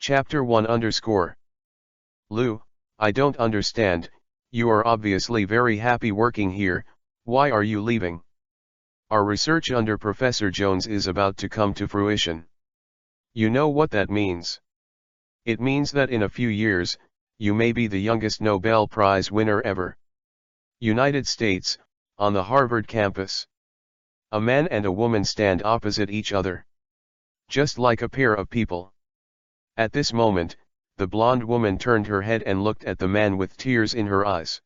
Chapter 1 Lu, I don't understand, you are obviously very happy working here, why are you leaving? Our research under Professor Jones is about to come to fruition. You know what that means? It means that in a few years, you may be the youngest Nobel Prize winner ever. United States, on the Harvard campus. A man and a woman stand opposite each other. Just like a pair of people. At this moment, the blonde woman turned her head and looked at the man with tears in her eyes.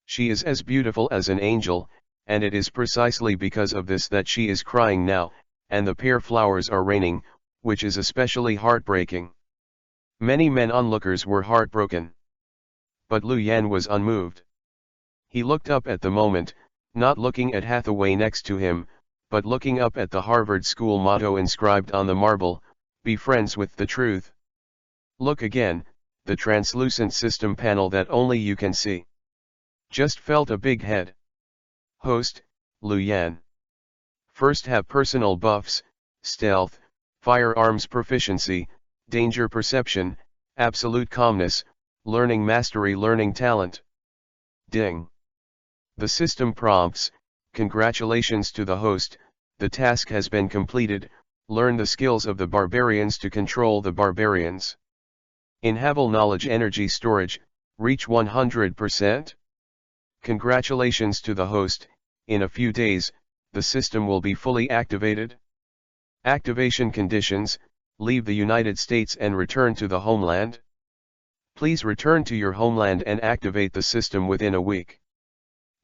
She is as beautiful as an angel, and it is precisely because of this that she is crying now, and the pear flowers are raining, which is especially heartbreaking. Many men onlookers were heartbroken. But Lu Yan was unmoved. He looked up at the moment, not looking at Hathaway next to him, but looking up at the Harvard School motto inscribed on the marble, "Be friends with the truth." Look again, the translucent system panel that only you can see. Just felt a big head. Host, Lu Yan. First have personal buffs, stealth, firearms proficiency, danger perception, absolute calmness, learning mastery, learning talent. Ding. The system prompts, congratulations to the host, the task has been completed, learn the skills of the barbarians to control the barbarians. Inhabit knowledge energy storage, reach 100%. Congratulations to the host, in a few days, the system will be fully activated. Activation conditions, leave the United States and return to the homeland. Please return to your homeland and activate the system within a week.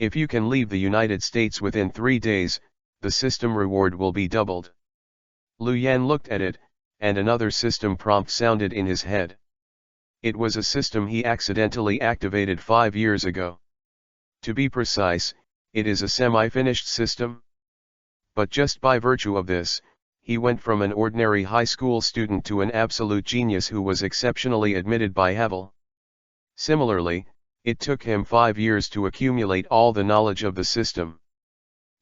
If you can leave the United States within 3 days, the system reward will be doubled. Lu Yan looked at it, and another system prompt sounded in his head. It was a system he accidentally activated 5 years ago. To be precise, it is a semi-finished system. But just by virtue of this, he went from an ordinary high school student to an absolute genius who was exceptionally admitted by Havel. Similarly, it took him 5 years to accumulate all the knowledge of the system.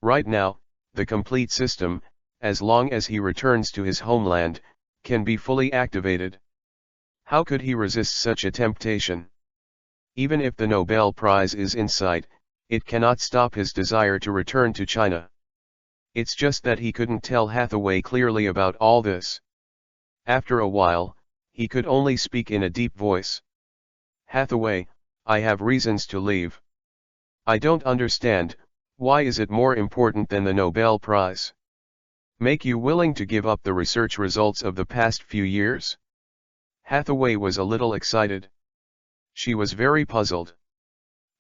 Right now, the complete system, as long as he returns to his homeland, can be fully activated. How could he resist such a temptation? Even if the Nobel Prize is in sight, it cannot stop his desire to return to China. It's just that he couldn't tell Hathaway clearly about all this. After a while, he could only speak in a deep voice. Hathaway, I have reasons to leave. I don't understand, why is it more important than the Nobel Prize? Make you willing to give up the research results of the past few years? Hathaway was a little excited. She was very puzzled.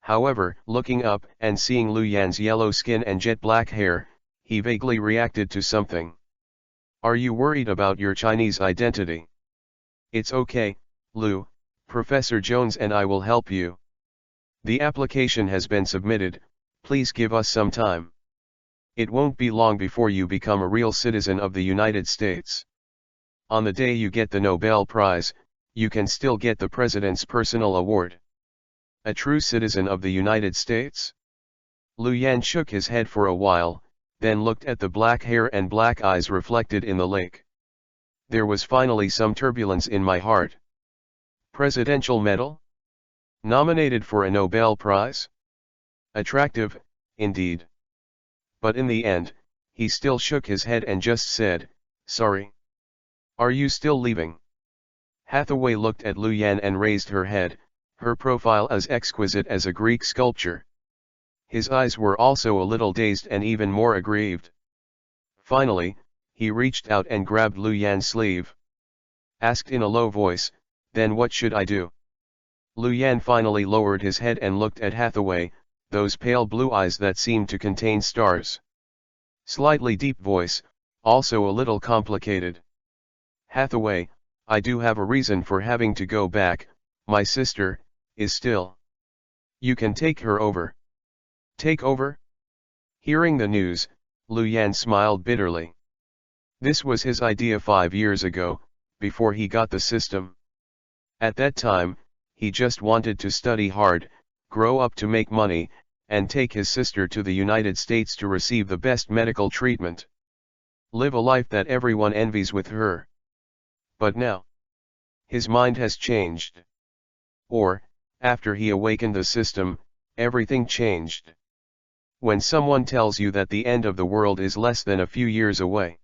However, looking up and seeing Lu Yan's yellow skin and jet black hair, he vaguely reacted to something. Are you worried about your Chinese identity? It's okay, Lu, Professor Jones and I will help you. The application has been submitted, please give us some time. It won't be long before you become a real citizen of the United States. On the day you get the Nobel Prize, you can still get the President's Personal Award. A true citizen of the United States? Lu Yan shook his head for a while, then looked at the black hair and black eyes reflected in the lake. There was finally some turbulence in my heart. Presidential medal? Nominated for a Nobel Prize? Attractive, indeed. But in the end, he still shook his head and just said, sorry. Are you still leaving? Hathaway looked at Lu Yan and raised her head, her profile as exquisite as a Greek sculpture. His eyes were also a little dazed and even more aggrieved. Finally, he reached out and grabbed Lu Yan's sleeve. Asked in a low voice, then what should I do? Lu Yan finally lowered his head and looked at Hathaway, those pale blue eyes that seemed to contain stars. Slightly deep voice, also a little complicated. Hathaway, I do have a reason for having to go back, my sister, is still. You can take her over. Take over? Hearing the news, Lu Yan smiled bitterly. This was his idea 5 years ago, before he got the system. At that time, he just wanted to study hard, grow up to make money, and take his sister to the United States to receive the best medical treatment. Live a life that everyone envies with her. But now, His mind has changed. Or, after he awakened the system, everything changed. When someone tells you that the end of the world is less than a few years away,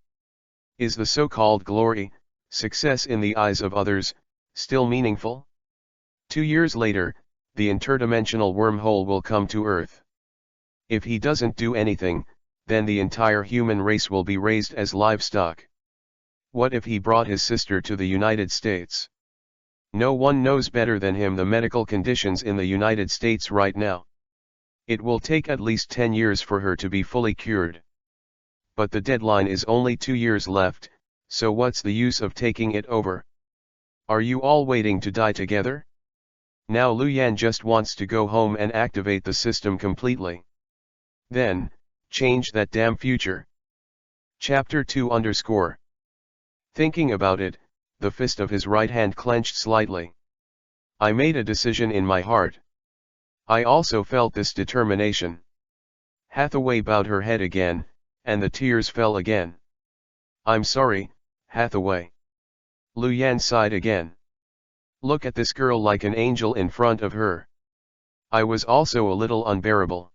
is the so-called glory, success in the eyes of others, still meaningful? 2 years later, the interdimensional wormhole will come to Earth. If he doesn't do anything, then the entire human race will be raised as livestock. What if he brought his sister to the United States? No one knows better than him the medical conditions in the United States right now. It will take at least 10 years for her to be fully cured. But the deadline is only 2 years left, so what's the use of taking it over? Are you all waiting to die together? Now Lu Yan just wants to go home and activate the system completely. Then, change that damn future. Chapter 2 Thinking about it, the fist of his right hand clenched slightly. I made a decision in my heart. I also felt this determination. Hathaway bowed her head again, and the tears fell again. I'm sorry, Hathaway. Lu Yan sighed again. Look at this girl like an angel in front of her. I was also a little unbearable.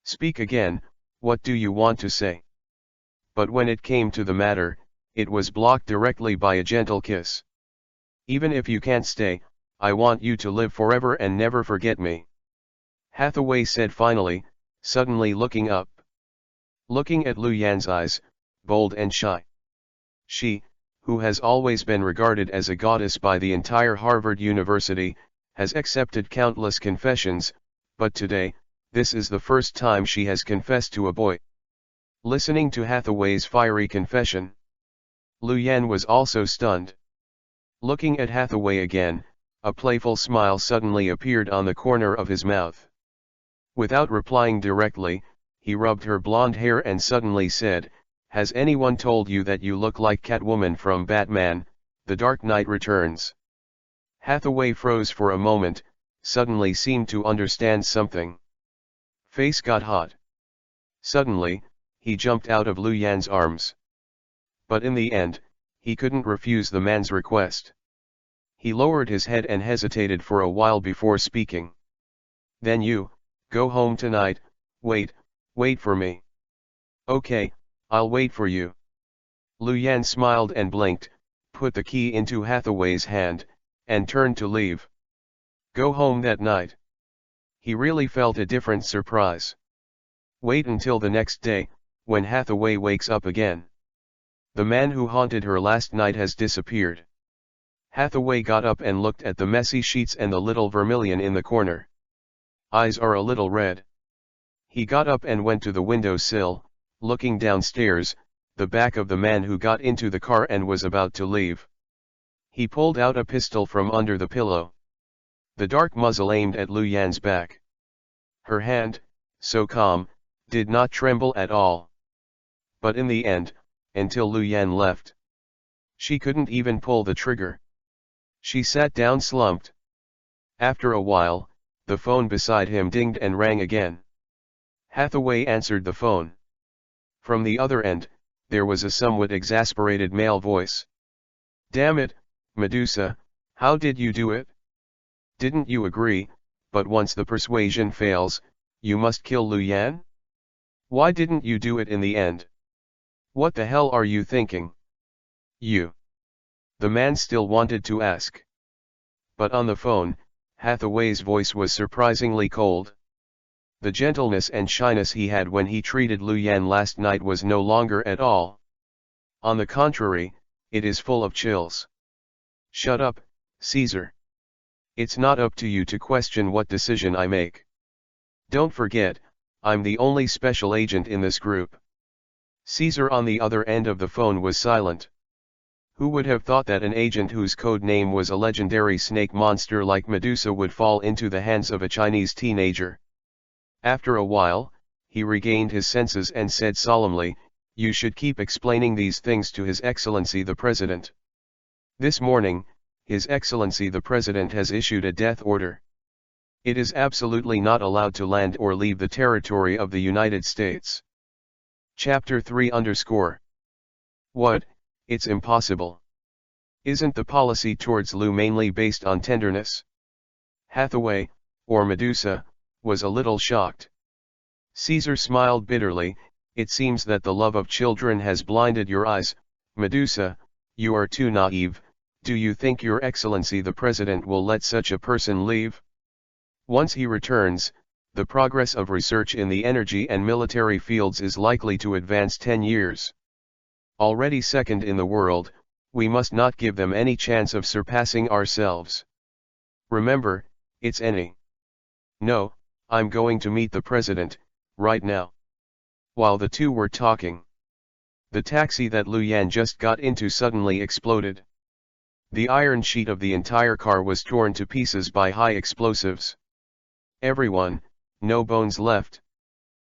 Speak again, what do you want to say? But when it came to the matter, it was blocked directly by a gentle kiss. Even if you can't stay, I want you to live forever and never forget me. Hathaway said finally, suddenly looking up. Looking at Lu Yan's eyes, bold and shy. She, who has always been regarded as a goddess by the entire Harvard University, has accepted countless confessions, but today, this is the first time she has confessed to a boy. Listening to Hathaway's fiery confession, Lu Yan was also stunned. Looking at Hathaway again, a playful smile suddenly appeared on the corner of his mouth. Without replying directly, he rubbed her blonde hair and suddenly said, "Has anyone told you that you look like Catwoman from Batman, The Dark Knight Returns?" Hathaway froze for a moment, suddenly seemed to understand something. Face got hot. Suddenly, he jumped out of Lu Yan's arms. But in the end, he couldn't refuse the man's request. He lowered his head and hesitated for a while before speaking. "Then you, go home tonight, wait for me." "Okay, I'll wait for you." Lu Yan smiled and blinked, put the key into Hathaway's hand, and turned to leave. Go home that night. He really felt a different surprise. Wait until the next day, when Hathaway wakes up again. The man who haunted her last night has disappeared. Hathaway got up and looked at the messy sheets and the little vermilion in the corner. Eyes are a little red. He got up and went to the windowsill, looking downstairs, the back of the man who got into the car and was about to leave. He pulled out a pistol from under the pillow. The dark muzzle aimed at Lu Yan's back. Her hand, so calm, did not tremble at all. But in the end, until Lu Yan left, she couldn't even pull the trigger. She sat down slumped. After a while, the phone beside him dinged and rang again. Hathaway answered the phone. From the other end, there was a somewhat exasperated male voice. "Damn it, Medusa, how did you do it? Didn't you agree, but once the persuasion fails, you must kill Lu Yan? Why didn't you do it in the end? What the hell are you thinking? You." The man still wanted to ask. But on the phone, Hathaway's voice was surprisingly cold. The gentleness and shyness he had when he treated Lu Yan last night was no longer at all. On the contrary, it is full of chills. "Shut up, Caesar. It's not up to you to question what decision I make. Don't forget, I'm the only special agent in this group." Caesar on the other end of the phone was silent. Who would have thought that an agent whose code name was a legendary snake monster like Medusa would fall into the hands of a Chinese teenager? After a while, he regained his senses and said solemnly, "You should keep explaining these things to His Excellency the President. This morning, His Excellency the President has issued a death order. It is absolutely not allowed to land or leave the territory of the United States." Chapter 3 What? It's impossible. Isn't the policy towards Lu mainly based on tenderness? Hathaway, or Medusa, was a little shocked. Caesar smiled bitterly. It seems that the love of children has blinded your eyes, Medusa. You are too naive. Do you think Your Excellency the President will let such a person leave? Once he returns, the progress of research in the energy and military fields is likely to advance 10 years. Already second in the world, we must not give them any chance of surpassing ourselves. Remember, it's any. No, I'm going to meet the President, right now. While the two were talking, the taxi that Lu Yan just got into suddenly exploded. The iron sheet of the entire car was torn to pieces by high explosives. Everyone, no bones left.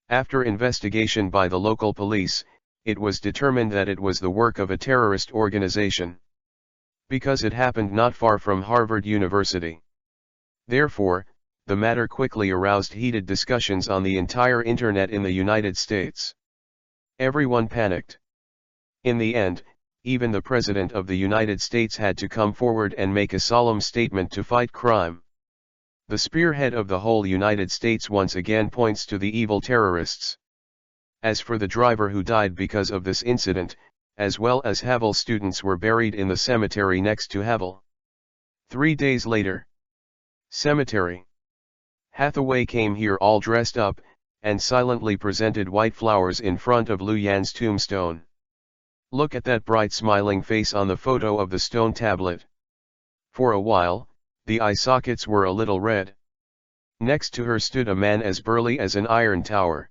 After investigation by the local police, it was determined that it was the work of a terrorist organization. Because it happened not far from Harvard University. Therefore, the matter quickly aroused heated discussions on the entire internet in the United States. Everyone panicked. In the end, even the President of the United States had to come forward and make a solemn statement to fight crime. The spearhead of the whole United States once again points to the evil terrorists. As for the driver who died because of this incident, as well as Havel students were buried in the cemetery next to Havel. 3 days later. Cemetery. Hathaway came here all dressed up, and silently presented white flowers in front of Lu Yan's tombstone. Look at that bright smiling face on the photo of the stone tablet. For a while, the eye sockets were a little red. Next to her stood a man as burly as an iron tower.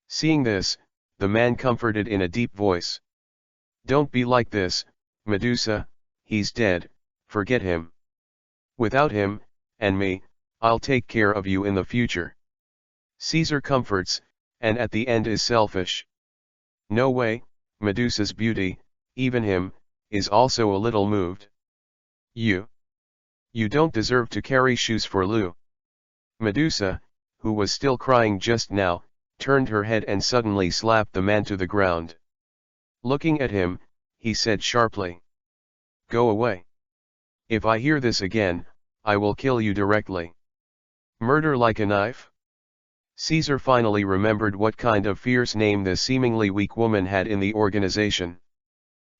Seeing this, the man comforted in a deep voice. Don't be like this, Medusa, he's dead, forget him. Without him, and me, I'll take care of you in the future. Caesar comforts, and at the end is selfish. No way, Medusa's beauty, even him, is also a little moved. You don't deserve to carry shoes for Lu. Medusa, who was still crying just now, turned her head and suddenly slapped the man to the ground. Looking at him, he said sharply. Go away. If I hear this again, I will kill you directly. Murder like a knife? Caesar finally remembered what kind of fierce name this seemingly weak woman had in the organization.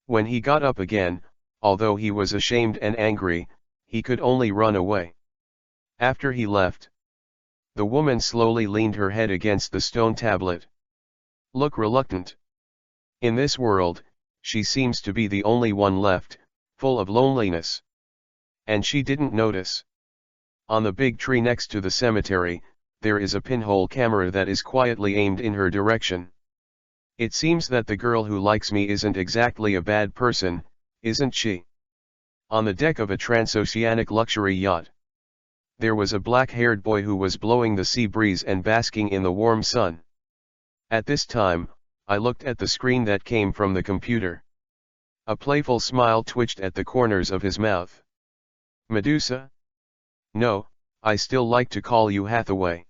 When he got up again, although he was ashamed and angry, he could only run away. After he left, the woman slowly leaned her head against the stone tablet. Look reluctant. In this world, she seems to be the only one left, full of loneliness. And she didn't notice. On the big tree next to the cemetery, there is a pinhole camera that is quietly aimed in her direction. It seems that the girl who likes me isn't exactly a bad person, isn't she? On the deck of a transoceanic luxury yacht, there was a black-haired boy who was blowing the sea breeze and basking in the warm sun. At this time, I looked at the screen that came from the computer. A playful smile twitched at the corners of his mouth. Medusa? No, I still like to call you Hathaway.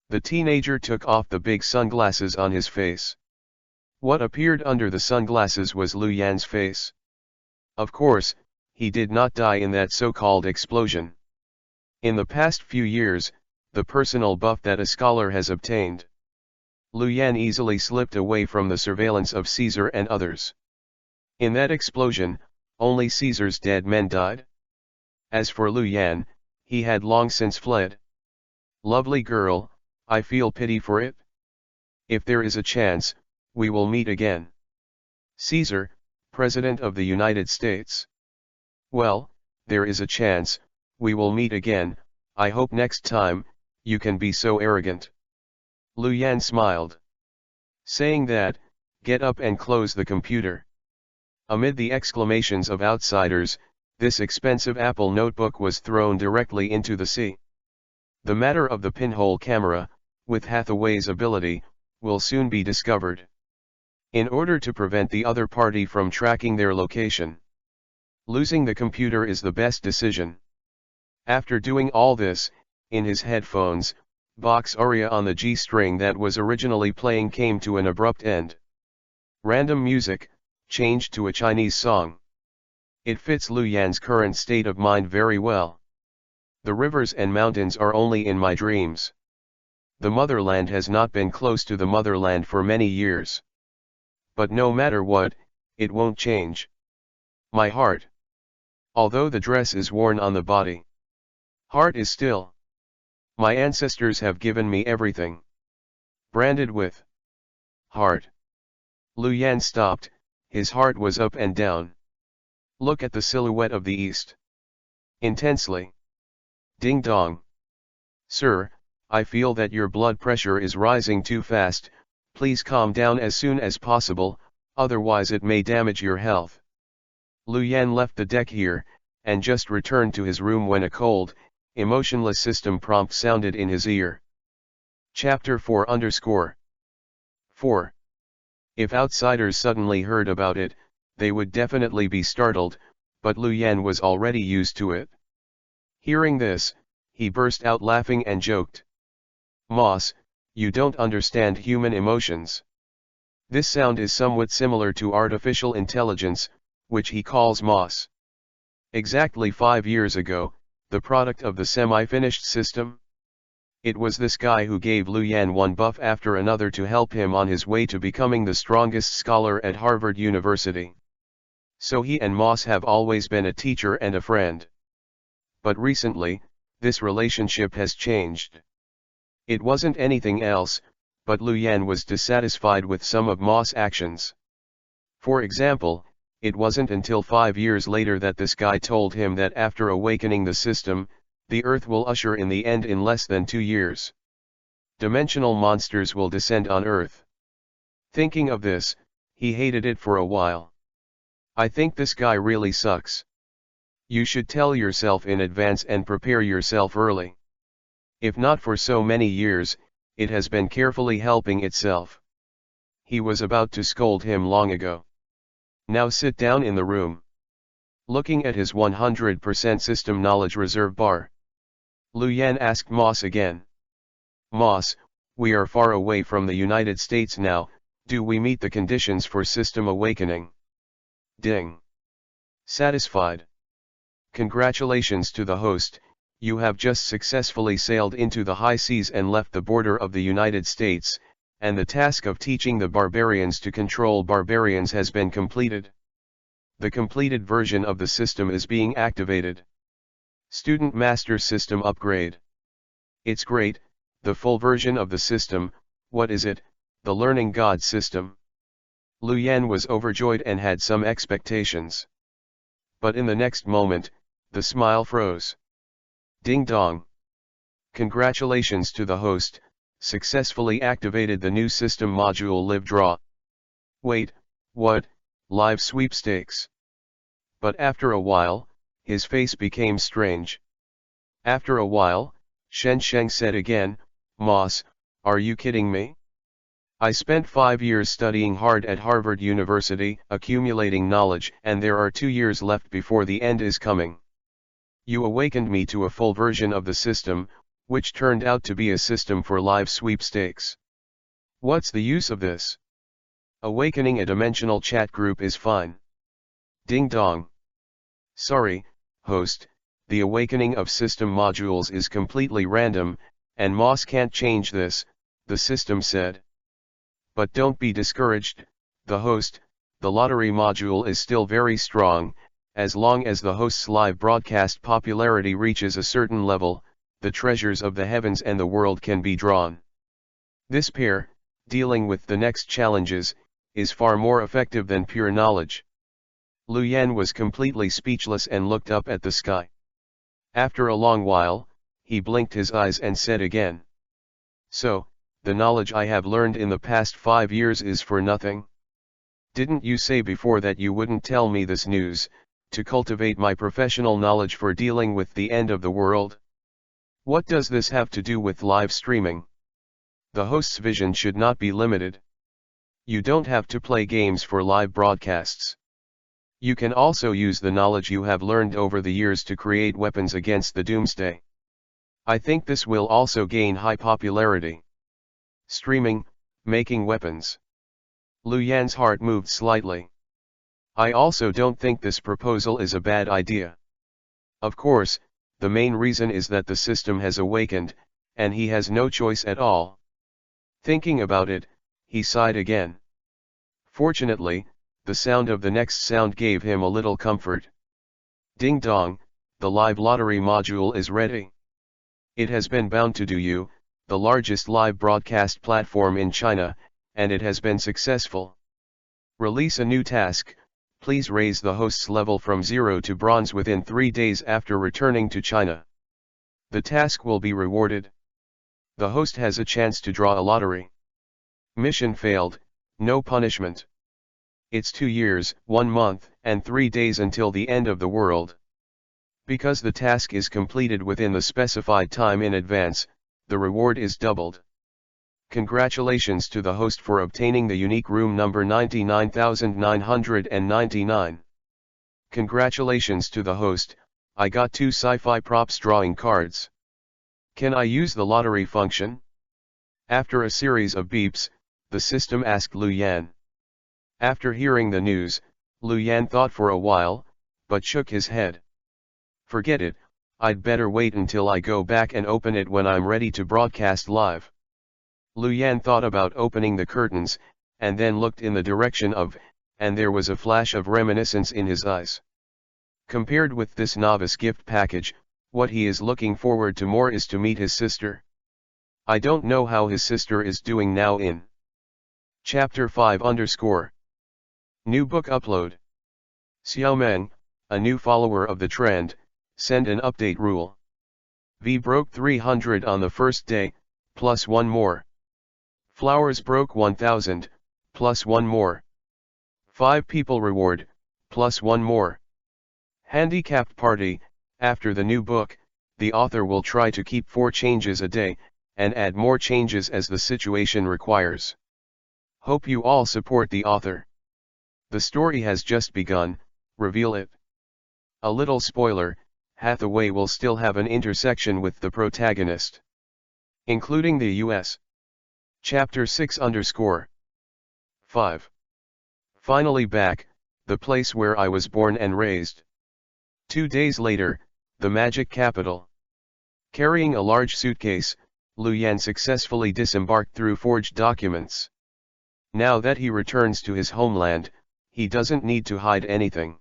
The teenager took off the big sunglasses on his face. What appeared under the sunglasses was Lu Yan's face. Of course, he did not die in that so-called explosion. In the past few years, the personal buff that a scholar has obtained, Lu Yan easily slipped away from the surveillance of Caesar and others. In that explosion, only Caesar's dead men died. As for Lu Yan, he had long since fled. Lovely girl, I feel pity for it. If there is a chance, we will meet again. Caesar, President of the United States. Well, there is a chance, we will meet again. I hope next time, you can be so arrogant. Lu Yan smiled. Saying that, get up and close the computer. Amid the exclamations of outsiders, this expensive Apple notebook was thrown directly into the sea. The matter of the pinhole camera, with Hathaway's ability, will soon be discovered. In order to prevent the other party from tracking their location, losing the computer is the best decision. After doing all this, in his headphones, Bach's aria on the G string that was originally playing came to an abrupt end. Random music, changed to a Chinese song. It fits Lu Yan's current state of mind very well. The rivers and mountains are only in my dreams. The motherland has not been close to the motherland for many years. But no matter what, it won't change. My heart. Although the dress is worn on the body, heart is still. My ancestors have given me everything. Branded with heart. Lu Yan stopped, his heart was up and down. Look at the silhouette of the east. Intensely. Ding dong. Sir, I feel that your blood pressure is rising too fast, please calm down as soon as possible, otherwise it may damage your health. Lu Yan left the deck here, and just returned to his room when a cold, emotionless system prompt sounded in his ear. Chapter 4-4. If outsiders suddenly heard about it, they would definitely be startled, but Lu Yan was already used to it. Hearing this, he burst out laughing and joked. Moss, you don't understand human emotions. This sound is somewhat similar to artificial intelligence, which he calls Moss. Exactly 5 years ago, the product of the semi-finished system. It was this guy who gave Lu Yan one buff after another to help him on his way to becoming the strongest scholar at Harvard University. So he and Moss have always been a teacher and a friend. But recently, this relationship has changed. It wasn't anything else, but Lu Yan was dissatisfied with some of Moss' actions. For example, it wasn't until 5 years later that this guy told him that after awakening the system, the Earth will usher in the end in less than 2 years. Dimensional monsters will descend on Earth. Thinking of this, he hated it for a while. I think this guy really sucks. You should tell yourself in advance and prepare yourself early. If not for so many years, it has been carefully helping itself. He was about to scold him long ago. Now sit down in the room. Looking at his 100% system knowledge reserve bar, Lu Yan asked Moss again. Moss, we are far away from the United States now, do we meet the conditions for system awakening? Ding. Satisfied. Congratulations to the host, you have just successfully sailed into the high seas and left the border of the United States, and the task of teaching the barbarians to control barbarians has been completed. The completed version of the system is being activated. Student Master System Upgrade. It's great, the full version of the system, what is it, the Learning God system? Lu Yan was overjoyed and had some expectations. But in the next moment, the smile froze. Ding dong. Congratulations to the host, successfully activated the new system module Live Draw. Wait, what, live sweepstakes? But after a while, his face became strange. After a while, Shen Sheng said again, Moss, are you kidding me? I spent 5 years studying hard at Harvard University, accumulating knowledge, and there are 2 years left before the end is coming. You awakened me to a full version of the system, which turned out to be a system for live sweepstakes. What's the use of this? Awakening a dimensional chat group is fine. Ding dong. Sorry, host, the awakening of system modules is completely random, and Moss can't change this, the system said. But don't be discouraged, the host, the lottery module is still very strong, as long as the host's live broadcast popularity reaches a certain level, the treasures of the heavens and the world can be drawn. This pair, dealing with the next challenges, is far more effective than pure knowledge. Lu Yan was completely speechless and looked up at the sky. After a long while, he blinked his eyes and said again. So, the knowledge I have learned in the past 5 years is for nothing? Didn't you say before that you wouldn't tell me this news, to cultivate my professional knowledge for dealing with the end of the world? What does this have to do with live streaming? The host's vision should not be limited. You don't have to play games for live broadcasts. You can also use the knowledge you have learned over the years to create weapons against the doomsday. I think this will also gain high popularity. Streaming, making weapons. Lu Yan's heart moved slightly. I also don't think this proposal is a bad idea. Of course, the main reason is that the system has awakened, and he has no choice at all. Thinking about it, he sighed again. Fortunately, the sound of the next sound gave him a little comfort. Ding dong, the live lottery module is ready. It has been bound to do, the largest live broadcast platform in China, and it has been successful. Release a new task. Please raise the host's level from 0 to bronze within 3 days after returning to China. The task will be rewarded. The host has a chance to draw a lottery. Mission failed, no punishment. It's 2 years, 1 month, and 3 days until the end of the world. Because the task is completed within the specified time in advance, the reward is doubled. Congratulations to the host for obtaining the unique room number 99,999. Congratulations to the host, I got 2 sci-fi props drawing cards. Can I use the lottery function? After a series of beeps, the system asked Lu Yan. After hearing the news, Lu Yan thought for a while, but shook his head. Forget it, I'd better wait until I go back and open it when I'm ready to broadcast live. Lu Yan thought about opening the curtains, and then looked in the direction of, and there was a flash of reminiscence in his eyes. Compared with this novice gift package, what he is looking forward to more is to meet his sister. I don't know how his sister is doing now in Chapter 5 _ New book upload. Xiaomeng, a new follower of the trend, send an update rule. V broke 300 on the first day, plus 1 more. Flowers broke 1000, plus 1 more. 5 people reward, plus 1 more. Handicapped party, after the new book, the author will try to keep 4 changes a day, and add more changes as the situation requires. Hope you all support the author. The story has just begun, reveal it. A little spoiler, Hathaway will still have an intersection with the protagonist, including the US. Chapter 6 _ 5. Finally back, the place where I was born and raised. 2 days later, the magic capital. Carrying a large suitcase, Lu Yan successfully disembarked through forged documents. Now that he returns to his homeland, he doesn't need to hide anything.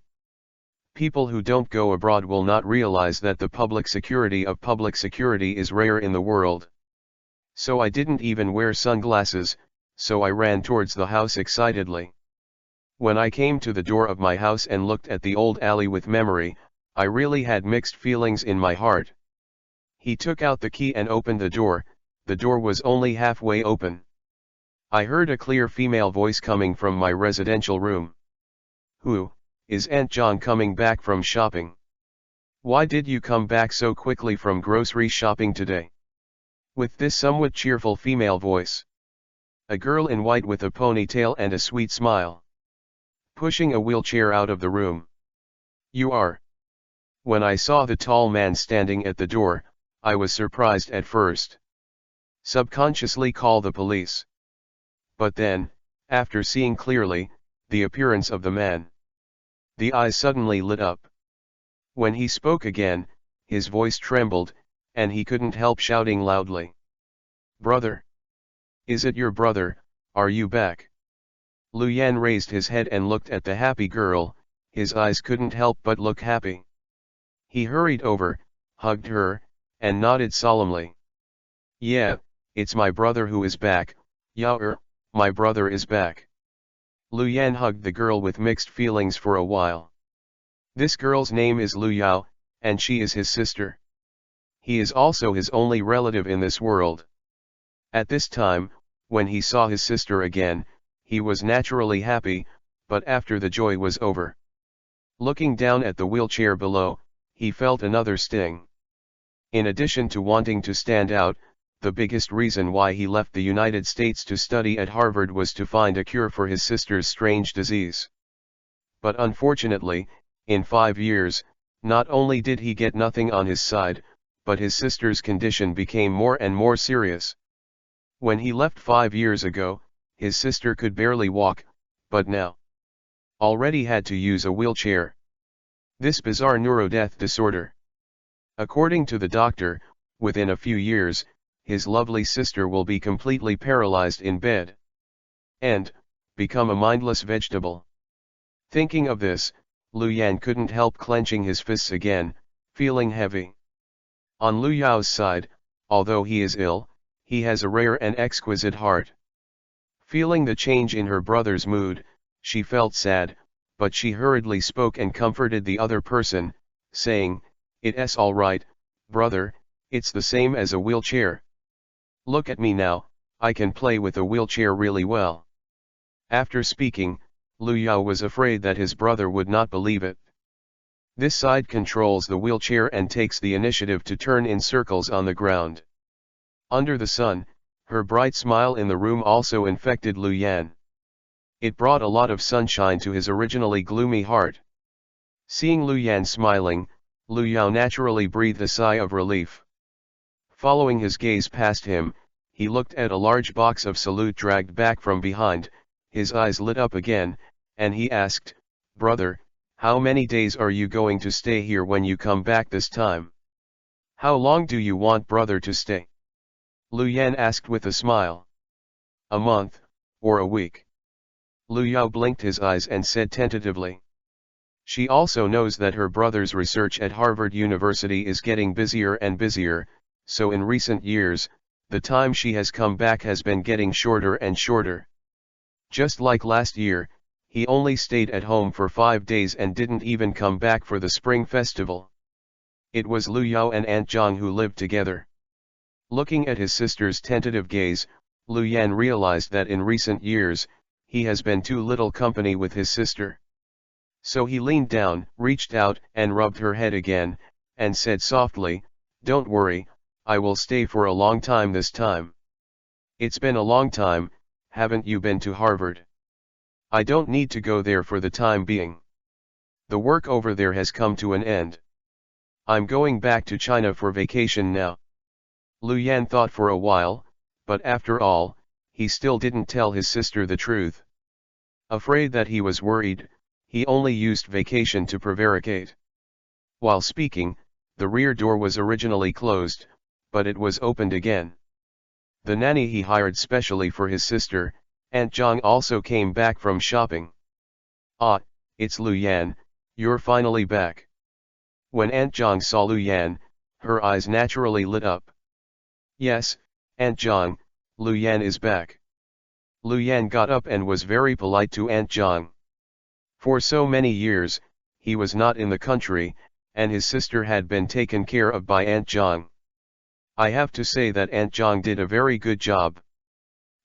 People who don't go abroad will not realize that the public security of public security is rare in the world. So I didn't even wear sunglasses, so I ran towards the house excitedly. When I came to the door of my house and looked at the old alley with memory, I really had mixed feelings in my heart. He took out the key and opened the door was only halfway open. I heard a clear female voice coming from my residential room. Who, is Aunt John coming back from shopping? Why did you come back so quickly from grocery shopping today? With this somewhat cheerful female voice. A girl in white with a ponytail and a sweet smile. Pushing a wheelchair out of the room. You are. When I saw the tall man standing at the door, I was surprised at first. Subconsciously call the police. But then, after seeing clearly, the appearance of the man, the eyes suddenly lit up. When he spoke again, his voice trembled, and he couldn't help shouting loudly. Brother! Is it your brother, are you back? Lu Yan raised his head and looked at the happy girl, his eyes couldn't help but look happy. He hurried over, hugged her, and nodded solemnly. Yeah, it's my brother who is back, Yao my brother is back. Lu Yan hugged the girl with mixed feelings for a while. This girl's name is Lu Yao, and she is his sister. He is also his only relative in this world. At this time, when he saw his sister again, he was naturally happy, but after the joy was over, looking down at the wheelchair below, he felt another sting. In addition to wanting to stand out, the biggest reason why he left the United States to study at Harvard was to find a cure for his sister's strange disease. But unfortunately, in 5 years, not only did he get nothing on his side, but his sister's condition became more and more serious. When he left 5 years ago, his sister could barely walk, but now, already had to use a wheelchair. This bizarre neurodeath disorder. According to the doctor, within a few years, his lovely sister will be completely paralyzed in bed. And become a mindless vegetable. Thinking of this, Lu Yan couldn't help clenching his fists again, feeling heavy. On Lu Yao's side, although he is ill, he has a rare and exquisite heart. Feeling the change in her brother's mood, she felt sad, but she hurriedly spoke and comforted the other person, saying, "It's all right, brother, it's the same as a wheelchair. Look at me now, I can play with a wheelchair really well." After speaking, Lu Yao was afraid that his brother would not believe it. This side controls the wheelchair and takes the initiative to turn in circles on the ground. Under the sun, her bright smile in the room also infected Lu Yan. It brought a lot of sunshine to his originally gloomy heart. Seeing Lu Yan smiling, Lu Yao naturally breathed a sigh of relief. Following his gaze past him, he looked at a large box of salute dragged back from behind. His eyes lit up again, and he asked, "Brother, how many days are you going to stay here when you come back this time? How long do you want brother to stay?" Lu Yan asked with a smile. "A month, or a week." Lu Yao blinked his eyes and said tentatively. She also knows that her brother's research at Harvard University is getting busier and busier, so in recent years, the time she has come back has been getting shorter and shorter. Just like last year, he only stayed at home for 5 days and didn't even come back for the spring festival. It was Lu Yao and Aunt Zhang who lived together. Looking at his sister's tentative gaze, Lu Yan realized that in recent years, he has been too little company with his sister. So he leaned down, reached out, and rubbed her head again, and said softly, "Don't worry, I will stay for a long time this time. It's been a long time, haven't you been to Harvard? I don't need to go there for the time being. The work over there has come to an end. I'm going back to China for vacation now." Lu Yan thought for a while, but after all, he still didn't tell his sister the truth. Afraid that he was worried, he only used vacation to prevaricate. While speaking, the rear door was originally closed, but it was opened again. The nanny he hired specially for his sister, Aunt Zhang, also came back from shopping. "Ah, it's Lu Yan, you're finally back." When Aunt Zhang saw Lu Yan, her eyes naturally lit up. "Yes, Aunt Zhang, Lu Yan is back." Lu Yan got up and was very polite to Aunt Zhang. For so many years, he was not in the country, and his sister had been taken care of by Aunt Zhang. I have to say that Aunt Zhang did a very good job.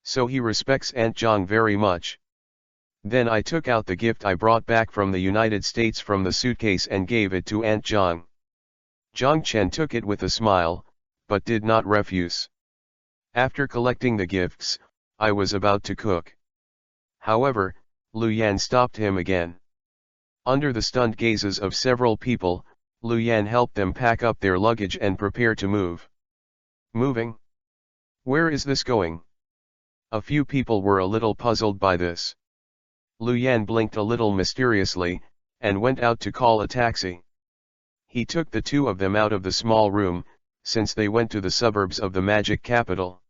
So he respects Aunt Zhang very much. Then I took out the gift I brought back from the United States from the suitcase and gave it to Aunt Zhang. Zhang Chen took it with a smile, but did not refuse. After collecting the gifts, I was about to cook. However, Lu Yan stopped him again. Under the stunned gazes of several people, Lu Yan helped them pack up their luggage and prepare to move. Moving? Where is this going? A few people were a little puzzled by this. Lu Yan blinked a little mysteriously, and went out to call a taxi. He took the two of them out of the small room, since they went to the suburbs of the magic capital.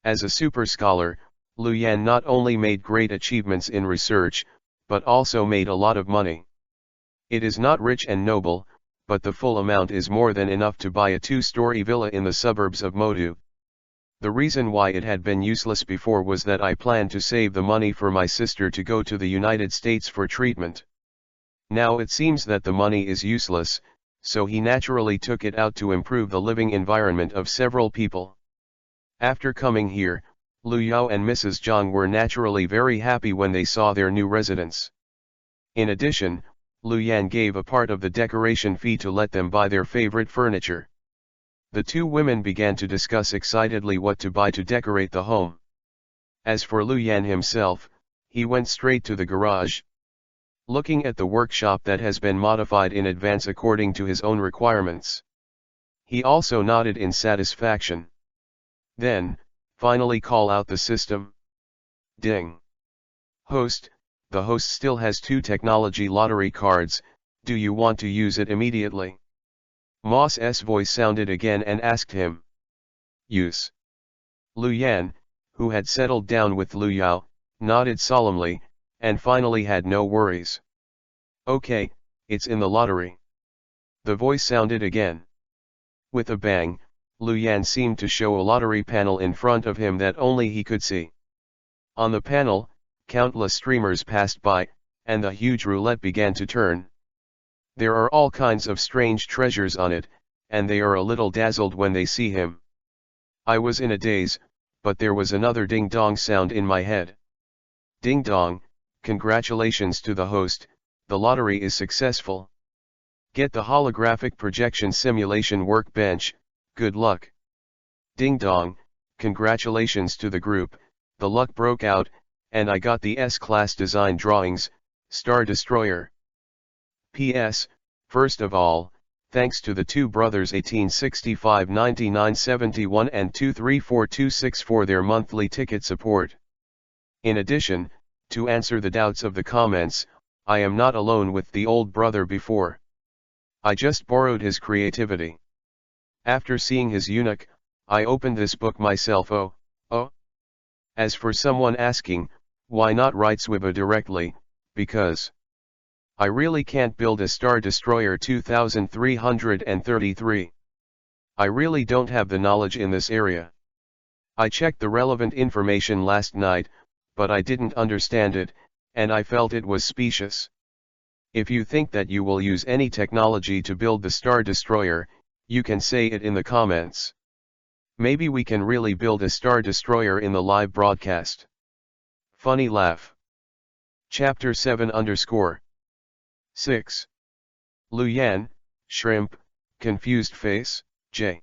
As a super scholar, Lu Yan not only made great achievements in research, but also made a lot of money. It is not rich and noble, but the full amount is more than enough to buy a 2-story villa in the suburbs of Modu. The reason why it had been useless before was that I planned to save the money for my sister to go to the United States for treatment. Now it seems that the money is useless, so he naturally took it out to improve the living environment of several people. After coming here, Lu Yao and Mrs. Zhang were naturally very happy when they saw their new residence. In addition, Lu Yan gave a part of the decoration fee to let them buy their favorite furniture. The two women began to discuss excitedly what to buy to decorate the home. As for Lu Yan himself, he went straight to the garage. Looking at the workshop that has been modified in advance according to his own requirements. He also nodded in satisfaction. Then, finally call out the system. Ding. Host, the host still has 2 technology lottery cards, do you want to use it immediately? Moss's voice sounded again and asked him. Use. Lu Yan, who had settled down with Lu Yao, nodded solemnly, and finally had no worries. Okay, it's in the lottery. The voice sounded again. With a bang, Lu Yan seemed to show a lottery panel in front of him that only he could see. On the panel, countless streamers passed by, and the huge roulette began to turn. There are all kinds of strange treasures on it, and they are a little dazzled when they see him. I was in a daze, but there was another ding-dong sound in my head. Ding-dong, congratulations to the host, the lottery is successful. Get the holographic projection simulation workbench, good luck. Ding-dong, congratulations to the group, the luck broke out, and I got the S-Class design drawings, Star Destroyer. P.S. First of all, thanks to the 2 brothers 1865-9971 and 234264 for their monthly ticket support. In addition, to answer the doubts of the comments, I am not alone with the old brother before. I just borrowed his creativity. After seeing his eunuch, I opened this book myself. Oh. As for someone asking, why not write Swiba directly, because I really can't build a Star Destroyer 2333. I really don't have the knowledge in this area. I checked the relevant information last night, but I didn't understand it, and I felt it was specious. If you think that you will use any technology to build the Star Destroyer, you can say it in the comments. Maybe we can really build a Star Destroyer in the live broadcast. Funny laugh. Chapter 7_6. Lu Yan, shrimp, confused face, J.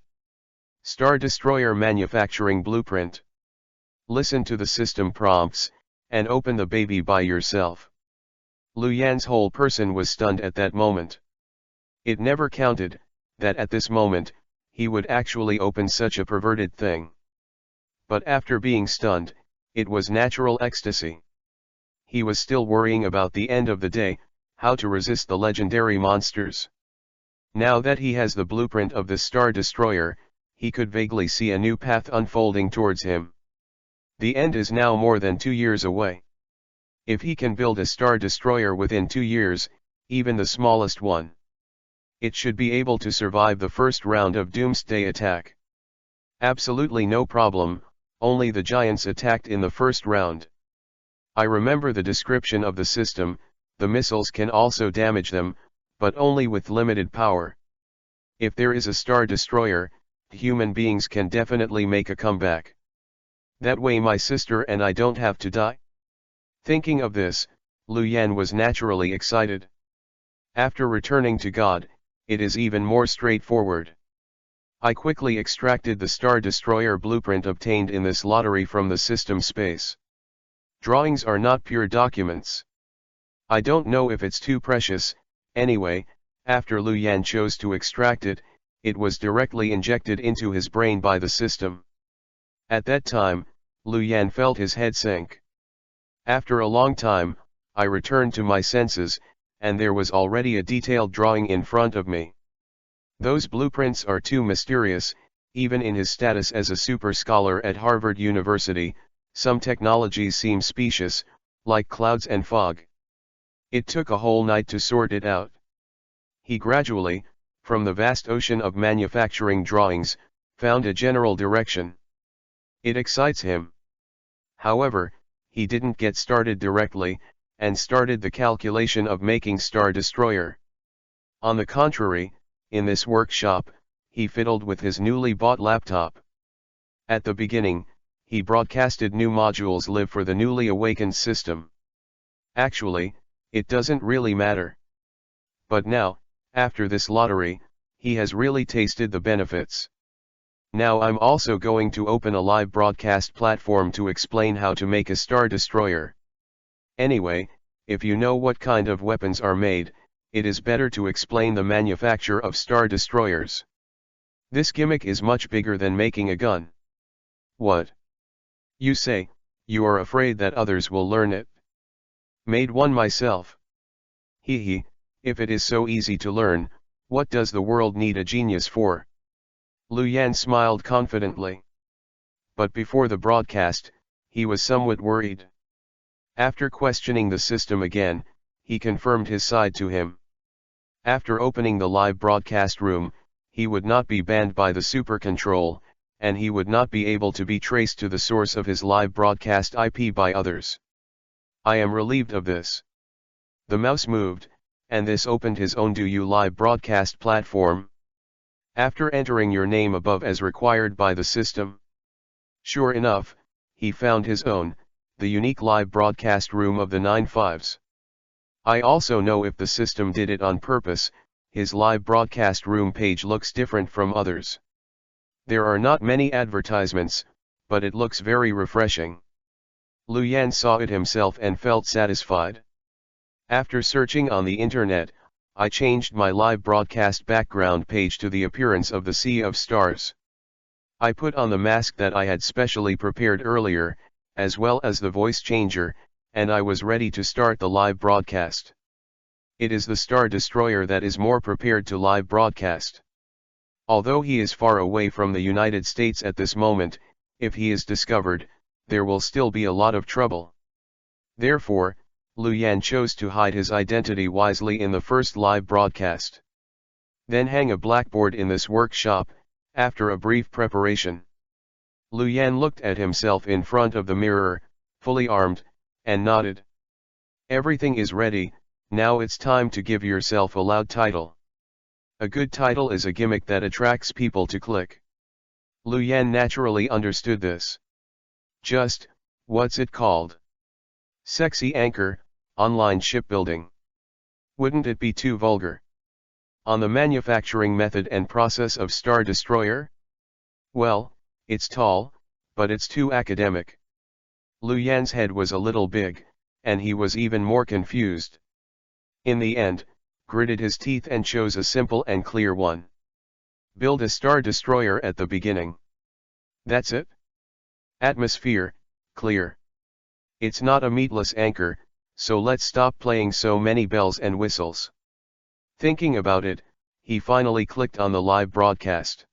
Star Destroyer manufacturing blueprint. Listen to the system prompts, and open the baby by yourself. Lu Yan's whole person was stunned at that moment. It never counted, that at this moment, he would actually open such a perverted thing. But after being stunned, it was natural ecstasy. He was still worrying about the end of the day, how to resist the legendary monsters. Now that he has the blueprint of the Star Destroyer, he could vaguely see a new path unfolding towards him. The end is now more than 2 years away. If he can build a Star Destroyer within 2 years, even the smallest one, it should be able to survive the first round of Doomsday attack. Absolutely no problem, only the giants attacked in the first round. I remember the description of the system, the missiles can also damage them, but only with limited power. If there is a Star Destroyer, human beings can definitely make a comeback. That way my sister and I don't have to die. Thinking of this, Lu Yan was naturally excited. After returning to God, it is even more straightforward. I quickly extracted the Star Destroyer blueprint obtained in this lottery from the system space. Drawings are not pure documents. I don't know if it's too precious, anyway, after Lu Yan chose to extract it, it was directly injected into his brain by the system. At that time, Lu Yan felt his head sink. After a long time, I returned to my senses, and there was already a detailed drawing in front of me. Those blueprints are too mysterious, even in his status as a super scholar at Harvard University, some technologies seem specious, like clouds and fog. It took a whole night to sort it out. He gradually, from the vast ocean of manufacturing drawings, found a general direction. It excites him. However, he didn't get started directly, and started the calculation of making Star Destroyer. On the contrary, in this workshop, he fiddled with his newly bought laptop. At the beginning, he broadcasted new modules live for the newly awakened system. Actually, it doesn't really matter. But now, after this lottery, he has really tasted the benefits. Now I'm also going to open a live broadcast platform to explain how to make a Star Destroyer. Anyway, if you know what kind of weapons are made, it is better to explain the manufacture of Star Destroyers. This gimmick is much bigger than making a gun. What? You say, you are afraid that others will learn it. Made one myself. Hee, if it is so easy to learn, what does the world need a genius for? Lu Yan smiled confidently. But before the broadcast, he was somewhat worried. After questioning the system again, he confirmed his side to him. After opening the live broadcast room, he would not be banned by the super control, and he would not be able to be traced to the source of his live broadcast IP by others. I am relieved of this. The mouse moved, and this opened his own Do You Live broadcast platform. After entering your name above as required by the system. Sure enough, he found his own, the unique live broadcast room of the 9/5s. I also know if the system did it on purpose, his live broadcast room page looks different from others. There are not many advertisements, but it looks very refreshing. Lu Yan saw it himself and felt satisfied. After searching on the internet, I changed my live broadcast background page to the appearance of the Sea of Stars. I put on the mask that I had specially prepared earlier, as well as the voice changer, and I was ready to start the live broadcast. It is the Star Destroyer that is more prepared to live broadcast. Although he is far away from the United States at this moment, if he is discovered, there will still be a lot of trouble. Therefore, Lu Yan chose to hide his identity wisely in the first live broadcast. Then hang a blackboard in this workshop. After a brief preparation, Lu Yan looked at himself in front of the mirror, fully armed, and nodded. Everything is ready, now it's time to give yourself a loud title. A good title is a gimmick that attracts people to click. Lu Yan naturally understood this. Just, what's it called? Sexy Anchor, Online Shipbuilding. Wouldn't it be too vulgar? On the manufacturing method and process of Star Destroyer? Well, it's tall, but it's too academic. Lu Yan's head was a little big, and he was even more confused. In the end, gritted his teeth and chose a simple and clear one. Build a Star Destroyer at the beginning. That's it? Atmosphere, clear. It's not a meatless anchor, so let's stop playing so many bells and whistles. Thinking about it, he finally clicked on the live broadcast.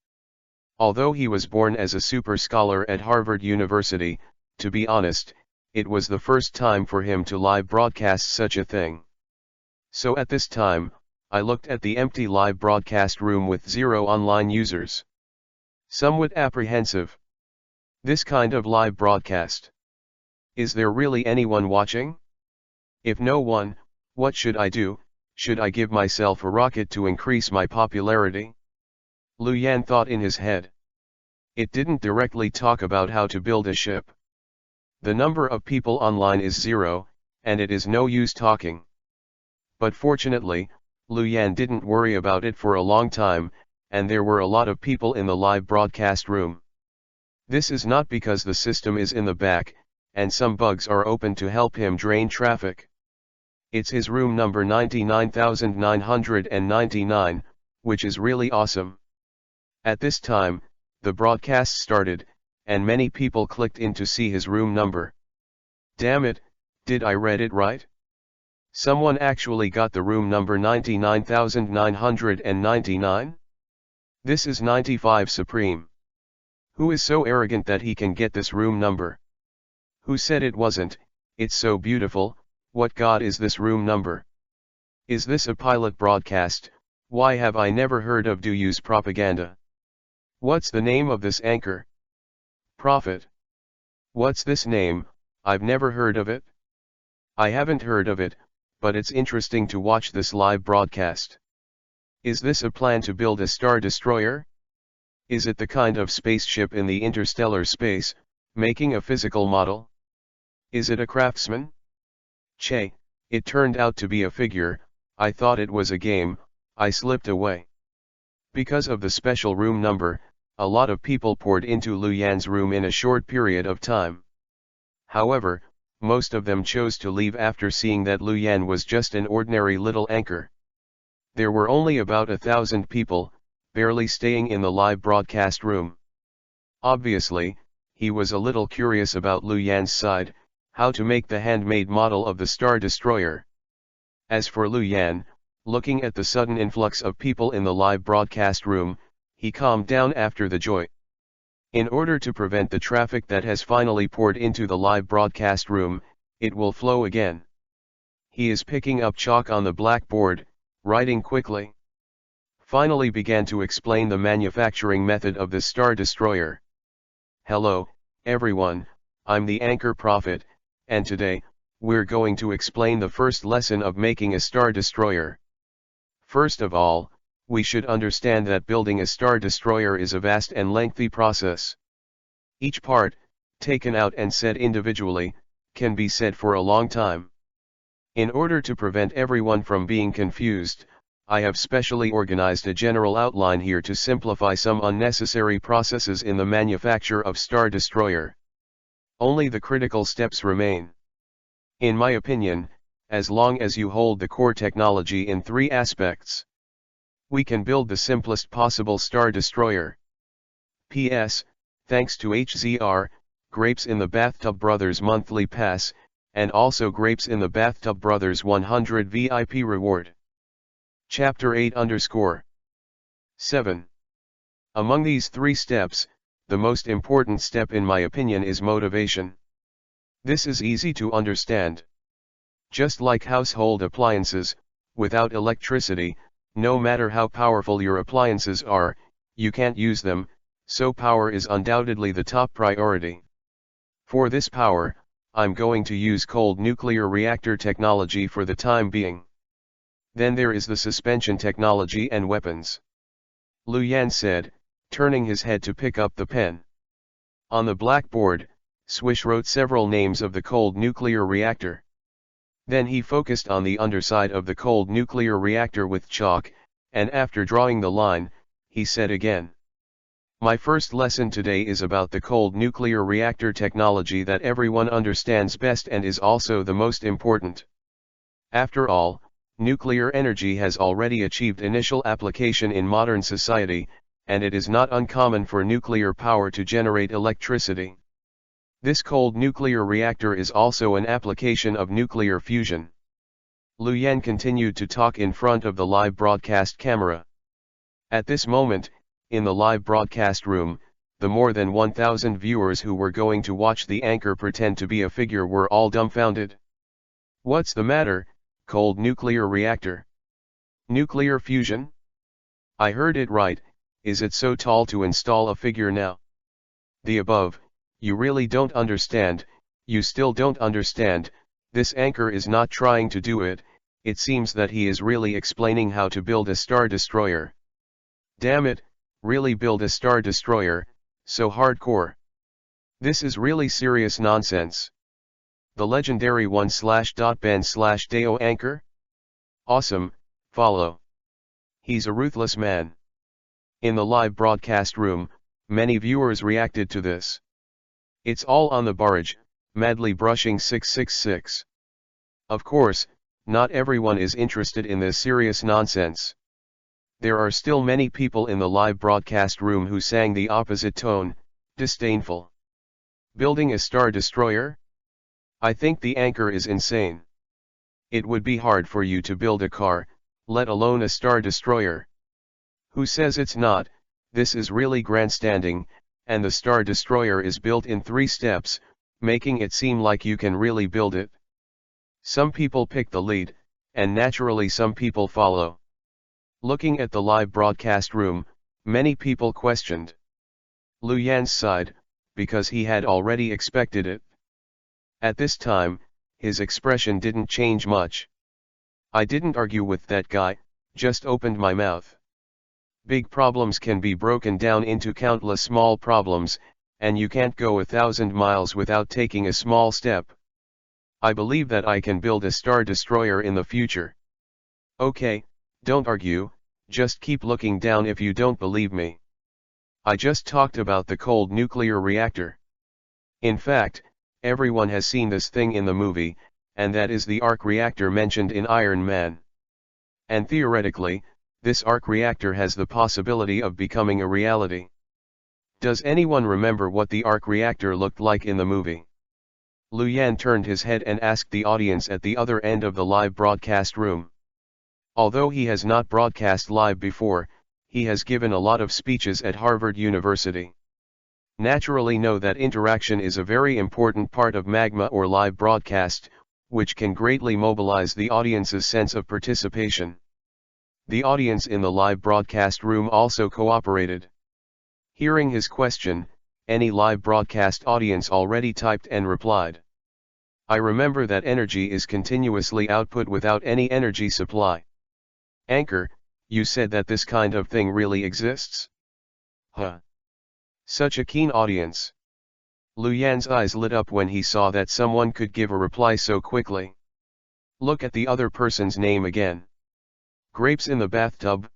Although he was born as a super scholar at Harvard University, to be honest, it was the first time for him to live broadcast such a thing. So at this time, I looked at the empty live broadcast room with 0 online users. Somewhat apprehensive. This kind of live broadcast. Is there really anyone watching? If no one, what should I do? Should I give myself a rocket to increase my popularity? Lu Yan thought in his head. It didn't directly talk about how to build a ship. The number of people online is 0, and it is no use talking. But fortunately, Lu Yan didn't worry about it for a long time, and there were a lot of people in the live broadcast room. This is not because the system is in the back, and some bugs are open to help him drain traffic. It's his room number 99,999, which is really awesome. At this time, the broadcast started, and many people clicked in to see his room number. Damn it, did I read it right? Someone actually got the room number 99,999? This is 95 Supreme. Who is so arrogant that he can get this room number? Who said it wasn't? It's so beautiful. What god is this room number? Is this a pilot broadcast? Why have I never heard of Do You's propaganda? What's the name of this anchor? Prophet. What's this name? I've never heard of it. I haven't heard of it, but it's interesting to watch this live broadcast. Is this a plan to build a Star Destroyer? Is it the kind of spaceship in the interstellar space, making a physical model? Is it a craftsman? Che, it turned out to be a figure. I thought it was a game. I slipped away. Because of the special room number, a lot of people poured into Lu Yan's room in a short period of time. However, most of them chose to leave after seeing that Lu Yan was just an ordinary little anchor. There were only about 1,000 people, barely staying in the live broadcast room. Obviously, he was a little curious about Lu Yan's side. How to make the handmade model of the Star Destroyer. As for Lu Yan, looking at the sudden influx of people in the live broadcast room, he calmed down after the joy. In order to prevent the traffic that has finally poured into the live broadcast room, it will flow again. He is picking up chalk on the blackboard, writing quickly. Finally began to explain the manufacturing method of the Star Destroyer. Hello, everyone, I'm the Anchor Prophet, and today, we're going to explain the first lesson of making a Star Destroyer. First of all, we should understand that building a Star Destroyer is a vast and lengthy process. Each part, taken out and said individually, can be said for a long time. In order to prevent everyone from being confused, I have specially organized a general outline here to simplify some unnecessary processes in the manufacture of Star Destroyer. Only the critical steps remain. In my opinion, as long as you hold the core technology in 3 aspects, we can build the simplest possible Star Destroyer. P.S. Thanks to HZR, Grapes in the Bathtub Brothers monthly pass, and also Grapes in the Bathtub Brothers 100 VIP reward. Chapter 8_7. Among these 3 steps, the most important step in my opinion is motivation. This is easy to understand. Just like household appliances, without electricity, no matter how powerful your appliances are, you can't use them, so power is undoubtedly the top priority. For this power, I'm going to use cold nuclear reactor technology for the time being. Then there is the suspension technology and weapons. Lu Yan said, turning his head to pick up the pen. On the blackboard, Swish wrote several names of the cold nuclear reactor. Then he focused on the underside of the cold nuclear reactor with chalk, and after drawing the line, he said again. My first lesson today is about the cold nuclear reactor technology that everyone understands best and is also the most important. After all, nuclear energy has already achieved initial application in modern society, and it is not uncommon for nuclear power to generate electricity. This cold nuclear reactor is also an application of nuclear fusion. Lu Yan continued to talk in front of the live broadcast camera. At this moment, in the live broadcast room, the more than 1,000 viewers who were going to watch the anchor pretend to be a figure were all dumbfounded. What's the matter, cold nuclear reactor? Nuclear fusion? I heard it right, is it so tall to install a figure now? The above, you really don't understand, you still don't understand, this anchor is not trying to do it, it seems that he is really explaining how to build a Star Destroyer. Damn it, really build a Star Destroyer, so hardcore. This is really serious nonsense. The legendary 1/Ben/Deo anchor? Awesome, follow. He's a ruthless man. In the live broadcast room, many viewers reacted to this. It's all on the barrage, madly brushing 666. Of course, not everyone is interested in this serious nonsense. There are still many people in the live broadcast room who sang the opposite tone, disdainful. Building a Star Destroyer? I think the anchor is insane. It would be hard for you to build a car, let alone a Star Destroyer. Who says it's not? This is really grandstanding, and the Star Destroyer is built in 3 steps, making it seem like you can really build it. Some people pick the lead, and naturally some people follow. Looking at the live broadcast room, many people questioned. Lu Yan sighed, because he had already expected it. At this time, his expression didn't change much. I didn't argue with that guy, just opened my mouth. Big problems can be broken down into countless small problems, and you can't go 1,000 miles without taking a small step. I believe that I can build a Star Destroyer in the future. Okay, don't argue, just keep looking down if you don't believe me. I just talked about the cold nuclear reactor. In fact, everyone has seen this thing in the movie, and that is the arc reactor mentioned in Iron Man. And theoretically, this arc reactor has the possibility of becoming a reality. Does anyone remember what the arc reactor looked like in the movie? Lu Yan turned his head and asked the audience at the other end of the live broadcast room. Although he has not broadcast live before, he has given a lot of speeches at Harvard University. Naturally know that interaction is a very important part of magma or live broadcast, which can greatly mobilize the audience's sense of participation. The audience in the live broadcast room also cooperated. Hearing his question, any live broadcast audience already typed and replied. I remember that energy is continuously output without any energy supply. Anchor, you said that this kind of thing really exists? Huh. Such a keen audience. Lu Yan's eyes lit up when he saw that someone could give a reply so quickly. Look at the other person's name again. Grapes in the bathtub.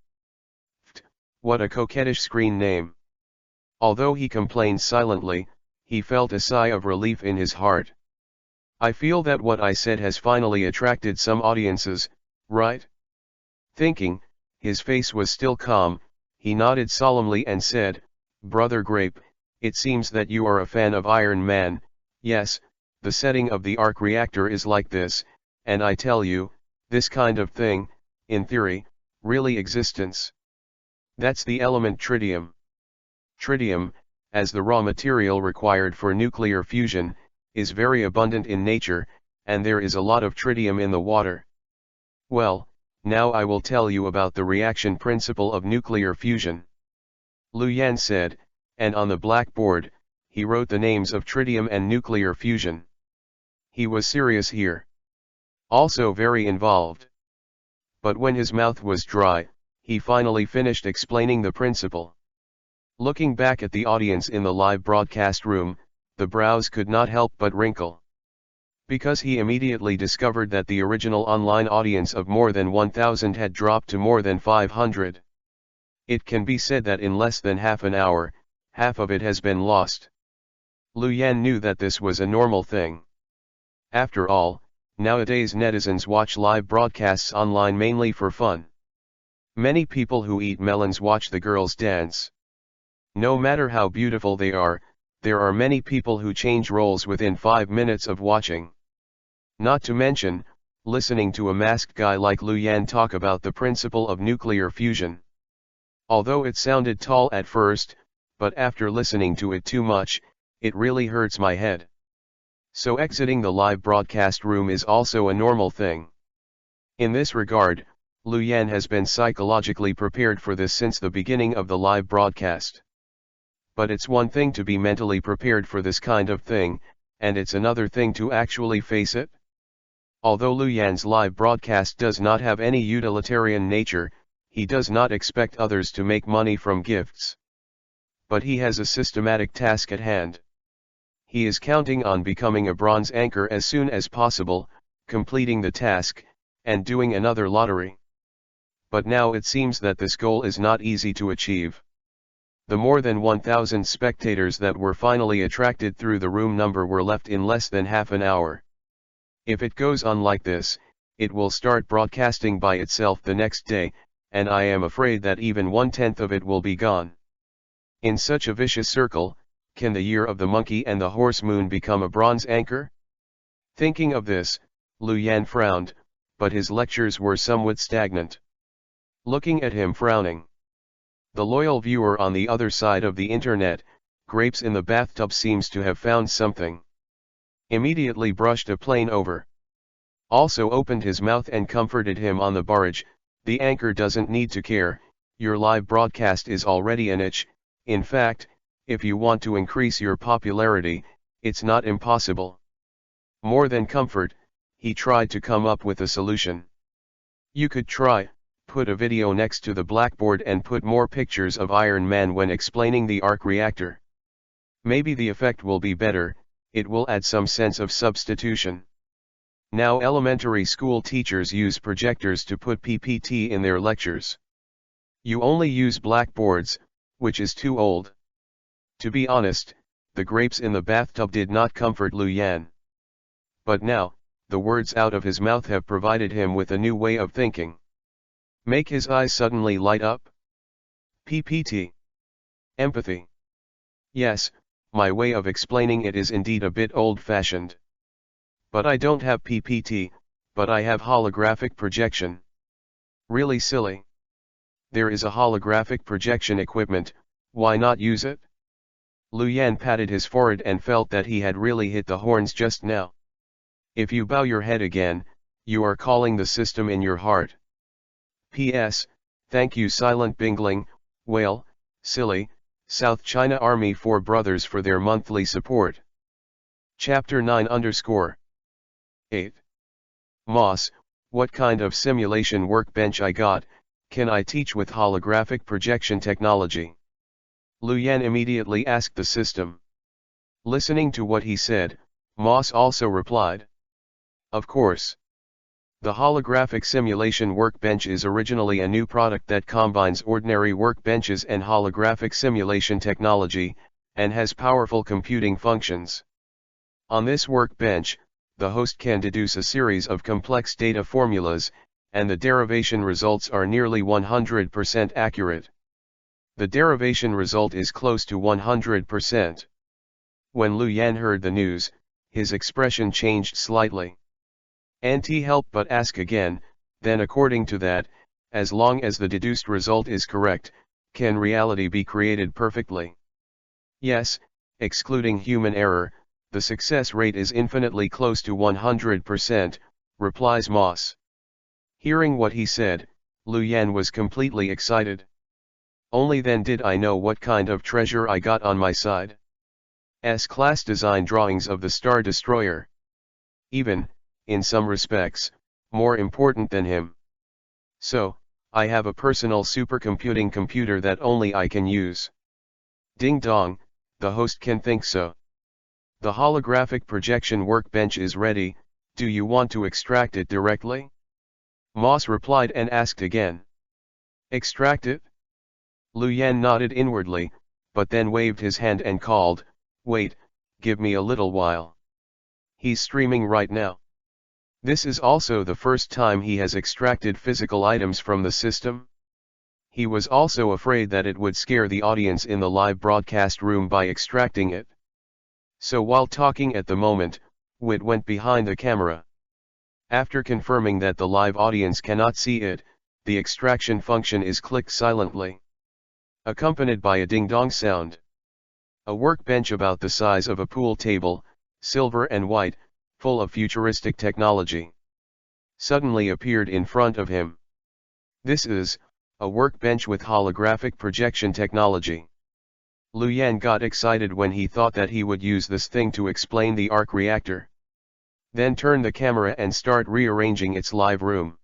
What a coquettish screen name. Although he complained silently, he felt a sigh of relief in his heart. I feel that what I said has finally attracted some audiences, right? Thinking, his face was still calm, he nodded solemnly and said, Brother Grape, it seems that you are a fan of Iron Man. Yes, the setting of the arc reactor is like this, and I tell you, this kind of thing, in theory, really existence. That's the element tritium. Tritium, as the raw material required for nuclear fusion, is very abundant in nature, and there is a lot of tritium in the water. Well, now I will tell you about the reaction principle of nuclear fusion. Lu Yan said, and on the blackboard, he wrote the names of tritium and nuclear fusion. He was serious here. Also very involved. But when his mouth was dry, he finally finished explaining the principle. Looking back at the audience in the live broadcast room, the brows could not help but wrinkle. Because he immediately discovered that the original online audience of more than 1,000 had dropped to more than 500. It can be said that in less than half an hour, half of it has been lost. Lu Yan knew that this was a normal thing. After all, nowadays netizens watch live broadcasts online mainly for fun. Many people who eat melons watch the girls dance. No matter how beautiful they are, there are many people who change roles within 5 minutes of watching. Not to mention, listening to a masked guy like Lu Yan talk about the principle of nuclear fusion. Although it sounded tall at first, but after listening to it too much, it really hurts my head. So exiting the live broadcast room is also a normal thing. In this regard, Lu Yan has been psychologically prepared for this since the beginning of the live broadcast. But it's one thing to be mentally prepared for this kind of thing, and it's another thing to actually face it. Although Lu Yan's live broadcast does not have any utilitarian nature, he does not expect others to make money from gifts. But he has a systematic task at hand. He is counting on becoming a bronze anchor as soon as possible, completing the task, and doing another lottery. But now it seems that this goal is not easy to achieve. The more than 1,000 spectators that were finally attracted through the room number were left in less than half an hour. If it goes on like this, it will start broadcasting by itself the next day, and I am afraid that even 1/10 of it will be gone. In such a vicious circle, can the year of the monkey and the horse moon become a bronze anchor? Thinking of this, Lu Yan frowned, but his lectures were somewhat stagnant. Looking at him frowning. The loyal viewer on the other side of the internet, Grapes in the bathtub, seems to have found something. Immediately brushed a plane over. Also opened his mouth and comforted him on the barrage. The anchor doesn't need to care, your live broadcast is already a niche. In fact, if you want to increase your popularity, it's not impossible. More than comfort, he tried to come up with a solution. You could try, put a video next to the blackboard and put more pictures of Iron Man when explaining the arc reactor. Maybe the effect will be better, it will add some sense of substitution. Now elementary school teachers use projectors to put PPT in their lectures. You only use blackboards, which is too old. To be honest, the grapes in the bathtub did not comfort Lu Yan. But now, the words out of his mouth have provided him with a new way of thinking. Make his eyes suddenly light up. PPT. Empathy. Yes, my way of explaining it is indeed a bit old-fashioned. But I don't have PPT, but I have holographic projection. Really silly. There is a holographic projection equipment, why not use it? Lu Yan patted his forehead and felt that he had really hit the horns just now. If you bow your head again, you are calling the system in your heart. P.S. Thank you Silent Bingling, Whale, Silly, South China Army 4 brothers for their monthly support. Chapter 9_8. Moss, what kind of simulation workbench I got, can I teach with holographic projection technology? Lu Yan immediately asked the system. Listening to what he said, Moss also replied. Of course. The holographic simulation workbench is originally a new product that combines ordinary workbenches and holographic simulation technology, and has powerful computing functions. On this workbench, the host can deduce a series of complex data formulas, and the derivation results are nearly 100% accurate. The derivation result is close to 100%. When Lu Yan heard the news, his expression changed slightly. Auntie help but ask again, then according to that, as long as the deduced result is correct, can reality be created perfectly? Yes, excluding human error, the success rate is infinitely close to 100%, replies Moss. Hearing what he said, Lu Yan was completely excited. Only then did I know what kind of treasure I got on my side. S-class design drawings of the Star Destroyer. Even, in some respects, more important than him. So, I have a personal supercomputing computer that only I can use. Ding dong, the host can think so. The holographic projection workbench is ready, do you want to extract it directly? Moss replied and asked again. Extract it? Lu Yan nodded inwardly, but then waved his hand and called, wait, give me a little while. He's streaming right now. This is also the first time he has extracted physical items from the system. He was also afraid that it would scare the audience in the live broadcast room by extracting it. So while talking at the moment, Wit went behind the camera. After confirming that the live audience cannot see it, the extraction function is clicked silently, accompanied by a ding-dong sound. A workbench about the size of a pool table, silver and white, full of futuristic technology, suddenly appeared in front of him. This is a workbench with holographic projection technology. Lu Yan got excited when he thought that he would use this thing to explain the arc reactor. Then turn the camera and start rearranging its live room.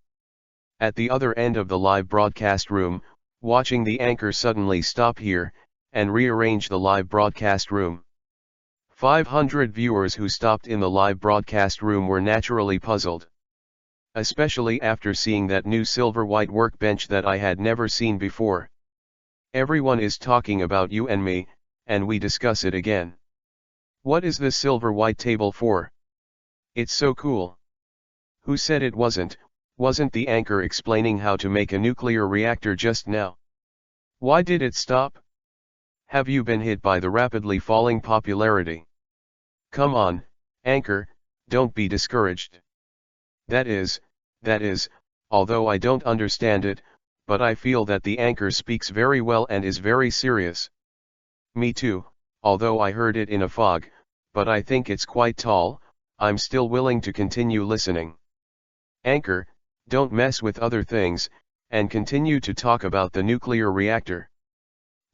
At the other end of the live broadcast room, watching the anchor suddenly stop here, and rearrange the live broadcast room. 500 viewers who stopped in the live broadcast room were naturally puzzled. Especially after seeing that new silver-white workbench that I had never seen before. Everyone is talking about you and me, and we discuss it again. What is this silver-white table for? It's so cool. Who said it wasn't? Wasn't the anchor explaining how to make a nuclear reactor just now? Why did it stop? Have you been hit by the rapidly falling popularity? Come on, anchor, don't be discouraged. That is, although I don't understand it, but I feel that the anchor speaks very well and is very serious. Me too, although I heard it in a fog, but I think it's quite tall, I'm still willing to continue listening. Anchor, don't mess with other things, and continue to talk about the nuclear reactor.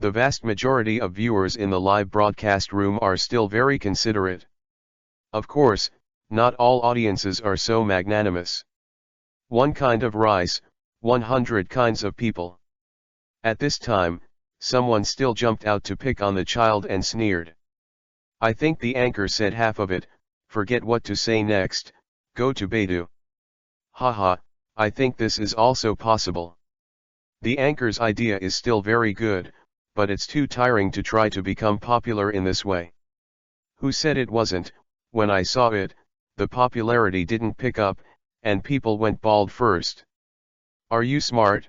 The vast majority of viewers in the live broadcast room are still very considerate. Of course, not all audiences are so magnanimous. One kind of rice, 100 kinds of people. At this time, someone still jumped out to pick on the child and sneered. I think the anchor said half of it, forget what to say next, go to Baidu. Haha, I think this is also possible. The anchor's idea is still very good, but it's too tiring to try to become popular in this way. Who said it wasn't? When I saw it, the popularity didn't pick up, and people went bald first. Are you smart?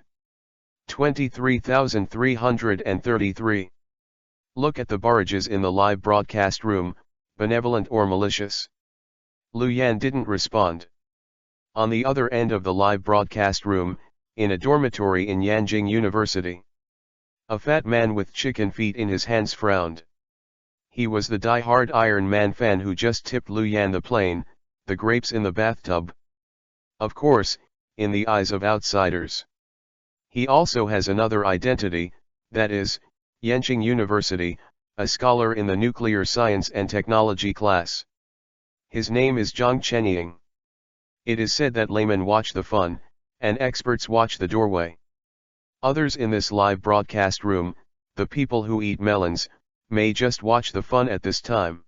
23,333. Look at the barrages in the live broadcast room, benevolent or malicious. Lu Yan didn't respond. On the other end of the live broadcast room, in a dormitory in Yanjing University, a fat man with chicken feet in his hands frowned. He was the die-hard Iron Man fan who just tipped Lu Yan the plane, the grapes in the bathtub. Of course, in the eyes of outsiders. He also has another identity, that is, Yanjing University, a scholar in the nuclear science and technology class. His name is Zhang Chenying. It is said that laymen watch the fun, and experts watch the doorway. Others in this live broadcast room, the people who eat melons, may just watch the fun at this time.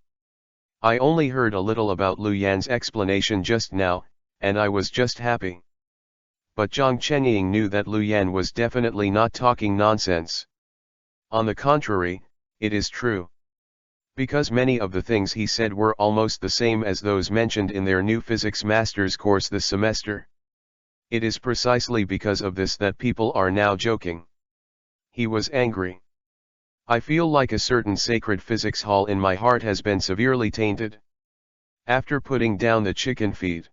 I only heard a little about Lu Yan's explanation just now, and I was just happy. But Zhang Chenying knew that Lu Yan was definitely not talking nonsense. On the contrary, it is true. Because many of the things he said were almost the same as those mentioned in their new physics master's course this semester. It is precisely because of this that people are now joking. He was angry. I feel like a certain sacred physics hall in my heart has been severely tainted. After putting down the chicken feed,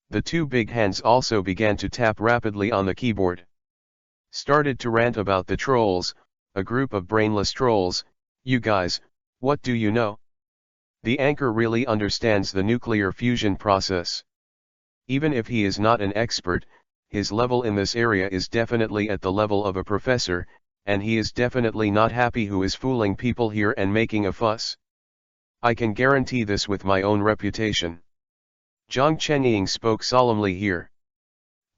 the two big hands also began to tap rapidly on the keyboard. Started to rant about the trolls, a group of brainless trolls. You guys, what do you know? The anchor really understands the nuclear fusion process. Even if he is not an expert, his level in this area is definitely at the level of a professor, and he is definitely not happy who is fooling people here and making a fuss. I can guarantee this with my own reputation. Zhang Chenying spoke solemnly here.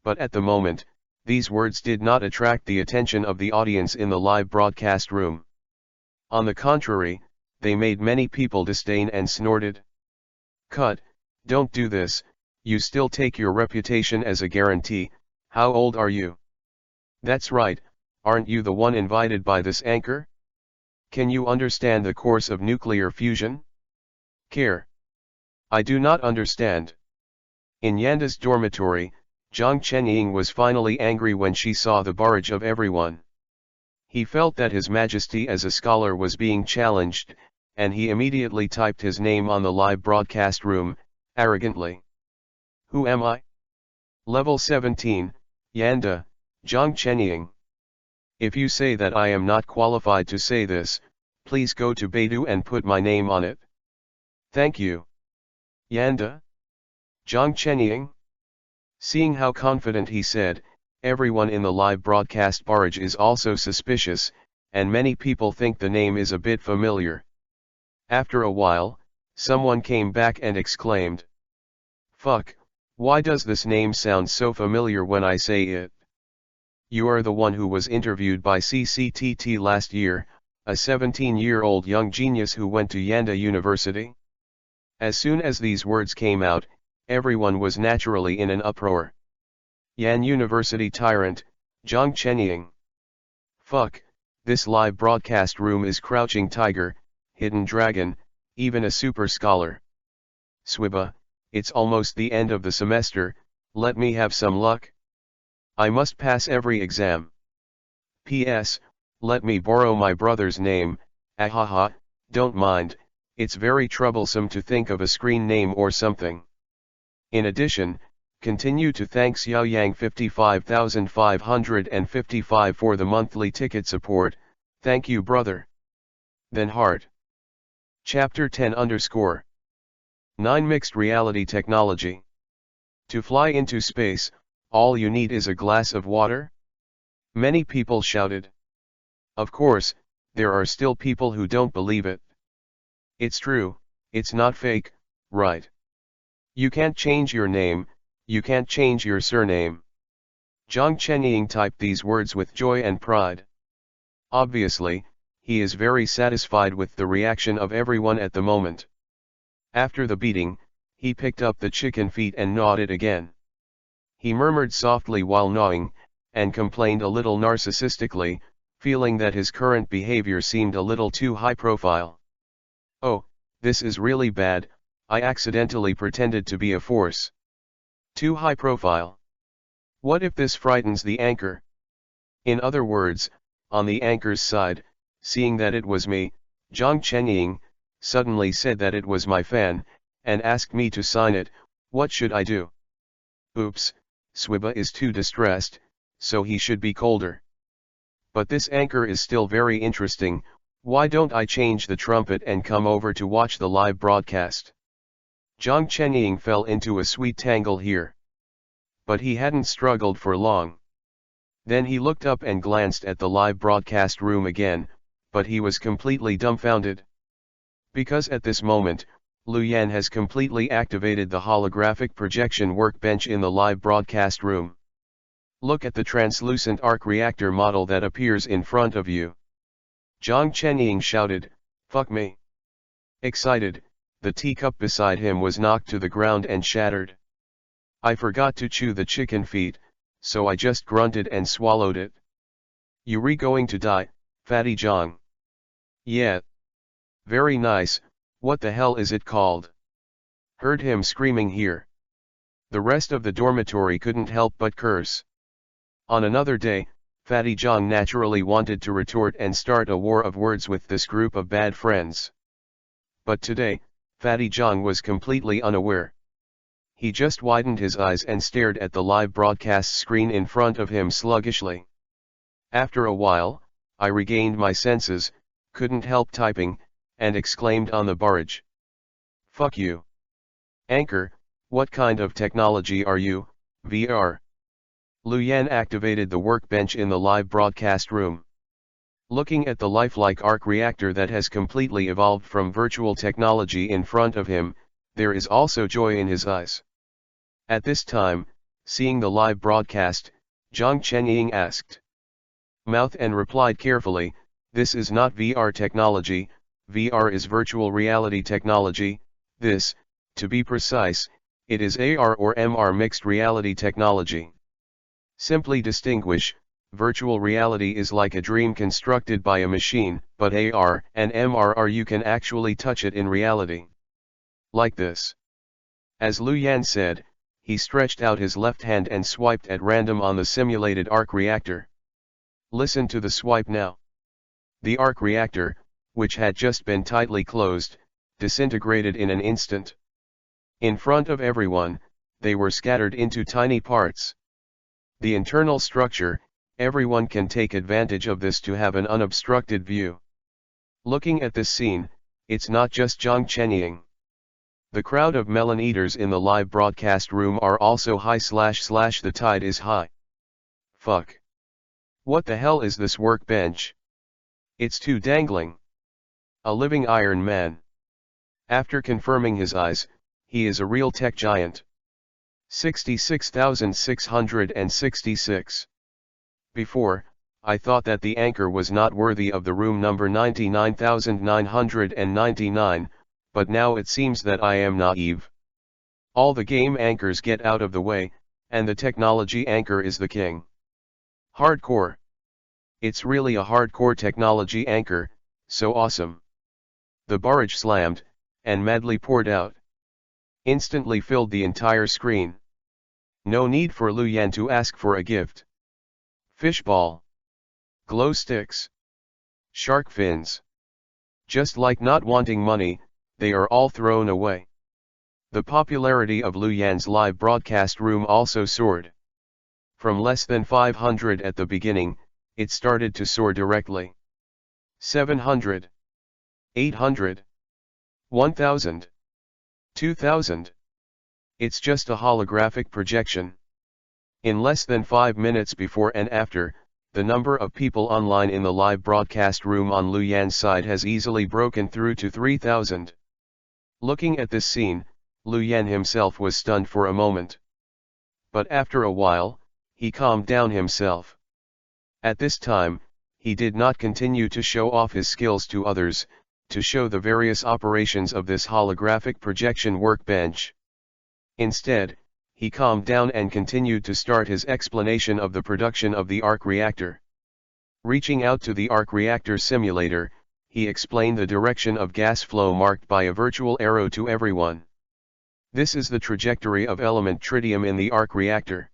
But at the moment, these words did not attract the attention of the audience in the live broadcast room. On the contrary, they made many people disdain and snorted. Cut, don't do this, you still take your reputation as a guarantee. How old are you? That's right, aren't you the one invited by this anchor? Can you understand the course of nuclear fusion? Care. I do not understand. In Yanda's dormitory, Zhang Chenying was finally angry when she saw the barrage of everyone. He felt that his majesty as a scholar was being challenged, and he immediately typed his name on the live broadcast room, arrogantly. Who am I? Level 17, Yanda, Zhang Chenying. If you say that I am not qualified to say this, please go to Baidu and put my name on it. Thank you. Yanda? Zhang Chenying? Seeing how confident he said, everyone in the live broadcast barrage is also suspicious, and many people think the name is a bit familiar. After a while, someone came back and exclaimed. Fuck, why does this name sound so familiar when I say it? You are the one who was interviewed by CCTT last year, a 17-year-old young genius who went to Yanda University. As soon as these words came out, everyone was naturally in an uproar. Yan University tyrant, Zhang Chenying. Fuck, this live broadcast room is crouching tiger, hidden dragon, even a super scholar. Swibba, it's almost the end of the semester, let me have some luck. I must pass every exam. P.S. Let me borrow my brother's name, ahaha, don't mind, it's very troublesome to think of a screen name or something. In addition, continue to thank Xiaoyang 55,555 for the monthly ticket support, thank you brother. Then heart. Chapter 10_9 Mixed Reality Technology. To fly into space, all you need is a glass of water? Many people shouted. Of course, there are still people who don't believe it. It's true, it's not fake, right? You can't change your name, you can't change your surname. Zhang Chenying typed these words with joy and pride. Obviously, he is very satisfied with the reaction of everyone at the moment. After the beating, he picked up the chicken feet and gnawed it again. He murmured softly while gnawing, and complained a little narcissistically, feeling that his current behavior seemed a little too high profile. Oh, this is really bad, I accidentally pretended to be a force. Too high profile. What if this frightens the anchor? In other words, on the anchor's side, seeing that it was me, Zhang Chenying, suddenly said that it was my fan, and asked me to sign it. What should I do? Oops, Swiba is too distressed, so he should be colder. But this anchor is still very interesting. Why don't I change the trumpet and come over to watch the live broadcast? Zhang Chenying fell into a sweet tangle here. But he hadn't struggled for long. Then he looked up and glanced at the live broadcast room again, but he was completely dumbfounded. Because at this moment, Lu Yan has completely activated the holographic projection workbench in the live broadcast room. Look at the translucent arc reactor model that appears in front of you. Zhang Chenying shouted, "Fuck me." Excited, the teacup beside him was knocked to the ground and shattered. I forgot to chew the chicken feet, so I just grunted and swallowed it. You going to die, Fatty Zhang? Yeah. Very nice. What the hell is it called? Heard him screaming here. The rest of the dormitory couldn't help but curse. On another day, Fatty Zhang naturally wanted to retort and start a war of words with this group of bad friends. But today, Fatty Zhang was completely unaware. He just widened his eyes and stared at the live broadcast screen in front of him sluggishly. After a while, I regained my senses, couldn't help typing, and exclaimed on the barrage. Fuck you. Anchor, what kind of technology are you, VR? Lu Yan activated the workbench in the live broadcast room. Looking at the lifelike arc reactor that has completely evolved from virtual technology in front of him, there is also joy in his eyes. At this time, seeing the live broadcast, Zhang Chenying asked. Mouth and replied carefully, "This is not VR technology, VR is virtual reality technology. This, to be precise, it is AR or MR mixed reality technology. Simply distinguish, virtual reality is like a dream constructed by a machine, but AR and MR are you can actually touch it in reality. Like this." As Lu Yan said, he stretched out his left hand and swiped at random on the simulated arc reactor. Listen to the swipe now. The arc reactor, which had just been tightly closed, disintegrated in an instant. In front of everyone, they were scattered into tiny parts. The internal structure, everyone can take advantage of this to have an unobstructed view. Looking at this scene, it's not just Zhang Chenying. The crowd of melon eaters in the live broadcast room are also high / the tide is high. Fuck. What the hell is this workbench? It's too dangling. A living Iron Man. After confirming his eyes, he is a real tech giant. 66,666. Before, I thought that the anchor was not worthy of the room number 99,999, but now it seems that I am naive. All the game anchors get out of the way, and the technology anchor is the king. Hardcore. It's really a hardcore technology anchor, so awesome. The barrage slammed, and madly poured out. Instantly filled the entire screen. No need for Lu Yan to ask for a gift. Fishball. Glow sticks. Shark fins. Just like not wanting money, they are all thrown away. The popularity of Lu Yan's live broadcast room also soared. From less than 500 at the beginning, it started to soar directly. 700. 800. 1000. 2000. It's just a holographic projection. In less than 5 minutes before and after, the number of people online in the live broadcast room on Lu Yan's side has easily broken through to 3000. Looking at this scene, Lu Yan himself was stunned for a moment. But after a while, he calmed down himself. At this time, he did not continue to show off his skills to others, to show the various operations of this holographic projection workbench. Instead, he calmed down and continued to start his explanation of the production of the arc reactor. Reaching out to the arc reactor simulator, he explained the direction of gas flow marked by a virtual arrow to everyone. This is the trajectory of element tritium in the arc reactor.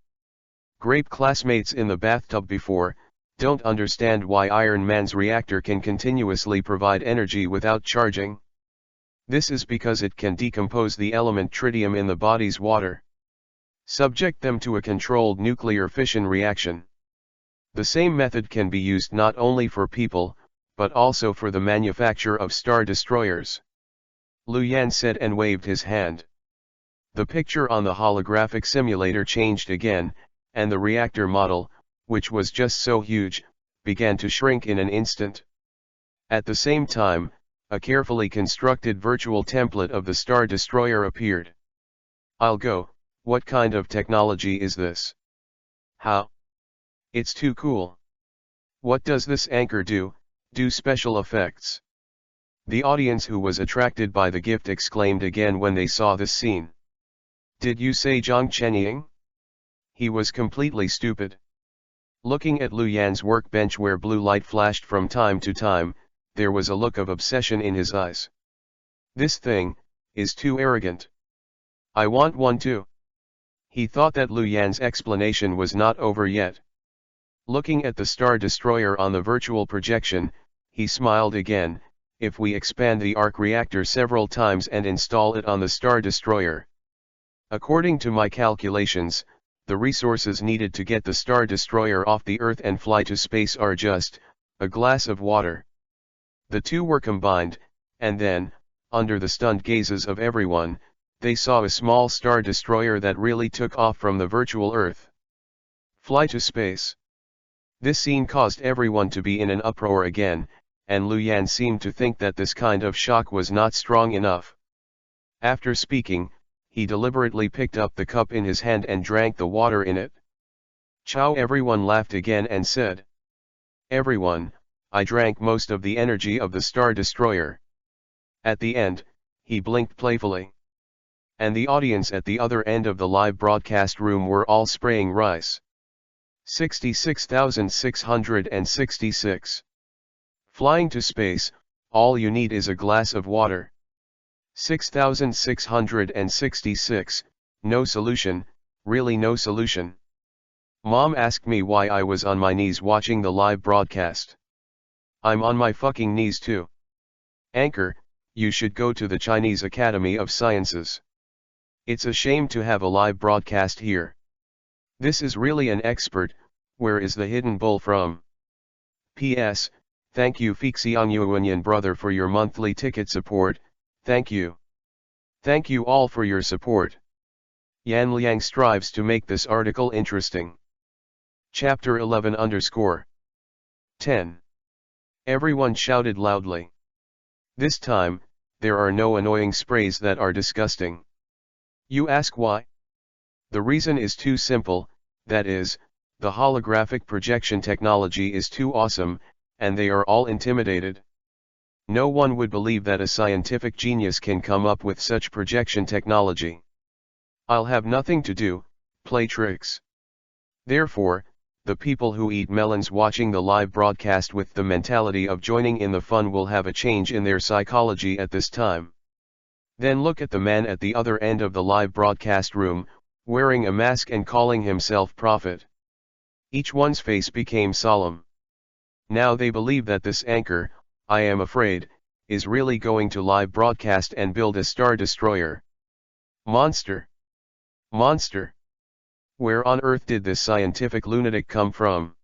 Grape classmates in the bathtub before, don't understand why Iron Man's reactor can continuously provide energy without charging. This is because it can decompose the element tritium in the body's water. Subject them to a controlled nuclear fission reaction. The same method can be used not only for people, but also for the manufacture of star destroyers. Lu Yan said and waved his hand. The picture on the holographic simulator changed again, and the reactor model, which was just so huge, began to shrink in an instant. At the same time, a carefully constructed virtual template of the Star Destroyer appeared. I'll go, what kind of technology is this? How? It's too cool. What does this anchor do? Do special effects? The audience who was attracted by the gift exclaimed again when they saw this scene. Did you say Zhang Chenying? He was completely stupid. Looking at Lu Yan's workbench where blue light flashed from time to time, there was a look of obsession in his eyes. This thing is too arrogant. I want one too. He thought that Lu Yan's explanation was not over yet. Looking at the Star Destroyer on the virtual projection, he smiled again. If we expand the arc reactor several times and install it on the Star Destroyer. According to my calculations, the resources needed to get the Star Destroyer off the Earth and fly to space are just a glass of water. The two were combined, and then, under the stunned gazes of everyone, they saw a small Star Destroyer that really took off from the virtual Earth. Fly to space. This scene caused everyone to be in an uproar again, and Lu Yan seemed to think that this kind of shock was not strong enough. After speaking, he deliberately picked up the cup in his hand and drank the water in it. Chow! Everyone laughed again and said. Everyone, I drank most of the energy of the Star Destroyer. At the end, he blinked playfully. And the audience at the other end of the live broadcast room were all spraying rice. 66,666. Flying to space, all you need is a glass of water. 6,666, no solution, really no solution. Mom asked me why I was on my knees watching the live broadcast. I'm on my fucking knees too. Anchor, you should go to the Chinese Academy of Sciences. It's a shame to have a live broadcast here. This is really an expert. Where is the hidden bull from? P.S. Thank you Fixiang Yuanyan brother for your monthly ticket support. Thank you. Thank you all for your support. Yan Liang strives to make this article interesting. Chapter 11_10. Everyone shouted loudly. This time, there are no annoying sprays that are disgusting. You ask why? The reason is too simple, that is, the holographic projection technology is too awesome, and they are all intimidated. No one would believe that a scientific genius can come up with such projection technology. I'll have nothing to do, play tricks. Therefore, the people who eat melons watching the live broadcast with the mentality of joining in the fun will have a change in their psychology at this time. Then look at the man at the other end of the live broadcast room, wearing a mask and calling himself prophet. Each one's face became solemn. Now they believe that this anchor, I am afraid, is really going to live broadcast and build a Star Destroyer. Monster! Monster! Where on earth did this scientific lunatic come from?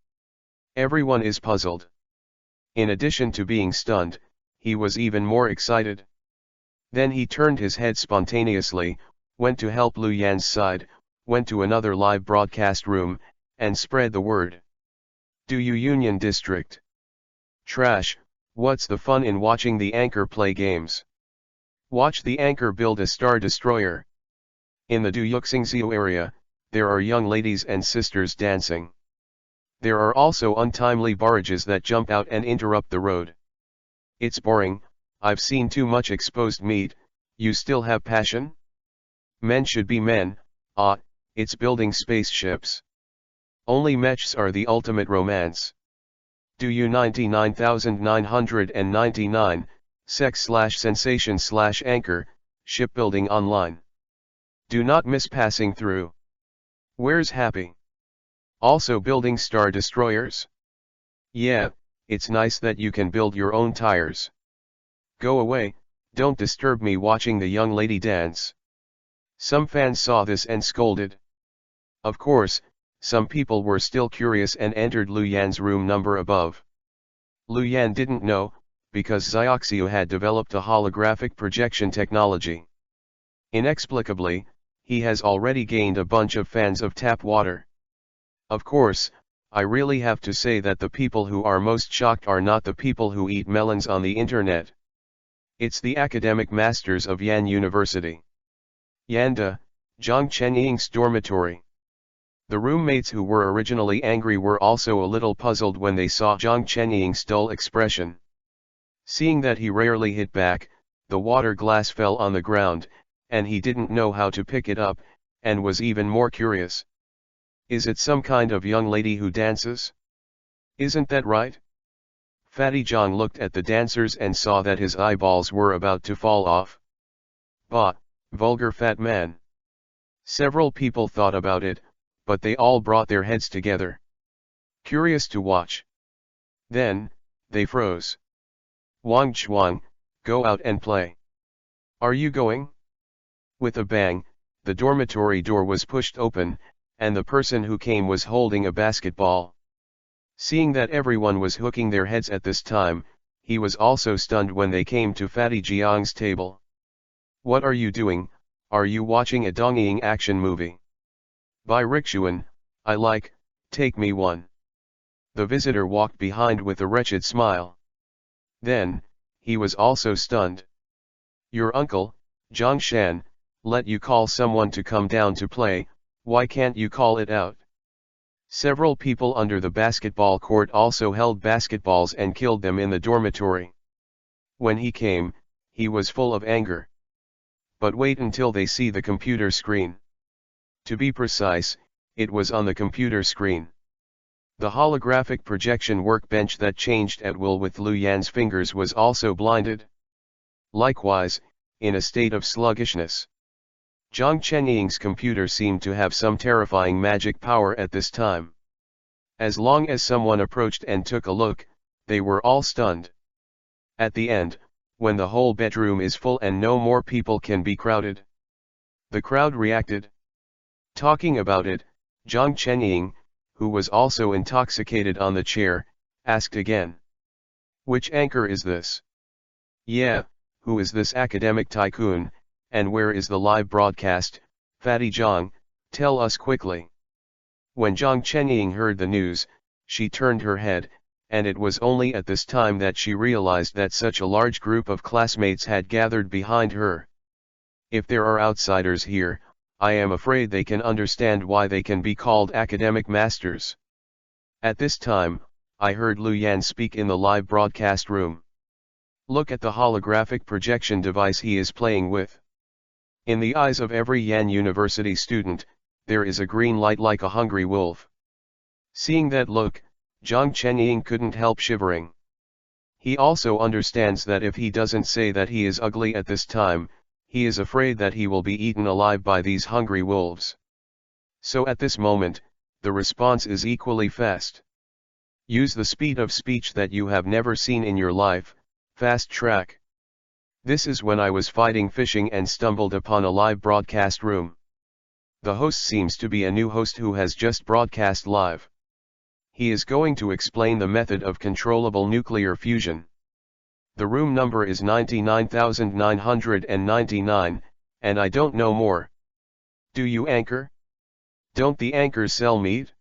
Everyone is puzzled. In addition to being stunned, he was even more excited. Then he turned his head spontaneously, went to help Lu Yan's side, went to another live broadcast room, and spread the word. Do you Union District? Trash, what's the fun in watching the anchor play games? Watch the anchor build a Star Destroyer. In the Duyuxingzhou area, there are young ladies and sisters dancing. There are also untimely barrages that jump out and interrupt the road. It's boring, I've seen too much exposed meat. You still have passion? Men should be men. It's building spaceships. Only mechs are the ultimate romance. Do you 99,999, sex/sensation/anchor, shipbuilding online. Do not miss passing through. Where's Happy? Also building Star Destroyers? Yeah, it's nice that you can build your own tires. Go away, Don't disturb me watching the young lady dance. Some fans saw this and scolded. Of course, some people were still curious and entered Lu Yan's room number above. Lu Yan didn't know, because Xiaoxiu had developed a holographic projection technology. Inexplicably, he has already gained a bunch of fans of tap water. Of course, I really have to say that the people who are most shocked are not the people who eat melons on the internet. It's the academic masters of Yan University. Yanda, Zhang Chenying's dormitory. The roommates who were originally angry were also a little puzzled when they saw Zhang Chenying's dull expression. Seeing that he rarely hit back, the water glass fell on the ground, and he didn't know how to pick it up, and was even more curious. Is it some kind of young lady who dances? Isn't that right? Fatty Zhang looked at the dancers and saw that his eyeballs were about to fall off. Bah, vulgar fat man. Several people thought about it, but they all brought their heads together. Curious to watch. Then, they froze. Wang Chuang, go out and play. Are you going? With a bang, the dormitory door was pushed open, and the person who came was holding a basketball. Seeing that everyone was hooking their heads at this time, he was also stunned when they came to Fatty Jiang's table. What are you doing? Are you watching a Dongying action movie? By Rixuan, I like, take me one. The visitor walked behind with a wretched smile. Then, he was also stunned. Your uncle, Zhang Shan, let you call someone to come down to play, why can't you call it out? Several people under the basketball court also held basketballs and killed them in the dormitory. When he came, he was full of anger. But wait until they see the computer screen. To be precise, it was on the computer screen. The holographic projection workbench that changed at will with Lu Yan's fingers was also blinded. Likewise, in a state of sluggishness. Zhang Chenying's computer seemed to have some terrifying magic power at this time. As long as someone approached and took a look, they were all stunned. At the end, when the whole bedroom is full and no more people can be crowded, the crowd reacted. Talking about it, Zhang Chenying, who was also intoxicated on the chair, asked again. Which anchor is this? Yeah, who is this academic tycoon, and where is the live broadcast? Fatty Zhang, tell us quickly. When Zhang Chenying heard the news, she turned her head, and it was only at this time that she realized that such a large group of classmates had gathered behind her. If there are outsiders here, I am afraid they can understand why they can be called academic masters. At this time, I heard Lu Yan speak in the live broadcast room. Look at the holographic projection device he is playing with. In the eyes of every Yan University student, there is a green light like a hungry wolf. Seeing that look, Zhang Chenying couldn't help shivering. He also understands that if he doesn't say that he is ugly at this time, he is afraid that he will be eaten alive by these hungry wolves. So at this moment, the response is equally fast. Use the speed of speech that you have never seen in your life, fast track. This is when I was fighting fishing and stumbled upon a live broadcast room. The host seems to be a new host who has just broadcast live. He is going to explain the method of controllable nuclear fusion. The room number is 99,999, and I don't know more. Do you anchor? Don't the anchors sell meat?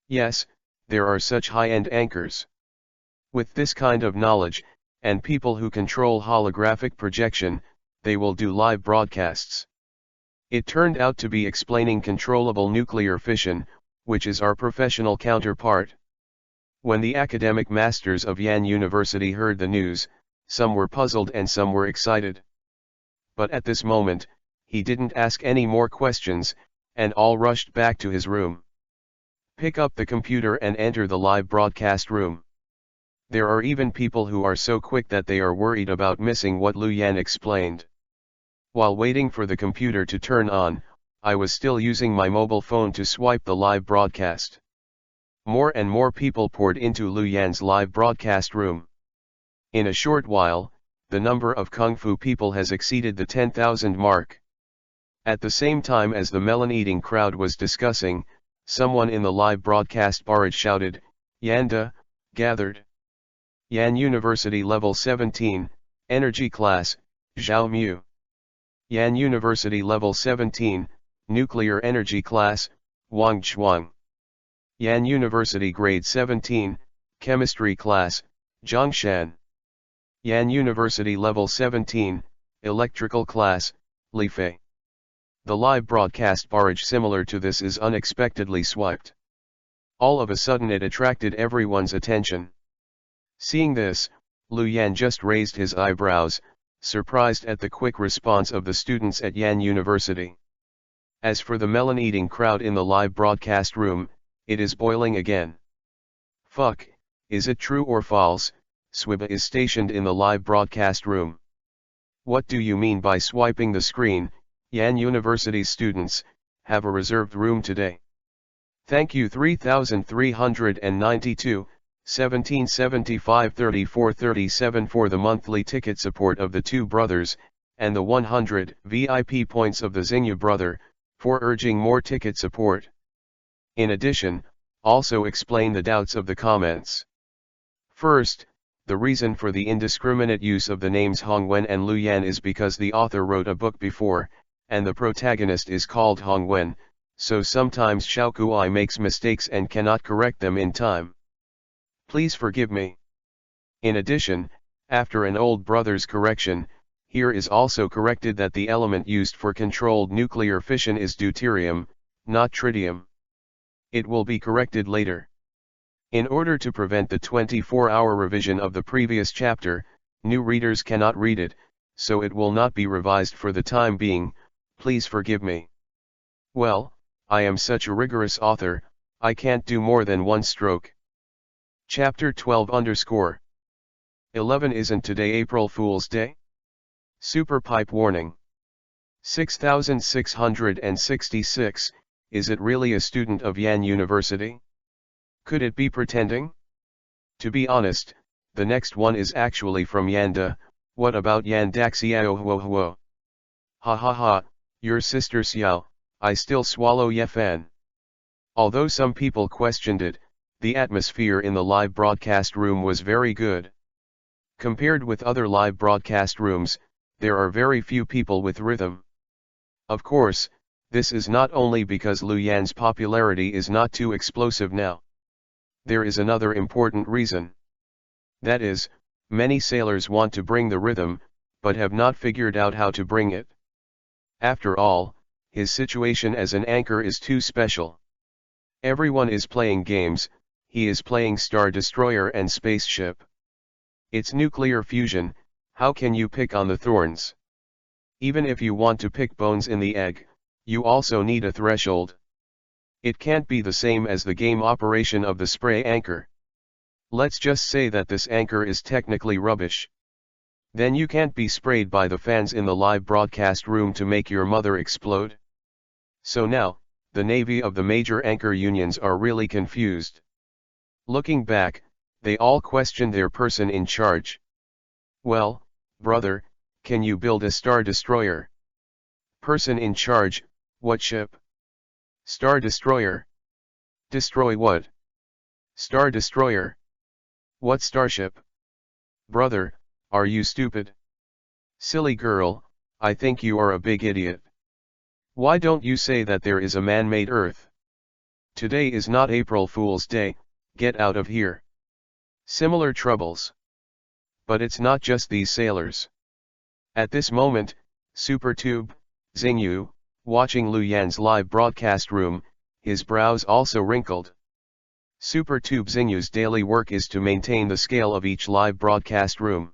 Yes, there are such high-end anchors. With this kind of knowledge, and people who control holographic projection, they will do live broadcasts. It turned out to be explaining controllable nuclear fission, which is our professional counterpart. When the academic masters of Yan University heard the news, some were puzzled and some were excited. But at this moment, he didn't ask any more questions, and all rushed back to his room. Pick up the computer and enter the live broadcast room. There are even people who are so quick that they are worried about missing what Lu Yan explained. While waiting for the computer to turn on, I was still using my mobile phone to swipe the live broadcast. More and more people poured into Lu Yan's live broadcast room. In a short while, the number of Kung Fu people has exceeded the 10,000 mark. At the same time as the melon-eating crowd was discussing, someone in the live broadcast barrage shouted, "Yanda, gathered. Yan University Level 17, Energy Class, Zhao Mu. Yan University Level 17, Nuclear Energy Class, Wang Chuang. Yan University Grade 17, Chemistry Class, Zhang Shan. Yan University Level 17, Electrical Class, Li Fei." The live broadcast barrage similar to this is unexpectedly swiped. All of a sudden it attracted everyone's attention. Seeing this, Lu Yan just raised his eyebrows, surprised at the quick response of the students at Yan University. As for the melon-eating crowd in the live broadcast room, it is boiling again. "Fuck, is it true or false? Swiba is stationed in the live broadcast room. What do you mean by swiping the screen? Yan University students have a reserved room today. Thank you 3392, 1775 3437 for the monthly ticket support of the two brothers, and the 100 VIP points of the Xingyu brother, for urging more ticket support. In addition, also explain the doubts of the comments. First, the reason for the indiscriminate use of the names Hongwen and Lu Yan is because the author wrote a book before, and the protagonist is called Hongwen, so sometimes Xiaokuai makes mistakes and cannot correct them in time. Please forgive me. In addition, after an old brother's correction, here is also corrected that the element used for controlled nuclear fission is deuterium, not tritium. It will be corrected later. In order to prevent the 24-hour revision of the previous chapter, new readers cannot read it, so it will not be revised for the time being. Please forgive me. Well, I am such a rigorous author, I can't do more than one stroke. Chapter 12 _ 11 Isn't today April Fool's Day? Super pipe warning. 6666, is it really a student of Yan University? Could it be pretending? To be honest, the next one is actually from Yanda. What about Yan Daxiao Huo Huo? Ha ha ha, your sister Xiao, I still swallow Yefan. Although some people questioned it, the atmosphere in the live broadcast room was very good. Compared with other live broadcast rooms, there are very few people with rhythm. Of course, this is not only because Lu Yan's popularity is not too explosive now. There is another important reason. That is, many sailors want to bring the rhythm, but have not figured out how to bring it. After all, his situation as an anchor is too special. Everyone is playing games, he is playing Star Destroyer and Spaceship. It's nuclear fusion, how can you pick on the thorns? Even if you want to pick bones in the egg, you also need a threshold. It can't be the same as the game operation of the spray anchor. Let's just say that this anchor is technically rubbish. Then you can't be sprayed by the fans in the live broadcast room to make your mother explode. So now, the navy of the major anchor unions are really confused. Looking back, they all question their person in charge. Well, brother, can you build a Star Destroyer? Person in charge, what ship? Star Destroyer. Destroy what? Star Destroyer. What starship? Brother, are you stupid? Silly girl, I think you are a big idiot. Why don't you say that there is a man-made Earth? Today is not April Fool's Day, get out of here. Similar troubles. But it's not just these sailors. At this moment, SuperTube, Xingyu, watching Lu Yan's live broadcast room, his brows also wrinkled. SuperTube Xingyu's daily work is to maintain the scale of each live broadcast room.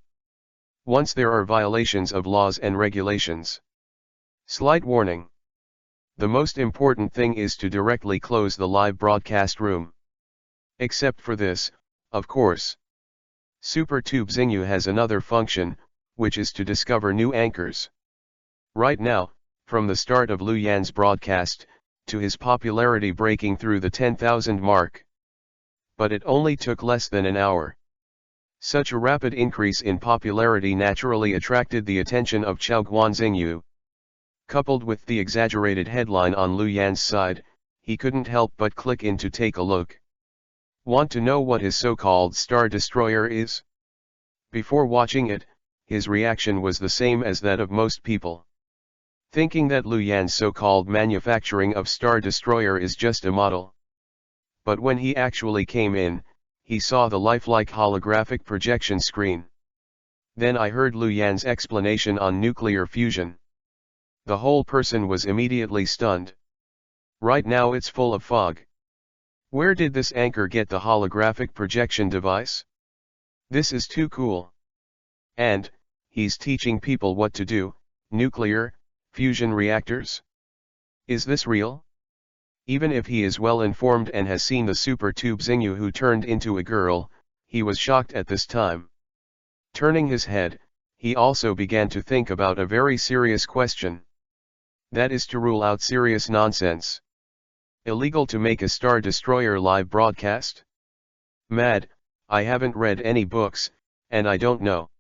Once there are violations of laws and regulations. Slight warning. The most important thing is to directly close the live broadcast room. Except for this, of course. SuperTube Xingyu has another function, which is to discover new anchors. Right now, from the start of Lu Yan's broadcast, to his popularity breaking through the 10,000 mark. But it only took less than an hour. Such a rapid increase in popularity naturally attracted the attention of Chao Guanxingyu. Coupled with the exaggerated headline on Lu Yan's side, he couldn't help but click in to take a look. Want to know what his so-called Star Destroyer is? Before watching it, his reaction was the same as that of most people. Thinking that Lu Yan's so-called manufacturing of Star Destroyer is just a model. But when he actually came in, he saw the lifelike holographic projection screen. Then I heard Lu Yan's explanation on nuclear fusion. The whole person was immediately stunned. Right now it's full of fog. Where did this anchor get the holographic projection device? This is too cool. And, he's teaching people what to do, nuclear, fusion reactors? Is this real? Even if he is well informed and has seen the super tube Xingyu who turned into a girl, he was shocked at this time. Turning his head, he also began to think about a very serious question. That is to rule out serious nonsense. Illegal to make a Star Destroyer live broadcast? Mad, I haven't read any books, and I don't know.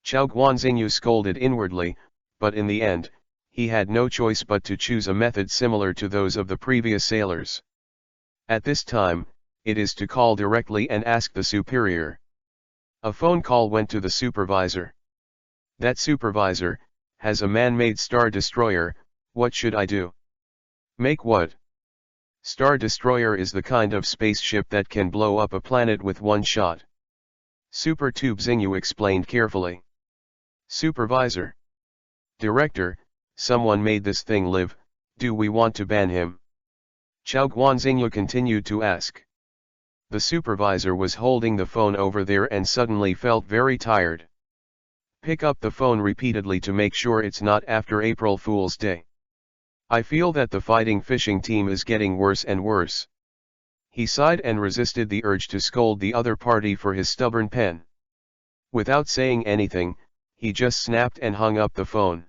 Chao Guanxingyu scolded inwardly, but in the end, he had no choice but to choose a method similar to those of the previous sailors. At this time, it is to call directly and ask the superior. A phone call went to the supervisor. That supervisor has a man-made Star Destroyer. What should I do? Make what? Star Destroyer is the kind of spaceship that can blow up a planet with one shot. Super Tube Xingyu explained carefully. Supervisor. Director, someone made this thing live, do we want to ban him? Chao Guanxingyu continued to ask. The supervisor was holding the phone over there and suddenly felt very tired. Pick up the phone repeatedly to make sure it's not after April Fool's Day. I feel that the fighting fishing team is getting worse and worse. He sighed and resisted the urge to scold the other party for his stubborn pen. Without saying anything, he just snapped and hung up the phone.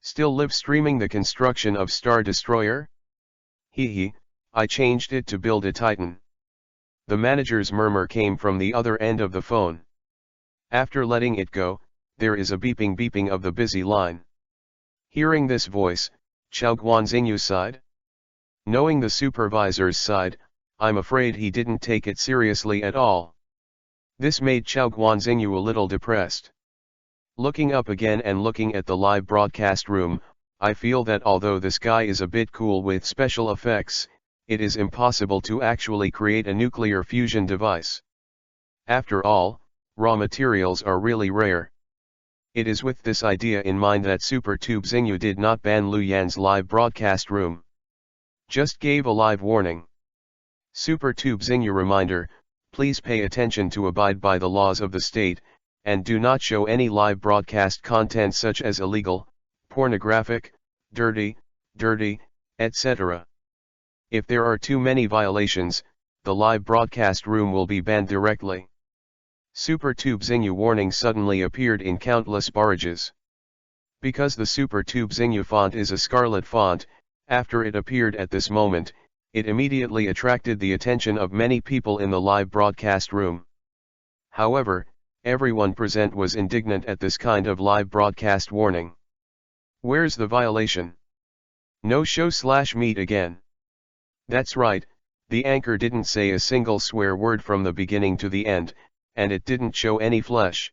Still live streaming the construction of Star Destroyer? I changed it to build a Titan. The manager's murmur came from the other end of the phone. After letting it go, there is a beeping of the busy line. Hearing this voice, Chao Guanxingyu sighed. Knowing the supervisor's side, I'm afraid he didn't take it seriously at all. This made Chao Guanxingyu a little depressed. Looking up again and looking at the live broadcast room, I feel that although this guy is a bit cool with special effects, it is impossible to actually create a nuclear fusion device. After all, raw materials are really rare. It is with this idea in mind that Super Tube Xingyu did not ban Lu Yan's live broadcast room. Just gave a live warning. Super Tube Xingyu reminder, please pay attention to abide by the laws of the state, and do not show any live broadcast content such as illegal, pornographic, dirty, etc. If there are too many violations, the live broadcast room will be banned directly. Super Tube Xingyu warning suddenly appeared in countless barrages. Because the Super Tube Xingyu font is a scarlet font, after it appeared at this moment, it immediately attracted the attention of many people in the live broadcast room. However, everyone present was indignant at this kind of live broadcast warning. Where's the violation? No show/meet again. That's right, the anchor didn't say a single swear word from the beginning to the end, and it didn't show any flesh.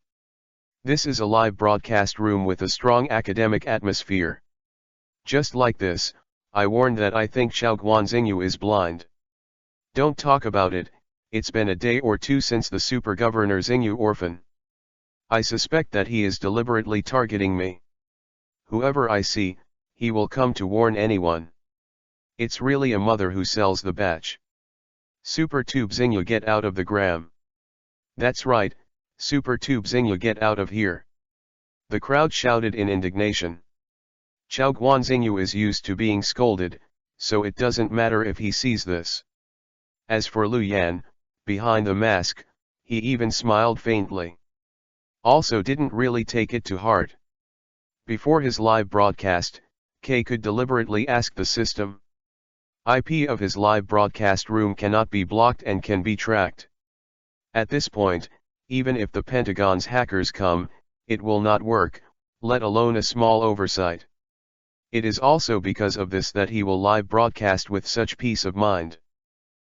This is a live broadcast room with a strong academic atmosphere. Just like this, I warned that I think Chao Guanxingyu is blind. Don't talk about it, it's been a day or two since the Super Governor Xingyu orphan. I suspect that he is deliberately targeting me. Whoever I see, he will come to warn anyone. It's really a mother who sells the batch. Super Tube Xingyu, get out of the gram. That's right, Super Tube Xingyu, get out of here. The crowd shouted in indignation. Chao Guanxingyu is used to being scolded, so it doesn't matter if he sees this. As for Lu Yan, behind the mask, he even smiled faintly. Also didn't really take it to heart. Before his live broadcast, K could deliberately ask the system. IP of his live broadcast room cannot be blocked and can be tracked. At this point, Even if the Pentagon's hackers come, it will not work, let alone a small oversight. It is also because of this that he will live broadcast with such peace of mind.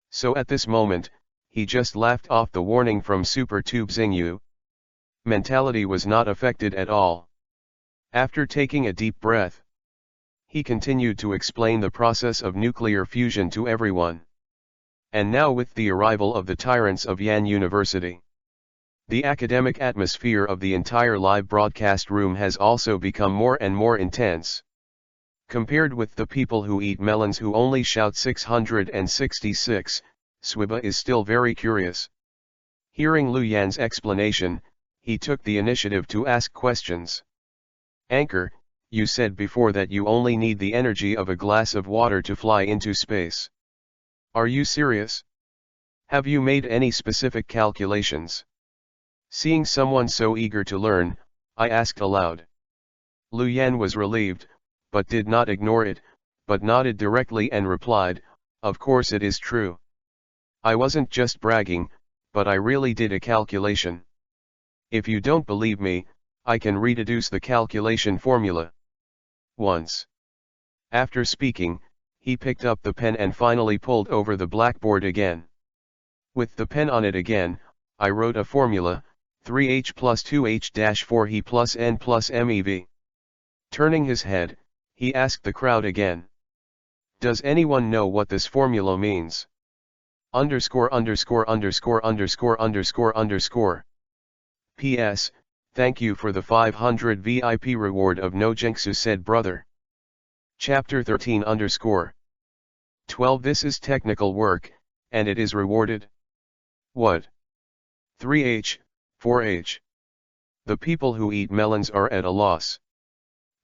So at this moment, he just laughed off the warning from Super Tube Xingyu. Mentality was not affected at all. After taking a deep breath, he continued to explain the process of nuclear fusion to everyone. And now with the arrival of the tyrants of Yan University, the academic atmosphere of the entire live broadcast room has also become more and more intense. Compared with the people who eat melons who only shout 666, Swiba is still very curious. Hearing Lu Yan's explanation, he took the initiative to ask questions. Anchor, you said before that you only need the energy of a glass of water to fly into space. Are you serious? Have you made any specific calculations? Seeing someone so eager to learn, I asked aloud. Lu Yan was relieved, but did not ignore it, but nodded directly and replied, of course it is true. I wasn't just bragging, but I really did a calculation. If you don't believe me, I can rededuce the calculation formula. Once. After speaking, he picked up the pen and finally pulled over the blackboard again. With the pen on it again, I wrote a formula, 3h plus 2h-4he plus n plus mev. Turning his head, he asked the crowd again. Does anyone know what this formula means? Underscore underscore underscore underscore underscore underscore. P.S. Thank you for the 500 VIP reward of no Jinksu, said brother. Chapter 13 underscore 12. This is technical work, and it is rewarded. What? 3h, 4h. The people who eat melons are at a loss.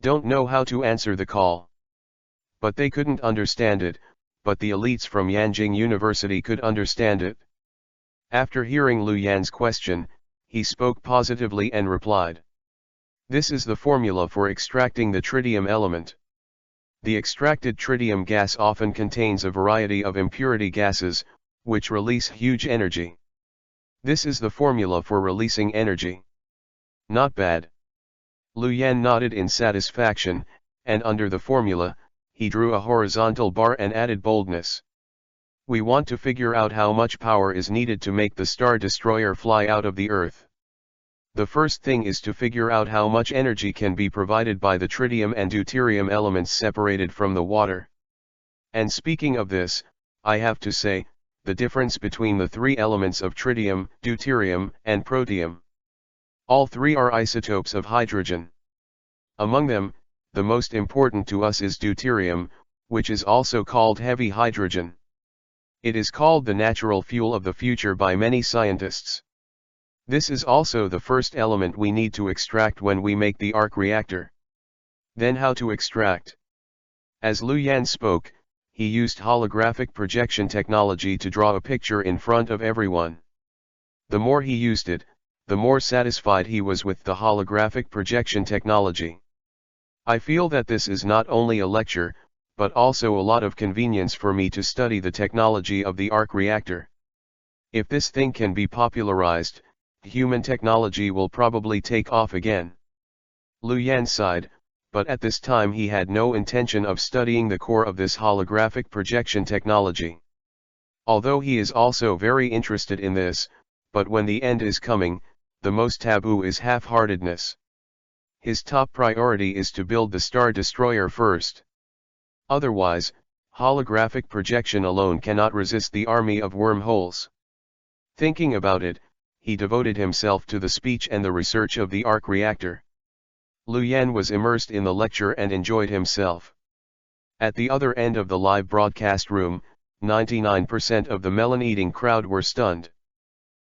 Don't know how to answer the call. But they couldn't understand it, but the elites from Yanjing University could understand it. After hearing Lu Yan's question, he spoke positively and replied. This is the formula for extracting the tritium element. The extracted tritium gas often contains a variety of impurity gases, which release huge energy. This is the formula for releasing energy. Not bad. Lu Yan nodded in satisfaction, and under the formula, he drew a horizontal bar and added boldness. We want to figure out how much power is needed to make the Star Destroyer fly out of the Earth. The first thing is to figure out how much energy can be provided by the tritium and deuterium elements separated from the water. And speaking of this, I have to say, the difference between the three elements of tritium, deuterium, and protium. All three are isotopes of hydrogen. Among them, the most important to us is deuterium, which is also called heavy hydrogen. It is called the natural fuel of the future by many scientists. This is also the first element we need to extract when we make the arc reactor. Then how to extract? As Lu Yan spoke, he used holographic projection technology to draw a picture in front of everyone. The more he used it, the more satisfied he was with the holographic projection technology. I feel that this is not only a lecture, but also a lot of convenience for me to study the technology of the arc reactor. If this thing can be popularized, human technology will probably take off again. Lu Yan sighed, but at this time he had no intention of studying the core of this holographic projection technology. Although he is also very interested in this, but when the end is coming, the most taboo is half-heartedness. His top priority is to build the Star Destroyer first. Otherwise, holographic projection alone cannot resist the army of wormholes. Thinking about it, he devoted himself to the speech and the research of the arc reactor. Lu Yan was immersed in the lecture and enjoyed himself. At the other end of the live broadcast room, 99% of the melon-eating crowd were stunned.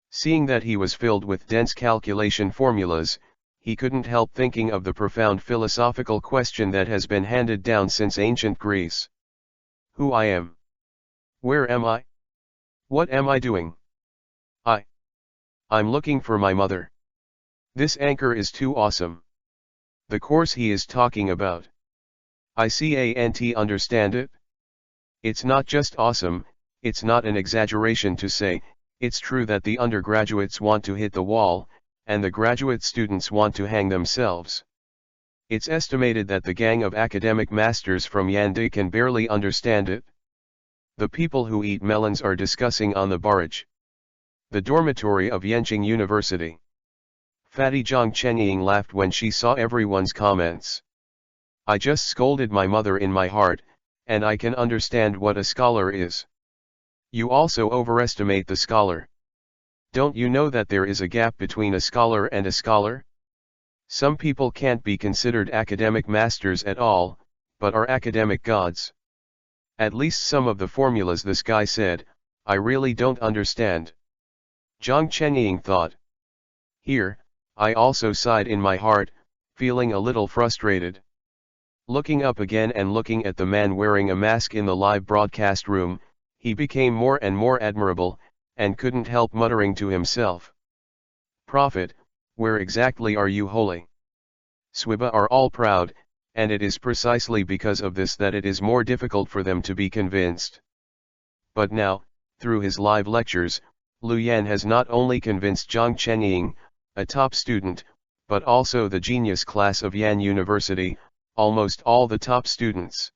Seeing that he was filled with dense calculation formulas, he couldn't help thinking of the profound philosophical question that has been handed down since ancient Greece. Who I am? Where am I? What am I doing? I'm looking for my mother. This anchor is too awesome. The course he is talking about. I can't understand it? It's not just awesome, it's not an exaggeration to say, It's true that the undergraduates want to hit the wall, and the graduate students want to hang themselves. It's estimated that the gang of academic masters from Yanda can barely understand it. The people who eat melons are discussing on the barrage. The dormitory of Yenching University. Fatty Zhang Chenying laughed when she saw everyone's comments. I just scolded my mother in my heart, and I can understand what a scholar is. You also overestimate the scholar. Don't you know that there is a gap between a scholar and a scholar? Some people can't be considered academic masters at all, but are academic gods. At least some of the formulas this guy said, I really don't understand. Zhang Chenying thought. Here, I also sighed in my heart, feeling a little frustrated. Looking up again and looking at the man wearing a mask in the live broadcast room, he became more and more admirable, and couldn't help muttering to himself. Prophet, where exactly are you holy? Swiba are all proud, and it is precisely because of this that it is more difficult for them to be convinced. But now, through his live lectures, Lu Yan has not only convinced Zhang Chenying, a top student, but also the genius class of Yan University, almost all the top students.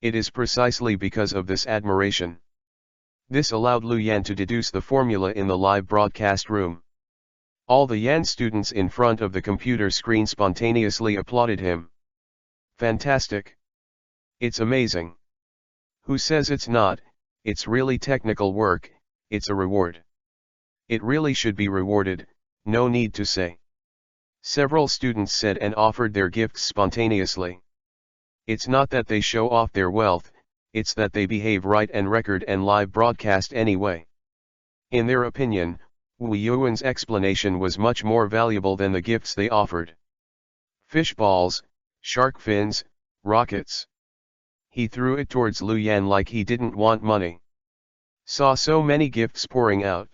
It is precisely because of this admiration. This allowed Lu Yan to deduce the formula in the live broadcast room. All the Yan students in front of the computer screen spontaneously applauded him. Fantastic! It's amazing! Who says it's not? It's really technical work, it's a reward. It really should be rewarded, no need to say. Several students said and offered their gifts spontaneously. It's not that they show off their wealth, it's that they behave right and record and live broadcast anyway. In their opinion, Wu Yuan's explanation was much more valuable than the gifts they offered. Fish balls, shark fins, rockets. He threw it towards Lu Yan like he didn't want money. Saw so many gifts pouring out.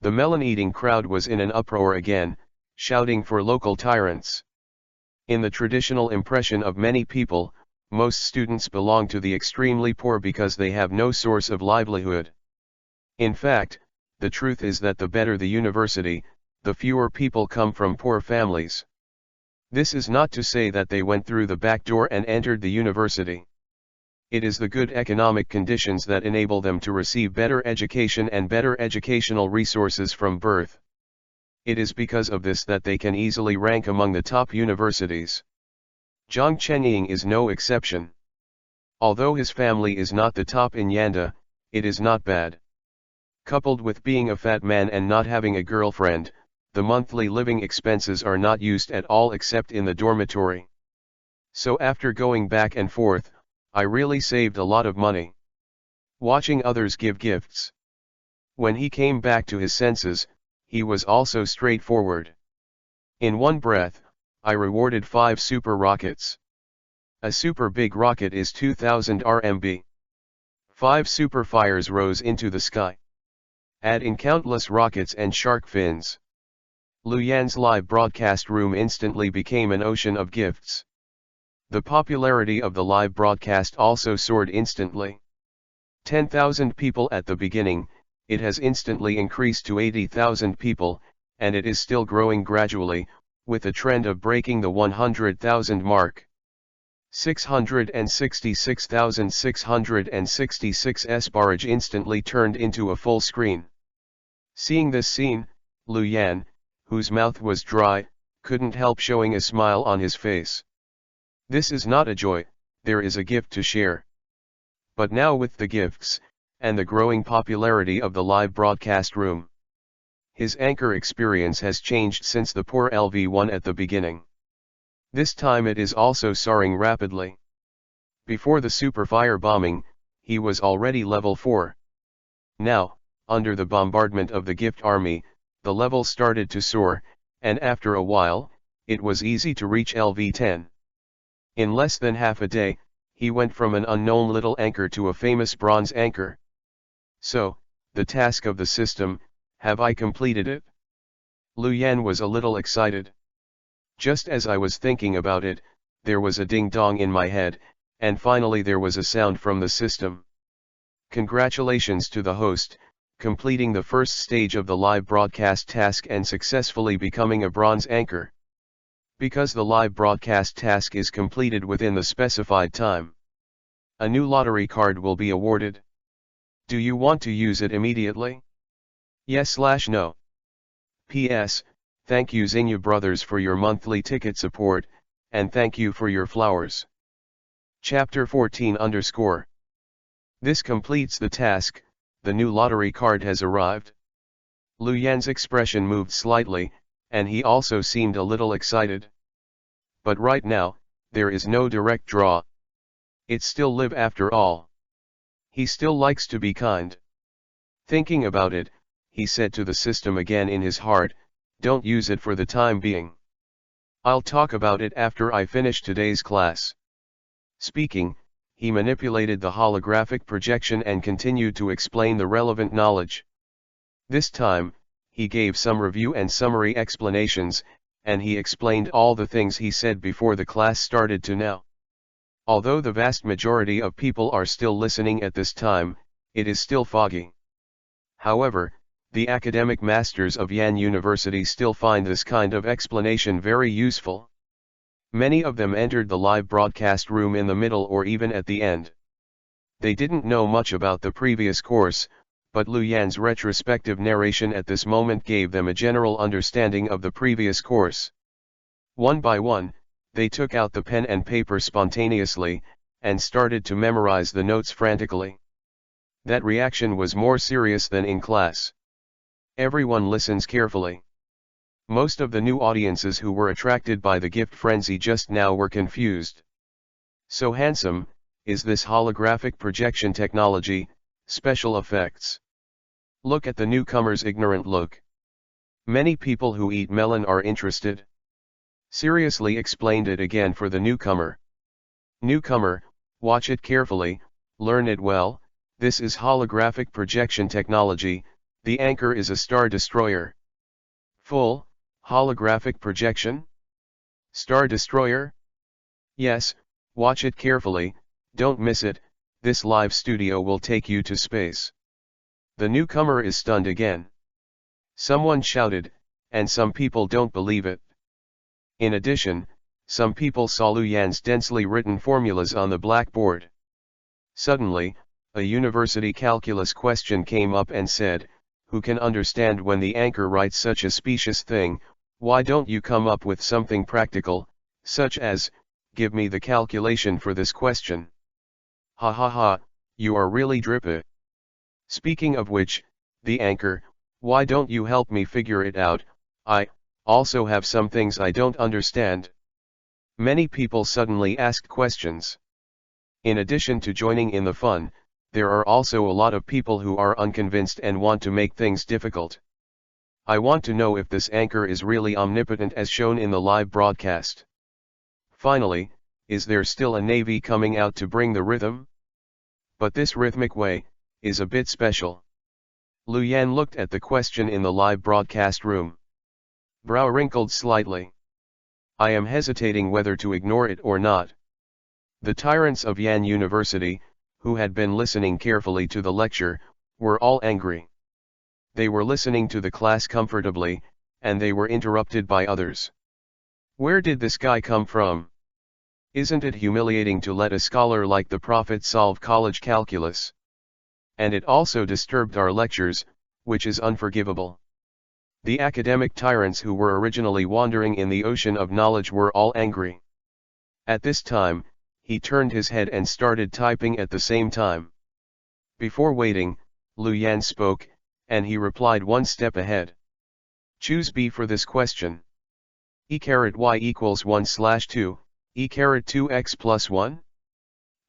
The melon-eating crowd was in an uproar again, shouting for local tyrants. In the traditional impression of many people, most students belong to the extremely poor because they have no source of livelihood. In fact, the truth is that the better the university, the fewer people come from poor families. This is not to say that they went through the back door and entered the university. It is the good economic conditions that enable them to receive better education and better educational resources from birth. It is because of this that they can easily rank among the top universities. Zhang Chenying is no exception. Although his family is not the top in Yanda, it is not bad. Coupled with being a fat man and not having a girlfriend, the monthly living expenses are not used at all except in the dormitory. So after going back and forth, I really saved a lot of money. Watching others give gifts. When he came back to his senses, he was also straightforward. In one breath, I rewarded 5 super rockets. A super big rocket is 2000 RMB. 5 super fires rose into the sky. Add in countless rockets and shark fins. Lu Yan's live broadcast room instantly became an ocean of gifts. The popularity of the live broadcast also soared instantly. 10,000 people at the beginning, it has instantly increased to 80,000 people, and it is still growing gradually, with a trend of breaking the 100,000 mark. 666,666 barrage instantly turned into a full screen. Seeing this scene, Lu Yan, whose mouth was dry, couldn't help showing a smile on his face. This is not a joy, there is a gift to share. But now with the gifts, and the growing popularity of the live broadcast room, his anchor experience has changed since the poor LV1 at the beginning. This time it is also soaring rapidly. Before the super fire bombing, he was already level 4. Now, under the bombardment of the gift army, the level started to soar, and after a while, it was easy to reach LV10. In less than half a day, he went from an unknown little anchor to a famous bronze anchor. So, the task of the system, have I completed it? Lu Yan was a little excited. Just as I was thinking about it, there was a ding-dong in my head, and finally there was a sound from the system. Congratulations to the host, completing the first stage of the live broadcast task and successfully becoming a bronze anchor. Because the live broadcast task is completed within the specified time, a new lottery card will be awarded. Do you want to use it immediately? Yes/no. P.S. Thank you Zinga Brothers for your monthly ticket support, and thank you for your flowers. Chapter 14 _ This completes the task, the new lottery card has arrived. Lu Yan's expression moved slightly, and he also seemed a little excited. But right now, there is no direct draw. It's still live after all. He still likes to be kind. Thinking about it, he said to the system again in his heart, don't use it for the time being. I'll talk about it after I finish today's class. Speaking, he manipulated the holographic projection and continued to explain the relevant knowledge. This time, he gave some review and summary explanations, and he explained all the things he said before the class started to now. Although the vast majority of people are still listening at this time, it is still foggy. However, the academic masters of Yan University still find this kind of explanation very useful. Many of them entered the live broadcast room in the middle or even at the end. They didn't know much about the previous course, but Lu Yan's retrospective narration at this moment gave them a general understanding of the previous course. One by one, they took out the pen and paper spontaneously, and started to memorize the notes frantically. That reaction was more serious than in class. Everyone listens carefully. Most of the new audiences who were attracted by the gift frenzy just now were confused. So handsome, is this holographic projection technology, special effects. Look at the newcomer's ignorant look. Many people who eat melon are interested. Seriously explained it again for the newcomer. Newcomer, watch it carefully, learn it well, this is holographic projection technology, the anchor is a star destroyer. Full, holographic projection? Star destroyer? Yes, watch it carefully, don't miss it, this live studio will take you to space. The newcomer is stunned again. Someone shouted, and some people don't believe it. In addition, some people saw Lu Yan's densely written formulas on the blackboard. Suddenly, a university calculus question came up and said, who can understand when the anchor writes such a specious thing, why don't you come up with something practical, such as, give me the calculation for this question. Ha ha ha, you are really drippy. Speaking of which, the anchor, why don't you help me figure it out, I also have some things I don't understand. Many people suddenly asked questions. In addition to joining in the fun, there are also a lot of people who are unconvinced and want to make things difficult. I want to know if this anchor is really omnipotent as shown in the live broadcast. Finally, is there still a navy coming out to bring the rhythm? But this rhythmic way is a bit special. Lu Yan looked at the question in the live broadcast room. Brow wrinkled slightly. I am hesitating whether to ignore it or not. The tyrants of Yan University, who had been listening carefully to the lecture, were all angry. They were listening to the class comfortably, and they were interrupted by others. Where did this guy come from? Isn't it humiliating to let a scholar like the Prophet solve college calculus? And it also disturbed our lectures, which is unforgivable. The academic tyrants who were originally wandering in the ocean of knowledge were all angry. At this time, he turned his head and started typing at the same time. Before waiting, Lu Yan spoke, and he replied one step ahead. Choose B for this question. E⁻y equals 1/2, E⁻2x plus 1?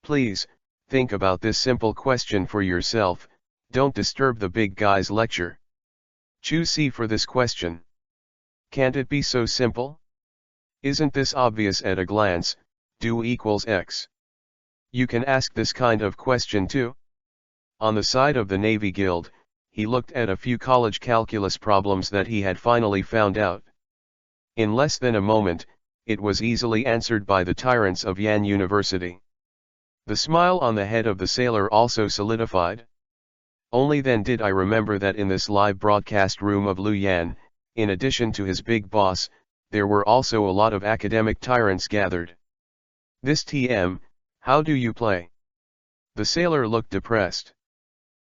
Please, think about this simple question for yourself, don't disturb the big guy's lecture. Choose C for this question. Can't it be so simple? Isn't this obvious at a glance, do equals x? You can ask this kind of question too. On the side of the Navy Guild, he looked at a few college calculus problems that he had finally found out. In less than a moment, it was easily answered by the tyrants of Yan University. The smile on the head of the sailor also solidified. Only then did I remember that in this live broadcast room of Lu Yan, in addition to his big boss, there were also a lot of academic tyrants gathered. This TM, how do you play? The sailor looked depressed.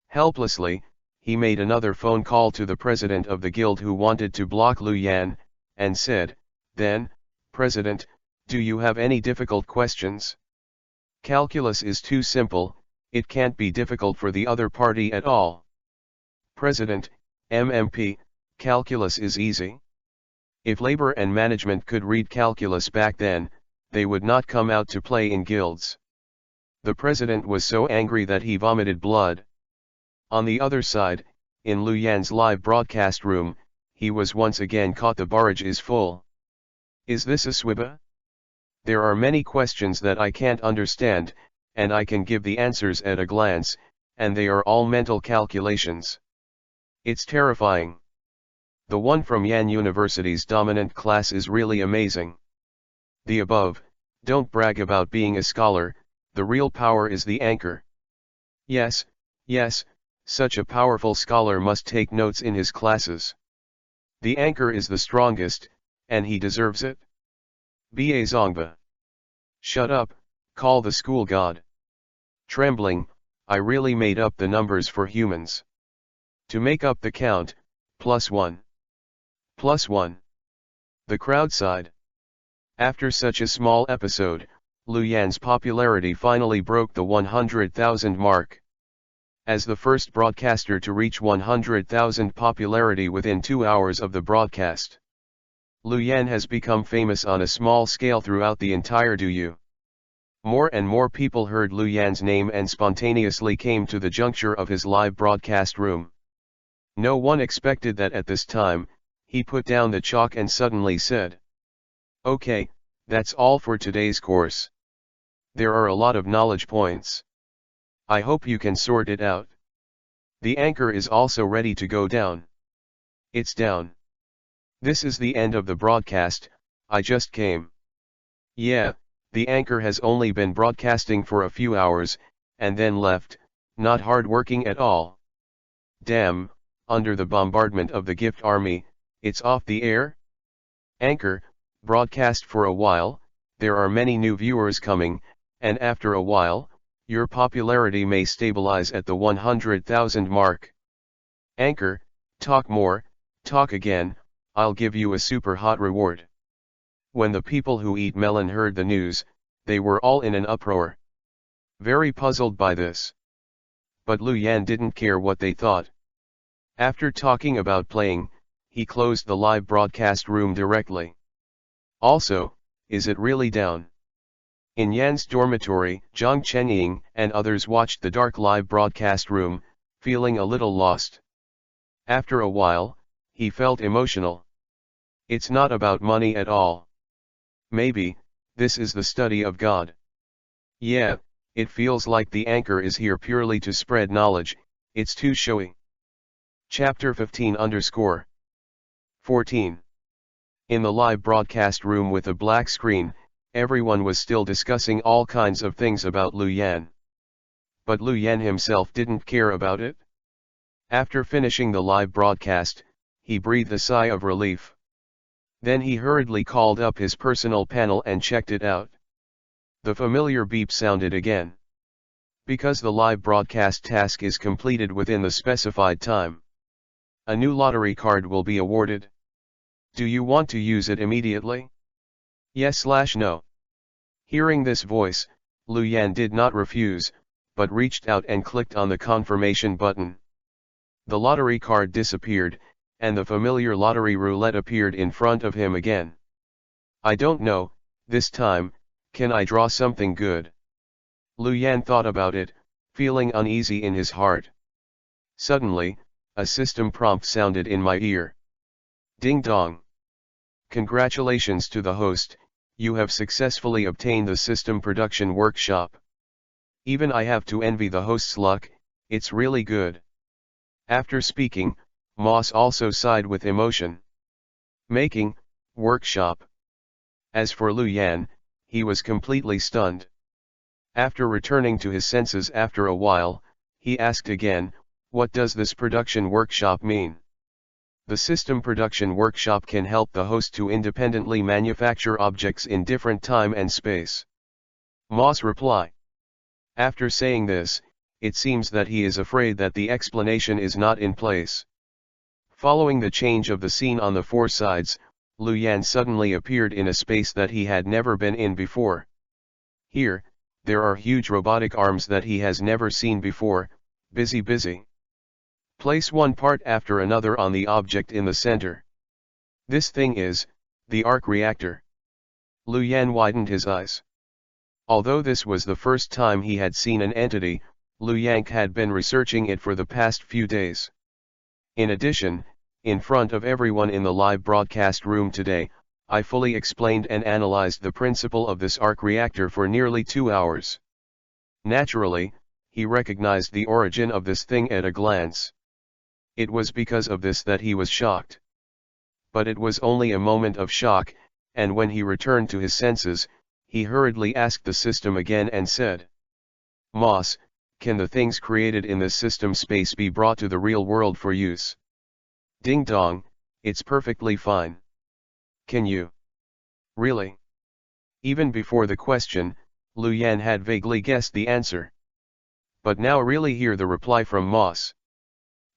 Helplessly, he made another phone call to the president of the guild who wanted to block Lu Yan, and said, then, President, do you have any difficult questions? Calculus is too simple, it can't be difficult for the other party at all. President, MMP, calculus is easy. If labor and management could read calculus back then, they would not come out to play in guilds. The president was so angry that he vomited blood. On the other side, in Lu Yan's live broadcast room, he was once again caught. The barrage is full. Is this a swiba? There are many questions that I can't understand, and I can give the answers at a glance, and they are all mental calculations. It's terrifying. The one from Yan University's dominant class is really amazing. The above, don't brag about being a scholar, the real power is the anchor. Yes, such a powerful scholar must take notes in his classes. The anchor is the strongest, and he deserves it. Ba Zongba. Shut up, call the school god. Trembling, I really made up the numbers for humans. To make up the count, +1. +1. The crowd sighed. After such a small episode, Lu Yan's popularity finally broke the 100,000 mark. As the first broadcaster to reach 100,000 popularity within 2 hours of the broadcast, Lu Yan has become famous on a small scale throughout the entire DU. More and more people heard Lu Yan's name and spontaneously came to the juncture of his live broadcast room. No one expected that at this time, he put down the chalk and suddenly said, "Okay, that's all for today's course. There are a lot of knowledge points. I hope you can sort it out. The anchor is also ready to go down. It's down. This is the end of the broadcast, I just came. Yeah, the anchor has only been broadcasting for a few hours, and then left, not hard working at all. Damn, under the bombardment of the gift army, it's off the air? Anchor, broadcast for a while, there are many new viewers coming, and after a while, your popularity may stabilize at the 100,000 mark. Anchor, talk more, talk again, I'll give you a super hot reward." When the people who eat melon heard the news, they were all in an uproar. Very puzzled by this. But Lu Yan didn't care what they thought. After talking about playing, he closed the live broadcast room directly. Also, is it really down? In Yan's dormitory, Zhang Chenying and others watched the dark live broadcast room, feeling a little lost. After a while, he felt emotional. It's not about money at all. Maybe, this is the study of God. Yeah, it feels like the anchor is here purely to spread knowledge, it's too showy. Chapter 15_14. In the live broadcast room with a black screen, everyone was still discussing all kinds of things about Lu Yan. But Lu Yan himself didn't care about it. After finishing the live broadcast, he breathed a sigh of relief. Then he hurriedly called up his personal panel and checked it out. The familiar beep sounded again. Because the live broadcast task is completed within the specified time, a new lottery card will be awarded. Do you want to use it immediately? Yes/no. Hearing this voice, Lu Yan did not refuse, but reached out and clicked on the confirmation button. The lottery card disappeared, and the familiar lottery roulette appeared in front of him again. I don't know, this time, can I draw something good? Lu Yan thought about it, feeling uneasy in his heart. Suddenly, a system prompt sounded in my ear. Ding dong. Congratulations to the host, you have successfully obtained the system production workshop. Even I have to envy the host's luck, it's really good. After speaking, Moss also sighed with emotion. Making, workshop. As for Lu Yan, he was completely stunned. After returning to his senses after a while, he asked again, What does this production workshop mean? The System Production Workshop can help the host to independently manufacture objects in different time and space. Moss reply. After saying this, it seems that he is afraid that the explanation is not in place. Following the change of the scene on the four sides, Lu Yan suddenly appeared in a space that he had never been in before. Here, there are huge robotic arms that he has never seen before. Busy. Place one part after another on the object in the center. This thing is the arc reactor. Lu Yan widened his eyes. Although this was the first time he had seen an entity, Lu Yan had been researching it for the past few days. In addition, in front of everyone in the live broadcast room today, I fully explained and analyzed the principle of this arc reactor for nearly 2 hours. Naturally, he recognized the origin of this thing at a glance. It was because of this that he was shocked. But it was only a moment of shock, and when he returned to his senses, he hurriedly asked the system again and said, "Moss, can the things created in this system space be brought to the real world for use?" "Ding dong, it's perfectly fine." "Can you? Really?" Even before the question, Lu Yan had vaguely guessed the answer. But now really hear the reply from Moss.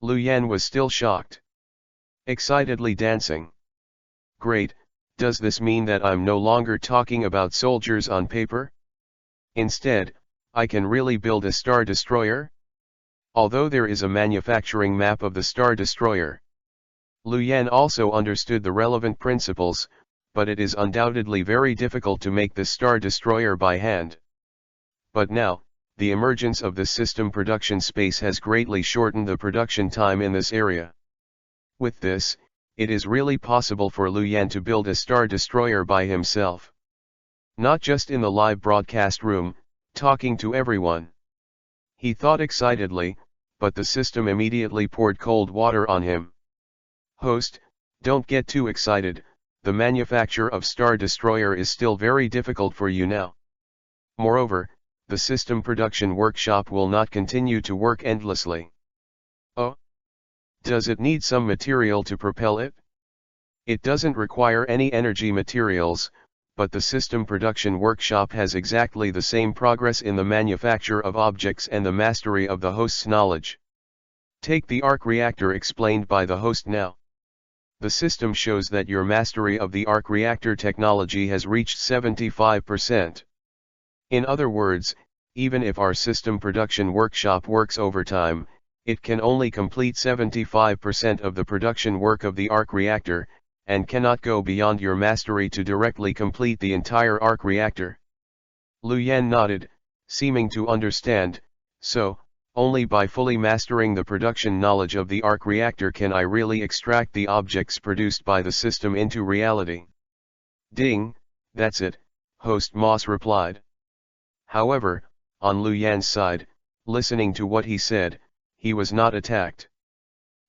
Lu Yan was still shocked. Excitedly dancing. "Great, does this mean that I'm no longer talking about soldiers on paper? Instead, I can really build a Star Destroyer?" Although there is a manufacturing map of the Star Destroyer, Lu Yan also understood the relevant principles, but it is undoubtedly very difficult to make the Star Destroyer by hand. But now, the emergence of the system production space has greatly shortened the production time in this area. With this, it is really possible for Lu Yan to build a Star Destroyer by himself. Not just in the live broadcast room, talking to everyone. He thought excitedly, but the system immediately poured cold water on him. "Host, don't get too excited, the manufacture of Star Destroyer is still very difficult for you now. Moreover, the system production workshop will not continue to work endlessly." "Oh? Does it need some material to propel it?" "It doesn't require any energy materials, but the system production workshop has exactly the same progress in the manufacture of objects and the mastery of the host's knowledge. Take the arc reactor explained by the host now. The system shows that your mastery of the arc reactor technology has reached 75%. In other words, even if our system production workshop works overtime, it can only complete 75% of the production work of the arc reactor, and cannot go beyond your mastery to directly complete the entire arc reactor." Lu Yan nodded, seeming to understand. "So, only by fully mastering the production knowledge of the arc reactor can I really extract the objects produced by the system into reality." "Ding, that's it," host Moss replied. However, on Lu Yan's side, listening to what he said, he was not attacked.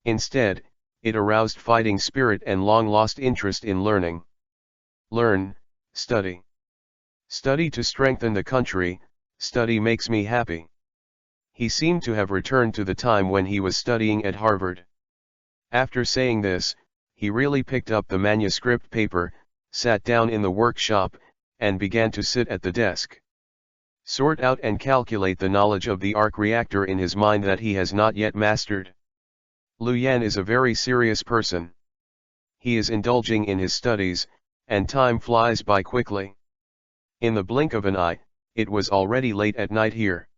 Instead, it aroused fighting spirit and long-lost interest in learning. Learn, study. Study to strengthen the country, study makes me happy. He seemed to have returned to the time when he was studying at Harvard. After saying this, he really picked up the manuscript paper, sat down in the workshop, and began to sit at the desk. Sort out and calculate the knowledge of the arc reactor in his mind that he has not yet mastered. Lu Yan is a very serious person. He is indulging in his studies, and time flies by quickly. In the blink of an eye, it was already late at night here.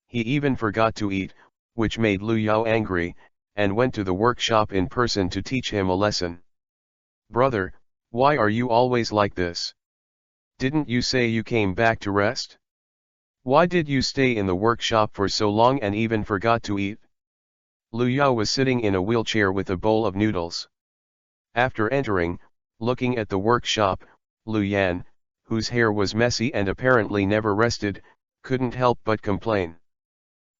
He even forgot to eat, which made Lu Yao angry, and went to the workshop in person to teach him a lesson. "Brother, why are you always like this? Didn't you say you came back to rest? Why did you stay in the workshop for so long and even forgot to eat?" Lu Yao was sitting in a wheelchair with a bowl of noodles. After entering, looking at the workshop, Lu Yan, whose hair was messy and apparently never rested, couldn't help but complain.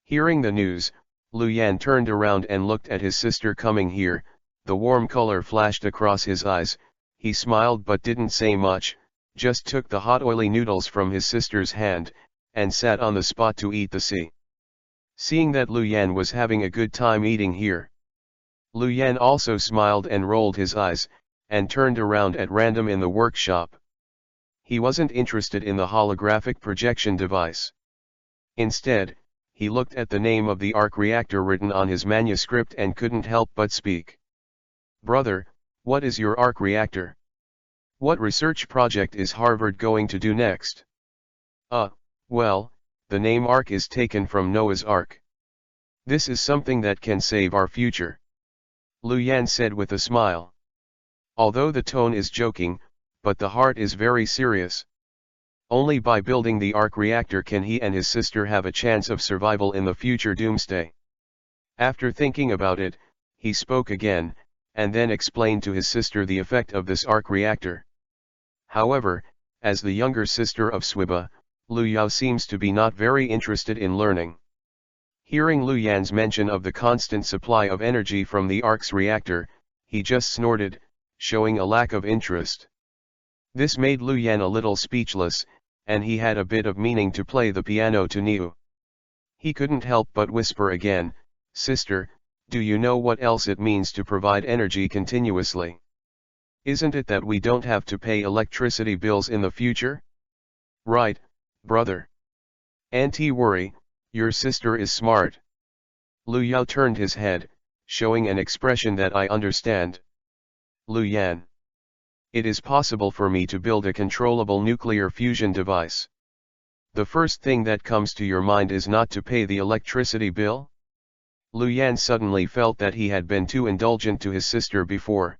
Hearing the news, Lu Yan turned around and looked at his sister coming here. The warm color flashed across his eyes. He smiled but didn't say much, just took the hot oily noodles from his sister's hand, and sat on the spot to eat the sea. seeing that Lu Yan was having a good time eating here. Lu Yan also smiled and rolled his eyes, and turned around at random in the workshop. He wasn't interested in the holographic projection device. Instead, he looked at the name of the arc reactor written on his manuscript and couldn't help but speak. "Brother, what is your arc reactor? What research project is Harvard going to do next?" Well, the name Ark is taken from Noah's Ark. This is something that can save our future," Lu Yan said with a smile. Although the tone is joking, but the heart is very serious. Only by building the arc reactor can he and his sister have a chance of survival in the future doomsday. After thinking about it, he spoke again, and then explained to his sister the effect of this arc reactor. However, as the younger sister of Swiba, Lu Yao seems to be not very interested in learning. Hearing Lu Yan's mention of the constant supply of energy from the arc's reactor, he just snorted, showing a lack of interest. This made Lu Yan a little speechless, and he had a bit of meaning to play the piano to Niu. He couldn't help but whisper again, "Sister, do you know what else it means to provide energy continuously? Isn't it that we don't have to pay electricity bills in the future?" "Right, brother. Auntie worry, your sister is smart." Lu Yao turned his head, showing an expression that I understand. "Lu Yan. It is possible for me to build a controllable nuclear fusion device. The first thing that comes to your mind is not to pay the electricity bill?" Lu Yan suddenly felt that he had been too indulgent to his sister before.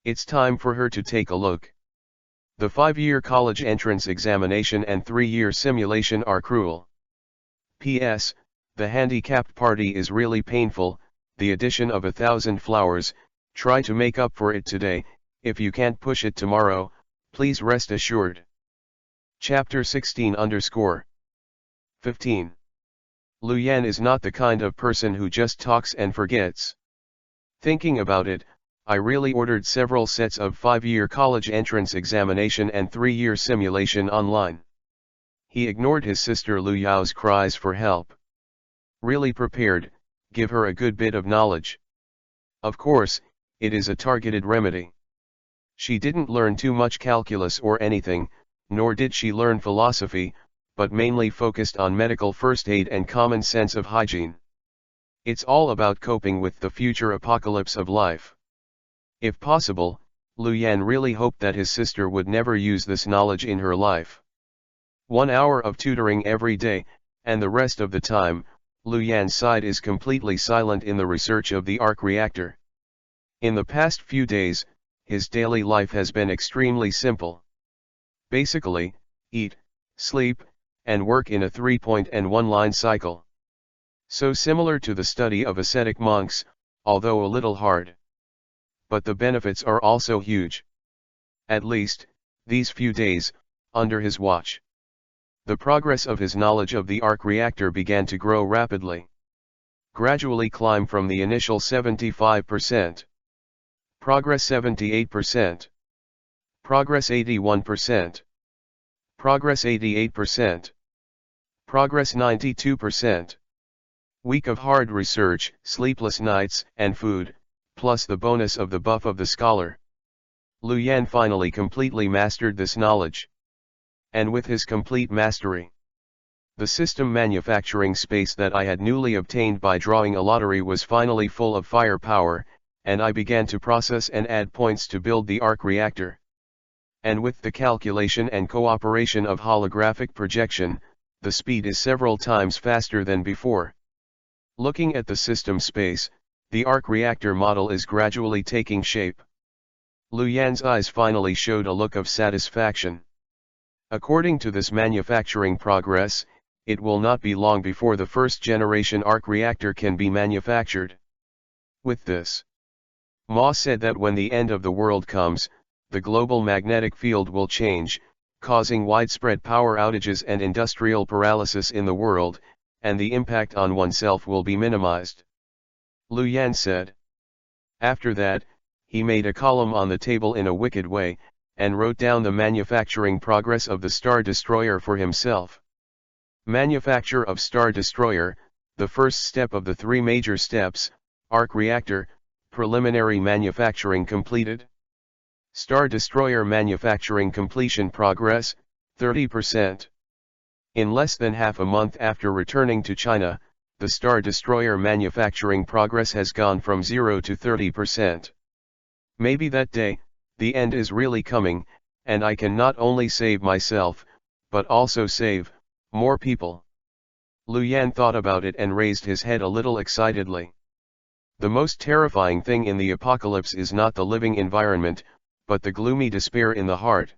It's time for her to take a look. The 5-year college entrance examination and 3-year simulation are cruel. P.S. The handicapped party is really painful, the addition of 1,000 flowers, try to make up for it today, if you can't push it tomorrow, please rest assured. Chapter 16_15. Lu Yan is not the kind of person who just talks and forgets. Thinking about it, I really ordered several sets of 5-year college entrance examination and 3-year simulation online. He ignored his sister Lu Yao's cries for help. Really prepared, give her a good bit of knowledge. Of course, it is a targeted remedy. She didn't learn too much calculus or anything, nor did she learn philosophy, but mainly focused on medical first aid and common sense of hygiene. It's all about coping with the future apocalypse of life. If possible, Lu Yan really hoped that his sister would never use this knowledge in her life. 1 hour of tutoring every day, and the rest of the time, Lu Yan's side is completely silent in the research of the arc reactor. In the past few days, his daily life has been extremely simple. Basically, eat, sleep, and work in a 3-point and 1-line cycle. So similar to the study of ascetic monks, although a little hard. But the benefits are also huge. At least, these few days, under his watch. The progress of his knowledge of the arc reactor began to grow rapidly. Gradually climb from the initial 75%. Progress 78%. Progress 81%. Progress 88%. Progress 92%. Week of hard research, sleepless nights, and food, plus the bonus of the buff of the scholar. Lu Yan finally completely mastered this knowledge. And with his complete mastery, the system manufacturing space that I had newly obtained by drawing a lottery was finally full of firepower, and I began to process and add points to build the arc reactor. And with the calculation and cooperation of holographic projection, the speed is several times faster than before. Looking at the system space, the arc reactor model is gradually taking shape. Lu Yan's eyes finally showed a look of satisfaction. According to this manufacturing progress, it will not be long before the first generation arc reactor can be manufactured. With this, Ma said that when the end of the world comes, the global magnetic field will change, causing widespread power outages and industrial paralysis in the world, and the impact on oneself will be minimized. Lu Yan said. After that, he made a column on the table in a wicked way, and wrote down the manufacturing progress of the Star Destroyer for himself. Manufacture of Star Destroyer, the first step of the three major steps, arc reactor, preliminary manufacturing completed. Star Destroyer manufacturing completion progress, 30%. In less than half a month after returning to China, the Star Destroyer manufacturing progress has gone from 0 to 30%. Maybe that day, the end is really coming, and I can not only save myself, but also save more people. Lu Yan thought about it and raised his head a little excitedly. The most terrifying thing in the apocalypse is not the living environment, but the gloomy despair in the heart.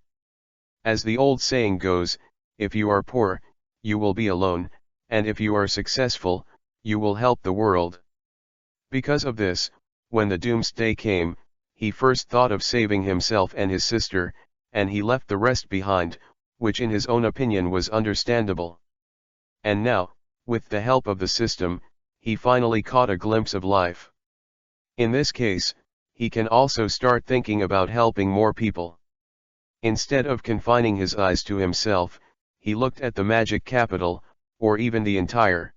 As the old saying goes, if you are poor, you will be alone, and if you are successful, you will help the world. Because of this, when the doomsday came, he first thought of saving himself and his sister, and he left the rest behind, which in his own opinion was understandable. And now, with the help of the system, he finally caught a glimpse of life. In this case, he can also start thinking about helping more people. Instead of confining his eyes to himself, he looked at the magic capital, or even the entire.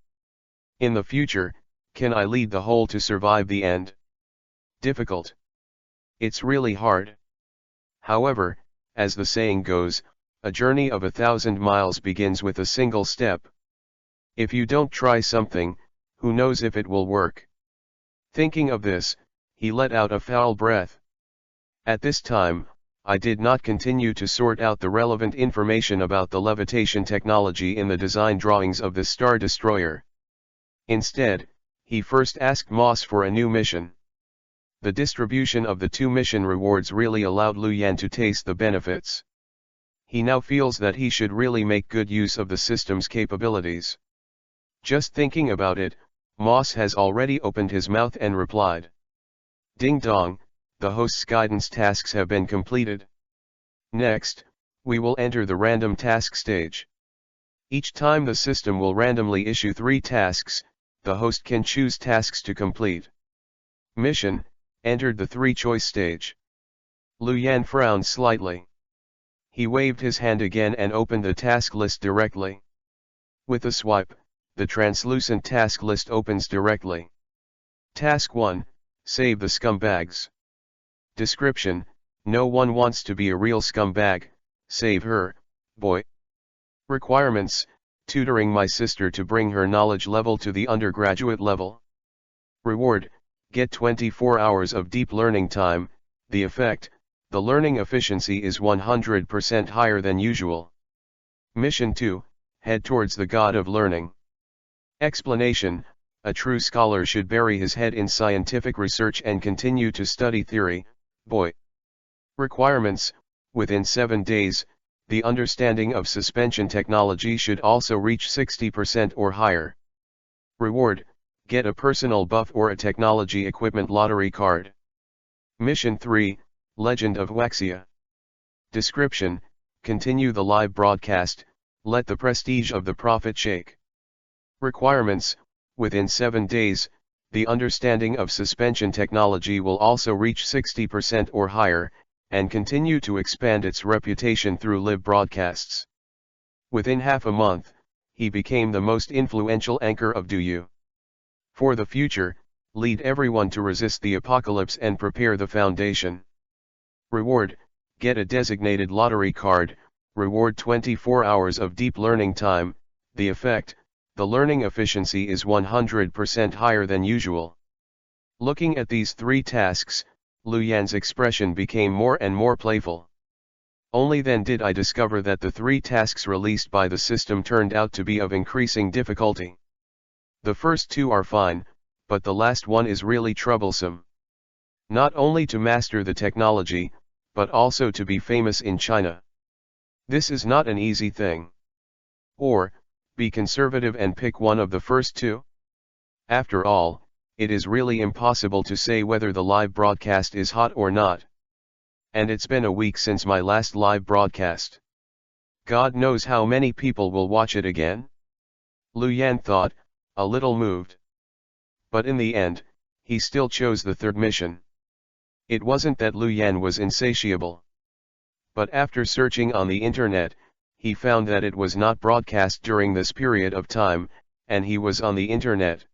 In the future, can I lead the whole to survive the end? Difficult. It's really hard. However, as the saying goes, a journey of 1,000 miles begins with a single step. If you don't try something, who knows if it will work? Thinking of this, he let out a foul breath. At this time, I did not continue to sort out the relevant information about the levitation technology in the design drawings of the Star Destroyer. Instead, he first asked Moss for a new mission. The distribution of the 2 mission rewards really allowed Lu Yan to taste the benefits. He now feels that he should really make good use of the system's capabilities. Just thinking about it, Moss has already opened his mouth and replied. Ding dong, the host's guidance tasks have been completed. Next, we will enter the random task stage. Each time the system will randomly issue 3 tasks, the host can choose tasks to complete. Mission, entered the 3-choice stage. Lu Yan frowned slightly. He waved his hand again and opened the task list directly. With a swipe, the translucent task list opens directly. Task 1, Save the Scumbags. Description, no one wants to be a real scumbag, save her, boy. Requirements, tutoring my sister to bring her knowledge level to the undergraduate level. Reward, get 24 hours of deep learning time, the effect, the learning efficiency is 100% higher than usual. Mission 2, head towards the god of learning. Explanation, a true scholar should bury his head in scientific research and continue to study theory, boy. Requirements, within 7 days, the understanding of suspension technology should also reach 60% or higher. Reward, get a personal buff or a technology equipment lottery card. Mission 3, Legend of Waxia. Description, continue the live broadcast, let the prestige of the prophet shake. Requirements, within 7 days, the understanding of suspension technology will also reach 60% or higher, and continue to expand its reputation through live broadcasts. Within half a month, he became the most influential anchor of Do You. For the future, lead everyone to resist the apocalypse and prepare the foundation. Reward, get a designated lottery card, reward 24 hours of deep learning time, the effect, the learning efficiency is 100% higher than usual. Looking at these 3 tasks, Lu Yan's expression became more and more playful. Only then did I discover that the 3 tasks released by the system turned out to be of increasing difficulty. The first 2 are fine, but the last one is really troublesome. Not only to master the technology, but also to be famous in China. This is not an easy thing. Or, be conservative and pick one of the first 2? After all, it is really impossible to say whether the live broadcast is hot or not. And it's been a week since my last live broadcast. God knows how many people will watch it again? Lu Yan thought, a little moved. But in the end, he still chose the 3rd mission. It wasn't that Lu Yan was insatiable. But after searching on the internet, he found that it was not broadcast during this period of time, and he was on the internet.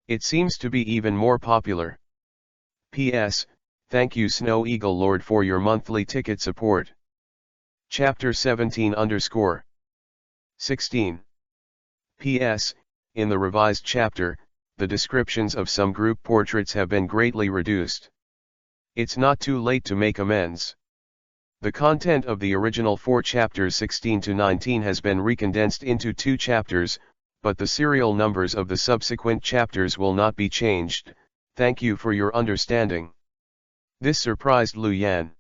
It seems to be even more popular. P.S. Thank you Snow Eagle Lord for your monthly ticket support. Chapter 17_16. P.S. In the revised chapter, the descriptions of some group portraits have been greatly reduced. It's not too late to make amends. The content of the original 4 chapters 16 to 19 has been recondensed into 2 chapters, but the serial numbers of the subsequent chapters will not be changed. Thank you for your understanding. This surprised Lu Yan.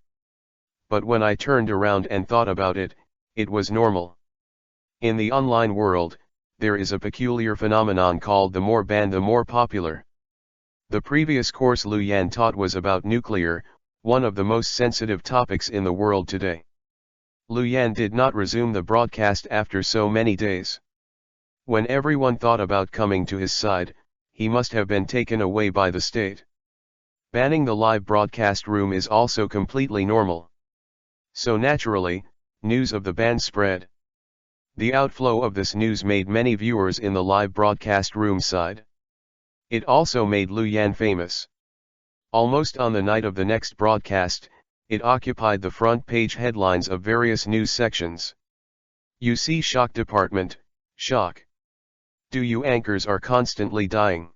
But when I turned around and thought about it, it was normal. In the online world, there is a peculiar phenomenon called the more banned the more popular. The previous course Lu Yan taught was about nuclear, one of the most sensitive topics in the world today. Lu Yan did not resume the broadcast after so many days. When everyone thought about coming to his side, he must have been taken away by the state. Banning the live broadcast room is also completely normal. So naturally, news of the ban spread. The outflow of this news made many viewers in the live broadcast room side. It also made Lu Yan famous. Almost on the night of the next broadcast, it occupied the front page headlines of various news sections. You see shock department, shock. Do you anchors are constantly dying.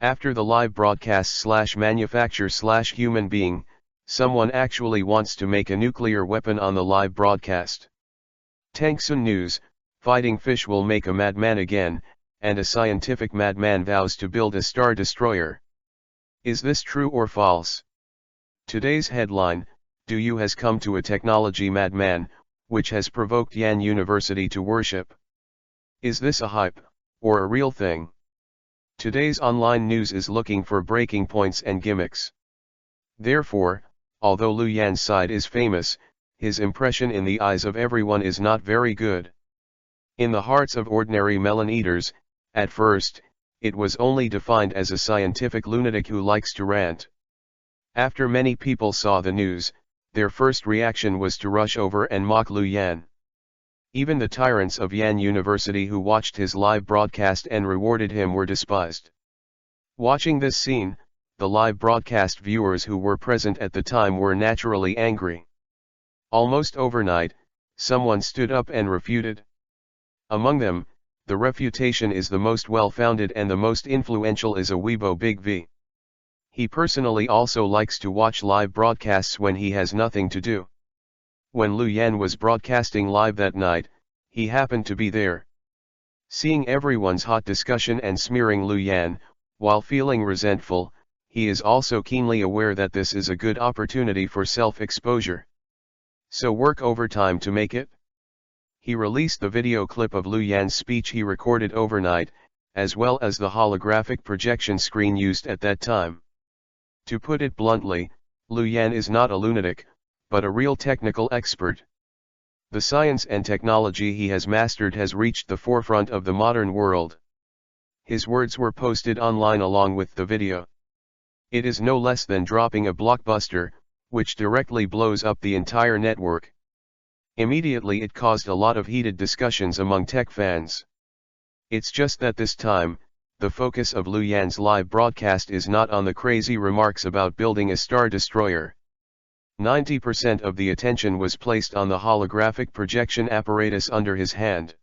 After the live broadcast /manufacture/human being, someone actually wants to make a nuclear weapon on the live broadcast. Tangsun News, fighting fish will make a madman again, and a scientific madman vows to build a star destroyer. Is this true or false? Today's headline, Do You has come to a technology madman, which has provoked Yan University to worship. Is this a hype, or a real thing? Today's online news is looking for breaking points and gimmicks. Therefore, although Lu Yan's side is famous, his impression in the eyes of everyone is not very good. In the hearts of ordinary melon eaters, at first, it was only defined as a scientific lunatic who likes to rant. After many people saw the news, their first reaction was to rush over and mock Lu Yan. Even the tyrants of Yan University who watched his live broadcast and rewarded him were despised. Watching this scene, the live broadcast viewers who were present at the time were naturally angry. Almost overnight, someone stood up and refuted. Among them, the refutation is the most well-founded and the most influential is a Weibo Big V. He personally also likes to watch live broadcasts when he has nothing to do. When Lu Yan was broadcasting live that night, he happened to be there. Seeing everyone's hot discussion and smearing Lu Yan, while feeling resentful, he is also keenly aware that this is a good opportunity for self-exposure. So work overtime to make it. He released the video clip of Lu Yan's speech he recorded overnight, as well as the holographic projection screen used at that time. To put it bluntly, Lu Yan is not a lunatic, but a real technical expert. The science and technology he has mastered has reached the forefront of the modern world. His words were posted online along with the video. It is no less than dropping a blockbuster, which directly blows up the entire network. Immediately it caused a lot of heated discussions among tech fans. It's just that this time, the focus of Lu Yan's live broadcast is not on the crazy remarks about building a star destroyer. 90% of the attention was placed on the holographic projection apparatus under his hand.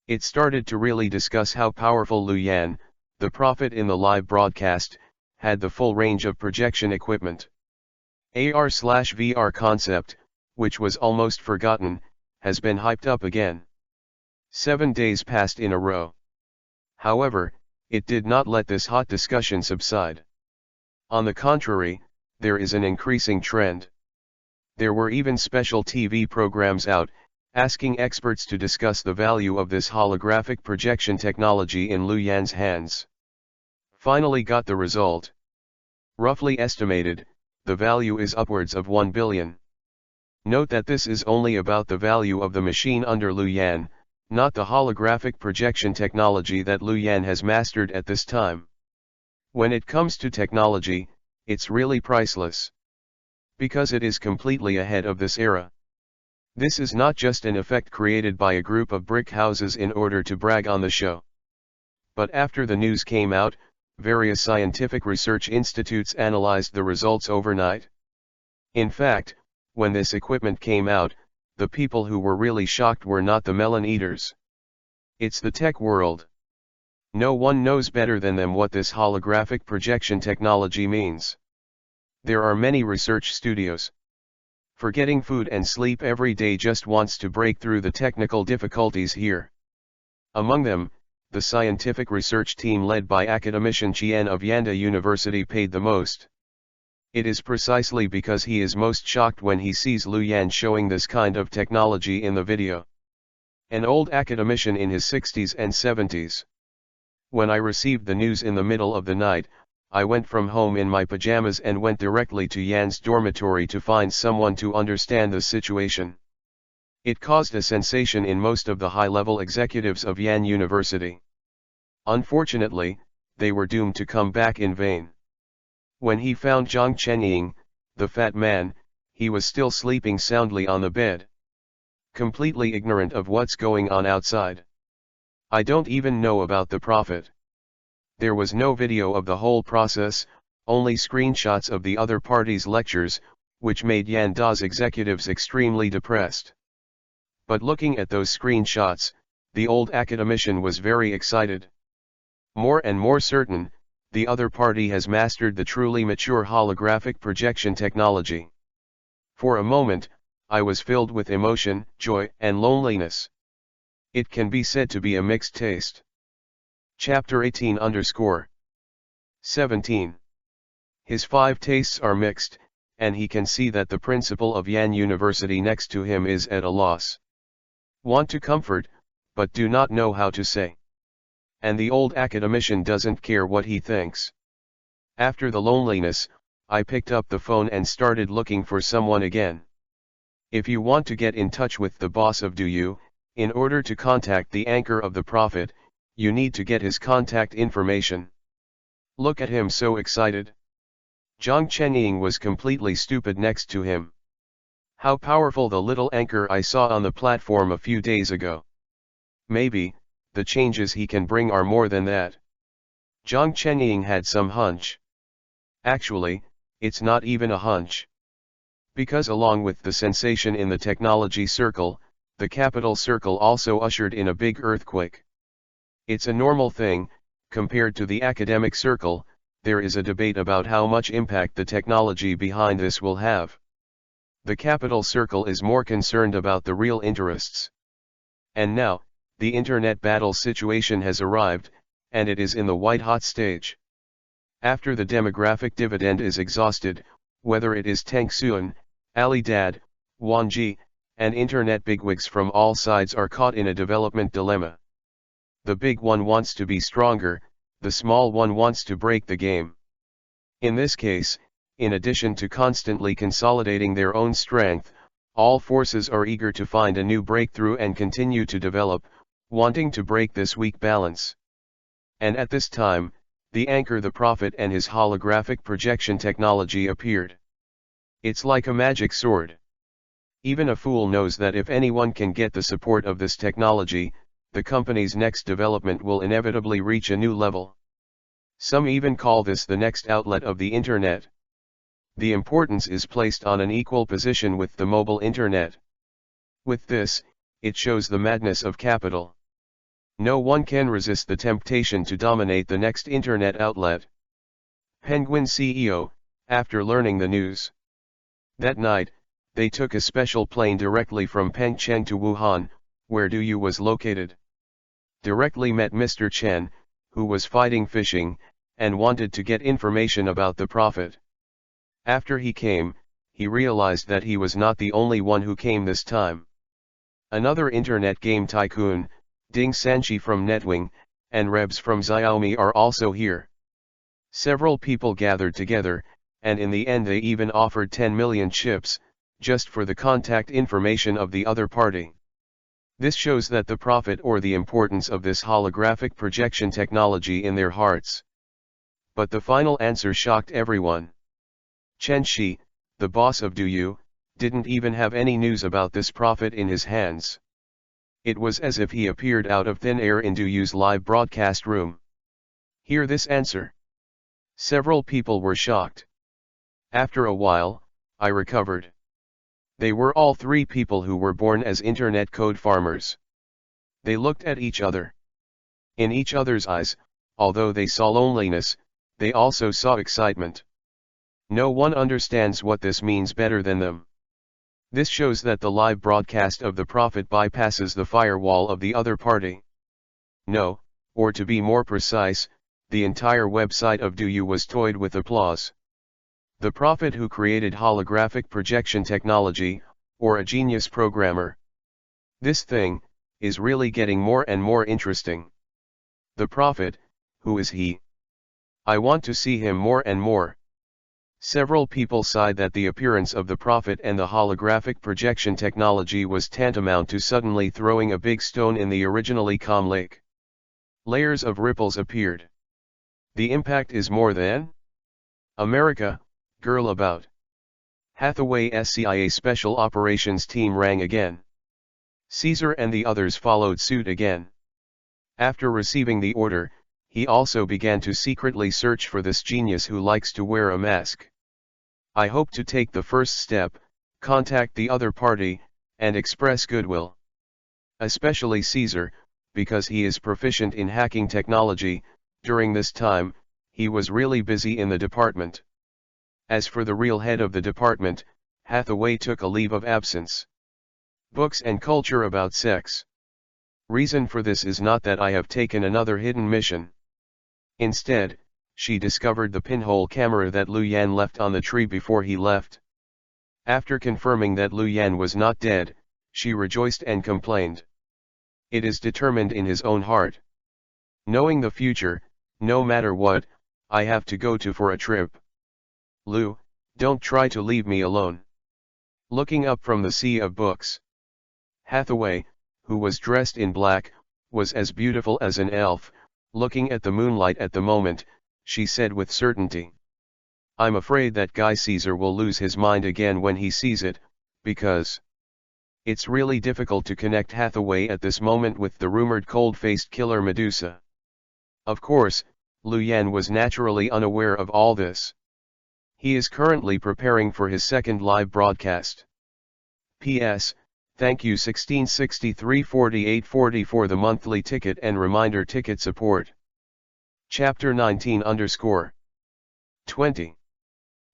It started to really discuss how powerful Lu Yan, the prophet in the live broadcast, had the full range of projection equipment. AR/VR concept, which was almost forgotten, has been hyped up again. 7 days passed in a row. However, it did not let this hot discussion subside. On the contrary, there is an increasing trend. There were even special TV programs out, asking experts to discuss the value of this holographic projection technology in Lu Yan's hands. Finally got the result. Roughly estimated, the value is upwards of 1 billion. Note that this is only about the value of the machine under Lu Yan, not the holographic projection technology that Lu Yan has mastered at this time. When it comes to technology, it's really priceless. Because it is completely ahead of this era. This is not just an effect created by a group of brick houses in order to brag on the show. But after the news came out, various scientific research institutes analyzed the results overnight. In fact, when this equipment came out, the people who were really shocked were not the melon eaters. It's the tech world. No one knows better than them what this holographic projection technology means. There are many research studios. Forgetting food and sleep every day just wants to break through the technical difficulties here. Among them, the scientific research team led by academician Chen of Yanda University paid the most. It is precisely because he is most shocked when he sees Lu Yan showing this kind of technology in the video. An old academician in his 60s and 70s. When I received the news in the middle of the night, I went from home in my pajamas and went directly to Yan's dormitory to find someone to understand the situation. It caused a sensation in most of the high-level executives of Yan University. Unfortunately, they were doomed to come back in vain. When he found Zhang Chenying, the fat man, he was still sleeping soundly on the bed. Completely ignorant of what's going on outside. I don't even know about the prophet. There was no video of the whole process, only screenshots of the other party's lectures, which made Yan Da's executives extremely depressed. But looking at those screenshots, the old academician was very excited. More and more certain, the other party has mastered the truly mature holographic projection technology. For a moment, I was filled with emotion, joy, and loneliness. It can be said to be a mixed taste. Chapter 18-17. His 5 tastes are mixed, and he can see that the principal of Yan University next to him is at a loss. Want to comfort, but do not know how to say. And the old academician doesn't care what he thinks. After the loneliness, I picked up the phone and started looking for someone again. If you want to get in touch with the boss of DU, in order to contact the anchor of the prophet, you need to get his contact information. Look at him so excited. Zhang Chenying was completely stupid next to him. How powerful the little anchor I saw on the platform a few days ago. Maybe, the changes he can bring are more than that. Zhang Chenying had some hunch. Actually, it's not even a hunch. Because along with the sensation in the technology circle, the capital circle also ushered in a big earthquake. It's a normal thing, compared to the academic circle, there is a debate about how much impact the technology behind this will have. The capital circle is more concerned about the real interests. And now, the internet battle situation has arrived, and it is in the white-hot stage. After the demographic dividend is exhausted, whether it is Tang Xuan, Ali Dad, Wang Ji, and internet bigwigs from all sides are caught in a development dilemma. The big one wants to be stronger, the small one wants to break the game. In this case, in addition to constantly consolidating their own strength, all forces are eager to find a new breakthrough and continue to develop, wanting to break this weak balance. And at this time, the anchor the prophet and his holographic projection technology appeared. It's like a magic sword. Even a fool knows that if anyone can get the support of this technology, the company's next development will inevitably reach a new level. Some even call this the next outlet of the internet. The importance is placed on an equal position with the mobile internet. With this, it shows the madness of capital. No one can resist the temptation to dominate the next internet outlet. Penguin CEO, after learning the news. That night, they took a special plane directly from Pengcheng to Wuhan, where DU was located. Directly met Mr. Chen, who was fighting fishing, and wanted to get information about the prophet. After he came, he realized that he was not the only one who came this time. Another internet game tycoon, Ding Sanchi from Netwing, and Rebs from Xiaomi are also here. Several people gathered together, and in the end they even offered 10 million chips, just for the contact information of the other party. This shows that the prophet or the importance of this holographic projection technology in their hearts. But the final answer shocked everyone. Chen Shi, the boss of DU, didn't even have any news about this prophet in his hands. It was as if he appeared out of thin air in DU's live broadcast room. Hear this answer. Several people were shocked. After a while, I recovered. They were all three people who were born as internet code farmers. They looked at each other. In each other's eyes, although they saw loneliness, they also saw excitement. No one understands what this means better than them. This shows that the live broadcast of the prophet bypasses the firewall of the other party. No, or to be more precise, the entire website of Do You was toyed with applause. The prophet who created holographic projection technology, or a genius programmer. This thing is really getting more and more interesting. The prophet, who is he? I want to see him more and more. Several people sighed that the appearance of the prophet and the holographic projection technology was tantamount to suddenly throwing a big stone in the originally calm lake. Layers of ripples appeared. The impact is more than America, girl about. Hathaway's CIA Special Operations Team rang again. Caesar and the others followed suit again. After receiving the order, he also began to secretly search for this genius who likes to wear a mask. I hope to take the first step, contact the other party, and express goodwill. Especially Caesar, because he is proficient in hacking technology. During this time, he was really busy in the department. As for the real head of the department, Hathaway took a leave of absence. Books and culture about sex. Reason for this is not that I have taken another hidden mission. Instead, she discovered the pinhole camera that Lu Yan left on the tree before he left. After confirming that Lu Yan was not dead, she rejoiced and complained. It is determined in his own heart. Knowing the future, no matter what, I have to go to for a trip. Lu, don't try to leave me alone. Looking up from the sea of books. Hathaway, who was dressed in black, was as beautiful as an elf. Looking at the moonlight at the moment, she said with certainty. I'm afraid that guy Caesar will lose his mind again when he sees it, because it's really difficult to connect Hathaway at this moment with the rumored cold-faced killer Medusa. Of course, Lu Yan was naturally unaware of all this. He is currently preparing for his second live broadcast. P.S. Thank you 1663-4840 for the monthly ticket and reminder ticket support. Chapter 19_20.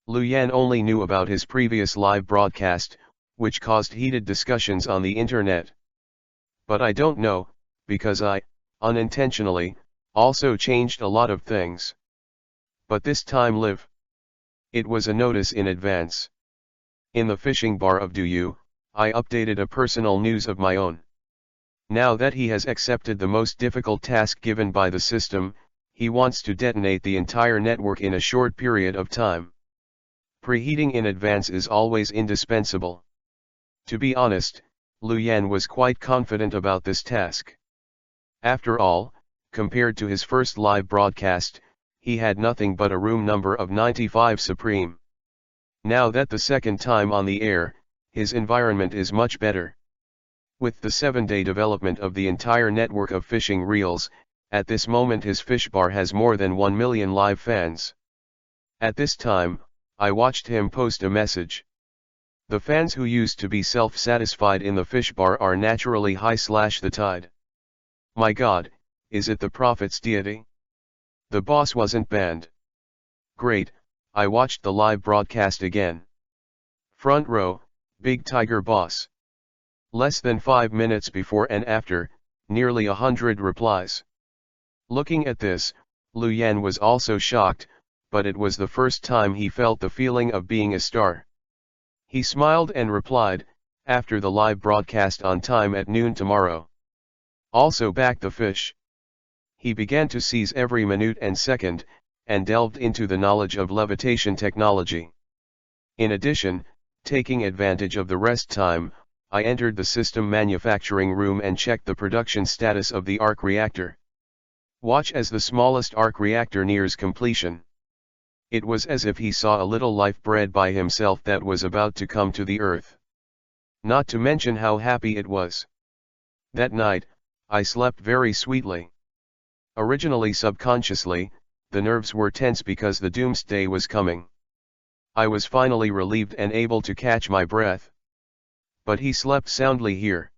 Lu Yan only knew about his previous live broadcast, which caused heated discussions on the internet. But I don't know, because I, unintentionally, also changed a lot of things. But this time live. It was a notice in advance. In the fishing bar of Do You, I updated a personal news of my own. Now that he has accepted the most difficult task given by the system, he wants to detonate the entire network in a short period of time. Preheating in advance is always indispensable. To be honest, Lu Yan was quite confident about this task. After all, compared to his first live broadcast, he had nothing but a room number of 95 supreme. Now that the second time on the air, his environment is much better. With the 7-day development of the entire network of fishing reels, at this moment his fish bar has more than 1 million live fans. At this time, I watched him post a message. The fans who used to be self-satisfied in the fish bar are naturally high/the tide. My God, is it the prophet's deity? The boss wasn't banned. Great, I watched the live broadcast again. Front row, Big Tiger Boss. Less than 5 minutes before and after, nearly 100 replies. Looking at this, Lu Yan was also shocked, but it was the first time he felt the feeling of being a star. He smiled and replied, after the live broadcast on time at noon tomorrow. Also back the fish. He began to seize every minute and second, and delved into the knowledge of levitation technology. In addition, taking advantage of the rest time, I entered the system manufacturing room and checked the production status of the arc reactor. Watch as the smallest arc reactor nears completion. It was as if he saw a little life bred by himself that was about to come to the earth. Not to mention how happy it was. That night, I slept very sweetly. Originally subconsciously, the nerves were tense because the doomsday was coming. I was finally relieved and able to catch my breath. But he slept soundly here.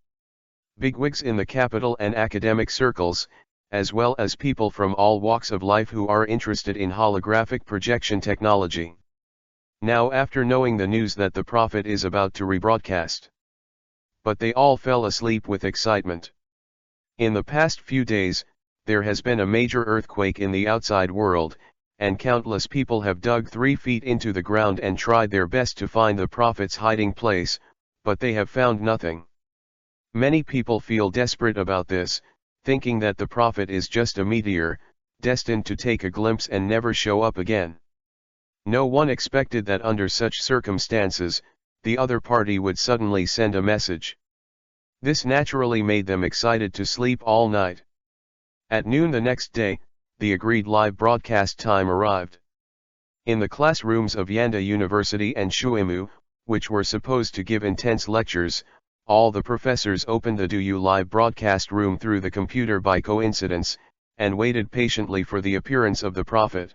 Bigwigs in the capital and academic circles, as well as people from all walks of life who are interested in holographic projection technology. Now after knowing the news that the Prophet is about to rebroadcast. But they all fell asleep with excitement. In the past few days, there has been a major earthquake in the outside world, and countless people have dug 3 feet into the ground and tried their best to find the Prophet's hiding place, but they have found nothing. Many people feel desperate about this, thinking that the Prophet is just a meteor, destined to take a glimpse and never show up again. No one expected that under such circumstances, the other party would suddenly send a message. This naturally made them excited to sleep all night. At noon the next day, the agreed live broadcast time arrived. In the classrooms of Yanda University and Shuimu, which were supposed to give intense lectures, all the professors opened the DU live broadcast room through the computer by coincidence, and waited patiently for the appearance of the Prophet.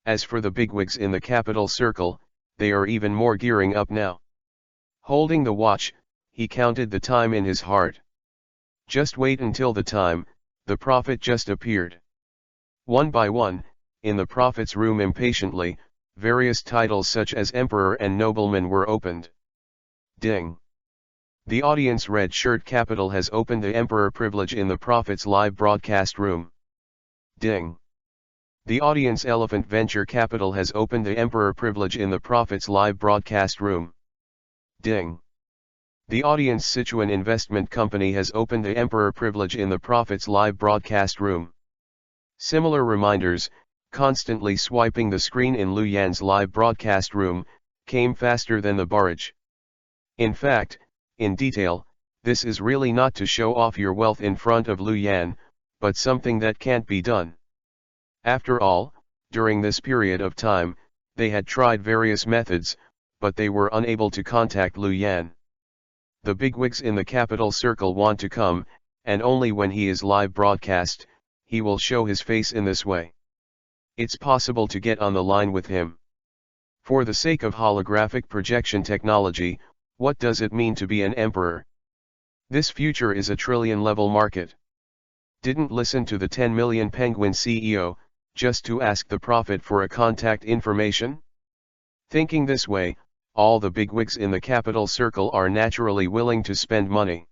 As for the bigwigs in the capital circle, they are even more gearing up now. Holding the watch, he counted the time in his heart. Just wait until the time, the Prophet just appeared. One by one, in the Prophet's room impatiently, various titles such as Emperor and Nobleman were opened. Ding! The audience red shirt capital has opened the Emperor privilege in the Prophet's live broadcast room. Ding! The audience elephant venture capital has opened the Emperor privilege in the Prophet's live broadcast room. Ding! The audience Sichuan investment company has opened the Emperor privilege in the Prophet's live broadcast room. Similar reminders, constantly swiping the screen in Luyan's live broadcast room, came faster than the barrage. In fact, in detail, this is really not to show off your wealth in front of Luyan, but something that can't be done. After all, during this period of time, they had tried various methods, but they were unable to contact Luyan. The bigwigs in the capital circle want to come, and only when he is live broadcast, he will show his face in this way. It's possible to get on the line with him. For the sake of holographic projection technology, what does it mean to be an emperor? This future is a trillion-level market. Didn't listen to the 10 million penguin CEO, just to ask the Prophet for a contact information? Thinking this way, all the bigwigs in the capital circle are naturally willing to spend money.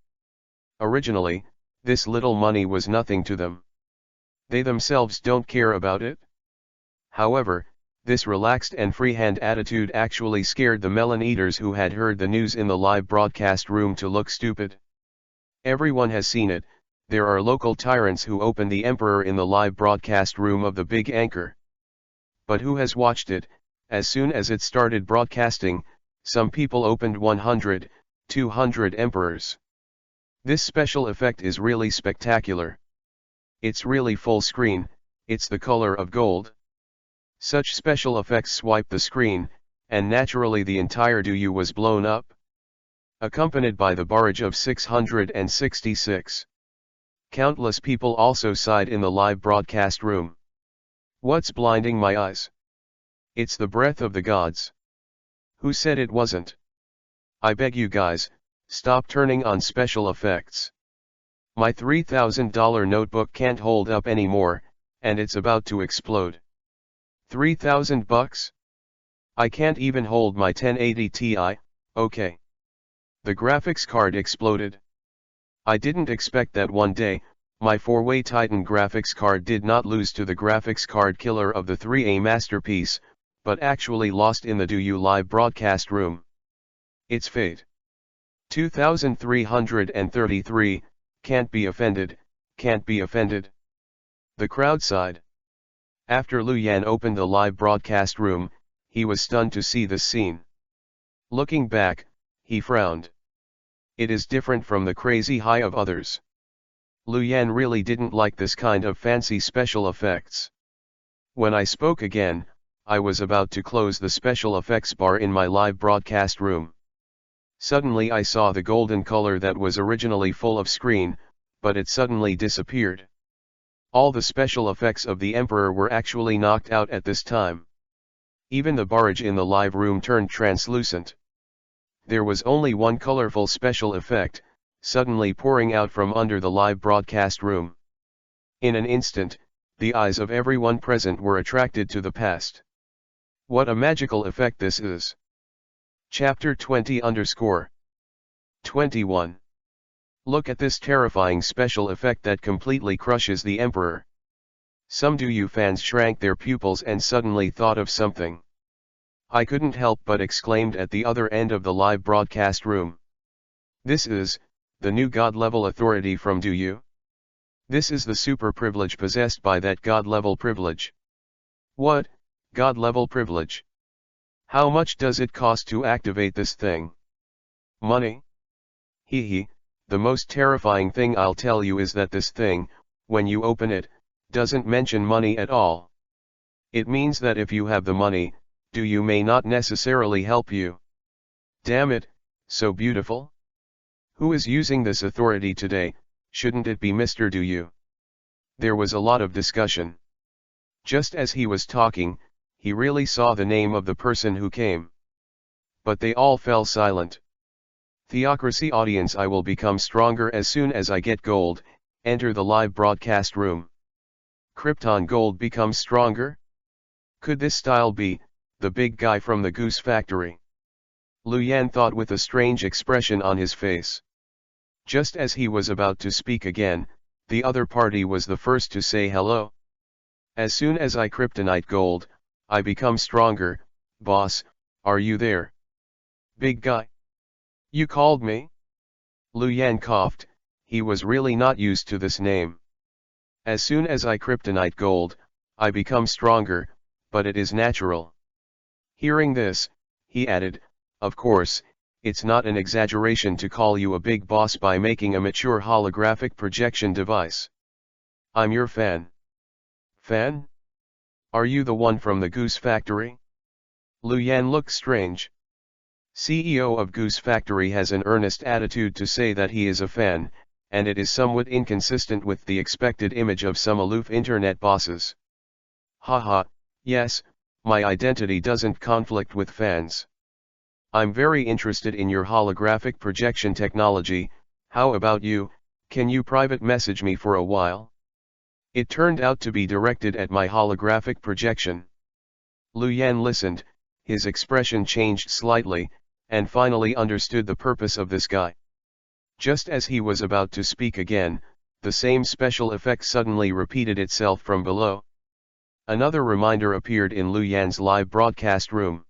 Originally, this little money was nothing to them. They themselves don't care about it. However, this relaxed and freehand attitude actually scared the melon eaters who had heard the news in the live broadcast room to look stupid. Everyone has seen it. There are local tyrants who open the emperor in the live broadcast room of the big anchor. But who has watched it? As soon as it started broadcasting, some people opened 100, 200 emperors. This special effect is really spectacular. It's really full screen, it's the color of gold. Such special effects swipe the screen, and naturally the entire DU was blown up. Accompanied by the barrage of 666. Countless people also sighed in the live broadcast room. What's blinding my eyes? It's the breath of the gods. Who said it wasn't? I beg you guys, stop turning on special effects. My $3,000 notebook can't hold up anymore, and it's about to explode. $3,000? I can't even hold my 1080 Ti, okay. The graphics card exploded. I didn't expect that one day, my 4-way Titan graphics card did not lose to the graphics card killer of the 3A masterpiece, but actually lost in the DU live broadcast room. It's fate. 2333, can't be offended, can't be offended. The crowd sighed. After Luyan opened the live broadcast room, he was stunned to see this scene. Looking back, he frowned. It is different from the crazy high of others. Luyan really didn't like this kind of fancy special effects. When I spoke again, I was about to close the special effects bar in my live broadcast room. Suddenly I saw the golden color that was originally full of screen, but it suddenly disappeared. All the special effects of the Emperor were actually knocked out at this time. Even the barrage in the live room turned translucent. There was only one colorful special effect, suddenly pouring out from under the live broadcast room. In an instant, the eyes of everyone present were attracted to the past. What a magical effect this is! Chapter 20-21. Look at this terrifying special effect that completely crushes the Emperor. Some DouYu fans shrank their pupils and suddenly thought of something. I couldn't help but exclaimed at the other end of the live broadcast room. This is the new God-level authority from DouYu. This is the super privilege possessed by that God-level privilege. What, God-level privilege? How much does it cost to activate this thing? Money? Hee. The most terrifying thing I'll tell you is that this thing, when you open it, doesn't mention money at all. It means that if you have the money, DouYu may not necessarily help you. Damn it, so beautiful? Who is using this authority today? Shouldn't it be Mr. DouYu? There was a lot of discussion. Just as he was talking, he really saw the name of the person who came. But they all fell silent. Theocracy audience, I will become stronger as soon as I get gold. Enter the live broadcast room. Krypton gold becomes stronger? Could this style be the big guy from the Goose Factory? Lu Yan thought with a strange expression on his face. Just as he was about to speak again, the other party was the first to say hello. As soon as I kryptonite gold, I become stronger. Boss, are you there? Big guy? You called me? Lu Yan coughed. He was really not used to this name. As soon as I kryptonite gold, I become stronger, but it is natural. Hearing this, he added, of course, it's not an exaggeration to call you a big boss by making a mature holographic projection device. I'm your fan. Fan? Are you the one from the Goose Factory? Lu Yan looked strange. CEO of Goose Factory has an earnest attitude to say that he is a fan, and it is somewhat inconsistent with the expected image of some aloof internet bosses. Haha, yes, my identity doesn't conflict with fans. I'm very interested in your holographic projection technology. How about you? Can you private message me for a while? It turned out to be directed at my holographic projection. Lu Yan listened, his expression changed slightly, and finally understood the purpose of this guy. Just as he was about to speak again, the same special effect suddenly repeated itself from below. Another reminder appeared in Lu Yan's live broadcast room.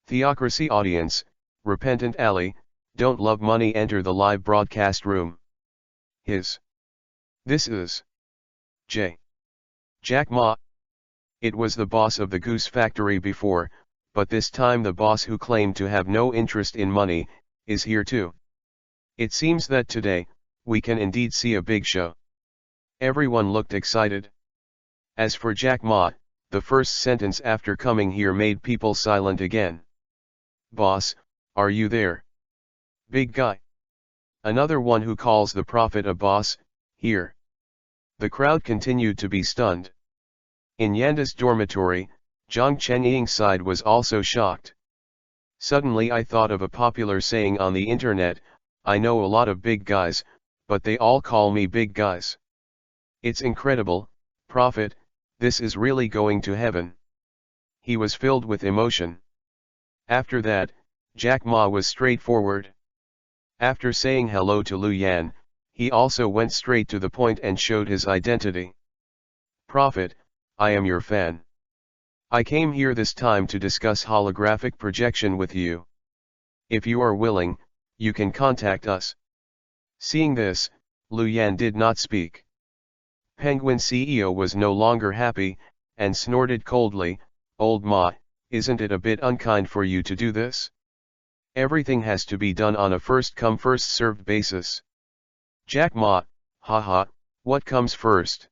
Theocracy audience, Repentant Alley, don't love money, enter the live broadcast room. This is Jack Ma. It was the boss of the Goose Factory before, but this time the boss who claimed to have no interest in money, is here too. It seems that today, we can indeed see a big show. Everyone looked excited. As for Jack Ma, the first sentence after coming here made people silent again. Boss, are you there? Big guy. Another one who calls the prophet a boss, here. The crowd continued to be stunned. In Yanda's dormitory, Zhang Chenying's side was also shocked. Suddenly I thought of a popular saying on the internet, I know a lot of big guys, but they all call me big guys. It's incredible, prophet, this is really going to heaven. He was filled with emotion. After that, Jack Ma was straightforward. After saying hello to Lu Yan, he also went straight to the point and showed his identity. Prophet, I am your fan. I came here this time to discuss holographic projection with you. If you are willing, you can contact us. Seeing this, Lu Yan did not speak. Penguin CEO was no longer happy, and snorted coldly, Old Ma, isn't it a bit unkind for you to do this? Everything has to be done on a first-come first-served basis. Jack Ma, haha, what comes first?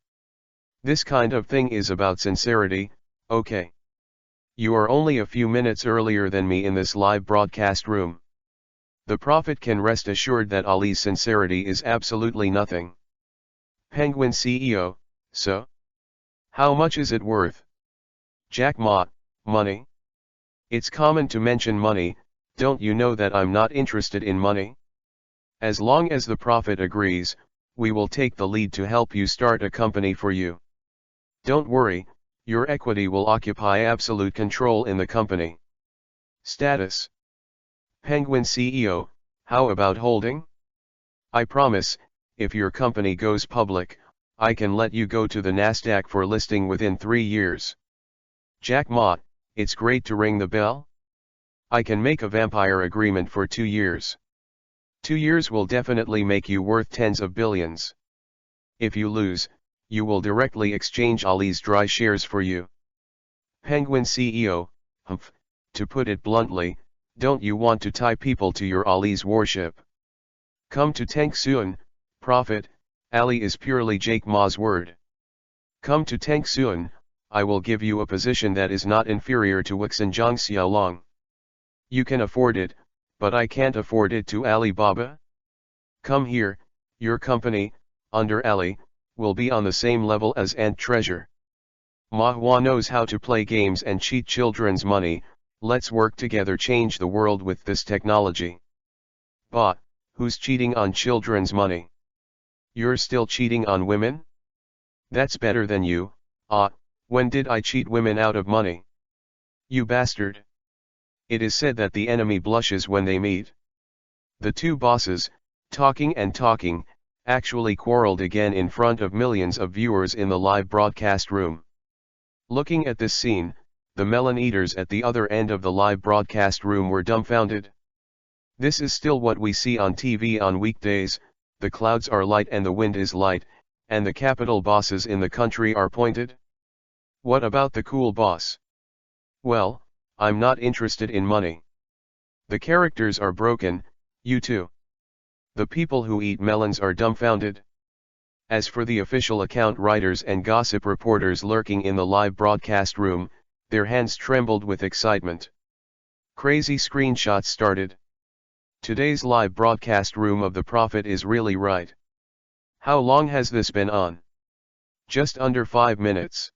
This kind of thing is about sincerity, okay. You are only a few minutes earlier than me in this live broadcast room. The prophet can rest assured that Ali's sincerity is absolutely nothing. Penguin CEO, So? How much is it worth? Jackpot, money? It's common to mention money, don't you know that I'm not interested in money? As long as the prophet agrees, we will take the lead to help you start a company for you. Don't worry, your equity will occupy absolute control in the company. Status: Penguin CEO, how about holding? I promise, if your company goes public, I can let you go to the Nasdaq for listing within 3 years. Jackpot, it's great to ring the bell. I can make a vampire agreement for 2 years. 2 years will definitely make you worth tens of billions. If you lose, you will directly exchange Ali's dry shares for you. Penguin CEO, humph, to put it bluntly, don't you want to tie people to your Ali's warship? Come to Tank Soon, prophet, Ali is purely Jake Ma's word. Come to Tank Soon, I will give you a position that is not inferior to Wixinjiang Xiaolong. You can afford it, but I can't afford it to Alibaba. Come here, your company, under Ali, will be on the same level as Ant Treasure. Ma Hua knows how to play games and cheat children's money, let's work together change the world with this technology. Ba, who's cheating on children's money? You're still cheating on women? That's better than you. When did I cheat women out of money? You bastard. It is said that the enemy blushes when they meet. The two bosses, talking and talking, actually quarreled again in front of millions of viewers in the live broadcast room. Looking at this scene, the melon eaters at the other end of the live broadcast room were dumbfounded. This is still what we see on TV on weekdays, the clouds are light and the wind is light, and the capital bosses in the country are pointed? What about the cool boss? Well, I'm not interested in money. The characters are broken, you too. The people who eat melons are dumbfounded. As for the official account writers and gossip reporters lurking in the live broadcast room, their hands trembled with excitement. Crazy screenshots started. Today's live broadcast room of the prophet is really right. How long has this been on? Just under 5 minutes.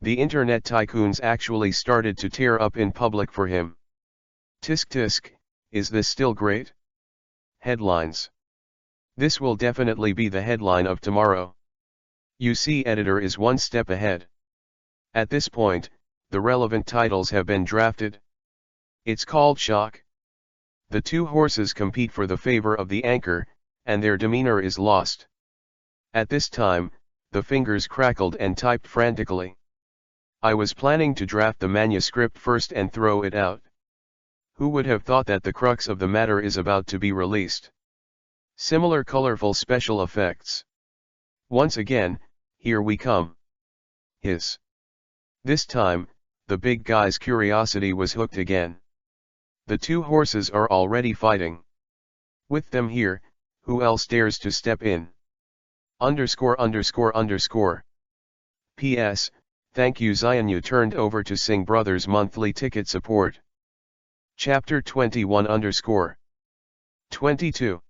The internet tycoons actually started to tear up in public for him. Tisk tisk, is this still great? Headlines. This will definitely be the headline of tomorrow. You see, editor is one step ahead. At this point, the relevant titles have been drafted. It's called Shock. The two horses compete for the favor of the anchor, and their demeanor is lost. At this time, the fingers crackled and typed frantically. I was planning to draft the manuscript first and throw it out. Who would have thought that the crux of the matter is about to be released? Similar colorful special effects. Once again, here we come. Hiss. This time, the big guy's curiosity was hooked again. The two horses are already fighting. With them here, who else dares to step in? Underscore. P.S. Thank you Zion, you turned over to Singh Brothers monthly ticket support. Chapter 21-22.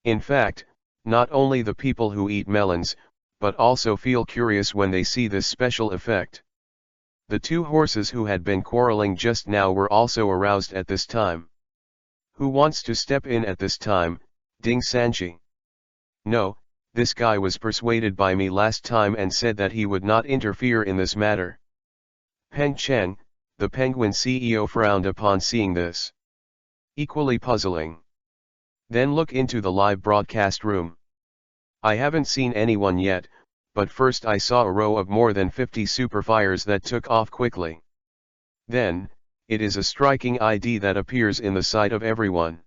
In fact, not only the people who eat melons, but also feel curious when they see this special effect. The two horses who had been quarreling just now were also aroused at this time. Who wants to step in at this time, Ding Sanchi? No, this guy was persuaded by me last time and said that he would not interfere in this matter. Peng Cheng, the Penguin CEO, frowned upon seeing this. Equally puzzling. Then look into the live broadcast room. I haven't seen anyone yet, but first I saw a row of more than 50 superfires that took off quickly. Then, it is a striking ID that appears in the sight of everyone.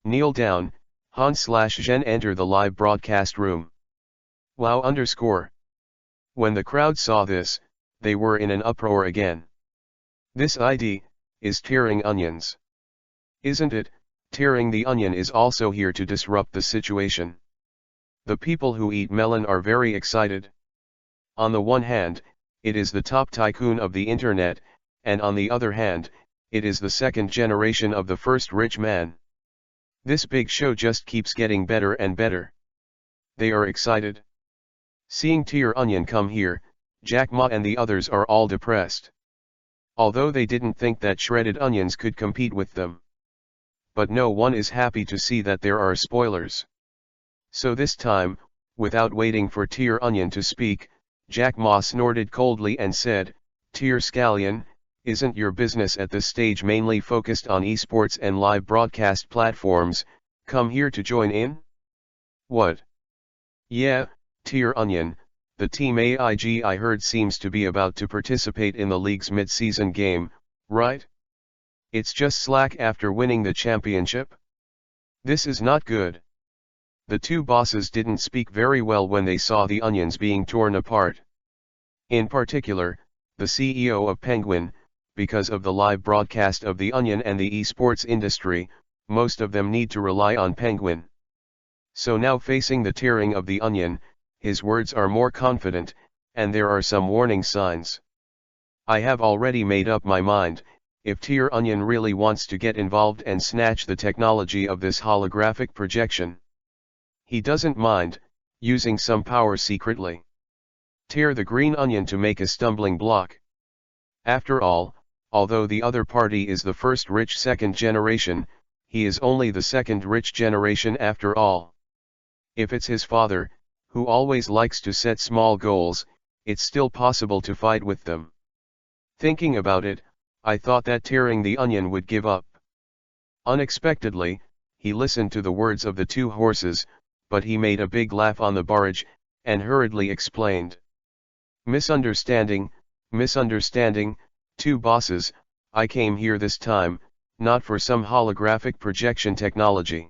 Kneel down, Han/Zhen enter the live broadcast room. Wow underscore. When the crowd saw this, they were in an uproar again. This ID is tearing onions. Isn't it? Tearing the onion is also here to disrupt the situation. The people who eat melon are very excited. On the one hand, it is the top tycoon of the internet, and on the other hand, it is the second generation of the first rich man. This big show just keeps getting better and better. They are excited. Seeing Tear Onion come here, Jack Ma and the others are all depressed. Although they didn't think that shredded onions could compete with them. But no one is happy to see that there are spoilers. So this time, without waiting for Tear Onion to speak, Jack Ma snorted coldly and said, "Tear Scallion, isn't your business at this stage mainly focused on esports and live broadcast platforms, come here to join in?" "What? Yeah, Tear Onion, the team AIG I heard seems to be about to participate in the league's mid-season game, right? It's just slack after winning the championship? This is not good." The two bosses didn't speak very well when they saw the onions being torn apart. In particular, the CEO of Penguin, because of the live broadcast of the Onion and the esports industry, most of them need to rely on Penguin. So now facing the tearing of the Onion, his words are more confident, and there are some warning signs. "I have already made up my mind, if Tear Onion really wants to get involved and snatch the technology of this holographic projection, he doesn't mind using some power secretly. Tear the green onion to make a stumbling block. After all, although the other party is the first rich second generation, he is only the second rich generation after all. If it's his father, who always likes to set small goals, it's still possible to fight with them. Thinking about it, I thought that tearing the onion would give up." Unexpectedly, he listened to the words of the two horses, but he made a big laugh on the barrage, and hurriedly explained. Misunderstanding, two bosses, I came here this time, not for some holographic projection technology.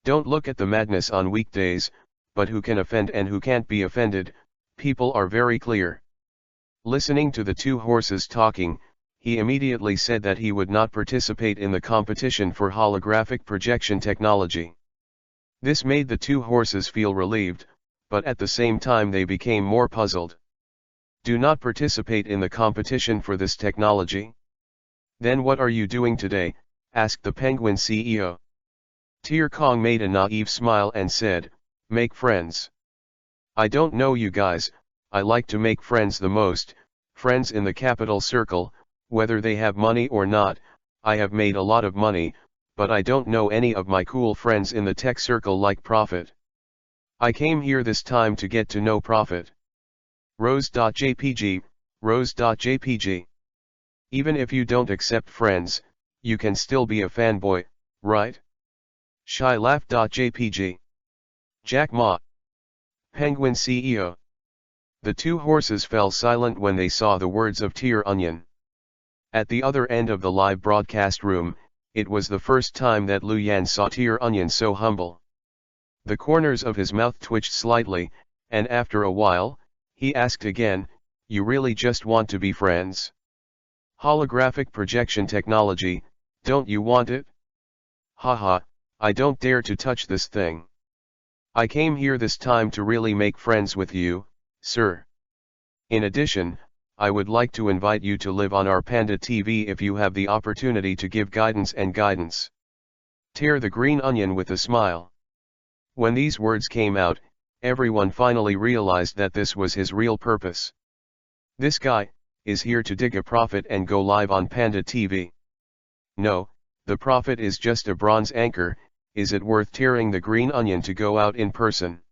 Don't look at the madness on weekdays, but who can offend and who can't be offended, people are very clear." Listening to the two horses talking, he immediately said that he would not participate in the competition for holographic projection technology. This made the two horses feel relieved, but at the same time they became more puzzled. "Do not participate in the competition for this technology? Then what are you doing today?" asked the Penguin CEO. Tear Kong made a naive smile and said, "Make friends. I don't know you guys, I like to make friends the most, friends in the capital circle, whether they have money or not. I have made a lot of money, but I don't know any of my cool friends in the tech circle like Profit. I came here this time to get to know Profit. Rose.jpg, Rose.jpg. Even if you don't accept friends, you can still be a fanboy, right? Shylaugh.jpg. Jack Ma. Penguin CEO. The two horses fell silent when they saw the words of Tear Onion. At the other end of the live broadcast room, it was the first time that Lu Yan saw Tear Onion so humble. The corners of his mouth twitched slightly, and after a while, he asked again, "You really just want to be friends? Holographic projection technology, don't you want it? Haha, I don't dare to touch this thing. I came here this time to really make friends with you, sir. In addition, I would like to invite you to live on our Panda TV if you have the opportunity to give guidance and guidance." Tear the green onion with a smile. When these words came out, everyone finally realized that this was his real purpose. This guy is here to dig a profit and go live on Panda TV. No, the profit is just a bronze anchor. Is it worth tearing the green onion to go out in person?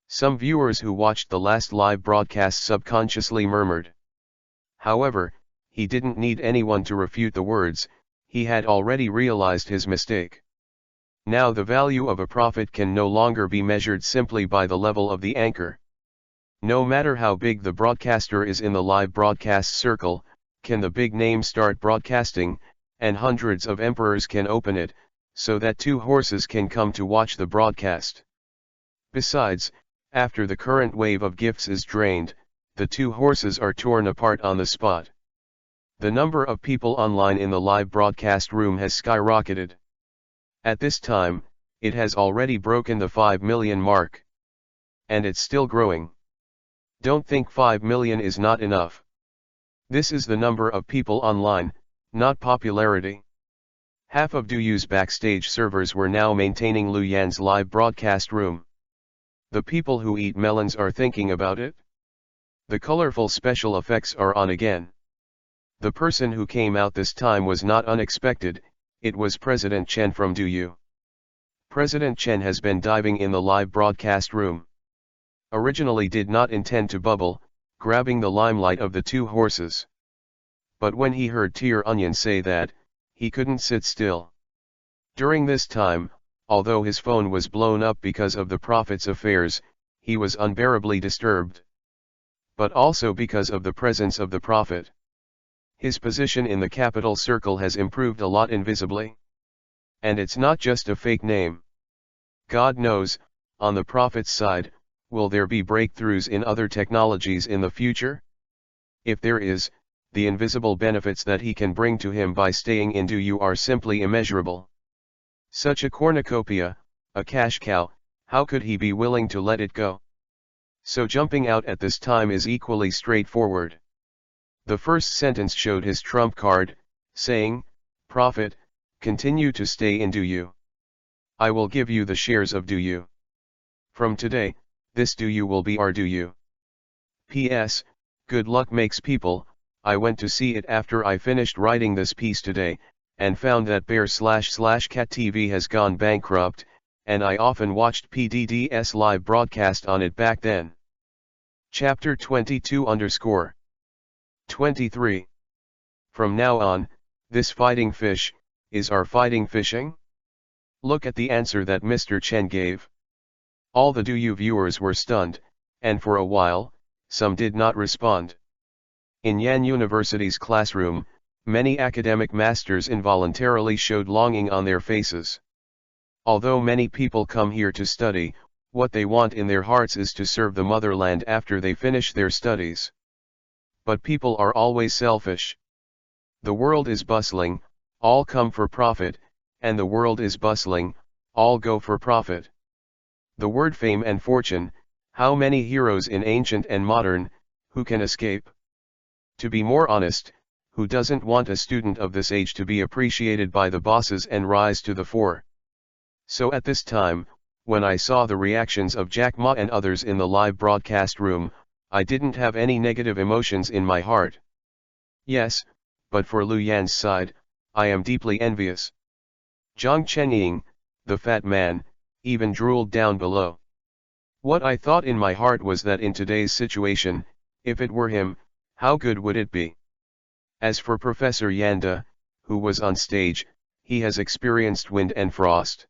Some viewers who watched the last live broadcast subconsciously murmured. However, he didn't need anyone to refute the words, he had already realized his mistake. Now the value of a profit can no longer be measured simply by the level of the anchor. No matter how big the broadcaster is in the live broadcast circle, can the big name start broadcasting, and hundreds of emperors can open it, so that two horses can come to watch the broadcast. Besides, after the current wave of gifts is drained, the two horses are torn apart on the spot. The number of people online in the live broadcast room has skyrocketed. At this time, it has already broken the 5 million mark. And it's still growing. Don't think 5 million is not enough. This is the number of people online, not popularity. Half of Douyu's backstage servers were now maintaining Lu Yan's live broadcast room. The people who eat melons are thinking about it. The colorful special effects are on again. The person who came out this time was not unexpected, it was President Chen from Do You. President Chen has been diving in the live broadcast room. Originally did not intend to bubble, grabbing the limelight of the two horses. But when he heard Tear Onion say that, he couldn't sit still. During this time, although his phone was blown up because of the prophet's affairs, he was unbearably disturbed. But also because of the presence of the prophet. His position in the capital circle has improved a lot invisibly. And it's not just a fake name. God knows, on the prophet's side, will there be breakthroughs in other technologies in the future? If there is, the invisible benefits that he can bring to him by staying in Do You are simply immeasurable. Such a cornucopia, a cash cow, how could he be willing to let it go? So jumping out at this time is equally straightforward. The first sentence showed his trump card, saying, "Prophet, continue to stay in Do You. I will give you the shares of Do You. From today, this Do You will be our Do You. P.S. Good luck makes people. I went to see it after I finished writing this piece today, and found that Bear//Cat TV has gone bankrupt, and I often watched PDD's live broadcast on it back then." Chapter 22_23. From now on, this fighting fish, is our fighting fishing? Look at the answer that Mr. Chen gave. All the Do You viewers were stunned, and for a while, some did not respond. In Yan University's classroom, many academic masters involuntarily showed longing on their faces. Although many people come here to study, what they want in their hearts is to serve the motherland after they finish their studies. But people are always selfish. The world is bustling, all come for profit, and the world is bustling, all go for profit. The word fame and fortune, how many heroes in ancient and modern, who can escape? To be more honest, who doesn't want a student of this age to be appreciated by the bosses and rise to the fore? So at this time, when I saw the reactions of Jack Ma and others in the live broadcast room, I didn't have any negative emotions in my heart. Yes, but for Lu Yan's side, I am deeply envious. Zhang Chenying, the fat man, even drooled down below. What I thought in my heart was that in today's situation, if it were him, how good would it be? As for Professor Yanda, who was on stage, he has experienced wind and frost.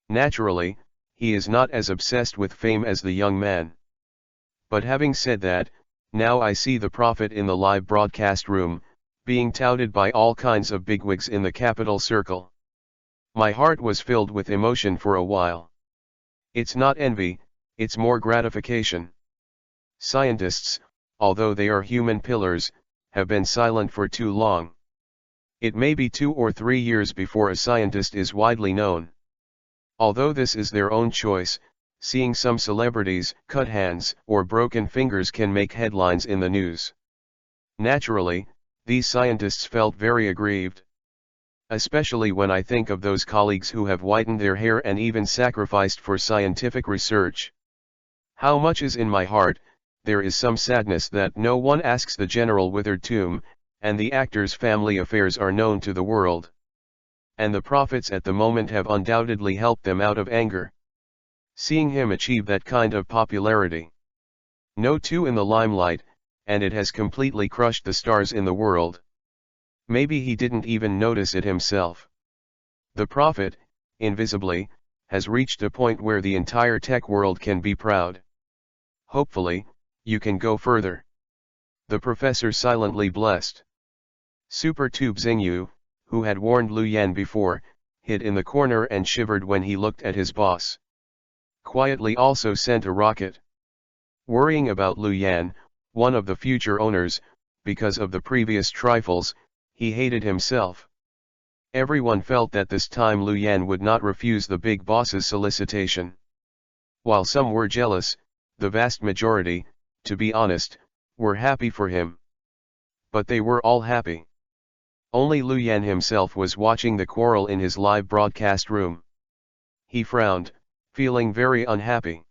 Naturally, he is not as obsessed with fame as the young man. But having said that, now I see the prophet in the live broadcast room, being touted by all kinds of bigwigs in the capital circle. My heart was filled with emotion for a while. It's not envy, it's more gratification. Scientists, although they are human pillars, have been silent for too long. It may be 2 or 3 years before a scientist is widely known. Although this is their own choice, seeing some celebrities cut hands or broken fingers can make headlines in the news. Naturally, these scientists felt very aggrieved. Especially when I think of those colleagues who have whitened their hair and even sacrificed for scientific research. How much is in my heart, there is some sadness that no one asks the general withered tomb, and the actor's family affairs are known to the world. And the prophets at the moment have undoubtedly helped them out of anger. Seeing him achieve that kind of popularity. No two in the limelight, and it has completely crushed the stars in the world. Maybe he didn't even notice it himself. The prophet, invisibly, has reached a point where the entire tech world can be proud. Hopefully, you can go further. The professor silently blessed. Super Tube Xingyu, who had warned Lu Yan before, hid in the corner and shivered when he looked at his boss. Quietly also sent a rocket. Worrying about Lu Yan, one of the future owners, because of the previous trifles, he hated himself. Everyone felt that this time Lu Yan would not refuse the big boss's solicitation. While some were jealous, the vast majority, to be honest, were happy for him. But they were all happy. Only Lu Yan himself was watching the quarrel in his live broadcast room. He frowned, feeling very unhappy.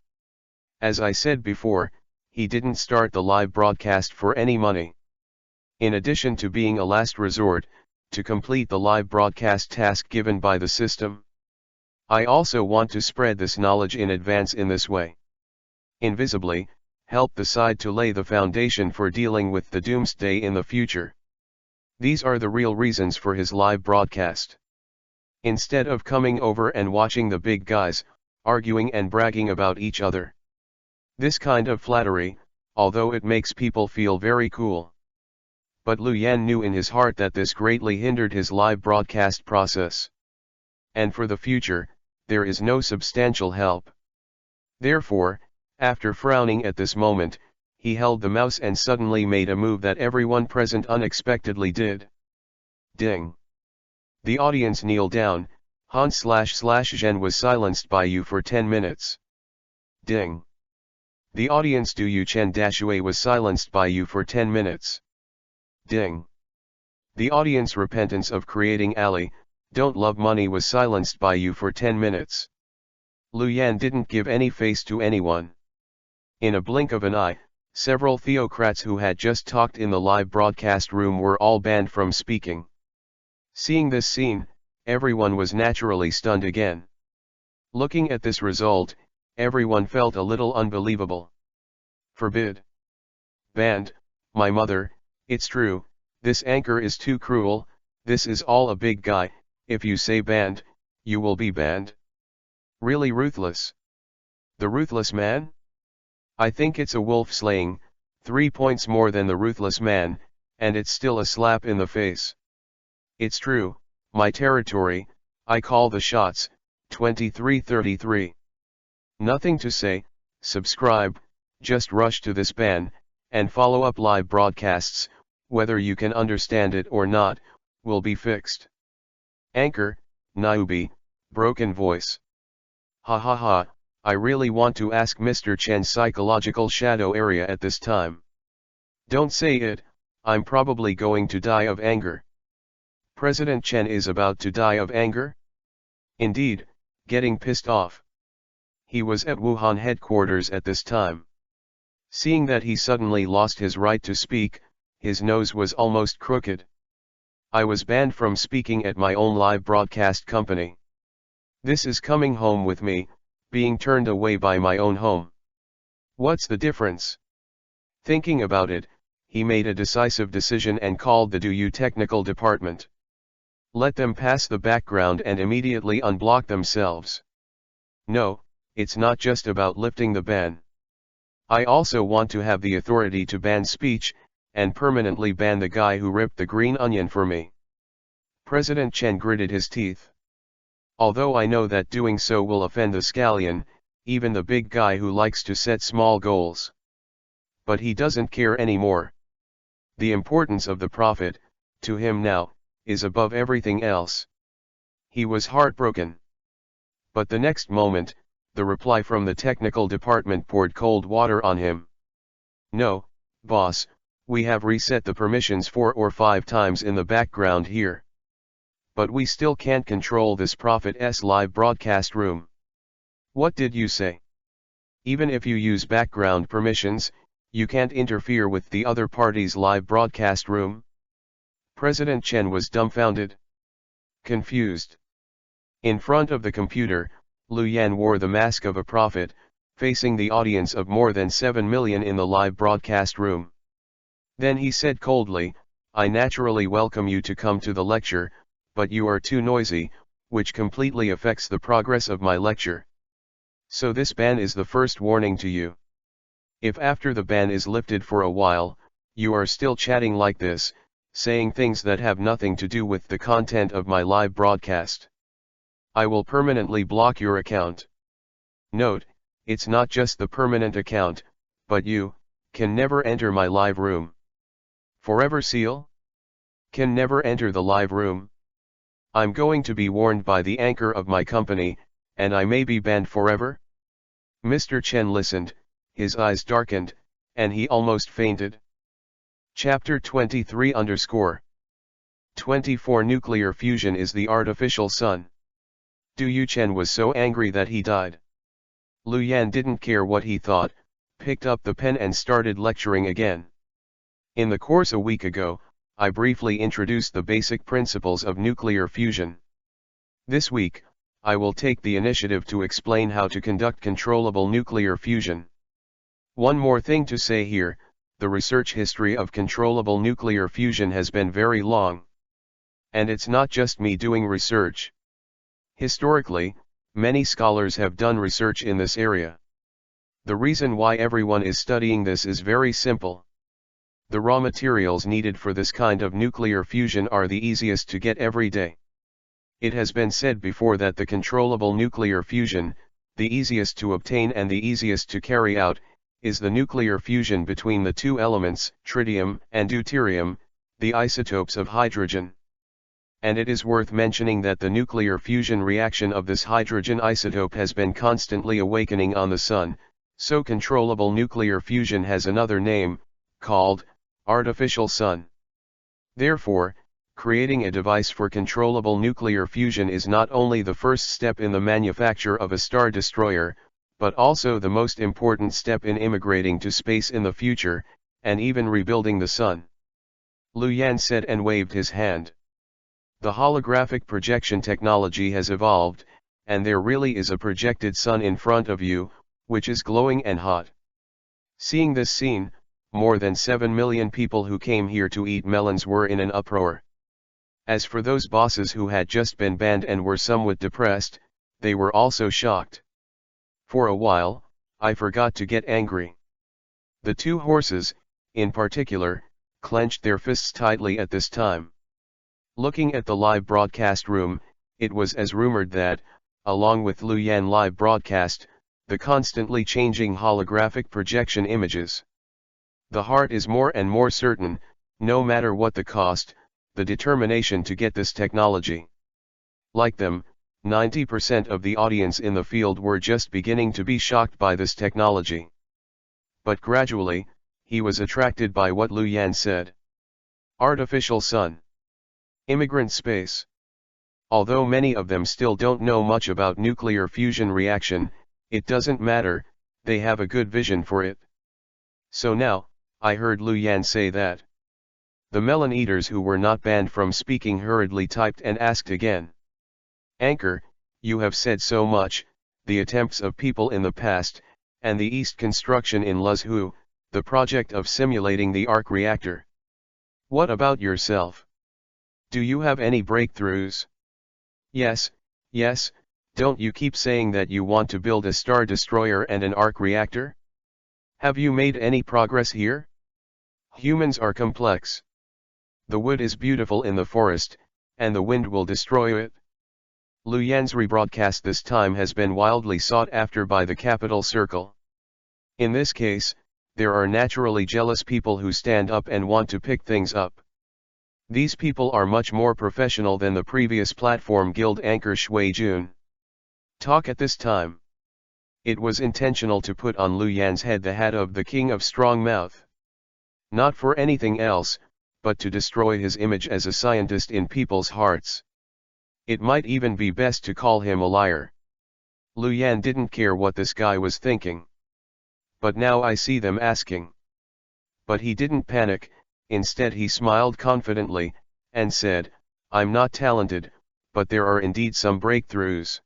As I said before, he didn't start the live broadcast for any money. In addition to being a last resort, to complete the live broadcast task given by the system. I also want to spread this knowledge in advance in this way. Invisibly, help the side to lay the foundation for dealing with the doomsday in the future. These are the real reasons for his live broadcast. Instead of coming over and watching the big guys, arguing and bragging about each other. This kind of flattery, although it makes people feel very cool. But Lu Yan knew in his heart that this greatly hindered his live broadcast process. And for the future, there is no substantial help. Therefore, after frowning at this moment, he held the mouse and suddenly made a move that everyone present unexpectedly did. Ding. The audience kneel down, Han/Zhen was silenced by you for 10 minutes. Ding. The audience Du Yu Chen Dashui was silenced by you for 10 minutes. Ding. The audience Repentance of Creating Ali, Don't Love Money was silenced by you for 10 minutes. Lu Yan didn't give any face to anyone. In a blink of an eye, several theocrats who had just talked in the live broadcast room were all banned from speaking. Seeing this scene, everyone was naturally stunned again. Looking at this result, everyone felt a little unbelievable. Forbid. Banned, my mother, it's true, this anchor is too cruel, this is all a big guy, if you say banned, you will be banned. Really ruthless. The ruthless man? I think it's a wolf slaying, 3 points more than the ruthless man, and it's still a slap in the face. It's true, my territory, I call the shots, 2333. Nothing to say, subscribe, just rush to this ban, and follow up live broadcasts, whether you can understand it or not, will be fixed. Anchor, Naiubi, broken voice. Ha ha ha, I really want to ask Mr. Chen's psychological shadow area at this time. Don't say it, I'm probably going to die of anger. President Chen is about to die of anger? Indeed, getting pissed off. He was at Wuhan headquarters at this time. Seeing that he suddenly lost his right to speak, his nose was almost crooked. I was banned from speaking at my own live broadcast company. This is coming home with me, being turned away by my own home. What's the difference? Thinking about it, he made a decisive decision and called the Du Yu technical department. Let them pass the background and immediately unblock themselves. No, it's not just about lifting the ban. I also want to have the authority to ban speech, and permanently ban the guy who ripped the green onion for me. President Chen gritted his teeth. Although I know that doing so will offend the scallion, even the big guy who likes to set small goals. But he doesn't care anymore. The importance of the profit, to him now, is above everything else. He was heartbroken. But the next moment, the reply from the technical department poured cold water on him. No, boss, we have reset the permissions 4 or 5 times in the background here. But we still can't control this Prophet's live broadcast room. What did you say? Even if you use background permissions, you can't interfere with the other party's live broadcast room? President Chen was dumbfounded. Confused. In front of the computer, Lu Yan wore the mask of a prophet, facing the audience of more than 7 million in the live broadcast room. Then he said coldly, I naturally welcome you to come to the lecture, but you are too noisy, which completely affects the progress of my lecture. So this ban is the first warning to you. If after the ban is lifted for a while, you are still chatting like this, saying things that have nothing to do with the content of my live broadcast, I will permanently block your account. Note, it's not just the permanent account, but you can never enter my live room. Forever seal? Can never enter the live room? I'm going to be warned by the anchor of my company, and I may be banned forever? Mr. Chen listened, his eyes darkened, and he almost fainted. Chapter 23_24 Nuclear fusion is the artificial sun. Du Yu Chen was so angry that he died. Lu Yan didn't care what he thought, picked up the pen and started lecturing again. In the course a week ago, I briefly introduced the basic principles of nuclear fusion. This week, I will take the initiative to explain how to conduct controllable nuclear fusion. One more thing to say here, the research history of controllable nuclear fusion has been very long. And it's not just me doing research. Historically, many scholars have done research in this area. The reason why everyone is studying this is very simple. The raw materials needed for this kind of nuclear fusion are the easiest to get every day. It has been said before that the controllable nuclear fusion, the easiest to obtain and the easiest to carry out, is the nuclear fusion between the two elements, tritium and deuterium, the isotopes of hydrogen. And it is worth mentioning that the nuclear fusion reaction of this hydrogen isotope has been constantly awakening on the Sun, so controllable nuclear fusion has another name, called artificial sun. Therefore, creating a device for controllable nuclear fusion is not only the first step in the manufacture of a star destroyer, but also the most important step in immigrating to space in the future, and even rebuilding the Sun. Lu Yan said and waved his hand. The holographic projection technology has evolved, and there really is a projected sun in front of you, which is glowing and hot. Seeing this scene, more than 7 million people who came here to eat melons were in an uproar. As for those bosses who had just been banned and were somewhat depressed, they were also shocked. For a while, I forgot to get angry. The two horses, in particular, clenched their fists tightly at this time. Looking at the live broadcast room, it was as rumored that, along with Lu Yan live broadcast, the constantly changing holographic projection images. The heart is more and more certain, no matter what the cost, the determination to get this technology. Like them, 90% of the audience in the field were just beginning to be shocked by this technology. But gradually, he was attracted by what Lu Yan said. Artificial sun. Immigrant space. Although many of them still don't know much about nuclear fusion reaction, it doesn't matter, they have a good vision for it. So now, I heard Lu Yan say that. The melon eaters who were not banned from speaking hurriedly typed and asked again. Anchor, you have said so much, the attempts of people in the past, and the East construction in Luzhu, the project of simulating the arc reactor. What about yourself? Do you have any breakthroughs? Yes, don't you keep saying that you want to build a star destroyer and an arc reactor? Have you made any progress here? Humans are complex. The wood is beautiful in the forest, and the wind will destroy it. Lu Yan's rebroadcast this time has been wildly sought after by the capital circle. In this case, there are naturally jealous people who stand up and want to pick things up. These people are much more professional than the previous platform guild anchor Shui Jun. Talk at this time. It was intentional to put on Lu Yan's head the hat of the king of strong mouth. Not for anything else, but to destroy his image as a scientist in people's hearts. It might even be best to call him a liar. Lu Yan didn't care what this guy was thinking. But now I see them asking. But he didn't panic, instead he smiled confidently, and said, I'm not talented, but there are indeed some breakthroughs.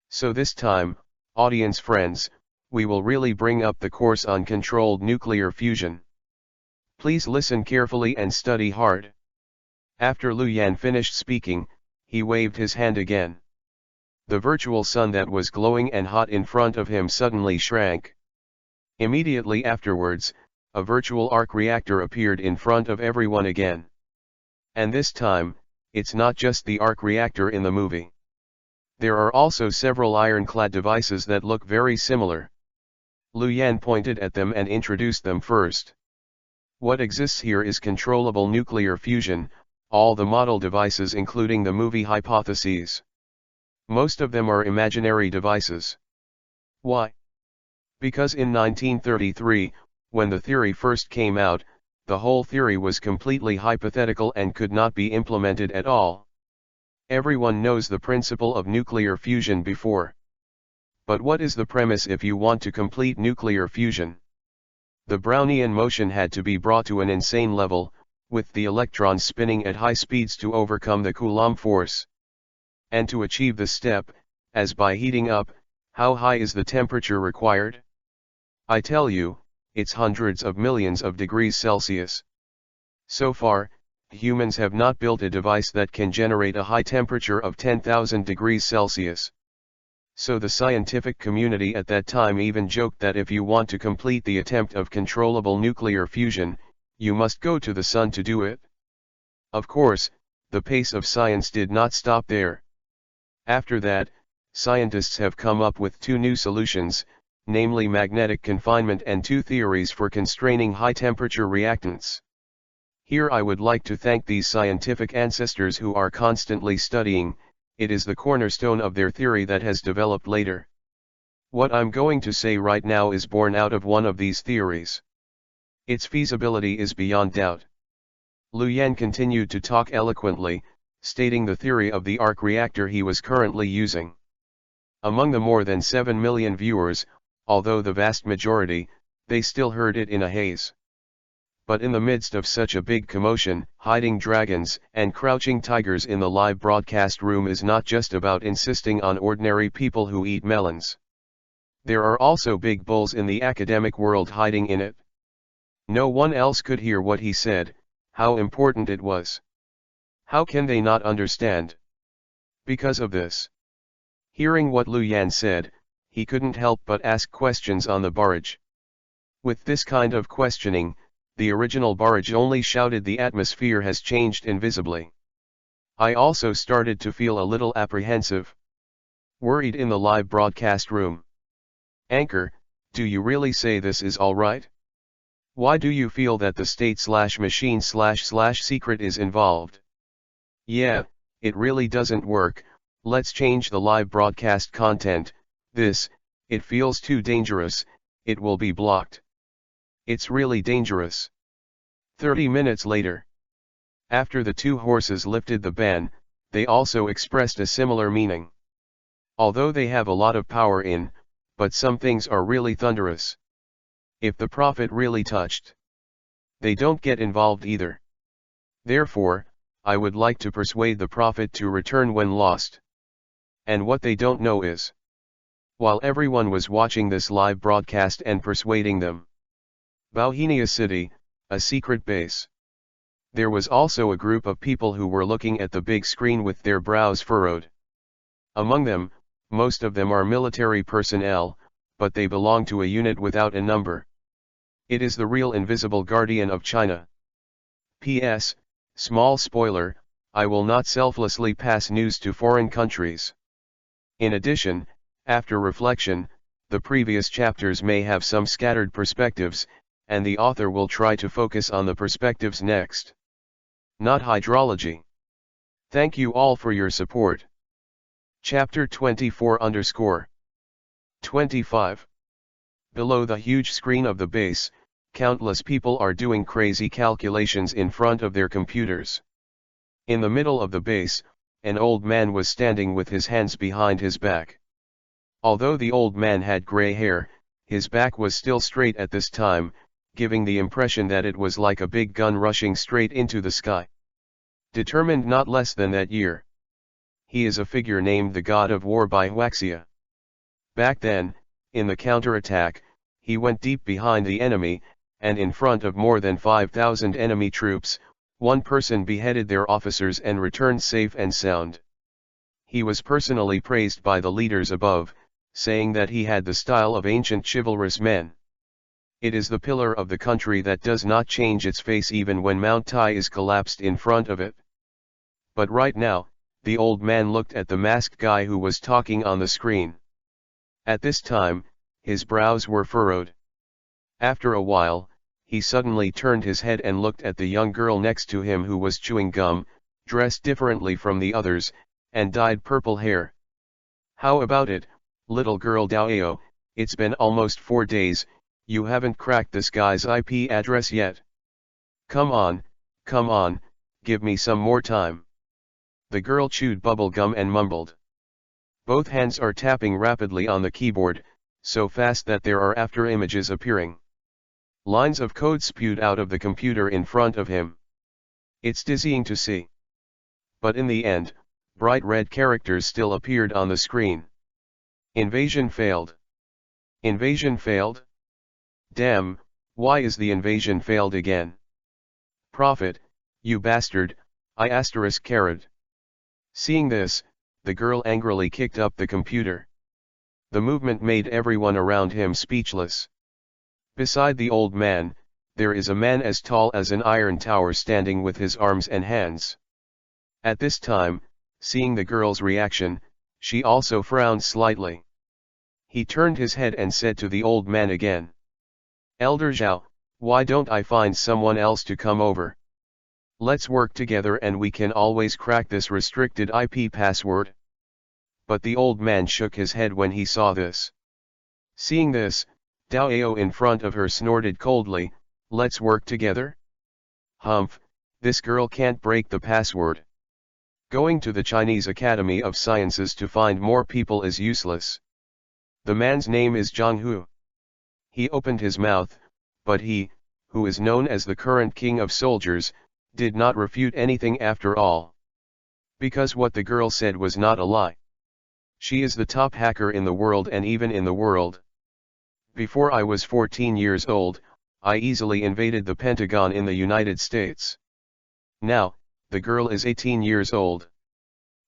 So this time, audience friends, we will really bring up the course on controlled nuclear fusion. Please listen carefully and study hard. After Lu Yan finished speaking, he waved his hand again. The virtual sun that was glowing and hot in front of him suddenly shrank. Immediately afterwards, a virtual arc reactor appeared in front of everyone again. And this time, it's not just the arc reactor in the movie. There are also several ironclad devices that look very similar. Lu Yan pointed at them and introduced them first. What exists here is controllable nuclear fusion, all the model devices including the movie hypotheses. Most of them are imaginary devices. Why? Because in 1933, when the theory first came out, the whole theory was completely hypothetical and could not be implemented at all. Everyone knows the principle of nuclear fusion before. But what is the premise if you want to complete nuclear fusion? The Brownian motion had to be brought to an insane level, with the electrons spinning at high speeds to overcome the Coulomb force. And to achieve this step, as by heating up, how high is the temperature required? I tell you, it's hundreds of millions of degrees Celsius. So far, humans have not built a device that can generate a high temperature of 10,000 degrees Celsius. So the scientific community at that time even joked that if you want to complete the attempt of controllable nuclear fusion, you must go to the sun to do it. Of course, the pace of science did not stop there. After that, scientists have come up with two new solutions, namely magnetic confinement and two theories for constraining high-temperature reactants. Here I would like to thank these scientific ancestors who are constantly studying. It is the cornerstone of their theory that has developed later. What I'm going to say right now is born out of one of these theories. Its feasibility is beyond doubt. Lu Yan continued to talk eloquently, stating the theory of the arc reactor he was currently using. Among the more than 7 million viewers, although the vast majority, they still heard it in a haze. But in the midst of such a big commotion, hiding dragons and crouching tigers in the live broadcast room is not just about insisting on ordinary people who eat melons. There are also big bulls in the academic world hiding in it. No one else could hear what he said, how important it was. How can they not understand? Because of this. Hearing what Lu Yan said, he couldn't help but ask questions on the barrage. With this kind of questioning, the original barrage only shouted the atmosphere has changed invisibly. I also started to feel a little apprehensive. Worried in the live broadcast room. Anchor, do you really say this is alright? Why do you feel that the state/machine/secret is involved? Yeah, it really doesn't work. Let's change the live broadcast content. It feels too dangerous, it will be blocked. It's really dangerous. 30 minutes later. After the two horses lifted the ban, they also expressed a similar meaning. Although they have a lot of power but some things are really thunderous. If the prophet really touched, they don't get involved either. Therefore, I would like to persuade the prophet to return when lost. And what they don't know is, while everyone was watching this live broadcast and persuading them, Bauhinia City, a secret base. There was also a group of people who were looking at the big screen with their brows furrowed. Among them, most of them are military personnel, but they belong to a unit without a number. It is the real invisible guardian of China. P.S. Small spoiler, I will not selflessly pass news to foreign countries. In addition, after reflection, the previous chapters may have some scattered perspectives, and the author will try to focus on the perspectives next. Not hydrology. Thank you all for your support. Chapter 24_25. Below the huge screen of the base, countless people are doing crazy calculations in front of their computers. In the middle of the base, an old man was standing with his hands behind his back. Although the old man had gray hair, his back was still straight at this time, giving the impression that it was like a big gun rushing straight into the sky. Determined not less than that year. He is a figure named the God of War by Huaxia. Back then, in the counterattack, he went deep behind the enemy, and in front of more than 5,000 enemy troops, one person beheaded their officers and returned safe and sound. He was personally praised by the leaders above, saying that he had the style of ancient chivalrous men. It is the pillar of the country that does not change its face even when Mount Tai is collapsed in front of it. But right now, the old man looked at the masked guy who was talking on the screen. At this time, his brows were furrowed. After a while, he suddenly turned his head and looked at the young girl next to him who was chewing gum, dressed differently from the others, and dyed purple hair. How about it, little girl Daoyo, it's been almost 4 days, you haven't cracked this guy's IP address yet. Come on, give me some more time. The girl chewed bubble gum and mumbled. Both hands are tapping rapidly on the keyboard, so fast that there are after images appearing. Lines of code spewed out of the computer in front of him. It's dizzying to see. But in the end, bright red characters still appeared on the screen. Invasion failed. Invasion failed? Damn, why is the invasion failed again? Prophet, you bastard, I asterisk carrot. Seeing this, the girl angrily kicked up the computer. The movement made everyone around him speechless. Beside the old man, there is a man as tall as an iron tower standing with his arms and hands. At this time, seeing the girl's reaction, she also frowned slightly. He turned his head and said to the old man again, "Elder Zhao, why don't I find someone else to come over? Let's work together and we can always crack this restricted IP password." But the old man shook his head when he saw this. Seeing this, Dao in front of her snorted coldly, "Let's work together? Humph, this girl can't break the password. Going to the Chinese Academy of Sciences to find more people is useless." The man's name is Zhang Hu. He opened his mouth, but he, who is known as the current king of soldiers, did not refute anything after all. Because what the girl said was not a lie. She is the top hacker in the world and even in the world. Before I was 14 years old, I easily invaded the Pentagon in the United States. Now, the girl is 18 years old.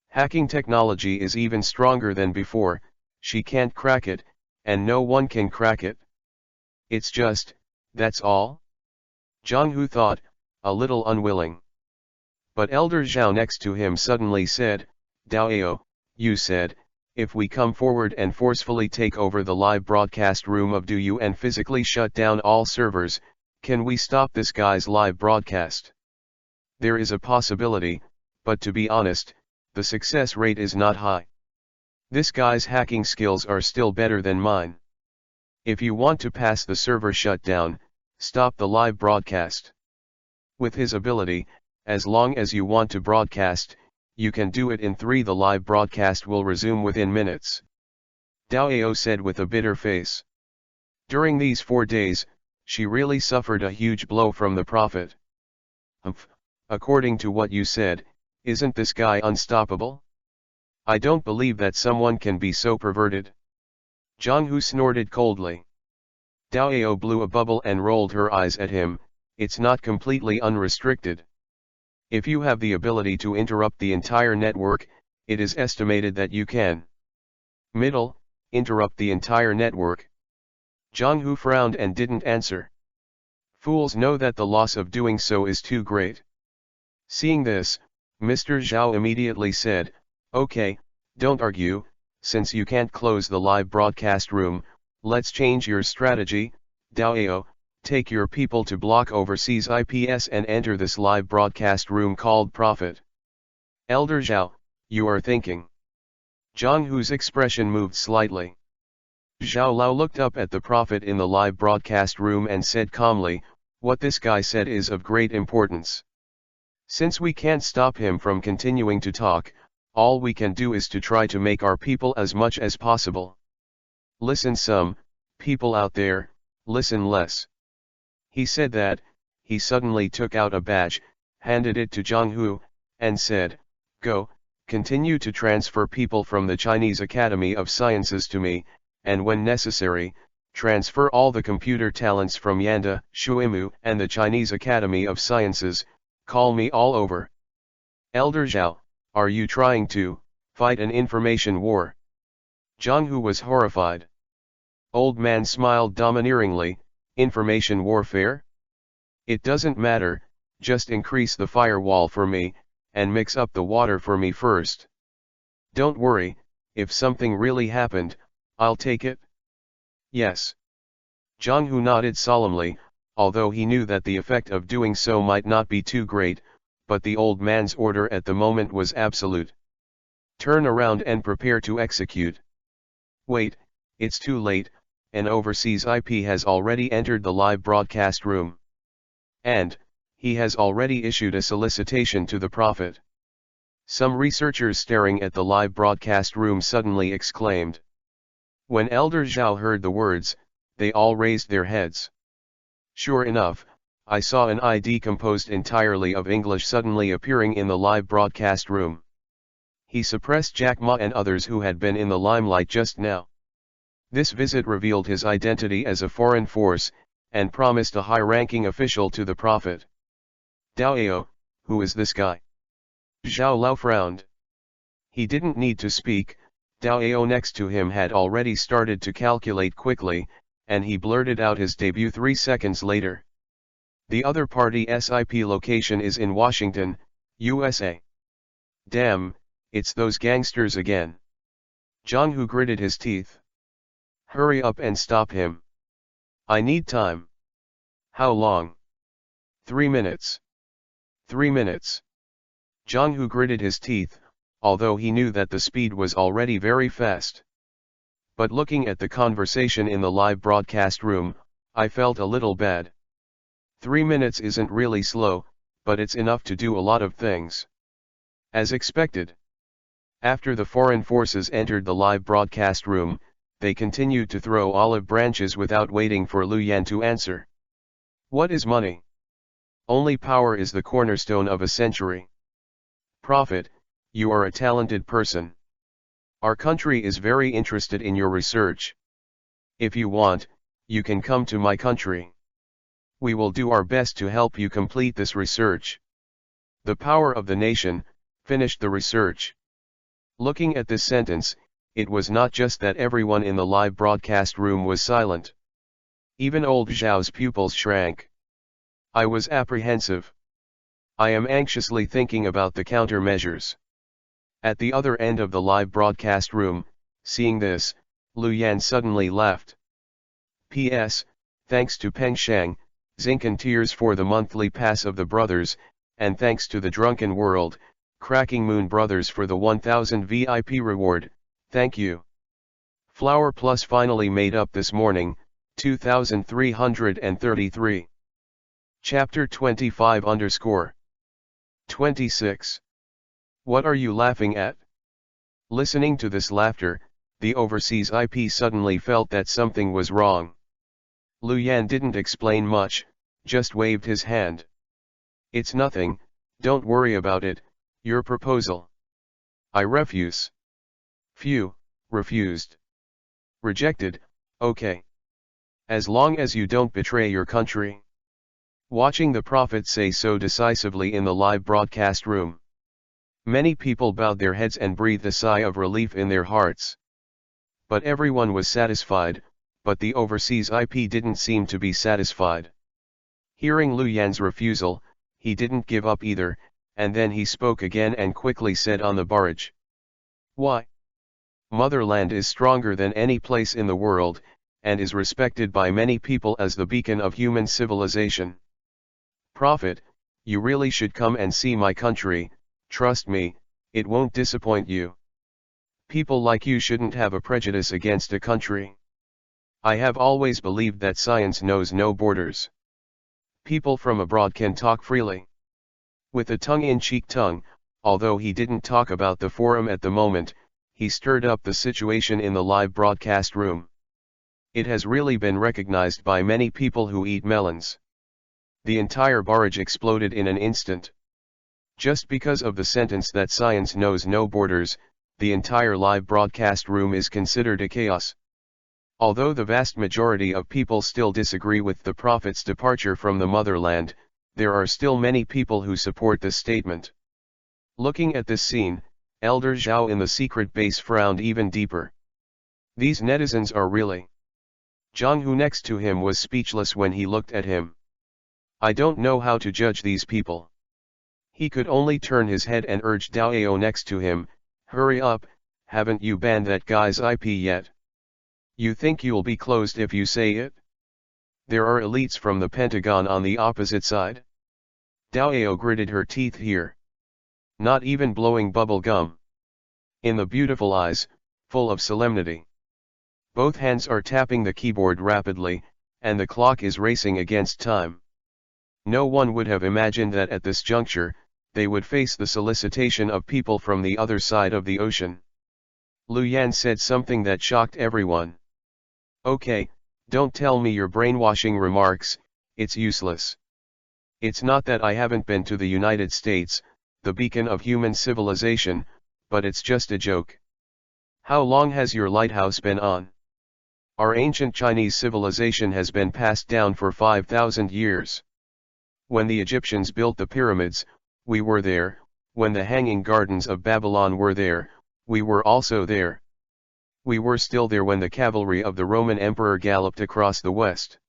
Hacking technology is even stronger than before, she can't crack it, and no one can crack it. It's just, that's all? Zhang Hu thought, a little unwilling. But Elder Zhao next to him suddenly said, "Dao, you said, if we come forward and forcefully take over the live broadcast room of DU and physically shut down all servers, can we stop this guy's live broadcast?" There is a possibility, but to be honest, the success rate is not high. This guy's hacking skills are still better than mine. If you want to pass the server shutdown, stop the live broadcast. With his ability, as long as you want to broadcast, you can do it in 3. The live broadcast will resume within minutes. Dao said with a bitter face. During these 4 days, she really suffered a huge blow from the prophet. Humph, according to what you said, isn't this guy unstoppable? I don't believe that someone can be so perverted. Zhang Hu snorted coldly. Dao blew a bubble and rolled her eyes at him. It's not completely unrestricted. If you have the ability to interrupt the entire network, it is estimated that you can. Interrupt the entire network. Zhang Hu frowned and didn't answer. Fools know that the loss of doing so is too great. Seeing this, Mr. Zhao immediately said, "Okay, don't argue, since you can't close the live broadcast room, let's change your strategy. Dao, take your people to block overseas IPs and enter this live broadcast room called Prophet." Elder Zhao, you are thinking. Zhang Hu's expression moved slightly. Zhao Lao looked up at the Prophet in the live broadcast room and said calmly, "What this guy said is of great importance. Since we can't stop him from continuing to talk, all we can do is to try to make our people as much as possible. Listen some, people out there, listen less." He said that, he suddenly took out a badge, handed it to Zhang Hu, and said, "Go, continue to transfer people from the Chinese Academy of Sciences to me, and when necessary, transfer all the computer talents from Yanda, Shuimu, and the Chinese Academy of Sciences, call me all over." Elder Zhao, are you trying to fight an information war? Zhang Hu was horrified. Old man smiled domineeringly, "Information warfare? It doesn't matter, just increase the firewall for me, and mix up the water for me first. Don't worry, if something really happened, I'll take it." "Yes." Zhang Hu nodded solemnly, although he knew that the effect of doing so might not be too great, but the old man's order at the moment was absolute. "Turn around and prepare to execute." "Wait, it's too late, an overseas IP has already entered the live broadcast room. And, he has already issued a solicitation to the Prophet." Some researchers staring at the live broadcast room suddenly exclaimed. When Elder Zhao heard the words, they all raised their heads. Sure enough, I saw an ID composed entirely of English suddenly appearing in the live broadcast room. He suppressed Jack Ma and others who had been in the limelight just now. This visit revealed his identity as a foreign force, and promised a high-ranking official to the prophet. Dao, who is this guy? Zhao Lao frowned. He didn't need to speak. Dao next to him had already started to calculate quickly, and he blurted out his debut 3 seconds later. The other party SIP location is in Washington, USA. Damn, it's those gangsters again. Zhang gritted his teeth. Hurry up and stop him. I need time. How long? 3 minutes. 3 minutes. Zhang gritted his teeth, although he knew that the speed was already very fast. But looking at the conversation in the live broadcast room, I felt a little bad. 3 minutes isn't really slow, but it's enough to do a lot of things. As expected. After the foreign forces entered the live broadcast room, they continued to throw olive branches without waiting for Lu Yan to answer. What is money? Only power is the cornerstone of a century. Prophet, you are a talented person. Our country is very interested in your research. If you want, you can come to my country. We will do our best to help you complete this research. The power of the nation, finished the research. Looking at this sentence, it was not just that everyone in the live broadcast room was silent. Even old Zhao's pupils shrank. I was apprehensive. I am anxiously thinking about the countermeasures. At the other end of the live broadcast room, seeing this, Lu Yan suddenly laughed. P.S. Thanks to Peng Shang, zinc and tears for the monthly pass of the brothers, and thanks to the Drunken World, Cracking Moon Brothers for the 1000 VIP reward, thank you. Flower Plus finally made up this morning, 2333. Chapter 25_26. What are you laughing at? Listening to this laughter, the overseas IP suddenly felt that something was wrong. Lu Yan didn't explain much, just waved his hand. It's nothing, don't worry about it, your proposal. I refuse. Phew, refused. Rejected, okay. As long as you don't betray your country. Watching the prophet say so decisively in the live broadcast room. Many people bowed their heads and breathed a sigh of relief in their hearts. But everyone was satisfied, but the overseas IP didn't seem to be satisfied. Hearing Lu Yan's refusal, he didn't give up either, and then he spoke again and quickly said on the barrage. Why? Motherland is stronger than any place in the world, and is respected by many people as the beacon of human civilization. Prophet, you really should come and see my country, trust me, it won't disappoint you. People like you shouldn't have a prejudice against a country. I have always believed that science knows no borders. People from abroad can talk freely. With a tongue-in-cheek tongue, although he didn't talk about the forum at the moment, he stirred up the situation in the live broadcast room. It has really been recognized by many people who eat melons. The entire barrage exploded in an instant. Just because of the sentence that science knows no borders, the entire live broadcast room is considered a chaos. Although the vast majority of people still disagree with the prophet's departure from the motherland, there are still many people who support this statement. Looking at this scene, Elder Zhao in the secret base frowned even deeper. These netizens are really. Zhang Hu next to him was speechless when he looked at him. I don't know how to judge these people. He could only turn his head and urge Dao next to him, hurry up, haven't you banned that guy's IP yet? You think you'll be closed if you say it? There are elites from the Pentagon on the opposite side. Dao gritted her teeth here. Not even blowing bubble gum. In the beautiful eyes, full of solemnity. Both hands are tapping the keyboard rapidly, and the clock is racing against time. No one would have imagined that at this juncture, they would face the solicitation of people from the other side of the ocean. Lu Yan said something that shocked everyone. Okay, don't tell me your brainwashing remarks, it's useless. It's not that I haven't been to the United States, the beacon of human civilization, but it's just a joke. How long has your lighthouse been on? Our ancient Chinese civilization has been passed down for 5,000 years. When the Egyptians built the pyramids, we were there. When the Hanging Gardens of Babylon were there, we were also there. We were still there when the cavalry of the Roman Emperor galloped across the west.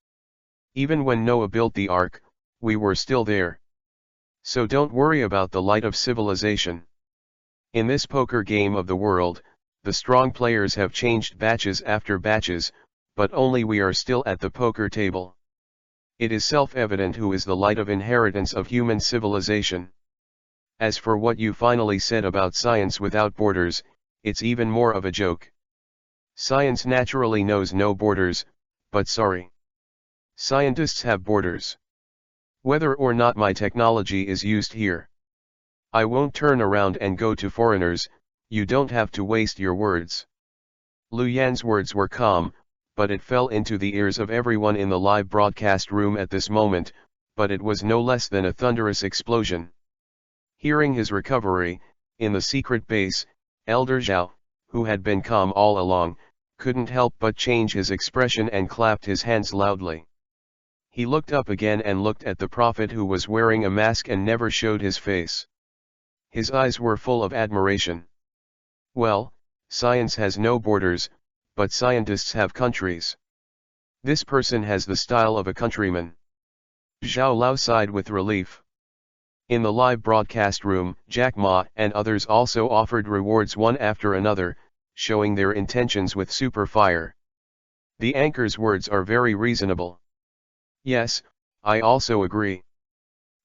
Even when Noah built the ark, we were still there. So don't worry about the light of civilization. In this poker game of the world, the strong players have changed batches after batches, but only we are still at the poker table. It is self-evident who is the light of inheritance of human civilization. As for what you finally said about science without borders, it's even more of a joke. Science naturally knows no borders, but sorry. Scientists have borders. Whether or not my technology is used here. I won't turn around and go to foreigners, you don't have to waste your words. Lu Yan's words were calm, but it fell into the ears of everyone in the live broadcast room at this moment, but it was no less than a thunderous explosion. Hearing his recovery, in the secret base, Elder Zhao, who had been calm all along, couldn't help but change his expression and clapped his hands loudly. He looked up again and looked at the prophet who was wearing a mask and never showed his face. His eyes were full of admiration. Well, science has no borders, but scientists have countries. This person has the style of a countryman. Zhao Lao sighed with relief. In the live broadcast room, Jack Ma and others also offered rewards one after another, showing their intentions with super fire. The anchor's words are very reasonable. Yes, I also agree.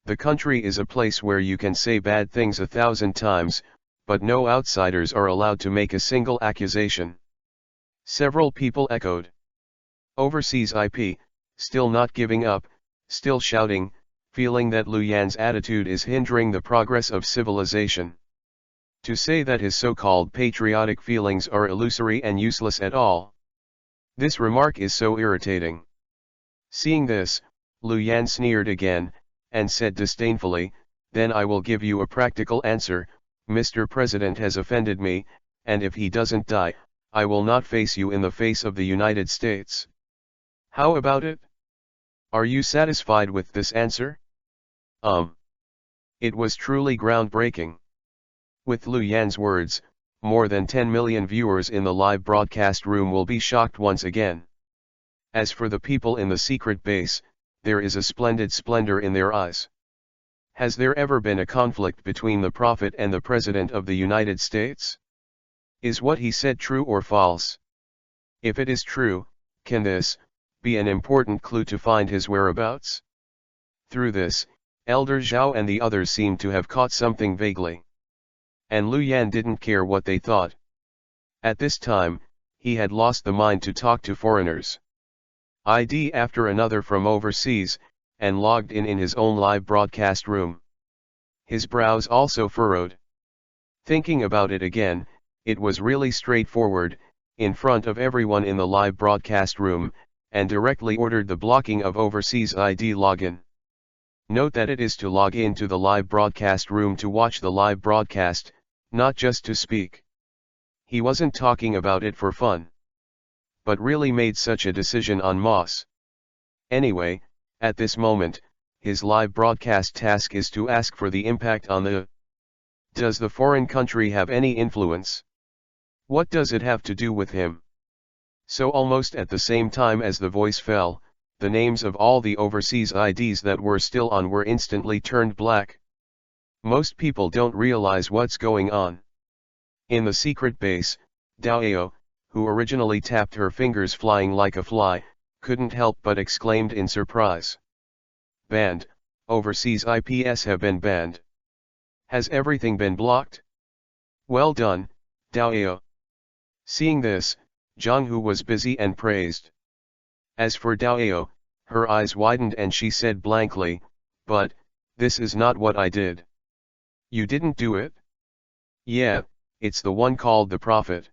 The country is a place where you can say bad things 1,000 times, but no outsiders are allowed to make a single accusation. Several people echoed. Overseas IP, still not giving up, still shouting, feeling that Lu Yan's attitude is hindering the progress of civilization. To say that his so-called patriotic feelings are illusory and useless at all. This remark is so irritating. Seeing this, Lu Yan sneered again, and said disdainfully, then I will give you a practical answer, Mr. President has offended me, and if he doesn't die, I will not face you in the face of the United States. How about it? Are you satisfied with this answer? It was truly groundbreaking. With Lu Yan's words, more than 10 million viewers in the live broadcast room will be shocked once again. As for the people in the secret base, there is a splendid splendor in their eyes. Has there ever been a conflict between the prophet and the President of the United States? Is what he said true or false? If it is true, can this be an important clue to find his whereabouts? Through this, Elder Zhao and the others seemed to have caught something vaguely. And Lu Yan didn't care what they thought. At this time, he had lost the mind to talk to foreigners. ID after another from overseas, and logged in his own live broadcast room. His brows also furrowed. Thinking about it again, it was really straightforward, in front of everyone in the live broadcast room, and directly ordered the blocking of overseas ID login. Note that it is to log in to the live broadcast room to watch the live broadcast, not just to speak. He wasn't talking about it for fun. But really made such a decision en masse. Anyway, at this moment, his live broadcast task is to ask for the impact on the. Does the foreign country have any influence? What does it have to do with him? So almost at the same time as the voice fell, the names of all the overseas IDs that were still on were instantly turned black. Most people don't realize what's going on. In the secret base, Daoyao, who originally tapped her fingers flying like a fly, couldn't help but exclaimed in surprise. Banned, overseas IPs have been banned. Has everything been blocked? Well done, Daoyao. Seeing this, Zhang Hu was busy and praised. As for Daoyao, her eyes widened and she said blankly, but, this is not what I did. You didn't do it? Yeah, it's the one called the Prophet.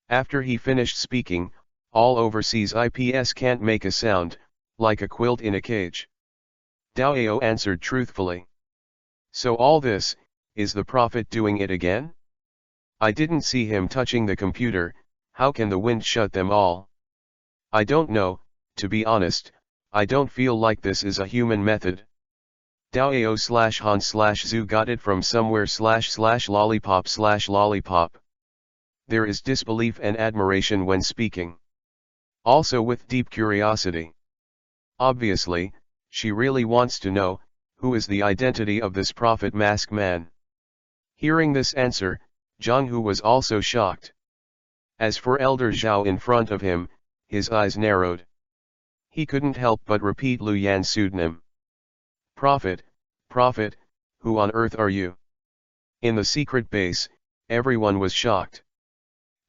After he finished speaking, all overseas IPS can't make a sound, like a quilt in a cage. Dao answered truthfully. So all this, is the Prophet doing it again? I didn't see him touching the computer, how can the wind shut them all? I don't know, to be honest, I don't feel like this is a human method. Dao/Han/Zhu got it from somewhere //lollipop/lollipop. There is disbelief and admiration when speaking. Also with deep curiosity. Obviously, she really wants to know, who is the identity of this Prophet mask man. Hearing this answer, Zhang Hu was also shocked. As for Elder Zhao in front of him, his eyes narrowed. He couldn't help but repeat Lu Yan's pseudonym. Prophet, Prophet, who on earth are you? In the secret base, everyone was shocked.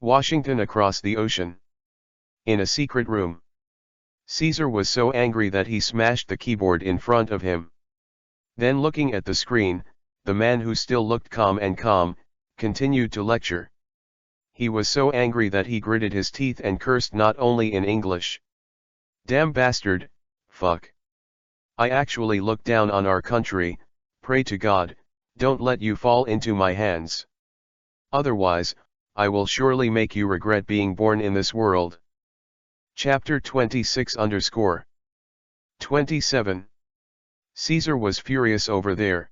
Washington across the ocean. In a secret room. Caesar was so angry that he smashed the keyboard in front of him. Then looking at the screen, the man who still looked calm, continued to lecture. He was so angry that he gritted his teeth and cursed not only in English. Damn bastard, fuck. I actually look down on our country, pray to God, don't let you fall into my hands. Otherwise, I will surely make you regret being born in this world. Chapter 26_27. Caesar was furious over there.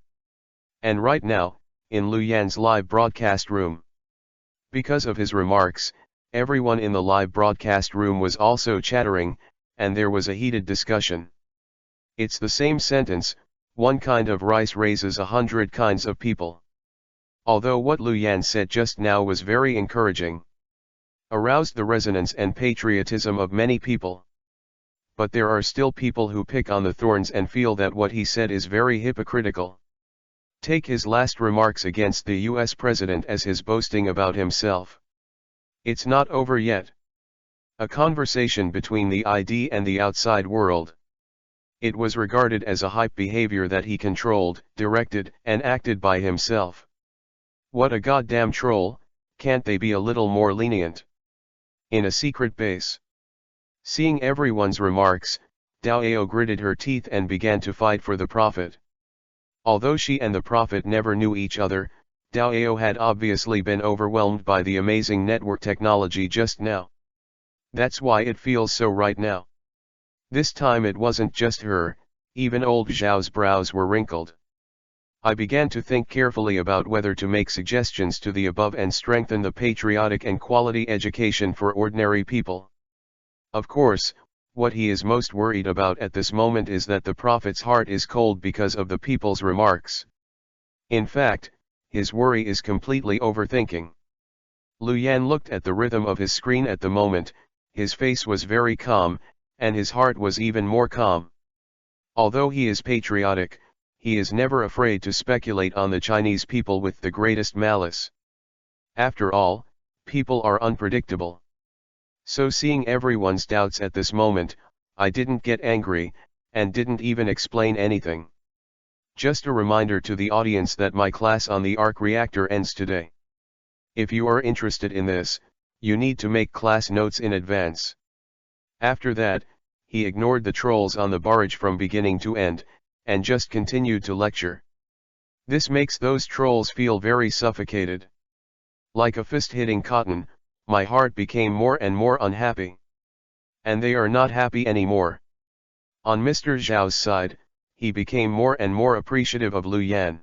And right now, in Lu Yan's live broadcast room. Because of his remarks, everyone in the live broadcast room was also chattering, and there was a heated discussion. It's the same sentence, one kind of rice raises 100 kinds of people. Although what Lu Yan said just now was very encouraging. Aroused the resonance and patriotism of many people. But there are still people who pick on the thorns and feel that what he said is very hypocritical. Take his last remarks against the US president as his boasting about himself. It's not over yet. A conversation between the ID and the outside world. It was regarded as a hype behavior that he controlled, directed, and acted by himself. What a goddamn troll, can't they be a little more lenient? In a secret base. Seeing everyone's remarks, Dao gritted her teeth and began to fight for the Prophet. Although she and the Prophet never knew each other, Dao had obviously been overwhelmed by the amazing network technology just now. That's why it feels so right now. This time it wasn't just her, even old Zhao's brows were wrinkled. I began to think carefully about whether to make suggestions to the above and strengthen the patriotic and quality education for ordinary people. Of course, what he is most worried about at this moment is that the Prophet's heart is cold because of the people's remarks. In fact, his worry is completely overthinking. Lu Yan looked at the rhythm of his screen at the moment, his face was very calm, and his heart was even more calm. Although he is patriotic, he is never afraid to speculate on the Chinese people with the greatest malice. After all, people are unpredictable. So seeing everyone's doubts at this moment, I didn't get angry, and didn't even explain anything. Just a reminder to the audience that my class on the arc reactor ends today. If you are interested in this, you need to make class notes in advance. After that, he ignored the trolls on the barrage from beginning to end, and just continued to lecture. This makes those trolls feel very suffocated. Like a fist hitting cotton, my heart became more and more unhappy. And they are not happy anymore. On Mr. Zhao's side, he became more and more appreciative of Lu Yan.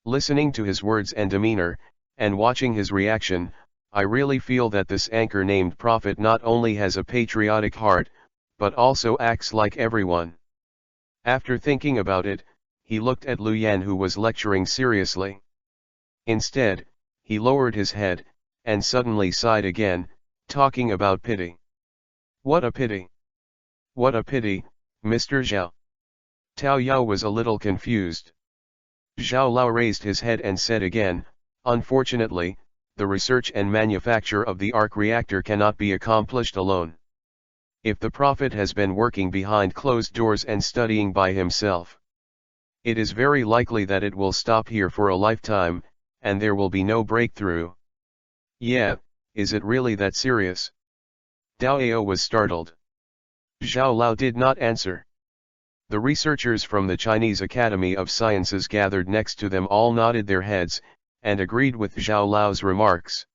Listening to his words and demeanor, and watching his reaction, I really feel that this anchor named Prophet not only has a patriotic heart, but also acts like everyone. After thinking about it, he looked at Lu Yan who was lecturing seriously. Instead, he lowered his head, and suddenly sighed again, talking about pity. What a pity! What a pity, Mr. Zhao. Tao Yao was a little confused. Zhao Lao raised his head and said again, unfortunately, the research and manufacture of the arc reactor cannot be accomplished alone. If the Prophet has been working behind closed doors and studying by himself. It is very likely that it will stop here for a lifetime, and there will be no breakthrough. Yeah, is it really that serious? Dao Ao was startled. Zhao Lao did not answer. The researchers from the Chinese Academy of Sciences gathered next to them all nodded their heads, and agreed with Zhao Lao's remarks.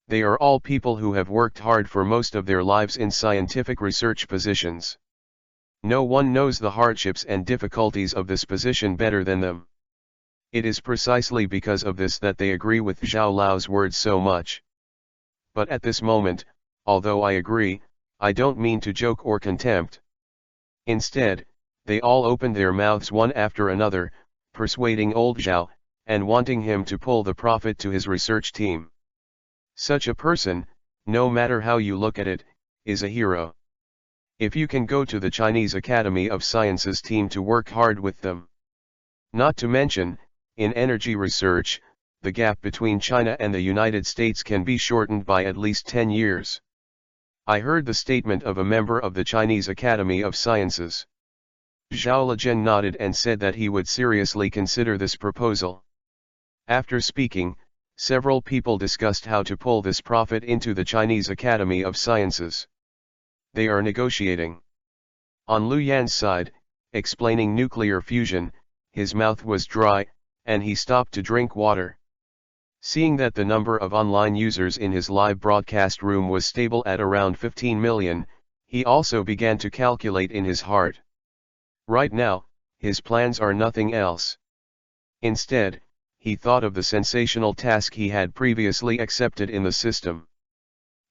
They are all people who have worked hard for most of their lives in scientific research positions. No one knows the hardships and difficulties of this position better than them. It is precisely because of this that they agree with Zhao Lao's words so much. But at this moment, although I agree, I don't mean to joke or contempt. Instead, they all opened their mouths one after another, persuading old Zhao, and wanting him to pull the profit to his research team. Such a person, no matter how you look at it, is a hero. If you can go to the Chinese Academy of Sciences team to work hard with them. Not to mention, in energy research, the gap between China and the United States can be shortened by at least 10 years. I heard the statement of a member of the Chinese Academy of Sciences. Zhao Lijian nodded and said that he would seriously consider this proposal. After speaking, several people discussed how to pull this profit into the Chinese Academy of Sciences. They are negotiating. On Lu Yan's side, explaining nuclear fusion, his mouth was dry, and he stopped to drink water. Seeing that the number of online users in his live broadcast room was stable at around 15 million, he also began to calculate in his heart. Right now, his plans are nothing else. Instead, he thought of the sensational task he had previously accepted in the system.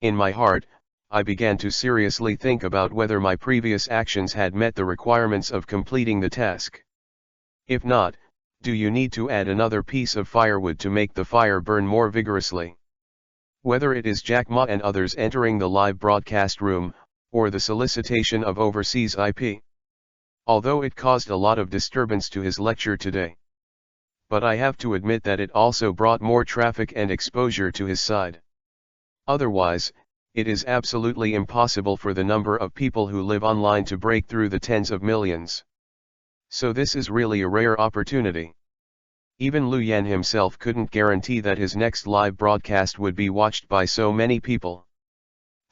In my heart, I began to seriously think about whether my previous actions had met the requirements of completing the task. If not, do you need to add another piece of firewood to make the fire burn more vigorously? Whether it is Jack Ma and others entering the live broadcast room, or the solicitation of overseas IP. Although it caused a lot of disturbance to his lecture today. But I have to admit that it also brought more traffic and exposure to his side. Otherwise, it is absolutely impossible for the number of people who live online to break through the tens of millions. So this is really a rare opportunity. Even Lu Yan himself couldn't guarantee that his next live broadcast would be watched by so many people.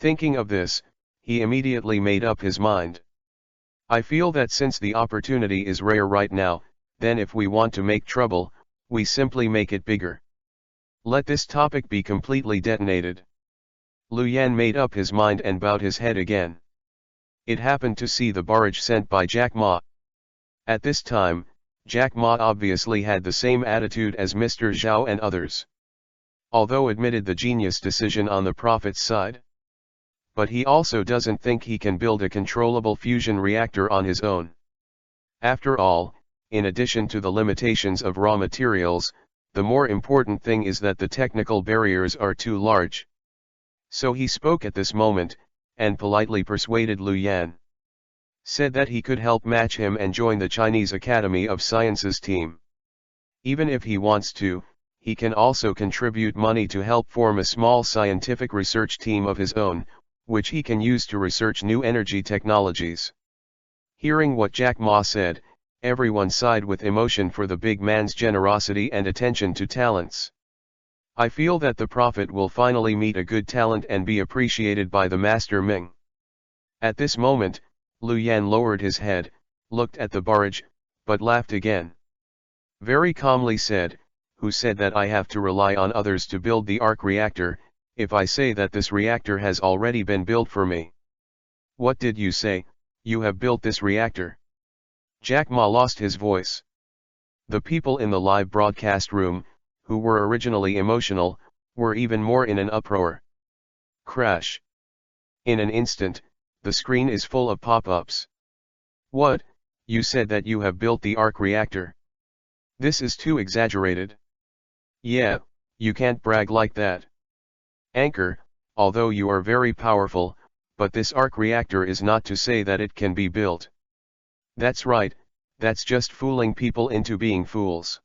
Thinking of this, he immediately made up his mind. I feel that since the opportunity is rare right now, then if we want to make trouble, we simply make it bigger. Let this topic be completely detonated. Lu Yan made up his mind and bowed his head again. It happened to see the barrage sent by Jack Ma. At this time, Jack Ma obviously had the same attitude as Mr. Zhao and others. Although admitted the genius decision on the profit's side. But he also doesn't think he can build a controllable fusion reactor on his own. After all, in addition to the limitations of raw materials, the more important thing is that the technical barriers are too large. So he spoke at this moment, and politely persuaded Lu Yan. Said that he could help match him and join the Chinese Academy of Sciences team. Even if he wants to, he can also contribute money to help form a small scientific research team of his own, which he can use to research new energy technologies. Hearing what Jack Ma said, everyone sighed with emotion for the big man's generosity and attention to talents. I feel that the prophet will finally meet a good talent and be appreciated by the Master Ming. At this moment, Lu Yan lowered his head, looked at the barrage, but laughed again. Very calmly said, "Who said that I have to rely on others to build the arc reactor, if I say that this reactor has already been built for me?" "What did you say? You have built this reactor?" Jack Ma lost his voice. The people in the live broadcast room, who were originally emotional, were even more in an uproar. Crash. In an instant, the screen is full of pop-ups. "What, you said that you have built the arc reactor? This is too exaggerated." "Yeah, you can't brag like that. Anchor, although you are very powerful, but this arc reactor is not to say that it can be built." "That's right, that's just fooling people into being fools."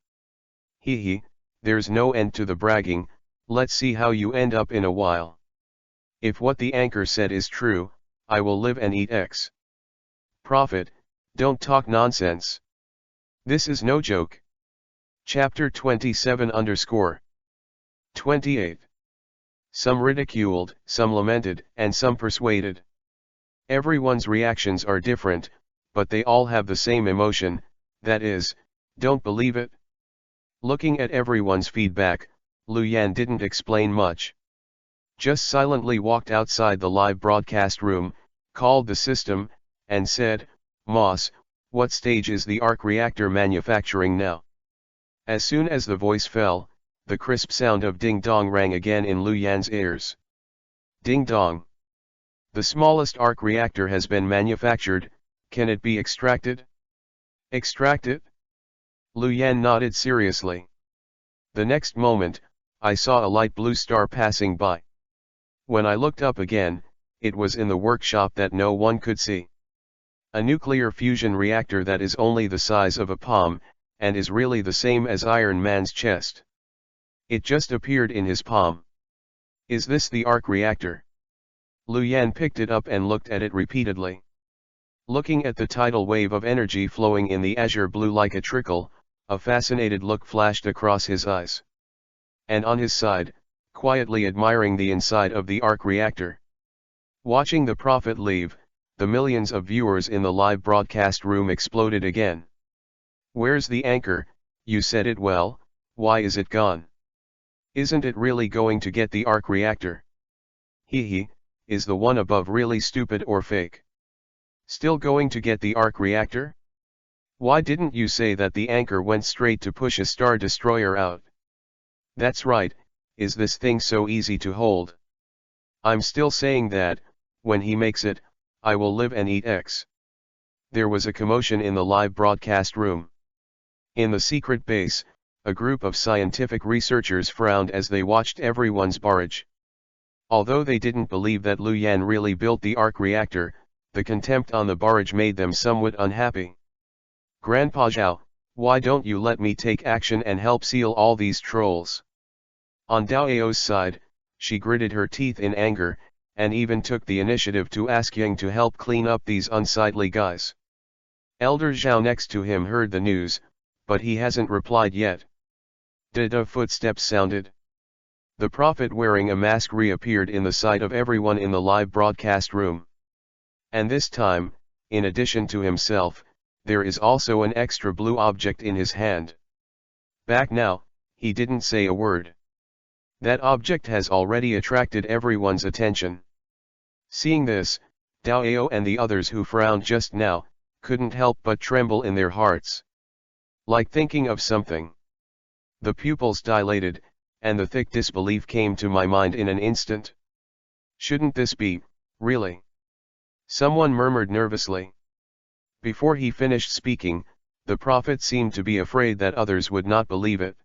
"Hee, there's no end to the bragging, let's see how you end up in a while. If what the anchor said is true, I will live and eat X." "Prophet, don't talk nonsense. This is no joke. Chapter 27_28. Some ridiculed, some lamented, and some persuaded. Everyone's reactions are different, but they all have the same emotion, that is, don't believe it. Looking at everyone's feedback, Lu Yan didn't explain much. Just silently walked outside the live broadcast room, called the system, and said, "Moss, what stage is the arc reactor manufacturing now?" As soon as the voice fell, the crisp sound of ding-dong rang again in Lu Yan's ears. Ding-dong. The smallest arc reactor has been manufactured, can it be extracted? Extracted? Lu Yan nodded seriously. The next moment, I saw a light blue star passing by. When I looked up again, it was in the workshop that no one could see. A nuclear fusion reactor that is only the size of a palm, and is really the same as Iron Man's chest. It just appeared in his palm. Is this the arc reactor? Lu Yan picked it up and looked at it repeatedly. Looking at the tidal wave of energy flowing in the azure blue like a trickle, a fascinated look flashed across his eyes. And on his side, quietly admiring the inside of the arc reactor. Watching the prophet leave, the millions of viewers in the live broadcast room exploded again. Where's the anchor? You said it well, why is it gone? Isn't it really going to get the arc reactor? Hee, is the one above really stupid or fake? Still going to get the arc reactor? Why didn't you say that the anchor went straight to push a star destroyer out? That's right, is this thing so easy to hold? I'm still saying that, when he makes it, I will live and eat X. There was a commotion in the live broadcast room. In the secret base, a group of scientific researchers frowned as they watched everyone's barrage. Although they didn't believe that Lu Yan really built the arc reactor, the contempt on the barrage made them somewhat unhappy. Grandpa Zhao, why don't you let me take action and help seal all these trolls? On Dao Ao's side, she gritted her teeth in anger, and even took the initiative to ask Yang to help clean up these unsightly guys. Elder Zhao next to him heard the news, but he hasn't replied yet. Da-da footsteps sounded. The prophet wearing a mask reappeared in the sight of everyone in the live broadcast room. And this time, in addition to himself, there is also an extra blue object in his hand. Back now, he didn't say a word. That object has already attracted everyone's attention. Seeing this, Dao Ao and the others who frowned just now, couldn't help but tremble in their hearts. Like thinking of something. The pupils dilated, and the thick disbelief came to my mind in an instant. Shouldn't this be, really? Someone murmured nervously. Before he finished speaking, the prophet seemed to be afraid that others would not believe it.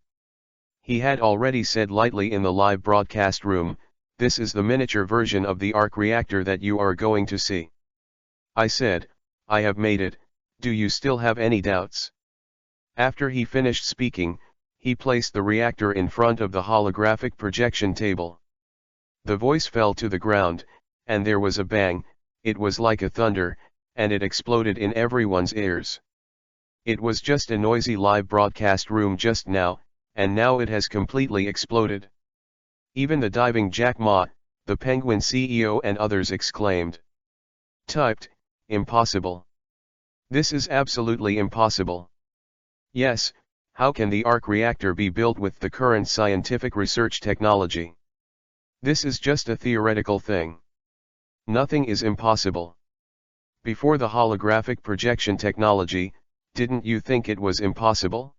He had already said lightly in the live broadcast room, "This is the miniature version of the arc reactor that you are going to see." I said, "I have made it, do you still have any doubts?" After he finished speaking, he placed the reactor in front of the holographic projection table. The voice fell to the ground, and there was a bang, it was like a thunder, and it exploded in everyone's ears. It was just a noisy live broadcast room just now, and now it has completely exploded. Even the diving Jack Ma, the Penguin CEO and others exclaimed. Typed, impossible. This is absolutely impossible. Yes, how can the arc reactor be built with the current scientific research technology? This is just a theoretical thing. Nothing is impossible. Before the holographic projection technology, didn't you think it was impossible?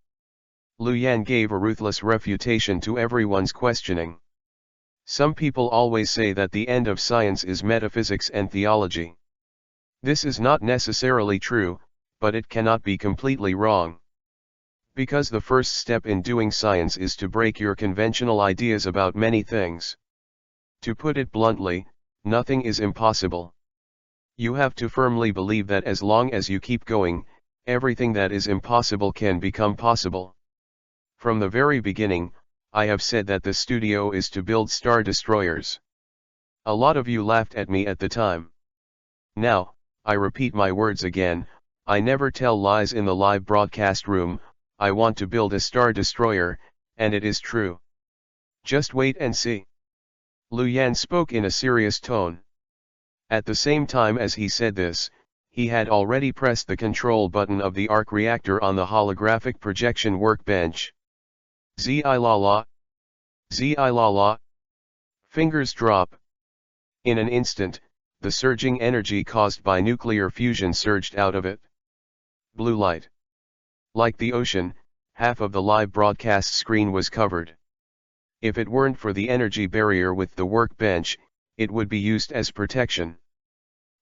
Lu Yan gave a ruthless refutation to everyone's questioning. Some people always say that the end of science is metaphysics and theology. This is not necessarily true, but it cannot be completely wrong. Because the first step in doing science is to break your conventional ideas about many things. To put it bluntly, nothing is impossible. You have to firmly believe that as long as you keep going, everything that is impossible can become possible. From the very beginning, I have said that the studio is to build star destroyers. A lot of you laughed at me at the time. Now, I repeat my words again, I never tell lies in the live broadcast room. I want to build a Star Destroyer, and it is true. Just wait and see. Lu Yan spoke in a serious tone. At the same time as he said this, he had already pressed the control button of the arc reactor on the holographic projection workbench. Zi-la-la. Zi-la-la. Fingers drop. In an instant, the surging energy caused by nuclear fusion surged out of it. Blue light. Like the ocean, half of the live broadcast screen was covered. If it weren't for the energy barrier with the workbench, it would be used as protection.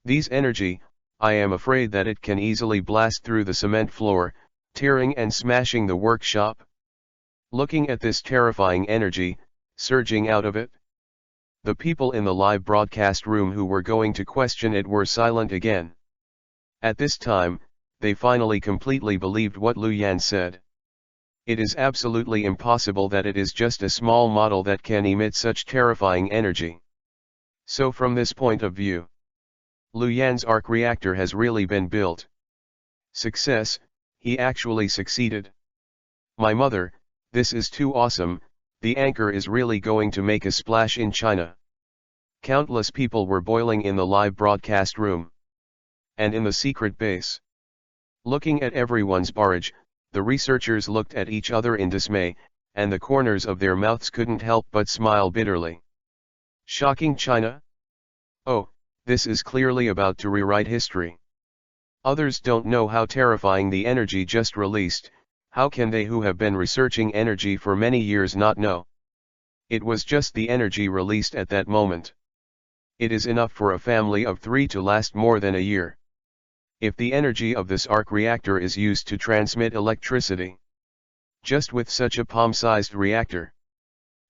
These energy, I am afraid that it can easily blast through the cement floor, tearing and smashing the workshop. Looking at this terrifying energy, surging out of it, the people in the live broadcast room who were going to question it were silent again. At this time, they finally completely believed what Lu Yan said. It is absolutely impossible that it is just a small model that can emit such terrifying energy. So from this point of view, Lu Yan's arc reactor has really been built. Success, he actually succeeded. My mother, this is too awesome, the anchor is really going to make a splash in China. Countless people were boiling in the live broadcast room. And in the secret base. Looking at everyone's barrage, the researchers looked at each other in dismay, and the corners of their mouths couldn't help but smile bitterly. Shocking China? Oh, this is clearly about to rewrite history. Others don't know how terrifying the energy just released. How can they who have been researching energy for many years not know? It was just the energy released at that moment. It is enough for a family of 3 to last more than a year. If the energy of this arc reactor is used to transmit electricity, just with such a palm-sized reactor,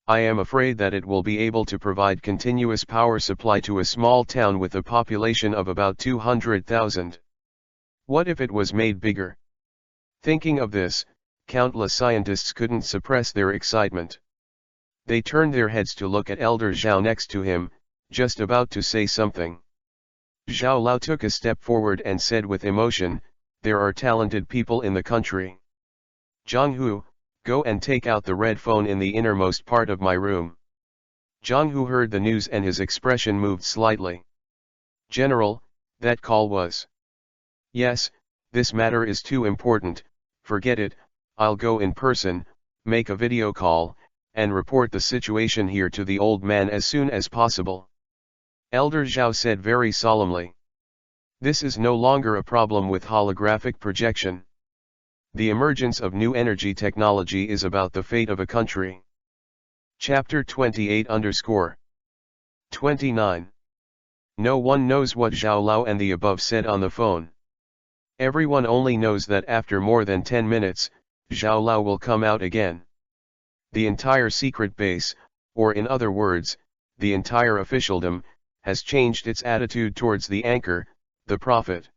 I am afraid that it will be able to provide continuous power supply to a small town with a population of about 200,000. What if it was made bigger? Thinking of this, countless scientists couldn't suppress their excitement. They turned their heads to look at Elder Zhao next to him, just about to say something. Zhao Lao took a step forward and said with emotion, "There are talented people in the country. Zhang Hu, go and take out the red phone in the innermost part of my room." Zhang Hu heard the news and his expression moved slightly. "General, that call was..." "Yes, this matter is too important, forget it, I'll go in person, make a video call, and report the situation here to the old man as soon as possible." Elder Zhao said very solemnly. This is no longer a problem with holographic projection. The emergence of new energy technology is about the fate of a country. Chapter 28_29. No one knows what Zhao Lao and the above said on the phone. Everyone only knows that after more than 10 minutes, Zhao Lao will come out again. The entire secret base, or in other words, the entire officialdom, has changed its attitude towards the anchor, the prophet.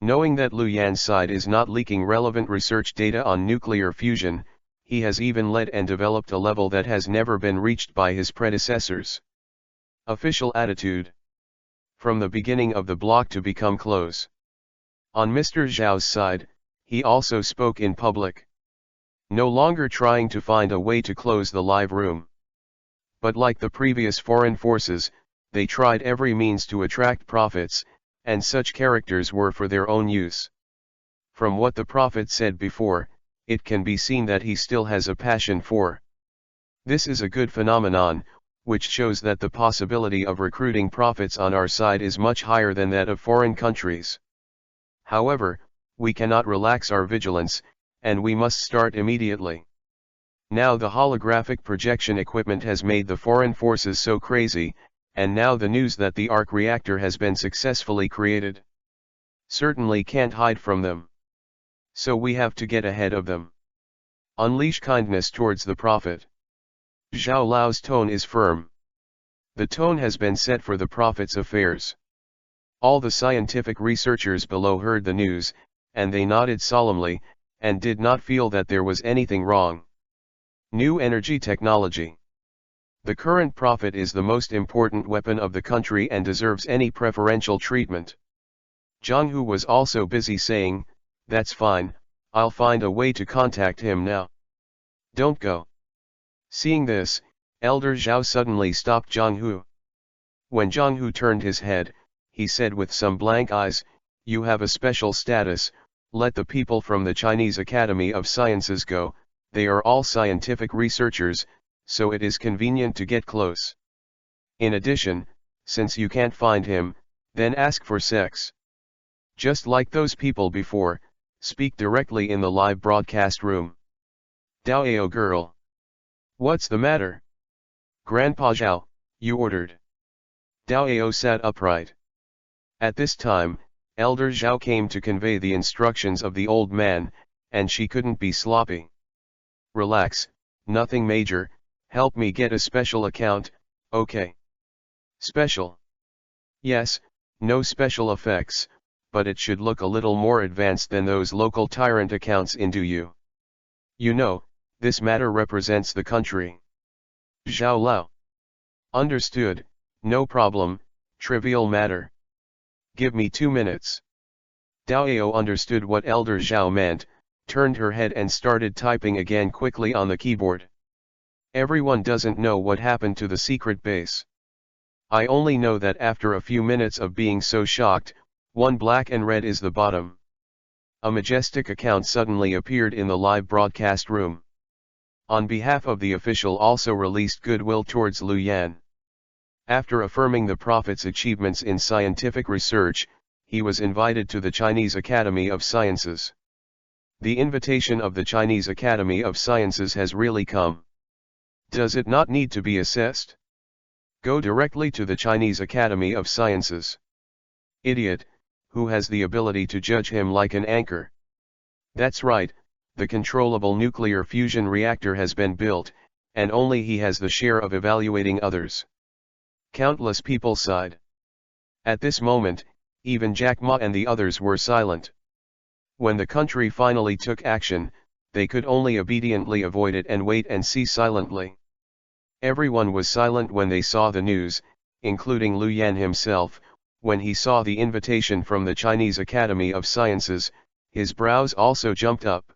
Knowing that Lu Yan's side is not leaking relevant research data on nuclear fusion, he has even led and developed a level that has never been reached by his predecessors. Official attitude. From the beginning of the block to become close. On Mr. Zhao's side, he also spoke in public. No longer trying to find a way to close the live room. But like the previous foreign forces, they tried every means to attract profits, and such characters were for their own use. From what the prophet said before, it can be seen that he still has a passion for. This is a good phenomenon, which shows that the possibility of recruiting prophets on our side is much higher than that of foreign countries. However, we cannot relax our vigilance, and we must start immediately. Now the holographic projection equipment has made the foreign forces so crazy, and now the news that the arc reactor has been successfully created certainly can't hide from them. So we have to get ahead of them. Unleash kindness towards the prophet. Zhao Lao's tone is firm. The tone has been set for the prophet's affairs. All the scientific researchers below heard the news, and they nodded solemnly, and did not feel that there was anything wrong. New energy technology. The current prophet is the most important weapon of the country and deserves any preferential treatment. Zhang Hu was also busy saying, "That's fine, I'll find a way to contact him now. Don't go." Seeing this, Elder Zhao suddenly stopped Zhang Hu. When Zhang Hu turned his head, he said with some blank eyes, "You have a special status, let the people from the Chinese Academy of Sciences go, they are all scientific researchers, so it is convenient to get close. In addition, since you can't find him, then ask for sex. Just like those people before, speak directly in the live broadcast room." "Daoao girl. What's the matter?" "Grandpa Zhao, you ordered." Daoao sat upright. At this time, Elder Zhao came to convey the instructions of the old man, and she couldn't be sloppy. "Relax, nothing major, help me get a special account, okay?" "Special?" "Yes, no special effects, but it should look a little more advanced than those local tyrant accounts in Do You? You know, this matter represents the country." Zhao Lao. "Understood, no problem, trivial matter. Give me 2 minutes." Daoao understood what Elder Zhao meant, turned her head and started typing again quickly on the keyboard. "Everyone doesn't know what happened to the secret base. I only know that after a few minutes of being so shocked, one black and red is the bottom." A majestic account suddenly appeared in the live broadcast room. On behalf of the official also released goodwill towards Lu Yan. After affirming the prophet's achievements in scientific research, he was invited to the Chinese Academy of Sciences. The invitation of the Chinese Academy of Sciences has really come. Does it not need to be assessed? Go directly to the Chinese Academy of Sciences. Idiot, who has the ability to judge him like an anchor? That's right, the controllable nuclear fusion reactor has been built, and only he has the share of evaluating others. Countless people sighed. At this moment, even Jack Ma and the others were silent. When the country finally took action, they could only obediently avoid it and wait and see silently. Everyone was silent when they saw the news, including Lu Yan himself. When he saw the invitation from the Chinese Academy of Sciences, his brows also jumped up.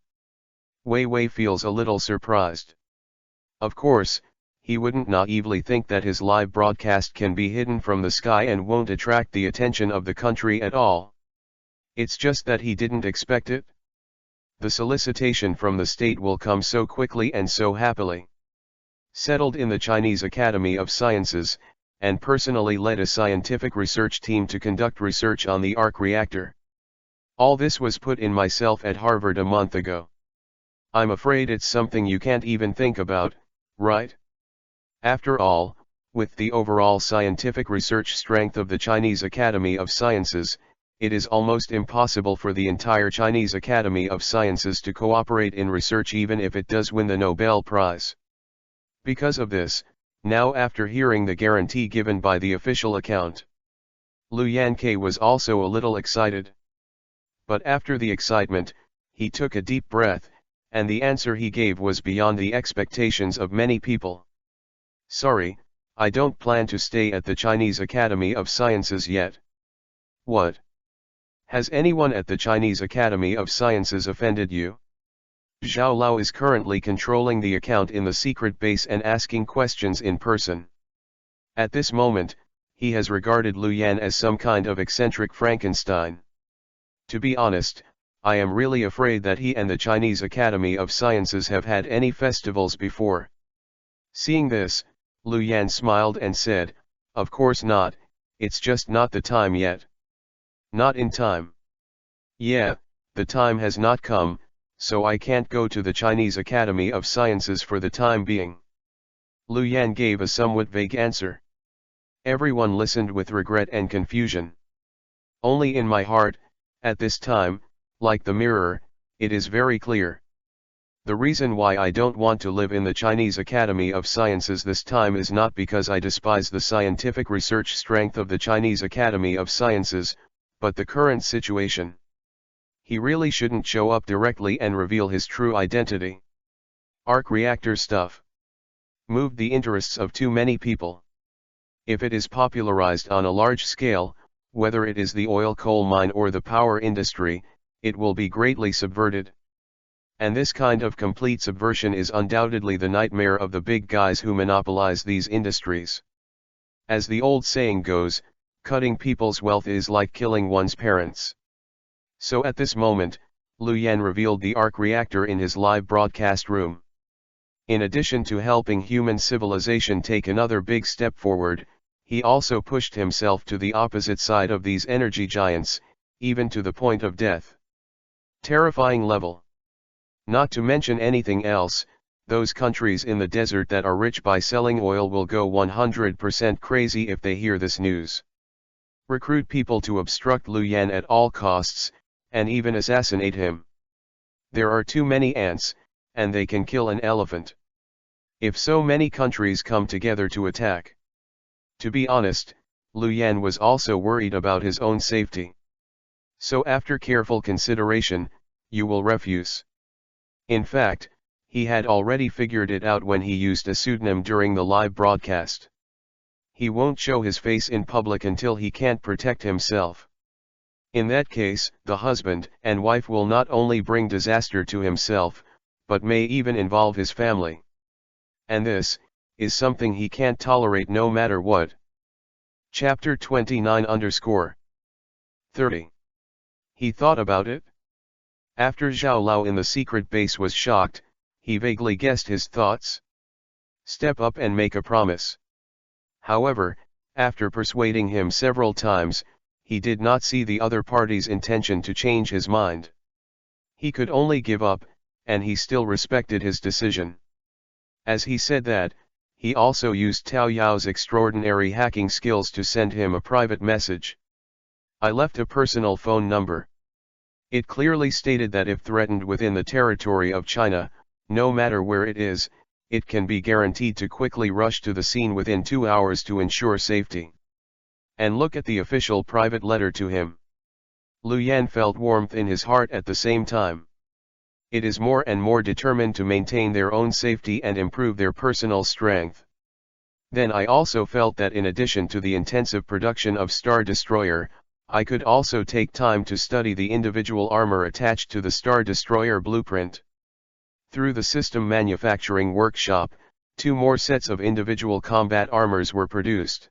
Wei Wei feels a little surprised. Of course, he wouldn't naively think that his live broadcast can be hidden from the sky and won't attract the attention of the country at all. It's just that he didn't expect it. The solicitation from the state will come so quickly and so happily. Settled in the Chinese Academy of Sciences, and personally led a scientific research team to conduct research on the arc reactor. All this was put in myself at Harvard a month ago. I'm afraid it's something you can't even think about, right? After all, with the overall scientific research strength of the Chinese Academy of Sciences, it is almost impossible for the entire Chinese Academy of Sciences to cooperate in research even if it does win the Nobel Prize. Because of this, now after hearing the guarantee given by the official account, Lu Yanke was also a little excited. But after the excitement, he took a deep breath, and the answer he gave was beyond the expectations of many people. "Sorry, I don't plan to stay at the Chinese Academy of Sciences yet." "What? Has anyone at the Chinese Academy of Sciences offended you?" Zhao Lao is currently controlling the account in the secret base and asking questions in person. At this moment, he has regarded Lu Yan as some kind of eccentric Frankenstein. To be honest, I am really afraid that he and the Chinese Academy of Sciences have had any festivals before. Seeing this, Lu Yan smiled and said, "Of course not, it's just not the time yet." "Not in time?" "Yeah, the time has not come, so I can't go to the Chinese Academy of Sciences for the time being." Lu Yan gave a somewhat vague answer. Everyone listened with regret and confusion. "Only in my heart, at this time, like the mirror, it is very clear. The reason why I don't want to live in the Chinese Academy of Sciences this time is not because I despise the scientific research strength of the Chinese Academy of Sciences, but the current situation. He really shouldn't show up directly and reveal his true identity. Arc reactor stuff moved the interests of too many people. If it is popularized on a large scale, whether it is the oil coal mine or the power industry, it will be greatly subverted. And this kind of complete subversion is undoubtedly the nightmare of the big guys who monopolize these industries. As the old saying goes, cutting people's wealth is like killing one's parents. So at this moment, Lu Yan revealed the arc reactor in his live broadcast room. In addition to helping human civilization take another big step forward, he also pushed himself to the opposite side of these energy giants, even to the point of death. Terrifying level. Not to mention anything else, those countries in the desert that are rich by selling oil will go 100% crazy if they hear this news. Recruit people to obstruct Lu Yan at all costs, and even assassinate him. There are too many ants, and they can kill an elephant. If so many countries come together to attack. To be honest, Lu Yan was also worried about his own safety. So after careful consideration, you will refuse. In fact, he had already figured it out when he used a pseudonym during the live broadcast. He won't show his face in public until he can't protect himself. In that case, the husband and wife will not only bring disaster to himself, but may even involve his family. And this is something he can't tolerate no matter what. Chapter 29_30. He thought about it. After Zhao Lao in the secret base was shocked, he vaguely guessed his thoughts. Step up and make a promise. However, after persuading him several times, he did not see the other party's intention to change his mind. He could only give up, and he still respected his decision. As he said that, he also used Tao Yao's extraordinary hacking skills to send him a private message. I left a personal phone number. It clearly stated that if threatened within the territory of China, no matter where it is, it can be guaranteed to quickly rush to the scene within 2 hours to ensure safety. And look at the official private letter to him. Lu Yan felt warmth in his heart at the same time. It is more and more determined to maintain their own safety and improve their personal strength. Then I also felt that in addition to the intensive production of Star Destroyer, I could also take time to study the individual armor attached to the Star Destroyer blueprint. Through the system manufacturing workshop, 2 more sets of individual combat armors were produced.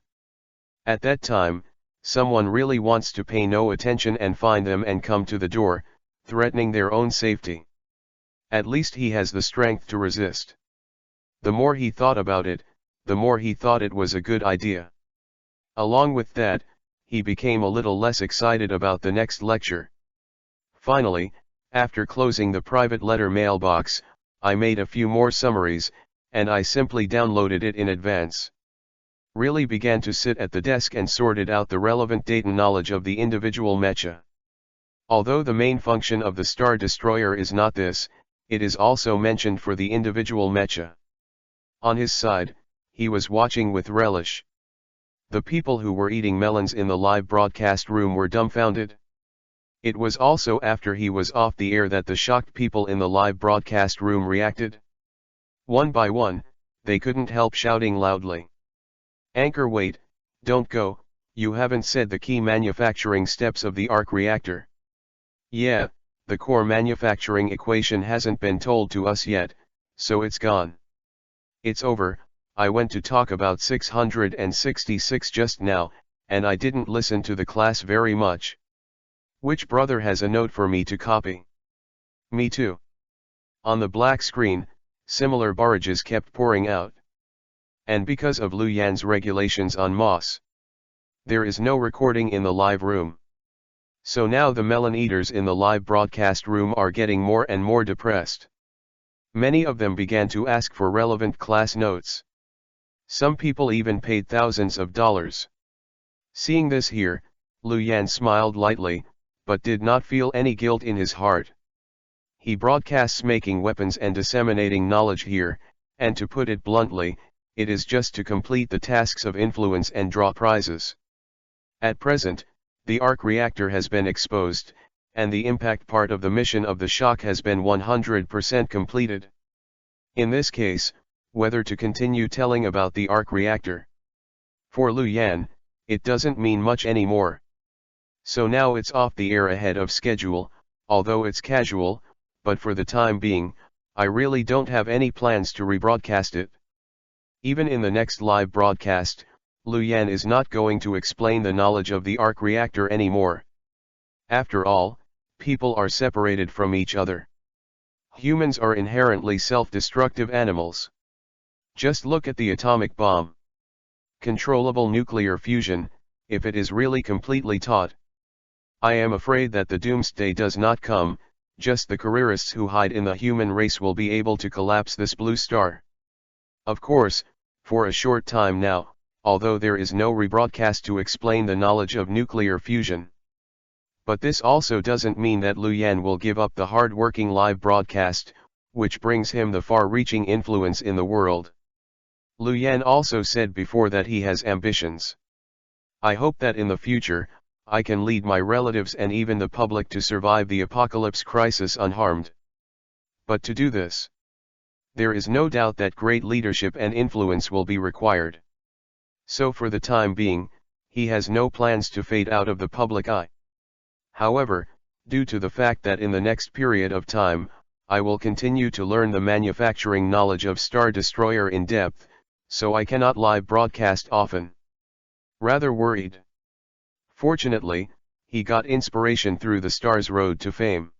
At that time, someone really wants to pay no attention and find them and come to the door, threatening their own safety. At least he has the strength to resist. The more he thought about it, the more he thought it was a good idea. Along with that, he became a little less excited about the next lecture. Finally, after closing the private letter mailbox, I made a few more summaries, and I simply downloaded it in advance. Really began to sit at the desk and sorted out the relevant data knowledge of the individual mecha. Although the main function of the Star Destroyer is not this, it is also mentioned for the individual mecha. On his side, he was watching with relish. The people who were eating melons in the live broadcast room were dumbfounded. It was also after he was off the air that the shocked people in the live broadcast room reacted. One by one, they couldn't help shouting loudly. Anchor, wait, don't go, you haven't said the key manufacturing steps of the arc reactor. Yeah, the core manufacturing equation hasn't been told to us yet, so it's gone. It's over. I went to talk about 666 just now, and I didn't listen to the class very much. Which brother has a note for me to copy? Me too. On the black screen, similar barrages kept pouring out. And because of Lu Yan's regulations on Moss, there is no recording in the live room. So now the melon eaters in the live broadcast room are getting more and more depressed. Many of them began to ask for relevant class notes. Some people even paid thousands of dollars. Seeing this here, Lu Yan smiled lightly, but did not feel any guilt in his heart. He broadcasts making weapons and disseminating knowledge here, and to put it bluntly, it is just to complete the tasks of influence and draw prizes. At present, the arc reactor has been exposed, and the impact part of the mission of the shock has been 100% completed. In this case, whether to continue telling about the arc reactor. For Lu Yan, it doesn't mean much anymore. So now it's off the air ahead of schedule, although it's casual, but for the time being, I really don't have any plans to rebroadcast it. Even in the next live broadcast, Luyan is not going to explain the knowledge of the arc reactor anymore. After all, people are separated from each other. Humans are inherently self-destructive animals. Just look at the atomic bomb. Controllable nuclear fusion, if it is really completely taught. I am afraid that the doomsday does not come, just the careerists who hide in the human race will be able to collapse this blue star. Of course, for a short time now, although there is no rebroadcast to explain the knowledge of nuclear fusion. But this also doesn't mean that Luyan will give up the hard-working live broadcast, which brings him the far-reaching influence in the world. Luyan also said before that he has ambitions. I hope that in the future, I can lead my relatives and even the public to survive the apocalypse crisis unharmed. But to do this, there is no doubt that great leadership and influence will be required. So for the time being, he has no plans to fade out of the public eye. However, due to the fact that in the next period of time, I will continue to learn the manufacturing knowledge of Star Destroyer in depth, so I cannot live broadcast often. Rather worried. Fortunately, he got inspiration through the Star's road to fame.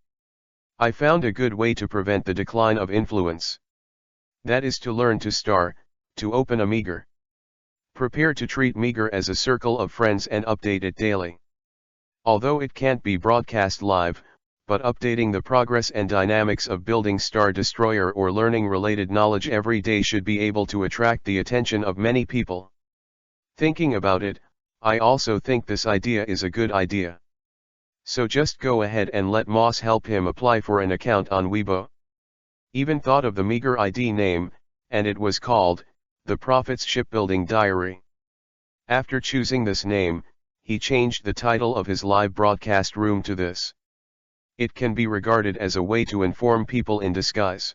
I found a good way to prevent the decline of influence. That is to learn to star, to open a meager. Prepare to treat meager as a circle of friends and update it daily. Although it can't be broadcast live, but updating the progress and dynamics of building Star Destroyer or learning related knowledge every day should be able to attract the attention of many people. Thinking about it, I also think this idea is a good idea. So just go ahead and let Moss help him apply for an account on Weibo. Even thought of the meager ID name, and it was called, The Prophet's Shipbuilding Diary. After choosing this name, he changed the title of his live broadcast room to this. It can be regarded as a way to inform people in disguise.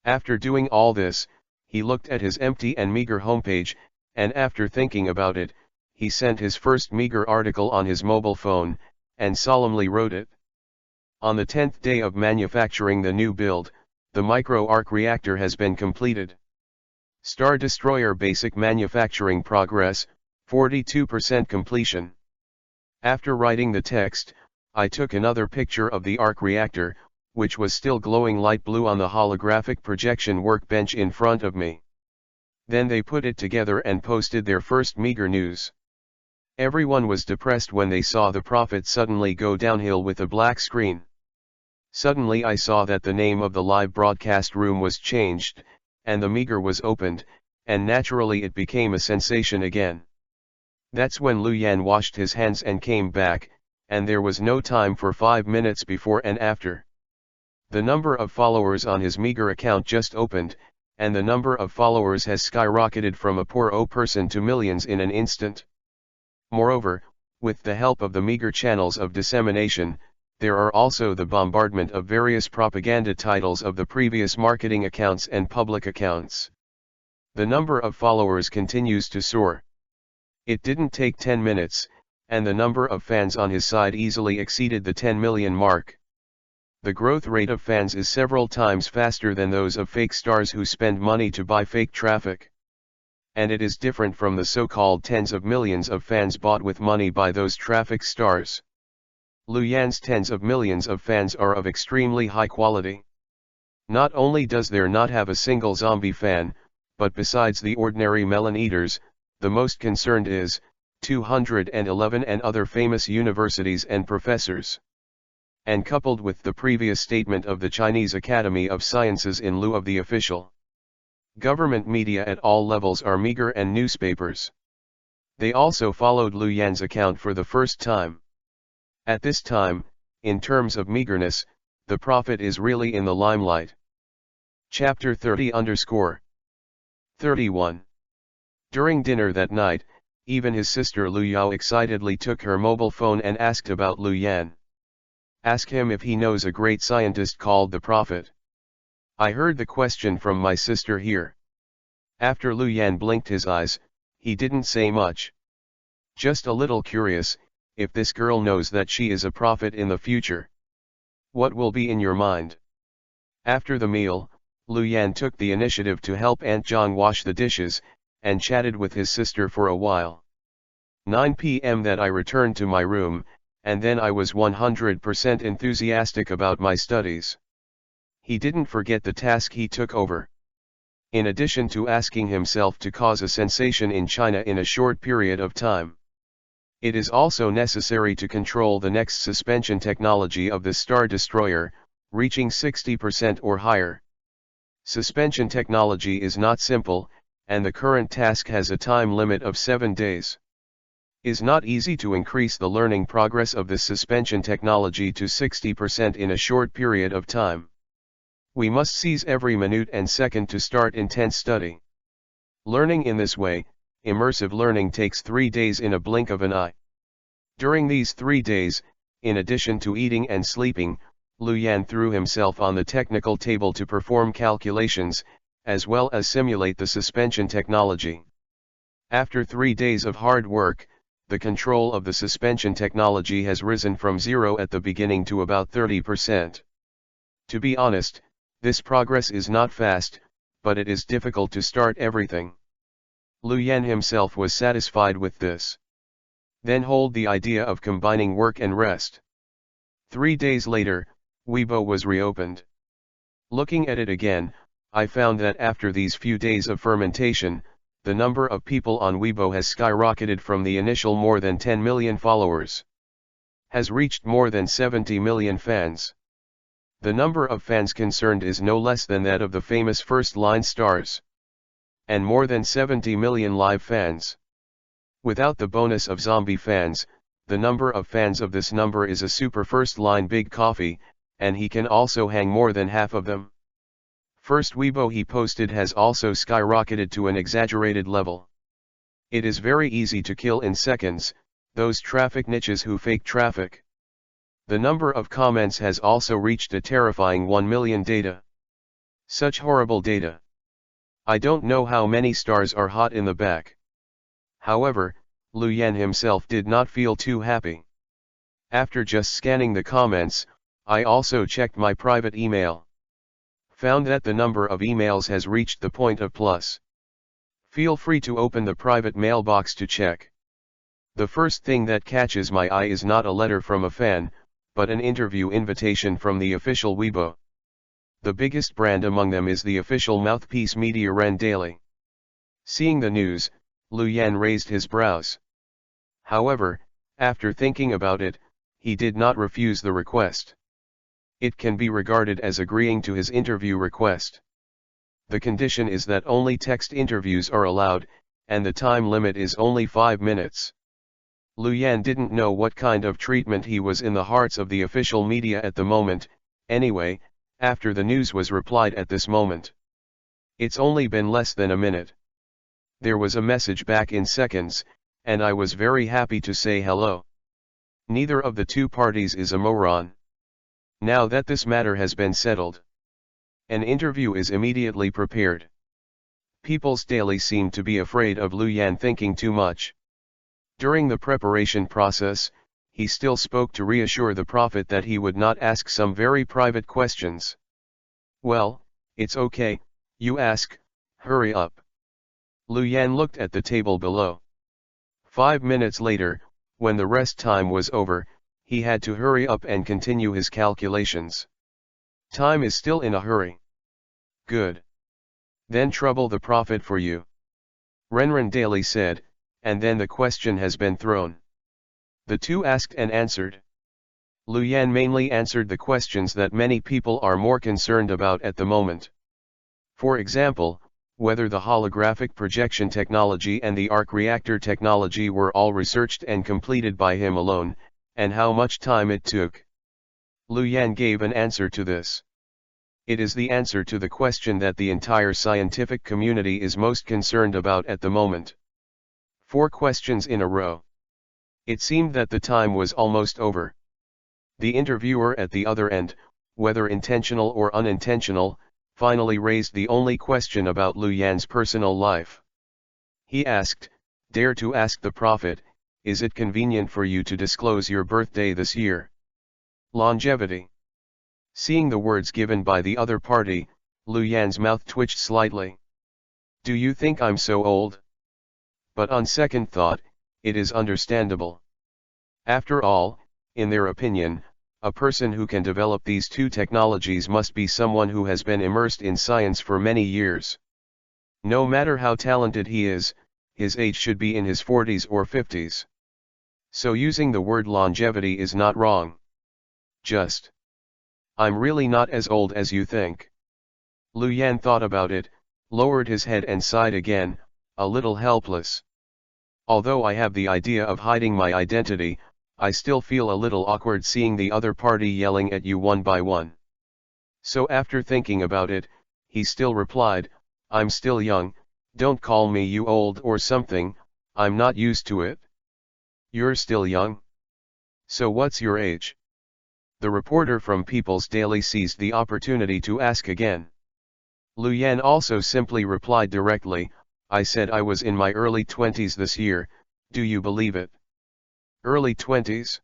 After doing all this, he looked at his empty and meager homepage, and after thinking about it, he sent his first meager article on his mobile phone, and solemnly wrote it. On the 10th day of manufacturing the new build, the micro-arc reactor has been completed. Star Destroyer basic manufacturing progress, 42% completion. After writing the text, I took another picture of the arc reactor, which was still glowing light blue on the holographic projection workbench in front of me. Then they put it together and posted their first meager news. Everyone was depressed when they saw the Prophet suddenly go downhill with a black screen. Suddenly I saw that the name of the live broadcast room was changed, and the meager was opened, and naturally it became a sensation again. That's when Luyan washed his hands and came back, and there was no time for 5 minutes before and after. The number of followers on his meager account just opened, and the number of followers has skyrocketed from a poor person to millions in an instant. Moreover, with the help of the meager channels of dissemination, there are also the bombardment of various propaganda titles of the previous marketing accounts and public accounts. The number of followers continues to soar. It didn't take 10 minutes, and the number of fans on his side easily exceeded the 10 million mark. The growth rate of fans is several times faster than those of fake stars who spend money to buy fake traffic. And it is different from the so-called tens of millions of fans bought with money by those traffic stars. Luyan's tens of millions of fans are of extremely high quality. Not only does there not have a single zombie fan, but besides the ordinary melon eaters, the most concerned is 211 and other famous universities and professors. And coupled with the previous statement of the Chinese Academy of Sciences in lieu of the official government media at all levels are meager and newspapers. They also followed Luyan's account for the first time. At this time, in terms of meagerness, the Prophet is really in the limelight. Chapter 30_31. During dinner that night, even his sister Lu Yao excitedly took her mobile phone and asked about Luyan. Ask him if he knows a great scientist called the Prophet. I heard the question from my sister here. After Luyan blinked his eyes, he didn't say much. Just a little curious, if this girl knows that she is a prophet in the future? What will be in your mind? After the meal, Lu Yan took the initiative to help Aunt Zhang wash the dishes, and chatted with his sister for a while. 9 p.m. that I returned to my room, and then I was 100% enthusiastic about my studies. He didn't forget the task he took over. In addition to asking himself to cause a sensation in China in a short period of time, it is also necessary to control the next suspension technology of the Star Destroyer, reaching 60% or higher. Suspension technology is not simple, and the current task has a time limit of 7 days. It is not easy to increase the learning progress of this suspension technology to 60% in a short period of time. We must seize every minute and second to start intense study. Learning in this way, immersive learning takes 3 days in a blink of an eye. During these 3 days, in addition to eating and sleeping, Lu Yan threw himself on the technical table to perform calculations, as well as simulate the suspension technology. After 3 days of hard work, the control of the suspension technology has risen from 0 at the beginning to about 30%. To be honest, this progress is not fast, but it is difficult to start everything. Lu Yan himself was satisfied with this. Then hold the idea of combining work and rest. 3 days later, Weibo was reopened. Looking at it again, I found that after these few days of fermentation, the number of people on Weibo has skyrocketed from the initial more than 10 million followers. Has reached more than 70 million fans. The number of fans concerned is no less than that of the famous first-line stars. And more than 70 million live fans. Without the bonus of zombie fans, the number of fans of this number is a super first-line big coffee, and he can also hang more than half of them. First Weibo he posted has also skyrocketed to an exaggerated level. It is very easy to kill in seconds, those traffic niches who fake traffic. The number of comments has also reached a terrifying 1 million data. Such horrible data. I don't know how many stars are hot in the back. However, Lu Yan himself did not feel too happy. After just scanning the comments, I also checked my private email. Found that the number of emails has reached the point of plus. Feel free to open the private mailbox to check. The first thing that catches my eye is not a letter from a fan, but an interview invitation from the official Weibo. The biggest brand among them is the official mouthpiece media Ren Daily. Seeing the news, Lu Yan raised his brows. However, after thinking about it, he did not refuse the request. It can be regarded as agreeing to his interview request. The condition is that only text interviews are allowed, and the time limit is only 5 minutes. Lu Yan didn't know what kind of treatment he was in the hearts of the official media at the moment, anyway, after the news was replied at this moment. It's only been less than a minute. There was a message back in seconds, and I was very happy to say hello. Neither of the two parties is a moron. Now that this matter has been settled, an interview is immediately prepared. People's Daily seemed to be afraid of Lu Yan thinking too much. During the preparation process, he still spoke to reassure the prophet that he would not ask some very private questions. Well, it's okay, you ask, hurry up. Lu Yan looked at the table below. 5 minutes later, when the rest time was over, he had to hurry up and continue his calculations. Time is still in a hurry. Good. Then trouble the prophet for you. Ren Daily said, and then the question has been thrown. The two asked and answered. Lu Yan mainly answered the questions that many people are more concerned about at the moment. For example, whether the holographic projection technology and the arc reactor technology were all researched and completed by him alone, and how much time it took. Lu Yan gave an answer to this. It is the answer to the question that the entire scientific community is most concerned about at the moment. 4 questions in a row. It seemed that the time was almost over. The interviewer at the other end, whether intentional or unintentional, finally raised the only question about Lu Yan's personal life. He asked, dare to ask the prophet, is it convenient for you to disclose your birthday this year? Longevity. Seeing the words given by the other party, Lu Yan's mouth twitched slightly. Do you think I'm so old? But on second thought, it is understandable. After all, in their opinion, a person who can develop these two technologies must be someone who has been immersed in science for many years. No matter how talented he is, his age should be in his 40s or 50s. So using the word longevity is not wrong. Just, I'm really not as old as you think. Lu Yan thought about it, lowered his head and sighed again, a little helpless. Although I have the idea of hiding my identity, I still feel a little awkward seeing the other party yelling at you one by one. So after thinking about it, he still replied, I'm still young, don't call me you old or something, I'm not used to it. You're still young? So what's your age? The reporter from People's Daily seized the opportunity to ask again. Lu Yan also simply replied directly, I said I was in my early 20s this year, do you believe it? Early 20s?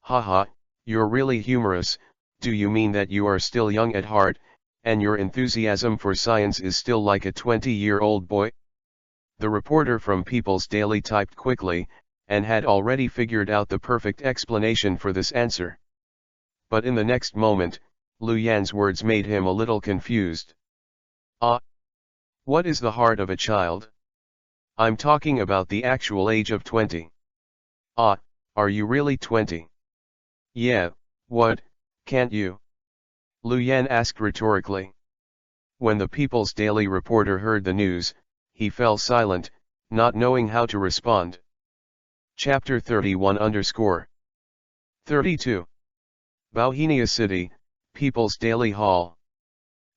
Haha, you're really humorous, do you mean that you are still young at heart, and your enthusiasm for science is still like a 20-year-old boy? The reporter from People's Daily typed quickly, and had already figured out the perfect explanation for this answer. But in the next moment, Lu Yan's words made him a little confused. What is the heart of a child? I'm talking about the actual age of 20. Are you really 20? Yeah, what, can't you? Lu Yan asked rhetorically. When the People's Daily reporter heard the news, he fell silent, not knowing how to respond. Chapter 31-32. Bauhinia City, People's Daily Hall.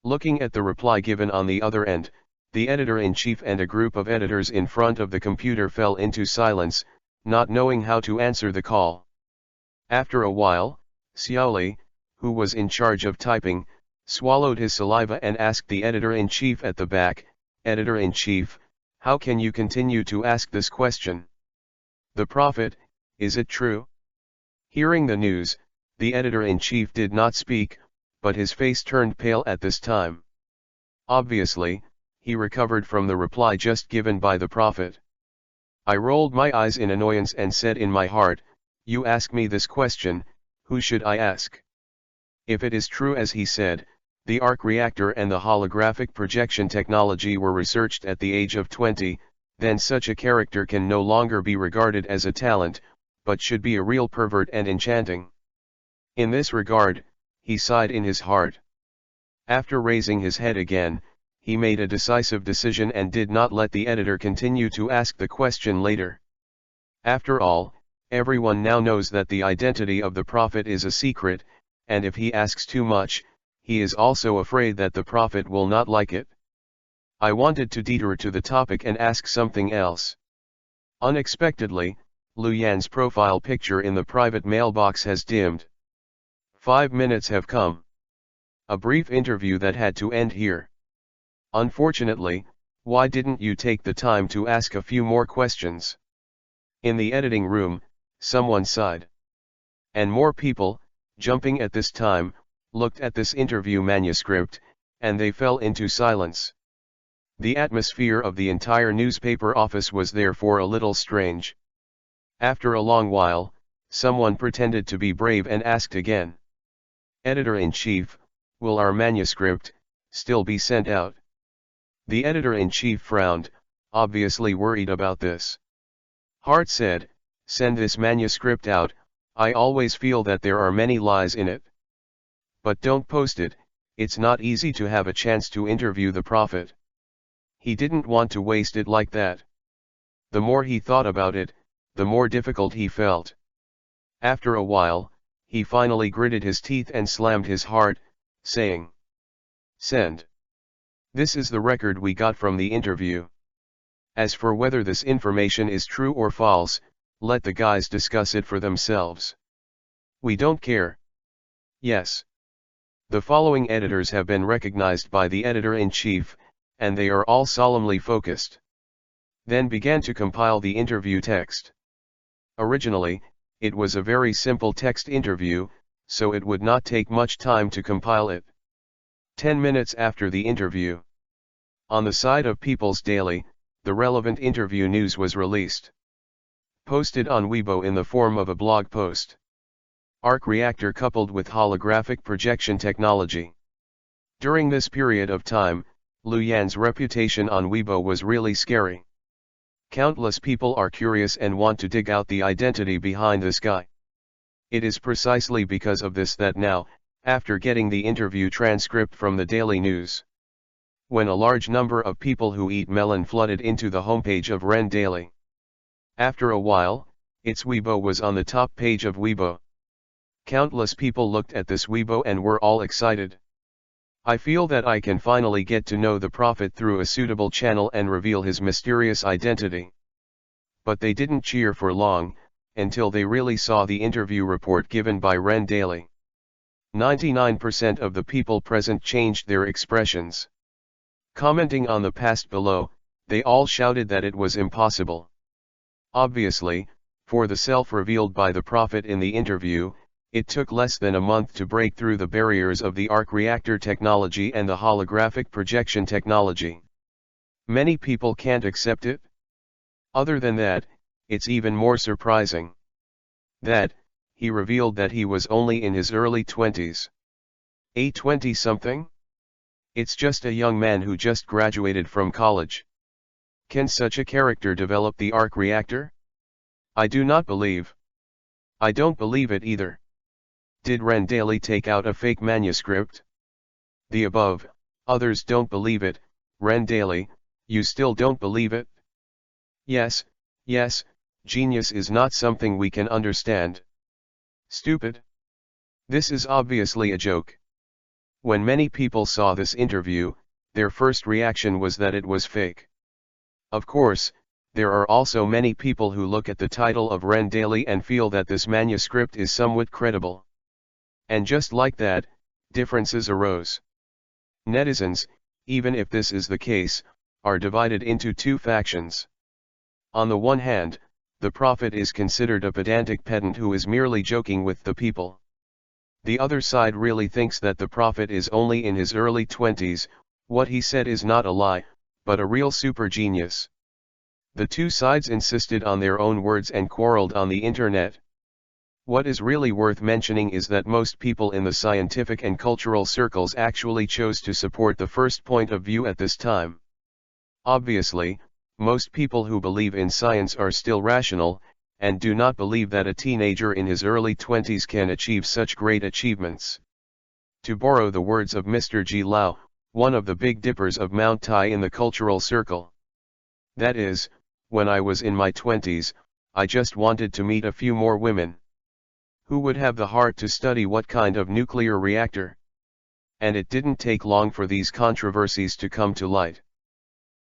Looking at the reply given on the other end, the editor-in-chief and a group of editors in front of the computer fell into silence, not knowing how to answer the call. After a while, Xiaoli, who was in charge of typing, swallowed his saliva and asked the editor-in-chief at the back, Editor-in-chief, how can you continue to ask this question? The prophet, is it true? Hearing the news, the editor-in-chief did not speak, but his face turned pale at this time. Obviously, he recovered from the reply just given by the prophet. I rolled my eyes in annoyance and said in my heart, you ask me this question, who should I ask? If it is true as he said, the arc reactor and the holographic projection technology were researched at the age of 20, then such a character can no longer be regarded as a talent, but should be a real pervert and enchanting. In this regard, he sighed in his heart. After raising his head again, he made a decisive decision and did not let the editor continue to ask the question later. After all, everyone now knows that the identity of the prophet is a secret, and if he asks too much, he is also afraid that the prophet will not like it. I wanted to detour to the topic and ask something else. Unexpectedly, Lu Yan's profile picture in the private mailbox has dimmed. 5 minutes have come. A brief interview that had to end here. Unfortunately, why didn't you take the time to ask a few more questions? In the editing room, someone sighed. And more people, jumping at this time, looked at this interview manuscript, and they fell into silence. The atmosphere of the entire newspaper office was therefore a little strange. After a long while, someone pretended to be brave and asked again. Editor-in-chief, will our manuscript still be sent out? The editor-in-chief frowned, obviously worried about this. Hart said, send this manuscript out, I always feel that there are many lies in it. But don't post it, it's not easy to have a chance to interview the prophet. He didn't want to waste it like that. The more he thought about it, the more difficult he felt. After a while, he finally gritted his teeth and slammed his heart, saying, send. This is the record we got from the interview. As for whether this information is true or false, let the guys discuss it for themselves. We don't care. Yes. The following editors have been recognized by the editor-in-chief, and they are all solemnly focused. Then began to compile the interview text. Originally, it was a very simple text interview, so it would not take much time to compile it. 10 minutes after the interview, on the side of People's Daily, the relevant interview news was released. Posted on Weibo in the form of a blog post. Arc reactor coupled with holographic projection technology. During this period of time, Lu Yan's reputation on Weibo was really scary. Countless people are curious and want to dig out the identity behind this guy. It is precisely because of this that now, after getting the interview transcript from the Daily News, when a large number of people who eat melon flooded into the homepage of Ren Daily. After a while, its Weibo was on the top page of Weibo. Countless people looked at this Weibo and were all excited. I feel that I can finally get to know the prophet through a suitable channel and reveal his mysterious identity. But they didn't cheer for long, until they really saw the interview report given by Ren Daily. 99% of the people present changed their expressions. Commenting on the past below, they all shouted that it was impossible. Obviously, for the self revealed by the prophet in the interview, it took less than a month to break through the barriers of the arc reactor technology and the holographic projection technology. Many people can't accept it. Other than that, it's even more surprising that he revealed that he was only in his early 20s. A 20-something? It's just a young man who just graduated from college. Can such a character develop the arc reactor? I do not believe. I don't believe it either. Did Ren Daily take out a fake manuscript? The above, others don't believe it. Ren Daily, you still don't believe it? Yes, genius is not something we can understand. Stupid. This is obviously a joke. When many people saw this interview, their first reaction was that it was fake. Of course, there are also many people who look at the title of Ren Daily and feel that this manuscript is somewhat credible. And just like that, differences arose. Netizens, even if this is the case, are divided into two factions. On the one hand, the prophet is considered a pedantic pedant who is merely joking with the people. The other side really thinks that the prophet is only in his early 20s, what he said is not a lie, but a real super genius. The two sides insisted on their own words and quarreled on the internet. What is really worth mentioning is that most people in the scientific and cultural circles actually chose to support the first point of view at this time. Obviously, most people who believe in science are still rational, and do not believe that a teenager in his early 20s can achieve such great achievements. To borrow the words of Mr. G. Lau, one of the big dippers of Mount Tai in the cultural circle. That is, when I was in my 20s, I just wanted to meet a few more women. Who would have the heart to study what kind of nuclear reactor? And it didn't take long for these controversies to come to light.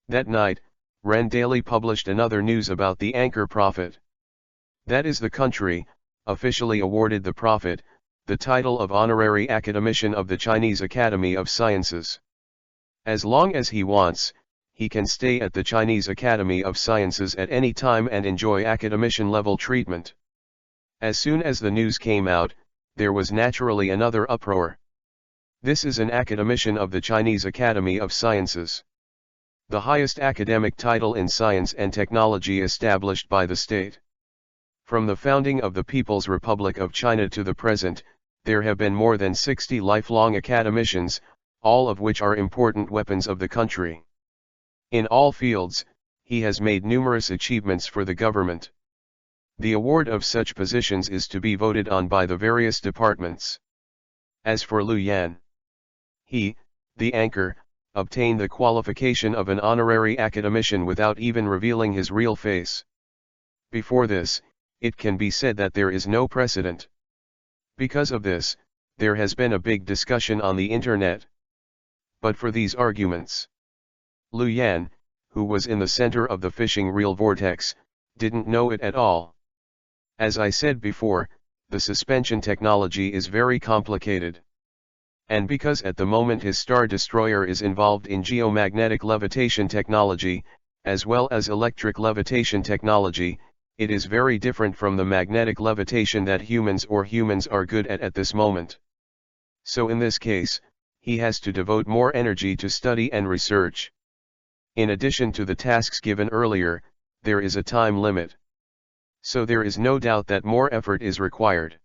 That night, Ren Daily published another news about the anchor prophet. That is, the country officially awarded the prophet the title of honorary academician of the Chinese Academy of Sciences. As long as he wants, he can stay at the Chinese Academy of Sciences at any time and enjoy academician-level treatment. As soon as the news came out, there was naturally another uproar. This is an academician of the Chinese Academy of Sciences, the highest academic title in science and technology established by the state. From the founding of the People's Republic of China to the present, there have been more than 60 lifelong academicians, all of which are important weapons of the country. In all fields, he has made numerous achievements for the government. The award of such positions is to be voted on by the various departments. As for Lu Yan, he, the anchor, obtained the qualification of an honorary academician without even revealing his real face. Before this, it can be said that there is no precedent. Because of this, there has been a big discussion on the internet. But for these arguments, Lu Yan, who was in the center of the fishing reel vortex, didn't know it at all. As I said before, the suspension technology is very complicated. And because at the moment his Star Destroyer is involved in geomagnetic levitation technology, as well as electric levitation technology, it is very different from the magnetic levitation that humans are good at this moment. So in this case, he has to devote more energy to study and research. In addition to the tasks given earlier, there is a time limit. So there is no doubt that more effort is required.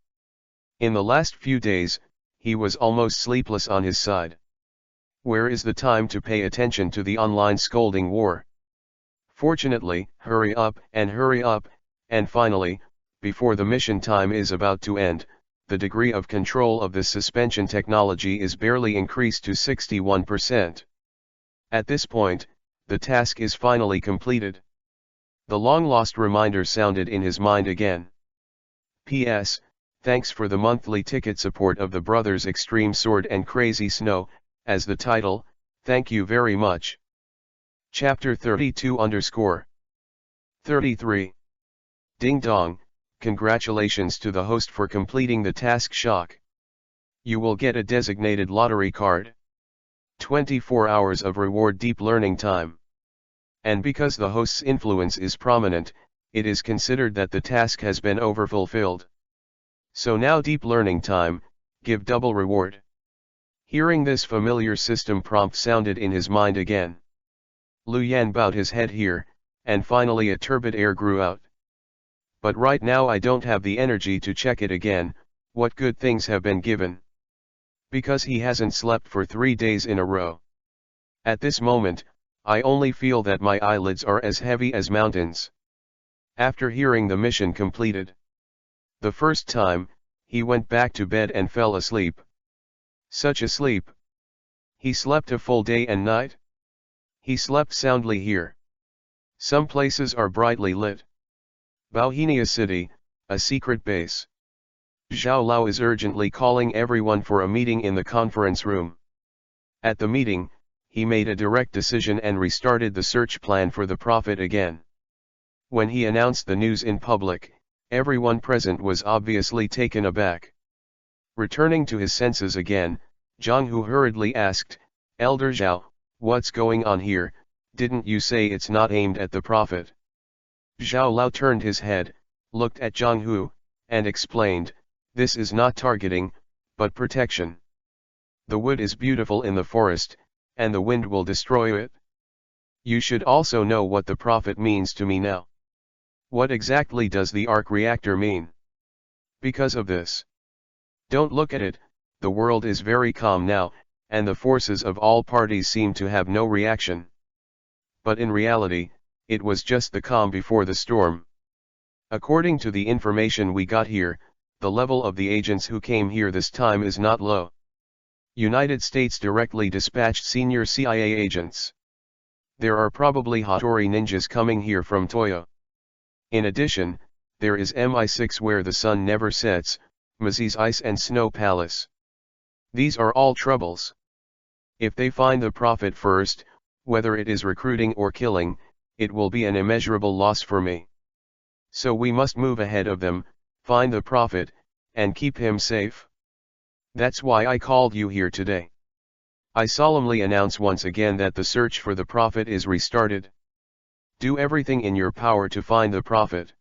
In the last few days, he was almost sleepless on his side. Where is the time to pay attention to the online scolding war? Fortunately, hurry up, and finally, before the mission time is about to end, the degree of control of this suspension technology is barely increased to 61%. At this point, the task is finally completed. The long-lost reminder sounded in his mind again. P.S. Thanks for the monthly ticket support of the Brothers Extreme Sword and Crazy Snow, as the title, thank you very much. Chapter 32_33. Ding dong, congratulations to the host for completing the task shock. You will get a designated lottery card. 24 hours of reward deep learning time. And because the host's influence is prominent, it is considered that the task has been overfulfilled. So now deep learning time, give double reward. Hearing this familiar system prompt sounded in his mind again. Lu Yan bowed his head here, and finally a turbid air grew out. But right now I don't have the energy to check it again, what good things have been given. Because he hasn't slept for 3 days in a row. At this moment, I only feel that my eyelids are as heavy as mountains. After hearing the mission completed. The first time, he went back to bed and fell asleep. Such a sleep. He slept a full day and night. He slept soundly here. Some places are brightly lit. Bauhinia City, a secret base. Zhao Lao is urgently calling everyone for a meeting in the conference room. At the meeting, he made a direct decision and restarted the search plan for the prophet again. When he announced the news in public, everyone present was obviously taken aback. Returning to his senses again, Zhang Hu hurriedly asked, Elder Zhao, what's going on here? Didn't you say it's not aimed at the prophet? Zhao Lao turned his head, looked at Zhang Hu, and explained, this is not targeting, but protection. The wood is beautiful in the forest, and the wind will destroy it. You should also know what the prophet means to me now. What exactly does the arc reactor mean? Because of this. Don't look at it, the world is very calm now, and the forces of all parties seem to have no reaction. But in reality, it was just the calm before the storm. According to the information we got here, the level of the agents who came here this time is not low. United States directly dispatched senior CIA agents. There are probably Hattori ninjas coming here from Toyo. In addition, there is MI6 where the sun never sets, Mazi's Ice and Snow Palace. These are all troubles. If they find the prophet first, whether it is recruiting or killing, it will be an immeasurable loss for me. So we must move ahead of them, find the prophet, and keep him safe. That's why I called you here today. I solemnly announce once again that the search for the prophet is restarted. Do everything in your power to find the prophet.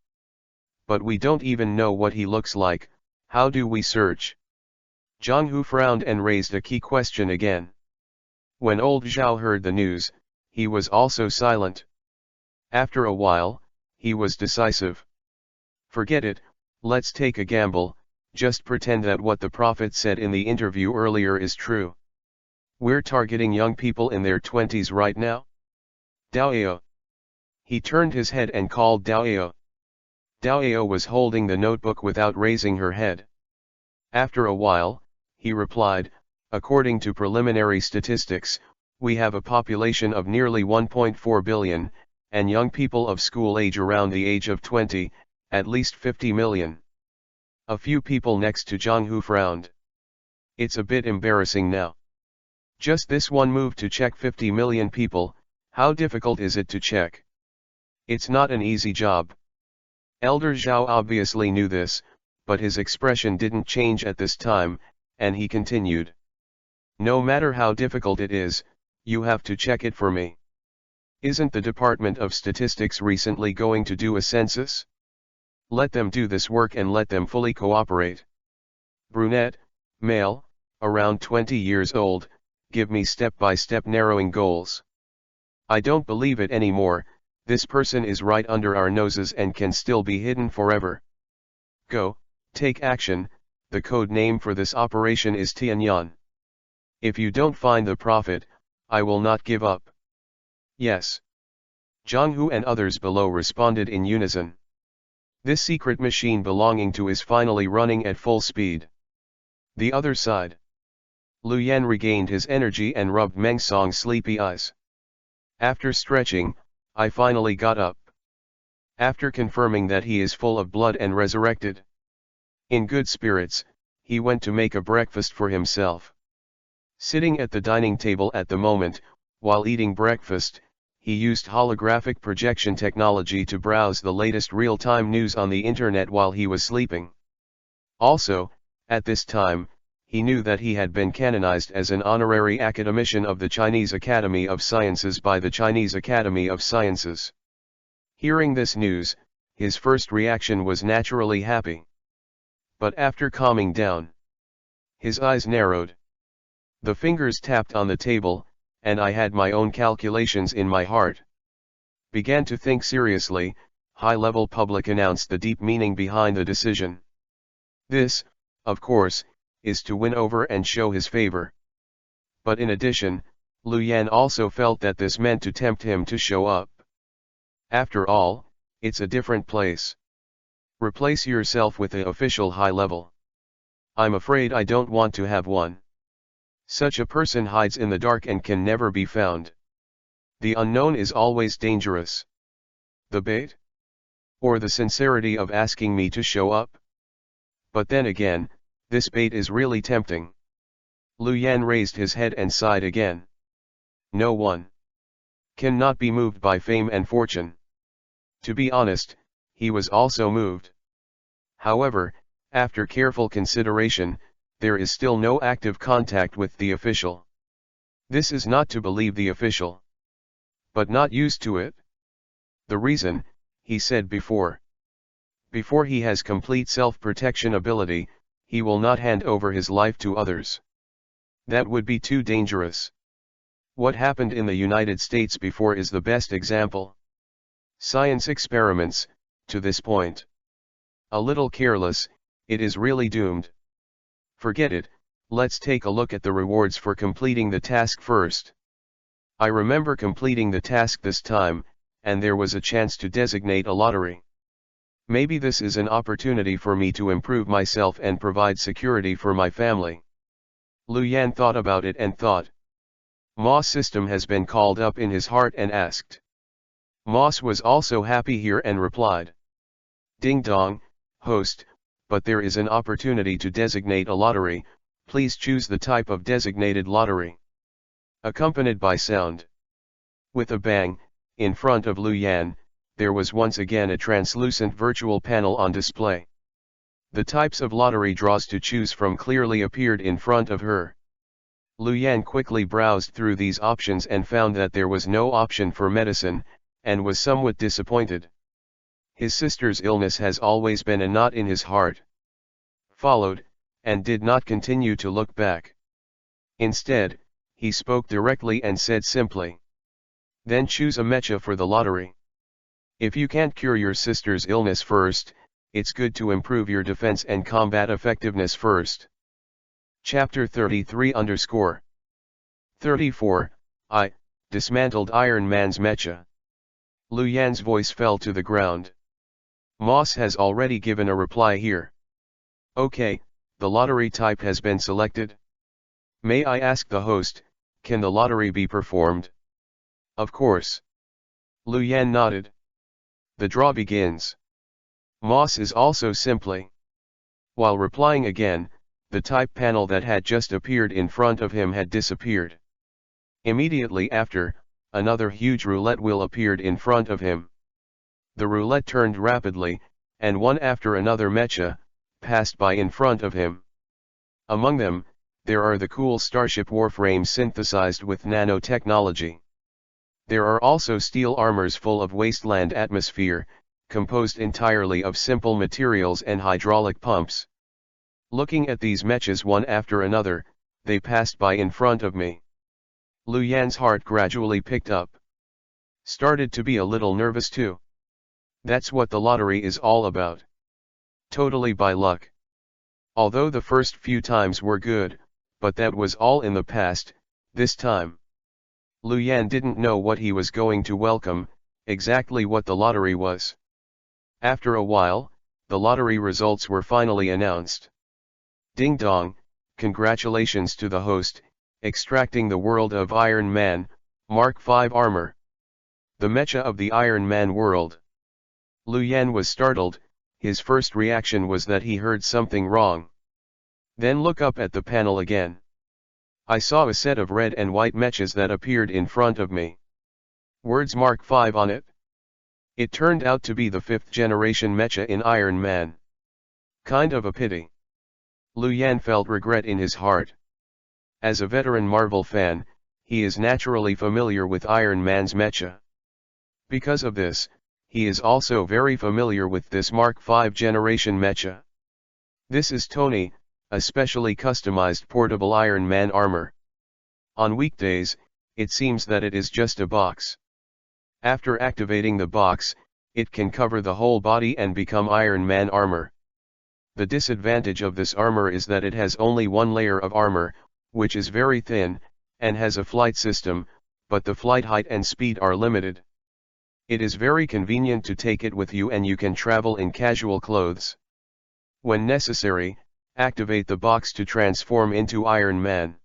But we don't even know what he looks like, how do we search? Zhang Hu frowned and raised a key question again. When old Zhao heard the news, he was also silent. After a while, he was decisive. Forget it, let's take a gamble, just pretend that what the prophet said in the interview earlier is true. We're targeting young people in their 20s right now. Daoyo. He turned his head and called Daoyo. Daoyo was holding the notebook without raising her head. After a while, he replied, according to preliminary statistics, we have a population of nearly 1.4 billion, and young people of school age around the age of 20, at least 50 million. A few people next to Zhang Hu frowned. It's a bit embarrassing now. Just this one move to check 50 million people, how difficult is it to check? It's not an easy job. Elder Zhao obviously knew this, but his expression didn't change at this time, and he continued. No matter how difficult it is, you have to check it for me. Isn't the Department of Statistics recently going to do a census? Let them do this work and let them fully cooperate. Brunette, male, around 20 years old, give me step-by-step narrowing goals. I don't believe it anymore, this person is right under our noses and can still be hidden forever. Go, take action, the code name for this operation is Tianyan. If you don't find the prophet, I will not give up. Yes. Zhanghu and others below responded in unison. This secret machine belonging to is finally running at full speed. The other side. Lu Yan regained his energy and rubbed Meng Song's sleepy eyes. After stretching, I finally got up. After confirming that he is full of blood and resurrected. In good spirits, he went to make a breakfast for himself. Sitting at the dining table at the moment, while eating breakfast, he used holographic projection technology to browse the latest real-time news on the internet while he was sleeping. Also, at this time, he knew that he had been canonized as an honorary academician of the Chinese Academy of Sciences by the Chinese Academy of Sciences. Hearing this news, his first reaction was naturally happy. But after calming down, his eyes narrowed. The fingers tapped on the table, and I had my own calculations in my heart. Began to think seriously, high-level public announced the deep meaning behind the decision. This, of course, is to win over and show his favor. But in addition, Lu Yan also felt that this meant to tempt him to show up. After all, it's a different place. Replace yourself with the official high level. I'm afraid I don't want to have one. Such a person hides in the dark and can never be found. The unknown is always dangerous. The bait? Or the sincerity of asking me to show up? But then again, this bait is really tempting. Lu Yan raised his head and sighed again. No one cannot be moved by fame and fortune. To be honest, he was also moved. However, after careful consideration, there is still no active contact with the official. This is not to believe the official, but not used to it. The reason, he said before. Before he has complete self-protection ability, he will not hand over his life to others. That would be too dangerous. What happened in the United States before is the best example. Science experiments, to this point. A little careless, it is really doomed. Forget it, let's take a look at the rewards for completing the task first. I remember completing the task this time, and there was a chance to designate a lottery. Maybe this is an opportunity for me to improve myself and provide security for my family. Lu Yan thought about it and thought. Ma's system has been called up in his heart and asked. Moss was also happy here and replied. Ding dong, host, but there is an opportunity to designate a lottery, please choose the type of designated lottery. Accompanied by sound. With a bang, in front of Lu Yan, there was once again a translucent virtual panel on display. The types of lottery draws to choose from clearly appeared in front of her. Lu Yan quickly browsed through these options and found that there was no option for medicine, and was somewhat disappointed. His sister's illness has always been a knot in his heart. Followed, and did not continue to look back. Instead, he spoke directly and said simply. Then choose a mecha for the lottery. If you can't cure your sister's illness first, it's good to improve your defense and combat effectiveness first. Chapter 33_34. I dismantled Iron Man's mecha. Lu Yan's voice fell to the ground. Moss has already given a reply here. Okay, the lottery type has been selected. May I ask the host, can the lottery be performed? Of course. Lu Yan nodded. The draw begins. Moss is also simply. While replying again, the type panel that had just appeared in front of him had disappeared. Immediately after, another huge roulette wheel appeared in front of him. The roulette turned rapidly, and one after another mecha passed by in front of him. Among them, there are the cool starship warframes synthesized with nanotechnology. There are also steel armors full of wasteland atmosphere, composed entirely of simple materials and hydraulic pumps. Looking at these mechas one after another, they passed by in front of me. Lu Yan's heart gradually picked up. Started to be a little nervous too. That's what the lottery is all about. Totally by luck. Although the first few times were good, but that was all in the past, this time. Lu Yan didn't know what he was going to welcome, exactly what the lottery was. After a while, the lottery results were finally announced. Ding dong, congratulations to the host, extracting the world of Iron Man, Mark V armor. The mecha of the Iron Man world. Lu Yan was startled. His first reaction was that he heard something wrong. Then look up at the panel again. I saw a set of red and white mechas that appeared in front of me. Words Mark V on it. It turned out to be the 5th generation mecha in Iron Man. Kind of a pity. Lu Yan felt regret in his heart. As a veteran Marvel fan, he is naturally familiar with Iron Man's mecha. Because of this, he is also very familiar with this Mark V generation mecha. This is Tony, a specially customized portable Iron Man armor. On weekdays, it seems that it is just a box. After activating the box, it can cover the whole body and become Iron Man armor. The disadvantage of this armor is that it has only one layer of armor, which is very thin, and has a flight system, but the flight height and speed are limited. It is very convenient to take it with you and you can travel in casual clothes. When necessary, activate the box to transform into Iron Man.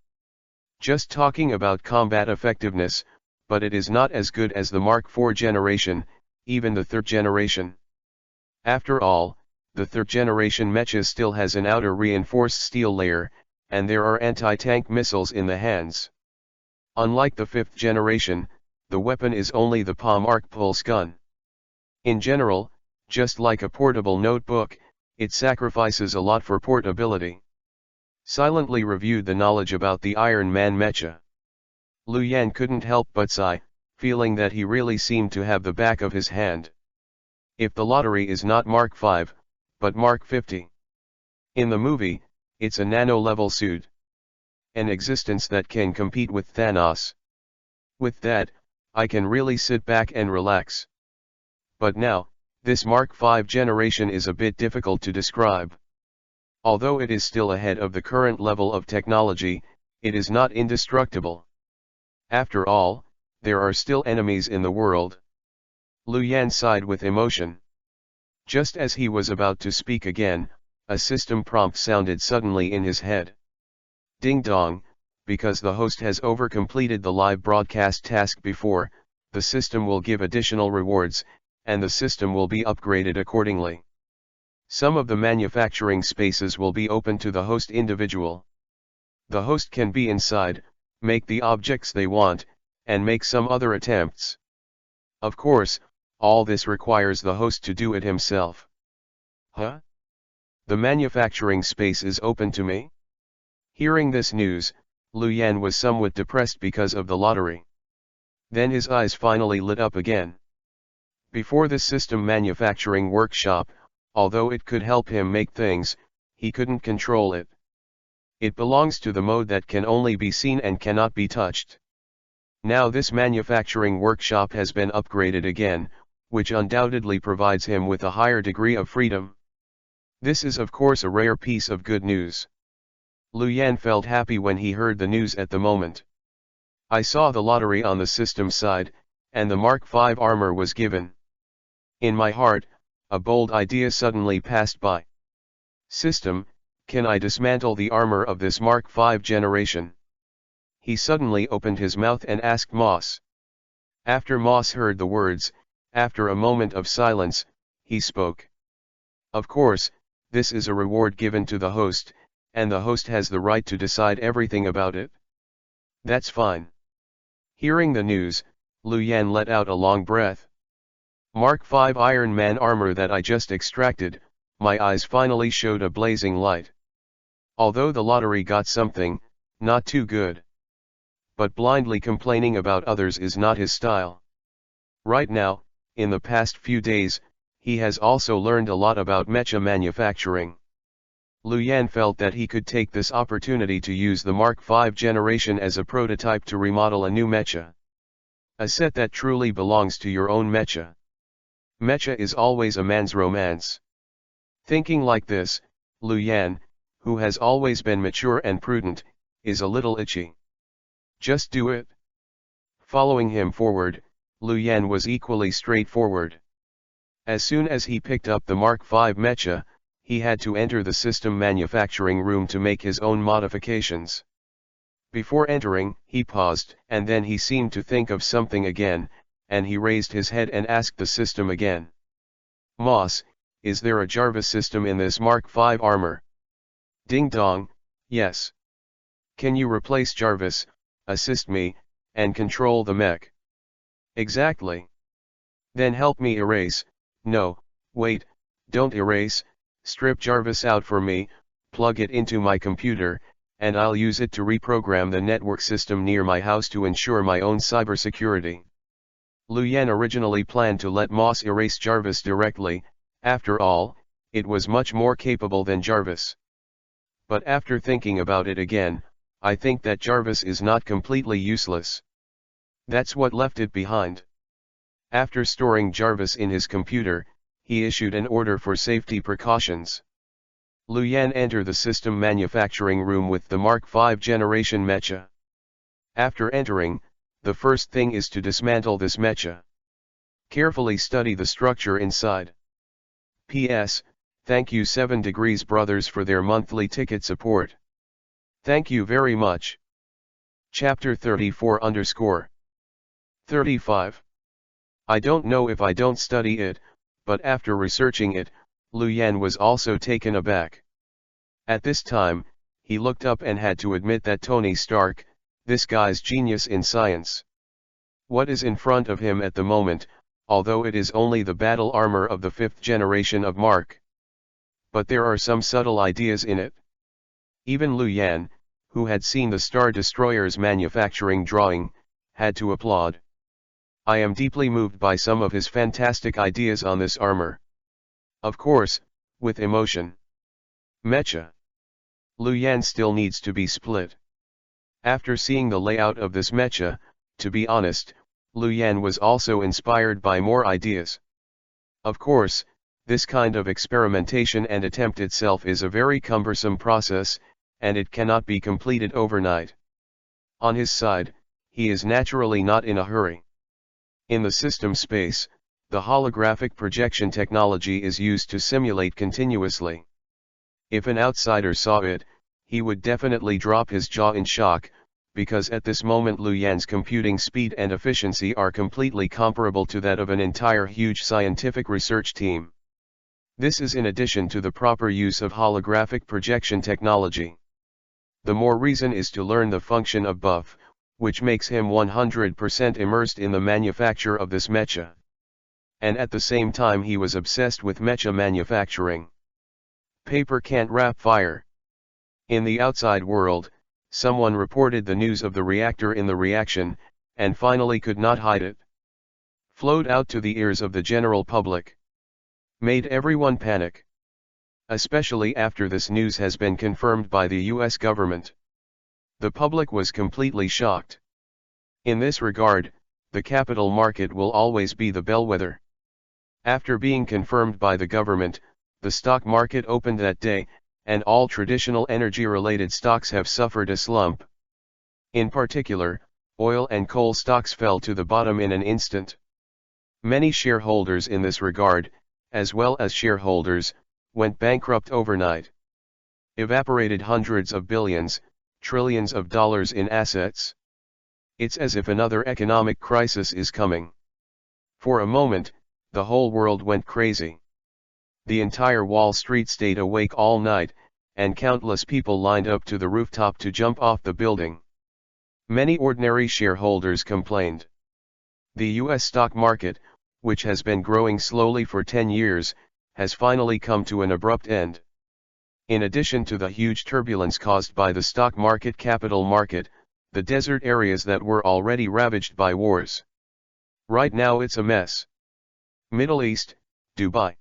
Just talking about combat effectiveness, but it is not as good as the Mark IV generation, even the 3rd generation. After all, the 3rd generation mecha still has an outer reinforced steel layer, and there are anti-tank missiles in the hands. Unlike the 5th generation, the weapon is only the palm arc pulse gun. In general, just like a portable notebook, it sacrifices a lot for portability. Silently reviewed the knowledge about the Iron Man mecha. Lu Yan couldn't help but sigh, feeling that he really seemed to have the back of his hand. If the lottery is not Mark V, but Mark 50. In the movie, it's a nano-level suit. An existence that can compete with Thanos. With that, I can really sit back and relax. But now, this Mark V generation is a bit difficult to describe. Although it is still ahead of the current level of technology, it is not indestructible. After all, there are still enemies in the world. Lu Yan sighed with emotion. Just as he was about to speak again, a system prompt sounded suddenly in his head. Ding dong, because the host has overcompleted the live broadcast task before, the system will give additional rewards, and the system will be upgraded accordingly. Some of the manufacturing spaces will be open to the host individual. The host can be inside, make the objects they want, and make some other attempts. Of course, all this requires the host to do it himself. Huh? The manufacturing space is open to me? Hearing this news, Lu Yan was somewhat depressed because of the lottery. Then his eyes finally lit up again. Before this system manufacturing workshop, although it could help him make things, he couldn't control it. It belongs to the mode that can only be seen and cannot be touched. Now this manufacturing workshop has been upgraded again, which undoubtedly provides him with a higher degree of freedom. This is of course a rare piece of good news. Lu Yan felt happy when he heard the news at the moment. I saw the lottery on the system side, and the Mark V armor was given. In my heart, a bold idea suddenly passed by. System, can I dismantle the armor of this Mark V generation? He suddenly opened his mouth and asked Moss. After Moss heard the words, after a moment of silence, he spoke. Of course, this is a reward given to the host, and the host has the right to decide everything about it. That's fine. Hearing the news, Lu Yan let out a long breath. Mark V Iron Man armor that I just extracted, my eyes finally showed a blazing light. Although the lottery got something, not too good. But blindly complaining about others is not his style. Right now, in the past few days, he has also learned a lot about mecha manufacturing. Lu Yan felt that he could take this opportunity to use the Mark V generation as a prototype to remodel a new mecha. A set that truly belongs to your own mecha. Mecha is always a man's romance. Thinking like this, Lu Yan, who has always been mature and prudent, is a little itchy. Just do it. Following him forward, Lu Yan was equally straightforward. As soon as he picked up the Mark V mecha, he had to enter the system manufacturing room to make his own modifications. Before entering, he paused, and then he seemed to think of something again, and he raised his head and asked the system again. "Moss, is there a Jarvis system in this Mark V armor?" "Ding dong, yes. Can you replace Jarvis, assist me, and control the mech?" "Exactly. Then help me erase, no, wait, don't erase, strip Jarvis out for me, plug it into my computer, and I'll use it to reprogram the network system near my house to ensure my own cybersecurity." Lu Yan originally planned to let Moss erase Jarvis directly. After all, it was much more capable than Jarvis. But after thinking about it again, I think that Jarvis is not completely useless. That's what left it behind. After storing Jarvis in his computer, he issued an order for safety precautions. Lu Yan entered the system manufacturing room with the Mark V generation mecha. After entering, the first thing is to dismantle this mecha. Carefully study the structure inside. P.S. Thank you 7 Degrees Brothers for their monthly ticket support. Thank you very much. Chapter 34_35. I don't know if I don't study it, but after researching it, Lu Yan was also taken aback. At this time, he looked up and had to admit that Tony Stark, this guy's genius in science. What is in front of him at the moment, although it is only the battle armor of the 5th generation of Mark. But there are some subtle ideas in it. Even Lu Yan, who had seen the Star Destroyer's manufacturing drawing, had to applaud. I am deeply moved by some of his fantastic ideas on this armor. Of course, with emotion. Mecha. Lu Yan still needs to be split. After seeing the layout of this mecha, to be honest, Lu Yan was also inspired by more ideas. Of course, this kind of experimentation and attempt itself is a very cumbersome process, and it cannot be completed overnight. On his side, he is naturally not in a hurry. In the system space, the holographic projection technology is used to simulate continuously. If an outsider saw it, he would definitely drop his jaw in shock, because at this moment Lu Yan's computing speed and efficiency are completely comparable to that of an entire huge scientific research team. This is in addition to the proper use of holographic projection technology. The more reason is to learn the function of buff, which makes him 100% immersed in the manufacture of this mecha. And at the same time he was obsessed with mecha manufacturing. Paper can't wrap fire. In the outside world, someone reported the news of the reactor in the reaction, and finally could not hide it. Flowed out to the ears of the general public. Made everyone panic. Especially after this news has been confirmed by the US government. The public was completely shocked. In this regard, the capital market will always be the bellwether. After being confirmed by the government, the stock market opened that day, and all traditional energy-related stocks have suffered a slump. In particular, oil and coal stocks fell to the bottom in an instant. Many shareholders in this regard, as well as shareholders, went bankrupt overnight. Evaporated hundreds of billions, trillions of dollars in assets. It's as if another economic crisis is coming. For a moment, the whole world went crazy. The entire Wall Street stayed awake all night, and countless people lined up to the rooftop to jump off the building. Many ordinary shareholders complained. The US stock market, which has been growing slowly for 10 years, has finally come to an abrupt end. In addition to the huge turbulence caused by the stock market capital market, the desert areas that were already ravaged by wars. Right now it's a mess. Middle East, Dubai.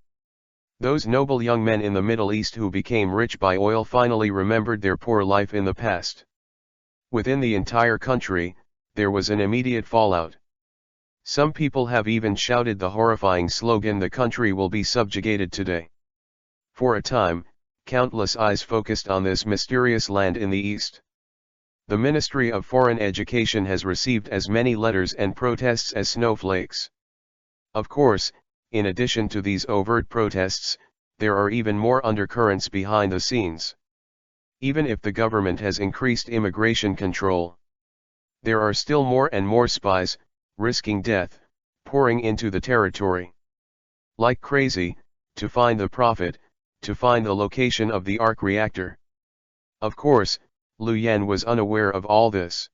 Those noble young men in the Middle East who became rich by oil finally remembered their poor life in the past. Within the entire country, there was an immediate fallout. Some people have even shouted the horrifying slogan, "The country will be subjugated today." For a time, countless eyes focused on this mysterious land in the East. The Ministry of Foreign Education has received as many letters and protests as snowflakes. Of course, in addition to these overt protests, there are even more undercurrents behind the scenes. Even if the government has increased immigration control, there are still more and more spies, risking death, pouring into the territory like crazy, to find the prophet, to find the location of the arc reactor. Of course, Lu Yan was unaware of all this.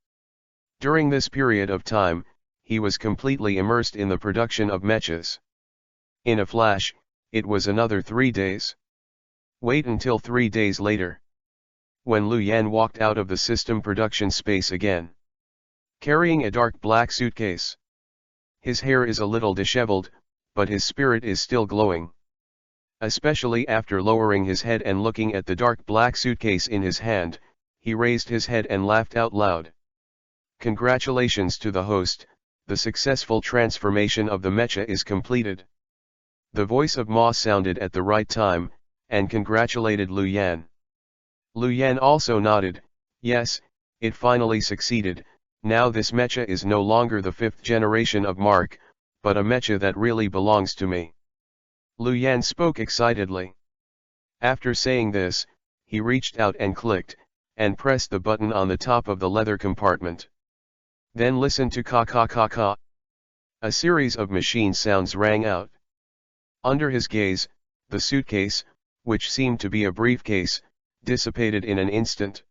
During this period of time, he was completely immersed in the production of mechas. In a flash, it was another 3 days. Wait until 3 days later, when Lu Yan walked out of the system production space again, carrying a dark black suitcase. His hair is a little disheveled, but his spirit is still glowing. Especially after lowering his head and looking at the dark black suitcase in his hand, he raised his head and laughed out loud. Congratulations to the host, the successful transformation of the mecha is completed. The voice of Ma sounded at the right time, and congratulated Lu Yan. Lu Yan also nodded, yes, it finally succeeded. Now this mecha is no longer the 5th generation of Mark, but a mecha that really belongs to me. Lu Yan spoke excitedly. After saying this, he reached out and clicked, and pressed the button on the top of the leather compartment. Then listen to ka ka ka ka. A series of machine sounds rang out. Under his gaze, the suitcase, which seemed to be a briefcase, dissipated in an instant.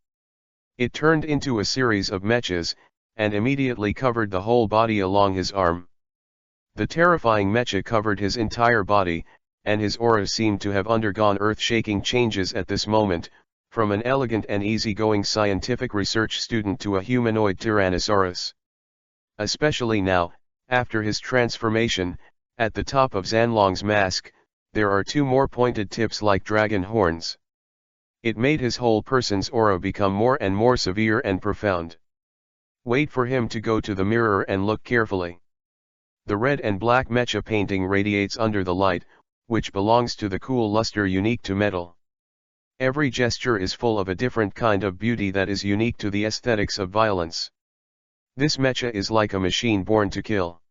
It turned into a series of mechas, and immediately covered the whole body along his arm. The terrifying mecha covered his entire body, and his aura seemed to have undergone earth-shaking changes at this moment, from an elegant and easygoing scientific research student to a humanoid Tyrannosaurus. Especially now, after his transformation, at the top of Zanlong's mask, there are 2 more pointed tips like dragon horns. It made his whole person's aura become more and more severe and profound. Wait for him to go to the mirror and look carefully. The red and black mecha painting radiates under the light, which belongs to the cool luster unique to metal. Every gesture is full of a different kind of beauty that is unique to the aesthetics of violence. This mecha is like a machine born to kill.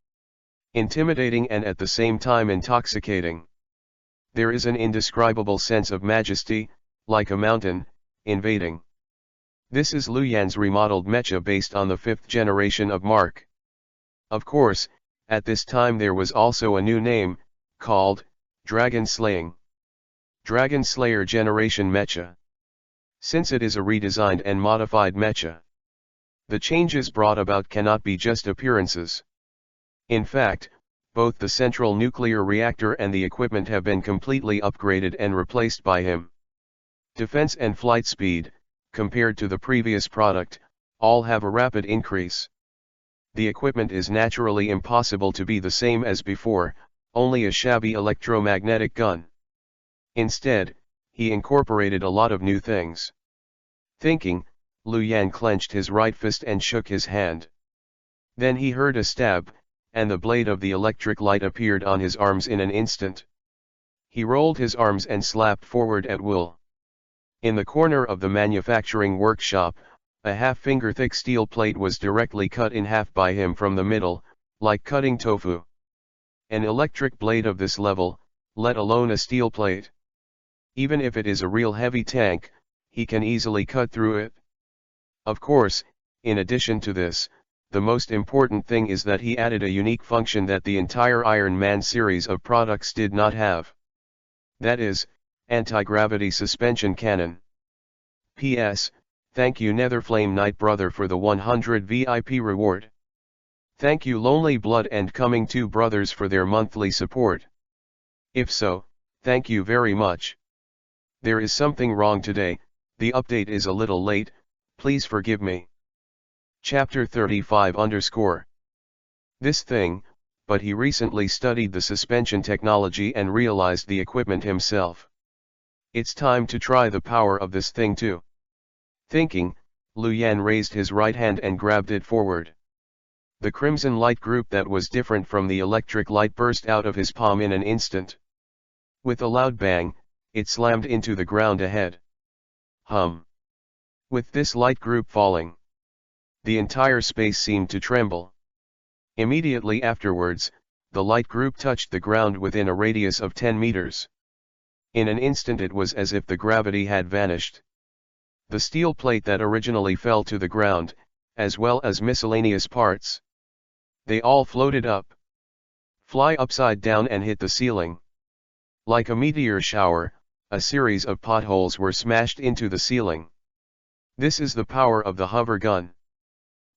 Intimidating and at the same time intoxicating. There is an indescribable sense of majesty, like a mountain, invading. This is Lu Yan's remodeled mecha based on the 5th generation of Mark. Of course, at this time there was also a new name, called Dragon Slaying. Dragon Slayer Generation Mecha. Since it is a redesigned and modified mecha, the changes brought about cannot be just appearances. In fact, both the central nuclear reactor and the equipment have been completely upgraded and replaced by him. Defense and flight speed, compared to the previous product, all have a rapid increase. The equipment is naturally impossible to be the same as before, only a shabby electromagnetic gun. Instead, he incorporated a lot of new things. Thinking, Lu Yan clenched his right fist and shook his hand. Then he heard a stab, and the blade of the electric light appeared on his arms in an instant. He rolled his arms and slapped forward at will. In the corner of the manufacturing workshop, a half-finger thick steel plate was directly cut in half by him from the middle, like cutting tofu. An electric blade of this level, let alone a steel plate. Even if it is a real heavy tank, he can easily cut through it. Of course, in addition to this, the most important thing is that he added a unique function that the entire Iron Man series of products did not have. That is, anti-gravity suspension cannon. P.S. Thank you Netherflame Knight Brother for the 100 VIP reward. Thank you Lonely Blood and Coming 2 Brothers for their monthly support. If so, thank you very much. There is something wrong today, the update is a little late, please forgive me. Chapter 35 _ This thing, but he recently studied the suspension technology and realized the equipment himself. It's time to try the power of this thing too. Thinking, Lu Yan raised his right hand and grabbed it forward. The crimson light group that was different from the electric light burst out of his palm in an instant. With a loud bang, it slammed into the ground ahead. Hum. With this light group falling, the entire space seemed to tremble. Immediately afterwards, the light group touched the ground within a radius of 10 meters. In an instant it was as if the gravity had vanished. The steel plate that originally fell to the ground, as well as miscellaneous parts, they all floated up, fly upside down and hit the ceiling. Like a meteor shower, a series of potholes were smashed into the ceiling. This is the power of the hover gun.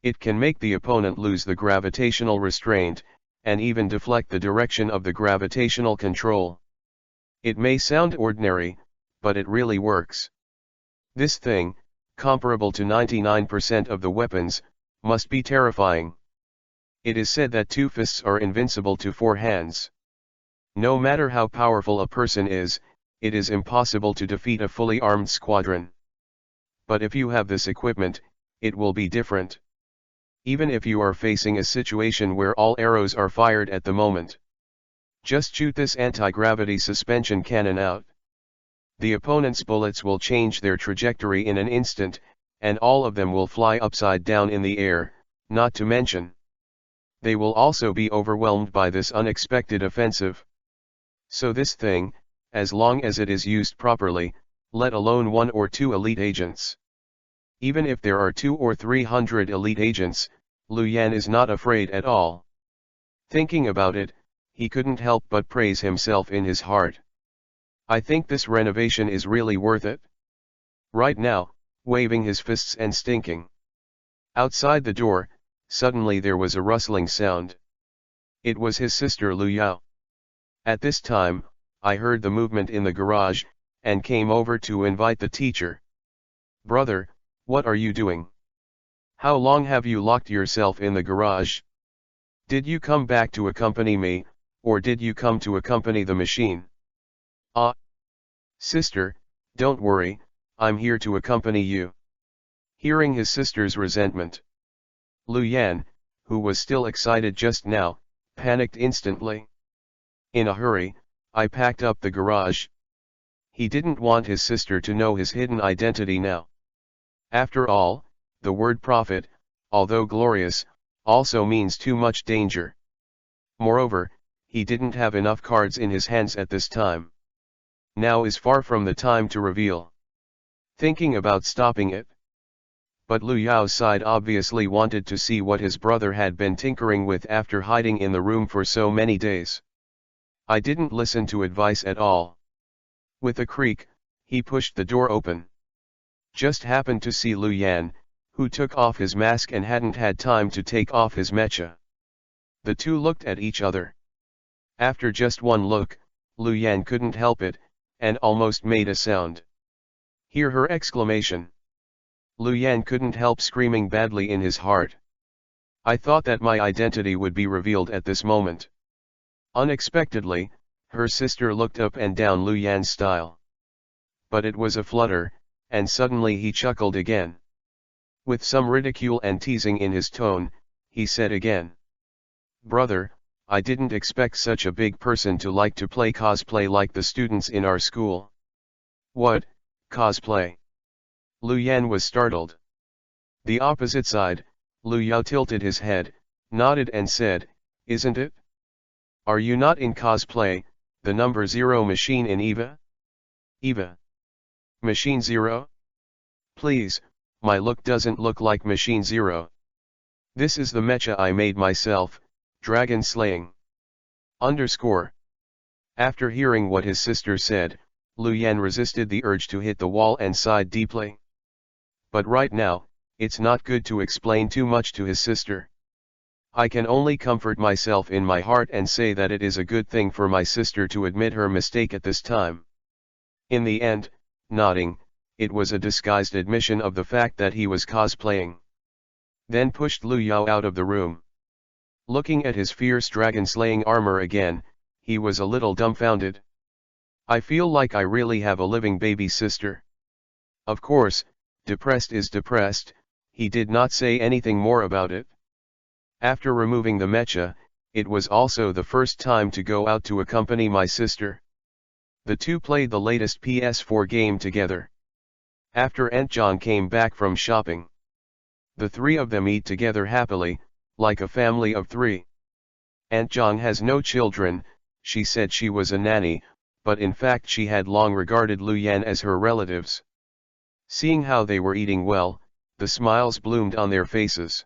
It can make the opponent lose the gravitational restraint, and even deflect the direction of the gravitational control. It may sound ordinary, but it really works. This thing, comparable to 99% of the weapons, must be terrifying. It is said that 2 fists are invincible to 4 hands. No matter how powerful a person is, it is impossible to defeat a fully armed squadron. But if you have this equipment, it will be different. Even if you are facing a situation where all arrows are fired at the moment, just shoot this anti-gravity suspension cannon out. The opponent's bullets will change their trajectory in an instant, and all of them will fly upside down in the air, not to mention, they will also be overwhelmed by this unexpected offensive. So this thing, as long as it is used properly, let alone 1 or 2 elite agents. Even if there are 200 or 300 elite agents, Lu Yan is not afraid at all. Thinking about it, he couldn't help but praise himself in his heart. I think this renovation is really worth it. Right now, waving his fists and stinking. Outside the door, suddenly there was a rustling sound. It was his sister Lu Yao. At this time, I heard the movement in the garage, and came over to invite the teacher. Brother, what are you doing? How long have you locked yourself in the garage? Did you come back to accompany me, or did you come to accompany the machine? Ah! Sister, don't worry, I'm here to accompany you. Hearing his sister's resentment, Lu Yan, who was still excited just now, panicked instantly. In a hurry, I packed up the garage. He didn't want his sister to know his hidden identity now. After all, the word prophet, although glorious, also means too much danger. Moreover, he didn't have enough cards in his hands at this time. Now is far from the time to reveal. Thinking about stopping it. But Lu Yao's side obviously wanted to see what his brother had been tinkering with after hiding in the room for so many days. I didn't listen to advice at all. With a creak, he pushed the door open. Just happened to see Lu Yan, who took off his mask and hadn't had time to take off his mecha. The two looked at each other. After just one look, Lu Yan couldn't help it, and almost made a sound. Hear her exclamation. Lu Yan couldn't help screaming badly in his heart. I thought that my identity would be revealed at this moment. Unexpectedly, her sister looked up and down Lu Yan's style. But it was a flutter, and suddenly he chuckled again. With some ridicule and teasing in his tone, he said again. Brother, I didn't expect such a big person to like to play cosplay like the students in our school. What, cosplay? Lu Yan was startled. The opposite side, Lu Yao tilted his head, nodded and said, Isn't it? Are you not in cosplay, the number 0 machine in EVA? EVA? Machine 0? Please, my look doesn't look like Machine 0. This is the mecha I made myself, dragon slaying. Underscore. After hearing what his sister said, Lu Yan resisted the urge to hit the wall and sighed deeply. But right now, it's not good to explain too much to his sister. I can only comfort myself in my heart and say that it is a good thing for my sister to admit her mistake at this time. In the end, nodding, it was a disguised admission of the fact that he was cosplaying. Then pushed Lu Yao out of the room. Looking at his fierce dragon-slaying armor again, he was a little dumbfounded. I feel like I really have a living baby sister. Of course, depressed is depressed, he did not say anything more about it. After removing the mecha, it was also the first time to go out to accompany my sister. The two played the latest PS4 game together. After Aunt John came back from shopping, the three of them eat together happily, like a family of three. Aunt John has no children, she said she was a nanny, but in fact she had long regarded Lu Yan as her relatives. Seeing how they were eating well, the smiles bloomed on their faces.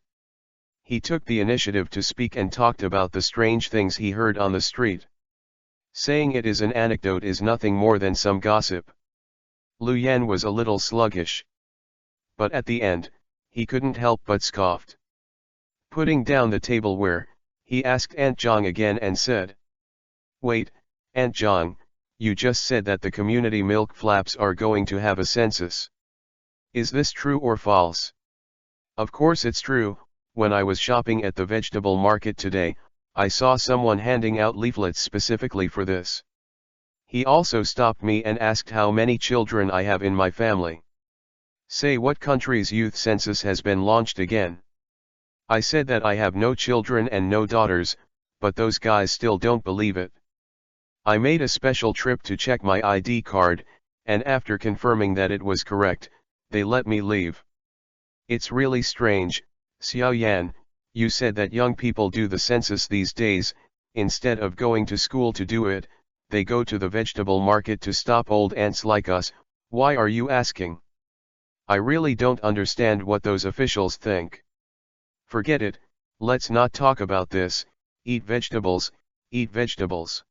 He took the initiative to speak and talked about the strange things he heard on the street. Saying it is an anecdote is nothing more than some gossip. Lu Yan was a little sluggish. But at the end, he couldn't help but scoffed. Putting down the tableware, he asked Aunt Zhang again and said, "Wait, Aunt Zhang, you just said that the community milk flaps are going to have a census. Is this true or false?" "Of course it's true. When I was shopping at the vegetable market today, I saw someone handing out leaflets specifically for this. He also stopped me and asked how many children I have in my family. Say what country's youth census has been launched again. I said that I have no children and no daughters, but those guys still don't believe it. I made a special trip to check my ID card, and after confirming that it was correct, they let me leave. It's really strange, Xiao Yan, you said that young people do the census these days, instead of going to school to do it, they go to the vegetable market to stop old ants like us. Why are you asking? I really don't understand what those officials think. Forget it, let's not talk about this, eat vegetables, eat vegetables."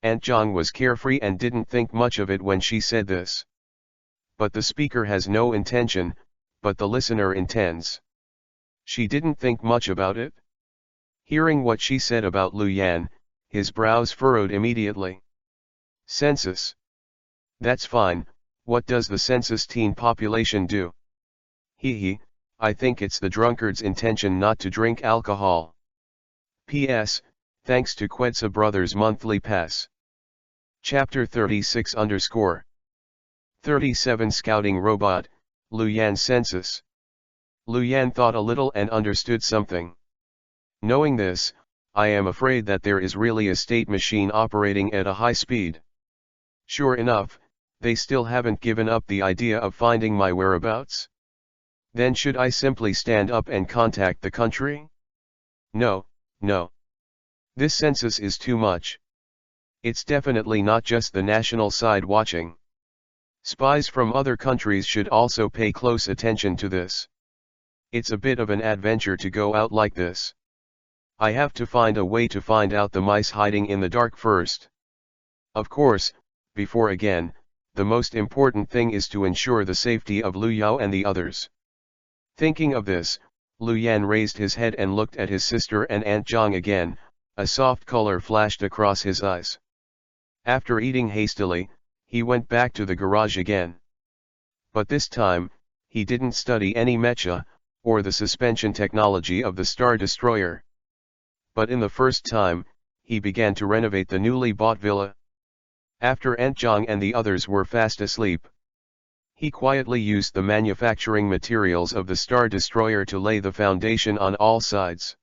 Aunt Zhang was carefree and didn't think much of it when she said this. But the speaker has no intention, but the listener intends. She didn't think much about it. Hearing what she said about Lu Yan, his brows furrowed immediately. Census. That's fine, what does the census teen population do? Hee, I think it's the drunkard's intention not to drink alcohol. P.S. Thanks to Quetzal Brothers monthly pass. Chapter 36_37 Scouting Robot, Lu Yan Census. Lu Yan thought a little and understood something. Knowing this, I am afraid that there is really a state machine operating at a high speed. Sure enough, they still haven't given up the idea of finding my whereabouts. Then should I simply stand up and contact the country? No, no. This census is too much. It's definitely not just the national side watching. Spies from other countries should also pay close attention to this. It's a bit of an adventure to go out like this. I have to find a way to find out the mice hiding in the dark first. Of course, before again, the most important thing is to ensure the safety of Lu Yao and the others. Thinking of this, Lu Yan raised his head and looked at his sister and Aunt Zhang again, a soft color flashed across his eyes. After eating hastily, he went back to the garage again. But this time, he didn't study any mecha, or the suspension technology of the Star Destroyer. But in the first time, he began to renovate the newly bought villa. After Aunt Zhang and the others were fast asleep, he quietly used the manufacturing materials of the Star Destroyer to lay the foundation on all sides.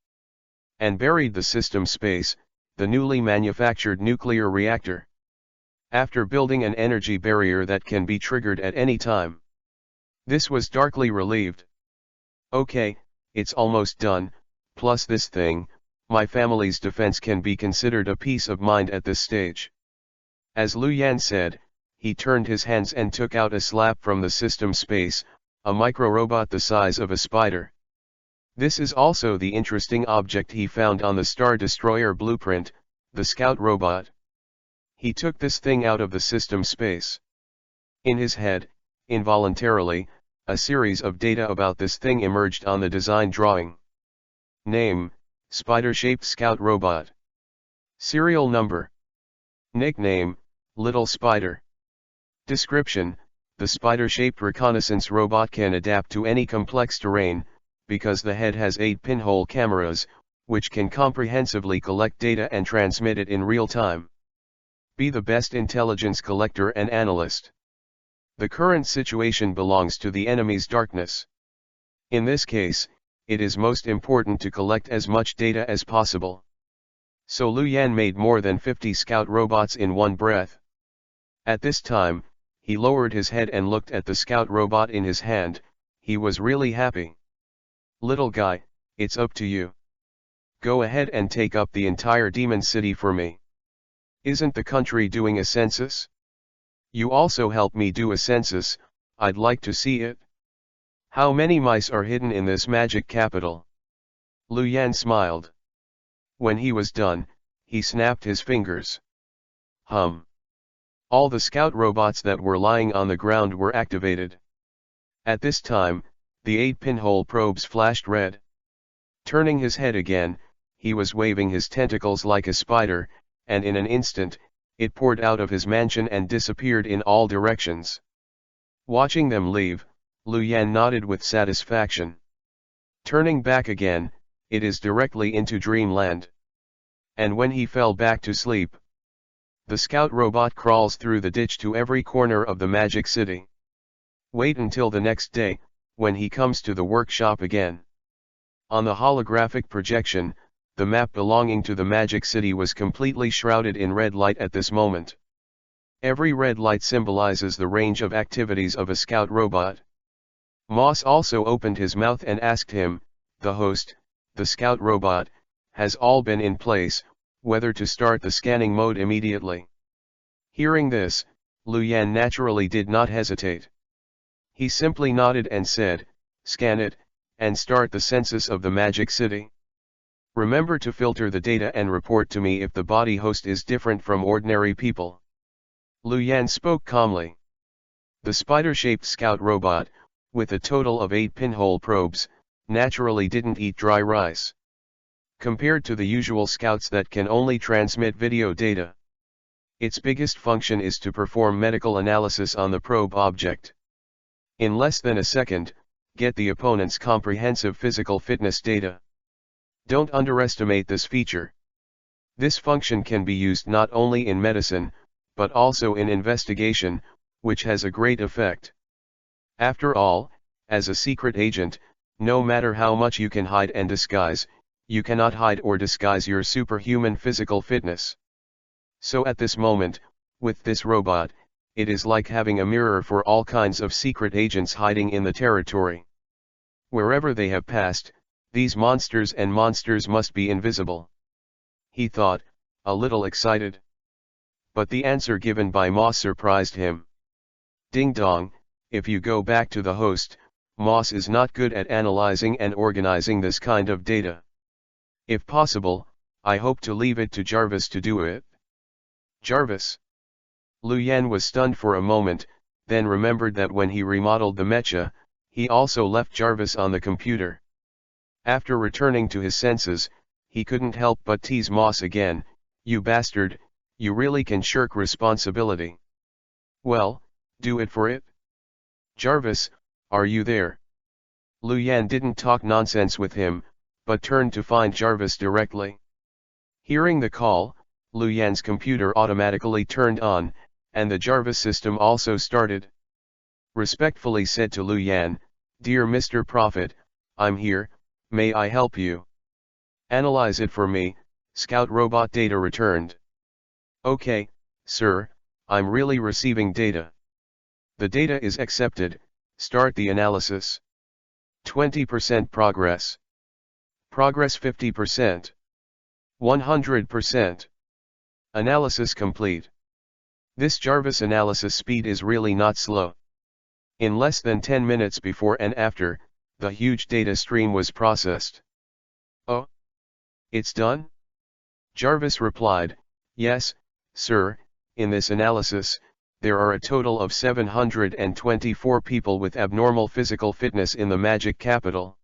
And buried the system space, the newly manufactured nuclear reactor. After building an energy barrier that can be triggered at any time. This was darkly relieved. Okay, it's almost done, plus this thing, my family's defense can be considered a peace of mind at this stage. As Lu Yan said, he turned his hands and took out a slab from the system space, a micro-robot the size of a spider. This is also the interesting object he found on the Star Destroyer blueprint, the Scout robot. He took this thing out of the system space. In his head, involuntarily, a series of data about this thing emerged on the design drawing. Name, spider-shaped Scout robot. Serial number. Nickname, Little Spider. Description, the spider-shaped reconnaissance robot can adapt to any complex terrain, because the head has 8 pinhole cameras, which can comprehensively collect data and transmit it in real time. Be the best intelligence collector and analyst. The current situation belongs to the enemy's darkness. In this case, it is most important to collect as much data as possible. So Lu Yan made more than 50 scout robots in one breath. At this time, he lowered his head and looked at the scout robot in his hand. He was really happy. Little guy, it's up to you. Go ahead and take up the entire demon city for me. Isn't the country doing a census? You also help me do a census, I'd like to see it. How many mice are hidden in this magic capital? Lu Yan smiled. When he was done, he snapped his fingers. All the scout robots that were lying on the ground were activated. At this time, the 8 pinhole probes flashed red. Turning his head again, he was waving his tentacles like a spider, and in an instant, it poured out of his mansion and disappeared in all directions. Watching them leave, Lu Yan nodded with satisfaction. Turning back again, it is directly into dreamland. And when he fell back to sleep, the scout robot crawls through the ditch to every corner of the magic city. Wait until the next day, when he comes to the workshop again. On the holographic projection, the map belonging to the magic city was completely shrouded in red light at this moment. Every red light symbolizes the range of activities of a scout robot. Moss also opened his mouth and asked him, the host, the scout robot, has all been in place, whether to start the scanning mode immediately. Hearing this, Lu Yan naturally did not hesitate. He simply nodded and said, scan it, and start the census of the magic city. Remember to filter the data and report to me if the body host is different from ordinary people. Lu Yan spoke calmly. The spider-shaped scout robot, with a total of 8 pinhole probes, naturally didn't eat dry rice. Compared to the usual scouts that can only transmit video data, its biggest function is to perform medical analysis on the probe object. In less than a second, get the opponent's comprehensive physical fitness data. Don't underestimate this feature. This function can be used not only in medicine, but also in investigation, which has a great effect. After all, as a secret agent, no matter how much you can hide and disguise, you cannot hide or disguise your superhuman physical fitness. So at this moment, with this robot, it is like having a mirror for all kinds of secret agents hiding in the territory. Wherever they have passed, these monsters must be invisible. He thought, a little excited. But the answer given by Moss surprised him. Ding dong, if you go back to the host, Moss is not good at analyzing and organizing this kind of data. If possible, I hope to leave it to Jarvis to do it. Jarvis? Lu Yan was stunned for a moment, then remembered that when he remodeled the mecha, he also left Jarvis on the computer. After returning to his senses, he couldn't help but tease Moss again, you bastard, you really can shirk responsibility. Well, do it for it. Jarvis, are you there? Lu Yan didn't talk nonsense with him, but turned to find Jarvis directly. Hearing the call, Lu Yan's computer automatically turned on, and the Jarvis system also started. Respectfully said to Lu Yan, Dear Mr. Prophet, I'm here, may I help you? Analyze it for me, Scout Robot data returned. Okay, sir, I'm really receiving data. The data is accepted, start the analysis. 20% progress. Progress 50%. 100%. Analysis complete. This Jarvis analysis speed is really not slow. In less than 10 minutes before and after, the huge data stream was processed. Oh? It's done? Jarvis replied, Yes, sir, in this analysis, there are a total of 724 people with abnormal physical fitness in the Magic Capital.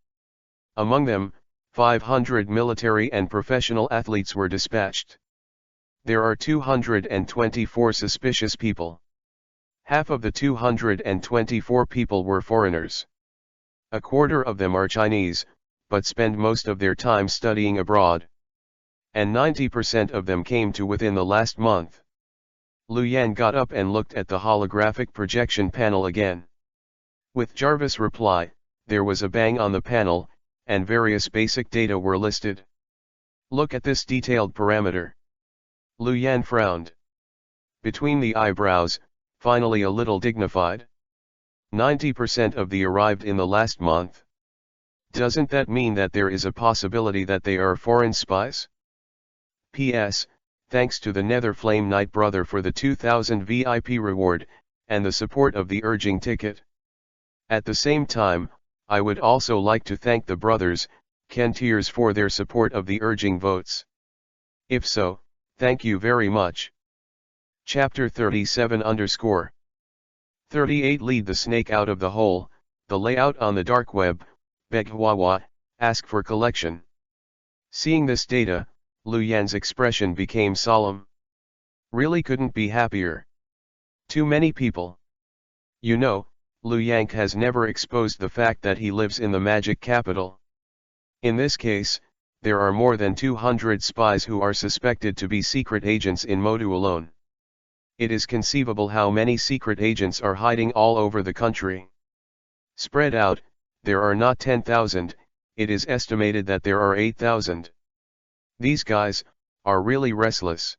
Among them, 500 military and professional athletes were dispatched. There are 224 suspicious people. Half of the 224 people were foreigners. A quarter of them are Chinese, but spend most of their time studying abroad. And 90% of them came to within the last month. Lu Yan got up and looked at the holographic projection panel again. With Jarvis' reply, there was a bang on the panel, and various basic data were listed. Look at this detailed parameter. Lu Yan frowned. Between the eyebrows, finally a little dignified. 90% of the arrived in the last month. Doesn't that mean that there is a possibility that they are foreign spies? P.S. Thanks to the Nether Flame Knight brother for the 2000 VIP reward, and the support of the urging ticket. At the same time, I would also like to thank the brothers, Kentiers, for their support of the urging votes. If so, thank you very much. Chapter 37_38 Lead the snake out of the hole, the layout on the dark web, Begwawa, ask for collection. Seeing this data, Lu Yan's expression became solemn. Really couldn't be happier. Too many people. You know, Lu Yang has never exposed the fact that he lives in the magic capital. In this case, there are more than 200 spies who are suspected to be secret agents in Modu alone. It is conceivable how many secret agents are hiding all over the country. Spread out, there are not 10,000, it is estimated that there are 8,000. These guys are really restless.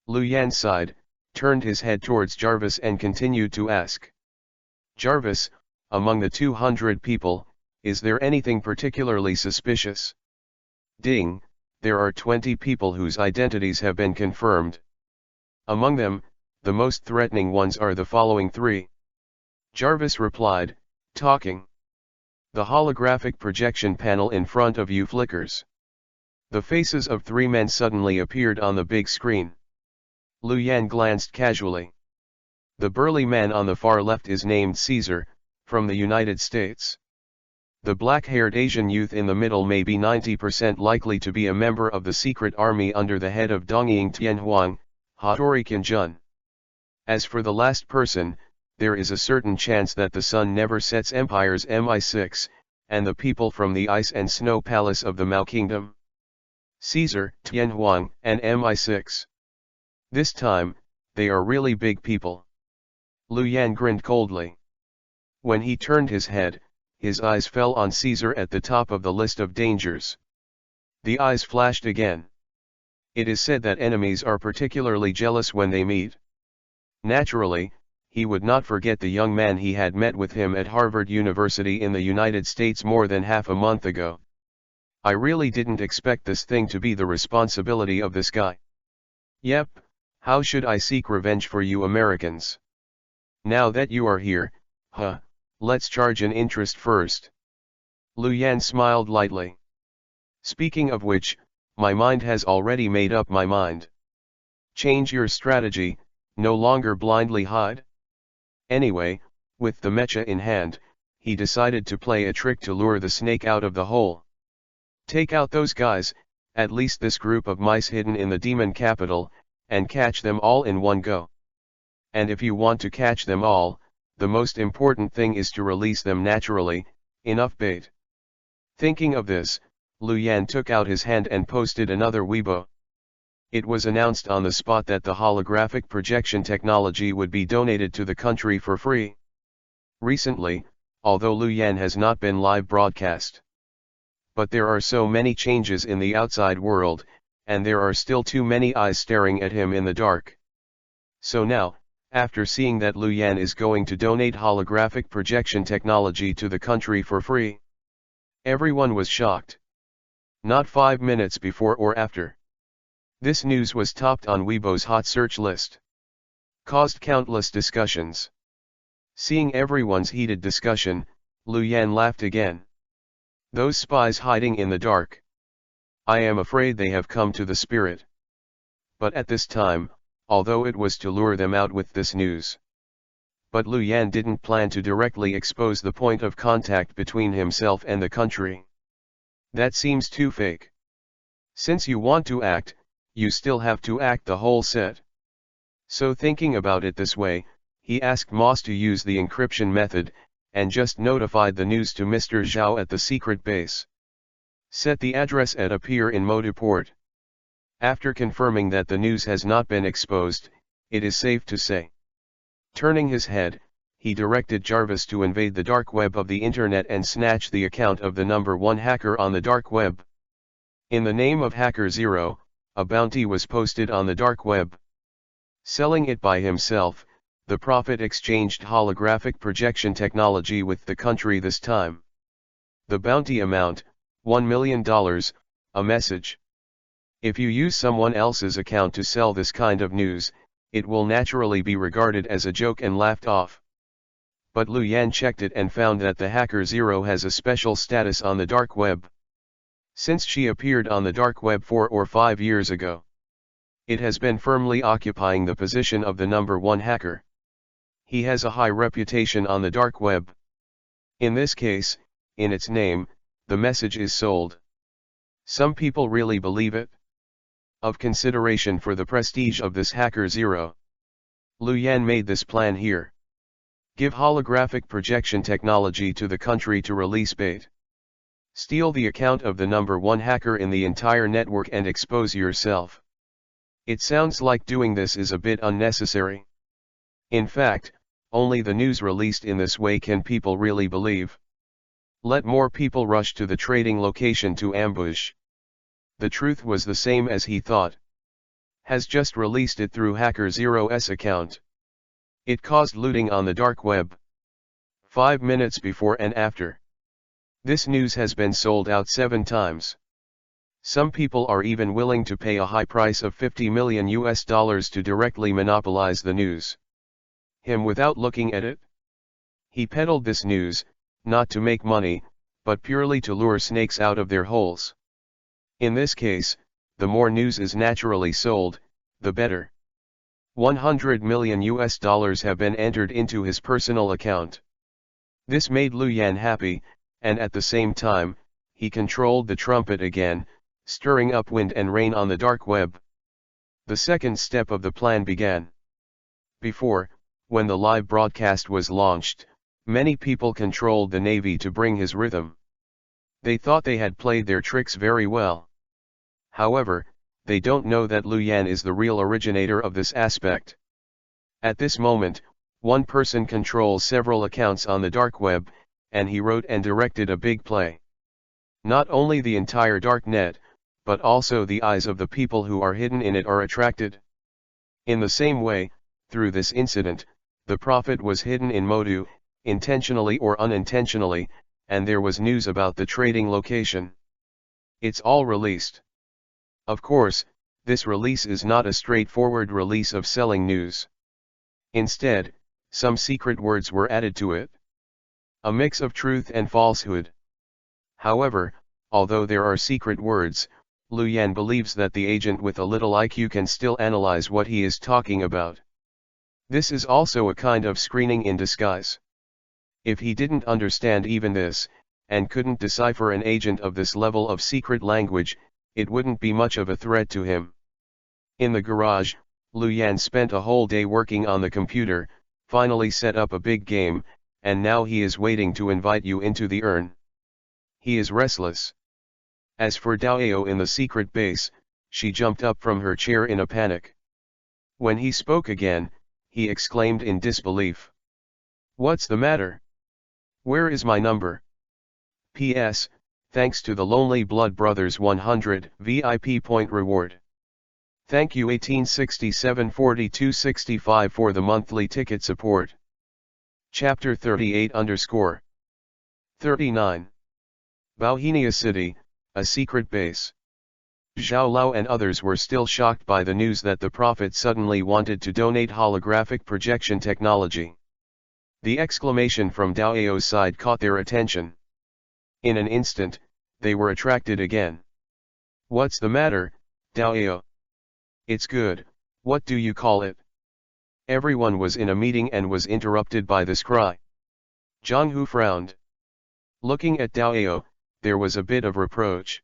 Lu Yan sighed, turned his head towards Jarvis and continued to ask. Jarvis, among the 200 people, is there anything particularly suspicious? Ding, there are 20 people whose identities have been confirmed. Among them, the most threatening ones are the following 3. Jarvis replied, talking. The holographic projection panel in front of you flickers. The faces of 3 men suddenly appeared on the big screen. Lu Yan glanced casually. The burly man on the far left is named Caesar, from the United States. The black-haired Asian youth in the middle may be 90% likely to be a member of the secret army under the head of Dongying Tianhuang, Hattori Qinjun. As for the last person, there is a certain chance that the sun never sets empires MI6, and the people from the ice and snow palace of the Mao Kingdom. Caesar, Tianhuang, and MI6. This time, they are really big people. Lu Yan grinned coldly. When he turned his head, his eyes fell on Caesar at the top of the list of dangers. The eyes flashed again. It is said that enemies are particularly jealous when they meet. Naturally, he would not forget the young man he had met with him at Harvard University in the United States more than half a month ago. I really didn't expect this thing to be the responsibility of this guy. Yep, how should I seek revenge for you Americans? Now that you are here, let's charge an interest first. Lu Yan smiled lightly. Speaking of which, my mind has already made up my mind. Change your strategy, no longer blindly hide. Anyway, with the mecha in hand, he decided to play a trick to lure the snake out of the hole. Take out those guys, at least this group of mice hidden in the demon capital, and catch them all in one go. And if you want to catch them all, the most important thing is to release them naturally, enough bait. Thinking of this, Lu Yan took out his hand and posted another Weibo. It was announced on the spot that the holographic projection technology would be donated to the country for free. Recently, although Lu Yan has not been live broadcast. But there are so many changes in the outside world, and there are still too many eyes staring at him in the dark. So now, after seeing that Lu Yan is going to donate holographic projection technology to the country for free, everyone was shocked. Not 5 minutes before or after. This news was topped on Weibo's hot search list. Caused countless discussions. Seeing everyone's heated discussion, Lu Yan laughed again. Those spies hiding in the dark. I am afraid they have come to the spirit. But at this time, although it was to lure them out with this news. But Lu Yan didn't plan to directly expose the point of contact between himself and the country. That seems too fake. Since you want to act, you still have to act the whole set. So thinking about it this way, he asked Moss to use the encryption method, and just notified the news to Mr. Zhao at the secret base. Set the address at appear in Modu port. After confirming that the news has not been exposed, it is safe to say. Turning his head, he directed Jarvis to invade the dark web of the internet and snatch the account of the number one hacker on the dark web. In the name of Hacker Zero, a bounty was posted on the dark web. Selling it by himself, the prophet exchanged holographic projection technology with the country this time. The bounty amount, $1 million, a message. If you use someone else's account to sell this kind of news, it will naturally be regarded as a joke and laughed off. But Lu Yan checked it and found that the Hacker Zero has a special status on the dark web. Since she appeared on the dark web 4 or 5 years ago, it has been firmly occupying the position of the number one hacker. He has a high reputation on the dark web. In this case, in its name, the message is sold. Some people really believe it. Of consideration for the prestige of this Hacker Zero, Lu Yan made this plan here. Give holographic projection technology to the country to release bait. Steal the account of the number one hacker in the entire network and expose yourself. It sounds like doing this is a bit unnecessary. In fact, only the news released in this way can people really believe. Let more people rush to the trading location to ambush. The truth was the same as he thought. Has just released it through Hacker Zero's account. It caused looting on the dark web. 5 minutes before and after. This news has been sold out 7 times. Some people are even willing to pay a high price of $50 million to directly monopolize the news. Him without looking at it? He peddled this news, not to make money, but purely to lure snakes out of their holes. In this case, the more news is naturally sold, the better. $100 million have been entered into his personal account. This made Lu Yan happy, and at the same time, he controlled the trumpet again, stirring up wind and rain on the dark web. The second step of the plan began. Before, when the live broadcast was launched, many people controlled the Navy to bring his rhythm. They thought they had played their tricks very well. However, they don't know that Lu Yan is the real originator of this aspect. At this moment, one person controls several accounts on the dark web, and he wrote and directed a big play. Not only the entire dark net, but also the eyes of the people who are hidden in it are attracted. In the same way, through this incident, the prophet was hidden in Modu, intentionally or unintentionally, and there was news about the trading location. It's all released. Of course, this release is not a straightforward release of selling news. Instead, some secret words were added to it. A mix of truth and falsehood. However, although there are secret words, Lu Yan believes that the agent with a little IQ can still analyze what he is talking about. This is also a kind of screening in disguise. If he didn't understand even this, and couldn't decipher an agent of this level of secret language, it wouldn't be much of a threat to him. In the garage, Lu Yan spent a whole day working on the computer, finally set up a big game, and now he is waiting to invite you into the urn. He is restless. As for Dao in the secret base, she jumped up from her chair in a panic. When he spoke again, he exclaimed in disbelief. What's the matter? Where is my number? P.S. Thanks to the Lonely Blood Brothers 100 VIP point reward. Thank you 1867-4265 for the monthly ticket support. Chapter 38_39. Bauhinia City, a secret base. Zhao Lao and others were still shocked by the news that the prophet suddenly wanted to donate holographic projection technology. The exclamation from Dao's side caught their attention. In an instant, they were attracted again. What's the matter, Dao? It's good, what do you call it? Everyone was in a meeting and was interrupted by this cry. Zhang Hu frowned. Looking at Dao, there was a bit of reproach.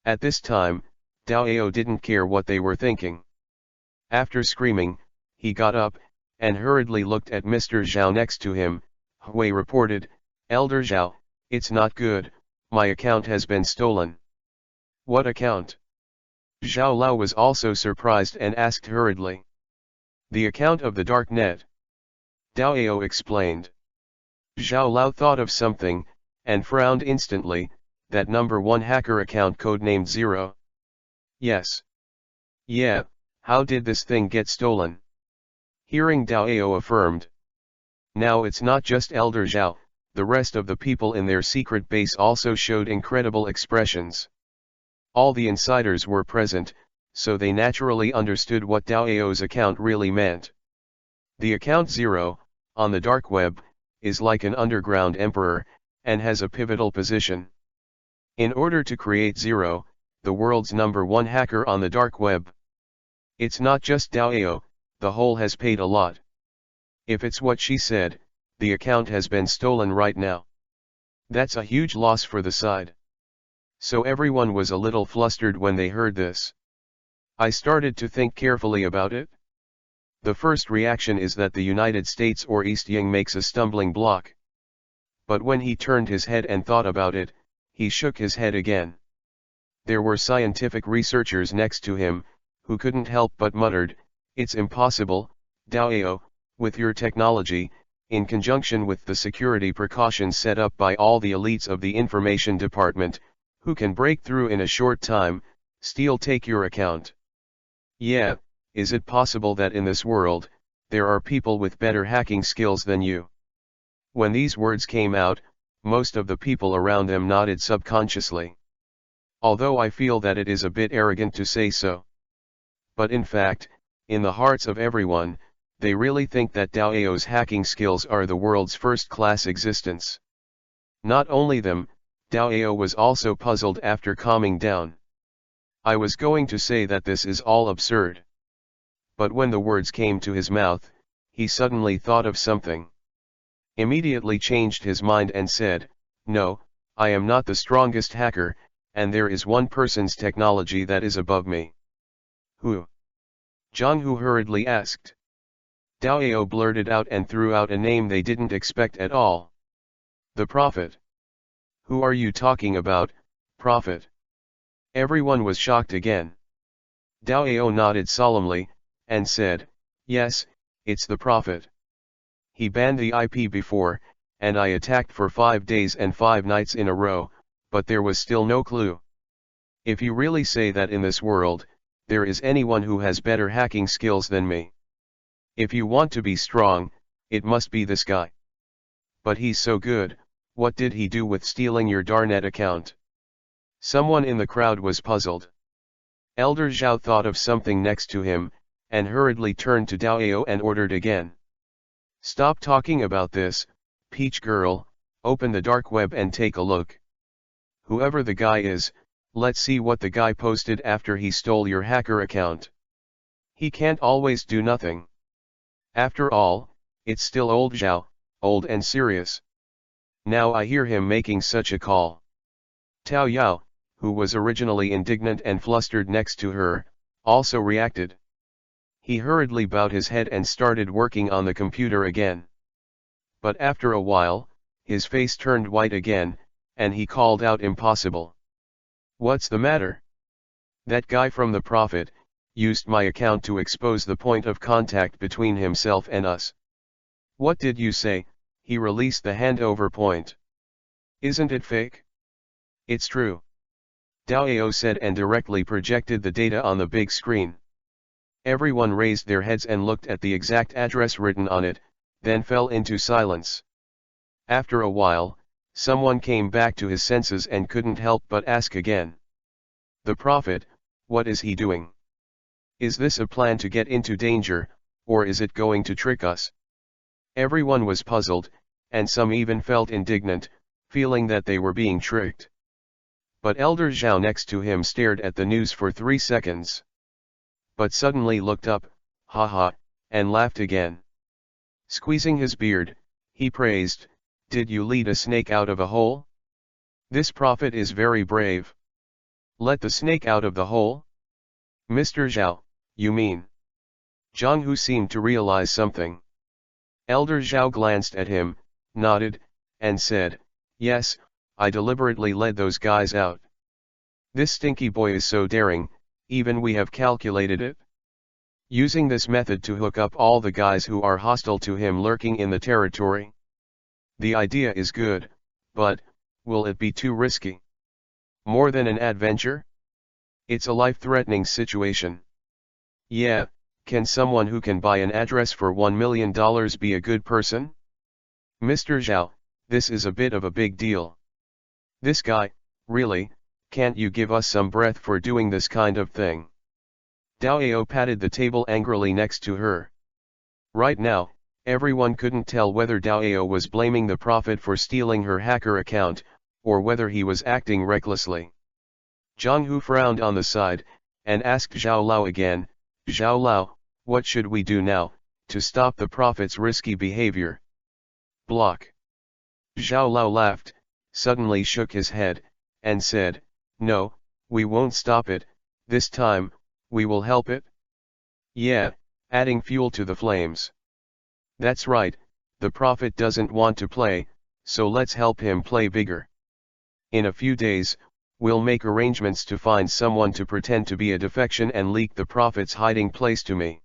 At this time, Dao didn't care what they were thinking. After screaming, he got up, and hurriedly looked at Mr. Zhao next to him. Hui reported, Elder Zhao, it's not good, my account has been stolen. What account? Zhao Lao was also surprised and asked hurriedly. The account of the dark net. Dao explained. Zhao Lao thought of something, and frowned instantly. That number 1 hacker account codenamed Zero. Yes. Yeah, how did this thing get stolen? Hearing Dao affirmed. Now it's not just Elder Zhao, the rest of the people in their secret base also showed incredible expressions. All the insiders were present, so they naturally understood what Dao's account really meant. The account Zero, on the dark web, is like an underground emperor, and has a pivotal position. In order to create Zero, the world's number 1 hacker on the dark web. It's not just Dao, the whole has paid a lot. If it's what she said, the account has been stolen right now. That's a huge loss for the side. So everyone was a little flustered when they heard this. I started to think carefully about it. The first reaction is that the United States or East Ying makes a stumbling block. But when he turned his head and thought about it, he shook his head again. There were scientific researchers next to him, who couldn't help but muttered, "It's impossible, Dao, with your technology, in conjunction with the security precautions set up by all the elites of the information department, who can break through in a short time, take your account. Yeah, is it possible that in this world, there are people with better hacking skills than you?" When these words came out, most of the people around them nodded subconsciously. Although I feel that it is a bit arrogant to say so. But in fact, in the hearts of everyone, they really think that Dao's hacking skills are the world's first-class existence. Not only them, Dao was also puzzled after calming down. I was going to say that this is all absurd. But when the words came to his mouth, he suddenly thought of something. Immediately changed his mind and said, "No, I am not the strongest hacker, and there is one person's technology that is above me." "Who?" Zhang Hu hurriedly asked. Dao blurted out and threw out a name they didn't expect at all. "The Prophet." "Who are you talking about, Prophet?" Everyone was shocked again. Dao nodded solemnly, and said, "Yes, it's the Prophet. He banned the IP before, and I attacked for 5 days and 5 nights in a row, but there was still no clue. If you really say that in this world, there is anyone who has better hacking skills than me. If you want to be strong, it must be this guy. But he's so good, what did he do with stealing your darnet account?" Someone in the crowd was puzzled. Elder Zhao thought of something next to him, and hurriedly turned to Dao and ordered again. "Stop talking about this, Peach Girl, open the dark web and take a look. Whoever the guy is, let's see what the guy posted after he stole your hacker account. He can't always do nothing. After all, it's still old Zhao, old and serious. Now I hear him making such a call." Tao Yao, who was originally indignant and flustered next to her, also reacted. He hurriedly bowed his head and started working on the computer again. But after a while, his face turned white again, and he called out, "Impossible. What's the matter? That guy from the Prophet used my account to expose the point of contact between himself and us." "What did you say?" "He released the handover point. Isn't it fake?" "It's true," Dao said and directly projected the data on the big screen. Everyone raised their heads and looked at the exact address written on it, then fell into silence. After a while, someone came back to his senses and couldn't help but ask again. "The Prophet, what is he doing? Is this a plan to get into danger, or is it going to trick us?" Everyone was puzzled, and some even felt indignant, feeling that they were being tricked. But Elder Zhao next to him stared at the news for 3 seconds. But suddenly looked up, haha, and laughed again. Squeezing his beard, he praised, "Did you lead a snake out of a hole? This Prophet is very brave. Let the snake out of the hole? Mr. Zhao, you mean?" Zhang Hu seemed to realize something. Elder Zhao glanced at him, nodded, and said, "Yes, I deliberately led those guys out." This stinky boy is so daring, even we have calculated it. Using this method to hook up all the guys who are hostile to him lurking in the territory. The idea is good, but, will it be too risky? More than an adventure? It's a life-threatening situation. Yeah, can someone who can buy an address for $1 million be a good person? Mr. Zhao, this is a bit of a big deal. This guy, really, can't you give us some breath for doing this kind of thing? Dao patted the table angrily next to her. Right now, everyone couldn't tell whether Dao was blaming the prophet for stealing her hacker account, or whether he was acting recklessly. Zhang Hu frowned on the side, and asked Zhao Lao again, Zhao Lao, what should we do now, to stop the prophet's risky behavior? Block. Zhao Lao laughed, suddenly shook his head, and said, no, we won't stop it, this time, we will help it. Yeah, adding fuel to the flames. That's right, the prophet doesn't want to play, so let's help him play bigger. In a few days, we'll make arrangements to find someone to pretend to be a defection and leak the prophet's hiding place to me.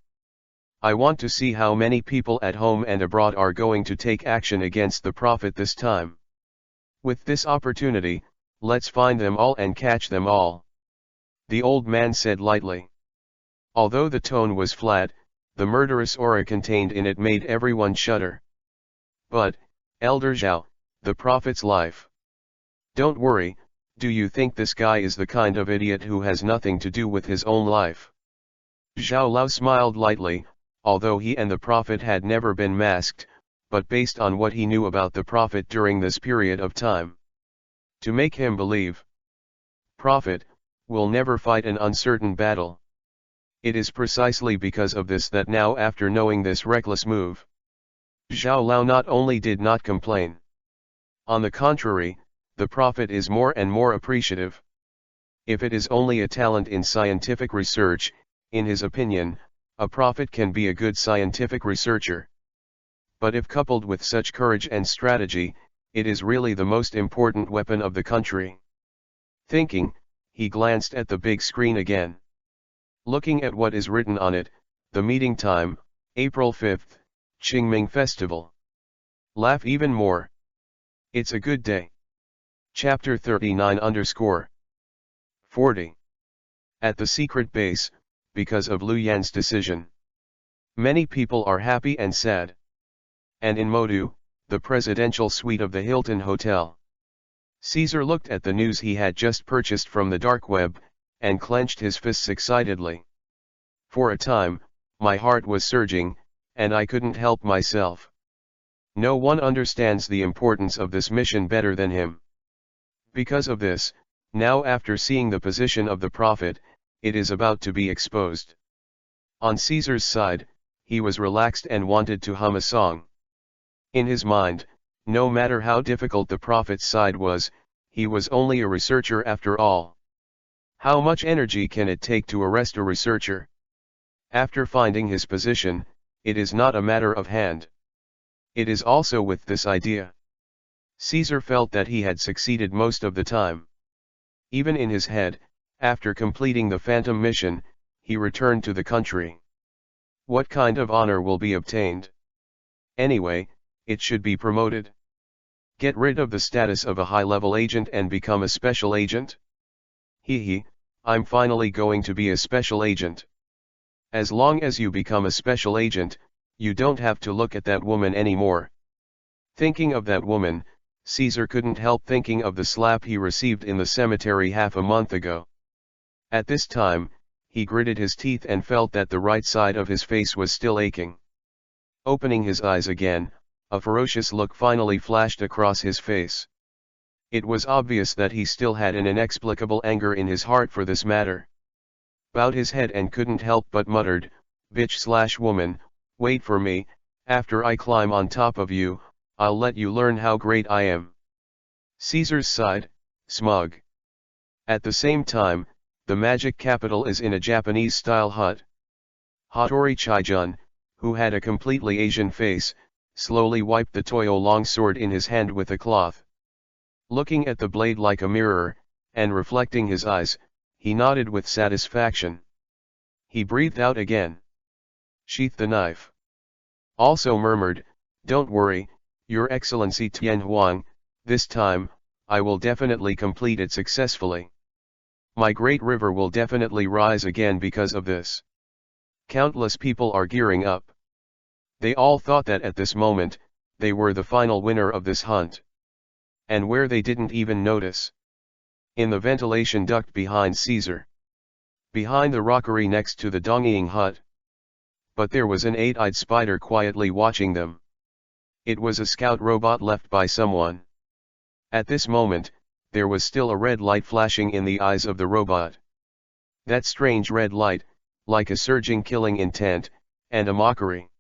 I want to see how many people at home and abroad are going to take action against the prophet this time. With this opportunity, let's find them all and catch them all. The old man said lightly. Although the tone was flat, the murderous aura contained in it made everyone shudder. But, Elder Zhao, the prophet's life. Don't worry, do you think this guy is the kind of idiot who has nothing to do with his own life? Zhao Lao smiled lightly, although he and the prophet had never been masked, but based on what he knew about the prophet during this period of time. To make him believe. Prophet, will never fight an uncertain battle. It is precisely because of this that now after knowing this reckless move, Zhao Lao not only did not complain. On the contrary, the prophet is more and more appreciative. If it is only a talent in scientific research, in his opinion, a prophet can be a good scientific researcher. But if coupled with such courage and strategy, it is really the most important weapon of the country. Thinking, he glanced at the big screen again. Looking at what is written on it, the meeting time, April 5th, Qingming Festival. Laugh even more. It's a good day. Chapter 39_40. At the secret base, because of Lu Yan's decision. Many people are happy and sad. And in Modu, the presidential suite of the Hilton Hotel. Caesar looked at the news he had just purchased from the dark web, and clenched his fists excitedly. For a time, my heart was surging, and I couldn't help myself. No one understands the importance of this mission better than him. Because of this, now after seeing the position of the prophet, it is about to be exposed. On Caesar's side, he was relaxed and wanted to hum a song. In his mind, no matter how difficult the prophet's side was, he was only a researcher after all. How much energy can it take to arrest a researcher? After finding his position, it is not a matter of hand. It is also with this idea. Caesar felt that he had succeeded most of the time. Even in his head, after completing the Phantom mission, he returned to the country. What kind of honor will be obtained? Anyway, it should be promoted. Get rid of the status of a high-level agent and become a special agent? I'm finally going to be a special agent. As long as you become a special agent, you don't have to look at that woman anymore. Thinking of that woman, Caesar couldn't help thinking of the slap he received in the cemetery half a month ago. At this time, he gritted his teeth and felt that the right side of his face was still aching. Opening his eyes again, a ferocious look finally flashed across his face. It was obvious that he still had an inexplicable anger in his heart for this matter. Bowed his head and couldn't help but muttered, "Bitch/woman, wait for me, after I climb on top of you, I'll let you learn how great I am." Caesar's sighed, smug. At the same time, the magic capital is in a Japanese-style hut. Hattori Chaijun, who had a completely Asian face, slowly wiped the Toyo longsword in his hand with a cloth. Looking at the blade like a mirror, and reflecting his eyes, he nodded with satisfaction. He breathed out again. Sheathed the knife. Also murmured, "Don't worry, Your Excellency Tian Huang, this time, I will definitely complete it successfully. My great river will definitely rise again because of this." Countless people are gearing up. They all thought that at this moment, they were the final winner of this hunt. And where they didn't even notice. In the ventilation duct behind Caesar. Behind the rockery next to the Dongying hut. But there was an 8-eyed spider quietly watching them. It was a scout robot left by someone. At this moment, there was still a red light flashing in the eyes of the robot. That strange red light, like a surging killing intent, and a mockery.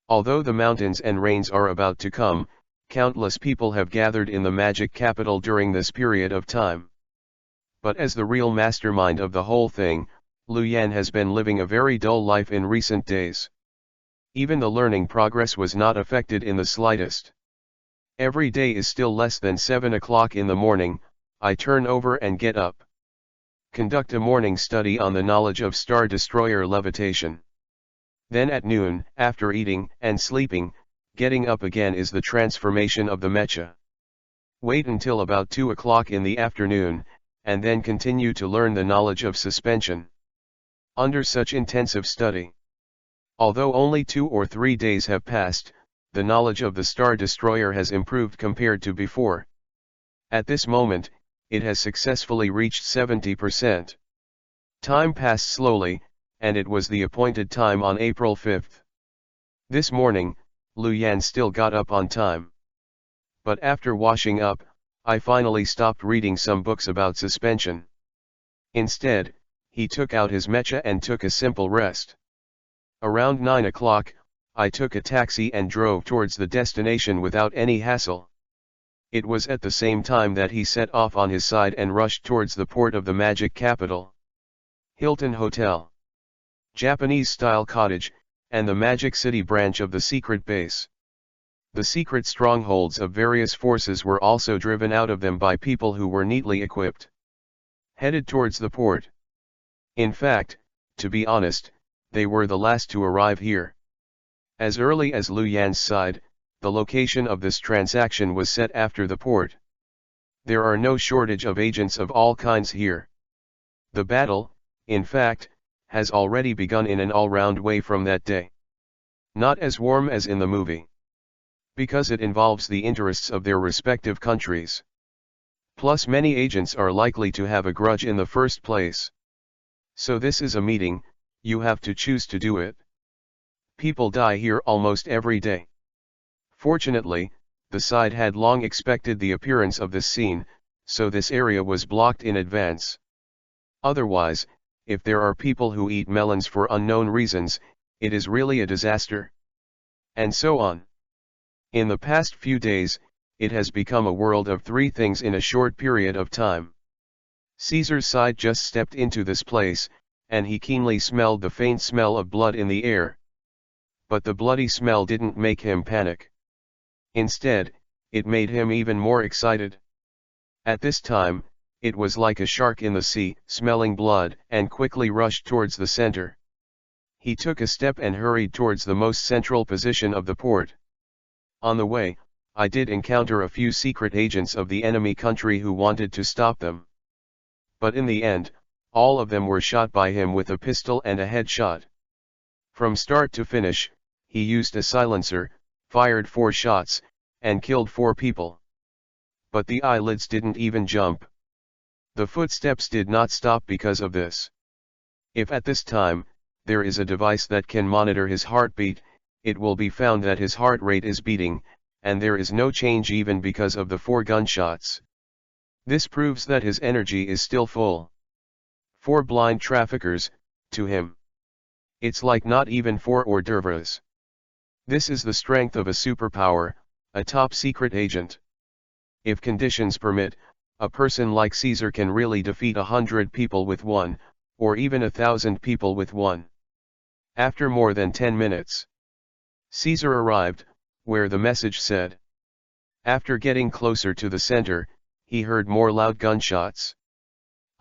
Although the mountains and rains are about to come, countless people have gathered in the magic capital during this period of time. But as the real mastermind of the whole thing, Lu Yan has been living a very dull life in recent days. Even the learning progress was not affected in the slightest. Every day is still less than 7 o'clock in the morning, I turn over and get up. Conduct a morning study on the knowledge of Star Destroyer levitation. Then at noon, after eating and sleeping, getting up again is the transformation of the mecha. Wait until about 2 o'clock in the afternoon, and then continue to learn the knowledge of suspension. Under such intensive study. Although only 2 or 3 days have passed, the knowledge of the Star Destroyer has improved compared to before. At this moment, it has successfully reached 70%. Time passed slowly, and it was the appointed time on April 5th. This morning, Lu Yan still got up on time. But after washing up, I finally stopped reading some books about suspension. Instead, he took out his mecha and took a simple rest. Around 9 o'clock, I took a taxi and drove towards the destination without any hassle. It was at the same time that he set off on his side and rushed towards the port of the magic capital. Hilton Hotel. Japanese-style cottage, and the Magic City branch of the secret base. The secret strongholds of various forces were also driven out of them by people who were neatly equipped. Headed towards the port. In fact, to be honest, they were the last to arrive here. As early as Lu Yan's side, the location of this transaction was set after the port. There are no shortage of agents of all kinds here. The battle, in fact, has already begun in an all-round way from that day. Not as warm as in the movie. Because it involves the interests of their respective countries. Plus many agents are likely to have a grudge in the first place. So this is a meeting, you have to choose to do it. People die here almost every day. Fortunately, the side had long expected the appearance of this scene, so this area was blocked in advance. Otherwise, if there are people who eat melons for unknown reasons, it is really a disaster. And so on. In the past few days, it has become a world of 3 things in a short period of time. Caesar's side just stepped into this place, and he keenly smelled the faint smell of blood in the air. But the bloody smell didn't make him panic. Instead, it made him even more excited. At this time, it was like a shark in the sea, smelling blood, and quickly rushed towards the center. He took a step and hurried towards the most central position of the port. On the way, I did encounter a few secret agents of the enemy country who wanted to stop them. But in the end, all of them were shot by him with a pistol and a headshot. From start to finish, he used a silencer, fired 4 shots, and killed 4 people. But the eyelids didn't even jump. The footsteps did not stop because of this. If at this time, there is a device that can monitor his heartbeat, it will be found that his heart rate is beating, and there is no change even because of the 4 gunshots. This proves that his energy is still full. 4 blind traffickers, to him. It's like not even 4 hors d'oeuvres. This is the strength of a superpower, a top secret agent. If conditions permit, a person like Caesar can really defeat 100 people with 1, or even 1,000 people with 1. After more than 10 minutes, Caesar arrived, where the message said. After getting closer to the center, he heard more loud gunshots.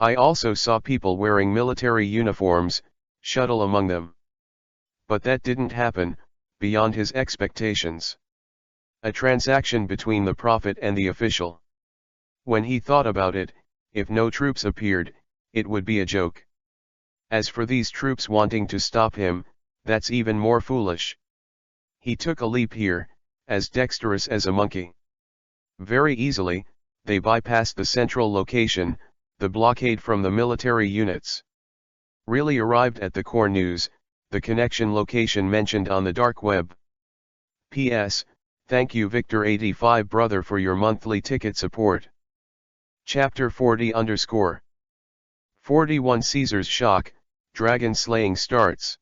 I also saw people wearing military uniforms, shuttle among them. But that didn't happen, beyond his expectations. A transaction between the prophet and the official. When he thought about it, if no troops appeared, it would be a joke. As for these troops wanting to stop him, that's even more foolish. He took a leap here, as dexterous as a monkey. Very easily, they bypassed the central location, the blockade from the military units. Really arrived at the core news, the connection location mentioned on the dark web. P.S. Thank you Victor85 brother for your monthly ticket support. Chapter 40_41 Caesar's shock, dragon slaying starts.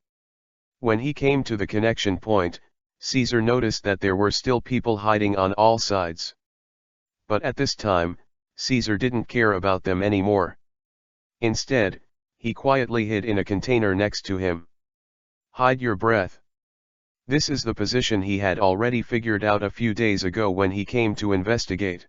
When he came to the connection point, Caesar noticed that there were still people hiding on all sides. But at this time, Caesar didn't care about them anymore. Instead, he quietly hid in a container next to him. Hide your breath. This is the position he had already figured out a few days ago when he came to investigate.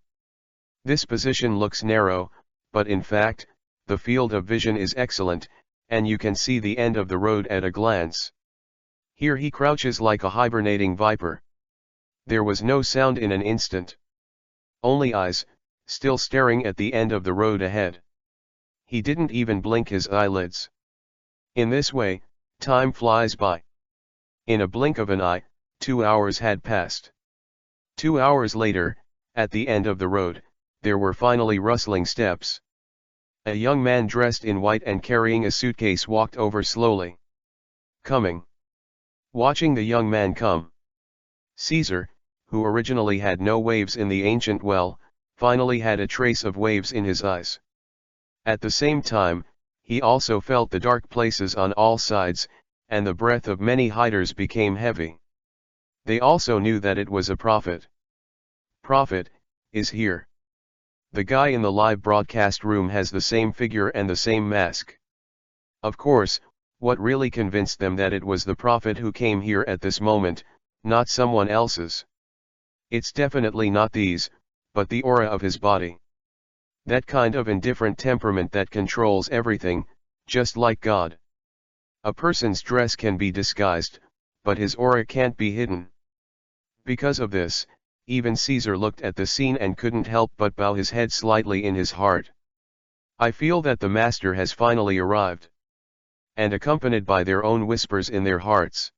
This position looks narrow, but in fact, the field of vision is excellent, and you can see the end of the road at a glance. Here he crouches like a hibernating viper. There was no sound in an instant. Only eyes, still staring at the end of the road ahead. He didn't even blink his eyelids. In this way, time flies by. In a blink of an eye, 2 hours had passed. 2 hours later, at the end of the road, there were finally rustling steps. A young man dressed in white and carrying a suitcase walked over slowly. Coming. Watching the young man come, Caesar, who originally had no waves in the ancient well, finally had a trace of waves in his eyes. At the same time, he also felt the dark places on all sides, and the breath of many hiders became heavy. They also knew that it was a prophet. Prophet is here. The guy in the live broadcast room has the same figure and the same mask. Of course, what really convinced them that it was the prophet who came here at this moment, not someone else's. It's definitely not these, but the aura of his body. That kind of indifferent temperament that controls everything, just like God. A person's dress can be disguised, but his aura can't be hidden. Because of this, even Caesar looked at the scene and couldn't help but bow his head slightly in his heart. I feel that the master has finally arrived. And accompanied by their own whispers in their hearts.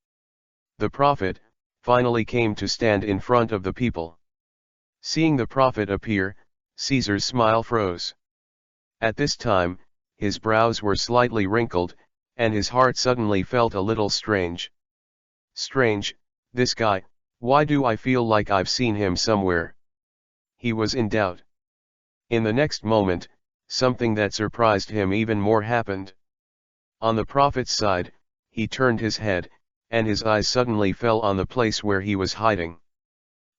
The prophet, finally came to stand in front of the people. Seeing the prophet appear, Caesar's smile froze. At this time, his brows were slightly wrinkled, and his heart suddenly felt a little strange. Strange, this guy, why do I feel like I've seen him somewhere? He was in doubt. In the next moment, something that surprised him even more happened. On the prophet's side, he turned his head, and his eyes suddenly fell on the place where he was hiding.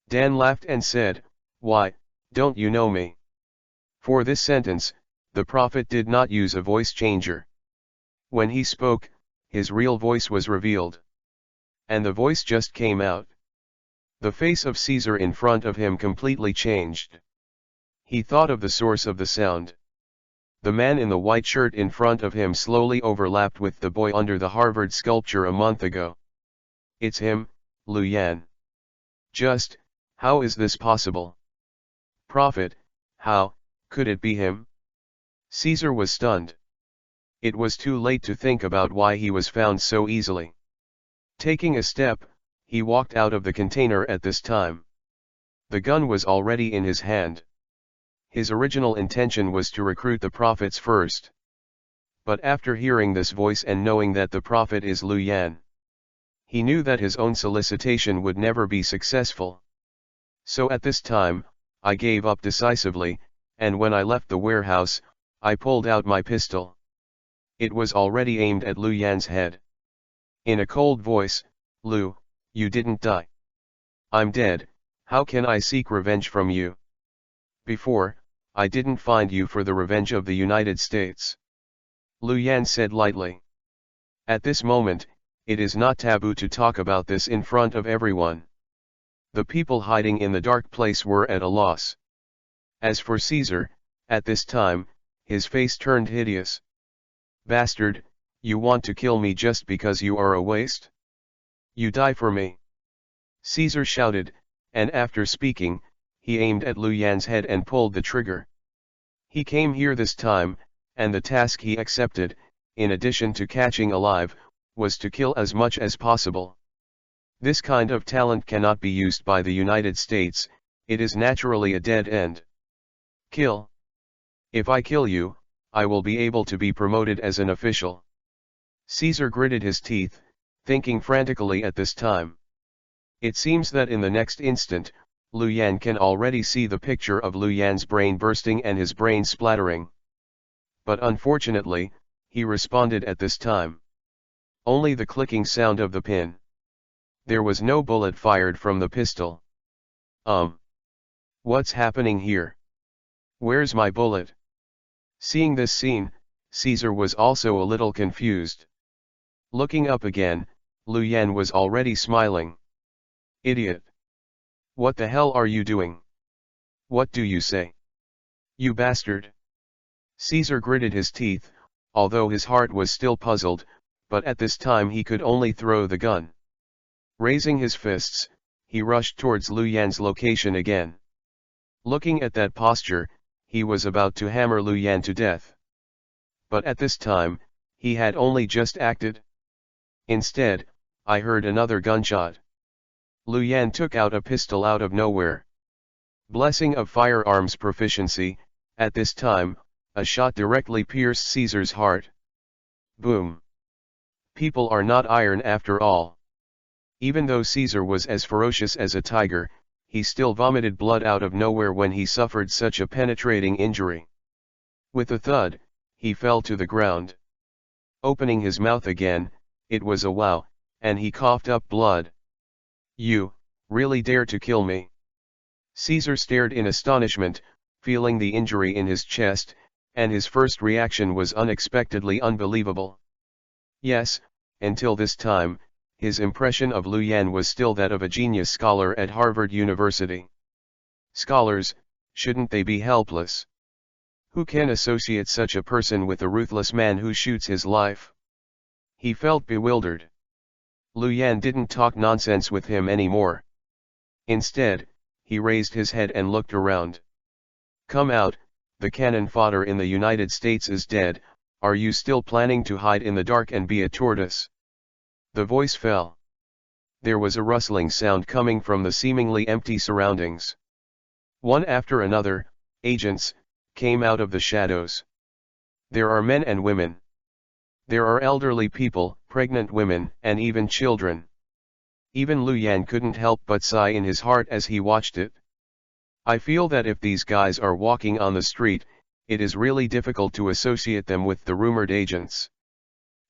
Dan laughed and said, "Why, don't you know me?" For this sentence, the prophet did not use a voice changer. When he spoke, his real voice was revealed. And the voice just came out. The face of Caesar in front of him completely changed. He thought of the source of the sound. The man in the white shirt in front of him slowly overlapped with the boy under the Harvard sculpture a month ago. It's him, Lu Yan. Just, how is this possible? Prophet, how could it be him? Caesar was stunned. It was too late to think about why he was found so easily. Taking a step, he walked out of the container at this time. The gun was already in his hand. His original intention was to recruit the prophets first. But after hearing this voice and knowing that the prophet is Lu Yan, he knew that his own solicitation would never be successful. So at this time, I gave up decisively, and when I left the warehouse, I pulled out my pistol. It was already aimed at Lu Yan's head. In a cold voice, "Lu, you didn't die. I'm dead, how can I seek revenge from you? Before, I didn't find you for the revenge of the United States." Lu Yan said lightly. At this moment, it is not taboo to talk about this in front of everyone. The people hiding in the dark place were at a loss. As for Caesar, at this time, his face turned hideous. "Bastard, you want to kill me just because you are a waste? You die for me!" Caesar shouted, and after speaking, he aimed at Lu Yan's head and pulled the trigger. He came here this time, and the task he accepted, in addition to catching alive, was to kill as much as possible. This kind of talent cannot be used by the United States, it is naturally a dead end. Kill. If I kill you, I will be able to be promoted as an official. Caesar gritted his teeth, thinking frantically at this time. It seems that in the next instant, Lu Yan can already see the picture of Lu Yan's brain bursting and his brain splattering. But unfortunately, he responded at this time. Only the clicking sound of the pin. There was no bullet fired from the pistol. What's happening here? Where's my bullet? Seeing this scene, Caesar was also a little confused. Looking up again, Lu Yan was already smiling. Idiot! What the hell are you doing? What do you say? You bastard! Caesar gritted his teeth, although his heart was still puzzled, but at this time he could only throw the gun. Raising his fists, he rushed towards Lu Yan's location again. Looking at that posture, he was about to hammer Lu Yan to death. But at this time, he had only just acted. Instead, I heard another gunshot. Lu Yan took out a pistol out of nowhere. Blessing of firearms proficiency, at this time, a shot directly pierced Caesar's heart. Boom! People are not iron after all. Even though Caesar was as ferocious as a tiger, he still vomited blood out of nowhere when he suffered such a penetrating injury. With a thud, he fell to the ground. Opening his mouth again, it was a wow, and he coughed up blood. You, really dare to kill me? Caesar stared in astonishment, feeling the injury in his chest, and his first reaction was unexpectedly unbelievable. Yes, until this time, his impression of Lu Yan was still that of a genius scholar at Harvard University. Scholars, shouldn't they be helpless? Who can associate such a person with a ruthless man who shoots his life? He felt bewildered. Lu Yan didn't talk nonsense with him anymore. Instead, he raised his head and looked around. Come out, the cannon fodder in the United States is dead, are you still planning to hide in the dark and be a tortoise? The voice fell. There was a rustling sound coming from the seemingly empty surroundings. One after another, agents, came out of the shadows. There are men and women. There are elderly people, pregnant women, and even children. Even Lu Yan couldn't help but sigh in his heart as he watched it. I feel that if these guys are walking on the street, it is really difficult to associate them with the rumored agents.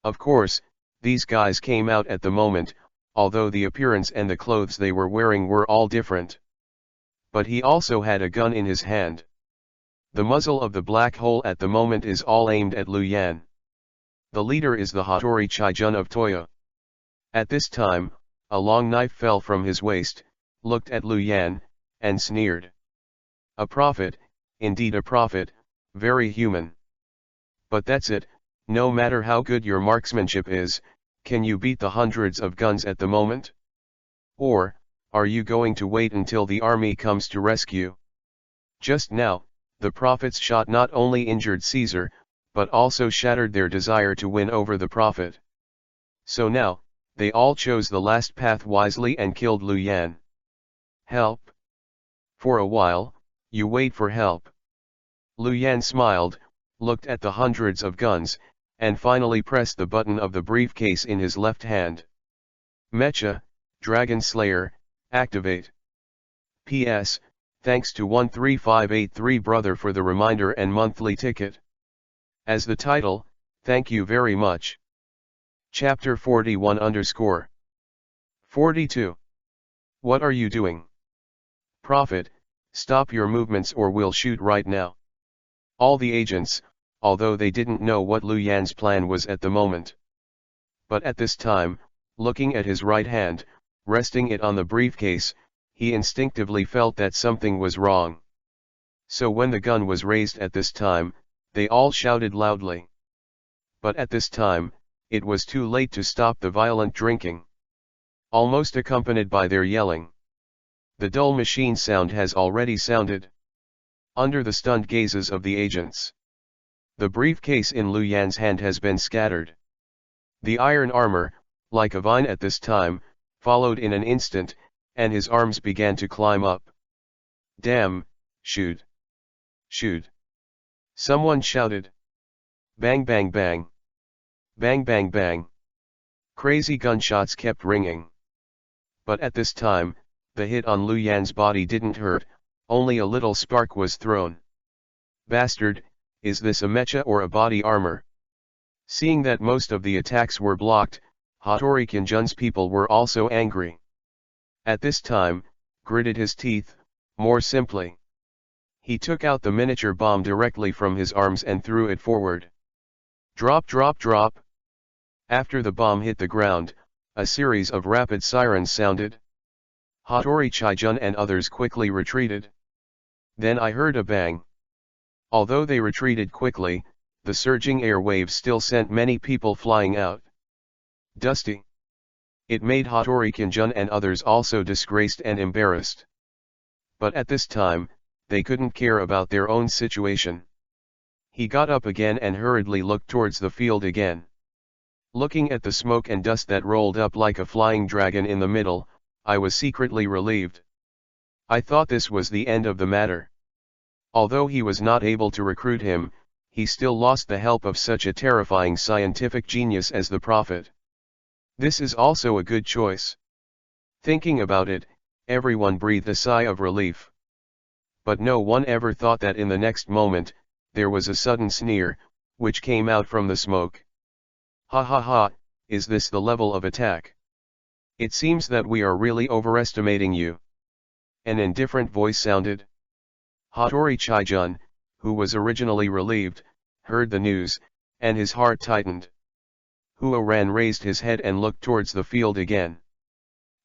Of course, these guys came out at the moment, although the appearance and the clothes they were wearing were all different. But he also had a gun in his hand. The muzzle of the black hole at the moment is all aimed at Lu Yan. The leader is the Hattori Chaijun of Toya. At this time, a long knife fell from his waist, looked at Lu Yan, and sneered. A prophet, indeed a prophet, very human. But that's it, no matter how good your marksmanship is, can you beat the hundreds of guns at the moment? Or, are you going to wait until the army comes to rescue? Just now, the prophet's shot not only injured Caesar, but also shattered their desire to win over the prophet. So now, they all chose the last path wisely and killed Lu Yan. Help? For a while, you wait for help. Lu Yan smiled, looked at the hundreds of guns, and finally pressed the button of the briefcase in his left hand. Mecha, Dragon Slayer, activate. P.S. Thanks to 13583 brother for the reminder and monthly ticket. As the title, thank you very much. Chapter 41_42. What are you doing? Prophet, stop your movements or we'll shoot right now. All the agents, although they didn't know what Lu Yan's plan was at the moment. But at this time, looking at his right hand, resting it on the briefcase, he instinctively felt that something was wrong. So when the gun was raised at this time, They all shouted loudly. But at this time, it was too late to stop the violent drinking. Almost accompanied by their yelling. The dull machine sound has already sounded. Under the stunned gazes of the agents. The briefcase in Lu Yan's hand has been scattered. The iron armor, like a vine at this time, followed in an instant, and his arms began to climb up. Damn, shoot. Shoot. Someone shouted. Bang bang bang. Bang bang bang. Crazy gunshots kept ringing. But at this time, the hit on Lu Yan's body didn't hurt, only a little spark was thrown. Bastard, is this a mecha or a body armor? Seeing that most of the attacks were blocked, Hattori Kinjun's people were also angry. At this time, gritted his teeth, more simply. He took out the miniature bomb directly from his arms and threw it forward. Drop drop drop. After the bomb hit the ground, a series of rapid sirens sounded. Hattori Chijun and others quickly retreated. Then I heard a bang. Although they retreated quickly, the surging air waves still sent many people flying out. Dusty. It made Hattori Kinjun and others also disgraced and embarrassed. But at this time, they couldn't care about their own situation. He got up again and hurriedly looked towards the field again. Looking at the smoke and dust that rolled up like a flying dragon in the middle, I was secretly relieved. I thought this was the end of the matter. Although he was not able to recruit him, he still lost the help of such a terrifying scientific genius as the Prophet. This is also a good choice. Thinking about it, everyone breathed a sigh of relief. But no one ever thought that in the next moment, there was a sudden sneer, which came out from the smoke. Ha ha ha, is this the level of attack? It seems that we are really overestimating you. An indifferent voice sounded. Hattori Chijun, who was originally relieved, heard the news, and his heart tightened. Huo-ran raised his head and looked towards the field again.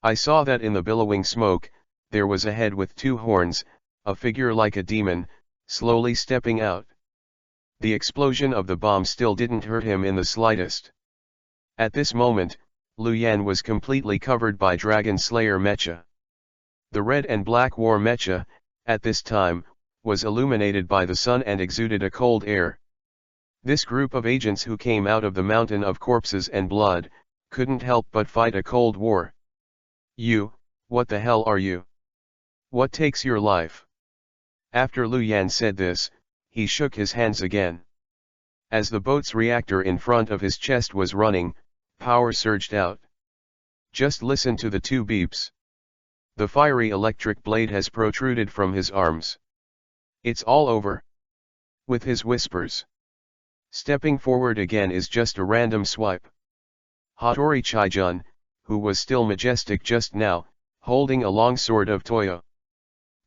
I saw that in the billowing smoke, there was a head with two horns, a figure like a demon, slowly stepping out. The explosion of the bomb still didn't hurt him in the slightest. At this moment, Lu Yan was completely covered by Dragon Slayer mecha. The red and black war mecha, at this time, was illuminated by the sun and exuded a cold air. This group of agents who came out of the mountain of corpses and blood, couldn't help but fight a cold war. You, what the hell are you? What takes your life? After Lu Yan said this, he shook his hands again. As the boat's reactor in front of his chest was running, power surged out. Just listen to the two beeps. The fiery electric blade has protruded from his arms. It's all over. With his whispers. Stepping forward again is just a random swipe. Hattori Chijun, who was still majestic just now, holding a long sword of Toyo.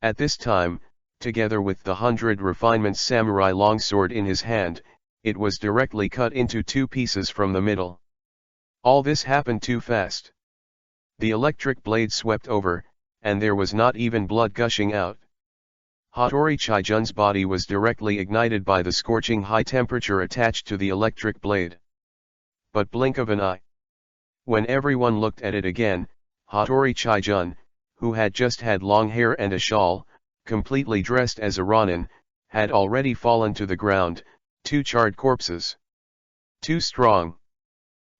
At this time, together with the 100 refinements samurai longsword in his hand, it was directly cut into two pieces from the middle. All this happened too fast. The electric blade swept over, and there was not even blood gushing out. Hattori Chijun's body was directly ignited by the scorching high temperature attached to the electric blade. But blink of an eye. When everyone looked at it again, Hattori Chijun, who had just had long hair and a shawl, completely dressed as a Ronin, had already fallen to the ground, two charred corpses. Too strong.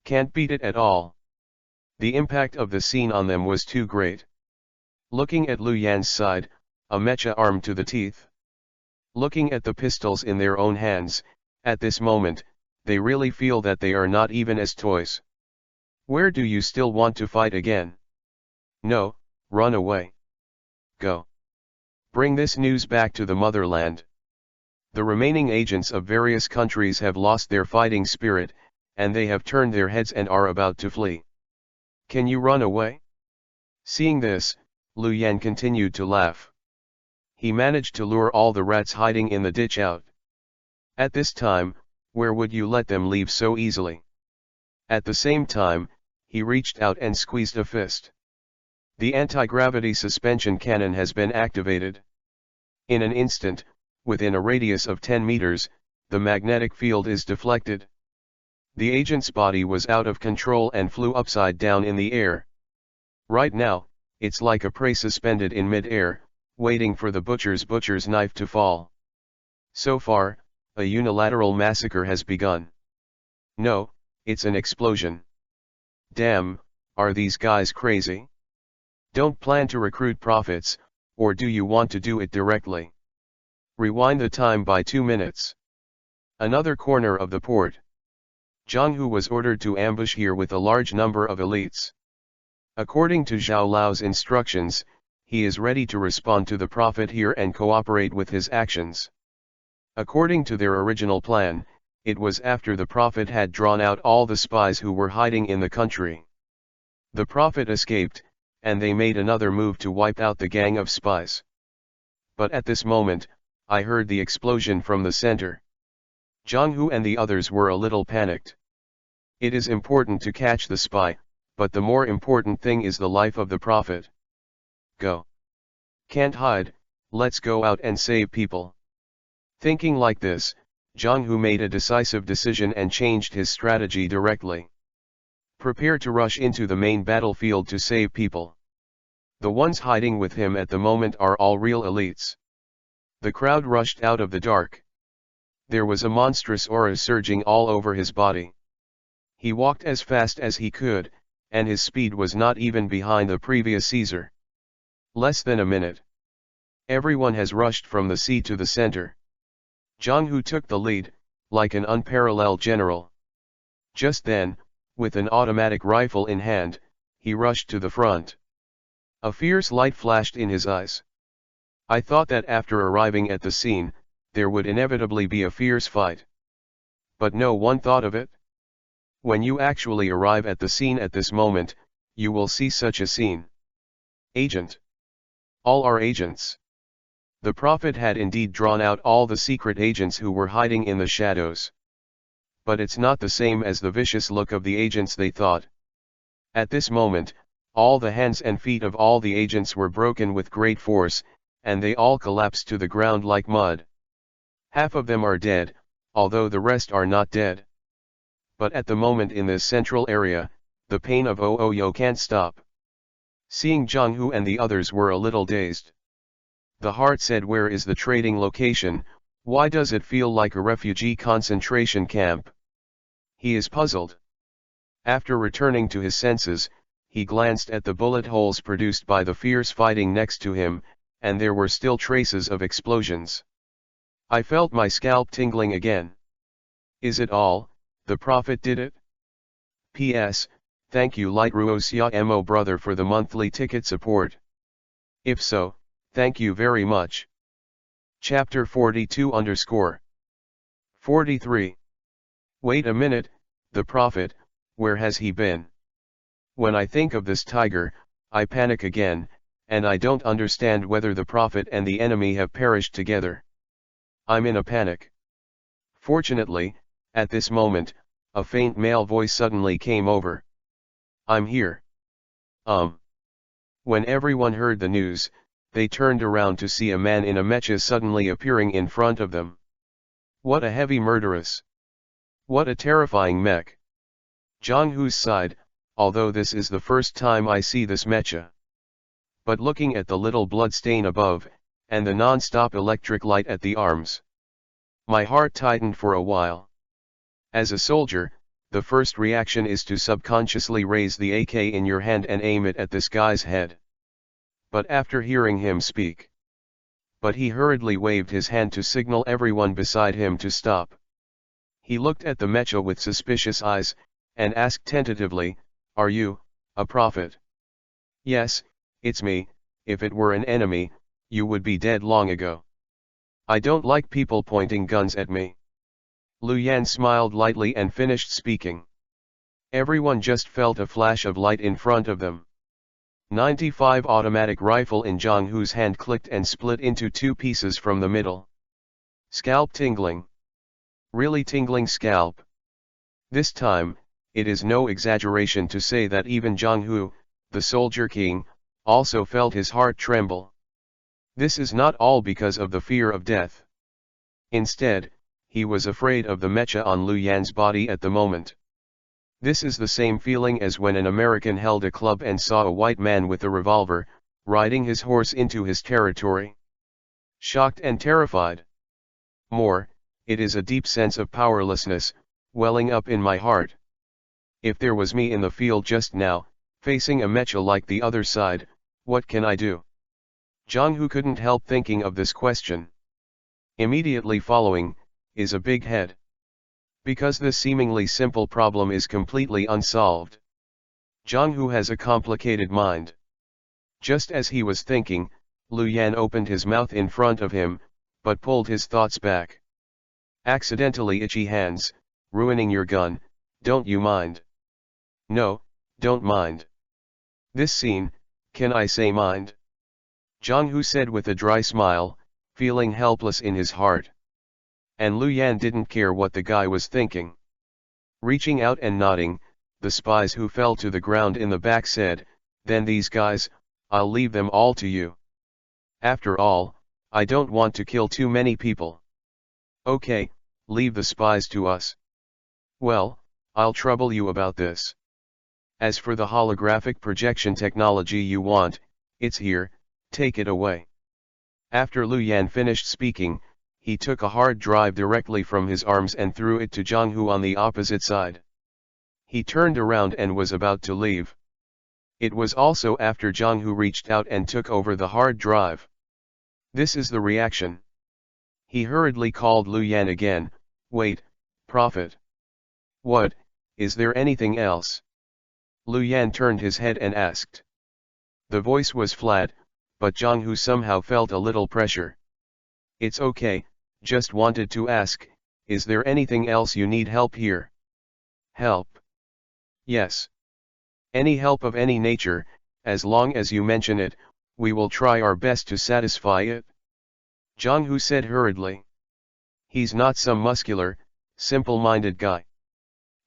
Can't beat it at all. The impact of the scene on them was too great. Looking at Lu Yan's side, a mecha armed to the teeth. Looking at the pistols in their own hands, at this moment, they really feel that they are not even as toys. Where do you still want to fight again? No, run away. Go. Bring this news back to the motherland. The remaining agents of various countries have lost their fighting spirit, and they have turned their heads and are about to flee. Can you run away? Seeing this, Lu Yan continued to laugh. He managed to lure all the rats hiding in the ditch out. At this time, where would you let them leave so easily? At the same time, he reached out and squeezed a fist. The anti-gravity suspension cannon has been activated. In an instant, within a radius of 10 meters, the magnetic field is deflected. The agent's body was out of control and flew upside down in the air. Right now, it's like a prey suspended in mid-air, waiting for the butcher's knife to fall. So far, a unilateral massacre has begun. No, it's an explosion. Damn, are these guys crazy? Don't plan to recruit prophets, or do you want to do it directly? Rewind the time by 2 minutes. Another corner of the port. Zhang Hu was ordered to ambush here with a large number of elites. According to Zhao Lao's instructions, he is ready to respond to the prophet here and cooperate with his actions. According to their original plan, it was after the prophet had drawn out all the spies who were hiding in the country. The prophet escaped, and they made another move to wipe out the gang of spies. But at this moment, I heard the explosion from the center. Zhang Hu and the others were a little panicked. It is important to catch the spy, but the more important thing is the life of the prophet. Go. Can't hide, let's go out and save people. Thinking like this, Zhang Hu made a decisive decision and changed his strategy directly. Prepare to rush into the main battlefield to save people. The ones hiding with him at the moment are all real elites. The crowd rushed out of the dark. There was a monstrous aura surging all over his body. He walked as fast as he could, and his speed was not even behind the previous Caesar. Less than a minute. Everyone has rushed from the sea to the center. Zhang Hu took the lead, like an unparalleled general. Just then, with an automatic rifle in hand, he rushed to the front. A fierce light flashed in his eyes. I thought that after arriving at the scene, there would inevitably be a fierce fight. But no one thought of it. When you actually arrive at the scene at this moment, you will see such a scene. Agent. All are agents. The prophet had indeed drawn out all the secret agents who were hiding in the shadows. But it's not the same as the vicious look of the agents they thought. At this moment, all the hands and feet of all the agents were broken with great force, and they all collapsed to the ground like mud. Half of them are dead, although the rest are not dead. But at the moment in this central area, the pain of Ooyo can't stop. Seeing Zhang Hu and the others were a little dazed. The heart said, where is the trading location? Why does it feel like a refugee concentration camp? He is puzzled. After returning to his senses, he glanced at the bullet holes produced by the fierce fighting next to him, and there were still traces of explosions. I felt my scalp tingling again. Is it all, the prophet did it? P.S. Thank you Light Ruosia Mo brother for the monthly ticket support. If so, thank you very much. Chapter 42_43. Wait a minute, the prophet, where has he been? When I think of this tiger, I panic again, and I don't understand whether the prophet and the enemy have perished together. I'm in a panic. Fortunately, at this moment, a faint male voice suddenly came over. I'm here. When everyone heard the news, they turned around to see a man in a mecha suddenly appearing in front of them. What a heavy murderess! What a terrifying mech! Zhang Hu sighed, although this is the first time I see this mecha. But looking at the little blood stain above, and the non-stop electric light at the arms, my heart tightened for a while. As a soldier, the first reaction is to subconsciously raise the AK in your hand and aim it at this guy's head. But after hearing him speak, he hurriedly waved his hand to signal everyone beside him to stop. He looked at the mecha with suspicious eyes, and asked tentatively, "Are you, a prophet?" "Yes, it's me. If it were an enemy, you would be dead long ago. I don't like people pointing guns at me." Lu Yan smiled lightly and finished speaking. Everyone just felt a flash of light in front of them. 95 automatic rifle in Zhang Hu's hand clicked and split into two pieces from the middle. Scalp tingling. Really tingling scalp. This time, it is no exaggeration to say that even Zhang Hu, the soldier king, also felt his heart tremble. This is not all because of the fear of death. Instead, he was afraid of the mecha on Lu Yan's body at the moment. This is the same feeling as when an American held a club and saw a white man with a revolver, riding his horse into his territory. Shocked and terrified. More, it is a deep sense of powerlessness, welling up in my heart. If there was me in the field just now, facing a mecha like the other side, what can I do? Jong-hoo couldn't help thinking of this question. Immediately following, is a big head. Because this seemingly simple problem is completely unsolved. Jong-hoo has a complicated mind. Just as he was thinking, Lu Yan opened his mouth in front of him, but pulled his thoughts back. Accidentally itchy hands, ruining your gun, don't you mind? No, don't mind. This scene, can I say mind? Jong-hoo said with a dry smile, feeling helpless in his heart. And Lu Yan didn't care what the guy was thinking. Reaching out and nodding, the spies who fell to the ground in the back said, then these guys, I'll leave them all to you. After all, I don't want to kill too many people. Okay, leave the spies to us. Well, I'll trouble you about this. As for the holographic projection technology you want, it's here, take it away. After Lu Yan finished speaking, he took a hard drive directly from his arms and threw it to Jong-hoo on the opposite side. He turned around and was about to leave. It was also after Jong-hoo reached out and took over the hard drive. This is the reaction. He hurriedly called Lu Yan again, wait, Prophet. What, is there anything else? Lu Yan turned his head and asked. The voice was flat, but Jong-hoo somehow felt a little pressure. It's okay, just wanted to ask, is there anything else you need help here? Help? Yes. Any help of any nature, as long as you mention it, we will try our best to satisfy it. Jong-hoo said hurriedly. He's not some muscular, simple-minded guy.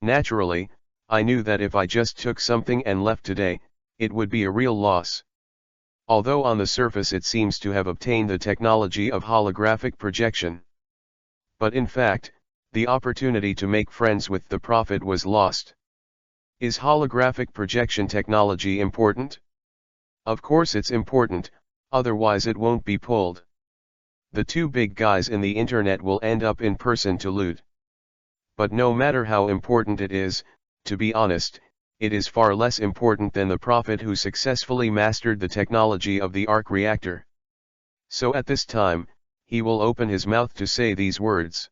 Naturally, I knew that if I just took something and left today, it would be a real loss. Although on the surface it seems to have obtained the technology of holographic projection. But in fact, the opportunity to make friends with the Prophet was lost. Is holographic projection technology important? Of course it's important, otherwise it won't be pulled. The two big guys in the internet will end up in person to loot. But no matter how important it is, to be honest, it is far less important than the Prophet who successfully mastered the technology of the arc reactor. So at this time, he will open his mouth to say these words.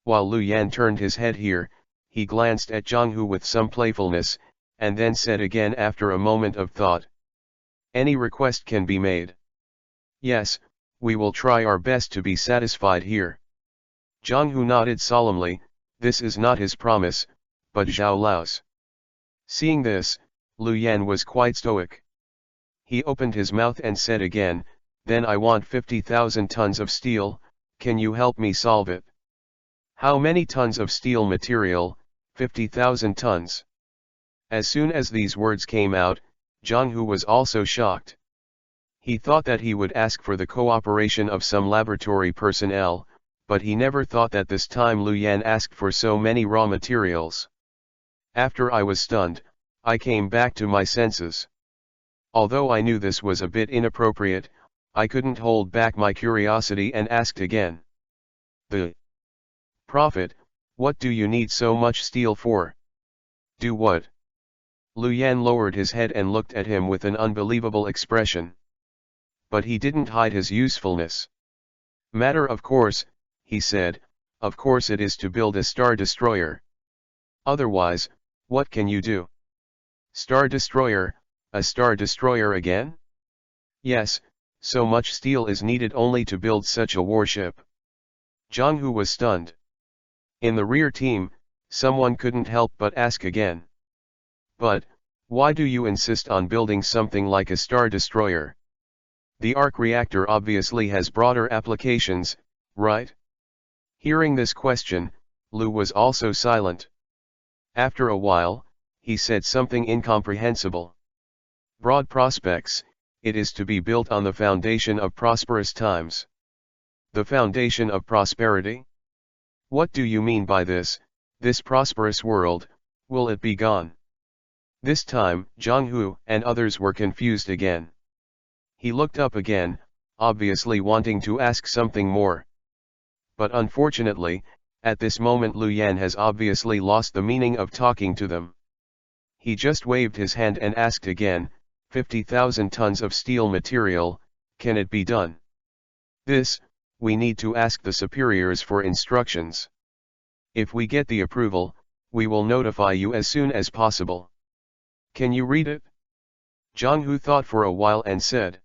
While Lu Yan turned his head here, he glanced at Jong-hoo with some playfulness, and then said again after a moment of thought. Any request can be made. Yes, we will try our best to be satisfied here. Jong-hoo nodded solemnly, this is not his promise, but Zhao Lao's. Seeing this, Lu Yan was quite stoic. He opened his mouth and said again, then I want 50,000 tons of steel, can you help me solve it? How many tons of steel material? 50,000 tons. As soon as these words came out, Jong-hoo was also shocked. He thought that he would ask for the cooperation of some laboratory personnel, but he never thought that this time Lu Yan asked for so many raw materials. After I was stunned, I came back to my senses. Although I knew this was a bit inappropriate, I couldn't hold back my curiosity and asked again. The Prophet, what do you need so much steel for? Do what? Lu Yan lowered his head and looked at him with an unbelievable expression. But he didn't hide his usefulness. Matter of course, he said, of course it is to build a star destroyer. Otherwise, what can you do? Star destroyer, a star destroyer again? Yes, so much steel is needed only to build such a warship. Jong-hoo was stunned. In the rear team, someone couldn't help but ask again. But, why do you insist on building something like a star destroyer? The arc reactor obviously has broader applications, right? Hearing this question, Lu was also silent. After a while, he said something incomprehensible. Broad prospects, it is to be built on the foundation of prosperous times. The foundation of prosperity? What do you mean by this prosperous world, will it be gone? This time, Jong-hoo and others were confused again. He looked up again, obviously wanting to ask something more. But unfortunately, at this moment Lu Yan has obviously lost the meaning of talking to them. He just waved his hand and asked again, 50,000 tons of steel material, can it be done? This, we need to ask the superiors for instructions. If we get the approval, we will notify you as soon as possible. Can you read it? Jong-hoo thought for a while and said.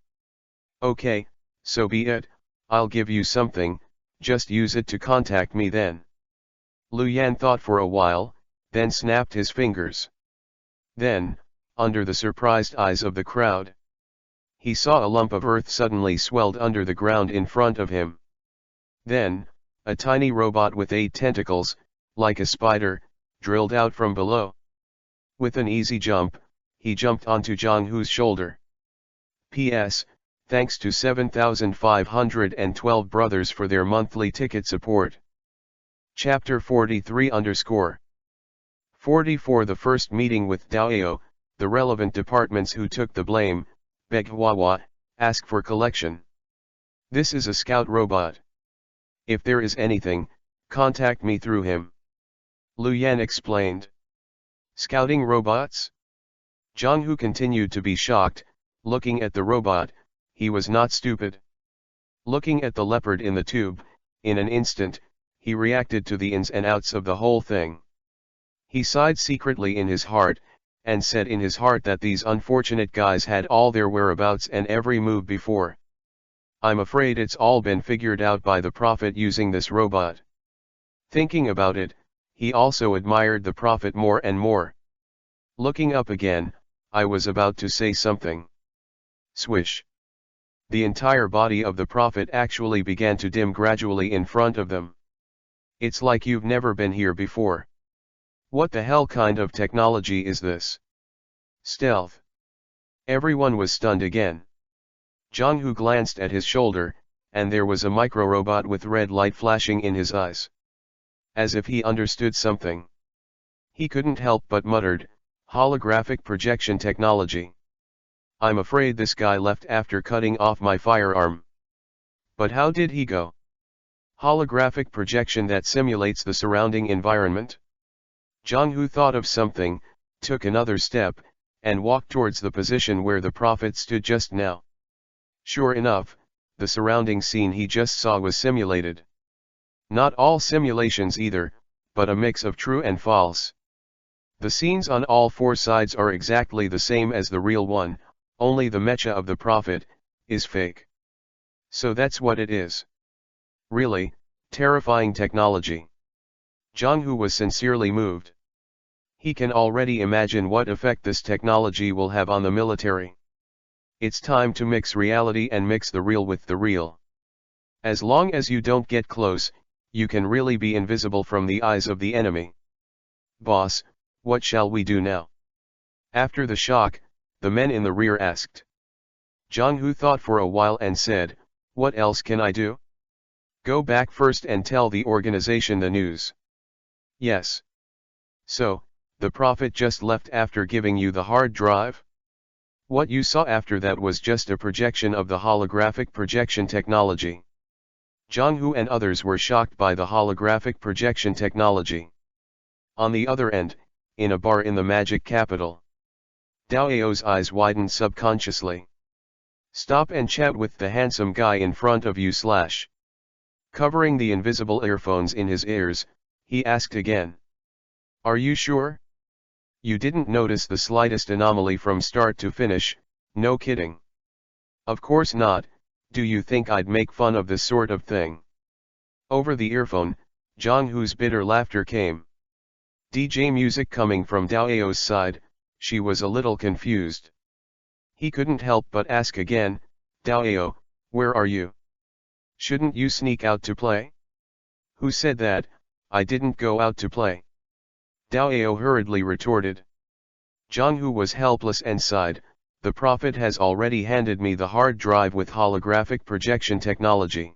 Okay, so be it, I'll give you something, just use it to contact me then. Lu Yan thought for a while, then snapped his fingers. Then, under the surprised eyes of the crowd, he saw a lump of earth suddenly swelled under the ground in front of him. Then, a tiny robot with 8 tentacles, like a spider, drilled out from below. With an easy jump, he jumped onto Jong-hoo's shoulder. P.S. Thanks to 7,512 brothers for their monthly ticket support. Chapter 43_. 44 The first meeting with Daoyo, the relevant departments who took the blame, beg Hwawa, ask for collection. This is a scout robot. If there is anything, contact me through him. Lu Yan explained. Scouting robots? Jong-hoo continued to be shocked, looking at the robot. He was not stupid. Looking at the leopard in the tube, in an instant, he reacted to the ins and outs of the whole thing. He sighed secretly in his heart, and said in his heart that these unfortunate guys had all their whereabouts and every move before. I'm afraid it's all been figured out by the prophet using this robot. Thinking about it, he also admired the prophet more and more. Looking up again, I was about to say something. Swish. The entire body of the prophet actually began to dim gradually in front of them. It's like you've never been here before. What the hell kind of technology is this? Stealth. Everyone was stunned again. Jong-hoo glanced at his shoulder, and there was a micro-robot with red light flashing in his eyes. As if he understood something. He couldn't help but muttered, holographic projection technology. I'm afraid this guy left after cutting off my firearm. But how did he go? Holographic projection that simulates the surrounding environment? Jong-hoo thought of something, took another step, and walked towards the position where the prophet stood just now. Sure enough, the surrounding scene he just saw was simulated. Not all simulations either, but a mix of true and false. The scenes on all 4 sides are exactly the same as the real one, only the mecha of the prophet is fake. So that's what it is. Really, terrifying technology. Jong-hoo was sincerely moved. He can already imagine what effect this technology will have on the military. It's time to mix reality and mix the real with the real. As long as you don't get close, you can really be invisible from the eyes of the enemy. Boss, what shall we do now? After the shock, the men in the rear asked. Jong-hoo thought for a while and said, what else can I do? Go back first and tell the organization the news. Yes. So, the prophet just left after giving you the hard drive? What you saw after that was just a projection of the holographic projection technology. Jong-hoo and others were shocked by the holographic projection technology. On the other end, in a bar in the magic capital, Daoyo's eyes widened subconsciously. Stop and chat with the handsome guy in front of you / Covering the invisible earphones in his ears, he asked again. Are you sure? You didn't notice the slightest anomaly from start to finish, no kidding. Of course not, do you think I'd make fun of this sort of thing? Over the earphone, Jong-hoo's bitter laughter came. DJ music coming from Daoyo's side, she was a little confused. He couldn't help but ask again, Daoyo, where are you? Shouldn't you sneak out to play? Who said that? I didn't go out to play. Daoyo hurriedly retorted. Jong-hoo was helpless and sighed, the prophet has already handed me the hard drive with holographic projection technology.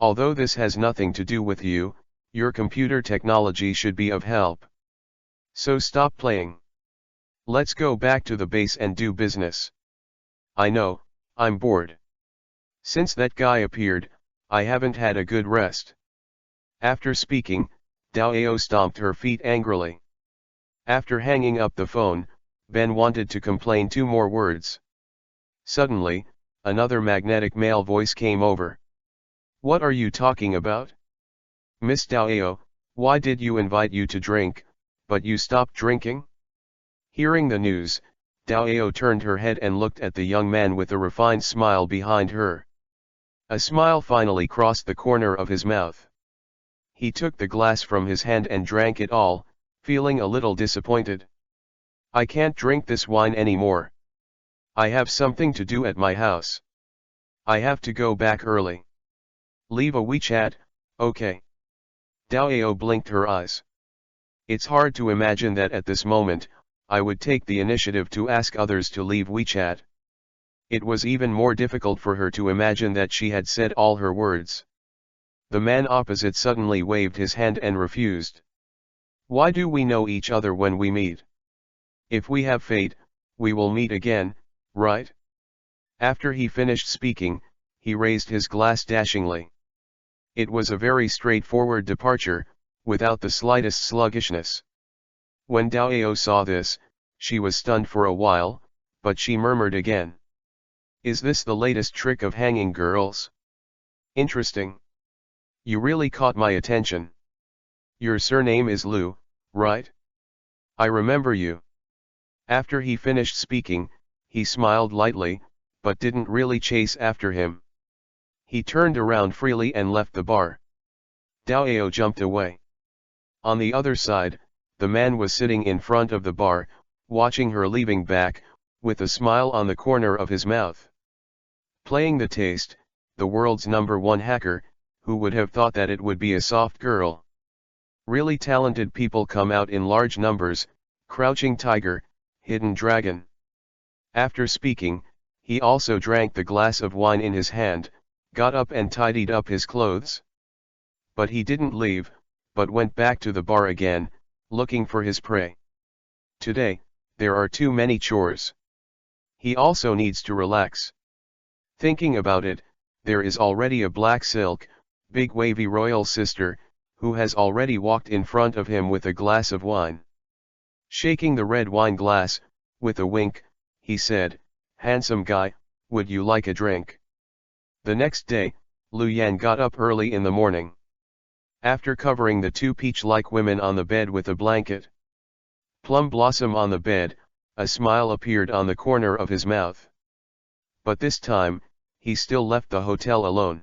Although this has nothing to do with you, Your computer technology should be of help. So stop playing. Let's go back to the base and do business. I know, I'm bored. Since that guy appeared, I haven't had a good rest. After speaking, Dao stomped her feet angrily. After hanging up the phone, Ben wanted to complain 2 more words. Suddenly, another magnetic male voice came over. What are you talking about? Miss Dao, why did you invite you to drink, but you stopped drinking? Hearing the news, Dao turned her head and looked at the young man with a refined smile behind her. A smile finally crossed the corner of his mouth. He took the glass from his hand and drank it all, feeling a little disappointed. I can't drink this wine anymore. I have something to do at my house. I have to go back early. Leave a WeChat, okay? Dao blinked her eyes. It's hard to imagine that at this moment, I would take the initiative to ask others to leave WeChat. It was even more difficult for her to imagine that she had said all her words. The man opposite suddenly waved his hand and refused. Why do we know each other when we meet? If we have fate, we will meet again, right? After he finished speaking, he raised his glass dashingly. It was a very straightforward departure, without the slightest sluggishness. When Dao saw this, she was stunned for a while, but she murmured again. Is this the latest trick of hanging girls? Interesting. You really caught my attention. Your surname is Lu, right? I remember you. After he finished speaking, he smiled lightly, but didn't really chase after him. He turned around freely and left the bar. Dao jumped away. On the other side, the man was sitting in front of the bar, watching her leaving back, with a smile on the corner of his mouth. Playing the taste, the world's #1 hacker, who would have thought that it would be a soft girl? Really talented people come out in large numbers, Crouching Tiger, Hidden Dragon. After speaking, he also drank the glass of wine in his hand, got up and tidied up his clothes. But he didn't leave, but went back to the bar again, looking for his prey. Today, there are too many chores. He also needs to relax. Thinking about it, there is already a black silk, big wavy royal sister, who has already walked in front of him with a glass of wine. Shaking the red wine glass, with a wink, he said, "Handsome guy, would you like a drink?" The next day, Lu Yan got up early in the morning. After covering the 2 peach-like women on the bed with a blanket, Plum Blossom on the bed, a smile appeared on the corner of his mouth. But this time, he still left the hotel alone.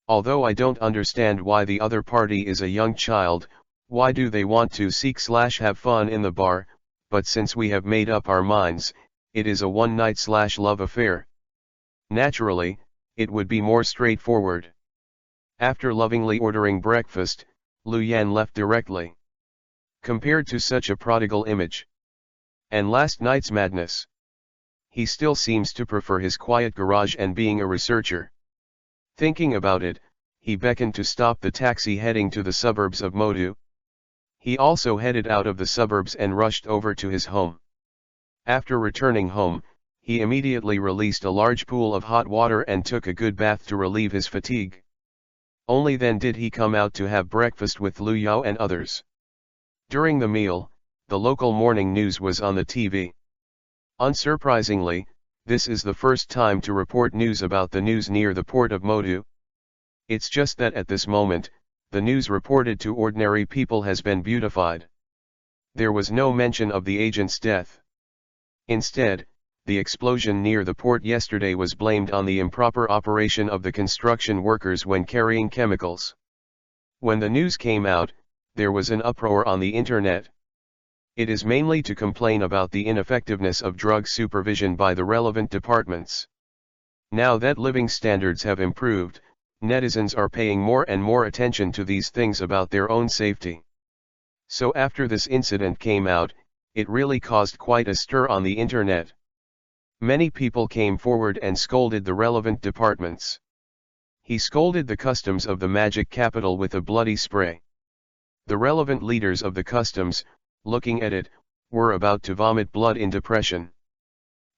Although I don't understand why the other party is a young child, why do they want to seek/have fun in the bar, but since we have made up our minds, it is a one-night/love affair. Naturally, it would be more straightforward. After lovingly ordering breakfast, Lu Yan left directly. Compared to such a prodigal image and last night's madness, he still seems to prefer his quiet garage and being a researcher. Thinking about it, he beckoned to stop the taxi heading to the suburbs of Modu. He also headed out of the suburbs and rushed over to his home. After returning home, he immediately released a large pool of hot water and took a good bath to relieve his fatigue. Only then did he come out to have breakfast with Lu Yao and others. During the meal, the local morning news was on the TV. Unsurprisingly, this is the first time to report news about the news near the port of Modu. It's just that at this moment, the news reported to ordinary people has been beautified. There was no mention of the agent's death. Instead, the explosion near the port yesterday was blamed on the improper operation of the construction workers when carrying chemicals. When the news came out, there was an uproar on the internet. It is mainly to complain about the ineffectiveness of drug supervision by the relevant departments. Now that living standards have improved, netizens are paying more and more attention to these things about their own safety. So after this incident came out, it really caused quite a stir on the internet. Many people came forward and scolded the relevant departments. He scolded the customs of the magic capital with a bloody spray. The relevant leaders of the customs, looking at it, were about to vomit blood in depression.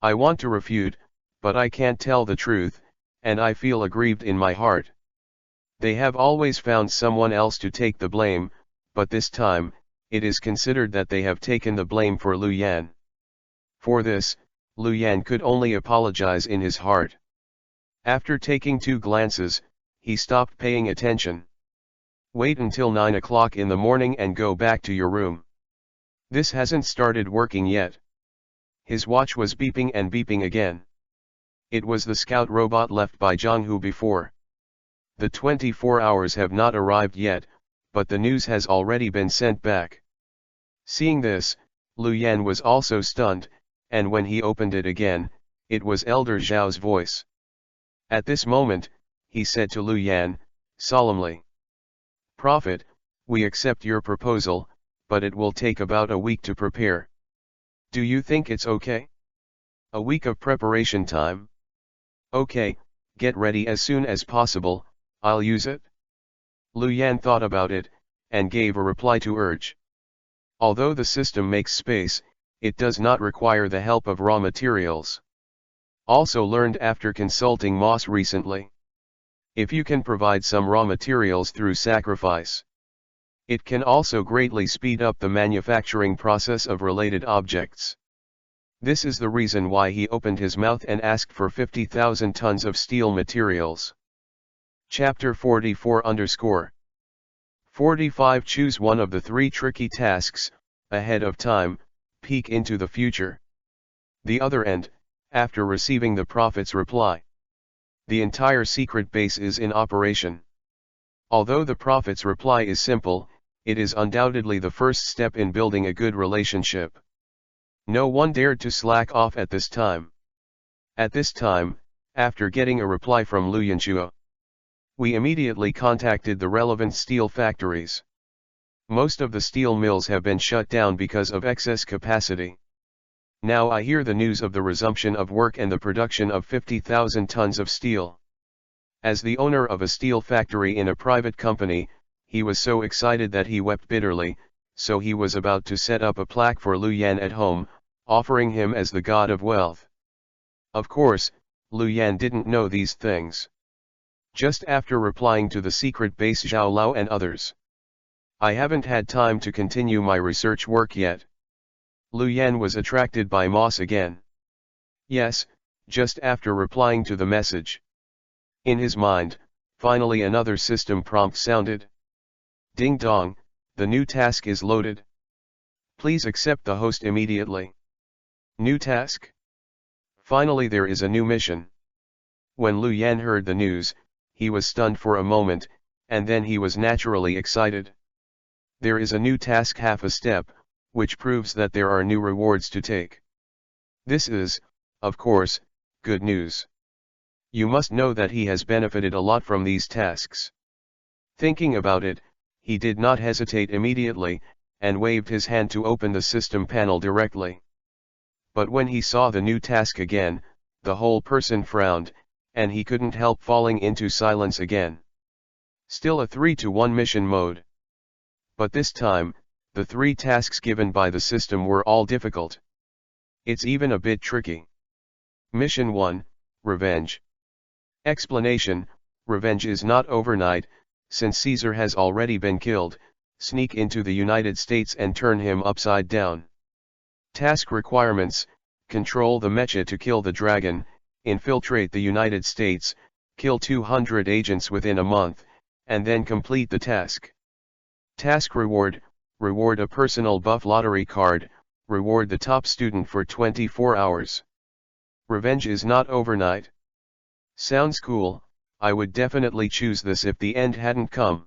I want to refute, but I can't tell the truth, and I feel aggrieved in my heart. They have always found someone else to take the blame, but this time, it is considered that they have taken the blame for Lu Yan. For this, Lu Yan could only apologize in his heart. After taking 2 glances, he stopped paying attention. Wait until 9 o'clock in the morning and go back to your room. This hasn't started working yet. His watch was beeping and beeping again. It was the scout robot left by Zhang Hu before. The 24 hours have not arrived yet, but the news has already been sent back. Seeing this, Lu Yan was also stunned, and when he opened it again, it was Elder Zhao's voice. At this moment, he said to Lu Yan, solemnly, "Prophet, we accept your proposal, but it will take about a week to prepare. Do you think it's okay? A week of preparation time? Okay, get ready as soon as possible, I'll use it." Lu Yan thought about it, and gave a reply to urge. Although the system makes space, it does not require the help of raw materials. Also learned after consulting Moss recently. If you can provide some raw materials through sacrifice, it can also greatly speed up the manufacturing process of related objects. This is the reason why he opened his mouth and asked for 50,000 tons of steel materials. Chapter 44_45 Choose one of the 3 tricky tasks, ahead of time, peek into the future. The other end, after receiving the prophet's reply. The entire secret base is in operation. Although the prophet's reply is simple, it is undoubtedly the first step in building a good relationship. No one dared to slack off at this time. At this time, after getting a reply from Lu Yanchua, we immediately contacted the relevant steel factories. Most of the steel mills have been shut down because of excess capacity. Now I hear the news of the resumption of work and the production of 50,000 tons of steel. As the owner of a steel factory in a private company, he was so excited that he wept bitterly, so he was about to set up a plaque for Lu Yan at home, offering him as the god of wealth. Of course, Lu Yan didn't know these things. Just after replying to the secret base Zhao Lao and others, I haven't had time to continue my research work yet. Lu Yan was attracted by Moss again. Yes, just after replying to the message. In his mind, finally another system prompt sounded. Ding dong, the new task is loaded. Please accept the host immediately. New task? Finally there is a new mission. When Lu Yan heard the news, he was stunned for a moment, and then he was naturally excited. There is a new task, half a step, which proves that there are new rewards to take. This is, of course, good news. You must know that he has benefited a lot from these tasks. Thinking about it, he did not hesitate immediately, and waved his hand to open the system panel directly. But when he saw the new task again, the whole person frowned, and he couldn't help falling into silence again. Still a 3-to-1 mission mode. But this time, the 3 tasks given by the system were all difficult. It's even a bit tricky. Mission 1, Revenge. Explanation: revenge is not overnight, since Caesar has already been killed. Sneak into the United States and turn him upside down. Task requirements: control the mecha to kill the dragon, infiltrate the United States, kill 200 agents within a month, and then complete the task. Task reward: reward a personal buff lottery card, reward the top student for 24 hours. Revenge is not overnight. Sounds cool, I would definitely choose this if the end hadn't come.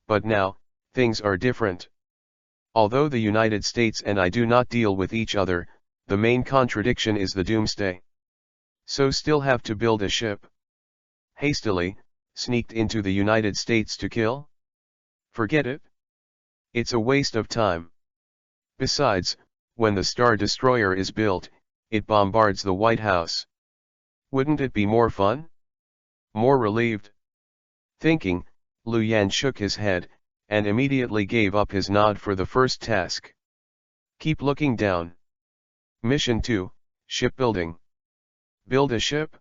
But now, things are different. Although the United States and I do not deal with each other, the main contradiction is the doomsday. So still have to build a ship. Hastily, sneaked into the United States to kill? Forget it. It's a waste of time. Besides, when the Star Destroyer is built, it bombards the White House. Wouldn't it be more fun? More relieved? Thinking, Lu Yan shook his head, and immediately gave up his nod for the first task. Keep looking down. Mission 2, Shipbuilding. Build a ship?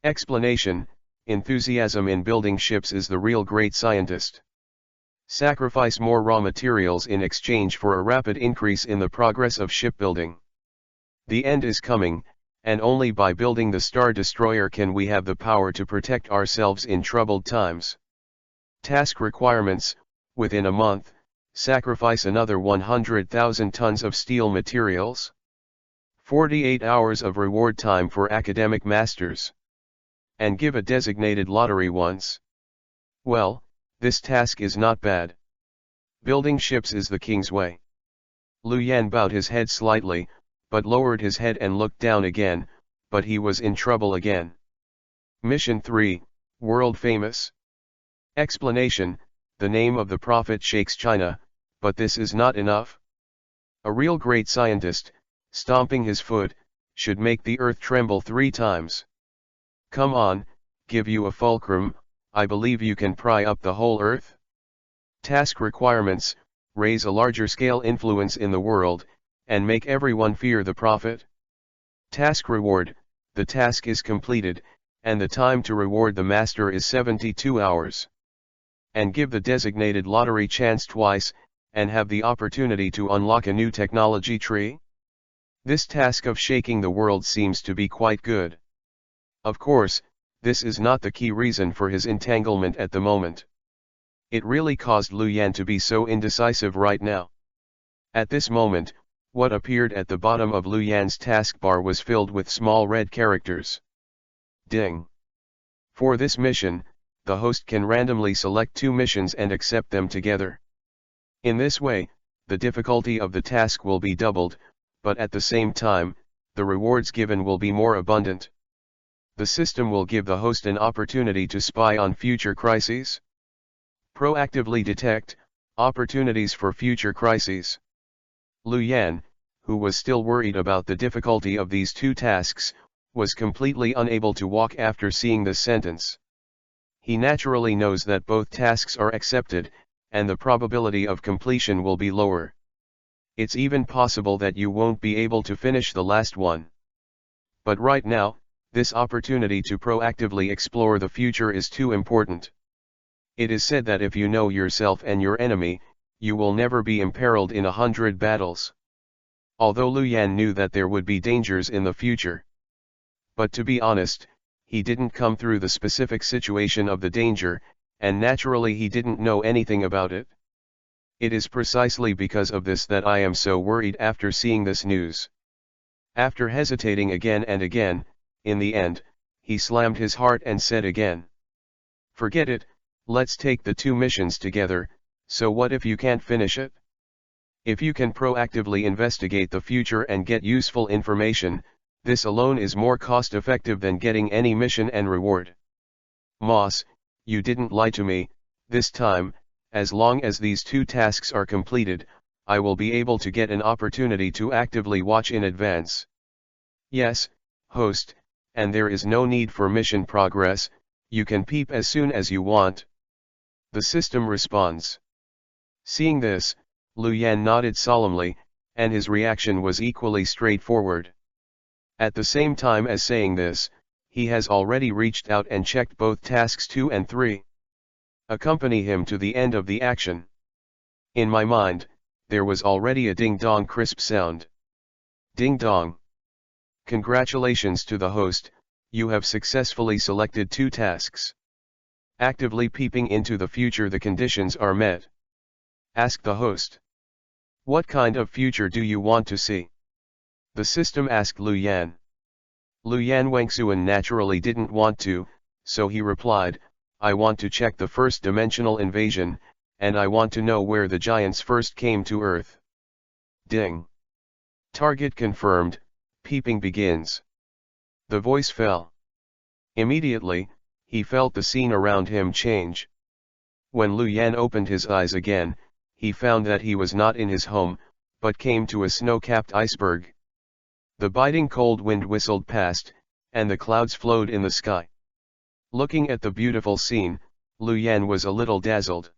Explanation: enthusiasm in building ships is the real great scientist. Sacrifice more raw materials in exchange for a rapid increase in the progress of shipbuilding. The end is coming, and only by building the Star Destroyer can we have the power to protect ourselves in troubled times. Task requirements: within a month, sacrifice another 100,000 tons of steel materials. 48 hours of reward time for academic masters. And give a designated lottery once. Well, this task is not bad. Building ships is the king's way. Lu Yan bowed his head slightly, but lowered his head and looked down again, but he was in trouble again. Mission 3, World Famous. Explanation: the name of the prophet shakes China, but this is not enough. A real great scientist, stomping his foot, should make the earth tremble 3 times. Come on, give you a fulcrum, I believe you can pry up the whole earth. Task requirements: raise a larger scale influence in the world, and make everyone fear the prophet. Task reward: the task is completed, and the time to reward the master is 72 hours. And give the designated lottery chance twice, and have the opportunity to unlock a new technology tree. This task of shaking the world seems to be quite good. Of course, this is not the key reason for his entanglement at the moment. It really caused Lu Yan to be so indecisive right now. At this moment, what appeared at the bottom of Lu Yan's taskbar was filled with small red characters. Ding! For this mission, the host can randomly select 2 missions and accept them together. In this way, the difficulty of the task will be doubled, but at the same time, the rewards given will be more abundant. The system will give the host an opportunity to spy on future crises. Proactively detect opportunities for future crises. Lu Yan, who was still worried about the difficulty of these 2 tasks, was completely unable to walk after seeing this sentence. He naturally knows that both tasks are accepted, and the probability of completion will be lower. It's even possible that you won't be able to finish the last one. But right now, this opportunity to proactively explore the future is too important. It is said that if you know yourself and your enemy, you will never be imperiled in 100 battles. Although Lu Yan knew that there would be dangers in the future. But to be honest, he didn't come through the specific situation of the danger, and naturally he didn't know anything about it. It is precisely because of this that I am so worried after seeing this news. After hesitating again and again, in the end, he slammed his heart and said again. Forget it, let's take the 2 missions together, so what if you can't finish it? If you can proactively investigate the future and get useful information, this alone is more cost-effective than getting any mission and reward. Moss, you didn't lie to me, this time, as long as these 2 tasks are completed, I will be able to get an opportunity to actively watch in advance. Yes, host, and there is no need for mission progress, you can peep as soon as you want. The system responds. Seeing this, Lu Yan nodded solemnly, and his reaction was equally straightforward. At the same time as saying this, he has already reached out and checked both tasks 2 and 3. Accompany him to the end of the action. In my mind, there was already a ding-dong crisp sound. Ding-dong. Congratulations to the host, you have successfully selected 2 tasks. Actively peeping into the future, the conditions are met. Ask the host. What kind of future do you want to see? The system asked Lu Yan. Lu Yan Wangsuan naturally didn't want to, so he replied, I want to check the first dimensional invasion, and I want to know where the giants first came to Earth. Ding. Target confirmed, peeping begins. The voice fell. Immediately, he felt the scene around him change. When Lu Yan opened his eyes again, he found that he was not in his home, but came to a snow-capped iceberg. The biting cold wind whistled past, and the clouds flowed in the sky. Looking at the beautiful scene, Lu Yan was a little dazzled.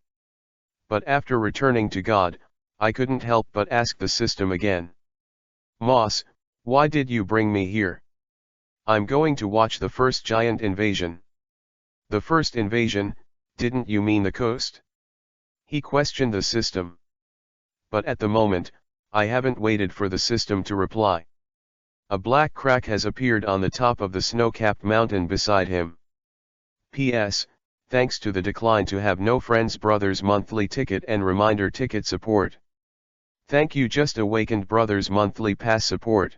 But after returning to God, I couldn't help but ask the system again. Moss, why did you bring me here? I'm going to watch the first giant invasion. The first invasion, didn't you mean the coast? He questioned the system. But at the moment, I haven't waited for the system to reply. A black crack has appeared on the top of the snow-capped mountain beside him. P.S. Thanks to the decline to have no Friends Brothers monthly ticket and reminder ticket support. Thank you Just Awakened Brothers monthly pass support.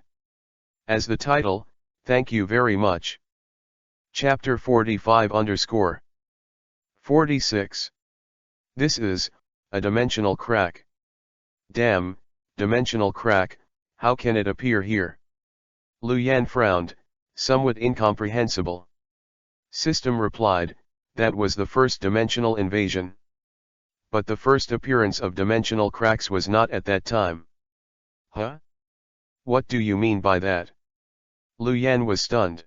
As the title, thank you very much. Chapter 45_46. This is, a dimensional crack. Damn, dimensional crack, how can it appear here? Lu Yan frowned, somewhat incomprehensible. System replied, that was the first dimensional invasion. But the first appearance of dimensional cracks was not at that time. Huh? What do you mean by that? Lu Yan was stunned.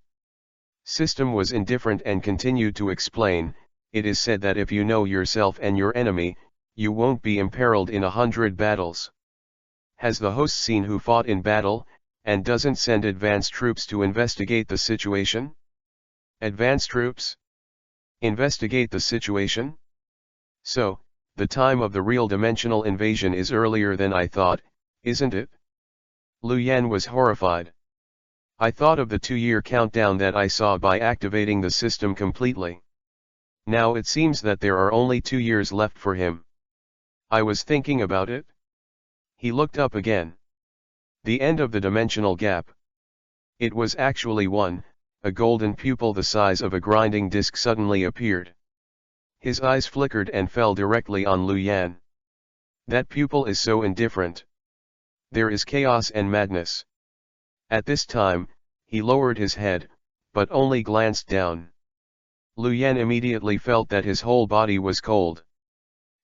System was indifferent and continued to explain, it is said that if you know yourself and your enemy, you won't be imperiled in 100 battles. Has the host seen who fought in battle, and doesn't send advance troops to investigate the situation? Advance troops? Investigate the situation? So, the time of the real dimensional invasion is earlier than I thought, isn't it? Lu Yan was horrified. I thought of the 2-year countdown that I saw by activating the system completely. Now it seems that there are only 2 years left for him. I was thinking about it. He looked up again. The end of the dimensional gap. It was actually one, a golden pupil the size of a grinding disc suddenly appeared. His eyes flickered and fell directly on Lu Yan. That pupil is so indifferent. There is chaos and madness. At this time, he lowered his head, but only glanced down. Lu Yan immediately felt that his whole body was cold.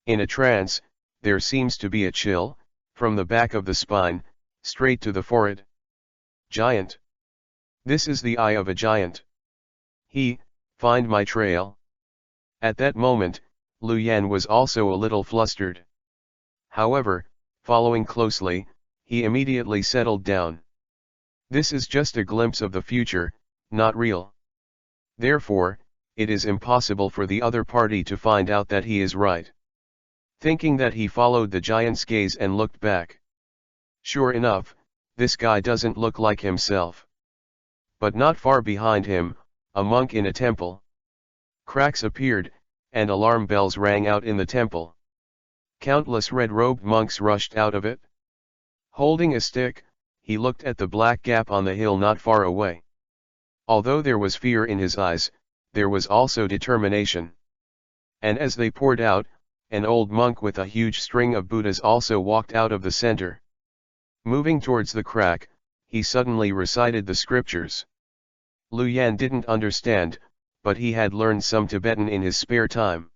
In a trance, there seems to be a chill, from the back of the spine, straight to the forehead. Giant. This is the eye of a giant. Find my trail. At that moment, Lu Yan was also a little flustered. However, following closely, he immediately settled down. This is just a glimpse of the future, not real. Therefore, it is impossible for the other party to find out that he is right. Thinking that, he followed the giant's gaze and looked back. Sure enough, this guy doesn't look like himself. But not far behind him, a monk in a temple. Cracks appeared, and alarm bells rang out in the temple. Countless red-robed monks rushed out of it. Holding a stick, he looked at the black gap on the hill not far away. Although there was fear in his eyes, there was also determination. And as they poured out, an old monk with a huge string of Buddhas also walked out of the center. Moving towards the crack, he suddenly recited the scriptures. Lu Yan didn't understand, but he had learned some Tibetan in his spare time.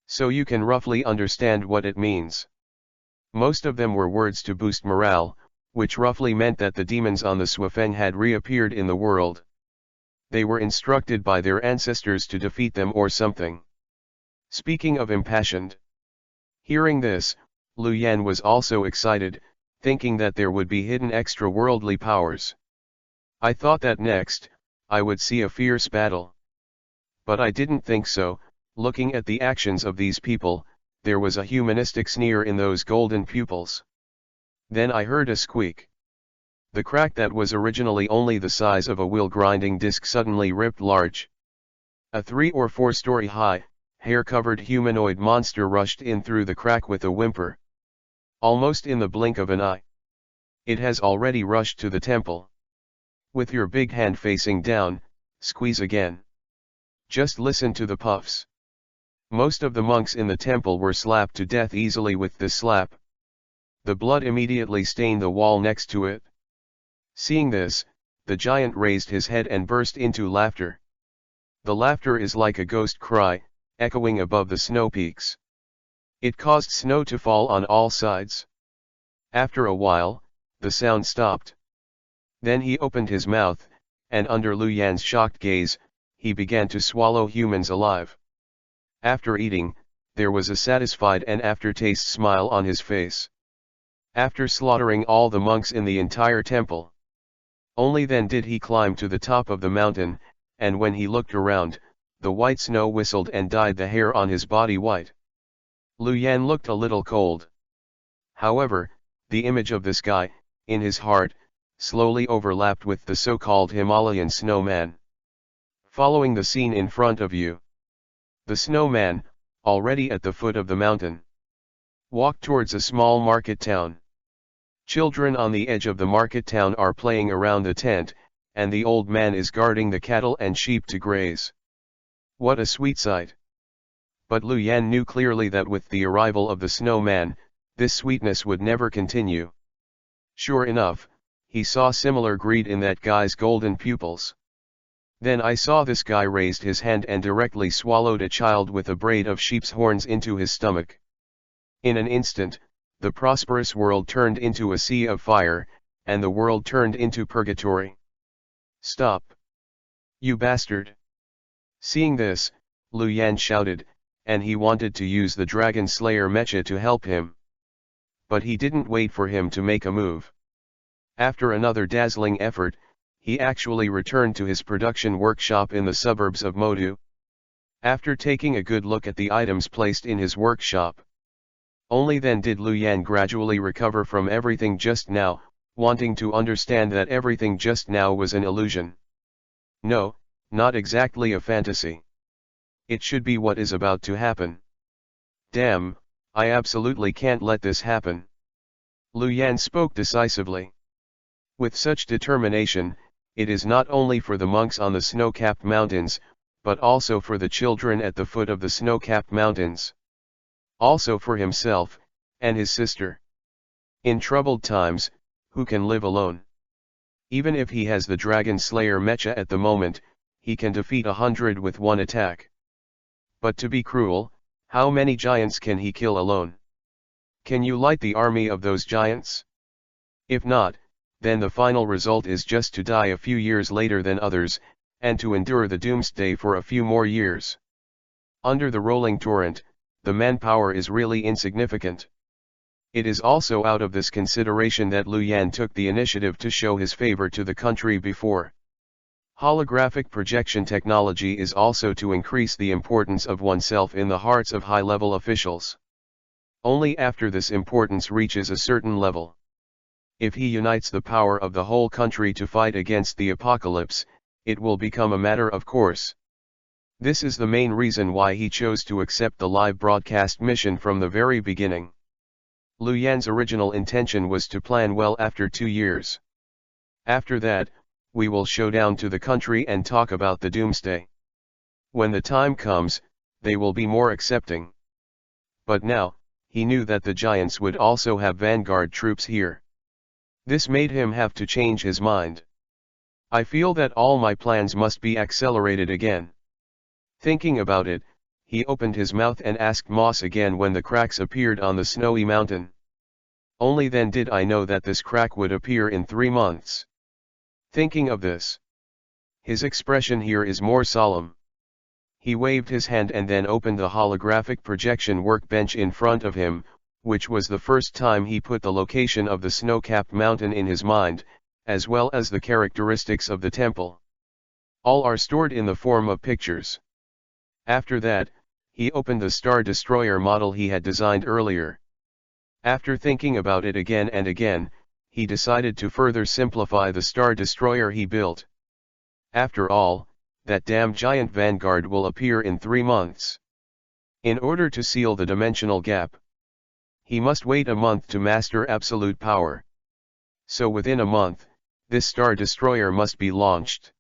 So you can roughly understand what it means. Most of them were words to boost morale, which roughly meant that the demons on the Swafeng had reappeared in the world. They were instructed by their ancestors to defeat them or something. Speaking of impassioned. Hearing this, Lu Yan was also excited, thinking that there would be hidden extra-worldly powers. I thought that next, I would see a fierce battle. But I didn't think so. Looking at the actions of these people, there was a humanistic sneer in those golden pupils. Then I heard a squeak. The crack that was originally only the size of a wheel-grinding disc suddenly ripped large. A 3- or 4-story high, hair-covered humanoid monster rushed in through the crack with a whimper. Almost in the blink of an eye. It has already rushed to the temple. With your big hand facing down, squeeze again. Just listen to the puffs. Most of the monks in the temple were slapped to death easily with this slap. The blood immediately stained the wall next to it. Seeing this, the giant raised his head and burst into laughter. The laughter is like a ghost cry, echoing above the snow peaks. It caused snow to fall on all sides. After a while, the sound stopped. Then he opened his mouth, and under Lu Yan's shocked gaze, he began to swallow humans alive. After eating, there was a satisfied and aftertaste smile on his face. After slaughtering all the monks in the entire temple, only then did he climb to the top of the mountain, and when he looked around, the white snow whistled and dyed the hair on his body white. Lu Yan looked a little cold. However, the image of this guy, in his heart, slowly overlapped with the so-called Himalayan snowman. Following the scene in front of you, the snowman, already at the foot of the mountain, walked towards a small market town. Children on the edge of the market town are playing around the tent, and the old man is guarding the cattle and sheep to graze. What a sweet sight! But Lu Yan knew clearly that with the arrival of the snowman, this sweetness would never continue. Sure enough, he saw similar greed in that guy's golden pupils. Then I saw this guy raised his hand and directly swallowed a child with a braid of sheep's horns into his stomach. In an instant, the prosperous world turned into a sea of fire, and the world turned into purgatory. Stop! You bastard! Seeing this, Lu Yan shouted, and he wanted to use the dragon slayer mecha to help him. But he didn't wait for him to make a move. After another dazzling effort, he actually returned to his production workshop in the suburbs of Modu. After taking a good look at the items placed in his workshop, only then did Lu Yan gradually recover from everything just now, wanting to understand that everything just now was an illusion. No, not exactly a fantasy. It should be what is about to happen. Damn, I absolutely can't let this happen. Lu Yan spoke decisively. With such determination, it is not only for the monks on the snow-capped mountains, but also for the children at the foot of the snow-capped mountains. Also for himself, and his sister. In troubled times, who can live alone? Even if he has the Dragon Slayer mecha at the moment, he can defeat 100 with one attack. But to be cruel, how many giants can he kill alone? Can you light the army of those giants? If not, then the final result is just to die a few years later than others, and to endure the doomsday for a few more years. Under the rolling torrent, the manpower is really insignificant. It is also out of this consideration that Lu Yan took the initiative to show his favor to the country before. Holographic projection technology is also to increase the importance of oneself in the hearts of high-level officials. Only after this importance reaches a certain level, if he unites the power of the whole country to fight against the apocalypse, it will become a matter of course. This is the main reason why he chose to accept the live broadcast mission from the very beginning. Lu Yan's original intention was to plan well after 2 years. After that, we will show down to the country and talk about the doomsday. When the time comes, they will be more accepting. But now, he knew that the giants would also have vanguard troops here. This made him have to change his mind. I feel that all my plans must be accelerated again. Thinking about it, he opened his mouth and asked Moss again when the cracks appeared on the snowy mountain. Only then did I know that this crack would appear in 3 months. Thinking of this, his expression here is more solemn. He waved his hand and then opened the holographic projection workbench in front of him, which was the first time he put the location of the snow-capped mountain in his mind, as well as the characteristics of the temple. All are stored in the form of pictures. After that, he opened the Star Destroyer model he had designed earlier. After thinking about it again and again, he decided to further simplify the Star Destroyer he built. After all, that damn giant vanguard will appear in 3 months. In order to seal the dimensional gap, he must wait a month to master absolute power. So within a month, this Star Destroyer must be launched.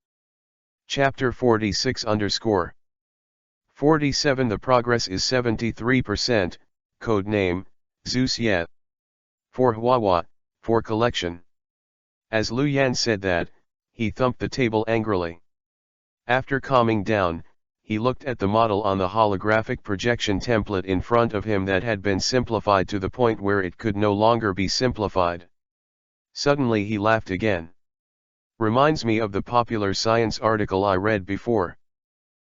Chapter 46_47 The progress is 73%, code name, Zeus Yet. For Huawa, for collection. As Lu Yan said that, he thumped the table angrily. After calming down, he looked at the model on the holographic projection template in front of him that had been simplified to the point where it could no longer be simplified. Suddenly he laughed again. Reminds me of the popular science article I read before.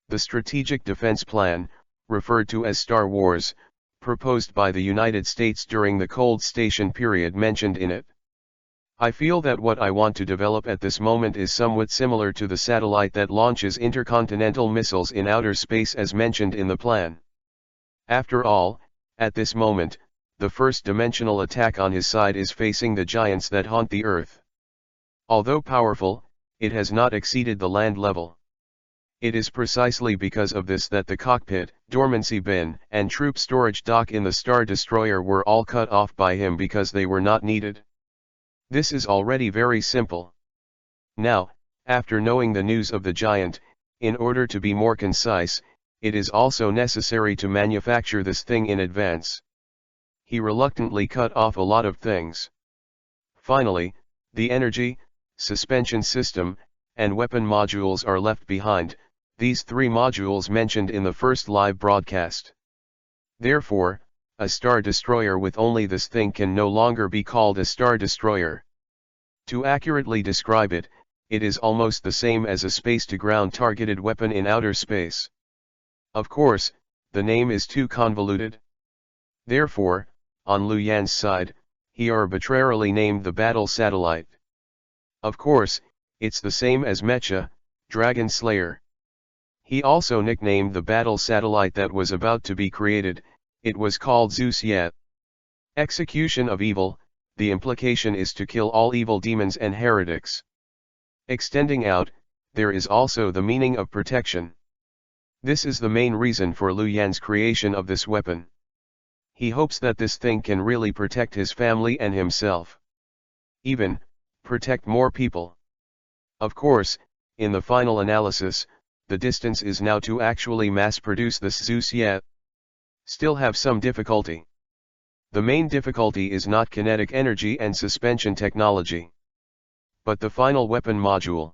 The Strategic Defense Plan, referred to as Star Wars, proposed by the United States during the Cold Station period mentioned in it. I feel that what I want to develop at this moment is somewhat similar to the satellite that launches intercontinental missiles in outer space as mentioned in the plan. After all, at this moment, the first dimensional attack on his side is facing the giants that haunt the Earth. Although powerful, it has not exceeded the land level. It is precisely because of this that the cockpit, dormancy bin, and troop storage dock in the Star Destroyer were all cut off by him because they were not needed. This is already very simple. Now, after knowing the news of the giant, in order to be more concise, it is also necessary to manufacture this thing in advance. He reluctantly cut off a lot of things. Finally, the energy, suspension system, and weapon modules are left behind, these three modules mentioned in the first live broadcast. Therefore, a Star Destroyer with only this thing can no longer be called a Star Destroyer. To accurately describe it, it is almost the same as a space-to-ground targeted weapon in outer space. Of course, the name is too convoluted. Therefore, on Liu Yan's side, he arbitrarily named the battle satellite. Of course, it's the same as Mecha, Dragon Slayer. He also nicknamed the battle satellite that was about to be created, it was called Zeus Yet. Execution of evil, the implication is to kill all evil demons and heretics. Extending out, there is also the meaning of protection. This is the main reason for Liu Yan's creation of this weapon. He hopes that this thing can really protect his family and himself. Even, protect more people. Of course, in the final analysis, the distance is now to actually mass-produce this Zeus yet. Still have some difficulty. The main difficulty is not kinetic energy and suspension technology, but the final weapon module.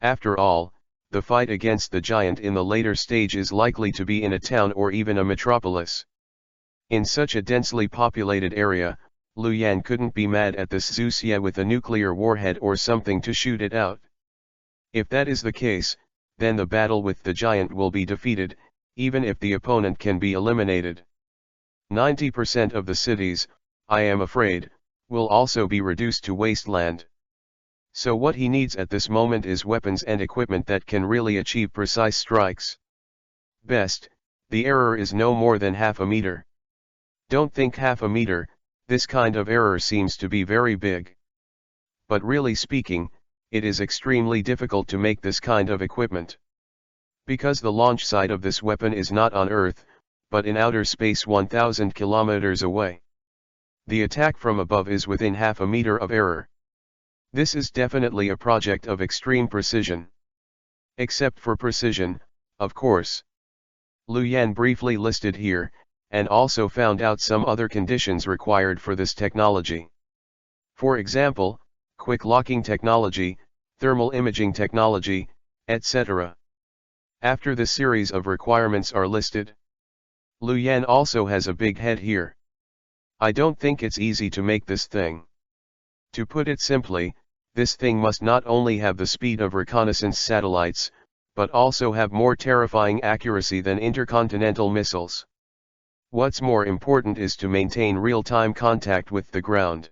After all, the fight against the giant in the later stage is likely to be in a town or even a metropolis. In such a densely populated area, Liu Yan couldn't be mad at this Zeus yet with a nuclear warhead or something to shoot it out. If that is the case, then the battle with the giant will be defeated, even if the opponent can be eliminated. 90% of the cities, I am afraid, will also be reduced to wasteland. So what he needs at this moment is weapons and equipment that can really achieve precise strikes. Best, the error is no more than half a meter. Don't think half a meter, this kind of error seems to be very big. But really speaking, it is extremely difficult to make this kind of equipment. Because the launch site of this weapon is not on Earth, but in outer space 1,000 kilometers away. The attack from above is within half a meter of error. This is definitely a project of extreme precision. Except for precision, of course. Liu Yan briefly listed here, and also found out some other conditions required for this technology. For example, quick locking technology, thermal imaging technology, etc. After the series of requirements are listed, Liu Yan also has a big head here. I don't think it's easy to make this thing. To put it simply, this thing must not only have the speed of reconnaissance satellites, but also have more terrifying accuracy than intercontinental missiles. What's more important is to maintain real-time contact with the ground.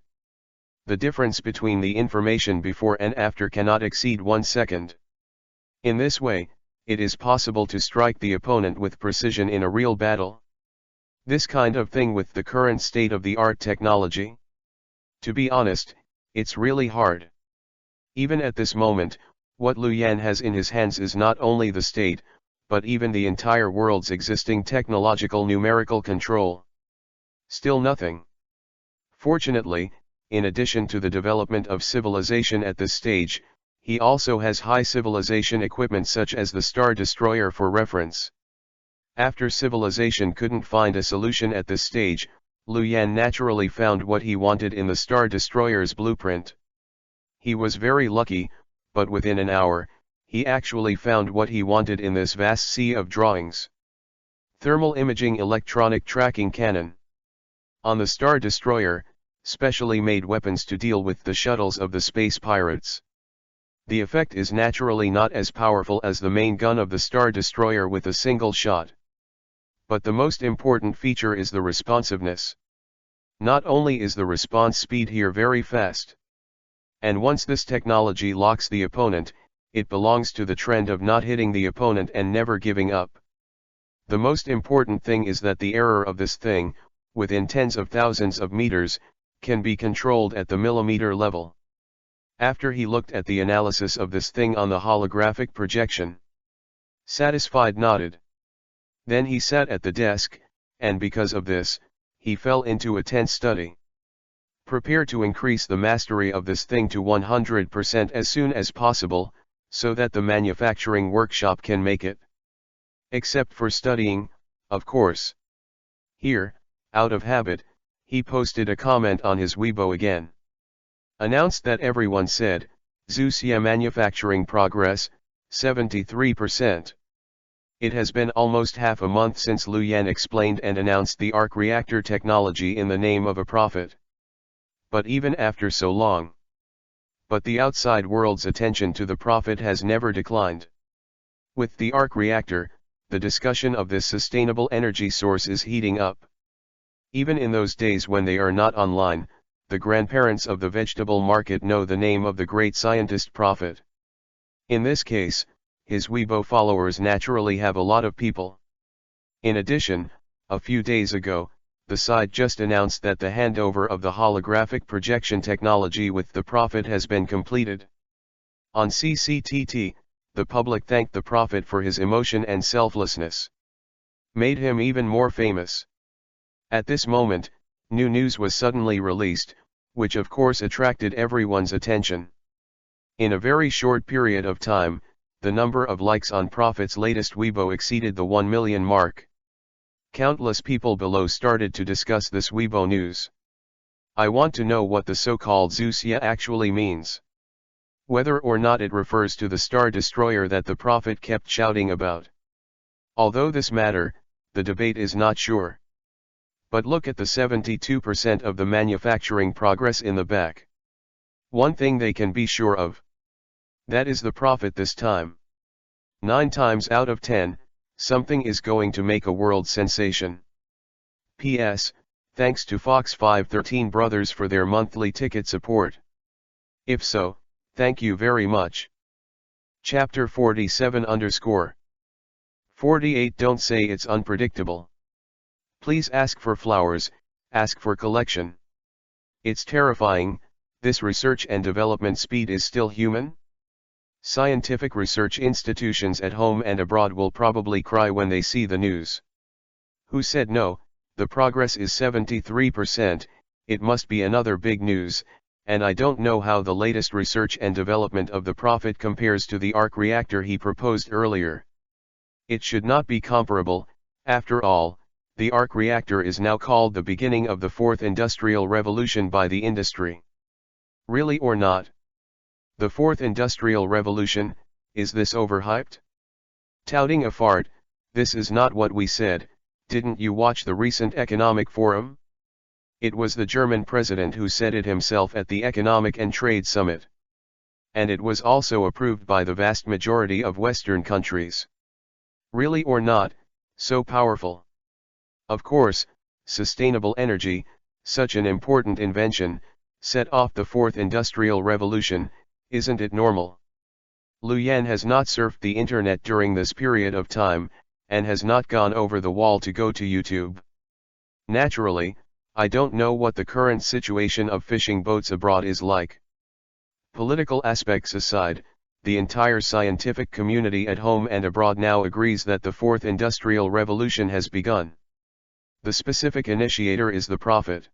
The difference between the information before and after cannot exceed 1 second. In this way, it is possible to strike the opponent with precision in a real battle. This kind of thing with the current state-of-the-art technology? To be honest, it's really hard. Even at this moment, what Liu Yan has in his hands is not only the state, but even the entire world's existing technological numerical control. Still nothing. Fortunately, in addition to the development of civilization at this stage, he also has high civilization equipment such as the Star Destroyer for reference. After civilization couldn't find a solution at this stage, Liu Yan naturally found what he wanted in the Star Destroyer's blueprint. He was very lucky, but within an hour, he actually found what he wanted in this vast sea of drawings. Thermal imaging electronic tracking cannon. On the Star Destroyer, specially made weapons to deal with the shuttles of the space pirates. The effect is naturally not as powerful as the main gun of the Star Destroyer with a single shot. But the most important feature is the responsiveness. Not only is the response speed here very fast, and once this technology locks the opponent, it belongs to the trend of not hitting the opponent and never giving up. The most important thing is that the error of this thing, within tens of thousands of meters, can be controlled at the millimeter level. After he looked at the analysis of this thing on the holographic projection, satisfied nodded. Then he sat at the desk, and because of this, he fell into a tense study. Prepare to increase the mastery of this thing to 100% as soon as possible, so that the manufacturing workshop can make it. Except for studying, of course. Here, out of habit, he posted a comment on his Weibo again. Announced that everyone said, Zusia manufacturing progress, 73%. It has been almost half a month since Lu Yan explained and announced the arc reactor technology in the name of a prophet. But even after so long. But the outside world's attention to the prophet has never declined. With the arc reactor, the discussion of this sustainable energy source is heating up. Even in those days when they are not online, the grandparents of the vegetable market know the name of the great scientist prophet. In this case, his Weibo followers naturally have a lot of people. In addition, a few days ago, the site just announced that the handover of the holographic projection technology with the prophet has been completed. On CCTT, the public thanked the prophet for his emotion and selflessness. Made him even more famous. At this moment, new news was suddenly released, which of course attracted everyone's attention. In a very short period of time, the number of likes on Prophet's latest Weibo exceeded the 1 million mark. Countless people below started to discuss this Weibo news. I want to know what the so-called Zusia actually means. Whether or not it refers to the Star Destroyer that the Prophet kept shouting about. Although this matter, the debate is not sure. But look at the 72% of the manufacturing progress in the back. One thing they can be sure of. That is the Prophet this time. 9 times out of 10, something is going to make a world sensation. P.S. Thanks to Fox 513 Brothers for their monthly ticket support. If so, thank you very much. Chapter 47_48 Don't say it's unpredictable. Please ask for flowers, ask for collection. It's terrifying, this research and development speed is still human? Scientific research institutions at home and abroad will probably cry when they see the news. Who said no? The progress is 73%, it must be another big news, and I don't know how the latest research and development of the Prophet compares to the arc reactor he proposed earlier. It should not be comparable, after all, the arc reactor is now called the beginning of the fourth industrial revolution by the industry. Really or not? The fourth industrial revolution, is this overhyped? Touting a fart, this is not what we said. Didn't you watch the recent economic forum? It was the German president who said it himself at the Economic and Trade Summit. And it was also approved by the vast majority of Western countries. Really or not, so powerful. Of course, sustainable energy, such an important invention, set off the fourth industrial revolution, isn't it normal? Lu Yan has not surfed the internet during this period of time, and has not gone over the wall to go to YouTube. Naturally, I don't know what the current situation of fishing boats abroad is like. Political aspects aside, the entire scientific community at home and abroad now agrees that the fourth industrial revolution has begun. The specific initiator is the Prophet.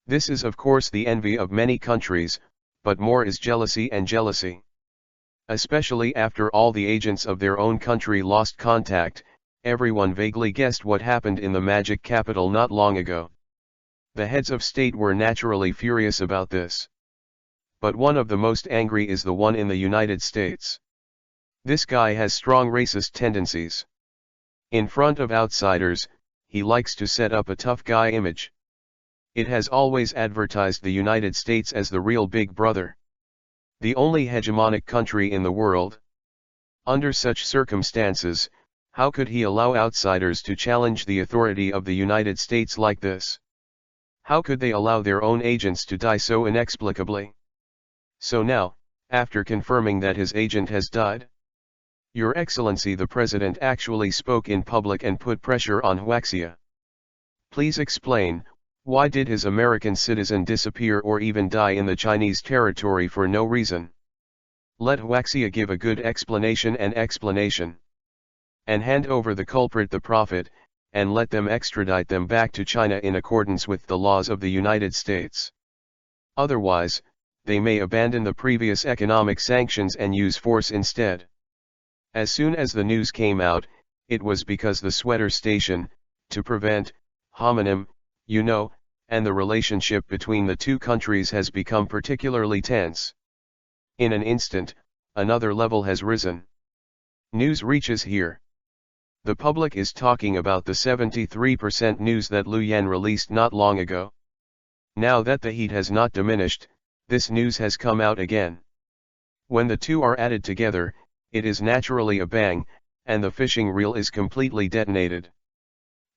This is of course the envy of many countries, but more is jealousy and jealousy. Especially after all the agents of their own country lost contact, everyone vaguely guessed what happened in the magic capital not long ago. The heads of state were naturally furious about this. But one of the most angry is the one in the United States. This guy has strong racist tendencies. In front of outsiders, he likes to set up a tough guy image. It has always advertised the United States as the real big brother. The only hegemonic country in the world. Under such circumstances, How could he allow outsiders to challenge the authority of the United States like this? How could they allow their own agents to die so inexplicably? So now, after confirming that his agent has died, Your Excellency the President actually spoke in public and put pressure on Huaxia. Please explain, why did his American citizen disappear or even die in the Chinese territory for no reason? Let Huaxia give a good explanation. And hand over the culprit the prophet, and let them extradite them back to China in accordance with the laws of the United States. Otherwise, they may abandon the previous economic sanctions and use force instead. As soon as the news came out, it was because the Sweater Station, to prevent, homonym, and the relationship between the two countries has become particularly tense. In an instant, another level has risen. News reaches here. The public is talking about the 73% news that Lu Yan released not long ago. Now that the heat has not diminished, this news has come out again. When the two are added together, it is naturally a bang, and the fishing reel is completely detonated.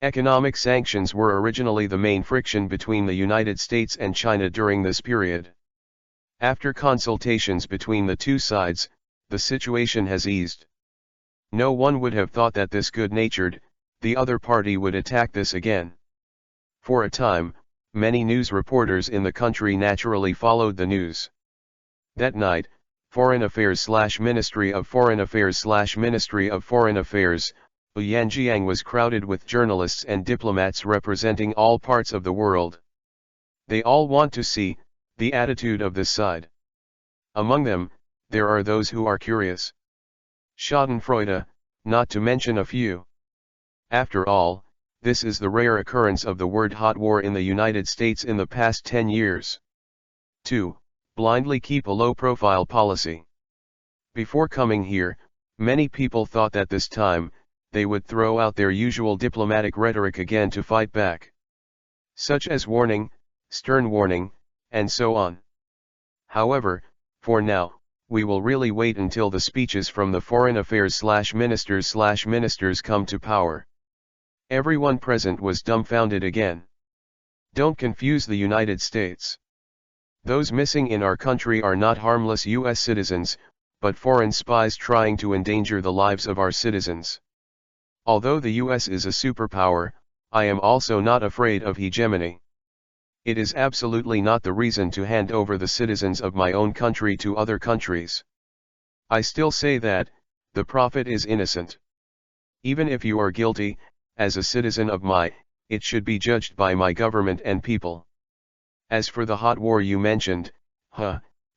Economic sanctions were originally the main friction between the United States and China during this period. After consultations between the two sides, the situation has eased. No one would have thought that this good-natured, the other party would attack this again. For a time, many news reporters in the country naturally followed the news. That night, Foreign Affairs/Ministry of Foreign Affairs/Ministry of Foreign Affairs, Yanjiang was crowded with journalists and diplomats representing all parts of the world. They all want to see the attitude of this side. Among them, there are those who are curious. Schadenfreude, not to mention a few. After all, this is the rare occurrence of the word hot war in the United States in the past 10 years. 2. Blindly keep a low-profile policy. Before coming here, many people thought that this time, they would throw out their usual diplomatic rhetoric again to fight back. Such as warning, stern warning, and so on. However, for now, we will really wait until the speeches from the foreign affairs/ministers/ministers come to power. Everyone present was dumbfounded again. Don't confuse the United States. Those missing in our country are not harmless U.S. citizens, but foreign spies trying to endanger the lives of our citizens. Although the U.S. is a superpower, I am also not afraid of hegemony. It is absolutely not the reason to hand over the citizens of my own country to other countries. I still say that, the prophet is innocent. Even if you are guilty, as a citizen of it should be judged by my government and people. As for the hot war you mentioned,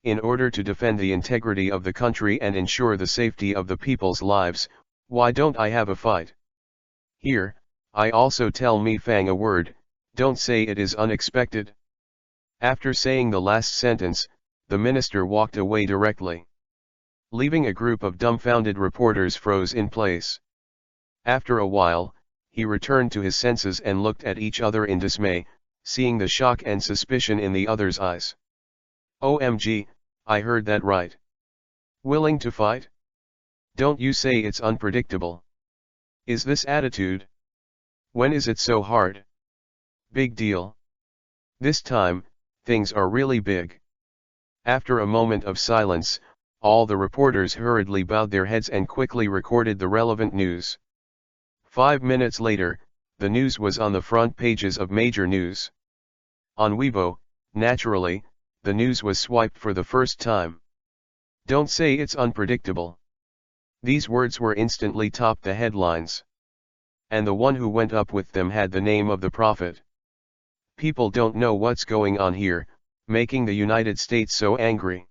in order to defend the integrity of the country and ensure the safety of the people's lives, why don't I have a fight? Here, I also tell Mi Fang a word, don't say it is unexpected. After saying the last sentence, the minister walked away directly, leaving a group of dumbfounded reporters froze in place. After a while, he returned to his senses and looked at each other in dismay, seeing the shock and suspicion in the other's eyes. OMG, I heard that right. Willing to fight? Don't you say it's unpredictable? Is this attitude? When is it so hard? Big deal. This time, things are really big. After a moment of silence, all the reporters hurriedly bowed their heads and quickly recorded the relevant news. 5 minutes later, the news was on the front pages of major news. On Weibo, naturally, the news was swiped for the first time. Don't say it's unpredictable. These words were instantly topped the headlines. And the one who went up with them had the name of the prophet. People don't know what's going on here, making the United States so angry.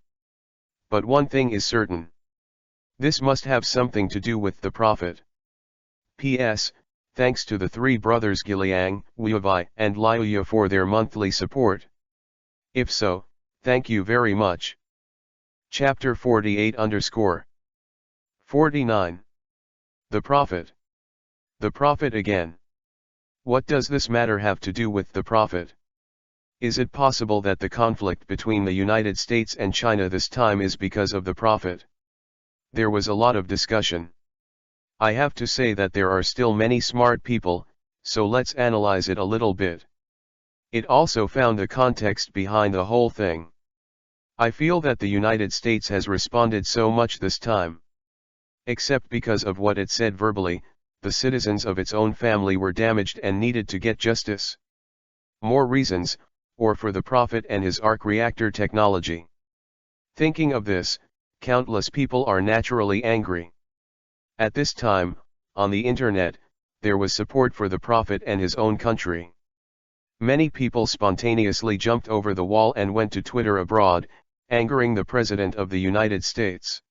But one thing is certain. This must have something to do with the prophet. P.S. Thanks to the three brothers Giliang, Weivai, and Liuya for their monthly support. If so, thank you very much. Chapter 48_49. The Prophet. The Prophet again. What does this matter have to do with the prophet? Is it possible that the conflict between the United States and China this time is because of the prophet? There was a lot of discussion. I have to say that there are still many smart people, so let's analyze it a little bit. It also found the context behind the whole thing. I feel that the United States has responded so much this time. Except because of what it said verbally, the citizens of its own family were damaged and needed to get justice. More reasons, or for the Prophet and his arc reactor technology. Thinking of this, countless people are naturally angry. At this time, on the internet, there was support for the Prophet and his own country. Many people spontaneously jumped over the wall and went to Twitter abroad, angering the President of the United States.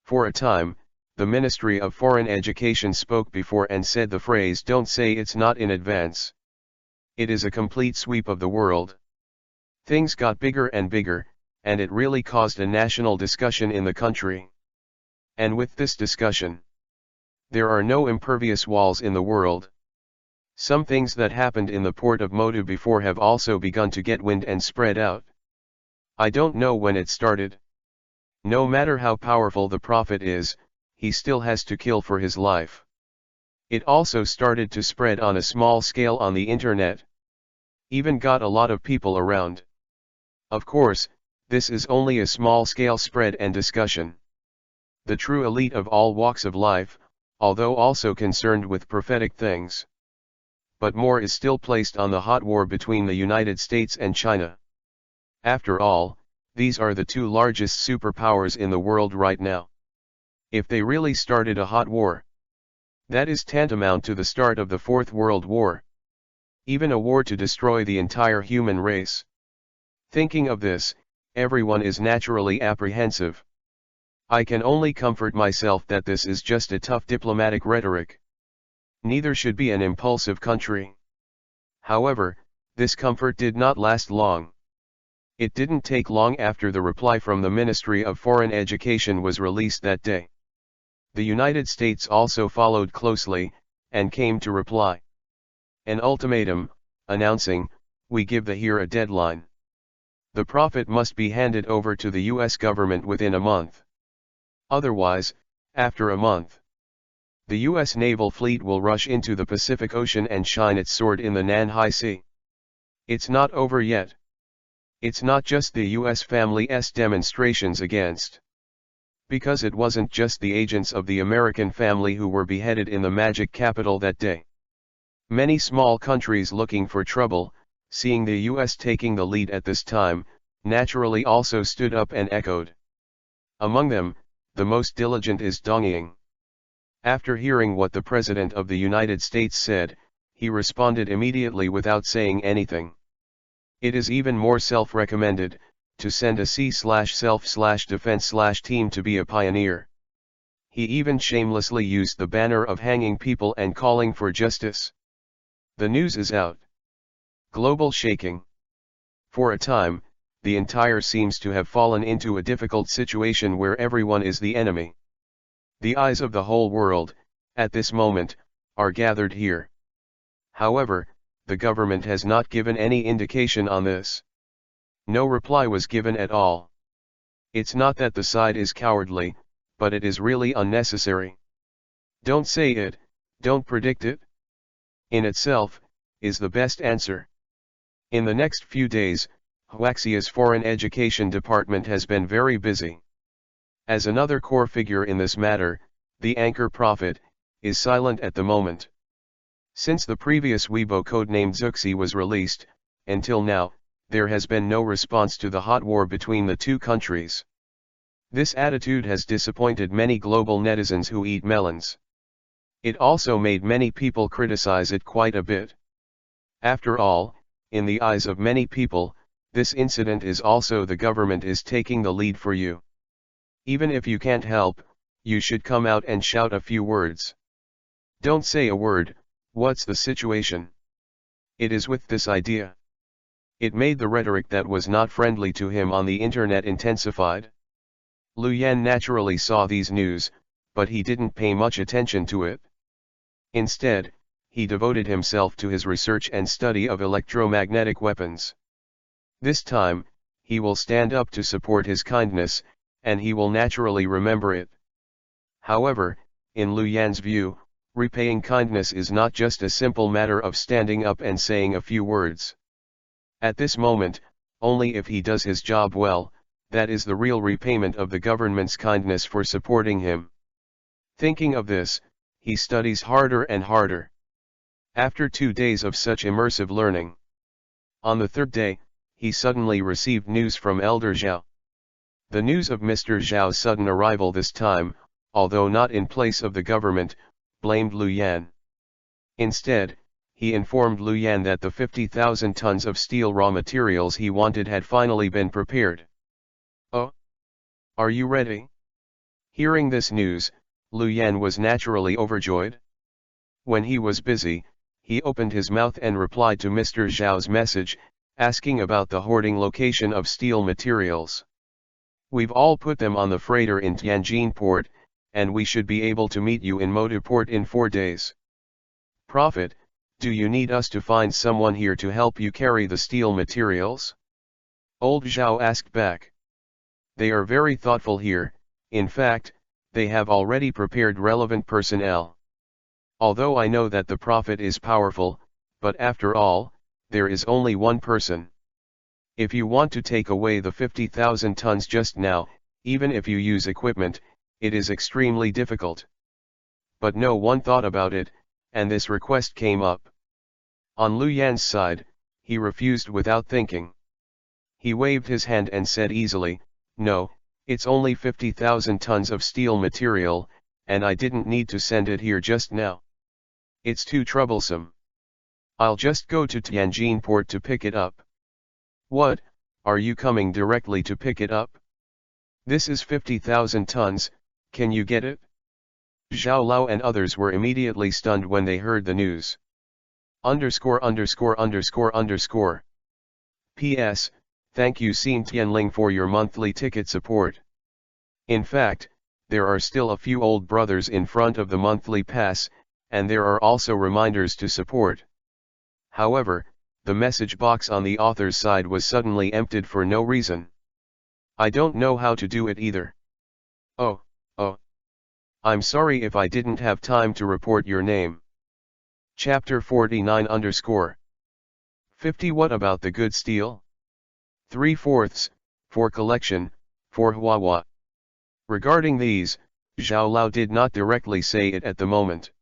For a time, the Ministry of Foreign Education spoke before and said the phrase "don't say it's not" in advance. It is a complete sweep of the world. Things got bigger and bigger, and it really caused a national discussion in the country. And with this discussion, there are no impervious walls in the world. Some things that happened in the port of Motu before have also begun to get wind and spread out. I don't know when it started. No matter how powerful the Prophet is, he still has to kill for his life. It also started to spread on a small scale on the internet. Even got a lot of people around. Of course, this is only a small scale spread and discussion. The true elite of all walks of life, although also concerned with prophetic things. But more is still placed on the hot war between the United States and China. After all, these are the two largest superpowers in the world right now. If they really started a hot war, that is tantamount to the start of the Fourth World War. Even a war to destroy the entire human race. Thinking of this, everyone is naturally apprehensive. I can only comfort myself that this is just a tough diplomatic rhetoric. Neither should be an impulsive country. However, this comfort did not last long. It didn't take long after the reply from the Ministry of Foreign Education was released that day. The United States also followed closely, and came to reply. An ultimatum, announcing, "We give the here a deadline. The Prophet must be handed over to the US government within a month. Otherwise, after a month, the US naval fleet will rush into the Pacific Ocean and shine its sword in the Nanhai Sea." It's not over yet. It's not just the US family's demonstrations against. Because it wasn't just the agents of the American family who were beheaded in the magic capital that day. Many small countries looking for trouble, seeing the US taking the lead at this time, naturally also stood up and echoed. Among them, the most diligent is Dongying. After hearing what the President of the United States said, he responded immediately without saying anything. It is even more self-recommended, to send a C/self/defense/team to be a pioneer. He even shamelessly used the banner of hanging people and calling for justice. The news is out. Global shaking. For a time, the entire seems to have fallen into a difficult situation where everyone is the enemy. The eyes of the whole world, at this moment, are gathered here. However, the government has not given any indication on this. No reply was given at all. It's not that the side is cowardly, but it is really unnecessary. Don't say it, don't predict it. In itself, is the best answer. In the next few days, Huaxia's Foreign Education Department has been very busy. As another core figure in this matter, the anchor prophet, is silent at the moment. Since the previous Weibo codenamed Zuxi was released, until now, there has been no response to the hot war between the two countries. This attitude has disappointed many global netizens who eat melons. It also made many people criticize it quite a bit. After all, in the eyes of many people, this incident is also the government is taking the lead for you. Even if you can't help, you should come out and shout a few words. Don't say a word, what's the situation? It is with this idea. It made the rhetoric that was not friendly to him on the internet intensified. Lu Yan naturally saw these news, but he didn't pay much attention to it. Instead, he devoted himself to his research and study of electromagnetic weapons. This time, he will stand up to support his kindness, and he will naturally remember it. However, in Lu Yan's view, repaying kindness is not just a simple matter of standing up and saying a few words. At this moment, only if he does his job well, that is the real repayment of the government's kindness for supporting him. Thinking of this, he studies harder and harder. After 2 days of such immersive learning, on the third day, he suddenly received news from Elder Zhao. The news of Mr. Zhao's sudden arrival this time, although not in place of the government, blamed Lu Yan. Instead, he informed Lu Yan that the 50,000 tons of steel raw materials he wanted had finally been prepared. "Oh? Are you ready?" Hearing this news, Lu Yan was naturally overjoyed. When he was busy, he opened his mouth and replied to Mr. Zhao's message, asking about the hoarding location of steel materials. "We've all put them on the freighter in Tianjin port, and we should be able to meet you in Motu port in 4 days. Prophet, do you need us to find someone here to help you carry the steel materials?" Old Zhao asked back. "They are very thoughtful here, in fact, they have already prepared relevant personnel. Although I know that the Prophet is powerful, but after all, there is only one person. If you want to take away the 50,000 tons just now, even if you use equipment, it is extremely difficult." But no one thought about it, and this request came up. On Lu Yan's side, he refused without thinking. He waved his hand and said easily, "No, it's only 50,000 tons of steel material, and I didn't need to send it here just now. It's too troublesome. I'll just go to Tianjin port to pick it up." "What, are you coming directly to pick it up? This is 50,000 tons, can you get it?" Zhao Lao and others were immediately stunned when they heard the news. P.S. Thank you Xin Tianling for your monthly ticket support. In fact, there are still a few old brothers in front of the monthly pass, and there are also reminders to support. However, the message box on the author's side was suddenly emptied for no reason. I don't know how to do it either. Oh. I'm sorry if I didn't have time to report your name. Chapter 49_50 What about the good steel? 3/4, for collection, for Huahua. Regarding these, Zhao Lao did not directly say it at the moment.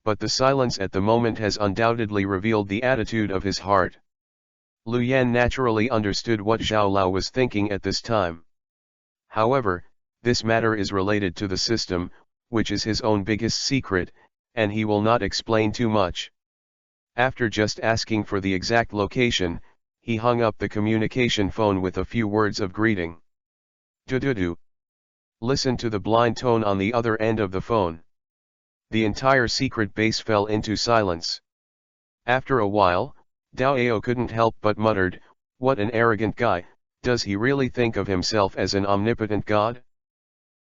But the silence at the moment has undoubtedly revealed the attitude of his heart. Lu Yan naturally understood what Zhao Lao was thinking at this time. However, this matter is related to the system, which is his own biggest secret, and he will not explain too much. After just asking for the exact location, he hung up the communication phone with a few words of greeting. "Du-du-du." Listen to the blind tone on the other end of the phone. The entire secret base fell into silence. After a while, Dao Ao couldn't help but muttered, "What an arrogant guy, does he really think of himself as an omnipotent god?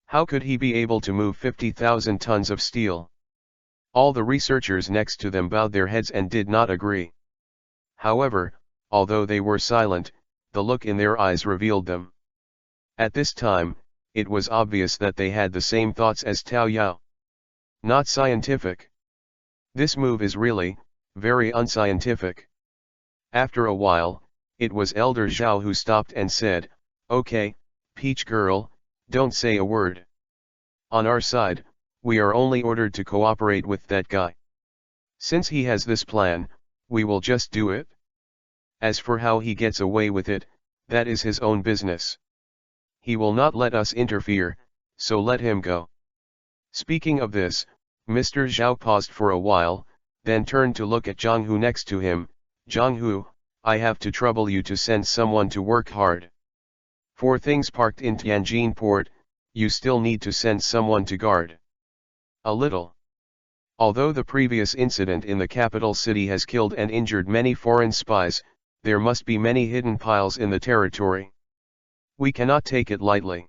How could he be able to move 50,000 tons of steel?" All the researchers next to them bowed their heads and did not agree. However, although they were silent, the look in their eyes revealed them. At this time, it was obvious that they had the same thoughts as Tao Yao. Not scientific. This move is really, very unscientific. After a while, it was Elder Zhao who stopped and said, "Okay, Peach Girl, don't say a word. On our side, we are only ordered to cooperate with that guy. Since he has this plan, we will just do it. As for how he gets away with it, that is his own business. He will not let us interfere, so let him go." Speaking of this, Mr. Zhao paused for a while, then turned to look at Zhang Hu next to him. "Zhang Hu, I have to trouble you to send someone to work hard. For things parked in Tianjin port, you still need to send someone to guard. A little. Although the previous incident in the capital city has killed and injured many foreign spies, there must be many hidden piles in the territory. We cannot take it lightly.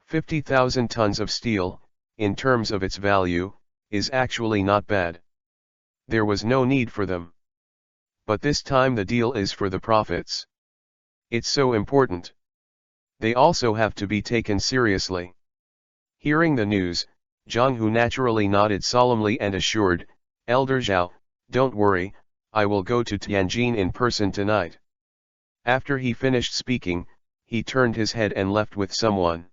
50,000 tons of steel, in terms of its value, is actually not bad. There was no need for them. But this time the deal is for the profits. It's so important. They also have to be taken seriously." Hearing the news, Zhang Hu naturally nodded solemnly and assured, Elder Zhao, don't worry, I will go to Tianjin in person tonight. After he finished speaking, he turned his head and left with someone.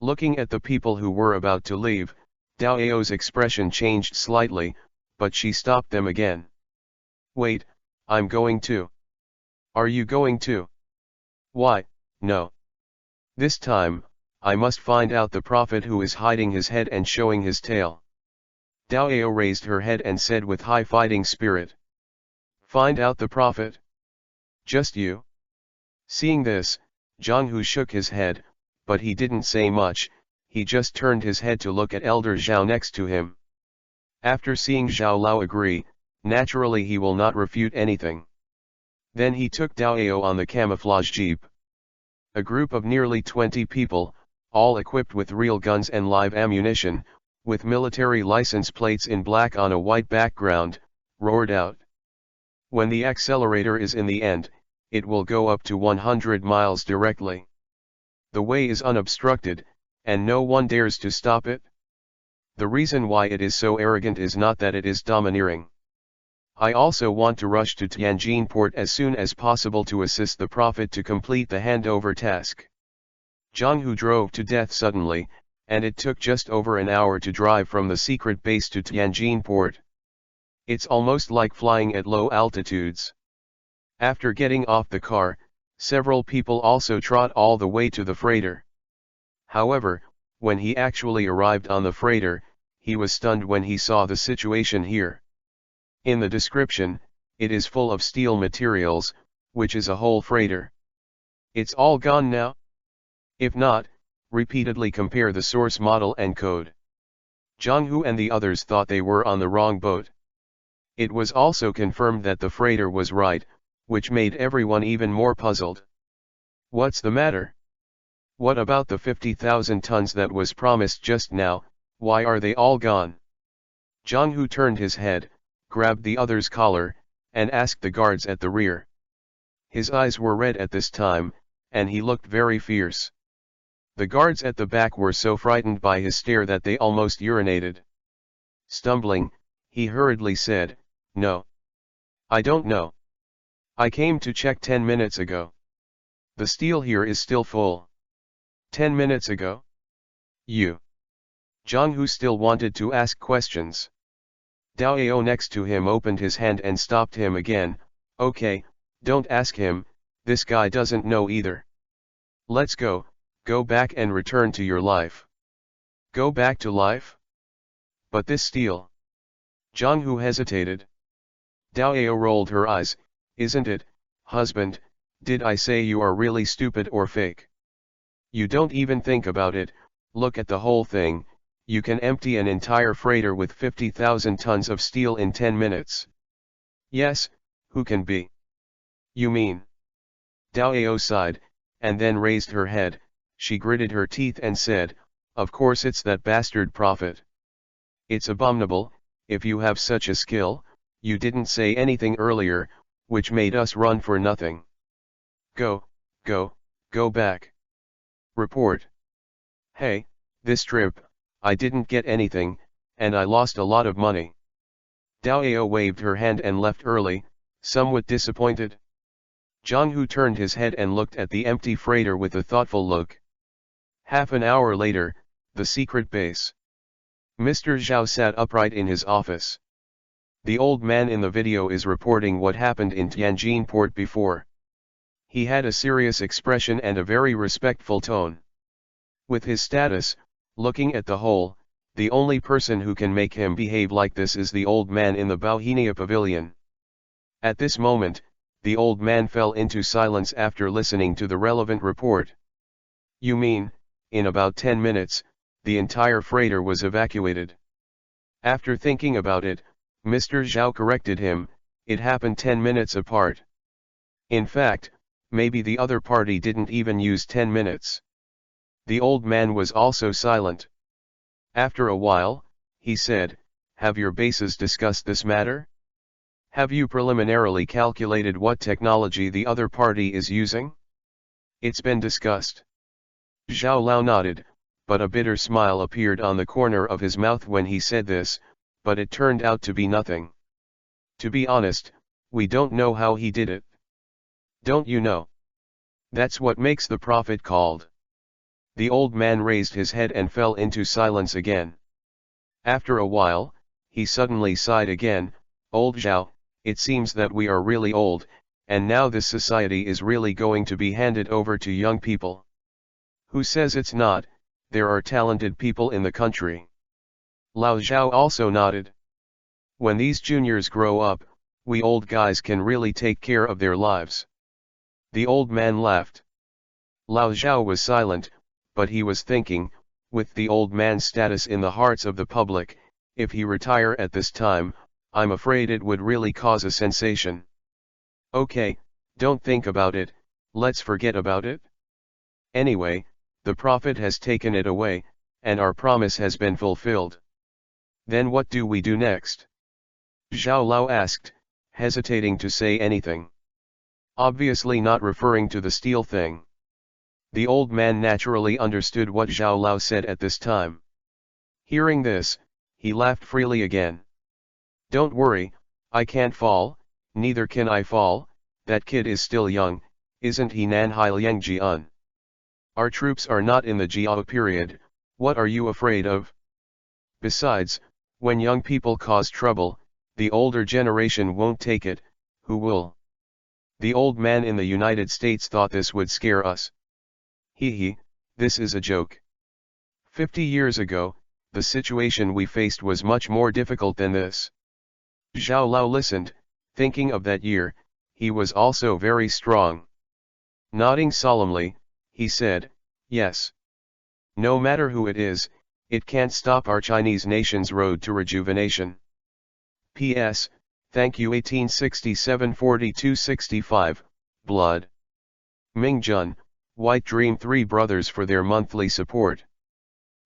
Looking at the people who were about to leave, Dao Ao's expression changed slightly, but she stopped them again. Wait, I'm going too. Are you going too? Why, no. This time, I must find out the prophet who is hiding his head and showing his tail. Dao Ao raised her head and said with high fighting spirit. Find out the prophet? Just you? Seeing this, Zhang Hu shook his head, but he didn't say much, he just turned his head to look at Elder Zhao next to him. After seeing Zhao Lao agree, naturally he will not refute anything. Then he took Dao Ao on the camouflage jeep. A group of nearly 20 people, all equipped with real guns and live ammunition, with military license plates in black on a white background, roared out. When the accelerator is in the end, it will go up to 100 miles directly. The way is unobstructed, and no one dares to stop it. The reason why it is so arrogant is not that it is domineering. I also want to rush to Tianjin port as soon as possible to assist the prophet to complete the handover task. Zhang Hu drove to death suddenly, and it took just over an hour to drive from the secret base to Tianjin port. It's almost like flying at low altitudes. After getting off the car, several people also trot all the way to the freighter. However, when he actually arrived on the freighter, he was stunned when he saw the situation here. In the description, it is full of steel materials, which is a whole freighter. It's all gone now? If not, repeatedly compare the source model and code. Zhang Hu and the others thought they were on the wrong boat. It was also confirmed that the freighter was right, which made everyone even more puzzled. What's the matter? What about the 50,000 tons that was promised just now, why are they all gone? Zhang Hu turned his head, grabbed the other's collar, and asked the guards at the rear. His eyes were red at this time, and he looked very fierce. The guards at the back were so frightened by his stare that they almost urinated. Stumbling, he hurriedly said, No. I don't know. I came to check 10 minutes ago. The steel here is still full. 10 minutes ago? You. Zhang Hu still wanted to ask questions. Dao Ao next to him opened his hand and stopped him again. Okay, don't ask him, this guy doesn't know either. Let's go back and return to your life. Go back to life? But this steel. Zhang Hu hesitated. Dao Ao rolled her eyes, isn't it, husband, did I say you are really stupid or fake? You don't even think about it, look at the whole thing. You can empty an entire freighter with 50,000 tons of steel in 10 minutes. Yes, who can be? You mean? Dao Ao sighed, and then raised her head, she gritted her teeth and said, of course it's that bastard prophet. It's abominable, if you have such a skill, you didn't say anything earlier, which made us run for nothing. Go back. Report. Hey, this trip, I didn't get anything, and I lost a lot of money. Dao Ao waved her hand and left early, somewhat disappointed. Zhang Hu turned his head and looked at the empty freighter with a thoughtful look. Half an hour later, the secret base. Mr. Zhao sat upright in his office. The old man in the video is reporting what happened in Tianjin port before. He had a serious expression and a very respectful tone. With his status, looking at the whole, the only person who can make him behave like this is the old man in the Bauhinia pavilion. At this moment, the old man fell into silence after listening to the relevant report. You mean, in about 10 minutes, the entire freighter was evacuated? After thinking about it, Mr. Zhao corrected him, it happened 10 minutes apart. In fact, maybe the other party didn't even use 10 minutes. The old man was also silent. After a while, he said, have your bases discussed this matter? Have you preliminarily calculated what technology the other party is using? It's been discussed. Zhao Lao nodded, but a bitter smile appeared on the corner of his mouth when he said this, but it turned out to be nothing. To be honest, we don't know how he did it. Don't you know? That's what makes the prophet called. The old man raised his head and fell into silence again. After a while, he suddenly sighed again. Old Zhao, it seems that we are really old, and now this society is really going to be handed over to young people. Who says it's not? There are talented people in the country. Lao Zhao also nodded. When these juniors grow up, we old guys can really take care of their lives. The old man laughed. Lao Zhao was silent, but he was thinking, with the old man's status in the hearts of the public, if he retire at this time, I'm afraid it would really cause a sensation. Okay, don't think about it, let's forget about it. Anyway, the prophet has taken it away, and our promise has been fulfilled. Then what do we do next? Zhao Lao asked, hesitating to say anything. Obviously not referring to the steel thing. The old man naturally understood what Zhao Lao said at this time. Hearing this, he laughed freely again. Don't worry, I can't fall, neither can I fall, that kid is still young, isn't he Nanhai Liangjian? Our troops are not in the Jiao period, what are you afraid of? Besides, when young people cause trouble, the older generation won't take it, who will? The old man in the United States thought this would scare us. Hee, this is a joke. 50 years ago, the situation we faced was much more difficult than this. Zhao Lao listened, thinking of that year, he was also very strong. Nodding solemnly, he said, yes. No matter who it is, it can't stop our Chinese nation's road to rejuvenation. P.S. Thank you 1867-4265, Blood. Ming Jun, White Dream 3 Brothers for their monthly support.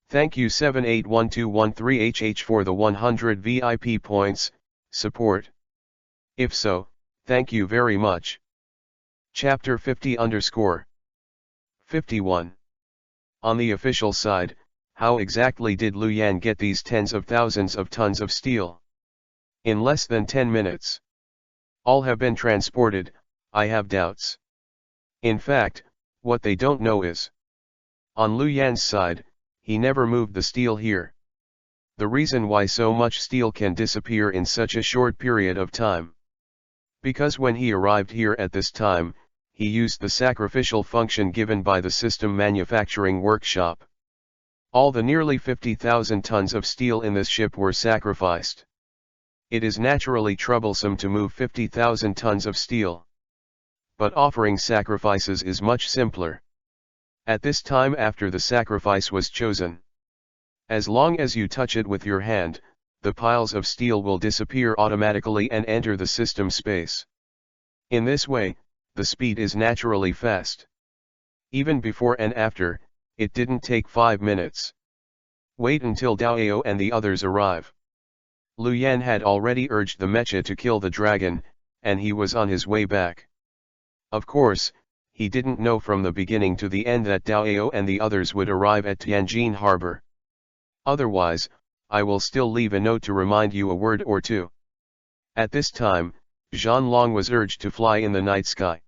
Thank you 781213HH for the 100 VIP points, support. If so, thank you very much. Chapter 50_51. On the official side, how exactly did Lu Yan get these tens of thousands of tons of steel? In less than 10 minutes. All have been transported, I have doubts. In fact, what they don't know is, on Lu Yan's side, he never moved the steel here. The reason why so much steel can disappear in such a short period of time. Because when he arrived here at this time, he used the sacrificial function given by the system manufacturing workshop. All the nearly 50,000 tons of steel in this ship were sacrificed. It is naturally troublesome to move 50,000 tons of steel. But offering sacrifices is much simpler. At this time after the sacrifice was chosen, as long as you touch it with your hand, the piles of steel will disappear automatically and enter the system space. In this way, the speed is naturally fast. Even before and after, it didn't take 5 minutes. Wait until Dao and the others arrive. Lu Yan had already urged the mecha to kill the dragon, and he was on his way back. Of course, he didn't know from the beginning to the end that Dao and the others would arrive at Tianjin harbor. Otherwise, I will still leave a note to remind you a word or two. At this time, Zhan Long was urged to fly in the night sky.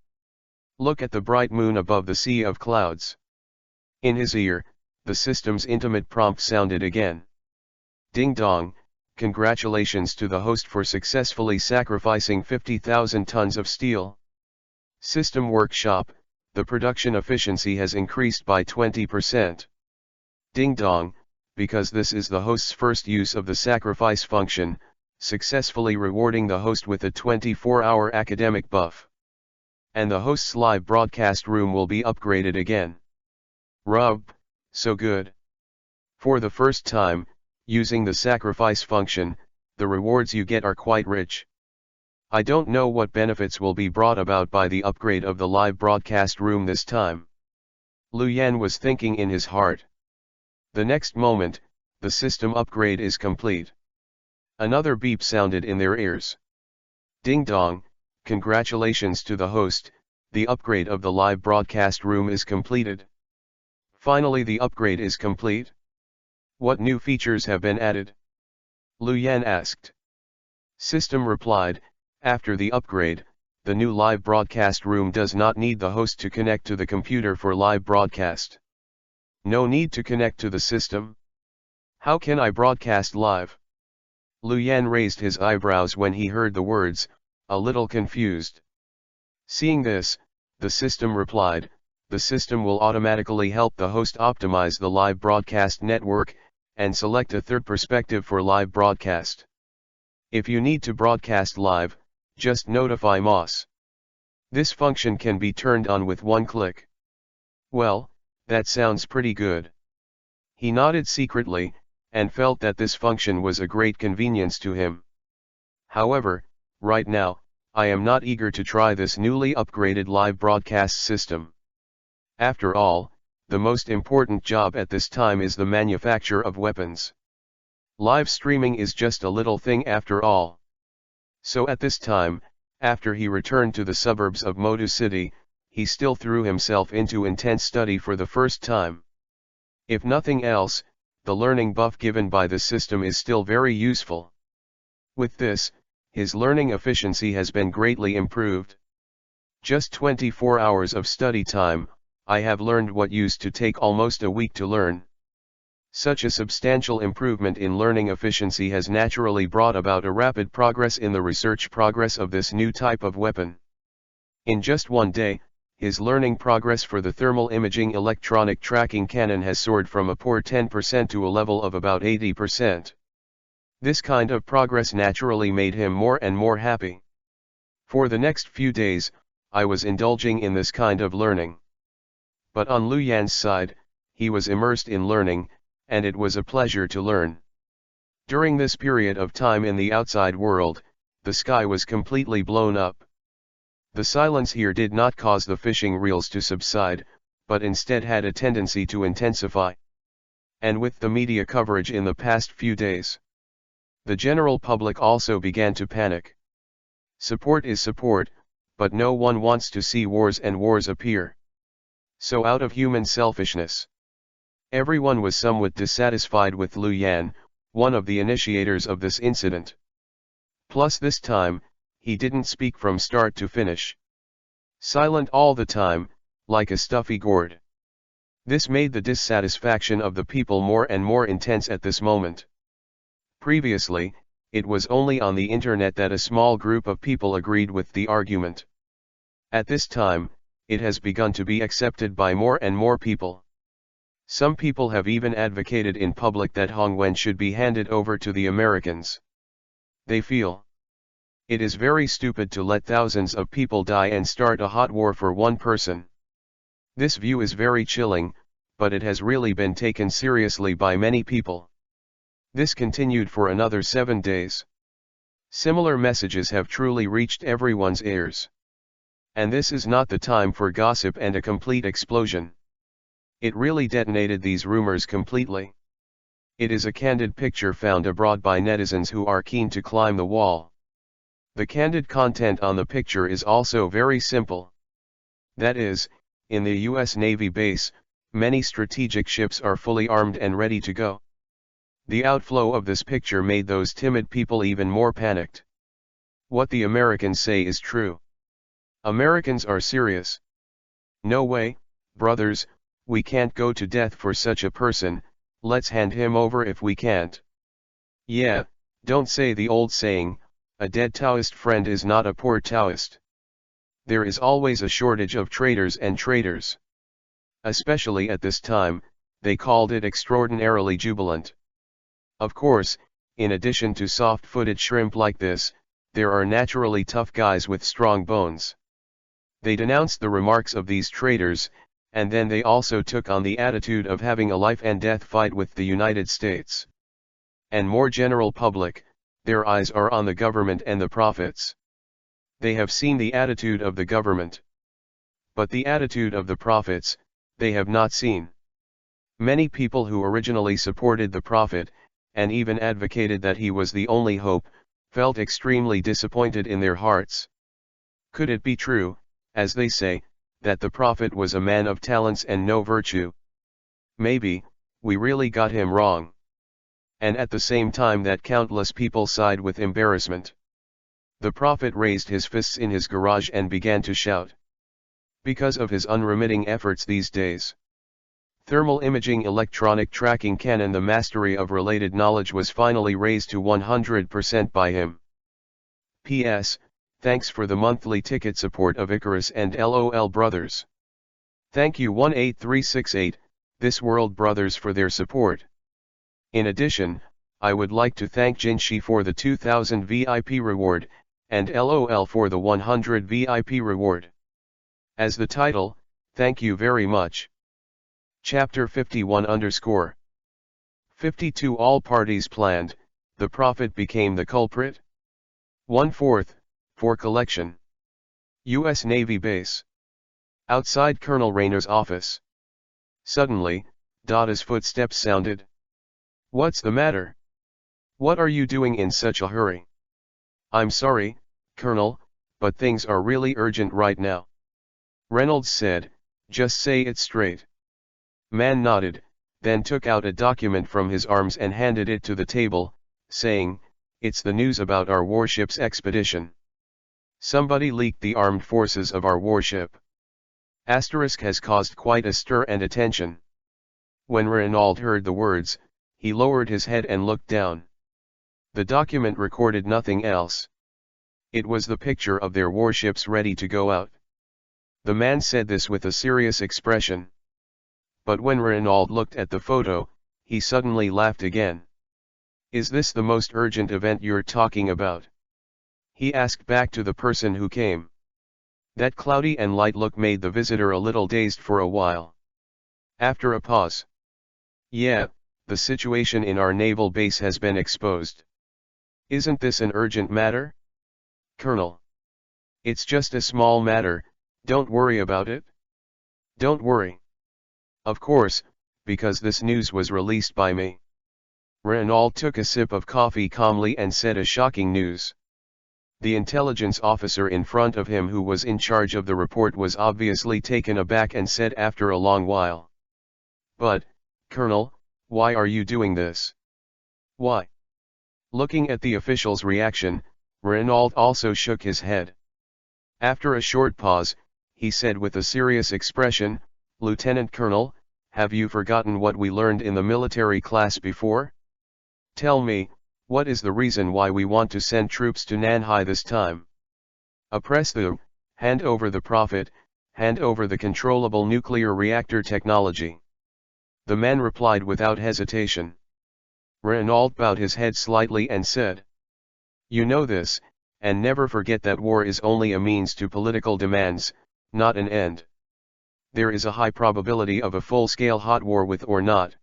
Look at the bright moon above the sea of clouds. In his ear, the system's intimate prompt sounded again. Ding dong, congratulations to the host for successfully sacrificing 50,000 tons of steel. System workshop, the production efficiency has increased by 20%. Ding dong, because this is the host's first use of the sacrifice function, successfully rewarding the host with a 24-hour academic buff. And the host's live broadcast room will be upgraded again. Rub, so good. For the first time, using the sacrifice function, the rewards you get are quite rich. I don't know what benefits will be brought about by the upgrade of the live broadcast room this time. Lu Yan was thinking in his heart. The next moment, the system upgrade is complete. Another beep sounded in their ears. Ding dong, congratulations to the host, the upgrade of the live broadcast room is completed. Finally the upgrade is complete. What new features have been added? Lu Yan asked. System replied, after the upgrade, the new live broadcast room does not need the host to connect to the computer for live broadcast. No need to connect to the system? How can I broadcast live? Lu Yan raised his eyebrows when he heard the words, a little confused. Seeing this, the system replied, the system will automatically help the host optimize the live broadcast network, and select a third perspective for live broadcast. If you need to broadcast live, just notify MOS. This function can be turned on with one click. Well, that sounds pretty good. He nodded secretly, and felt that this function was a great convenience to him. However, right now, I am not eager to try this newly upgraded live broadcast system. After all, the most important job at this time is the manufacture of weapons. Live streaming is just a little thing after all. So at this time, after he returned to the suburbs of Modu City, he still threw himself into intense study for the first time. If nothing else, the learning buff given by the system is still very useful. With this, his learning efficiency has been greatly improved. Just 24 hours of study time, I have learned what used to take almost a week to learn. Such a substantial improvement in learning efficiency has naturally brought about a rapid progress in the research progress of this new type of weapon. In just one day, his learning progress for the thermal imaging electronic tracking cannon has soared from a poor 10% to a level of about 80%. This kind of progress naturally made him more and more happy. For the next few days, I was indulging in this kind of learning. But on Lu Yan's side, he was immersed in learning, and it was a pleasure to learn. During this period of time in the outside world, the sky was completely blown up. The silence here did not cause the fishing reels to subside, but instead had a tendency to intensify. And with the media coverage in the past few days, the general public also began to panic. Support is support, but no one wants to see wars and wars appear. So out of human selfishness, everyone was somewhat dissatisfied with Lu Yan, one of the initiators of this incident. Plus this time, he didn't speak from start to finish. Silent all the time, like a stuffy gourd. This made the dissatisfaction of the people more and more intense at this moment. Previously, it was only on the internet that a small group of people agreed with the argument. At this time, it has begun to be accepted by more and more people. Some people have even advocated in public that Hongwen should be handed over to the Americans. They feel it is very stupid to let thousands of people die and start a hot war for one person. This view is very chilling, but it has really been taken seriously by many people. This continued for another 7 days. Similar messages have truly reached everyone's ears. And this is not the time for gossip and a complete explosion. It really detonated these rumors completely. It is a candid picture found abroad by netizens who are keen to climb the wall. The candid content on the picture is also very simple. That is, in the US Navy base, many strategic ships are fully armed and ready to go. The outflow of this picture made those timid people even more panicked. What the Americans say is true. Americans are serious. No way, brothers, we can't go to death for such a person, let's hand him over if we can't. Yeah, don't say the old saying, a dead Taoist friend is not a poor Taoist. There is always a shortage of traitors and traitors. Especially at this time, they called it extraordinarily jubilant. Of course, in addition to soft-footed shrimp like this, there are naturally tough guys with strong bones. They denounced the remarks of these traitors, and then they also took on the attitude of having a life-and-death fight with the United States. And more general public, their eyes are on the government and the prophets. They have seen the attitude of the government. But the attitude of the prophets, they have not seen. Many people who originally supported the prophet, and even advocated that he was the only hope, felt extremely disappointed in their hearts. Could it be true, as they say, that the prophet was a man of talents and no virtue? Maybe, we really got him wrong. And at the same time that countless people sighed with embarrassment. The prophet raised his fists in his garage and began to shout. Because of his unremitting efforts these days. Thermal imaging, electronic tracking can, and the mastery of related knowledge was finally raised to 100% by him. P.S. Thanks for the monthly ticket support of Icarus and LOL Brothers. Thank you 18368, This World Brothers for their support. In addition, I would like to thank Jinshi for the 2000 VIP reward, and LOL for the 100 VIP reward. As the title, thank you very much. Chapter 51 52 All parties planned, the prophet became the culprit. 1/4, for collection. U.S. Navy base. Outside Colonel Rayner's office. Suddenly, Dada's footsteps sounded. What's the matter? What are you doing in such a hurry? I'm sorry, Colonel, but things are really urgent right now. Reynolds said, just say it straight. Man nodded, then took out a document from his arms and handed it to the table, saying, it's the news about our warship's expedition. Somebody leaked the armed forces of our warship. Asterisk has caused quite a stir and attention. When Reynolds heard the words, he lowered his head and looked down. The document recorded nothing else. It was the picture of their warships ready to go out. The man said this with a serious expression. But when Reynolds looked at the photo, he suddenly laughed again. Is this the most urgent event you're talking about? He asked back to the person who came. That cloudy and light look made the visitor a little dazed for a while. After a pause. Yeah, the situation in our naval base has been exposed. Isn't this an urgent matter? Colonel. It's just a small matter, don't worry about it. Don't worry. Of course, because this news was released by me. Reynolds took a sip of coffee calmly and said a shocking news. The intelligence officer in front of him who was in charge of the report was obviously taken aback and said after a long while. But, Colonel, why are you doing this? Why? Looking at the official's reaction, Reynolds also shook his head. After a short pause, he said with a serious expression, Lieutenant Colonel, have you forgotten what we learned in the military class before? Tell me, what is the reason why we want to send troops to Nanhai this time? Oppress the, hand over the prophet, hand over the controllable nuclear reactor technology. The man replied without hesitation. Reynolds bowed his head slightly and said, you know this, and never forget that war is only a means to political demands, not an end. There is a high probability of a full-scale hot war with or not.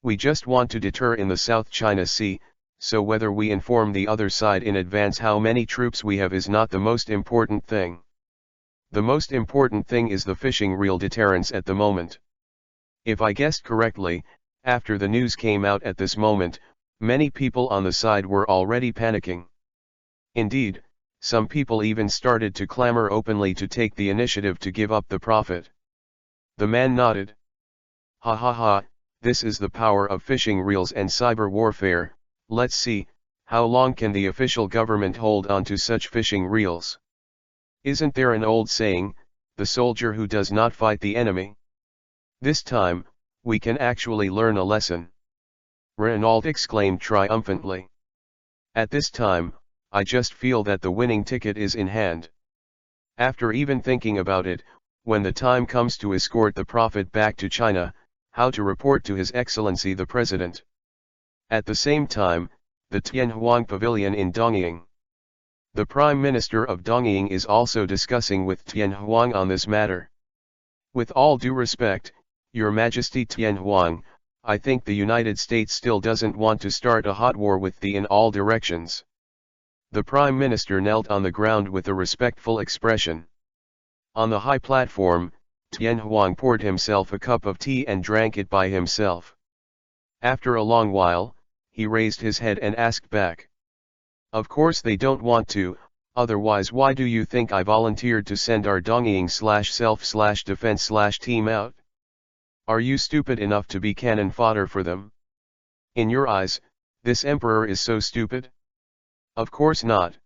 We just want to deter in the South China Sea, so whether we inform the other side in advance how many troops we have is not the most important thing. The most important thing is the fishing reel deterrence at the moment. If I guessed correctly, after the news came out at this moment, many people on the side were already panicking. Indeed, some people even started to clamor openly to take the initiative to give up the prophet. The man nodded. Ha ha ha, this is the power of fishing reels and cyber warfare. Let's see, how long can the official government hold on to such fishing reels? Isn't there an old saying, the soldier who does not fight the enemy? This time, we can actually learn a lesson. Reynolds exclaimed triumphantly. At this time, I just feel that the winning ticket is in hand. After even thinking about it, when the time comes to escort the prophet back to China, how to report to His Excellency the President. At the same time, the Tianhuang Pavilion in Dongying. The Prime Minister of Dongying is also discussing with Tianhuang on this matter. With all due respect, Your Majesty Tianhuang, I think the United States still doesn't want to start a hot war with thee in all directions. The Prime Minister knelt on the ground with a respectful expression. On the high platform, Tianhuang poured himself a cup of tea and drank it by himself. After a long while, he raised his head and asked back. Of course they don't want to, otherwise why do you think I volunteered to send our Dongying/self/defense/team out? Are you stupid enough to be cannon fodder for them? In your eyes, this emperor is so stupid? Of course not.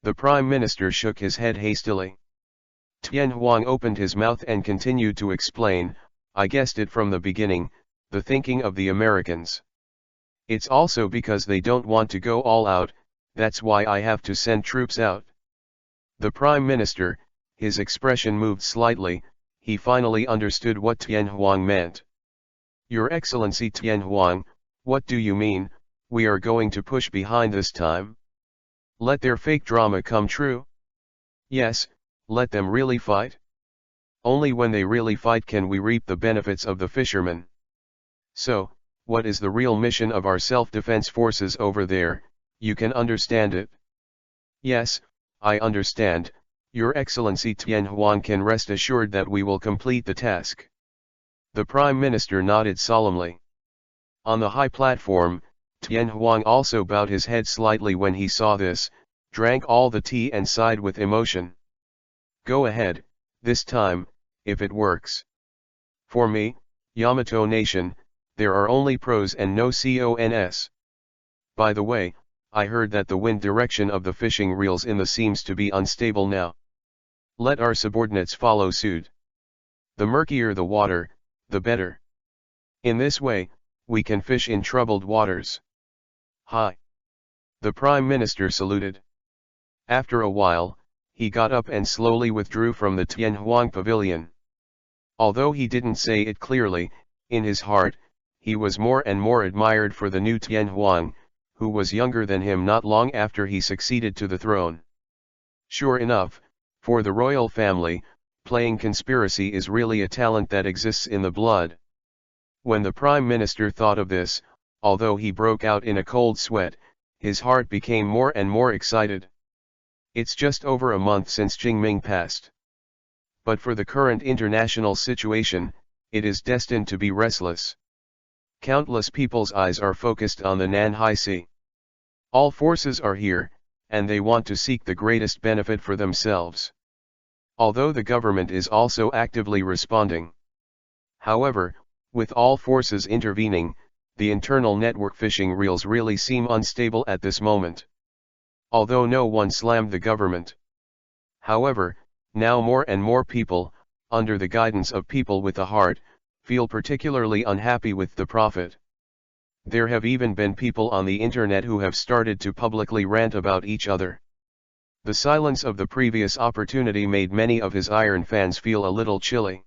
The Prime Minister shook his head hastily. Tian Huang opened his mouth and continued to explain, I guessed it from the beginning, the thinking of the Americans. It's also because they don't want to go all out, that's why I have to send troops out. The Prime Minister, his expression moved slightly, he finally understood what Tian Huang meant. Your Excellency Tian Huang, what do you mean, we are going to push behind this time? Let their fake drama come true? Yes, let them really fight? Only when they really fight can we reap the benefits of the fishermen. So, what is the real mission of our self-defense forces over there, you can understand it? Yes, I understand, Your Excellency Tian Huang can rest assured that we will complete the task. The Prime Minister nodded solemnly. On the high platform, Tian Huang also bowed his head slightly when he saw this, drank all the tea and sighed with emotion. Go ahead, this time, if it works. For me, Yamato Nation, there are only pros and no cons. By the way, I heard that the wind direction of the fishing reels in the seems to be unstable now. Let our subordinates follow suit. The murkier the water, the better. In this way, we can fish in troubled waters. Hi. The Prime Minister saluted. After a while, he got up and slowly withdrew from the Tian Huang pavilion. Although he didn't say it clearly, in his heart, he was more and more admired for the new Tian Huang, who was younger than him not long after he succeeded to the throne. Sure enough, for the royal family, playing conspiracy is really a talent that exists in the blood. When the Prime Minister thought of this, although he broke out in a cold sweat, his heart became more and more excited. It's just over a month since Qingming passed. But for the current international situation, it is destined to be restless. Countless people's eyes are focused on the Nanhai Sea. All forces are here, and they want to seek the greatest benefit for themselves. Although the government is also actively responding. However, with all forces intervening, the internal network fishing reels really seem unstable at this moment. Although no one slammed the government. However, now more and more people, under the guidance of people with a heart, feel particularly unhappy with the prophet. There have even been people on the internet who have started to publicly rant about each other. The silence of the previous opportunity made many of his iron fans feel a little chilly.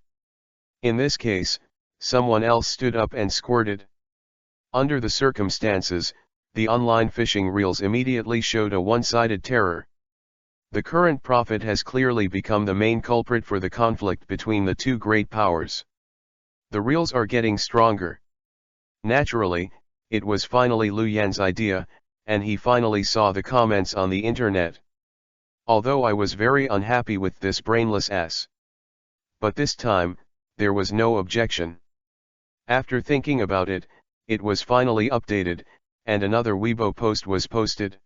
In this case, someone else stood up and squirted. Under the circumstances, the online fishing reels immediately showed a one-sided terror. The current prophet has clearly become the main culprit for the conflict between the two great powers. The reels are getting stronger. Naturally, it was finally Lu Yan's idea, and he finally saw the comments on the internet. Although I was very unhappy with this brainless ass. But this time, there was no objection. After thinking about it, it was finally updated, and another Weibo post was posted.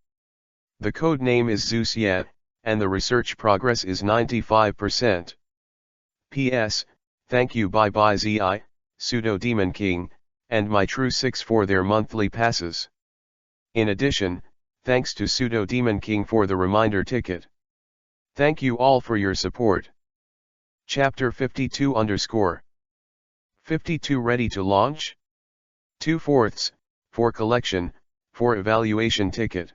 The code name is Zeus Yet, and the research progress is 95%. P.S. Thank you bye bye ZI, Pseudo Demon King, and my True 6 for their monthly passes. In addition, thanks to Pseudo Demon King for the reminder ticket. Thank you all for your support. Chapter 52 52 ready to launch? 2/4, for collection, for evaluation ticket.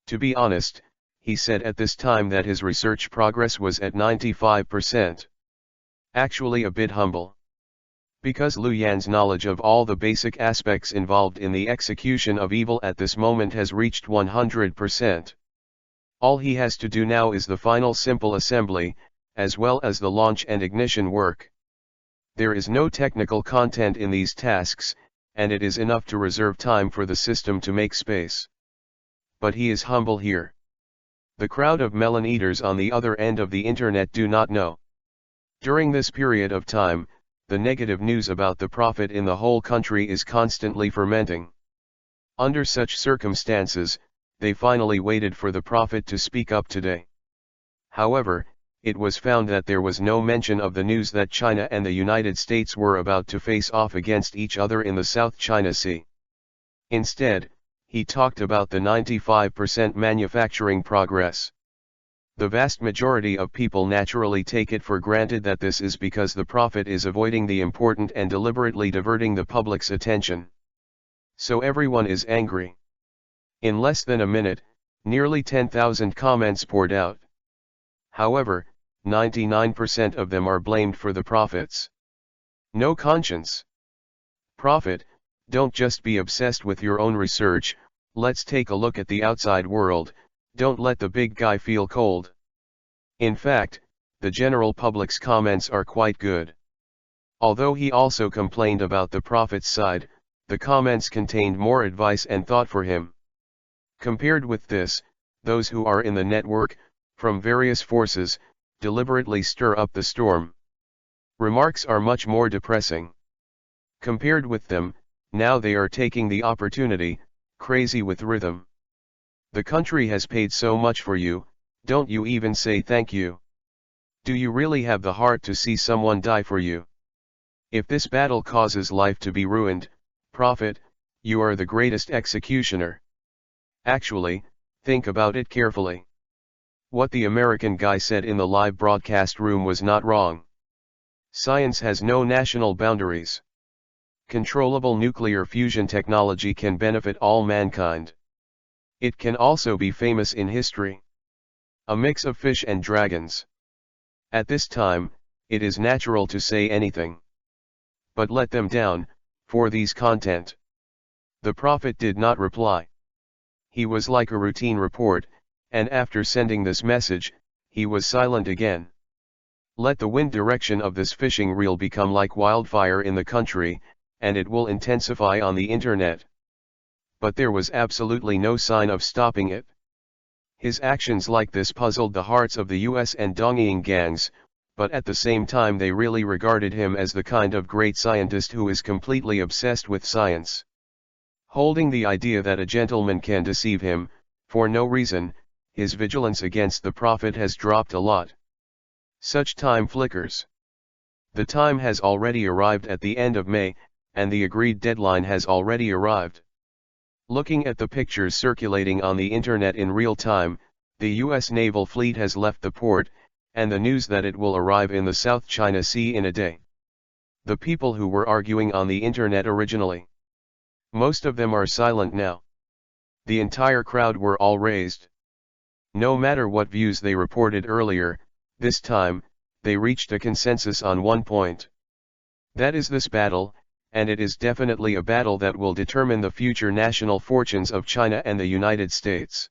To be honest, he said at this time that his research progress was at 95%. Actually a bit humble. Because Lu Yan's knowledge of all the basic aspects involved in the execution of evil at this moment has reached 100%. All he has to do now is the final simple assembly, as well as the launch and ignition work. There is no technical content in these tasks, and it is enough to reserve time for the system to make space. But he is humble here. The crowd of melon eaters on the other end of the internet do not know. During this period of time, the negative news about the prophet in the whole country is constantly fermenting. Under such circumstances, they finally waited for the prophet to speak up today. However, it was found that there was no mention of the news that China and the United States were about to face off against each other in the South China Sea. Instead, he talked about the 95% manufacturing progress. The vast majority of people naturally take it for granted that this is because the prophet is avoiding the important and deliberately diverting the public's attention. So everyone is angry. In less than a minute, nearly 10,000 comments poured out. However, 99% of them are blamed for the prophets. No conscience. Prophet, don't just be obsessed with your own research, let's take a look at the outside world, don't let the big guy feel cold. In fact, the general public's comments are quite good. Although he also complained about the prophet's side, the comments contained more advice and thought for him. Compared with this, those who are in the network, from various forces, deliberately stir up the storm. Remarks are much more depressing. Compared with them, now they are taking the opportunity, crazy with rhythm. The country has paid so much for you, don't you even say thank you? Do you really have the heart to see someone die for you? If this battle causes life to be ruined, prophet, you are the greatest executioner. Actually, think about it carefully. What the American guy said in the live broadcast room was not wrong. Science has no national boundaries. Controllable nuclear fusion technology can benefit all mankind. It can also be famous in history. A mix of fish and dragons. At this time, it is natural to say anything. But let them down, for these content. The prophet did not reply. He was like a routine report, and after sending this message, he was silent again. Let the wind direction of this fishing reel become like wildfire in the country, and it will intensify on the internet. But there was absolutely no sign of stopping it. His actions like this puzzled the hearts of the US and Dongying gangs, but at the same time they really regarded him as the kind of great scientist who is completely obsessed with science. Holding the idea that a gentleman can deceive him, for no reason, his vigilance against the prophet has dropped a lot. Such time flickers. The time has already arrived at the end of May, and the agreed deadline has already arrived. Looking at the pictures circulating on the internet in real time, the US naval fleet has left the port, and the news that it will arrive in the South China Sea in a day. The people who were arguing on the internet originally, most of them are silent now. The entire crowd were all raised. No matter what views they reported earlier, this time, they reached a consensus on one point. That is this battle, and it is definitely a battle that will determine the future national fortunes of China and the United States.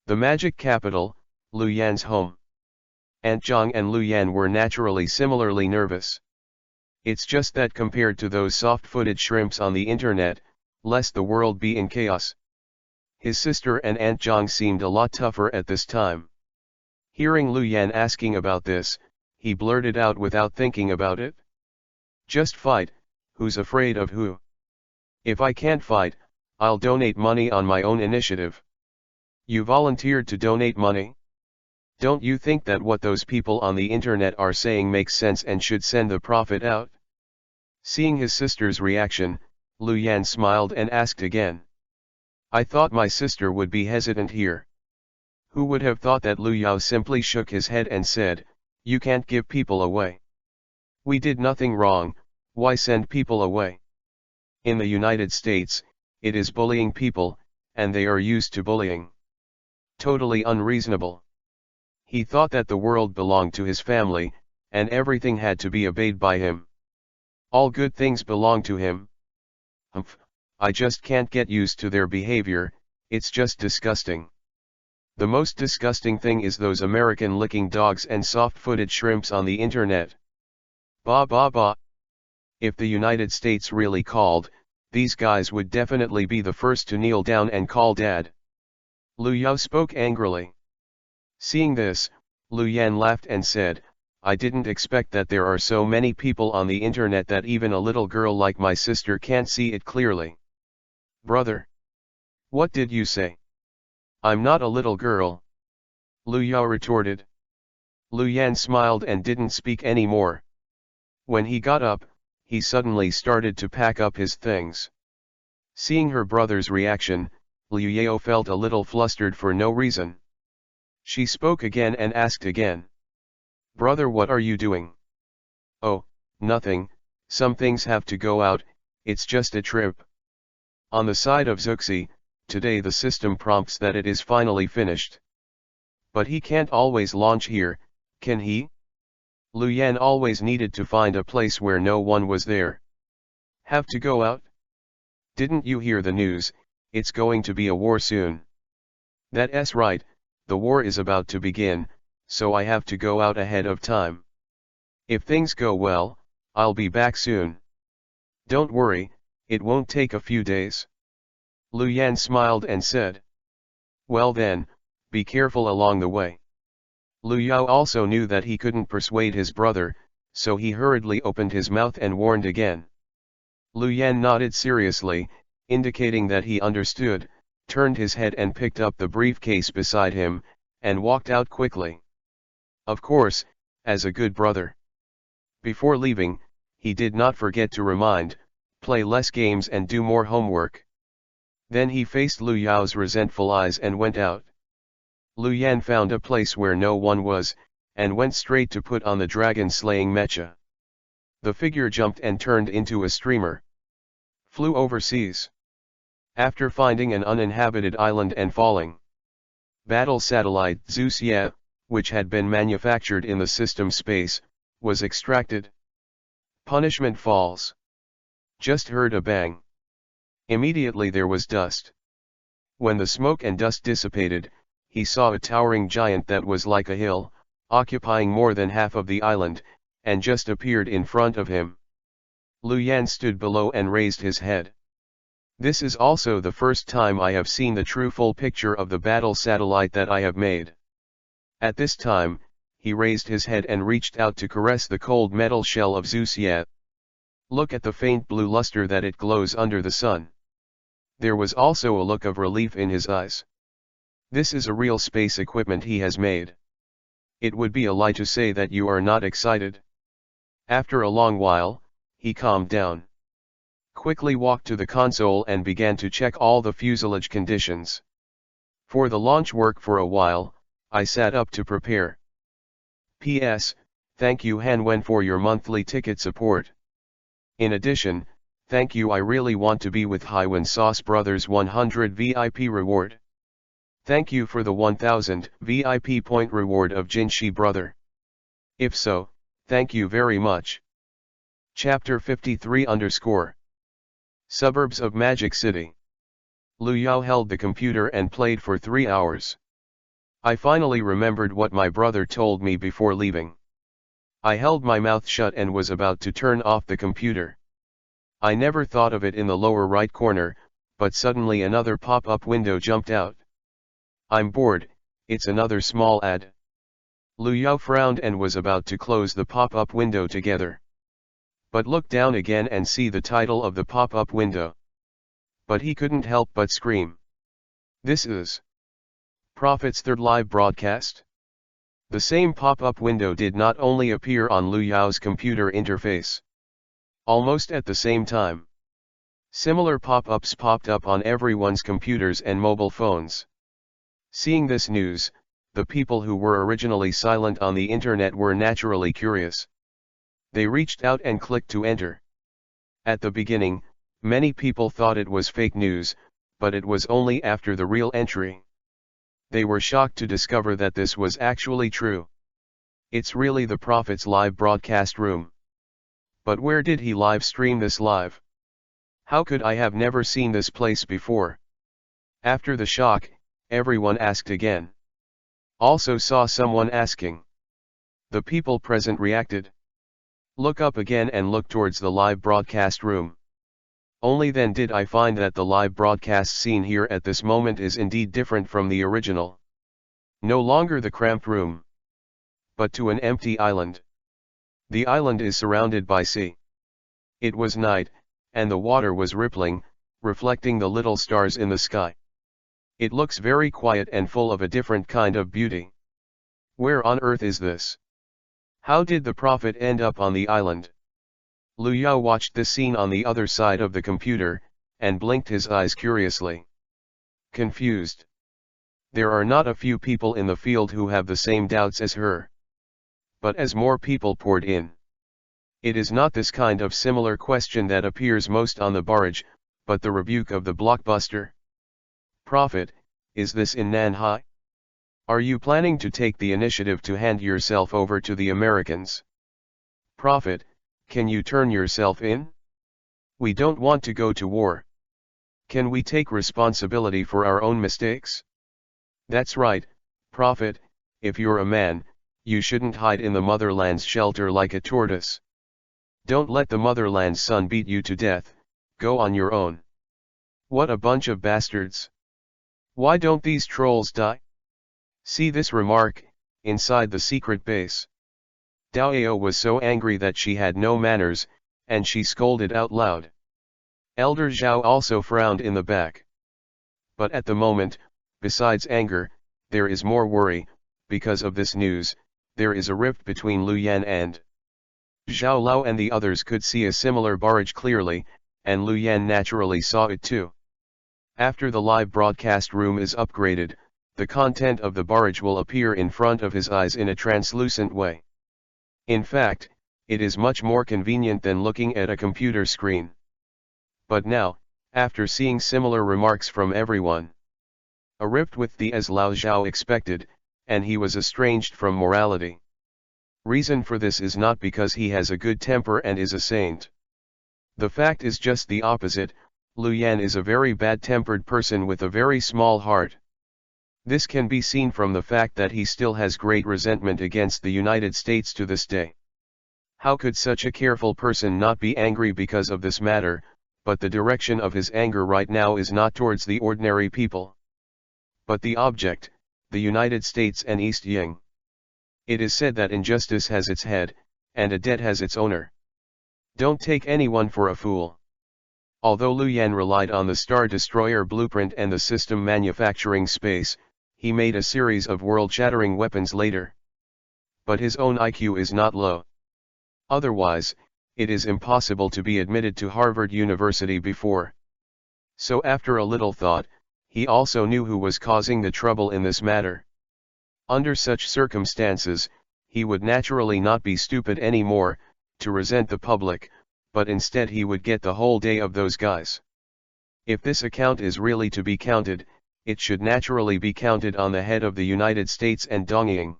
The magic capital, Luyan's home. Aunt Zhang and Luyan were naturally similarly nervous. It's just that compared to those soft-footed shrimps on the internet, lest the world be in chaos. His sister and Aunt Zhang seemed a lot tougher at this time. Hearing Luyan asking about this, he blurted out without thinking about it. Just fight, who's afraid of who? If I can't fight, I'll donate money on my own initiative. You volunteered to donate money? Don't you think that what those people on the internet are saying makes sense and should send the prophet out? Seeing his sister's reaction, Luyan smiled and asked again. I thought my sister would be hesitant here. Who would have thought that Lu Yao simply shook his head and said, you can't give people away. We did nothing wrong, why send people away? In the United States, it is bullying people, and they are used to bullying. Totally unreasonable. He thought that the world belonged to his family, and everything had to be obeyed by him. All good things belong to him. Humph, I just can't get used to their behavior, it's just disgusting. The most disgusting thing is those American licking dogs and soft-footed shrimps on the internet. Bah bah bah. If the United States really called, these guys would definitely be the first to kneel down and call Dad. Lu Yao spoke angrily. Seeing this, Lu Yan laughed and said, I didn't expect that there are so many people on the internet that even a little girl like my sister can't see it clearly. Brother. What did you say? I'm not a little girl. Lu Yao retorted. Lu Yan smiled and didn't speak any more. When he got up, he suddenly started to pack up his things. Seeing her brother's reaction, Liu Yao felt a little flustered for no reason. She spoke again and asked again. Brother, what are you doing? Oh, nothing, some things have to go out, it's just a trip. On the side of Zuxi, today the system prompts that it is finally finished. But he can't always launch here, can he? Lu Yan always needed to find a place where no one was there. Have to go out? Didn't you hear the news, it's going to be a war soon. That's right, the war is about to begin, so I have to go out ahead of time. If things go well, I'll be back soon. Don't worry, it won't take a few days. Lu Yan smiled and said. Well then, be careful along the way. Lu Yao also knew that he couldn't persuade his brother, so he hurriedly opened his mouth and warned again. Lu Yan nodded seriously, indicating that he understood, turned his head and picked up the briefcase beside him, and walked out quickly. Of course, as a good brother. Before leaving, he did not forget to remind, play less games and do more homework. Then he faced Lu Yao's resentful eyes and went out. Lu Yan found a place where no one was, and went straight to put on the dragon-slaying mecha. The figure jumped and turned into a streamer. Flew overseas. After finding an uninhabited island and falling. Battle satellite Zeus-Ye, which had been manufactured in the system space, was extracted. Punishment falls. Just heard a bang. Immediately there was dust. When the smoke and dust dissipated, he saw a towering giant that was like a hill, occupying more than half of the island, and just appeared in front of him. Lu Yan stood below and raised his head. This is also the first time I have seen the true full picture of the battle satellite that I have made. At this time, he raised his head and reached out to caress the cold metal shell of Zeus-Ye. Look at the faint blue luster that it glows under the sun. There was also a look of relief in his eyes. This is a real space equipment he has made. It would be a lie to say that you are not excited. After a long while, he calmed down. Quickly walked to the console and began to check all the fuselage conditions. For the launch work for a while, I sat up to prepare. P.S. Thank you Han Wen for your monthly ticket support. In addition, thank you, I really want to be with Haiwan Sauce Brothers 100 VIP reward. Thank you for the 1000 VIP point reward of Jinshi Brother. If so, thank you very much. Chapter 53 _ Suburbs of Magic City. Lu Yao held the computer and played for 3 hours. I finally remembered what my brother told me before leaving. I held my mouth shut and was about to turn off the computer. I never thought of it in the lower right corner, but suddenly another pop-up window jumped out. I'm bored, it's another small ad. Lu Yao frowned and was about to close the pop-up window together. But looked down again and see the title of the pop-up window. But he couldn't help but scream. This is Prophet's third live broadcast? The same pop-up window did not only appear on Lu Yao's computer interface. Almost at the same time. Similar pop-ups popped up on everyone's computers and mobile phones. Seeing this news, the people who were originally silent on the internet were naturally curious. They reached out and clicked to enter. At the beginning, many people thought it was fake news, but it was only after the real entry. They were shocked to discover that this was actually true. It's really the Prophet's live broadcast room. But where did he live stream this live? How could I have never seen this place before? After the shock, everyone asked again. Also saw someone asking. The people present reacted. Look up again and look towards the live broadcast room. Only then did I find that the live broadcast scene here at this moment is indeed different from the original. No longer the cramped room, but to an empty island. The island is surrounded by sea. It was night, and the water was rippling, reflecting the little stars in the sky. It looks very quiet and full of a different kind of beauty. Where on earth is this? How did the prophet end up on the island? Lu Yao watched this scene on the other side of the computer, and blinked his eyes curiously. Confused. There are not a few people in the field who have the same doubts as her. But as more people poured in, it is not this kind of similar question that appears most on the barrage, but the rebuke of the blockbuster. Prophet, is this in Nanhai? Are you planning to take the initiative to hand yourself over to the Americans? Prophet, can you turn yourself in? We don't want to go to war. Can we take responsibility for our own mistakes? That's right, Prophet, if you're a man, you shouldn't hide in the motherland's shelter like a tortoise. Don't let the motherland's son beat you to death, go on your own. What a bunch of bastards. Why don't these trolls die? See this remark, inside the secret base. Dao was so angry that she had no manners, and she scolded out loud. Elder Zhao also frowned in the back. But at the moment, besides anger, there is more worry. Because of this news, there is a rift between Lu Yan and Zhao Lao, and the others could see a similar barrage clearly, and Lu Yan naturally saw it too. After the live broadcast room is upgraded, the content of the barrage will appear in front of his eyes in a translucent way. In fact, it is much more convenient than looking at a computer screen. But now, after seeing similar remarks from everyone, a rift with the as Lao Zhao expected, and he was estranged from morality. Reason for this is not because he has a good temper and is a saint. The fact is just the opposite. Lu Yan is a very bad-tempered person with a very small heart. This can be seen from the fact that he still has great resentment against the United States to this day. How could such a careful person not be angry because of this matter? But the direction of his anger right now is not towards the ordinary people, but the object, the United States and East Ying. It is said that injustice has its head, and a debt has its owner. Don't take anyone for a fool. Although Lu Yan relied on the Star Destroyer blueprint and the system manufacturing space, he made a series of world-shattering weapons later. But his own IQ is not low. Otherwise, it is impossible to be admitted to Harvard University before. So after a little thought, he also knew who was causing the trouble in this matter. Under such circumstances, he would naturally not be stupid anymore, to resent the public, but instead he would get the whole day of those guys. If this account is really to be counted, it should naturally be counted on the head of the United States and Dongying.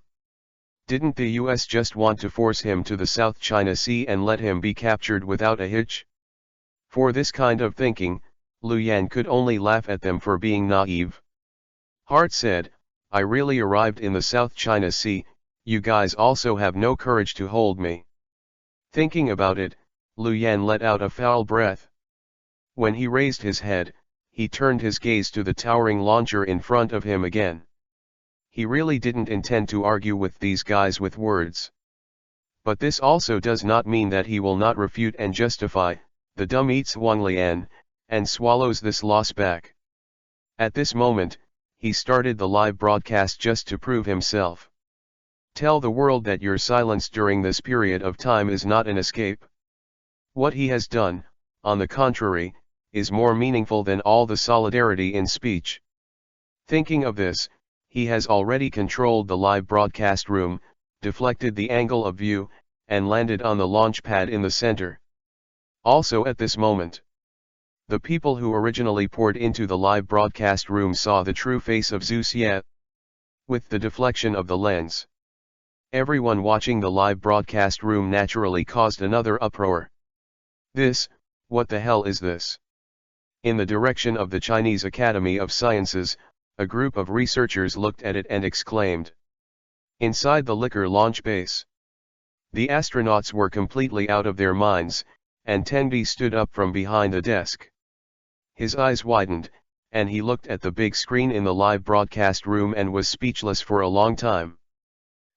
Didn't the US just want to force him to the South China Sea and let him be captured without a hitch? For this kind of thinking, Lu Yan could only laugh at them for being naive. Hart said, I really arrived in the South China Sea, you guys also have no courage to hold me. Thinking about it, Lu Yan let out a foul breath. When he raised his head, he turned his gaze to the towering launcher in front of him again. He really didn't intend to argue with these guys with words. But this also does not mean that he will not refute and justify. The dumb eats Wang Lian, and swallows this loss back. At this moment, he started the live broadcast just to prove himself. Tell the world that your silence during this period of time is not an escape. What he has done, on the contrary, is more meaningful than all the solidarity in speech. Thinking of this, he has already controlled the live broadcast room, deflected the angle of view, and landed on the launch pad in the center. Also at this moment, the people who originally poured into the live broadcast room saw the true face of Zhu Xie. With the deflection of the lens, everyone watching the live broadcast room naturally caused another uproar. This, what the hell is this? In the direction of the Chinese Academy of Sciences, a group of researchers looked at it and exclaimed. Inside the liquor launch base, the astronauts were completely out of their minds, and Tenbi stood up from behind the desk. His eyes widened, and he looked at the big screen in the live broadcast room and was speechless for a long time.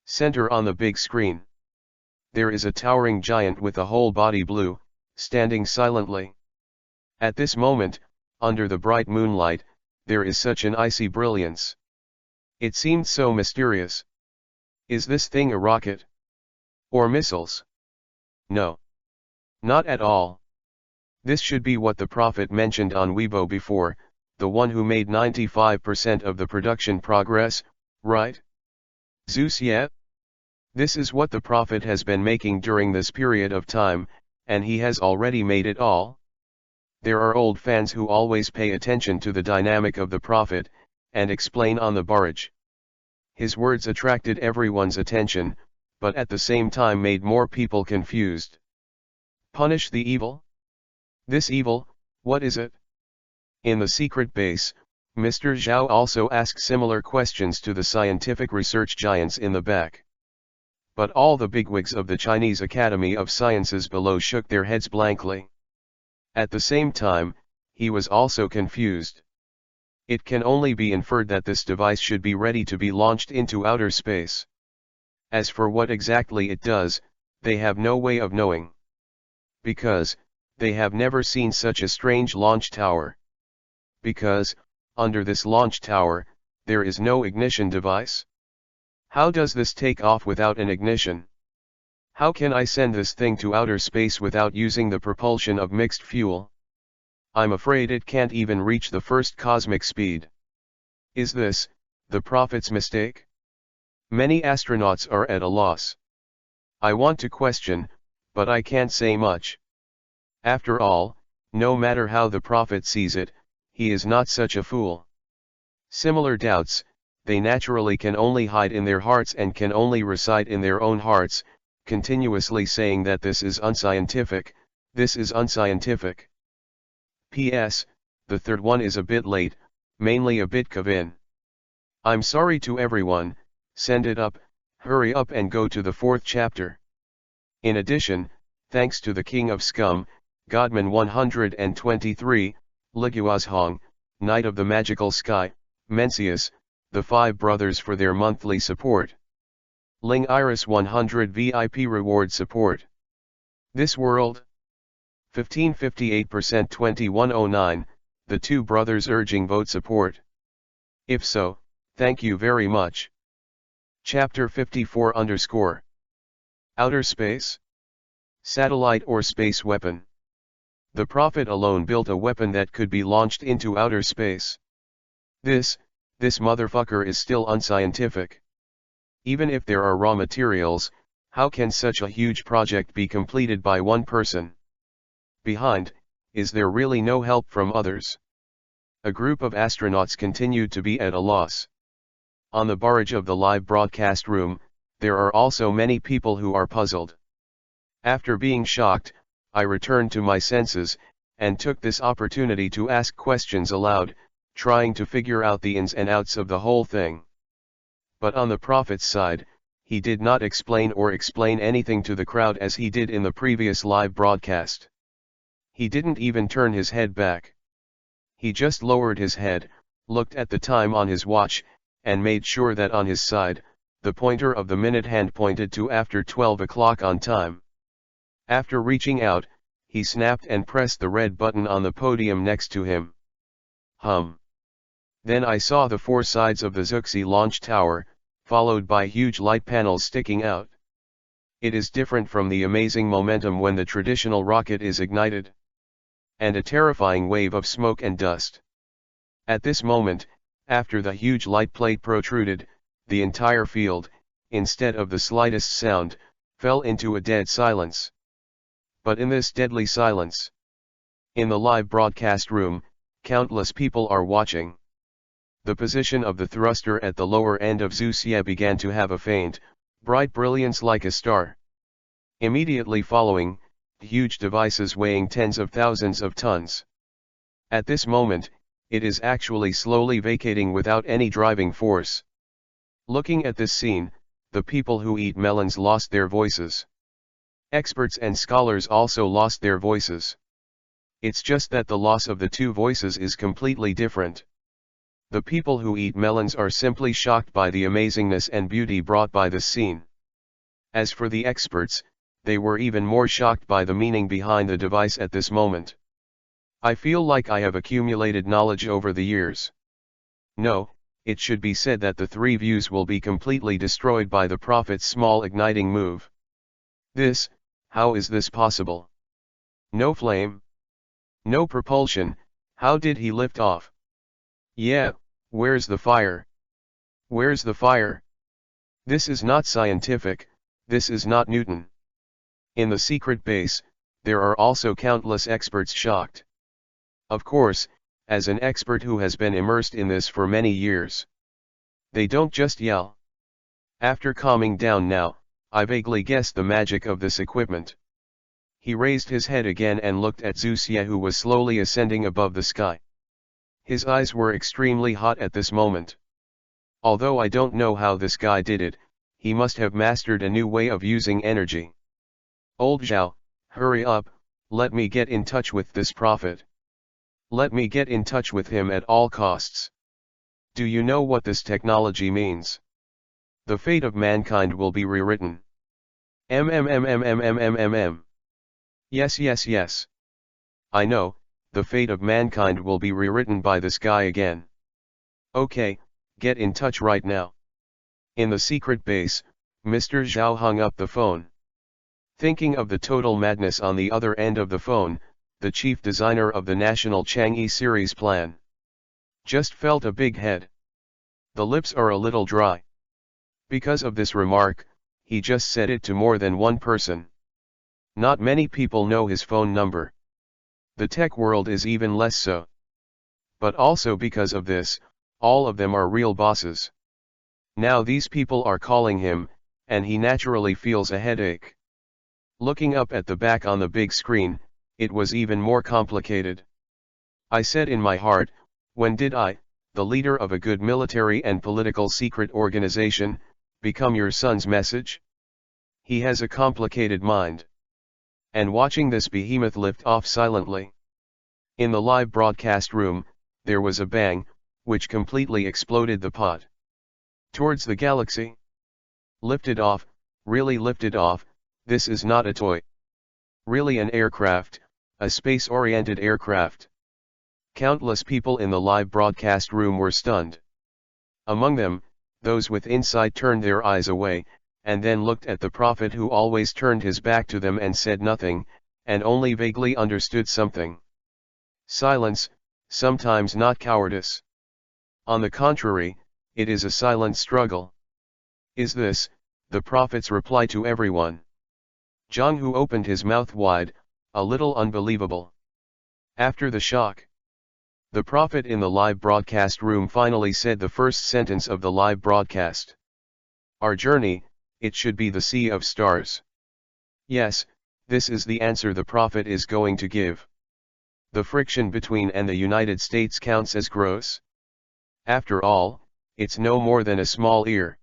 Center on the big screen, there is a towering giant with a whole body blue, standing silently. At this moment, under the bright moonlight, there is such an icy brilliance. It seemed so mysterious. Is this thing a rocket? Or missiles? No. Not at all. This should be what the prophet mentioned on Weibo before, the one who made 95% of the production progress, right? Zeus, yeah? This is what the prophet has been making during this period of time, and he has already made it all. There are old fans who always pay attention to the dynamic of the prophet, and explain on the barrage. His words attracted everyone's attention, but at the same time made more people confused. Punish the evil? This evil, what is it? In the secret base, Mr. Zhao also asked similar questions to the scientific research giants in the back. But all the bigwigs of the Chinese Academy of Sciences below shook their heads blankly. At the same time, he was also confused. It can only be inferred that this device should be ready to be launched into outer space. As for what exactly it does, they have no way of knowing. Because, they have never seen such a strange launch tower. Because, under this launch tower, there is no ignition device. How does this take off without an ignition? How can I send this thing to outer space without using the propulsion of mixed fuel? I'm afraid it can't even reach the first cosmic speed. Is this, the prophet's mistake? Many astronauts are at a loss. I want to question, but I can't say much. After all, no matter how the prophet sees it, he is not such a fool. Similar doubts, they naturally can only hide in their hearts and can only reside in their own hearts, continuously saying that this is unscientific, this is unscientific. P.S. The third one is a bit late, mainly a bit Kevin. I'm sorry to everyone, send it up, hurry up and go to the fourth chapter. In addition, thanks to the King of Scum, Godman 123, Liguazhong, Knight of the Magical Sky, Mencius, the 5 brothers for their monthly support. Ling Iris 100 VIP reward support. This world? 1558% 2109, the 2 brothers urging vote support. If so, thank you very much. Chapter 54 Outer Space? Satellite or space weapon? The prophet alone built a weapon that could be launched into outer space. This motherfucker is still unscientific. Even if there are raw materials, how can such a huge project be completed by one person? Behind, is there really no help from others? A group of astronauts continued to be at a loss. On the barrage of the live broadcast room, there are also many people who are puzzled. After being shocked, I returned to my senses, and took this opportunity to ask questions aloud, trying to figure out the ins and outs of the whole thing. But on the prophet's side, he did not explain anything to the crowd as he did in the previous live broadcast. He didn't even turn his head back. He just lowered his head, looked at the time on his watch, and made sure that on his side, the pointer of the minute hand pointed to after 12 o'clock on time. After reaching out, he snapped and pressed the red button on the podium next to him. Then I saw the 4 sides of the Zhuxi launch tower, followed by huge light panels sticking out. It is different from the amazing momentum when the traditional rocket is ignited. And a terrifying wave of smoke and dust. At this moment, after the huge light plate protruded, the entire field, instead of the slightest sound, fell into a dead silence. But in this deadly silence, in the live broadcast room, countless people are watching. The position of the thruster at the lower end of Zhuxi began to have a faint, bright brilliance like a star. Immediately following, huge devices weighing tens of thousands of tons. At this moment, it is actually slowly vacating without any driving force. Looking at this scene, the people who eat melons lost their voices. Experts and scholars also lost their voices. It's just that the loss of the 2 voices is completely different. The people who eat melons are simply shocked by the amazingness and beauty brought by this scene. As for the experts, they were even more shocked by the meaning behind the device at this moment. I feel like I have accumulated knowledge over the years. No, it should be said that the 3 views will be completely destroyed by the prophet's small igniting move. How is this possible? No flame? No propulsion, how did he lift off? Yeah, where's the fire? Where's the fire? This is not scientific, this is not Newton. In the secret base, there are also countless experts shocked. Of course, as an expert who has been immersed in this for many years. They don't just yell. After calming down now, I vaguely guessed the magic of this equipment. He raised his head again and looked at Zusia, who was slowly ascending above the sky. His eyes were extremely hot at this moment. Although I don't know how this guy did it, he must have mastered a new way of using energy. Old Zhao, hurry up, let me get in touch with this prophet. Let me get in touch with him at all costs. Do you know what this technology means? The fate of mankind will be rewritten. Yes. I know, the fate of mankind will be rewritten by this guy again. Okay, get in touch right now. In the secret base, Mr. Zhao hung up the phone. Thinking of the total madness on the other end of the phone, the chief designer of the national Chang'e series plan just felt a big head. The lips are a little dry. Because of this remark, he just said it to more than one person. Not many people know his phone number. The tech world is even less so. But also because of this, all of them are real bosses. Now these people are calling him, and he naturally feels a headache. Looking up at the back on the big screen, it was even more complicated. I said in my heart, when did I, the leader of a good military and political secret organization, become your son's message? He has a complicated mind. And watching this behemoth lift off silently. In the live broadcast room, there was a bang, which completely exploded the pod. Towards the galaxy. Lifted off, really lifted off, this is not a toy. Really an aircraft, a space-oriented aircraft. Countless people in the live broadcast room were stunned. Among them, those with insight turned their eyes away, and then looked at the prophet, who always turned his back to them and said nothing, and only vaguely understood something. Silence, sometimes not cowardice. On the contrary, it is a silent struggle. Is this, the prophet's reply to everyone? Zhang Hu opened his mouth wide, a little unbelievable. After the shock, the prophet in the live broadcast room finally said the first sentence of the live broadcast. Our journey, it should be the Sea of Stars. Yes, this is the answer the prophet is going to give. The friction between and the United States counts as gross. After all, it's no more than a small ear.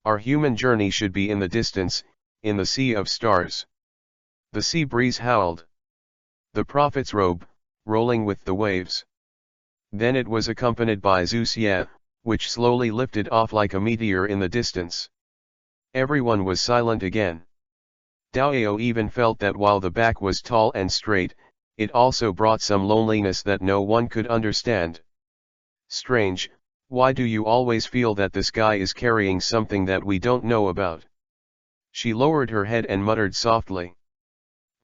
Our human journey should be in the distance, in the Sea of Stars. The sea breeze howled. The prophet's robe, rolling with the waves. Then it was accompanied by Zusia, which slowly lifted off like a meteor in the distance. Everyone was silent again. Daoyao even felt that while the back was tall and straight, it also brought some loneliness that no one could understand. Strange, why do you always feel that this guy is carrying something that we don't know about? She lowered her head and muttered softly.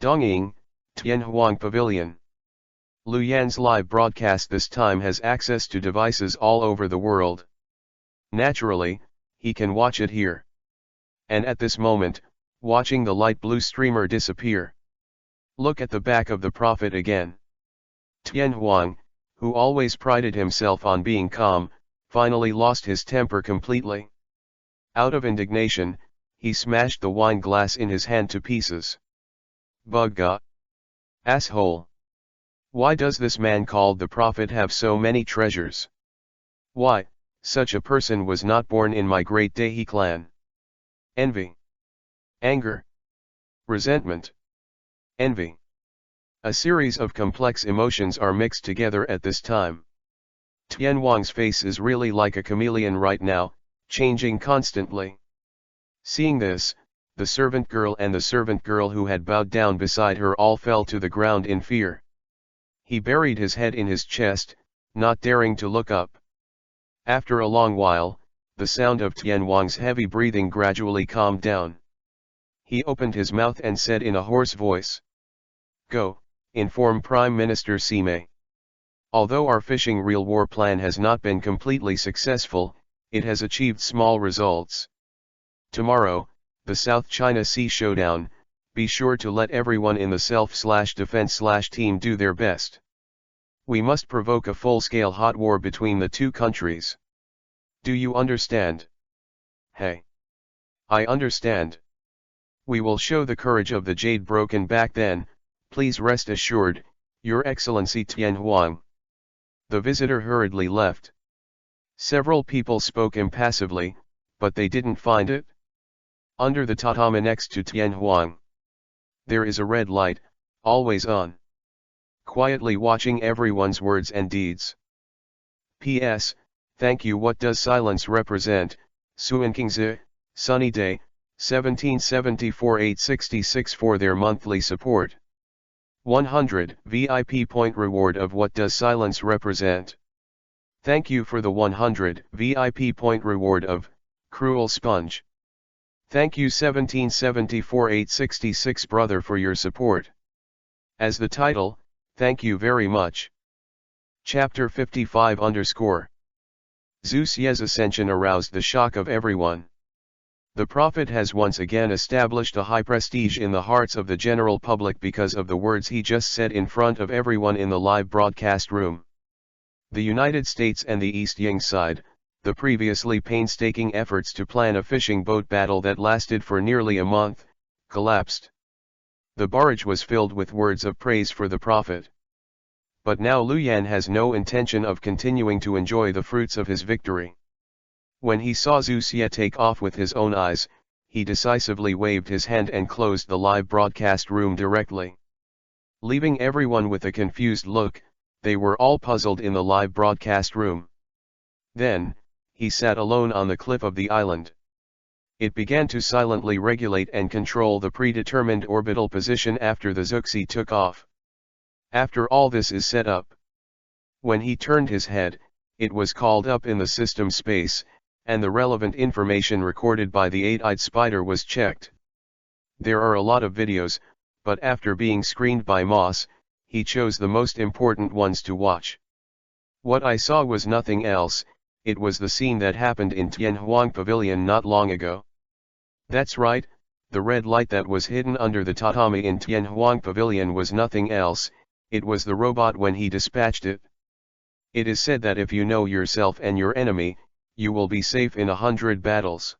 Dongying, Tianhuang Pavilion. Lu Yan's live broadcast this time has access to devices all over the world. Naturally, he can watch it here. And at this moment, watching the light blue streamer disappear. Look at the back of the prophet again. Tianhuang, who always prided himself on being calm, finally lost his temper completely. Out of indignation, he smashed the wine glass in his hand to pieces. Bugga. Asshole. Why does this man called the prophet have so many treasures? Why, such a person was not born in my great Dehi clan. Envy. Anger. Resentment. Envy. A series of complex emotions are mixed together at this time. Tianhuang's face is really like a chameleon right now, changing constantly. Seeing this, the servant girl and the servant girl who had bowed down beside her all fell to the ground in fear. He buried his head in his chest, not daring to look up. After a long while, the sound of Tian Huang's heavy breathing gradually calmed down. He opened his mouth and said in a hoarse voice, "Go, inform Prime Minister Sime. Although our fishing real war plan has not been completely successful, it has achieved small results. Tomorrow, the South China Sea Showdown, be sure to let everyone in the self-defense team do their best. We must provoke a full-scale hot war between the two countries. Do you understand?" "Hey. I understand. We will show the courage of the jade broken back then, please rest assured, Your Excellency Tian Huang." The visitor hurriedly left. Several people spoke impassively, but they didn't find it. Under the tatami next to Tian Huang, there is a red light, always on, quietly watching everyone's words and deeds. P.S. Thank you. What does silence represent? Suankingzi, Sunny Day, 1774-866 for their monthly support. 100 VIP point reward of What does silence represent? Thank you for the 100 VIP point reward of Cruel Sponge. Thank you 1774-866 brother for your support. As the title, thank you very much. Chapter 55 _ Zeus Ye's ascension aroused the shock of everyone. The prophet has once again established a high prestige in the hearts of the general public because of the words he just said in front of everyone in the live broadcast room. The United States and the East Ying side, the previously painstaking efforts to plan a fishing boat battle that lasted for nearly a month, collapsed. The barrage was filled with words of praise for the prophet. But now Lu Yan has no intention of continuing to enjoy the fruits of his victory. When he saw Zeus Ye take off with his own eyes, he decisively waved his hand and closed the live broadcast room directly. Leaving everyone with a confused look, they were all puzzled in the live broadcast room. Then, he sat alone on the cliff of the island. It began to silently regulate and control the predetermined orbital position after the Zhuxi took off. After all this is set up. When he turned his head, it was called up in the system space, and the relevant information recorded by the eight-eyed spider was checked. There are a lot of videos, but after being screened by Moss, he chose the most important ones to watch. What I saw was nothing else, it was the scene that happened in Tian Huang Pavilion not long ago. That's right, the red light that was hidden under the tatami in Tian Huang Pavilion was nothing else, it was the robot when he dispatched it. It is said that if you know yourself and your enemy, you will be safe in 100 battles.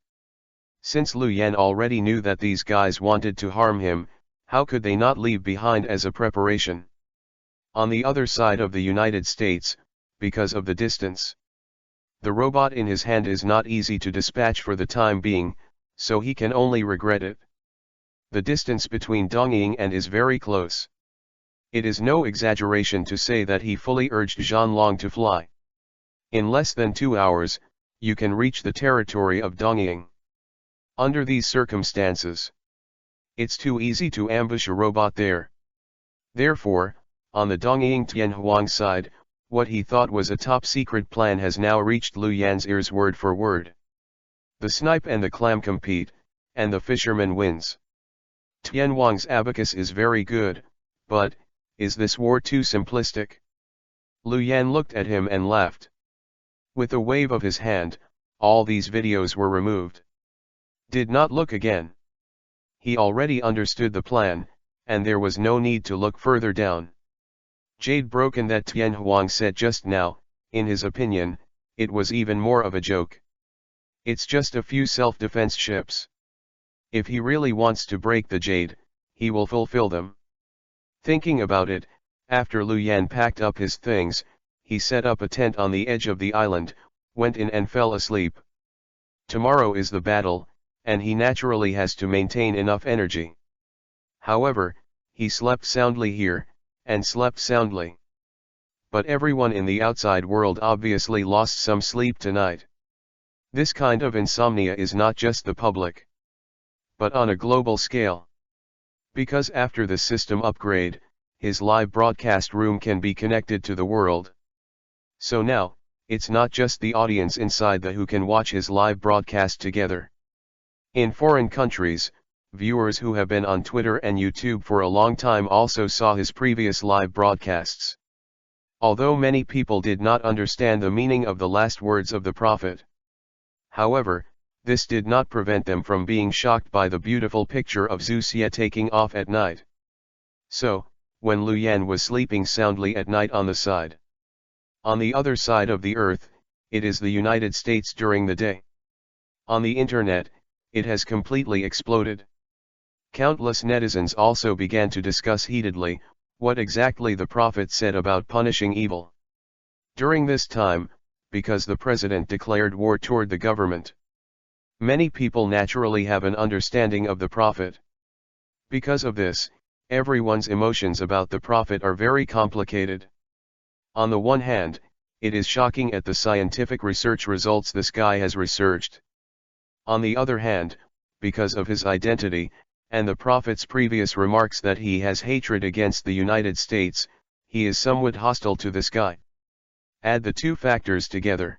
Since Lu Yan already knew that these guys wanted to harm him, how could they not leave behind as a preparation? On the other side of the United States, because of the distance, the robot in his hand is not easy to dispatch for the time being, so he can only regret it. The distance between Dongying and is very close. It is no exaggeration to say that he fully urged Zhanlong to fly. In less than 2 hours, you can reach the territory of Dongying. Under these circumstances, it's too easy to ambush a robot there. Therefore, on the Dongying Tian Huang side, what he thought was a top-secret plan has now reached Lu Yan's ears word for word. The snipe and the clam compete, and the fisherman wins. Tian Huang's abacus is very good, but, is this war too simplistic? Lu Yan looked at him and laughed. With a wave of his hand, all these videos were removed. Did not look again. He already understood the plan, and there was no need to look further down. Jade broken that Tian Huang said just now, in his opinion, it was even more of a joke. It's just a few self-defense ships. If he really wants to break the jade, he will fulfill them. Thinking about it, after Lu Yan packed up his things, he set up a tent on the edge of the island, went in and fell asleep. Tomorrow is the battle, and he naturally has to maintain enough energy. However, he slept soundly here, and slept soundly. But everyone in the outside world obviously lost some sleep tonight. This kind of insomnia is not just the public, but on a global scale. Because after the system upgrade, his live broadcast room can be connected to the world. So now, it's not just the audience inside the who can watch his live broadcast together. In foreign countries, viewers who have been on Twitter and YouTube for a long time also saw his previous live broadcasts. Although many people did not understand the meaning of the last words of the prophet. However, this did not prevent them from being shocked by the beautiful picture of Zusia taking off at night. So, when Lu Yan was sleeping soundly at night on the other side of the earth, it is the United States during the day. On the internet, it has completely exploded. Countless netizens also began to discuss heatedly what exactly the prophet said about punishing evil. During this time, because the president declared war toward the government, many people naturally have an understanding of the prophet. Because of this, everyone's emotions about the prophet are very complicated. On the one hand, it is shocking at the scientific research results this guy has researched. On the other hand, because of his identity, and the prophet's previous remarks that he has hatred against the United States, he is somewhat hostile to this guy. Add the two factors together.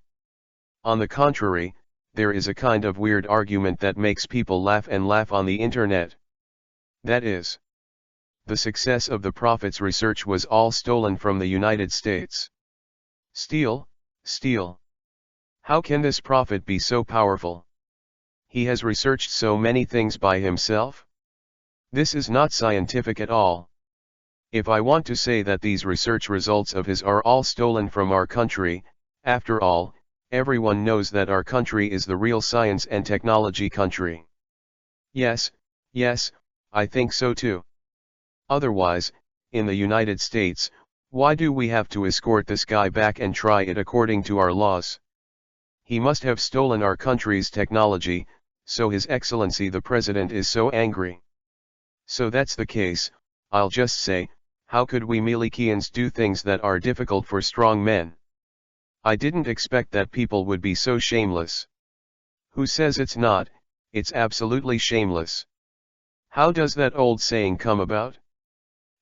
On the contrary, there is a kind of weird argument that makes people laugh and laugh on the internet. That is, the success of the prophet's research was all stolen from the United States. Steal. How can this prophet be so powerful? He has researched so many things by himself? This is not scientific at all. If I want to say that these research results of his are all stolen from our country, after all, everyone knows that our country is the real science and technology country. Yes, I think so too. Otherwise, in the United States, why do we have to escort this guy back and try it according to our laws? He must have stolen our country's technology, so His Excellency the President is so angry. So that's the case, I'll just say, how could we Milikians do things that are difficult for strong men? I didn't expect that people would be so shameless. Who says it's not? It's absolutely shameless. How does that old saying come about?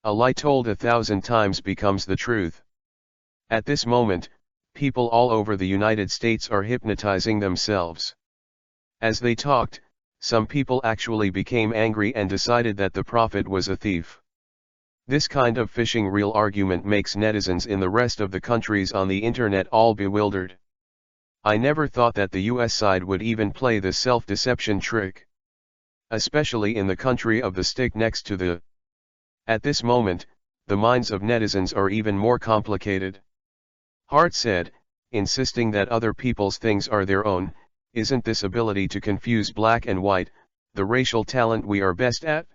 A lie told 1,000 times becomes the truth. At this moment, people all over the United States are hypnotizing themselves. As they talked, some people actually became angry and decided that the prophet was a thief. This kind of fishing reel argument makes netizens in the rest of the countries on the internet all bewildered. I never thought that the US side would even play this self-deception trick. Especially in the country of the stick next to the. At this moment, the minds of netizens are even more complicated. Hart said, insisting that other people's things are their own, isn't this ability to confuse black and white, the racial talent we are best at?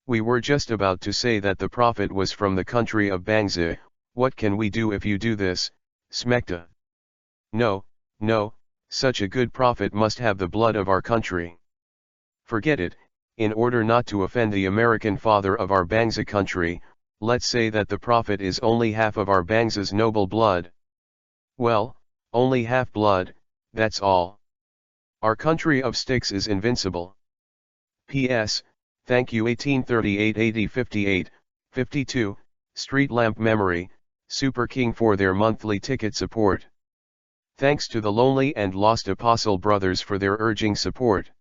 We were just about to say that the prophet was from the country of Bangsa. What can we do if you do this, Smekta? No, such a good prophet must have the blood of our country. Forget it, in order not to offend the American father of our Bangsa country, let's say that the prophet is only half of our Bangsa's noble blood. Well, only half blood, that's all. Our country of sticks is invincible. P.S. Thank you 1838 80 58, 52, Street Lamp Memory, Super King for their monthly ticket support. Thanks to the Lonely and Lost Apostle Brothers for their urging support.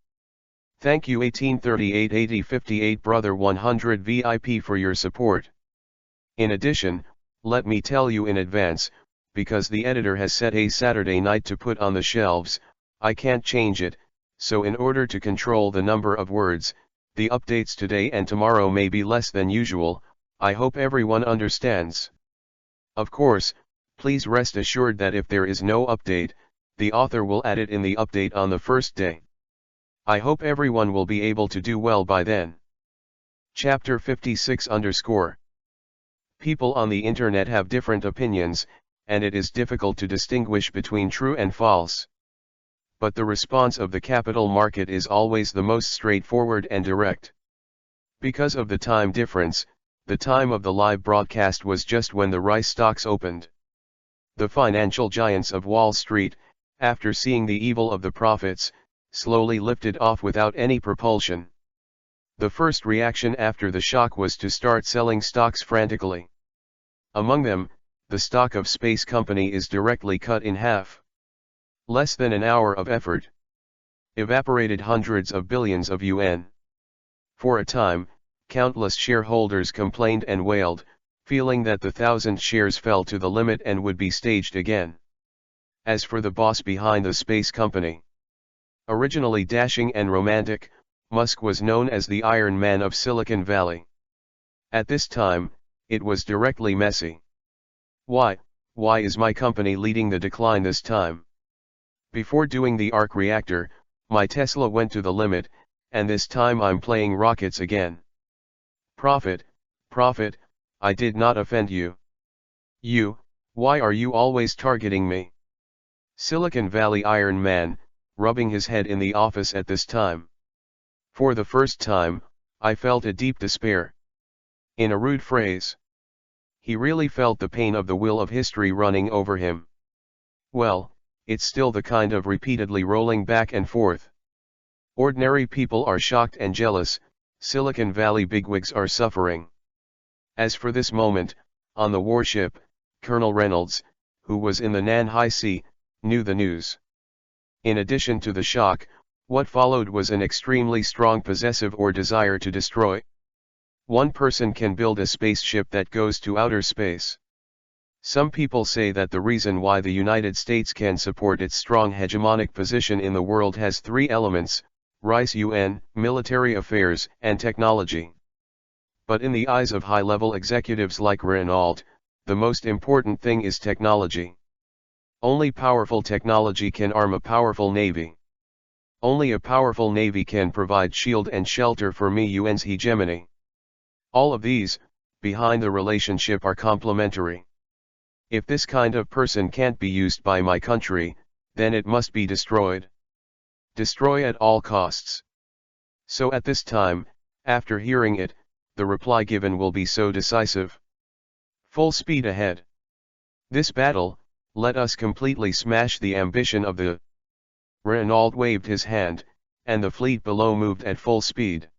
Thank you 1838 80 58 Brother 100 VIP for your support. In addition, let me tell you in advance, because the editor has set a Saturday night to put on the shelves, I can't change it, so in order to control the number of words, the updates today and tomorrow may be less than usual. I hope everyone understands. Of course, please rest assured that if there is no update, the author will add it in the update on the first day. I hope everyone will be able to do well by then. Chapter 56_. People on the internet have different opinions, and it is difficult to distinguish between true and false. But the response of the capital market is always the most straightforward and direct. Because of the time difference, the time of the live broadcast was just when the rice stocks opened. The financial giants of Wall Street, after seeing the evil of the prophets, slowly lifted off without any propulsion. The first reaction after the shock was to start selling stocks frantically. Among them, the stock of Space Company is directly cut in half. Less than an hour of effort. Evaporated hundreds of billions of yuan. For a time, countless shareholders complained and wailed, feeling that the 1,000 shares fell to the limit and would be staged again. As for the boss behind the Space Company, originally dashing and romantic, Musk was known as the Iron Man of Silicon Valley. At this time, it was directly messy. Why is my company leading the decline this time? Before doing the arc reactor, my Tesla went to the limit, and this time I'm playing rockets again. Profit, I did not offend you. Why are you always targeting me? Silicon Valley Iron Man, rubbing his head in the office at this time. For the first time, I felt a deep despair. In a rude phrase, he really felt the pain of the wheel of history running over him. Well, it's still the kind of repeatedly rolling back and forth. Ordinary people are shocked and jealous, Silicon Valley bigwigs are suffering. As for this moment, on the warship, Colonel Reynolds, who was in the Nanhai Sea, knew the news. In addition to the shock, what followed was an extremely strong possessive or desire to destroy. One person can build a spaceship that goes to outer space. Some people say that the reason why the United States can support its strong hegemonic position in the world has three elements: rice yuan, military affairs, and technology. But in the eyes of high-level executives like Reynolds, the most important thing is technology. Only powerful technology can arm a powerful navy. Only a powerful navy can provide shield and shelter for me yuan's hegemony. All of these, behind the relationship, are complementary. If this kind of person can't be used by my country, then it must be destroyed. Destroy at all costs. So at this time, after hearing it, the reply given will be so decisive. Full speed ahead. This battle, let us completely smash the ambition of the... Reynolds waved his hand, and the fleet below moved at full speed.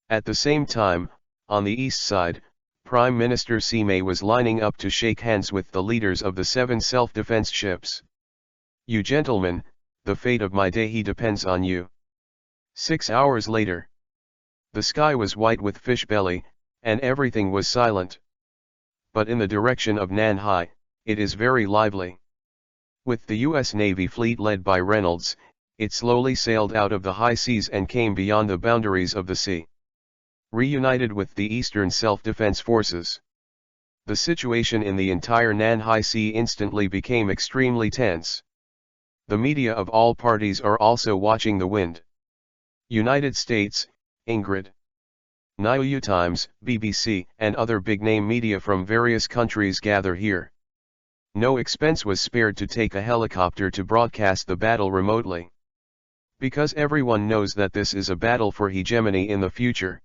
At the same time, on the east side, Prime Minister Sime was lining up to shake hands with the leaders of the 7 self-defense ships. You gentlemen, the fate of my day depends on you. 6 hours later. The sky was white with fish belly, and everything was silent. But in the direction of Nanhai, it is very lively. With the U.S. Navy fleet led by Reynolds, it slowly sailed out of the high seas and came beyond the boundaries of the sea. Reunited with the Eastern Self-Defense Forces. The situation in the entire Nanhai Sea instantly became extremely tense. The media of all parties are also watching the wind. United States, Ingrid. New Times, BBC, and other big-name media from various countries gather here. No expense was spared to take a helicopter to broadcast the battle remotely. Because everyone knows that this is a battle for hegemony in the future.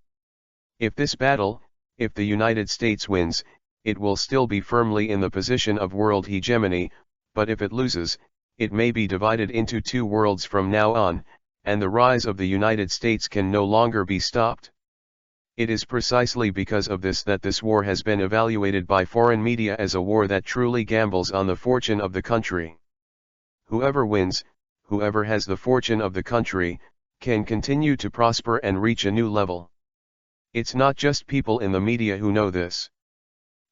If this battle, if the United States wins, it will still be firmly in the position of world hegemony, but if it loses, it may be divided into 2 worlds from now on, and the rise of the United States can no longer be stopped. It is precisely because of this that this war has been evaluated by foreign media as a war that truly gambles on the fortune of the country. Whoever wins, whoever has the fortune of the country, can continue to prosper and reach a new level. It's not just people in the media who know this.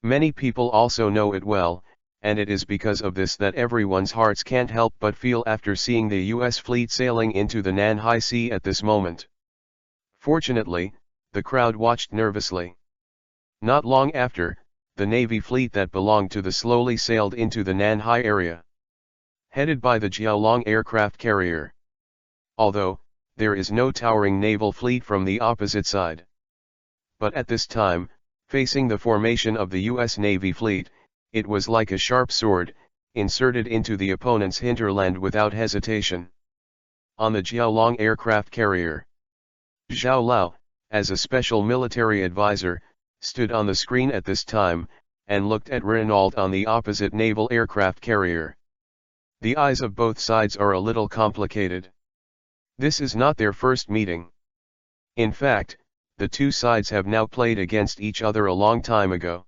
Many people also know it well, and it is because of this that everyone's hearts can't help but feel after seeing the U.S. fleet sailing into the Nanhai Sea at this moment. Fortunately, the crowd watched nervously. Not long after, the Navy fleet that belonged to the slowly sailed into the Nanhai area. Headed by the Jiaolong aircraft carrier. Although, there is no towering naval fleet from the opposite side. But at this time, facing the formation of the U.S. Navy fleet, it was like a sharp sword, inserted into the opponent's hinterland without hesitation. On the Jiaolong aircraft carrier, Zhao Lao, as a special military advisor, stood on the screen at this time, and looked at Reynolds on the opposite naval aircraft carrier. The eyes of both sides are a little complicated. This is not their first meeting. In fact, the two sides have now played against each other a long time ago.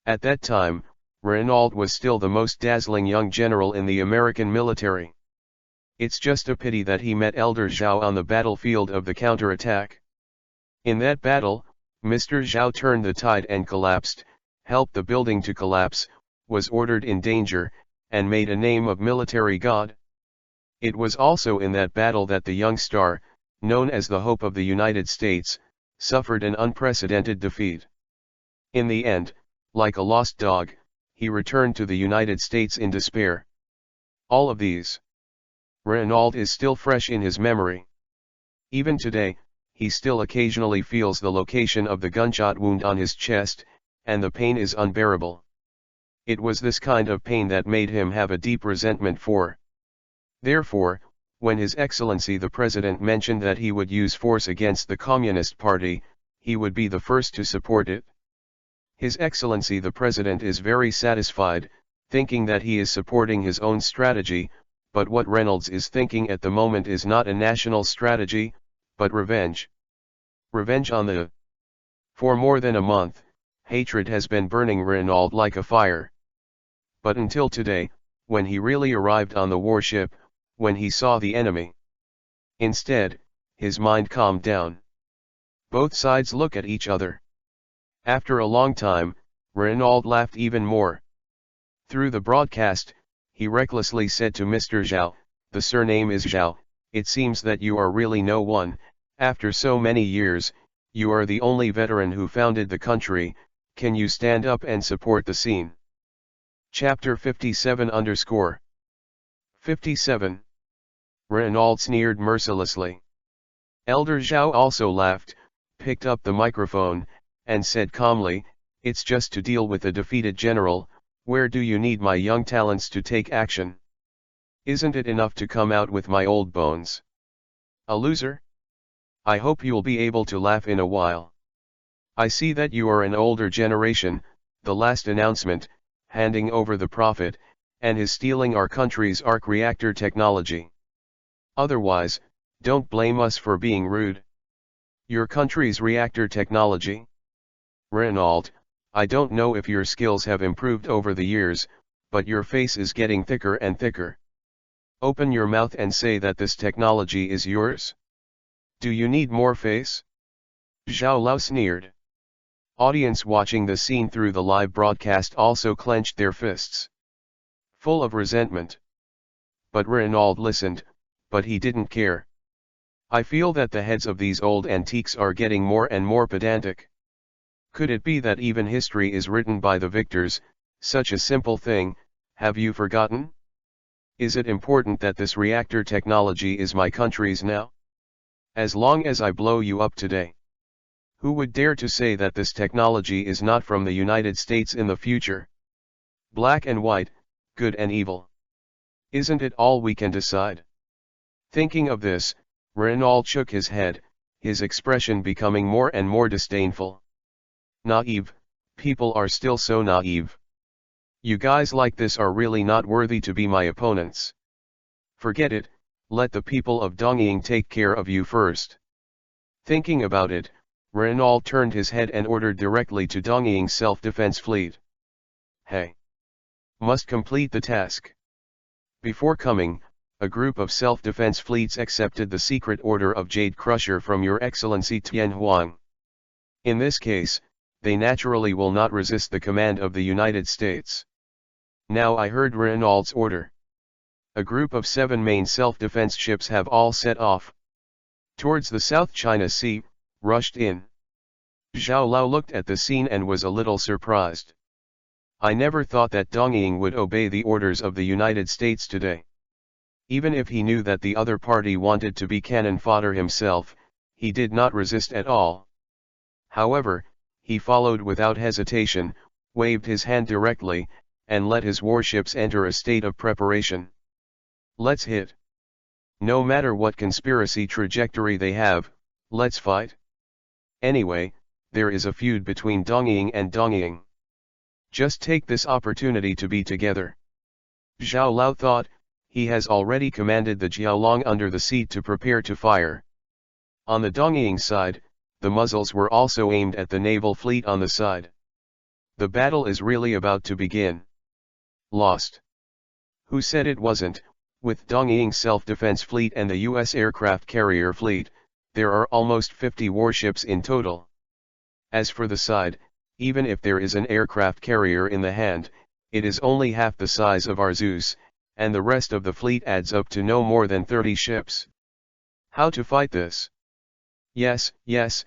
At that time, Renault was still the most dazzling young general in the American military. It's just a pity that he met Elder Zhao on the battlefield of the counterattack. In that battle, Mr. Zhao turned the tide and collapsed, helped the building to collapse, was ordered in danger, and made a name of military god. It was also in that battle that the young star, known as the Hope of the United States, suffered an unprecedented defeat. In the end, like a lost dog, he returned to the United States in despair. All of these, Renault is still fresh in his memory. Even today, he still occasionally feels the location of the gunshot wound on his chest, and the pain is unbearable. It was this kind of pain that made him have a deep resentment for. Therefore, when His Excellency the President mentioned that he would use force against the Communist Party, he would be the first to support it. His Excellency the President is very satisfied, thinking that he is supporting his own strategy, but what Reynolds is thinking at the moment is not a national strategy, but revenge. Revenge on the. For more than a month, hatred has been burning Renault like a fire. But until today, when he really arrived on the warship, when he saw the enemy. Instead, his mind calmed down. Both sides look at each other. After a long time, Renault laughed even more. Through the broadcast, he recklessly said to Mr. Zhao, "The surname is Zhao, it seems that you are really no one, after so many years, you are the only veteran who founded the country, can you stand up and support the scene?" Chapter 57_57. Renault sneered mercilessly. Elder Zhao also laughed, picked up the microphone, and said calmly, "It's just to deal with a defeated general, where do you need my young talents to take action? Isn't it enough to come out with my old bones? A loser? I hope you'll be able to laugh in a while. I see that you are an older generation, the last announcement, handing over the prophet, and his stealing our country's arc reactor technology. Otherwise, don't blame us for being rude. Your country's reactor technology? Renault, I don't know if your skills have improved over the years, but your face is getting thicker and thicker. Open your mouth and say that this technology is yours. Do you need more face?" Zhao Lao sneered. Audience watching the scene through the live broadcast also clenched their fists, full of resentment. But Renault listened, but he didn't care. "I feel that the heads of these old antiques are getting more and more pedantic. Could it be that even history is written by the victors, such a simple thing, have you forgotten? Is it important that this reactor technology is my country's now? As long as I blow you up today. Who would dare to say that this technology is not from the United States in the future? Black and white, good and evil. Isn't it all we can decide?" Thinking of this, Renault shook his head, his expression becoming more and more disdainful. "Naive, people are still so naive. You guys like this are really not worthy to be my opponents. Forget it, let the people of Dongying take care of you first." Thinking about it, Renault turned his head and ordered directly to Dongying's self-defense fleet. "Hey! Must complete the task." Before coming, a group of self-defense fleets accepted the secret order of Jade Crusher from Your Excellency Tian Huang. In this case, they naturally will not resist the command of the United States. Now I heard Renault's order. A group of 7 main self-defense ships have all set off towards the South China Sea, rushed in. Zhao Lao looked at the scene and was a little surprised. "I never thought that Dongying would obey the orders of the United States today. Even if he knew that the other party wanted to be cannon fodder himself, he did not resist at all. However, he followed without hesitation, waved his hand directly, and let his warships enter a state of preparation. Let's hit. No matter what conspiracy trajectory they have, let's fight. Anyway, there is a feud between Dongying and Dongying. Just take this opportunity to be together." Zhao Lao thought, he has already commanded the Jiaolong under the seat to prepare to fire. On the Dongying side, the muzzles were also aimed at the naval fleet on the side. The battle is really about to begin. Lost. Who said it wasn't? With Dongying's self-defense fleet and the U.S. aircraft carrier fleet, there are almost 50 warships in total. As for the side, even if there is an aircraft carrier in the hand, it is only half the size of our Zeus, and the rest of the fleet adds up to no more than 30 ships. How to fight this? Yes,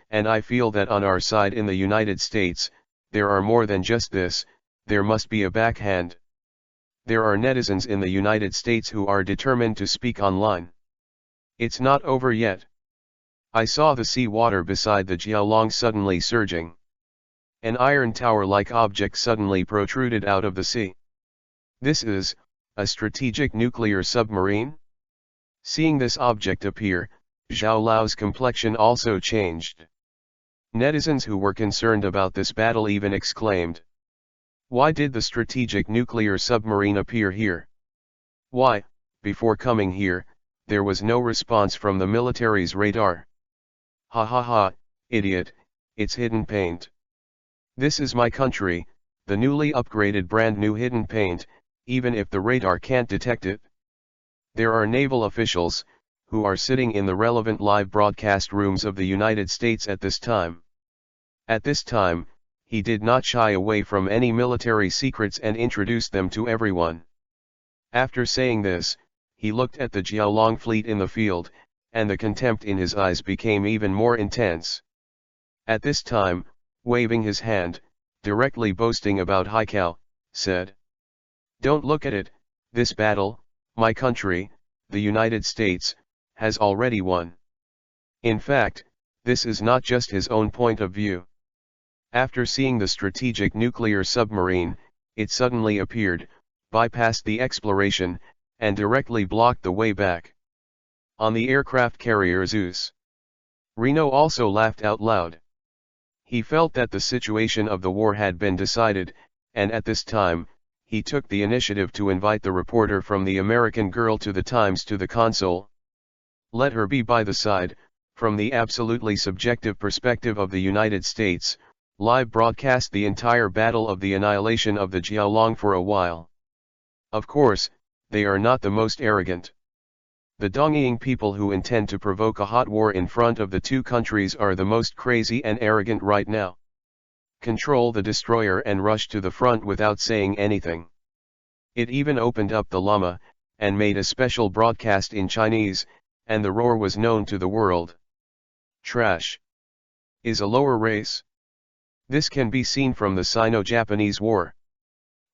and I feel that on our side in the United States, there are more than just this, there must be a backhand. There are netizens in the United States who are determined to speak online. It's not over yet. I saw the sea water beside the Jiaolong suddenly surging. An iron tower-like object suddenly protruded out of the sea. This is a strategic nuclear submarine? Seeing this object appear, Zhao Lao's complexion also changed. Netizens who were concerned about this battle even exclaimed, "Why did the strategic nuclear submarine appear here? Why, before coming here, there was no response from the military's radar? Ha ha ha, idiot, it's hidden paint. This is my country, the newly upgraded brand new hidden paint, even if the radar can't detect it." There are naval officials, who are sitting in the relevant live broadcast rooms of the United States at this time. At this time, he did not shy away from any military secrets and introduced them to everyone. After saying this, he looked at the Jiaolong fleet in the field, and the contempt in his eyes became even more intense. At this time, waving his hand, directly boasting about Haikao, said, "Don't look at it, this battle, my country, the United States, has already won." In fact, this is not just his own point of view. After seeing the strategic nuclear submarine, it suddenly appeared, bypassed the exploration, and directly blocked the way back. On the aircraft carrier Zeus, Reno also laughed out loud. He felt that the situation of the war had been decided, and at this time, he took the initiative to invite the reporter from the American Girl to the Times to the console. Let her be by the side, from the absolutely subjective perspective of the United States, live broadcast the entire battle of the annihilation of the Jiaolong for a while. Of course, they are not the most arrogant. The Dongying people who intend to provoke a hot war in front of the two countries are the most crazy and arrogant right now. Control the destroyer and rush to the front without saying anything. It even opened up the llama, and made a special broadcast in Chinese, and the roar was known to the world. Trash is a lower race. This can be seen from the Sino-Japanese War.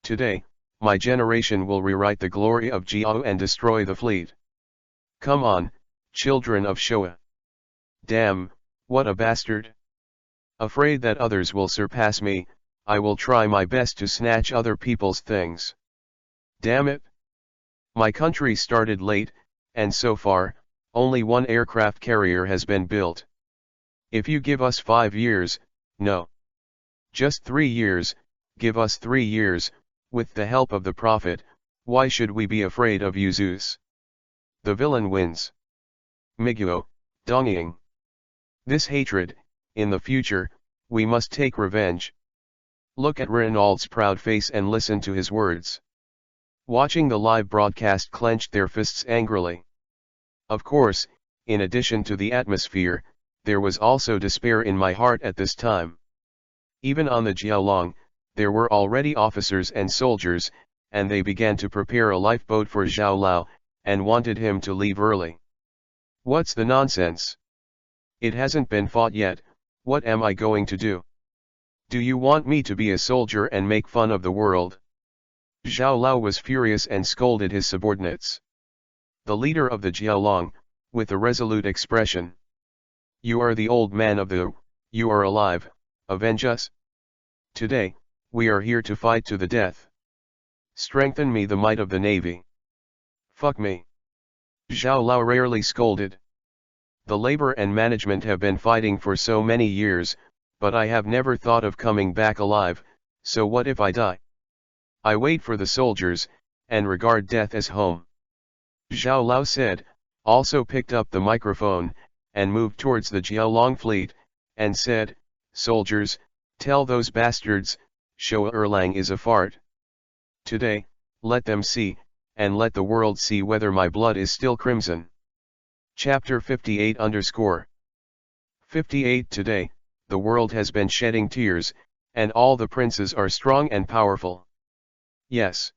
Today, my generation will rewrite the glory of Jiao and destroy the fleet. Come on, children of Showa. Damn, what a bastard. Afraid that others will surpass me, I will try my best to snatch other people's things. Damn it. My country started late, and so far, only one aircraft carrier has been built. If you give us 5 years, no. Just 3 years, give us 3 years, with the help of the Prophet, why should we be afraid of you Zeus? The villain wins. Miguo, Dongying. This hatred, in the future, we must take revenge. Look at Reynald's proud face and listen to his words. Watching the live broadcast clenched their fists angrily. Of course, in addition to the atmosphere, there was also despair in my heart at this time. Even on the Jiaolong, there were already officers and soldiers, and they began to prepare a lifeboat for Zhao Lao, and wanted him to leave early. What's the nonsense? It hasn't been fought yet, what am I going to do? Do you want me to be a soldier and make fun of the world? Zhao Lao was furious and scolded his subordinates. The leader of the Jiaolong, with a resolute expression. You are the old man of the, you are alive, avenge us. Today, we are here to fight to the death. Strengthen me the might of the navy. Fuck me. Zhao Lao rarely scolded. The labor and management have been fighting for so many years, but I have never thought of coming back alive, so what if I die? I wait for the soldiers, and regard death as home. Zhao Lao said, also picked up the microphone, and moved towards the Jiaolong fleet, and said, soldiers, tell those bastards, Shoa Erlang is a fart. Today, let them see, and let the world see whether my blood is still crimson. Chapter 58 Today, the world has been shedding tears, and all the princes are strong and powerful. Yes.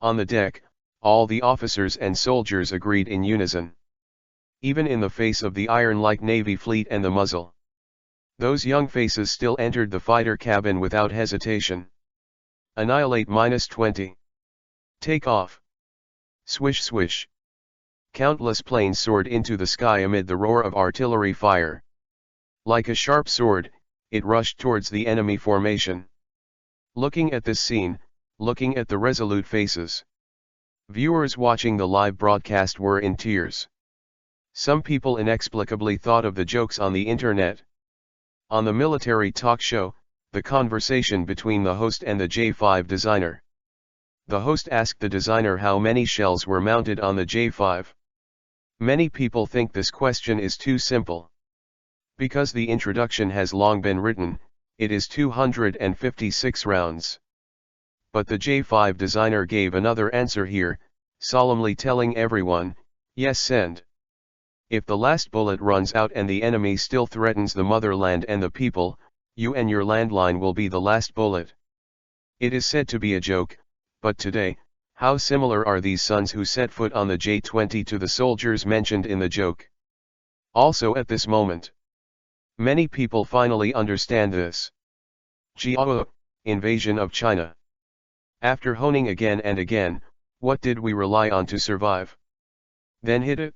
On the deck, all the officers and soldiers agreed in unison. Even in the face of the iron-like Navy fleet and the muzzle, those young faces still entered the fighter cabin without hesitation. Annihilate -20. Take off. Swish swish. Countless planes soared into the sky amid the roar of artillery fire. Like a sharp sword, it rushed towards the enemy formation. Looking at this scene, looking at the resolute faces, viewers watching the live broadcast were in tears. Some people inexplicably thought of the jokes on the internet. On the military talk show, the conversation between the host and the J5 designer. The host asked the designer how many shells were mounted on the J5. Many people think this question is too simple. Because the introduction has long been written, it is 256 rounds. But the J5 designer gave another answer here, solemnly telling everyone, yes, send. If the last bullet runs out and the enemy still threatens the motherland and the people, you and your landline will be the last bullet. It is said to be a joke, but today, how similar are these sons who set foot on the J-20 to the soldiers mentioned in the joke? Also at this moment, many people finally understand this. Jiao, invasion of China. After honing again and again, what did we rely on to survive? Then hit it.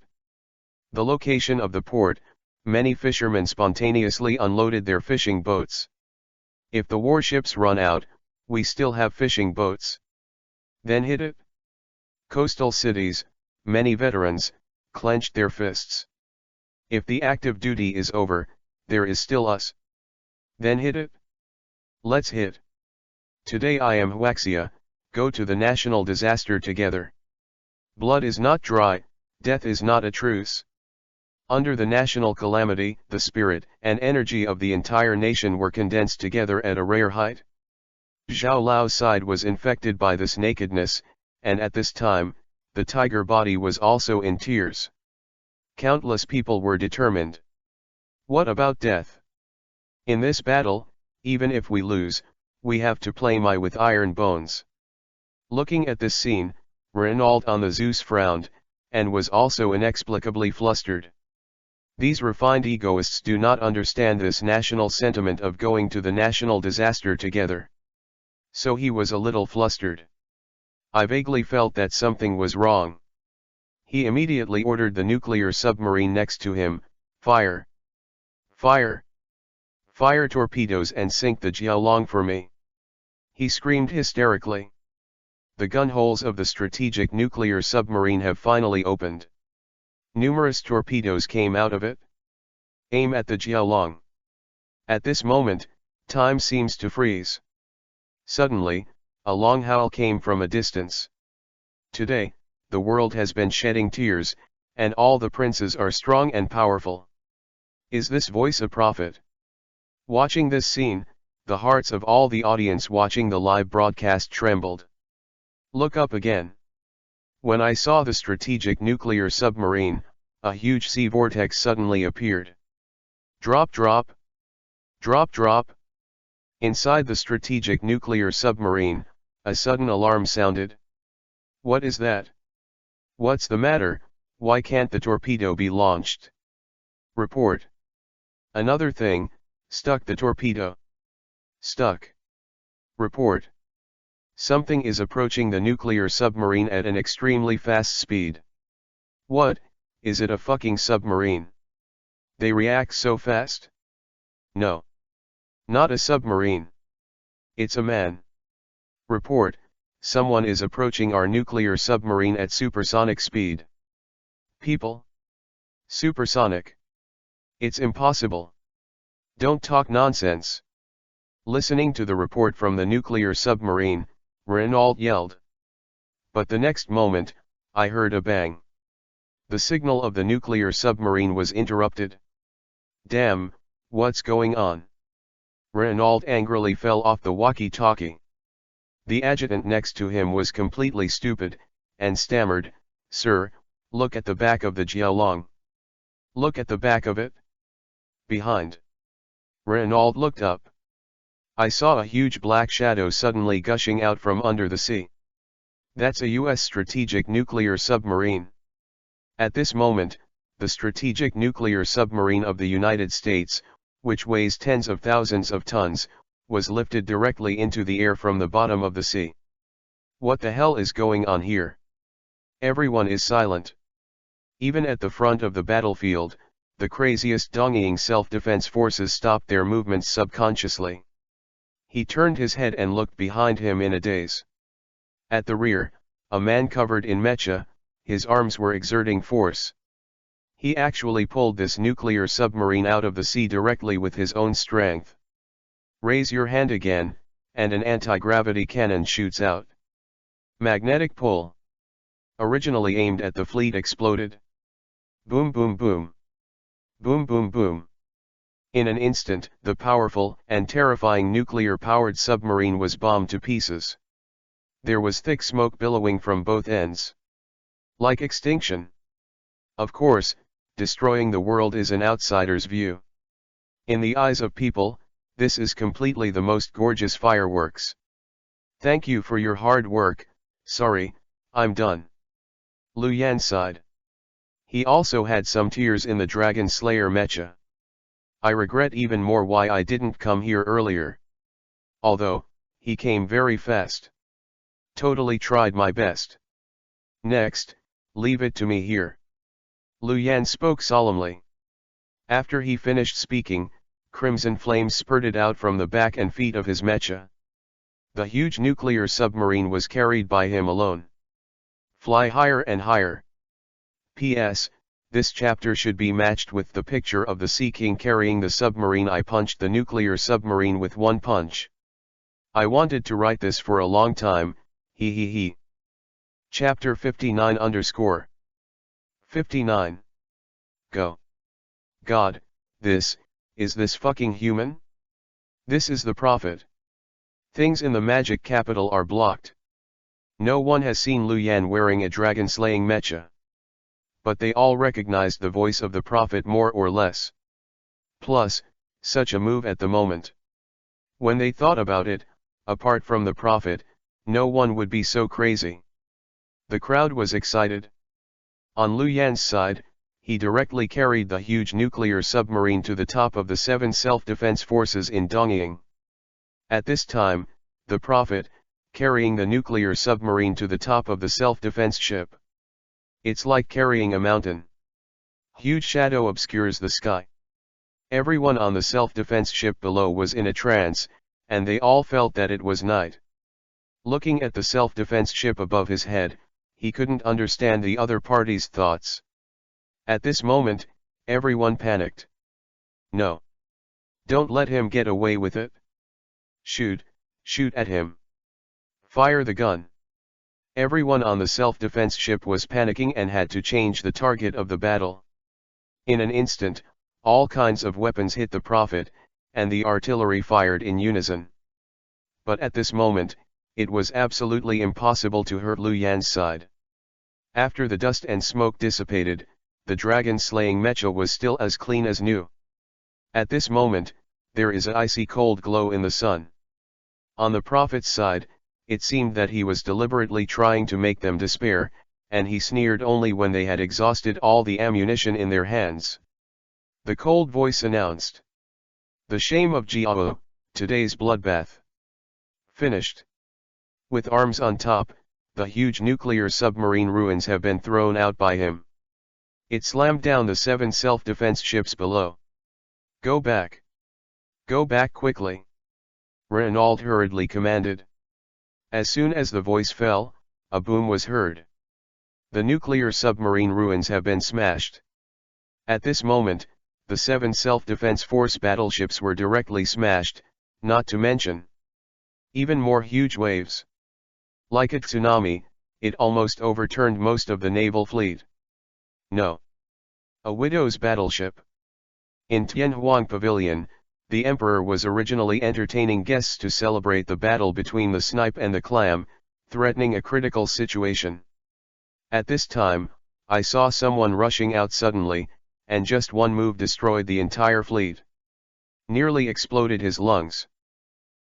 The location of the port, many fishermen spontaneously unloaded their fishing boats. If the warships run out, we still have fishing boats. Then hit it. Coastal cities, many veterans, clenched their fists. If the active duty is over, there is still us. Then hit it. Let's hit. Today I am Huaxia, go to the national disaster together. Blood is not dry, death is not a truce. Under the national calamity, the spirit and energy of the entire nation were condensed together at a rare height. Zhao Lao's side was infected by this nakedness, and at this time, the tiger body was also in tears. Countless people were determined. What about death? In this battle, even if we lose, we have to play my with iron bones. Looking at this scene, Renaud on the Zeus frowned, and was also inexplicably flustered. These refined egoists do not understand this national sentiment of going to the national disaster together. So he was a little flustered. I vaguely felt that something was wrong. He immediately ordered the nuclear submarine next to him, fire. Fire. Fire torpedoes and sink the Jiaolong for me. He screamed hysterically. The gun holes of the strategic nuclear submarine have finally opened. Numerous torpedoes came out of it. Aim at the Jiaolong. At this moment, time seems to freeze. Suddenly, a long howl came from a distance. Today, the world has been shedding tears, and all the princes are strong and powerful. Is this voice a prophet? Watching this scene, the hearts of all the audience watching the live broadcast trembled. Look up again. When I saw the strategic nuclear submarine, a huge sea vortex suddenly appeared. Drop drop. Drop drop. Inside the strategic nuclear submarine, a sudden alarm sounded. What is that? What's the matter, why can't the torpedo be launched? Report. Another thing, stuck the torpedo. Stuck. Report. Something is approaching the nuclear submarine at an extremely fast speed. What, is it a fucking submarine? They react so fast? No. Not a submarine. It's a man. Report, someone is approaching our nuclear submarine at supersonic speed. People? Supersonic. It's impossible. Don't talk nonsense. Listening to the report from the nuclear submarine, Renaud yelled. But the next moment, I heard a bang. The signal of the nuclear submarine was interrupted. Damn, what's going on? Renaud angrily fell off the walkie-talkie. The adjutant next to him was completely stupid, and stammered, "Sir, look at the back of the Jiaolong. Look at the back of it." Behind. Renaud looked up. "I saw a huge black shadow suddenly gushing out from under the sea. That's a US strategic nuclear submarine." At this moment, the strategic nuclear submarine of the United States, which weighs tens of thousands of tons, was lifted directly into the air from the bottom of the sea. What the hell is going on here? Everyone is silent. Even at the front of the battlefield, the craziest Dongying self-defense forces stopped their movements subconsciously. He turned his head and looked behind him in a daze. At the rear, a man covered in mecha, his arms were exerting force. He actually pulled this nuclear submarine out of the sea directly with his own strength. Raise your hand again, and an anti-gravity cannon shoots out. Magnetic pull. Originally aimed at the fleet exploded. Boom boom boom. Boom boom boom. In an instant, the powerful and terrifying nuclear-powered submarine was bombed to pieces. There was thick smoke billowing from both ends. Like extinction. Of course, destroying the world is an outsider's view. In the eyes of people, this is completely the most gorgeous fireworks. Thank you for your hard work, sorry, I'm done. Lu Yan sighed. He also had some tears in the Dragon Slayer mecha. I regret even more why I didn't come here earlier. Although, he came very fast. Totally tried my best. Next, leave it to me here. Lu Yan spoke solemnly. After he finished speaking, crimson flames spurted out from the back and feet of his mecha. The huge nuclear submarine was carried by him alone. Fly higher and higher. P.S. This chapter should be matched with the picture of the Sea King carrying the submarine. I punched the nuclear submarine with one punch. I wanted to write this for a long time, he he he. Chapter 59 59. Go. God, is this fucking human? This is the prophet. Things in the magic capital are blocked. No one has seen Lu Yan wearing a dragon-slaying mecha. But they all recognized the voice of the prophet more or less. Plus, such a move at the moment. When they thought about it, apart from the prophet, no one would be so crazy. The crowd was excited. On Lu Yan's side, he directly carried the huge nuclear submarine to the top of the 7 self-defense forces in Dongying. At this time, the prophet, carrying the nuclear submarine to the top of the self-defense ship. It's like carrying a mountain. Huge shadow obscures the sky. Everyone on the self-defense ship below was in a trance, and they all felt that it was night. Looking at the self-defense ship above his head, he couldn't understand the other party's thoughts. At this moment, everyone panicked. No. Don't let him get away with it. Shoot at him. Fire the gun. Everyone on the self-defense ship was panicking and had to change the target of the battle. In an instant, all kinds of weapons hit the prophet, and the artillery fired in unison. But at this moment, it was absolutely impossible to hurt Lu Yan's side. After the dust and smoke dissipated, the dragon-slaying mecha was still as clean as new. At this moment, there is an icy cold glow in the sun. On the prophet's side, it seemed that he was deliberately trying to make them despair, and he sneered only when they had exhausted all the ammunition in their hands. The cold voice announced. The shame of Jiao, today's bloodbath. Finished. With arms on top, the huge nuclear submarine ruins have been thrown out by him. It slammed down the 7 self-defense ships below. Go back. Go back quickly. Renaud hurriedly commanded. As soon as the voice fell, a boom was heard. The nuclear submarine ruins have been smashed. At this moment, the 7 self-defense force battleships were directly smashed, not to mention even more huge waves. Like a tsunami, it almost overturned most of the naval fleet. No. A widow's battleship. In Tianhuang Pavilion, The emperor was originally entertaining guests to celebrate the battle between the snipe and the clam, threatening a critical situation. At this time, I saw someone rushing out suddenly, and just one move destroyed the entire fleet. Nearly exploded his lungs.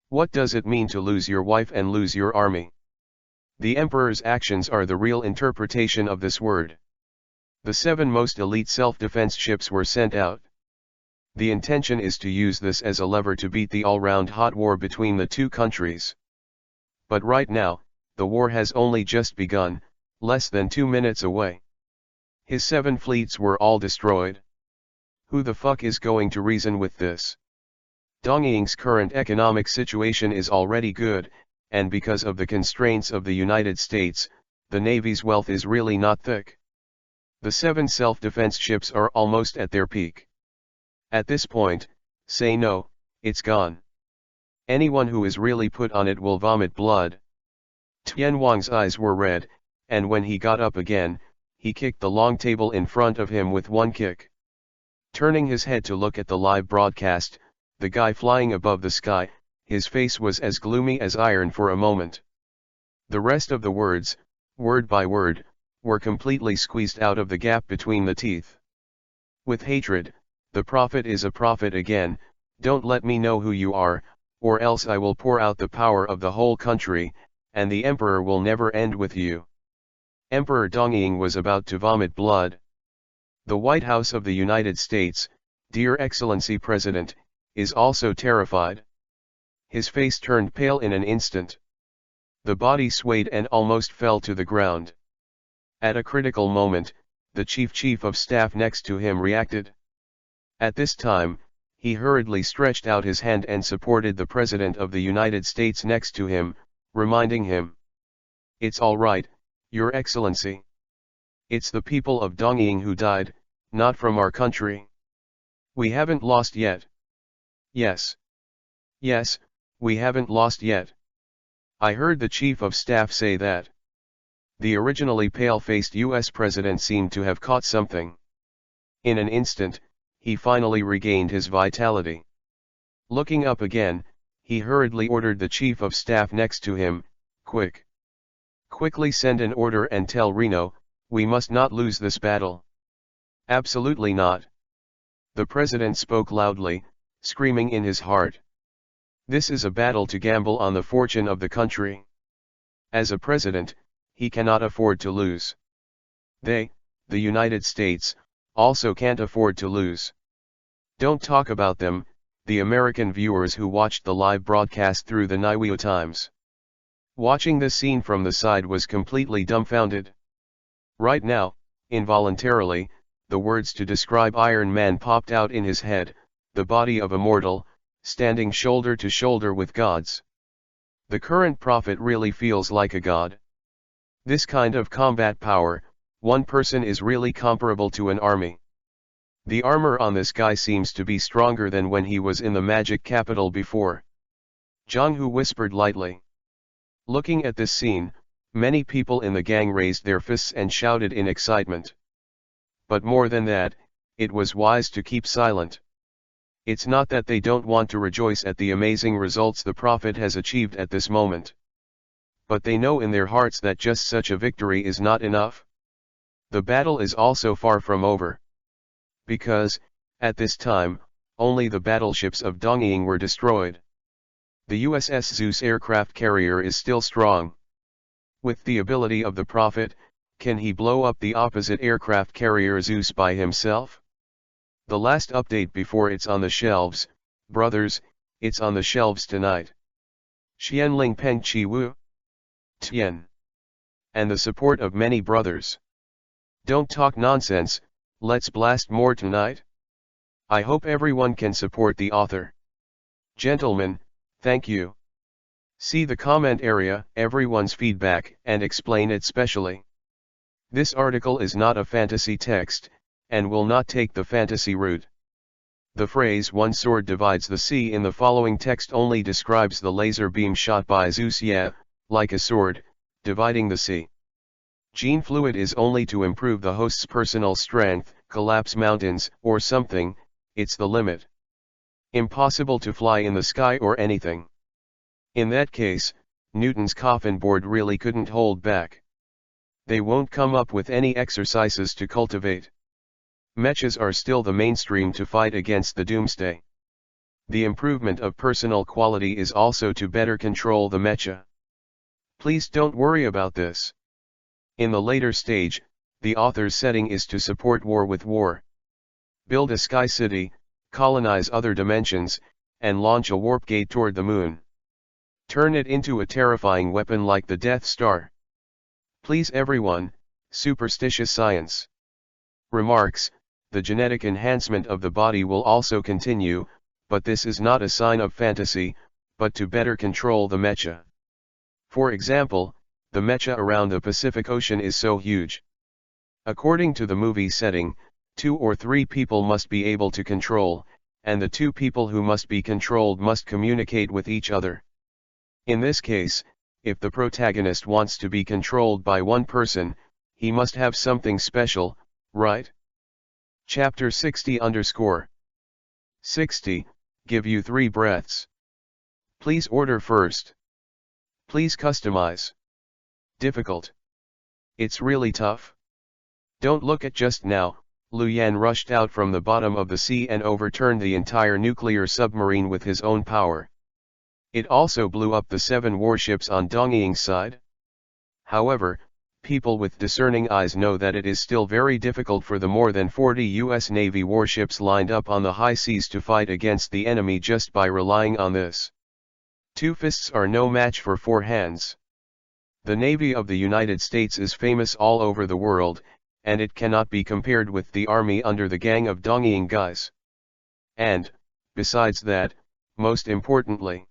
What does it mean to lose your wife and lose your army? The emperor's actions are the real interpretation of this word. The 7 most elite self-defense ships were sent out. The intention is to use this as a lever to beat the all-round hot war between the two countries. But right now, the war has only just begun, less than 2 minutes away. His 7 fleets were all destroyed. Who the fuck is going to reason with this? Dongying's current economic situation is already good, and because of the constraints of the United States, the Navy's wealth is really not thick. The 7 self-defense ships are almost at their peak. At this point, say no, it's gone. Anyone who is really put on it will vomit blood. Tian Wang's eyes were red, and when he got up again, he kicked the long table in front of him with one kick. Turning his head to look at the live broadcast, the guy flying above the sky, his face was as gloomy as iron for a moment. The rest of the words, word by word, were completely squeezed out of the gap between the teeth. With hatred, the prophet is a prophet again, don't let me know who you are, or else I will pour out the power of the whole country, and the emperor will never end with you. Emperor Dongying was about to vomit blood. The White House of the United States, Dear Excellency President, is also terrified. His face turned pale in an instant. The body swayed and almost fell to the ground. At a critical moment, the chief of staff next to him reacted. At this time, he hurriedly stretched out his hand and supported the President of the United States next to him, reminding him. It's all right, Your Excellency. It's the people of Dongying who died, not from our country. We haven't lost yet. Yes. Yes, we haven't lost yet. I heard the Chief of Staff say that. The originally pale-faced US President seemed to have caught something. In an instant, he finally regained his vitality. Looking up again, he hurriedly ordered the Chief of Staff next to him, Quickly send an order and tell Reno, we must not lose this battle. Absolutely not. The President spoke loudly, screaming in his heart. This is a battle to gamble on the fortune of the country. As a president, he cannot afford to lose. They, the United States, also can't afford to lose. Don't talk about them, the American viewers who watched the live broadcast through the Niweo Times. Watching this scene from the side was completely dumbfounded. Right now, involuntarily, the words to describe Iron Man popped out in his head, the body of a mortal, standing shoulder to shoulder with gods. The current prophet really feels like a god. This kind of combat power, one person is really comparable to an army. The armor on this guy seems to be stronger than when he was in the magic capital before. Zhang whispered lightly. Looking at this scene, many people in the gang raised their fists and shouted in excitement. But more than that, it was wise to keep silent. It's not that they don't want to rejoice at the amazing results the prophet has achieved at this moment. But they know in their hearts that just such a victory is not enough. The battle is also far from over. Because, at this time, only the battleships of Dongying were destroyed. The USS Zeus aircraft carrier is still strong. With the ability of the prophet, can he blow up the opposite aircraft carrier Zeus by himself? The last update before it's on the shelves, brothers, it's on the shelves tonight. Xianling Peng Chi Wu. Tian. And the support of many brothers. Don't talk nonsense, let's blast more tonight. I hope everyone can support the author. Gentlemen, thank you. See the comment area, everyone's feedback, and explain it specially. This article is not a fantasy text, and will not take the fantasy route. The phrase "one sword divides the sea" in the following text only describes the laser beam shot by Zeus, like a sword, dividing the sea. Gene fluid is only to improve the host's personal strength, collapse mountains, or something, it's the limit. Impossible to fly in the sky or anything. In that case, Newton's coffin board really couldn't hold back. They won't come up with any exercises to cultivate. Mechas are still the mainstream to fight against the doomsday. The improvement of personal quality is also to better control the mecha. Please don't worry about this. In the later stage, the author's setting is to support war with war. Build a sky city, colonize other dimensions, and launch a warp gate toward the moon. Turn it into a terrifying weapon like the Death Star. Please everyone, superstitious science. Remarks, the genetic enhancement of the body will also continue, but this is not a sign of fantasy, but to better control the mecha. For example, the mecha around the Pacific Ocean is so huge. According to the movie setting, 2 or 3 people must be able to control, and the 2 people who must be controlled must communicate with each other. In this case, if the protagonist wants to be controlled by one person, he must have something special, right? Chapter 60_60, give you 3 breaths. Please order first. Please customize. Difficult. It's really tough. Don't look at just now, Lu Yan rushed out from the bottom of the sea and overturned the entire nuclear submarine with his own power. It also blew up the 7 warships on Dongying's side. However, people with discerning eyes know that it is still very difficult for the more than 40 U.S. Navy warships lined up on the high seas to fight against the enemy just by relying on this. 2 fists are no match for 4 hands. The Navy of the United States is famous all over the world, and it cannot be compared with the army under the gang of Dongying guys. And, besides that, most importantly,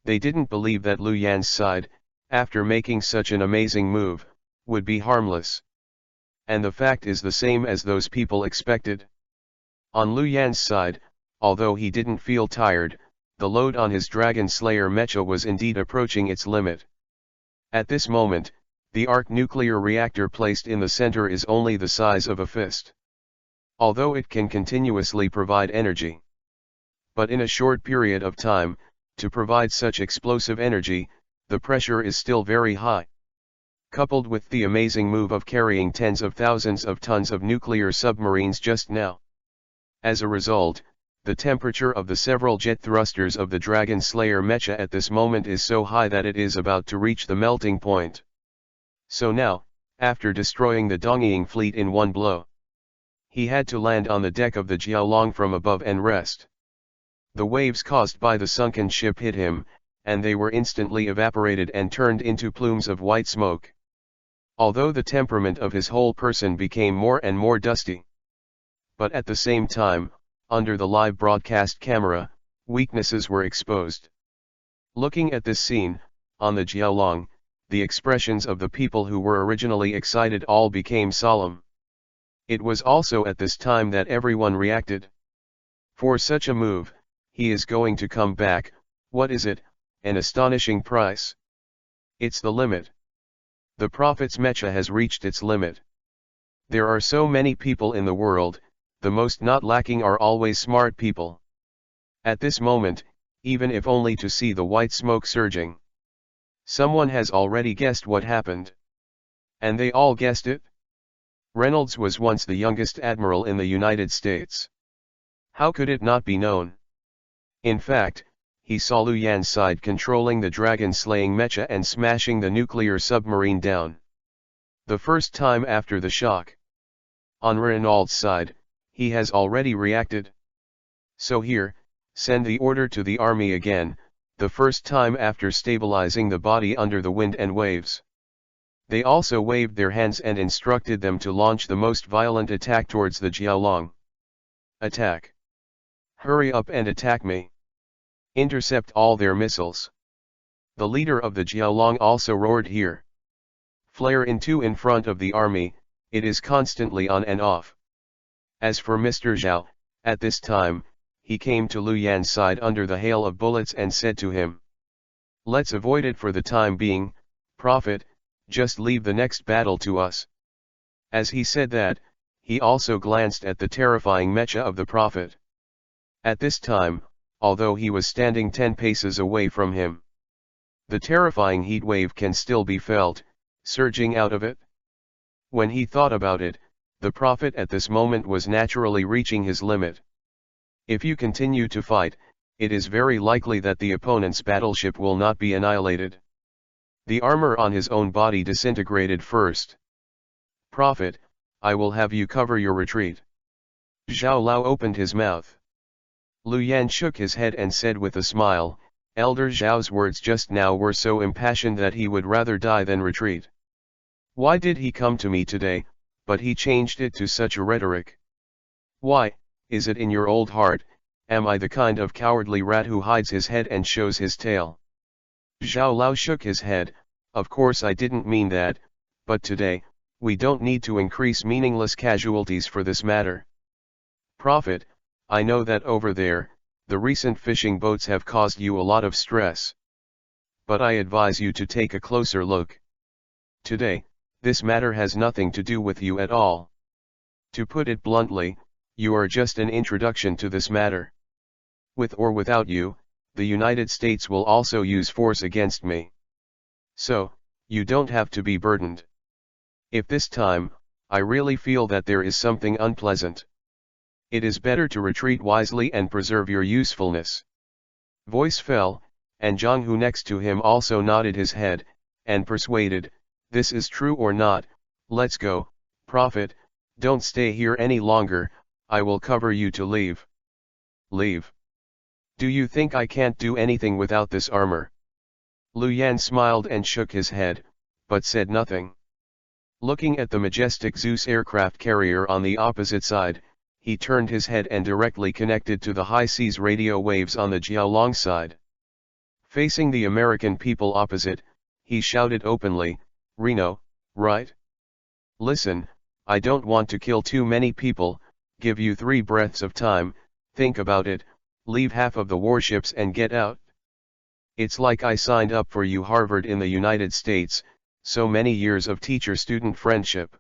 they didn't believe that Lu Yan's side, after making such an amazing move, would be harmless. And the fact is the same as those people expected. On Lu Yan's side, although he didn't feel tired, the load on his Dragon Slayer mecha was indeed approaching its limit. At this moment, the arc nuclear reactor placed in the center is only the size of a fist. Although it can continuously provide energy. But in a short period of time, to provide such explosive energy, the pressure is still very high. Coupled with the amazing move of carrying tens of thousands of tons of nuclear submarines just now. As a result, the temperature of the several jet thrusters of the Dragon Slayer mecha at this moment is so high that it is about to reach the melting point. So now, after destroying the Dongying fleet in one blow, he had to land on the deck of the Jiaolong from above and rest. The waves caused by the sunken ship hit him, and they were instantly evaporated and turned into plumes of white smoke. Although the temperament of his whole person became more and more dusty. But at the same time, under the live broadcast camera, weaknesses were exposed. Looking at this scene, on the Jiaolong, the expressions of the people who were originally excited all became solemn. It was also at this time that everyone reacted. For such a move, he is going to come back. What is it? An astonishing price. It's the limit. The Prophet's mecha has reached its limit. There are so many people in the world, the most not lacking are always smart people. At this moment, even if only to see the white smoke surging. Someone has already guessed what happened. And they all guessed it? Reynolds was once the youngest admiral in the United States. How could it not be known? In fact, he saw Lu Yan's side controlling the dragon-slaying mecha and smashing the nuclear submarine down. The first time after the shock. On Reynolds' side, he has already reacted. So here, send the order to the army again, the first time after stabilizing the body under the wind and waves. They also waved their hands and instructed them to launch the most violent attack towards the Jiaolong. Attack! Hurry up and attack me! Intercept all their missiles. The leader of the Jiaolong also roared here. Flare in front of the army, it is constantly on and off. As for Mr. Zhao, at this time, he came to Lu Yan's side under the hail of bullets and said to him, "Let's avoid it for the time being, Prophet, just leave the next battle to us." As he said that, he also glanced at the terrifying mecha of the Prophet. At this time, although he was standing 10 paces away from him. The terrifying heat wave can still be felt, surging out of it. When he thought about it, the prophet at this moment was naturally reaching his limit. If you continue to fight, it is very likely that the opponent's battleship will not be annihilated. The armor on his own body disintegrated first. Prophet, I will have you cover your retreat. Zhao Lao opened his mouth. Lu Yan shook his head and said with a smile, Elder Zhao's words just now were so impassioned that he would rather die than retreat. Why did he come to me today, but he changed it to such a rhetoric? Why, is it in your old heart, am I the kind of cowardly rat who hides his head and shows his tail? Zhao Lao shook his head, of course I didn't mean that, but today, we don't need to increase meaningless casualties for this matter. Prophet, I know that over there, the recent fishing boats have caused you a lot of stress. But I advise you to take a closer look. Today, this matter has nothing to do with you at all. To put it bluntly, you are just an introduction to this matter. With or without you, the United States will also use force against me. So, you don't have to be burdened. If this time, I really feel that there is something unpleasant, it is better to retreat wisely and preserve your usefulness. Voice fell, and Zhang Hu next to him also nodded his head, and persuaded, this is true or not, let's go, Prophet, don't stay here any longer, I will cover you to leave. Leave? Do you think I can't do anything without this armor? Lu Yan smiled and shook his head, but said nothing. Looking at the majestic Zeus aircraft carrier on the opposite side, he turned his head and directly connected to the high seas radio waves on the Jiaolong side. Facing the American people opposite, he shouted openly, Reno, right? Listen, I don't want to kill too many people, give you 3 breaths of time, think about it, leave half of the warships and get out. It's like I signed up for you Harvard in the United States, so many years of teacher-student friendship.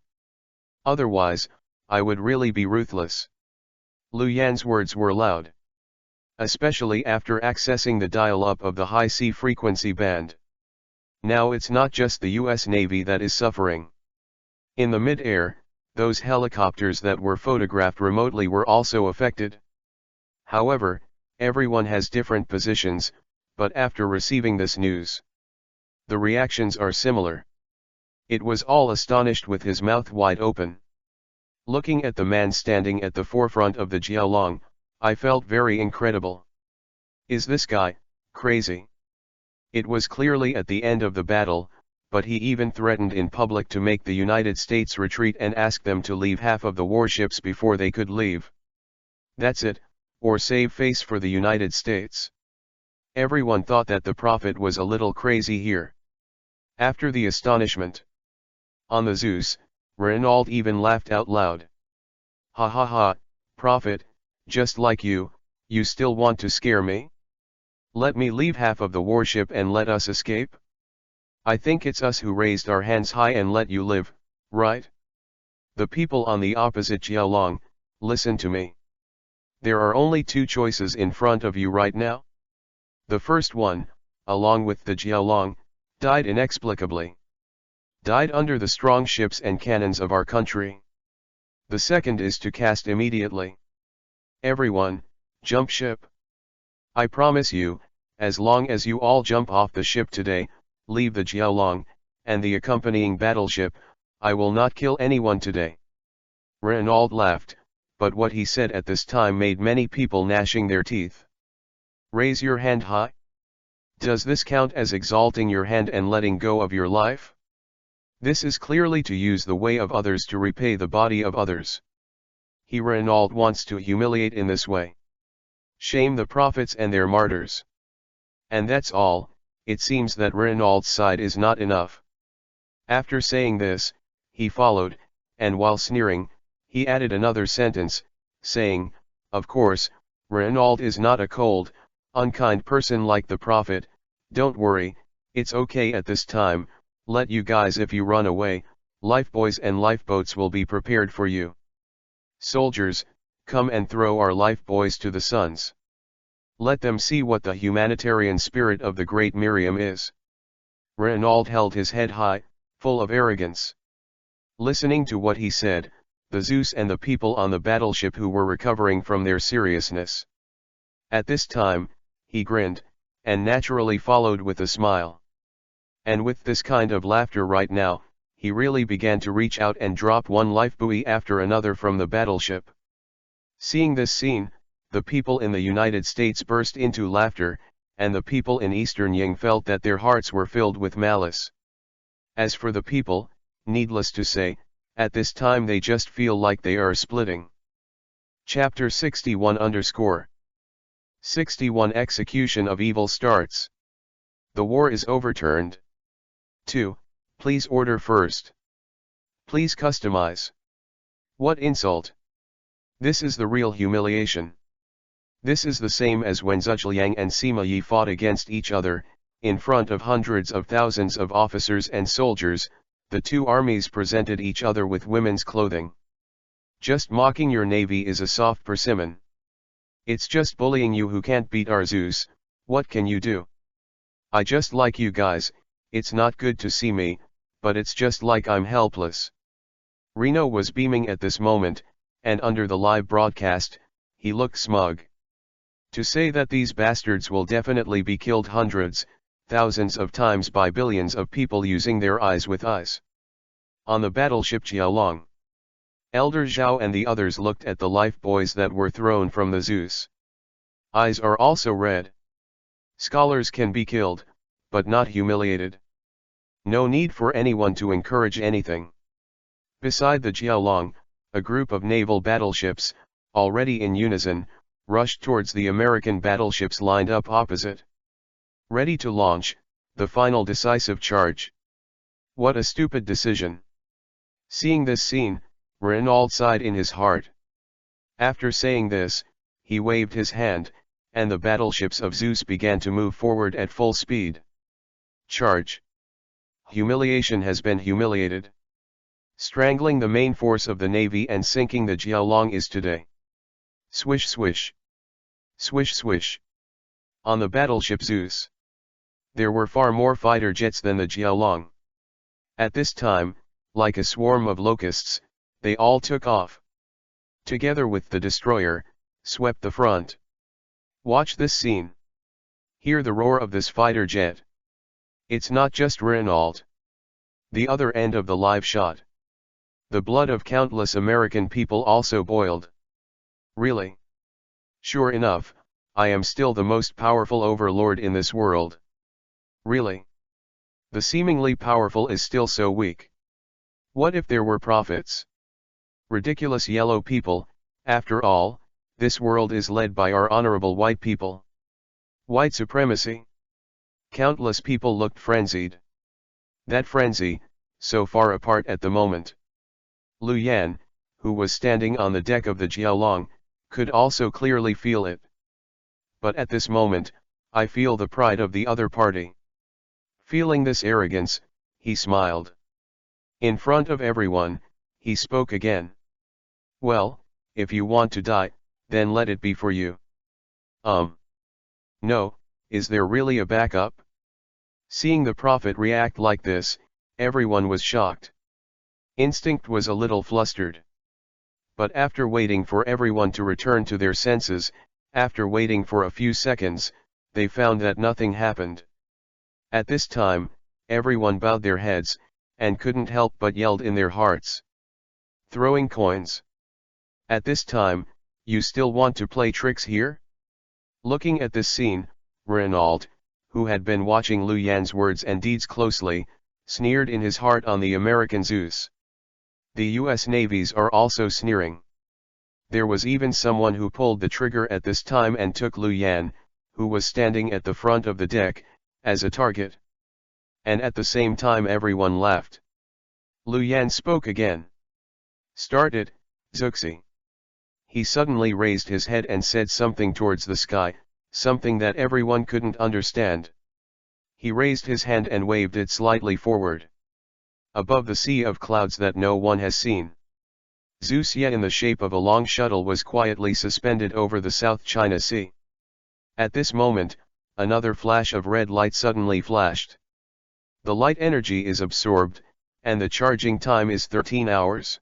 Otherwise, I would really be ruthless. Lu Yan's words were loud. Especially after accessing the dial-up of the high sea frequency band. Now it's not just the US Navy that is suffering. In the mid-air, those helicopters that were photographed remotely were also affected. However, everyone has different positions, but after receiving this news, the reactions are similar. It was all astonished with his mouth wide open. Looking at the man standing at the forefront of the Jiaolong, I felt very incredible. Is this guy crazy? It was clearly at the end of the battle, but he even threatened in public to make the United States retreat and ask them to leave half of the warships before they could leave. That's it, or save face for the United States. Everyone thought that the prophet was a little crazy here. After the astonishment on the Zeus, Renaud even laughed out loud. Ha ha ha, prophet, just like you still want to scare me? Let me leave half of the warship and let us escape? I think it's us who raised our hands high and let you live, right? The people on the opposite Jiaolong, listen to me. There are only 2 choices in front of you right now. The first one, along with the Jiaolong, died inexplicably. Died under the strong ships and cannons of our country. The second is to cast immediately. Everyone, jump ship. I promise you, as long as you all jump off the ship today, leave the Jiaolong, and the accompanying battleship, I will not kill anyone today. Renaud laughed, but what he said at this time made many people gnashing their teeth. Raise your hand high. Does this count as exalting your hand and letting go of your life? This is clearly to use the way of others to repay the body of others. He Renaud wants to humiliate in this way. Shame the prophets and their martyrs. And that's all, it seems that Renaud's side is not enough. After saying this, he followed, and while sneering, he added another sentence, saying, of course, Renaud is not a cold, unkind person like the prophet, don't worry, it's okay at this time, let you guys if you run away, lifebuoys and lifeboats will be prepared for you. Soldiers, come and throw our lifebuoys to the suns. Let them see what the humanitarian spirit of the great Miriam is. Reynald held his head high, full of arrogance. Listening to what he said, the Zeus and the people on the battleship who were recovering from their seriousness. At this time, he grinned, and naturally followed with a smile. And with this kind of laughter right now, he really began to reach out and drop one lifebuoy after another from the battleship. Seeing this scene, the people in the United States burst into laughter, and the people in Eastern Ying felt that their hearts were filled with malice. As for the people, needless to say, at this time they just feel like they are splitting. Chapter 61_61 Execution of Evil starts. The war is overturned. 2. Please order first. Please customize. What insult! This is the real humiliation. This is the same as when Zhujiang and Sima Yi fought against each other, in front of hundreds of thousands of officers and soldiers. The two armies presented each other with women's clothing. Just mocking your navy is a soft persimmon. It's just bullying you who can't beat our Zeus. What can you do? I just like you guys. It's not good to see me, but it's just like I'm helpless. Reno was beaming at this moment, and under the live broadcast, he looked smug. To say that these bastards will definitely be killed hundreds, thousands of times by billions of people using their eyes with us. On the battleship Jiaolong, Elder Zhao and the others looked at the life buoys that were thrown from the Zeus. Eyes are also red. Scholars can be killed, but not humiliated. No need for anyone to encourage anything. Beside the Jiaolong, a group of naval battleships, already in unison, rushed towards the American battleships lined up opposite. Ready to launch, the final decisive charge. What a stupid decision. Seeing this scene, Reynald sighed in his heart. After saying this, he waved his hand, and the battleships of Zeus began to move forward at full speed. Charge. Humiliation has been humiliated. Strangling the main force of the navy and sinking the Jiaolong is today. Swish swish. Swish swish. On the battleship Zeus, there were far more fighter jets than the Jiaolong. At this time, like a swarm of locusts, they all took off. Together with the destroyer, swept the front. Watch this scene. Hear the roar of this fighter jet. It's not just Reynald. The other end of the live shot. The blood of countless American people also boiled. Really? Sure enough, I am still the most powerful overlord in this world. Really? The seemingly powerful is still so weak. What if there were prophets? Ridiculous yellow people. After all, this world is led by our honorable white people. White supremacy. Countless people looked frenzied. That frenzy, so far apart at the moment. Lu Yan, who was standing on the deck of the Jiaolong, could also clearly feel it. But at this moment, I feel the pride of the other party. Feeling this arrogance, he smiled. In front of everyone, he spoke again. Well, if you want to die, then let it be for you. No, is there really a backup? Seeing the prophet react like this, everyone was shocked. Instinct was a little flustered. But after waiting for everyone to return to their senses, after waiting for a few seconds, they found that nothing happened. At this time, everyone bowed their heads, and couldn't help but yelled in their hearts. Throwing coins. At this time, you still want to play tricks here? Looking at this scene, Reynald, who had been watching Lu Yan's words and deeds closely, sneered in his heart on the American Zeus. The U.S. navies are also sneering. There was even someone who pulled the trigger at this time and took Lu Yan, who was standing at the front of the deck, as a target. And at the same time everyone laughed. Lu Yan spoke again. Start it, Zuxi. He suddenly raised his head and said something towards the sky, something that everyone couldn't understand. He raised his hand and waved it slightly forward. Above the sea of clouds that no one has seen, Zeus Ye in the shape of a long shuttle was quietly suspended over the South China Sea. At this moment, another flash of red light suddenly flashed. The light energy is absorbed, and the charging time is 13 hours.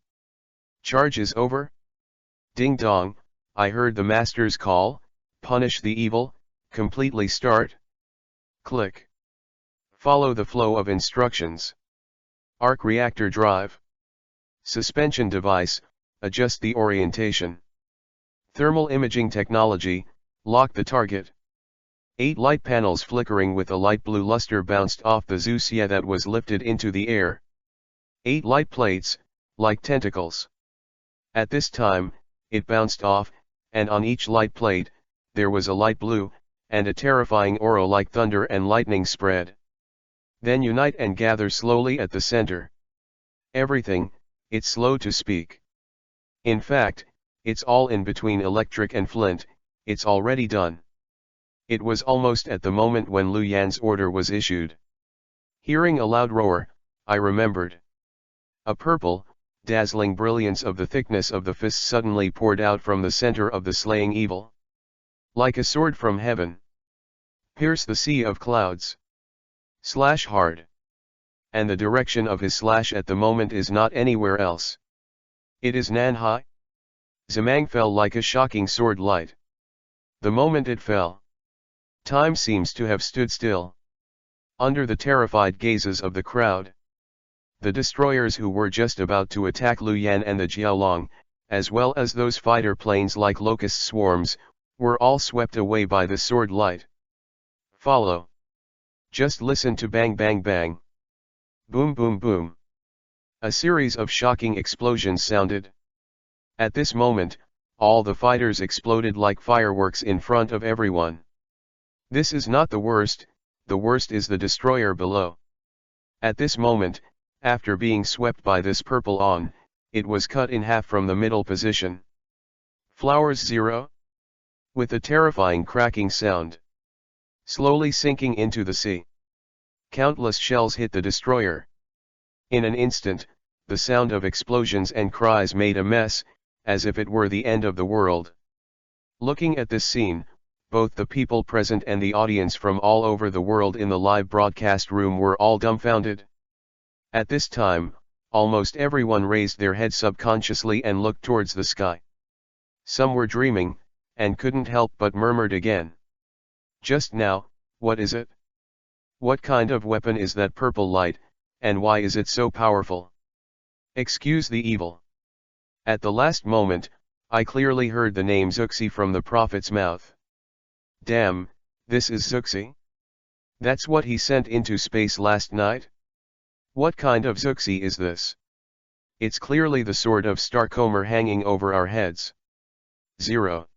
Charge is over? Ding dong, I heard the master's call, punish the evil, completely start. Click. Follow the flow of instructions. Arc reactor drive. Suspension device, adjust the orientation. Thermal imaging technology, lock the target. 8 light panels flickering with a light blue luster bounced off the Zeusya that was lifted into the air. 8 light plates, like tentacles. At this time, it bounced off, and on each light plate, there was a light blue, and a terrifying aura like thunder and lightning spread. Then unite and gather slowly at the center. Everything, it's slow to speak. In fact, it's all in between electric and flint, it's already done. It was almost at the moment when Lu Yan's order was issued. Hearing a loud roar, I remembered. A purple, dazzling brilliance of the thickness of the fist suddenly poured out from the center of the slaying evil. Like a sword from heaven. Pierce the sea of clouds. Slash hard. And the direction of his slash at the moment is not anywhere else. It is Nanhai. Zamang fell like a shocking sword light. The moment it fell, time seems to have stood still. Under the terrified gazes of the crowd, the destroyers who were just about to attack Lu Yan and the Jiaolong, as well as those fighter planes like locust swarms, were all swept away by the sword light. Follow. Just listen to bang bang bang. Boom boom boom. A series of shocking explosions sounded. At this moment, all the fighters exploded like fireworks in front of everyone. This is not the worst is the destroyer below. At this moment, after being swept by this purple on, it was cut in half from the middle position. Flowers 0. With a terrifying cracking sound. Slowly sinking into the sea. Countless shells hit the destroyer. In an instant, the sound of explosions and cries made a mess, as if it were the end of the world. Looking at this scene, both the people present and the audience from all over the world in the live broadcast room were all dumbfounded. At this time, almost everyone raised their head subconsciously and looked towards the sky. Some were dreaming, and couldn't help but murmured again. Just now, what is it? What kind of weapon is that purple light, and why is it so powerful? Excuse the evil. At the last moment, I clearly heard the name Zuxi from the prophet's mouth. Damn, this is Zuxi? That's what he sent into space last night? What kind of Zuxi is this? It's clearly the sword of Starcomer hanging over our heads. 0.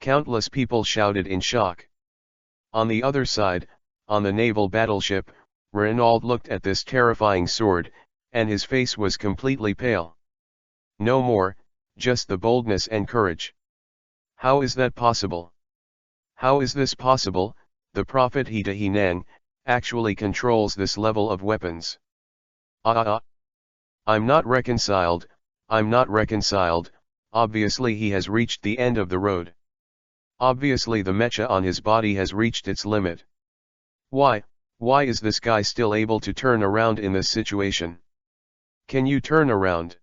Countless people shouted in shock. On the other side, on the naval battleship, Reynald looked at this terrifying sword, and his face was completely pale. No more, just the boldness and courage. How is that possible? How is this possible? The prophet Hita Hinan actually controls this level of weapons. I'm not reconciled, obviously he has reached the end of the road. Obviously the mecha on his body has reached its limit. Why is this guy still able to turn around in this situation? Can you turn around?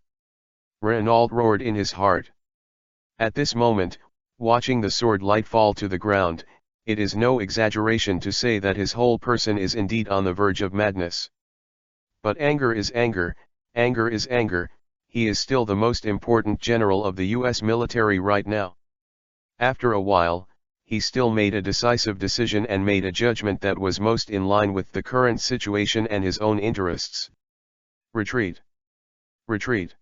Reynald roared in his heart. At this moment, watching the sword light fall to the ground, it is no exaggeration to say that his whole person is indeed on the verge of madness. But anger is anger, he is still the most important general of the US military right now. After a while, he still made a decisive decision and made a judgment that was most in line with the current situation and his own interests. Retreat. Retreat.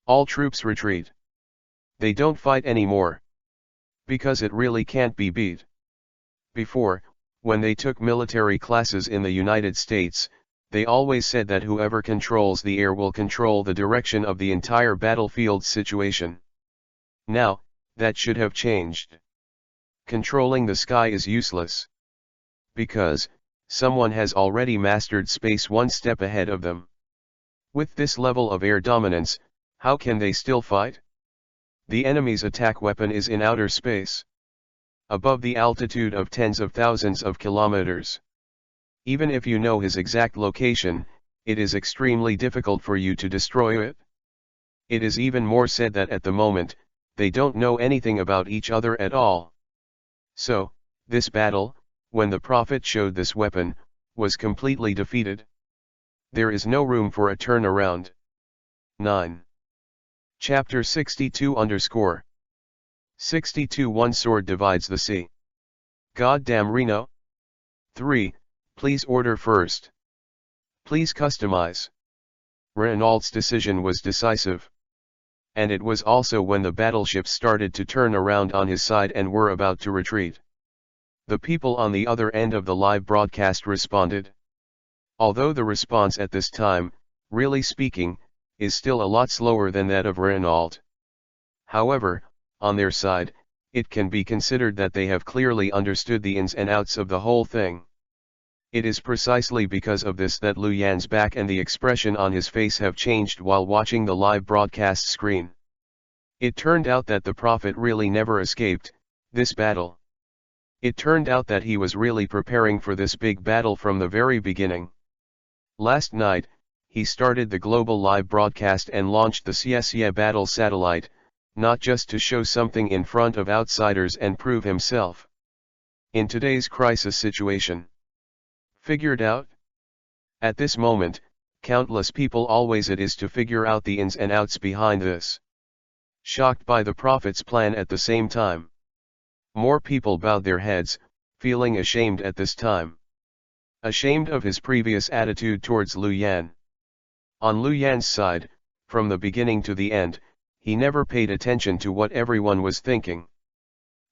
All troops retreat. They don't fight anymore. Because it really can't be beat. Before, when they took military classes in the United States, they always said that whoever controls the air will control the direction of the entire battlefield situation. Now, that should have changed. Controlling the sky is useless. Because, someone has already mastered space one step ahead of them. With this level of air dominance, how can they still fight? The enemy's attack weapon is in outer space. above the altitude of tens of thousands of kilometers. Even if you know his exact location, it is extremely difficult for you to destroy it. It is even more said that at the moment, they don't know anything about each other at all. So, this battle, when the prophet showed this weapon, was completely defeated. There is no room for a turnaround. 9. Chapter 62 62 One sword divides the sea. Goddamn Reno. 3. Please order first. Please customize. Renault's decision was decisive. And it was also when the battleships started to turn around on his side and were about to retreat. The people on the other end of the live broadcast responded. Although the response at this time, really speaking, is still a lot slower than that of Renault. However, on their side, it can be considered that they have clearly understood the ins and outs of the whole thing. It is precisely because of this that Lu Yan's back and the expression on his face have changed while watching the live broadcast screen. It turned out that the prophet really never escaped this battle. It turned out that he was really preparing for this big battle from the very beginning. Last night, he started the global live broadcast and launched the CSIA battle satellite, not just to show something in front of outsiders and prove himself. In today's crisis situation. Figured out? At this moment, countless people always it is to figure out the ins and outs behind this. Shocked by the prophet's plan at the same time. More people bowed their heads, feeling ashamed at this time. Ashamed of his previous attitude towards Lu Yan. On Lu Yan's side, from the beginning to the end, he never paid attention to what everyone was thinking.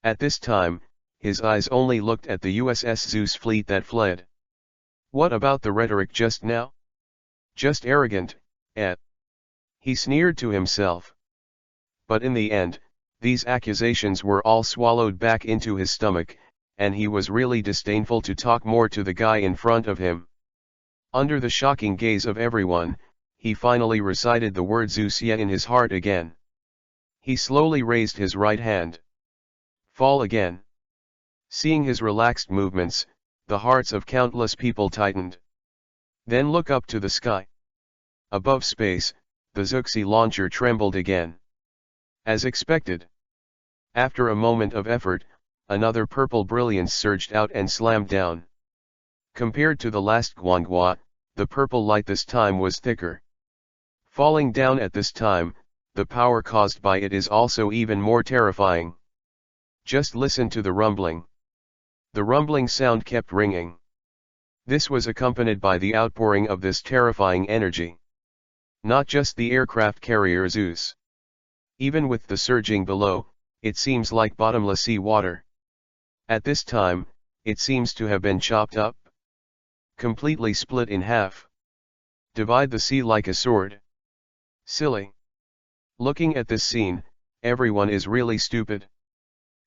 At this time, his eyes only looked at the USS Zeus fleet that fled. What about the rhetoric just now? Just arrogant, eh? He sneered to himself. But in the end, these accusations were all swallowed back into his stomach, and he was really disdainful to talk more to the guy in front of him. Under the shocking gaze of everyone, he finally recited the word Zeusia in his heart again. He slowly raised his right hand. Fall again. Seeing his relaxed movements, the hearts of countless people tightened. Then look up to the sky. Above space, the Zeuxi launcher trembled again. As expected. After a moment of effort, another purple brilliance surged out and slammed down. Compared to the last Guanghua, the purple light this time was thicker. Falling down at this time, the power caused by it is also even more terrifying. Just listen to the rumbling. The rumbling sound kept ringing. This was accompanied by the outpouring of this terrifying energy. Not just the aircraft carrier Zeus. Even with the surging below, it seems like bottomless sea water. At this time, it seems to have been chopped up. Completely split in half. Divide the sea like a sword. Silly. Looking at this scene, everyone is really stupid.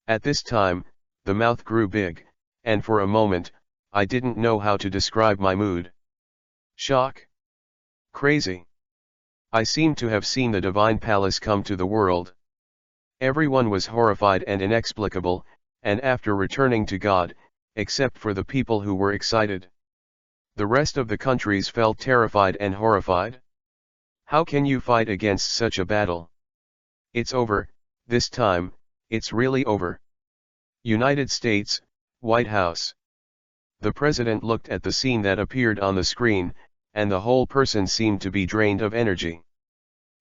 At this time, the mouth grew big, and for a moment, I didn't know how to describe my mood. Shock. Crazy. I seemed to have seen the divine palace come to the world. Everyone was horrified and inexplicable, and after returning to God, except for the people who were excited. The rest of the countries felt terrified and horrified. How can you fight against such a battle? It's over, this time, it's really over. United States, White House. The president looked at the scene that appeared on the screen, and the whole person seemed to be drained of energy.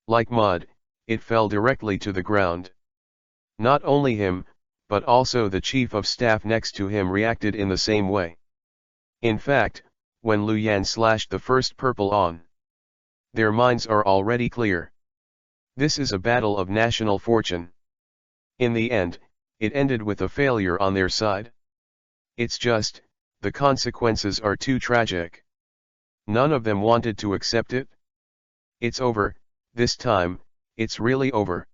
Like mud, it fell directly to the ground. Not only him, but also the chief of staff next to him reacted in the same way. In fact, when Lu Yan slashed the first purple on, their minds are already clear. This is a battle of national fortune. In the end, it ended with a failure on their side. It's just, the consequences are too tragic. None of them wanted to accept it. It's over, this time, it's really over.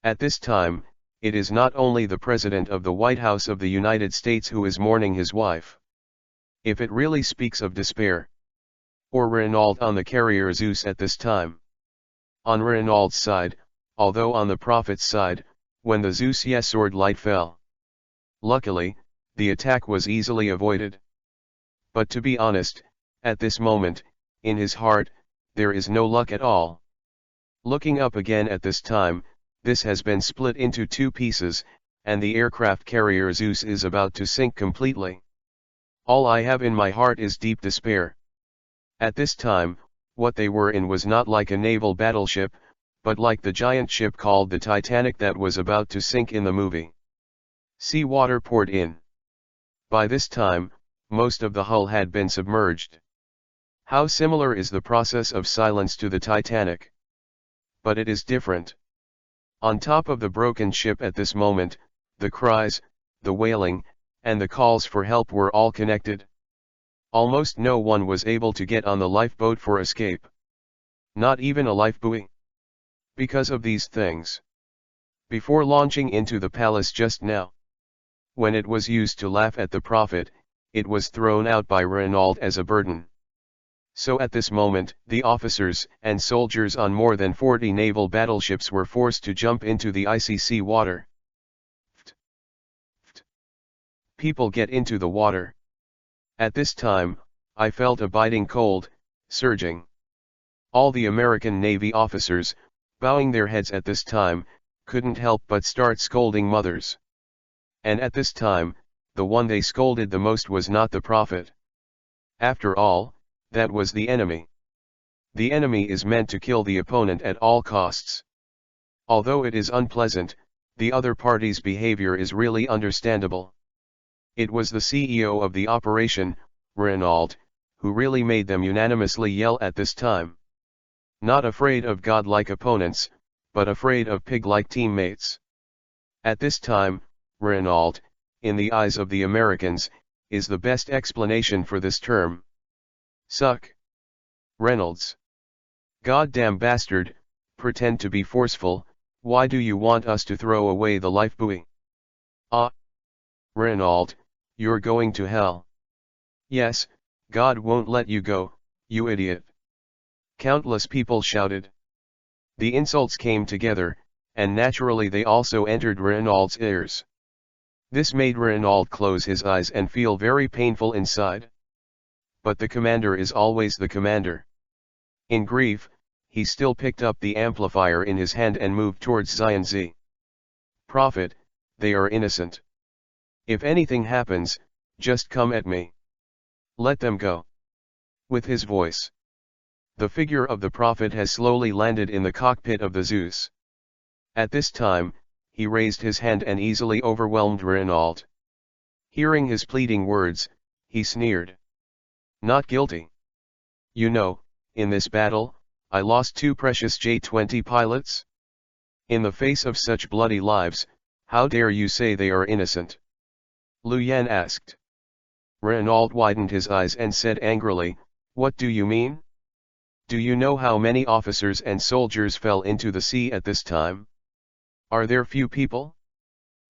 At this time, it is not only the President of the White House of the United States who is mourning his wife. If it really speaks of despair. Or Renault on the carrier Zeus at this time. On Renault's side, although on the prophet's side, when the Zeus sword light fell. Luckily, the attack was easily avoided. But to be honest, at this moment, in his heart, there is no luck at all. Looking up again at this time, this has been split into two pieces, and the aircraft carrier Zeus is about to sink completely. All I have in my heart is deep despair. At this time, what they were in was not like a naval battleship, but like the giant ship called the Titanic that was about to sink in the movie. Sea water poured in. By this time, most of the hull had been submerged. How similar is the process of silence to the Titanic? But it is different. On top of the broken ship at this moment, the cries, the wailing, and the calls for help were all connected. Almost no one was able to get on the lifeboat for escape. Not even a lifebuoy. Because of these things. Before launching into the palace just now, when it was used to laugh at the prophet, it was thrown out by Reynald as a burden. So at this moment, the officers and soldiers on more than 40 naval battleships were forced to jump into the icy sea water. People get into the water. At this time, I felt a biting cold, surging. All the American Navy officers, bowing their heads at this time, couldn't help but start scolding mothers. And at this time, the one they scolded the most was not the prophet. After all, that was the enemy. The enemy is meant to kill the opponent at all costs. Although it is unpleasant, the other party's behavior is really understandable. It was the CEO of the operation, Reynald, who really made them unanimously yell at this time. Not afraid of godlike opponents, but afraid of pig-like teammates. At this time, Reynald, in the eyes of the Americans, is the best explanation for this term. Suck. Reynolds. Goddamn bastard, pretend to be forceful, why do you want us to throw away the lifebuoy? Ah. Reynald, you're going to hell. Yes, God won't let you go, you idiot. Countless people shouted. The insults came together, and naturally they also entered Reynald's ears. This made Reynald close his eyes and feel very painful inside. But the commander is always the commander. In grief, he still picked up the amplifier in his hand and moved towards Zion Z. Prophet, they are innocent. If anything happens, just come at me. Let them go. With his voice, the figure of the prophet has slowly landed in the cockpit of the Zeus. At this time, he raised his hand and easily overwhelmed Reynald. Hearing his pleading words, he sneered. Not guilty. You know, in this battle, I lost 2 precious J-20 pilots. In the face of such bloody lives, how dare you say they are innocent? Lu Yan asked. Reynald widened his eyes and said angrily, what do you mean? Do you know how many officers and soldiers fell into the sea at this time? Are there few people?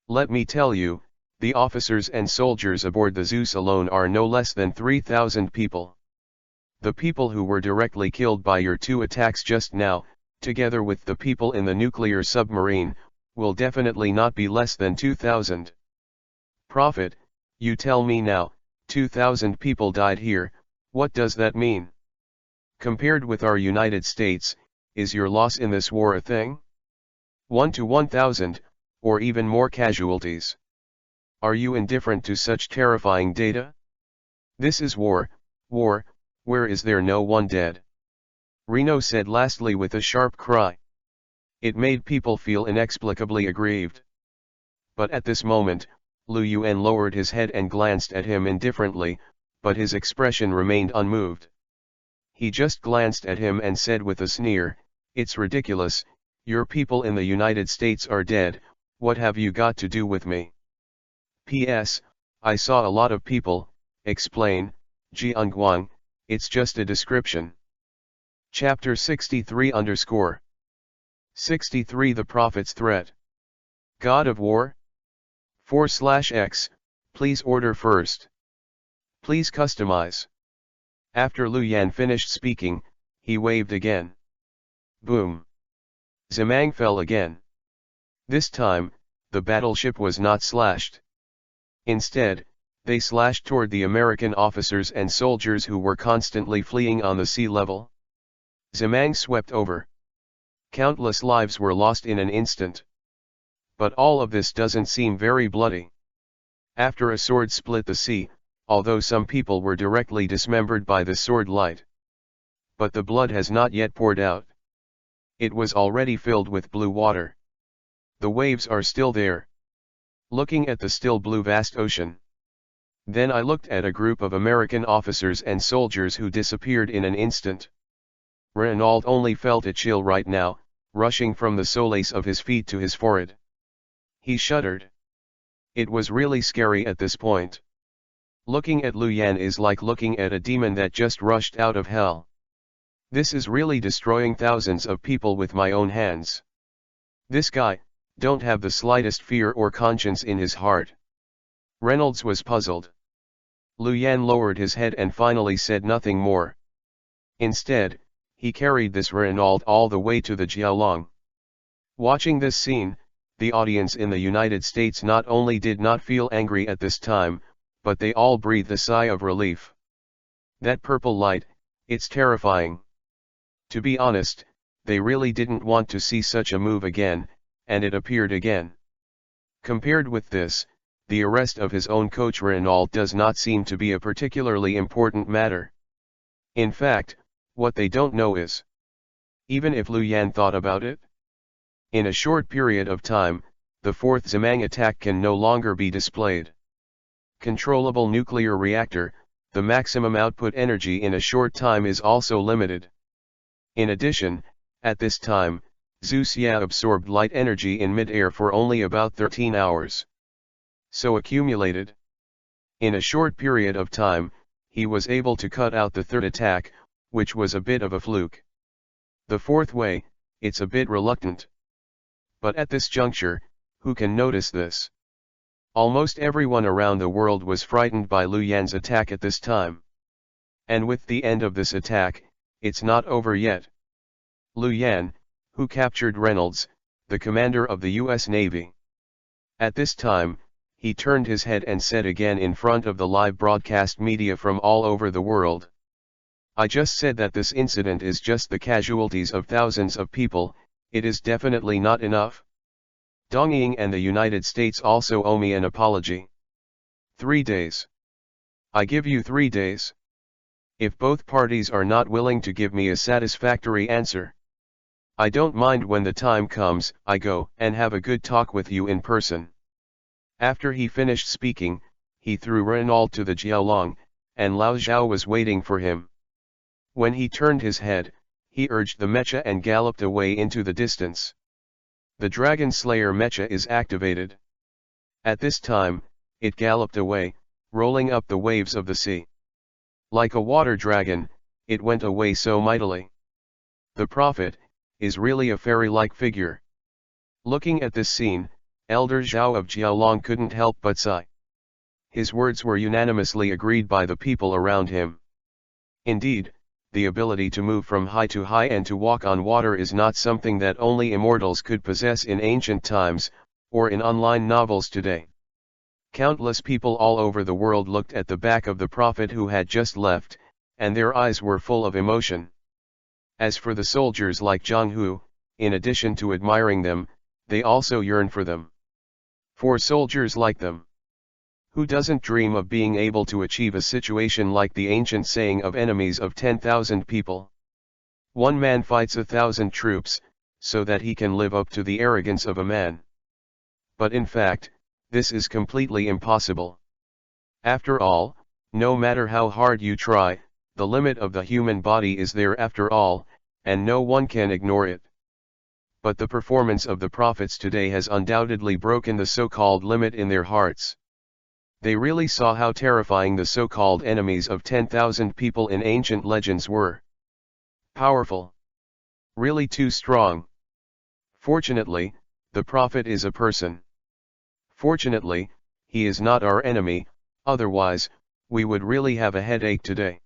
Let me tell you, the officers and soldiers aboard the Zeus alone are no less than 3,000 people. The people who were directly killed by your 2 attacks just now, together with the people in the nuclear submarine, will definitely not be less than 2,000. Prophet, you tell me now, 2,000 people died here, what does that mean? Compared with our United States, is your loss in this war a thing? 1 to 1,000, or even more casualties. Are you indifferent to such terrifying data? This is war, where is there no one dead? Reno said lastly with a sharp cry. It made people feel inexplicably aggrieved. But at this moment, Lu Yuan lowered his head and glanced at him indifferently, but his expression remained unmoved. He just glanced at him and said with a sneer, it's ridiculous, your people in the United States are dead, what have you got to do with me? P.S. I saw a lot of people, explain, Jianguang, it's just a description. Chapter 63 63 The Prophet's Threat. God of War? /X, please order first. Please customize. After Lu Yan finished speaking, he waved again. Boom. Zimang fell again. This time, the battleship was not slashed. Instead, they slashed toward the American officers and soldiers who were constantly fleeing on the sea level. Zamang swept over. Countless lives were lost in an instant. But all of this doesn't seem very bloody. After a sword split the sea, although some people were directly dismembered by the sword light. But the blood has not yet poured out. It was already filled with blue water. The waves are still there. Looking at the still blue vast ocean. Then I looked at a group of American officers and soldiers who disappeared in an instant. Reynald only felt a chill right now, rushing from the solace of his feet to his forehead. He shuddered. It was really scary at this point. Looking at Lu Yan is like looking at a demon that just rushed out of hell. This is really destroying thousands of people with my own hands. This guy, don't have the slightest fear or conscience in his heart. Reynolds was puzzled. Lu Yan lowered his head and finally said nothing more. Instead, he carried this Reynald all the way to the Jiaolong. Watching this scene, the audience in the United States not only did not feel angry at this time, but they all breathed a sigh of relief. That purple light, it's terrifying. To be honest, they really didn't want to see such a move again, and it appeared again. Compared with this, the arrest of his own coach Reynald does not seem to be a particularly important matter. In fact, what they don't know is, even if Lu Yan thought about it, in a short period of time, the fourth Zamang attack can no longer be displayed. Controllable nuclear reactor, the maximum output energy in a short time is also limited. In addition, at this time, Zhu Xia absorbed light energy in mid-air for only about 13 hours. So accumulated. In a short period of time, he was able to cut out the third attack, which was a bit of a fluke. The fourth way, it's a bit reluctant. But at this juncture, who can notice this? Almost everyone around the world was frightened by Lu Yan's attack at this time. And with the end of this attack, it's not over yet. Lu Yan, who captured Reynolds, the commander of the U.S. Navy. At this time, he turned his head and said again in front of the live broadcast media from all over the world. I just said that this incident is just the casualties of thousands of people, it is definitely not enough. Dongying and the United States also owe me an apology. 3 days. I give you 3 days. If both parties are not willing to give me a satisfactory answer, I don't mind when the time comes, I go and have a good talk with you in person. After he finished speaking, he threw Reynald to the Jiaolong, and Lao Zhao was waiting for him. When he turned his head, he urged the mecha and galloped away into the distance. The Dragon Slayer mecha is activated. At this time, it galloped away, rolling up the waves of the sea. Like a water dragon, it went away so mightily. The prophet is really a fairy-like figure. Looking at this scene, Elder Zhao of Jiaolong couldn't help but sigh. His words were unanimously agreed by the people around him. Indeed, the ability to move from high to high and to walk on water is not something that only immortals could possess in ancient times, or in online novels today. Countless people all over the world looked at the back of the prophet who had just left, and their eyes were full of emotion. As for the soldiers like Zhang Hu, in addition to admiring them, they also yearned for them. For soldiers like them. Who doesn't dream of being able to achieve a situation like the ancient saying of enemies of 10,000 people? One man fights 1,000 troops, so that he can live up to the arrogance of a man. But in fact, this is completely impossible. After all, no matter how hard you try, the limit of the human body is there after all, and no one can ignore it. But the performance of the prophets today has undoubtedly broken the so-called limit in their hearts. They really saw how terrifying the so-called enemies of 10,000 people in ancient legends were. Powerful. Really too strong. Fortunately, the prophet is a person. Fortunately, he is not our enemy, otherwise, we would really have a headache today.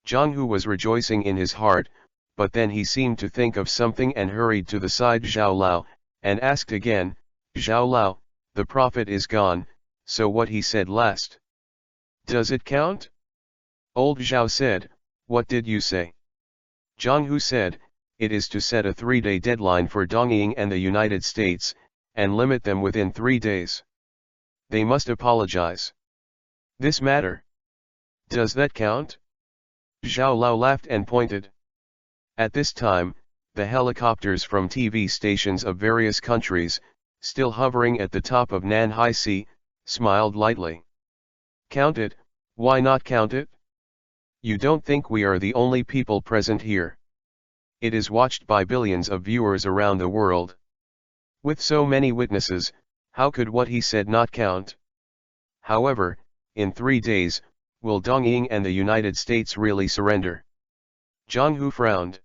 Zhang Hu was rejoicing in his heart, but then he seemed to think of something and hurried to the side Zhao Lao, and asked again, Zhao Lao, the prophet is gone, So what he said last. Does it count? Old Zhao said, what did you say? Zhang Hu said, it is to set a 3-day deadline for Dongying and the United States, and limit them within 3 days. They must apologize. This matter. Does that count? Zhao Lao laughed and pointed. At this time, the helicopters from TV stations of various countries, still hovering at the top of Nanhai Sea, smiled lightly. Count it, why not count it? You don't think we are the only people present here? It is watched by billions of viewers around the world. With so many witnesses, how could what he said not count? However, in 3 days, will Dongying and the United States really surrender? Zhang Hu frowned.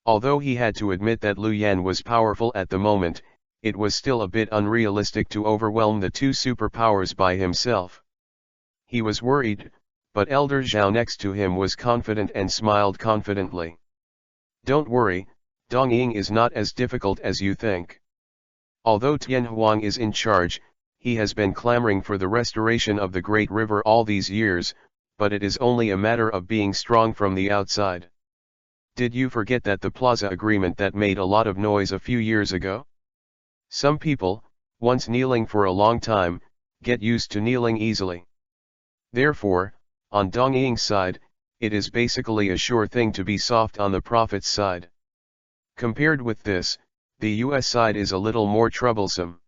Although he had to admit that Liu Yan was powerful at the moment, it was still a bit unrealistic to overwhelm the two superpowers by himself. He was worried, but Elder Zhao next to him was confident and smiled confidently. Don't worry, Dongying is not as difficult as you think. Although Tian Huang is in charge, he has been clamoring for the restoration of the Great River all these years, but it is only a matter of being strong from the outside. Did you forget that the Plaza Agreement that made a lot of noise a few years ago? Some people, once kneeling for a long time, get used to kneeling easily. Therefore, on Dongying's side, it is basically a sure thing to be soft on the Prophet's side. Compared with this, the US side is a little more troublesome.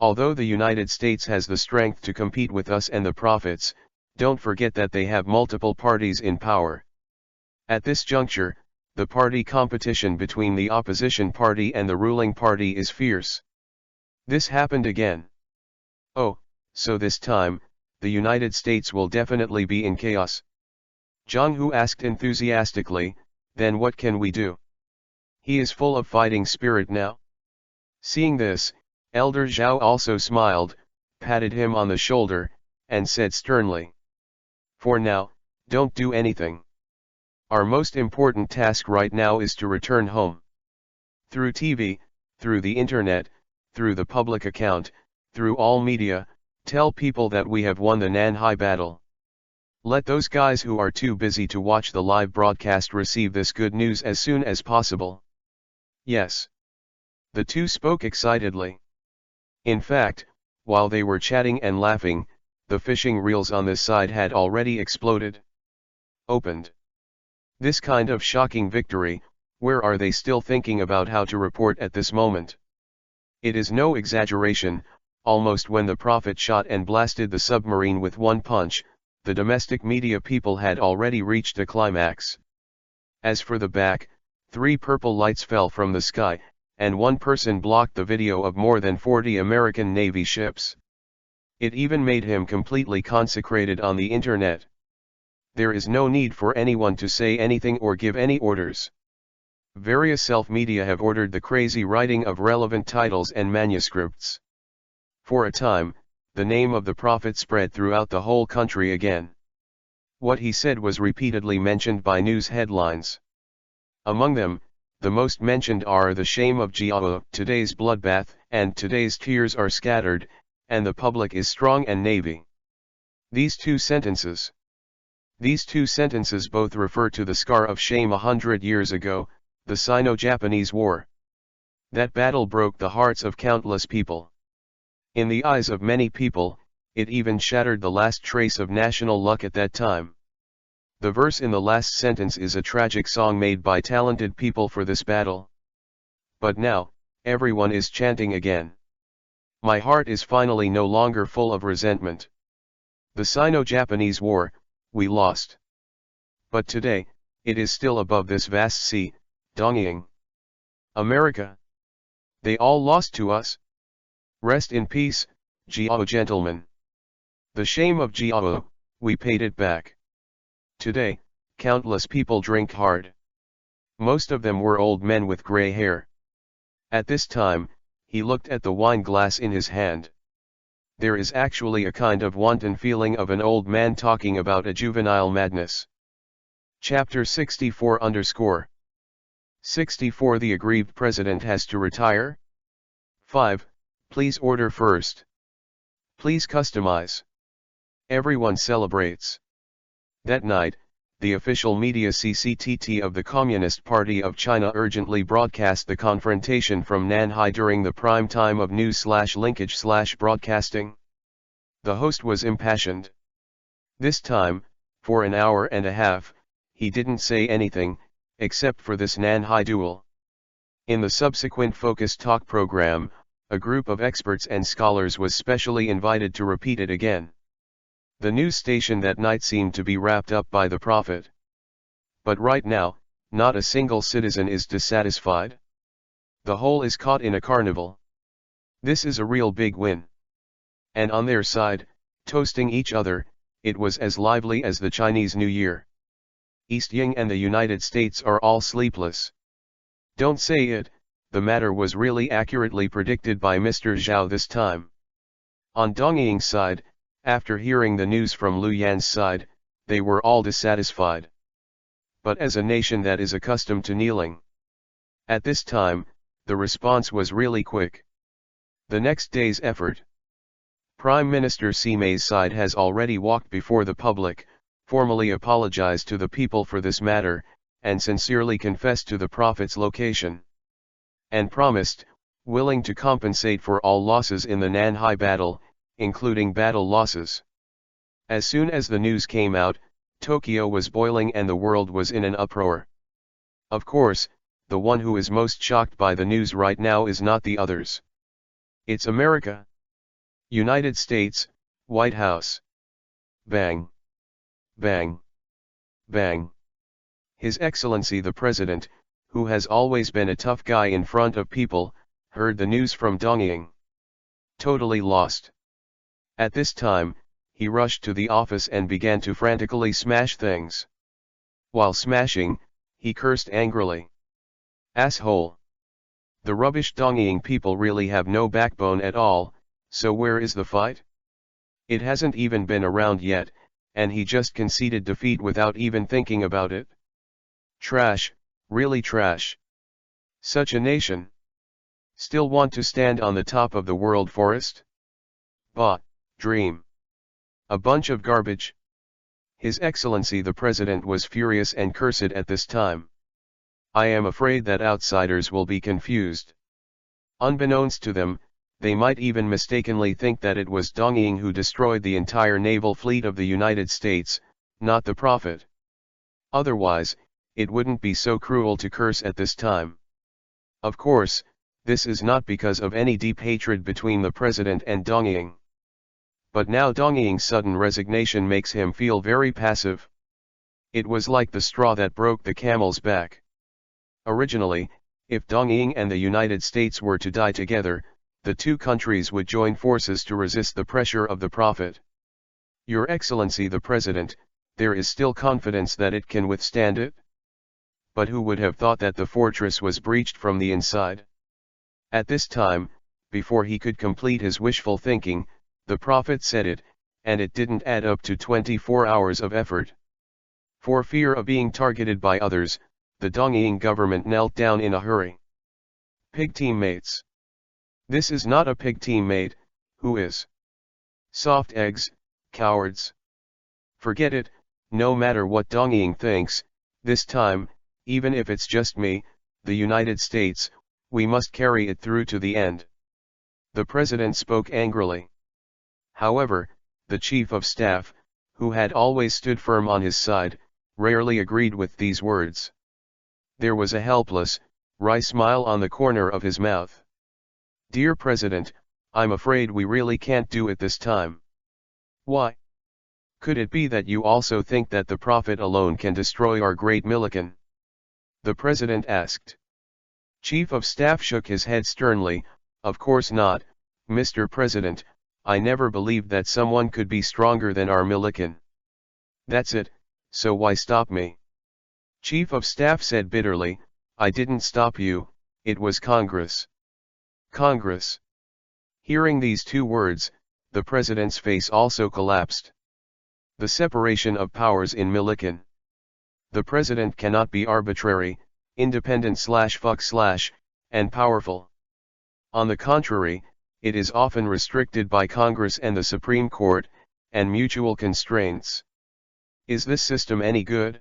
Although the United States has the strength to compete with us and the Prophets, don't forget that they have multiple parties in power. At this juncture, the party competition between the opposition party and the ruling party is fierce. This happened again. Oh, so this time, the United States will definitely be in chaos. Zhang Hu asked enthusiastically, then what can we do? He is full of fighting spirit now. Seeing this, Elder Zhao also smiled, patted him on the shoulder, and said sternly, for now, don't do anything. Our most important task right now is to return home. Through TV, through the internet, through the public account, through all media, tell people that we have won the Nanhai battle. Let those guys who are too busy to watch the live broadcast receive this good news as soon as possible. Yes. The two spoke excitedly. In fact, while they were chatting and laughing, the fishing reels on this side had already exploded. Opened. This kind of shocking victory, where are they still thinking about how to report at this moment? It is no exaggeration, almost when the Prophet shot and blasted the submarine with one punch, the domestic media people had already reached a climax. As for the back, 3 purple lights fell from the sky, and one person blocked the video of more than 40 American Navy ships. It even made him completely consecrated on the internet. There is no need for anyone to say anything or give any orders. Various self-media have ordered the crazy writing of relevant titles and manuscripts. For a time, the name of the Prophet spread throughout the whole country again. What he said was repeatedly mentioned by news headlines. Among them, the most mentioned are the shame of Jiao, today's bloodbath, and today's tears are scattered, and the public is strong and navy. These two sentences both refer to the scar of shame 100 years ago, the Sino-Japanese War. That battle broke the hearts of countless people. In the eyes of many people, it even shattered the last trace of national luck at that time. The verse in the last sentence is a tragic song made by talented people for this battle. But now, everyone is chanting again. My heart is finally no longer full of resentment. The Sino-Japanese War, we lost. But today, it is still above this vast sea, Dongying. America. They all lost to us. Rest in peace, Jiao gentlemen. The shame of Jiao, we paid it back. Today, countless people drink hard. Most of them were old men with gray hair. At this time, he looked at the wine glass in his hand. There is actually a kind of wanton feeling of an old man talking about a juvenile madness. Chapter 64 64 The aggrieved president has to retire? 5. Please order first. Please customize. Everyone celebrates. That night, the official media CCTT of the Communist Party of China urgently broadcast the confrontation from Nanhai during the prime time of news/linkage/broadcasting. The host was impassioned. This time, for an hour and a half, he didn't say anything, except for this Nanhai duel. In the subsequent Focus Talk program, a group of experts and scholars was specially invited to repeat it again. The news station that night seemed to be wrapped up by the prophet. But right now, not a single citizen is dissatisfied. The whole is caught in a carnival. This is a real big win. And on their side, toasting each other, it was as lively as the Chinese New Year. East Ying and the United States are all sleepless. Don't say it, the matter was really accurately predicted by Mr. Zhao this time. On Dong Ying's side, after hearing the news from Lu Yan's side, they were all dissatisfied. But as a nation that is accustomed to kneeling, at this time, the response was really quick. The next day's effort. Prime Minister Sime's side has already walked before the public, formally apologized to the people for this matter, and sincerely confessed to the prophet's location. And promised, willing to compensate for all losses in the Nanhai battle, including battle losses. As soon as the news came out, Tokyo was boiling and the world was in an uproar. Of course, the one who is most shocked by the news right now is not the others. It's America. United States, White House. Bang. Bang. Bang. His Excellency the President, who has always been a tough guy in front of people, heard the news from Dongying. Totally lost. At this time, he rushed to the office and began to frantically smash things. While smashing, he cursed angrily. Asshole. The rubbish Dongying people really have no backbone at all, so where is the fight? It hasn't even been around yet, and he just conceded defeat without even thinking about it. Trash, really trash. Such a nation. Still want to stand on the top of the world forest? Bah, dream. A bunch of garbage. His Excellency the President was furious and cursed at this time. I am afraid that outsiders will be confused. Unbeknownst to them, they might even mistakenly think that it was Dongying who destroyed the entire naval fleet of the United States, not the prophet. Otherwise, it wouldn't be so cruel to curse at this time. Of course, this is not because of any deep hatred between the President and Dongying. But now Dongying's sudden resignation makes him feel very passive. It was like the straw that broke the camel's back. Originally, if Dongying and the United States were to die together, the two countries would join forces to resist the pressure of the prophet. Your Excellency the President, there is still confidence that it can withstand it? But who would have thought that the fortress was breached from the inside? At this time, before he could complete his wishful thinking, the prophet said it, and it didn't add up to 24 hours of effort. For fear of being targeted by others, the Dongying government knelt down in a hurry. Pig teammates. This is not a pig teammate, who is? Soft eggs, cowards. Forget it, no matter what Dongying thinks, this time, even if it's just me, the United States, we must carry it through to the end. The President spoke angrily. However, the Chief of Staff, who had always stood firm on his side, rarely agreed with these words. There was a helpless, wry smile on the corner of his mouth. Dear President, I'm afraid we really can't do it this time. Why? Could it be that you also think that the prophet alone can destroy our great Millikan? The President asked. Chief of Staff shook his head sternly. Of course not, Mr. President, I never believed that someone could be stronger than our Millikan. That's it, so why stop me? Chief of Staff said bitterly, I didn't stop you, it was Congress. Congress. Hearing these two words, the President's face also collapsed. The separation of powers in Millikan. The President cannot be arbitrary, independent /fuck/ and powerful. On the contrary, it is often restricted by Congress and the Supreme Court, and mutual constraints. Is this system any good?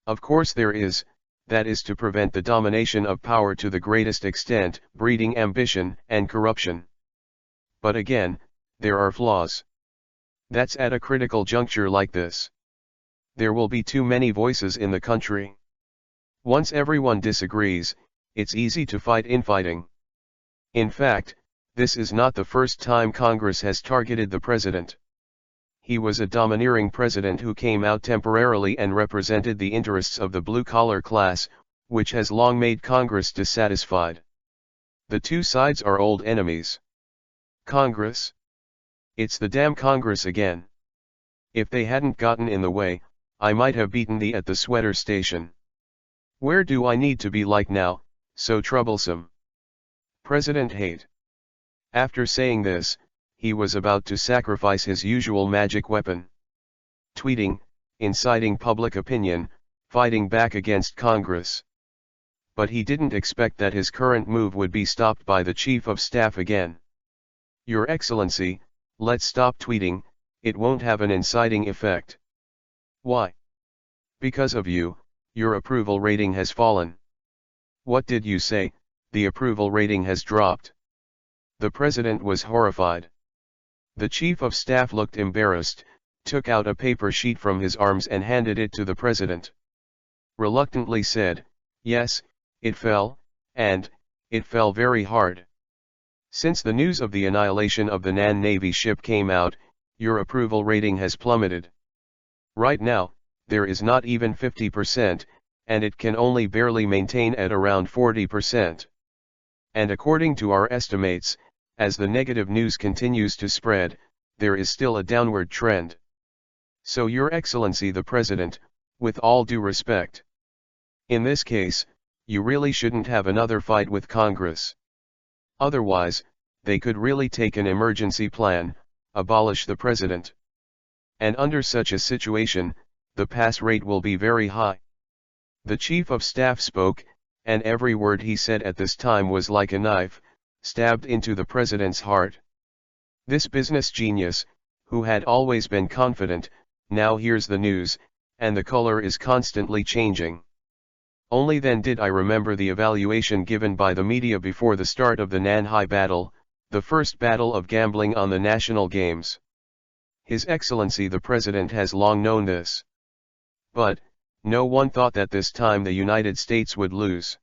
Of course there is, that is to prevent the domination of power to the greatest extent, breeding ambition and corruption. But again, there are flaws. That's at a critical juncture like this. There will be too many voices in the country. Once everyone disagrees, it's easy to fight infighting. In fact, this is not the first time Congress has targeted the president. He was a domineering president who came out temporarily and represented the interests of the blue-collar class, which has long made Congress dissatisfied. The two sides are old enemies. Congress? It's the damn Congress again. If they hadn't gotten in the way, I might have beaten thee at the sweater station. Where do I need to be like now, so troublesome? President hate. After saying this, he was about to sacrifice his usual magic weapon. Tweeting, inciting public opinion, fighting back against Congress. But he didn't expect that his current move would be stopped by the Chief of Staff again. Your Excellency, let's stop tweeting, it won't have an inciting effect. Why? Because of you, your approval rating has fallen. What did you say? The approval rating has dropped. The President was horrified. The Chief of Staff looked embarrassed, took out a paper sheet from his arms and handed it to the President. Reluctantly said, yes, it fell, and, it fell very hard. Since the news of the annihilation of the Nan Navy ship came out, your approval rating has plummeted. Right now, there is not even 50%, and it can only barely maintain at around 40%. And according to our estimates, as the negative news continues to spread, there is still a downward trend. So Your Excellency the President, with all due respect. In this case, you really shouldn't have another fight with Congress. Otherwise, they could really take an emergency plan, abolish the President. And under such a situation, the pass rate will be very high. The Chief of Staff spoke, and every word he said at this time was like a knife, stabbed into the President's heart. This business genius, who had always been confident, now hears the news, and the color is constantly changing. Only then did I remember the evaluation given by the media before the start of the Nanhai battle, the first battle of gambling on the national games. His Excellency the President has long known this. But, no one thought that this time the United States would lose.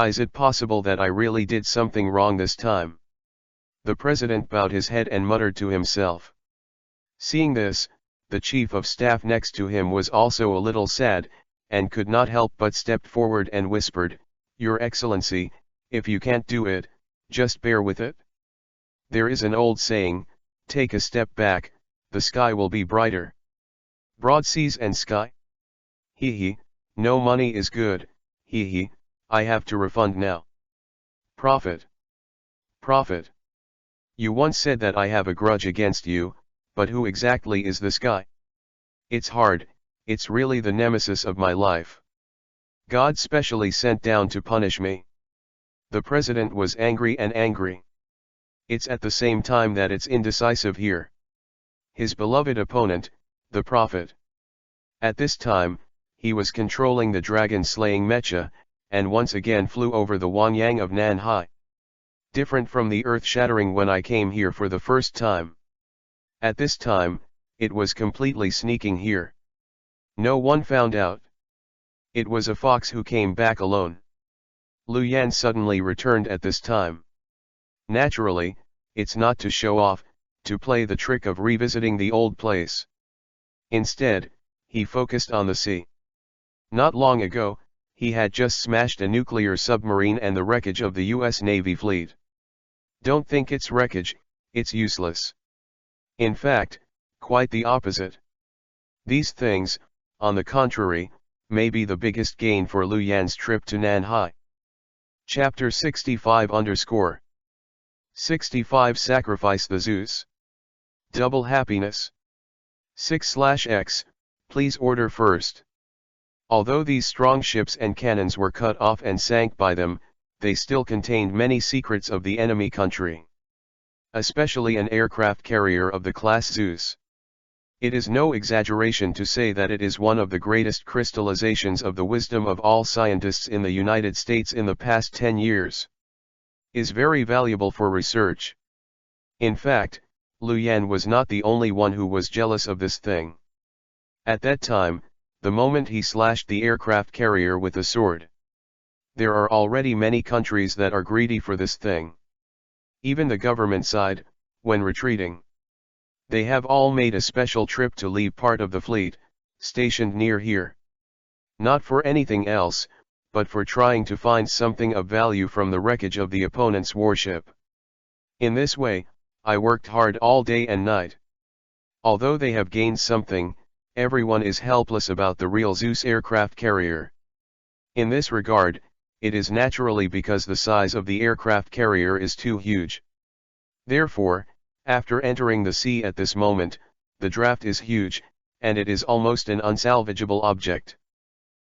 Is it possible that I really did something wrong this time? The President bowed his head and muttered to himself. Seeing this, the Chief of Staff next to him was also a little sad, and could not help but stepped forward and whispered, Your Excellency, if you can't do it, just bear with it. There is an old saying, take a step back, the sky will be brighter. Broad seas and sky? Hee, no money is good, hee, I have to refund now. Profit. Profit. You once said that I have a grudge against you, but who exactly is this guy? It's hard, it's really the nemesis of my life. God specially sent down to punish me. The President was angry and angry. It's at the same time that it's indecisive here. His beloved opponent, the Prophet. At this time, he was controlling the dragon-slaying mecha, and once again flew over the Wangyang of Nanhai. Different from the earth-shattering when I came here for the first time. At this time, it was completely sneaking here. No one found out. It was a fox who came back alone. Lu Yan suddenly returned at this time. Naturally, it's not to show off, to play the trick of revisiting the old place. Instead, he focused on the sea. Not long ago, he had just smashed a nuclear submarine and the wreckage of the US Navy fleet. Don't think it's wreckage, it's useless. In fact, quite the opposite. These things, on the contrary, may be the biggest gain for Lu Yan's trip to Nanhai. Chapter 65 65 Sacrifice the Zeus. Double happiness. 6/X, please order first. Although these strong ships and cannons were cut off and sank by them, they still contained many secrets of the enemy country. especially an aircraft carrier of the class Zeus. It is no exaggeration to say that it is one of the greatest crystallizations of the wisdom of all scientists in the United States in the past 10 years. Is very valuable for research. In fact, Lu Yan was not the only one who was jealous of this thing. At that time, the moment he slashed the aircraft carrier with a sword. There are already many countries that are greedy for this thing. Even the government side, when retreating. They have all made a special trip to leave part of the fleet, stationed near here. Not for anything else, but for trying to find something of value from the wreckage of the opponent's warship. In this way, I worked hard all day and night. Although they have gained something, everyone is helpless about the real Zeus aircraft carrier. In this regard, it is naturally because the size of the aircraft carrier is too huge. Therefore, after entering the sea at this moment, the draft is huge, and it is almost an unsalvageable object.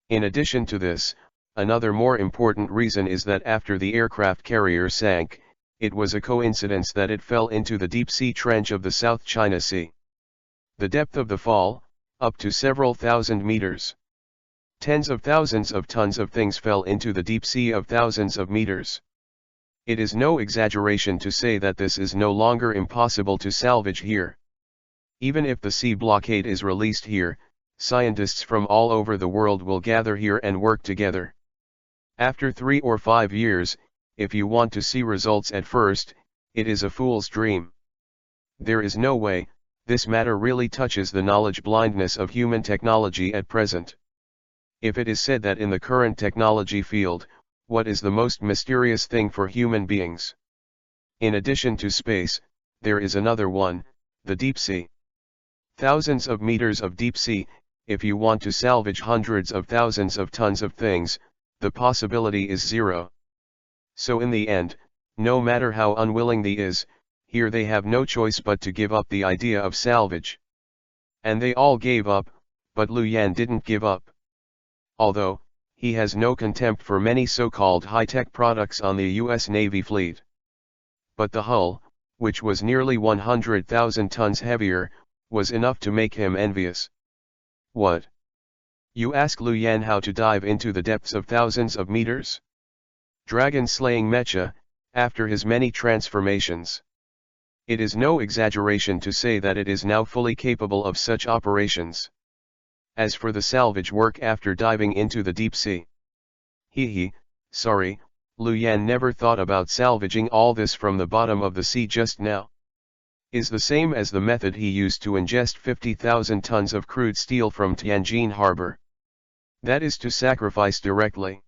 In addition to this, another more important reason is that after the aircraft carrier sank, it was a coincidence that it fell into the deep sea trench of the South China Sea. The depth of the fall, up to several thousand meters. Tens of thousands of tons of things fell into the deep sea of thousands of meters. It is no exaggeration to say that this is no longer impossible to salvage here. Even if the sea blockade is released here, scientists from all over the world will gather here and work together. After 3 or 5 years, if you want to see results at first, it is a fool's dream. There is no way. This matter really touches the knowledge blindness of human technology at present. If it is said that in the current technology field, what is the most mysterious thing for human beings? In addition to space, there is another one, the deep sea. Thousands of meters of deep sea. If you want to salvage hundreds of thousands of tons of things, the possibility is zero. So in the end, no matter how unwilling they is, here they have no choice but to give up the idea of salvage. And they all gave up, but Lu Yan didn't give up. Although, he has no contempt for many so-called high-tech products on the U.S. Navy fleet. But the hull, which was nearly 100,000 tons heavier, was enough to make him envious. What? You ask Lu Yan how to dive into the depths of thousands of meters? Dragon-slaying mecha, after his many transformations. It is no exaggeration to say that it is now fully capable of such operations. As for the salvage work after diving into the deep sea. Sorry, Lu Yan never thought about salvaging all this from the bottom of the sea just now. Is the same as the method he used to ingest 50,000 tons of crude steel from Tianjin harbor. That is to sacrifice directly.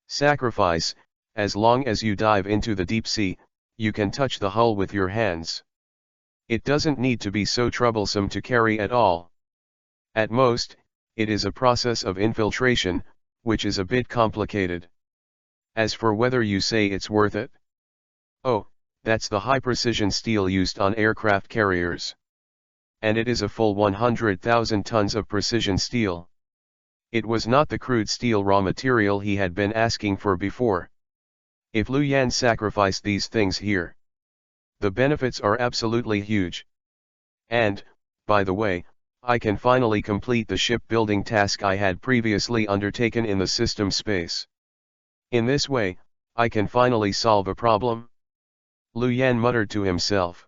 Sacrifice, as long as you dive into the deep sea, you can touch the hull with your hands. It doesn't need to be so troublesome to carry at all. At most, it is a process of infiltration, which is a bit complicated. As for whether you say it's worth it? Oh, that's the high-precision steel used on aircraft carriers. And it is a full 100,000 tons of precision steel. It was not the crude steel raw material he had been asking for before. If Lu Yan sacrificed these things here, the benefits are absolutely huge. And, by the way, I can finally complete the shipbuilding task I had previously undertaken in the system space. In this way, I can finally solve a problem. Lu Yan muttered to himself.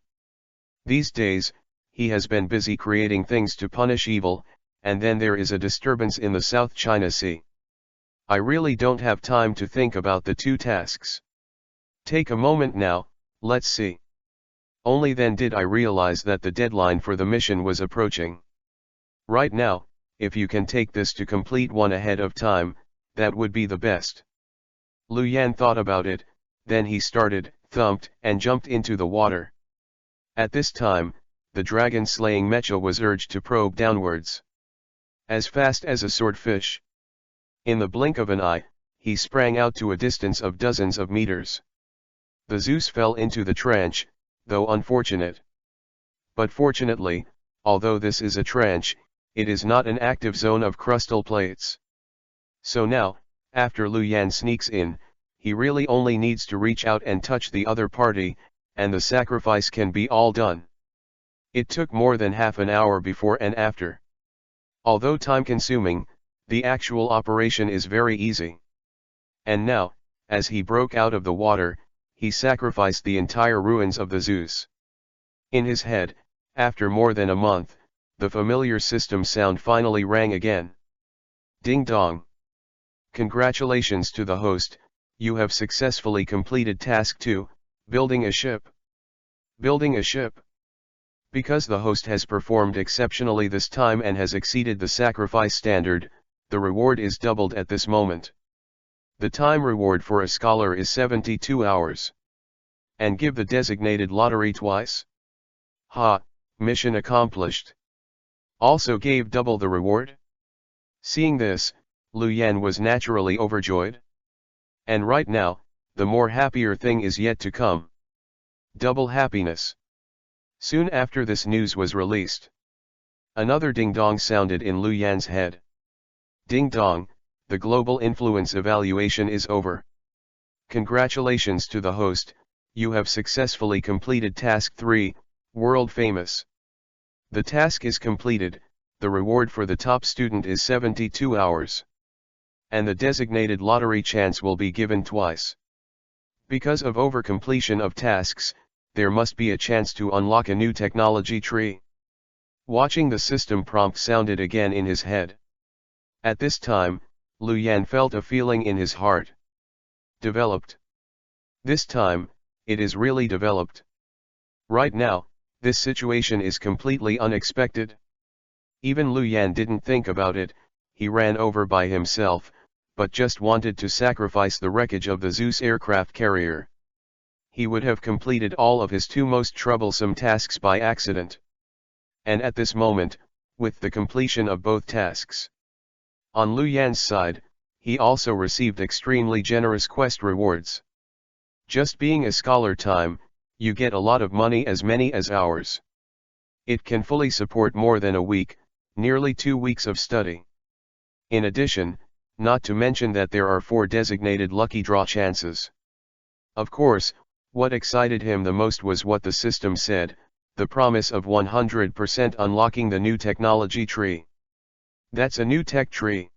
These days, he has been busy creating things to punish evil, and then there is a disturbance in the South China Sea. I really don't have time to think about the two tasks. Take a moment now, let's see. Only then did I realize that the deadline for the mission was approaching. Right now, if you can take this to complete one ahead of time, that would be the best. Lu Yan thought about it, then he started, thumped, and jumped into the water. At this time, the dragon-slaying mecha was urged to probe downwards. As fast as a swordfish. In the blink of an eye, he sprang out to a distance of dozens of meters. The Zeus fell into the trench, though unfortunate. But fortunately, although this is a trench, it is not an active zone of crustal plates. So now, after Lu Yan sneaks in, he really only needs to reach out and touch the other party, and the sacrifice can be all done. It took more than half an hour before and after. Although time-consuming, the actual operation is very easy. And now, as he broke out of the water, he sacrificed the entire ruins of the Zeus. In his head, after more than a month, the familiar system sound finally rang again. Ding dong. Congratulations to the host, you have successfully completed task 2, building a ship. Building a ship. Because the host has performed exceptionally this time and has exceeded the sacrifice standard, the reward is doubled at this moment. The time reward for a scholar is 72 hours. And give the designated lottery twice? Ha, mission accomplished. Also gave double the reward? Seeing this, Lu Yan was naturally overjoyed. And right now, the more happier thing is yet to come. Double happiness. Soon after this news was released, another ding-dong sounded in Lu Yan's head. Ding-dong, the global influence evaluation is over. Congratulations to the host, you have successfully completed task 3, world famous. The task is completed, the reward for the top student is 72 hours. And the designated lottery chance will be given twice. Because of over-completion of tasks, there must be a chance to unlock a new technology tree. Watching the system prompt sounded again in his head. At this time, Lu Yan felt a feeling in his heart. Developed. This time, it is really developed. Right now, this situation is completely unexpected. Even Lu Yan didn't think about it, he ran over by himself, but just wanted to sacrifice the wreckage of the Zeus aircraft carrier. He would have completed all of his 2 most troublesome tasks by accident. And at this moment, with the completion of both tasks. On Lu Yan's side, he also received extremely generous quest rewards. Just being a scholar time, you get a lot of money, as many as hours. It can fully support more than a week, nearly 2 weeks of study. In addition, not to mention that there are 4 designated lucky draw chances. Of course, what excited him the most was what the system said, the promise of 100% unlocking the new technology tree. That's a new tech tree.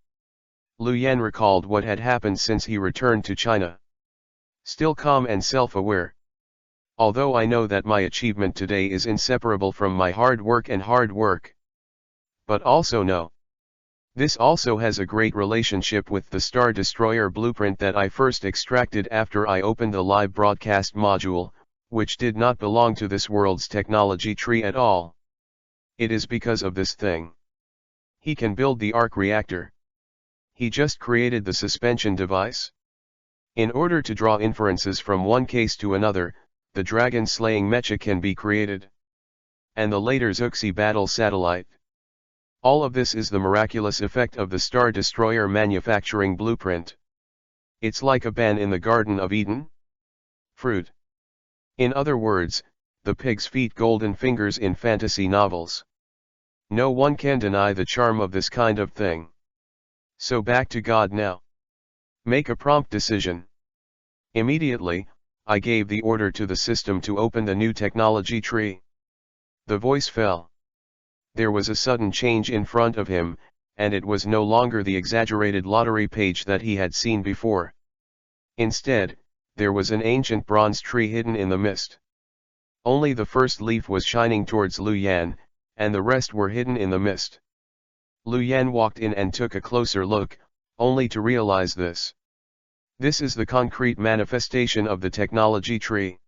Lu Yan recalled what had happened since he returned to China. Still calm and self-aware. Although I know that my achievement today is inseparable from my hard work. But also know. This also has a great relationship with the Star Destroyer blueprint that I first extracted after I opened the live broadcast module, which did not belong to this world's technology tree at all. It is because of this thing. He can build the arc reactor. He just created the suspension device. In order to draw inferences from one case to another, the dragon-slaying mecha can be created. And the later Zuxi battle satellite. All of this is the miraculous effect of the Star Destroyer manufacturing blueprint. It's like a ban in the Garden of Eden. Fruit. In other words, the pig's feet golden fingers in fantasy novels. No one can deny the charm of this kind of thing. So back to God now. Make a prompt decision. Immediately, I gave the order to the system to open the new technology tree. The voice fell. There was a sudden change in front of him, and it was no longer the exaggerated lottery page that he had seen before. Instead, there was an ancient bronze tree hidden in the mist. Only the first leaf was shining towards Lu Yan, and the rest were hidden in the mist. Lu Yan walked in and took a closer look, only to realize this. This is the concrete manifestation of the technology tree.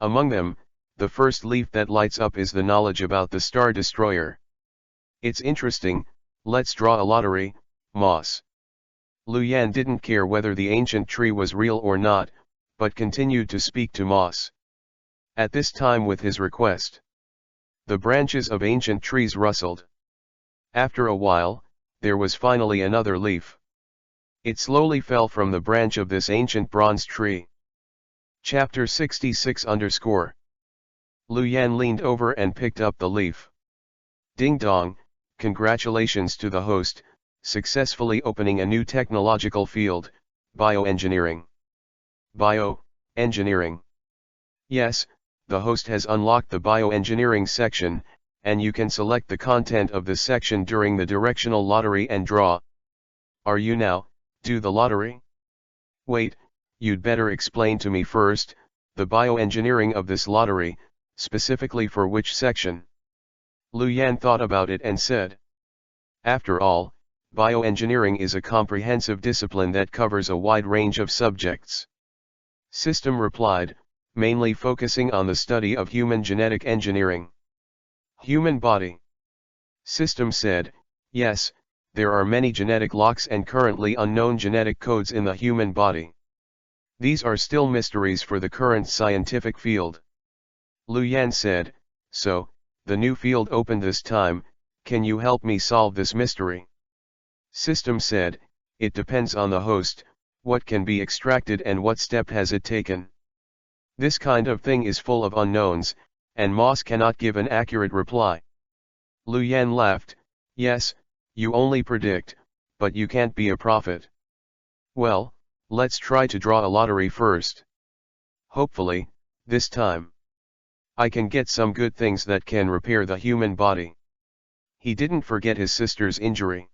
Among them, the first leaf that lights up is the knowledge about the Star Destroyer. It's interesting, let's draw a lottery, Moss. Lu Yan didn't care whether the ancient tree was real or not, but continued to speak to Moss. At this time with his request, the branches of ancient trees rustled. After a while, there was finally another leaf. It slowly fell from the branch of this ancient bronze tree. Chapter 66_. Lu Yan leaned over and picked up the leaf. Ding dong, congratulations to the host, successfully opening a new technological field, bioengineering. Bioengineering. Yes, the host has unlocked the bioengineering section, and you can select the content of the section during the directional lottery and draw. Are you now, do the lottery? Wait, you'd better explain to me first, the bioengineering of this lottery, specifically for which section? Lu Yan thought about it and said. After all, bioengineering is a comprehensive discipline that covers a wide range of subjects. System replied, mainly focusing on the study of human genetic engineering. Human body. System said, yes, there are many genetic locks and currently unknown genetic codes in the human body. These are still mysteries for the current scientific field. Lu Yan said, so, the new field opened this time, can you help me solve this mystery? System said, it depends on the host, what can be extracted and what step has it taken. This kind of thing is full of unknowns, and Moss cannot give an accurate reply. Lu Yan laughed, yes, you only predict, but you can't be a prophet. Well, let's try to draw a lottery first. Hopefully, this time, I can get some good things that can repair the human body. He didn't forget his sister's injury.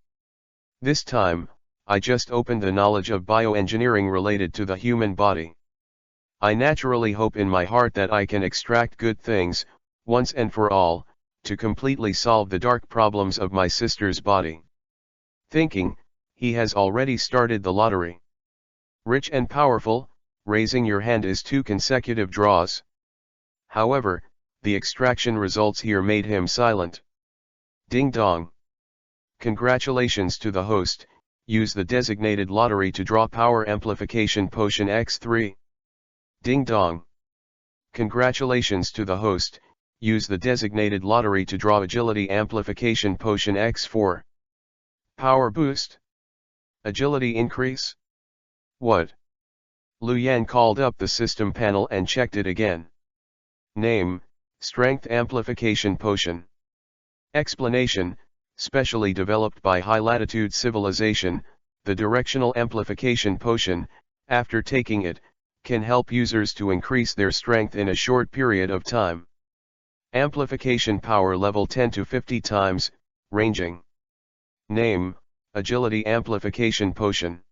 This time, I just opened the knowledge of bioengineering related to the human body. I naturally hope in my heart that I can extract good things, once and for all, to completely solve the dark problems of my sister's body. Thinking, he has already started the lottery. Rich and powerful, raising your hand is 2 consecutive draws. However, the extraction results here made him silent. Ding dong. Congratulations to the host, use the designated lottery to draw Power Amplification Potion X3. Ding dong. Congratulations to the host, use the designated lottery to draw Agility Amplification Potion X4. Power Boost. Agility Increase? What? Lu Yan called up the system panel and checked it again. Name, Strength Amplification Potion. Explanation, specially developed by High Latitude Civilization, the Directional Amplification Potion, after taking it, can help users to increase their strength in a short period of time. Amplification power level 10 to 50 times, ranging. Name, Agility Amplification Potion.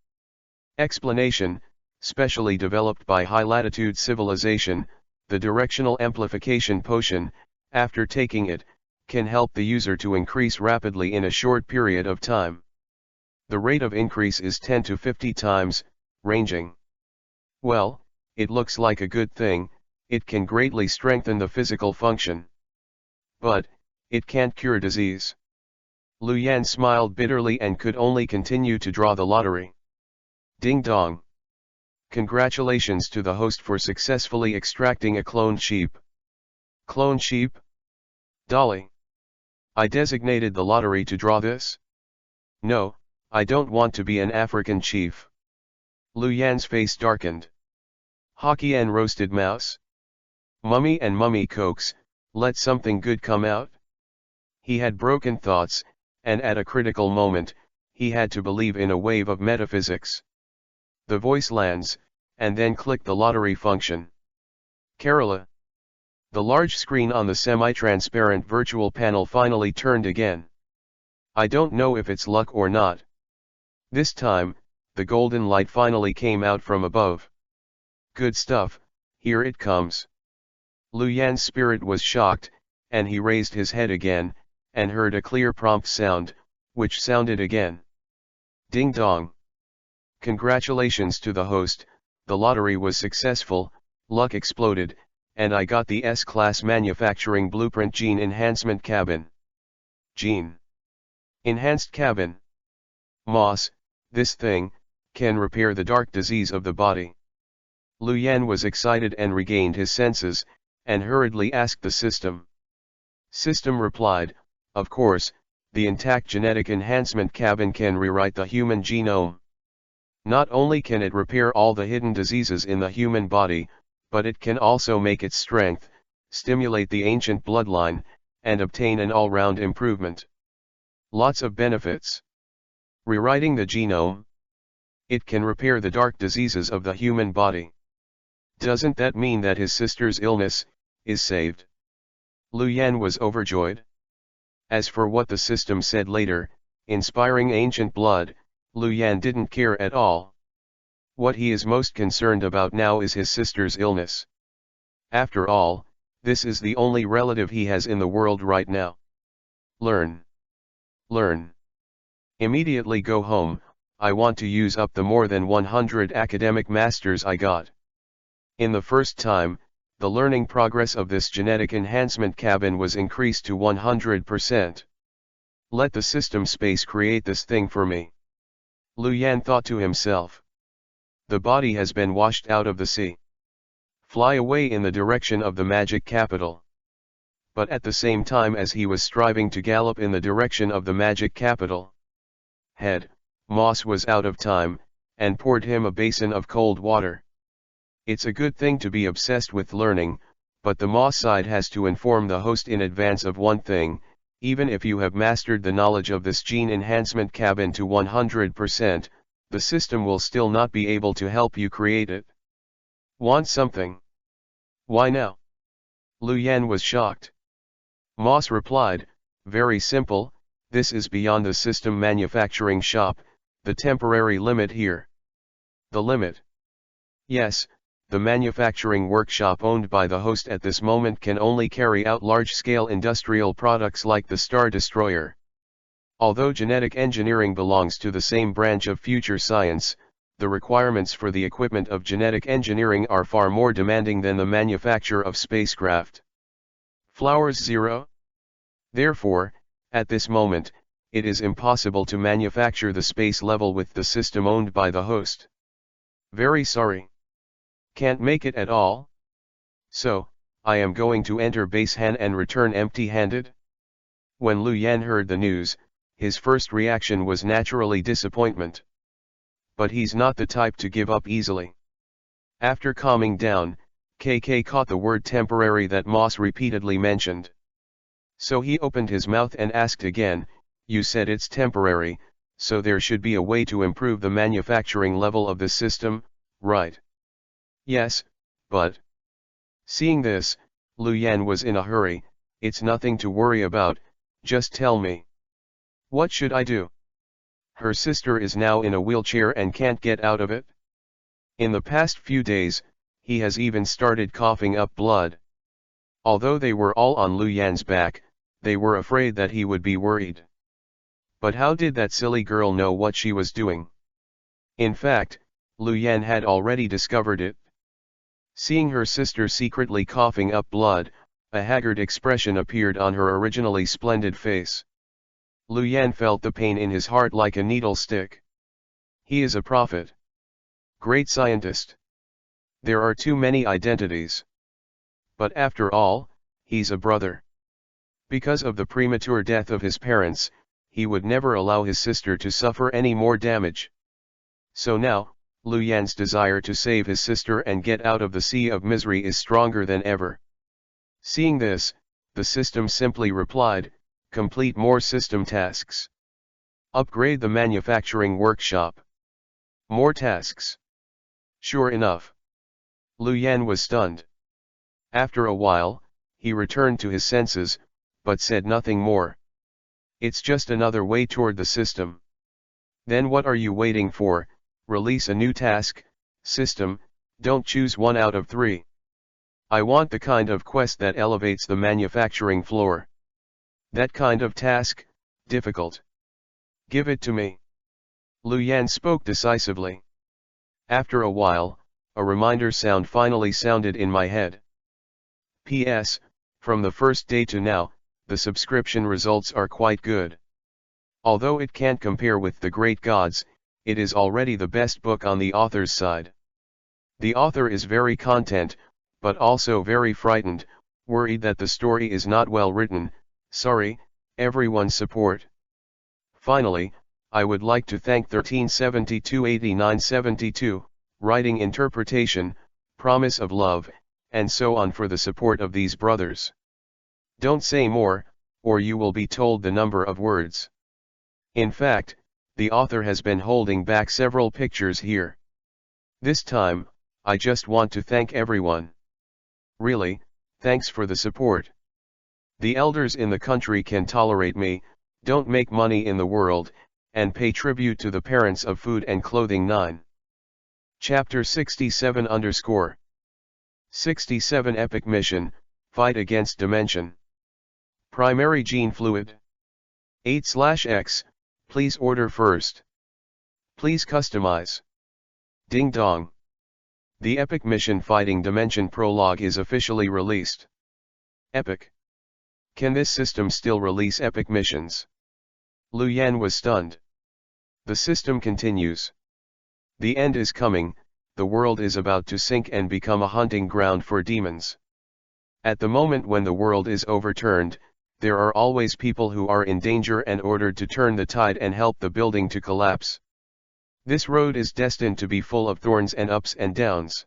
Explanation, specially developed by High Latitude Civilization, the Directional Amplification Potion, after taking it, can help the user to increase rapidly in a short period of time. The rate of increase is 10 to 50 times, ranging. Well, it looks like a good thing, it can greatly strengthen the physical function. But, it can't cure disease. Lu Yan smiled bitterly and could only continue to draw the lottery. Ding dong. Congratulations to the host for successfully extracting a cloned sheep. Cloned sheep? Dolly. I designated the lottery to draw this? No, I don't want to be an African chief. Lu Yan's face darkened. Hockey and roasted mouse? Mummy and mummy cokes, let something good come out? He had broken thoughts, and at a critical moment, he had to believe in a wave of metaphysics. The voice lands, and then click the lottery function. Kerala. The large screen on the semi-transparent virtual panel finally turned again. I don't know if it's luck or not. This time, the golden light finally came out from above. Good stuff, here it comes. Lu Yan's spirit was shocked, and he raised his head again, and heard a clear prompt sound, which sounded again. Ding dong. Congratulations to the host, the lottery was successful, luck exploded, and I got the S-Class Manufacturing Blueprint Gene Enhancement Cabin. Gene. Enhanced Cabin. Moss, this thing, can repair the dark disease of the body. Lu Yan was excited and regained his senses, and hurriedly asked the system. System replied, of course, the intact genetic enhancement cabin can rewrite the human genome. Not only can it repair all the hidden diseases in the human body, but it can also make its strength, stimulate the ancient bloodline, and obtain an all-round improvement. Lots of benefits. Rewriting the genome. It can repair the dark diseases of the human body. Doesn't that mean that his sister's illness is saved. Lu Yan was overjoyed. As for what the system said later, inspiring ancient blood, Lu Yan didn't care at all. What he is most concerned about now is his sister's illness. After all, this is the only relative he has in the world right now. Learn. Learn. Immediately go home, I want to use up the more than 100 academic masters I got. In the first time, the learning progress of this genetic enhancement cabin was increased to 100%. Let the system space create this thing for me. Lu Yan thought to himself. The body has been washed out of the sea. Fly away in the direction of the magic capital. But at the same time as he was striving to gallop in the direction of the magic capital, Moss was out of time, and poured him a basin of cold water. It's a good thing to be obsessed with learning, but the Moss side has to inform the host in advance of one thing: even if you have mastered the knowledge of this gene enhancement cabin to 100%, the system will still not be able to help you create it. Want something? Why now? Lu Yan was shocked. Moss replied, very simple, this is beyond the system manufacturing shop, the temporary limit here. The limit? Yes, the manufacturing workshop owned by the host at this moment can only carry out large-scale industrial products like the Star Destroyer. Although genetic engineering belongs to the same branch of future science, the requirements for the equipment of genetic engineering are far more demanding than the manufacture of spacecraft. Flowers 0. Therefore, at this moment, it is impossible to manufacture the space level with the system owned by the host. Very sorry. Can't make it at all? So, I am going to enter base Han and return empty-handed? When Lu Yan heard the news, his first reaction was naturally disappointment. But he's not the type to give up easily. After calming down, KK caught the word temporary that Moss repeatedly mentioned. So he opened his mouth and asked again, you said it's temporary, so there should be a way to improve the manufacturing level of the system, right? Yes, but... Seeing this, Lu Yan was in a hurry. It's nothing to worry about, just tell me. What should I do? Her sister is now in a wheelchair and can't get out of it. In the past few days, he has even started coughing up blood. Although they were all on Lu Yan's back, they were afraid that he would be worried. But how did that silly girl know what she was doing? In fact, Lu Yan had already discovered it. Seeing her sister secretly coughing up blood, a haggard expression appeared on her originally splendid face. Lu Yan felt the pain in his heart like a needle stick. He is a prophet. Great scientist. There are too many identities. But after all, he's a brother. Because of the premature death of his parents, he would never allow his sister to suffer any more damage. So now, Lu Yan's desire to save his sister and get out of the sea of misery is stronger than ever. Seeing this, the system simply replied, complete more system tasks. Upgrade the manufacturing workshop. More tasks. Sure enough. Lu Yan was stunned. After a while, he returned to his senses, but said nothing more. It's just another way toward the system. Then what are you waiting for? Release a new task, system, don't choose 1 out of 3. I want the kind of quest that elevates the manufacturing floor. That kind of task, difficult. Give it to me. Lu Yan spoke decisively. After a while, a reminder sound finally sounded in my head. P.S. From the first day to now, the subscription results are quite good. Although it can't compare with The Great Gods, it is already the best book on the author's side. The author is very content, but also very frightened, worried that the story is not well written. Sorry, everyone's support. Finally, I would like to thank 13728972, Writing Interpretation, Promise of Love, and so on for the support of these brothers. Don't say more, or you will be told the number of words. In fact, the author has been holding back several pictures here. This time, I just want to thank everyone. Really, Thanks for the support. The elders in the country can tolerate me, don't make money in the world, and pay tribute to the parents of food and clothing. 9. Chapter 67_67 Epic Mission, Fight Against Dimension. Primary Gene Fluid. 8/X, please order first. Please customize. Ding dong. The Epic Mission Fighting Dimension Prologue is officially released. Epic. Can this system still release epic missions? Lu Yan was stunned. The system continues. The end is coming, the world is about to sink and become a hunting ground for demons. At the moment when the world is overturned, there are always people who are in danger and ordered to turn the tide and help the building to collapse. This road is destined to be full of thorns and ups and downs.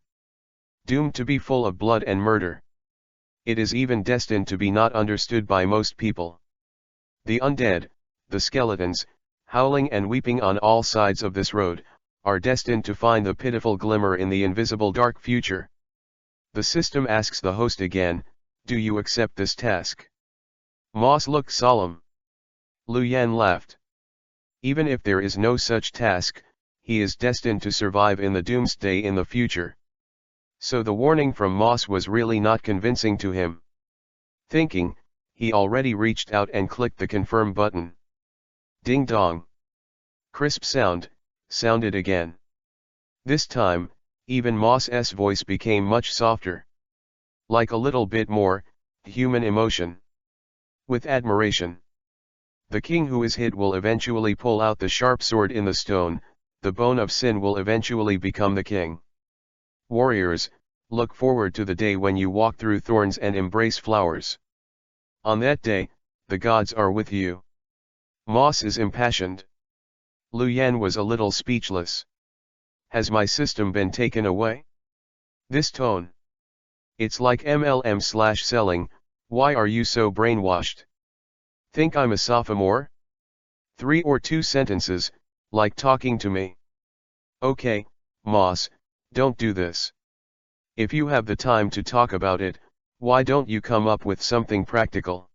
Doomed to be full of blood and murder. It is even destined to be not understood by most people. The undead, the skeletons, howling and weeping on all sides of this road, are destined to find the pitiful glimmer in the invisible dark future. The system asks the host again, do you accept this task? Moss looked solemn. Lu Yan laughed. Even if there is no such task, he is destined to survive in the doomsday in the future. So the warning from Moss was really not convincing to him. Thinking, he already reached out and clicked the confirm button. Ding dong. Crisp sound, sounded again. This time, even Moss's voice became much softer. Like a little bit more, human emotion. With admiration. The king who is hit will eventually pull out the sharp sword in the stone, the bone of sin will eventually become the king. Warriors, look forward to the day when you walk through thorns and embrace flowers. On that day, the gods are with you. Moss is impassioned. Lu Yan was a little speechless. Has my system been taken away? This tone. It's like MLM/selling, why are you so brainwashed? Think I'm a sophomore? 3 or 2 sentences, like talking to me. Okay, Moss, don't do this. If you have the time to talk about it, why don't you come up with something practical?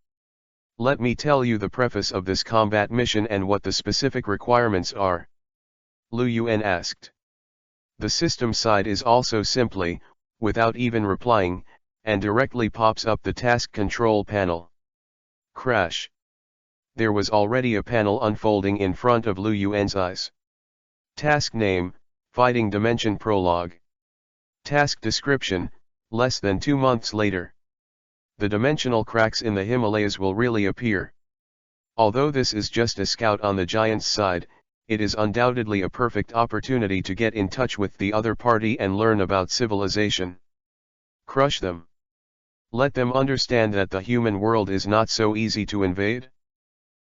Let me tell you the preface of this combat mission and what the specific requirements are. Lu Yan asked. The system side is also simply, without even replying, and directly pops up the task control panel. Crash. There was already a panel unfolding in front of Lu Yan's eyes. Task name, Fighting Dimension Prologue. Task description, less than 2 months later. The dimensional cracks in the Himalayas will really appear. Although this is just a scout on the giant's side, it is undoubtedly a perfect opportunity to get in touch with the other party and learn about civilization. Crush them. Let them understand that the human world is not so easy to invade.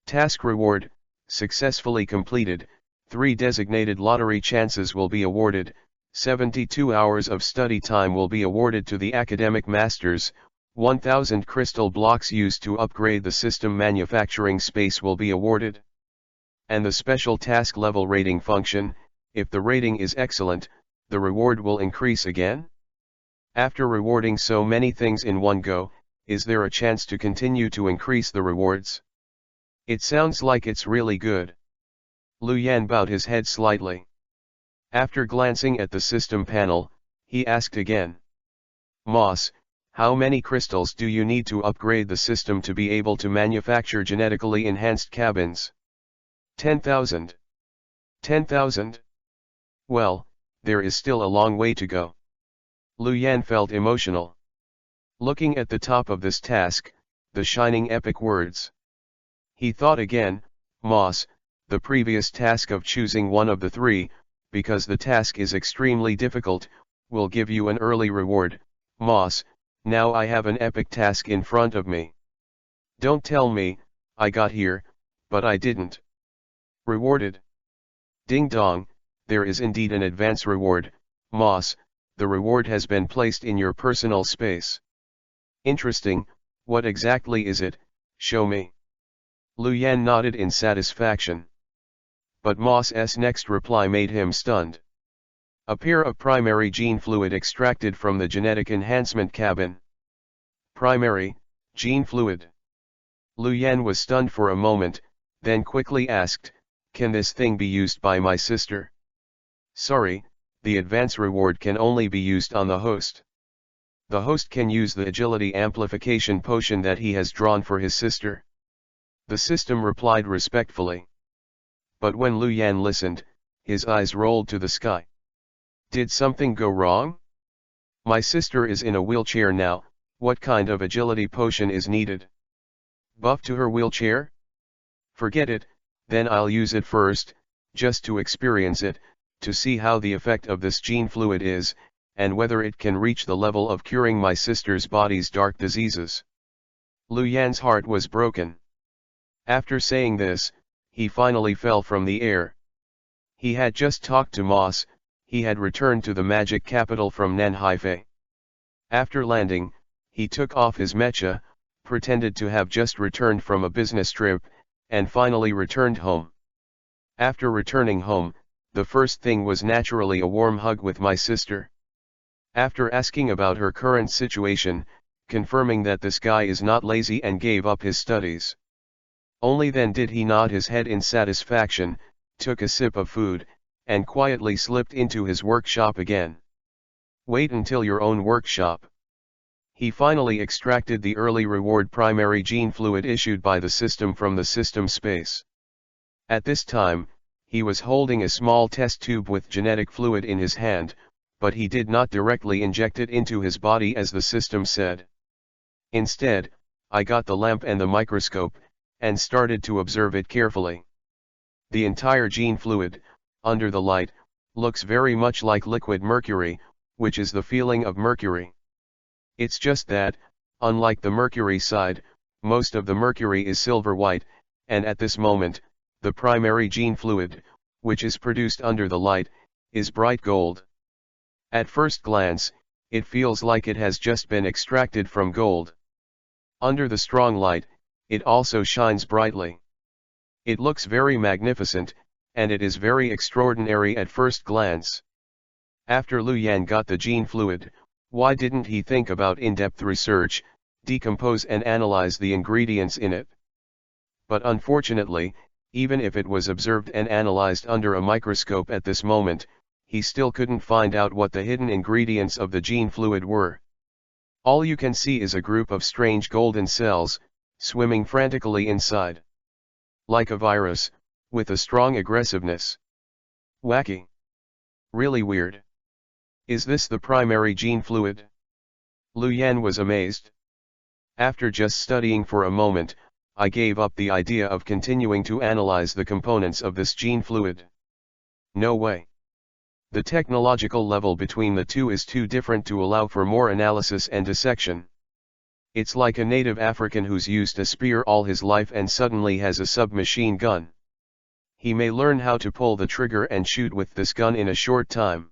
Task reward, successfully completed, 3 designated lottery chances will be awarded, 72 hours of study time will be awarded to the academic masters, 1,000 crystal blocks used to upgrade the system manufacturing space will be awarded. And the special task level rating function, if the rating is excellent, the reward will increase again? After rewarding so many things in one go, is there a chance to continue to increase the rewards? It sounds like it's really good. Lu Yan bowed his head slightly. After glancing at the system panel, he asked again. Moss, how many crystals do you need to upgrade the system to be able to manufacture genetically enhanced cabins? 10,000. 10,000? Well, there is still a long way to go. Lu Yan felt emotional. Looking at the top of this task, the shining epic words. He thought again, Moss, the previous task of choosing one of the 3, because the task is extremely difficult, will give you an early reward. Moss, now I have an epic task in front of me. Don't tell me, I got here, but I didn't. Rewarded. Ding dong, there is indeed an advance reward, Moss, the reward has been placed in your personal space. Interesting, what exactly is it, show me. Lu Yan nodded in satisfaction. But Moss's next reply made him stunned. A pair of primary gene fluid extracted from the genetic enhancement cabin. Primary, gene fluid. Lu Yan was stunned for a moment, then quickly asked, "Can this thing be used by my sister?" "Sorry, the advance reward can only be used on the host. The host can use the agility amplification potion that he has drawn for his sister," the system replied respectfully. But when Lu Yan listened, his eyes rolled to the sky. "Did something go wrong? My sister is in a wheelchair now. What kind of agility potion is needed? Buff to her wheelchair? Forget it, then I'll use it first, just to experience it, to see how the effect of this gene fluid is, and whether it can reach the level of curing my sister's body's dark diseases." Lu Yan's heart was broken. After saying this, he finally fell from the air. He had just talked to Moss, he had returned to the magic capital from Nanhaifei. After landing, he took off his mecha, pretended to have just returned from a business trip, and finally returned home. After returning home, the first thing was naturally a warm hug with my sister. After asking about her current situation, confirming that this guy is not lazy and gave up his studies. Only then did he nod his head in satisfaction, took a sip of food, and quietly slipped into his workshop again. Wait until your own workshop. He finally extracted the early reward primary gene fluid issued by the system from the system space. At this time, he was holding a small test tube with genetic fluid in his hand, but he did not directly inject it into his body as the system said. Instead, I got the lamp and the microscope, and started to observe it carefully. The entire gene fluid, under the light, looks very much like liquid mercury, which is the feeling of mercury. It's just that, unlike the mercury side, most of the mercury is silver white, and at this moment, the primary gene fluid, which is produced under the light, is bright gold. At first glance, it feels like it has just been extracted from gold. Under the strong light, it also shines brightly. It looks very magnificent, and it is very extraordinary at first glance. After Lu Yan got the gene fluid, why didn't he think about in-depth research, decompose and analyze the ingredients in it? But unfortunately, even if it was observed and analyzed under a microscope at this moment, he still couldn't find out what the hidden ingredients of the gene fluid were. All you can see is a group of strange golden cells, swimming frantically inside. Like a virus, with a strong aggressiveness. Wacky. Really weird. Is this the primary gene fluid? Lu Yan was amazed. After just studying for a moment, I gave up the idea of continuing to analyze the components of this gene fluid. No way. The technological level between the two is too different to allow for more analysis and dissection. It's like a native African who's used a spear all his life and suddenly has a submachine gun. He may learn how to pull the trigger and shoot with this gun in a short time.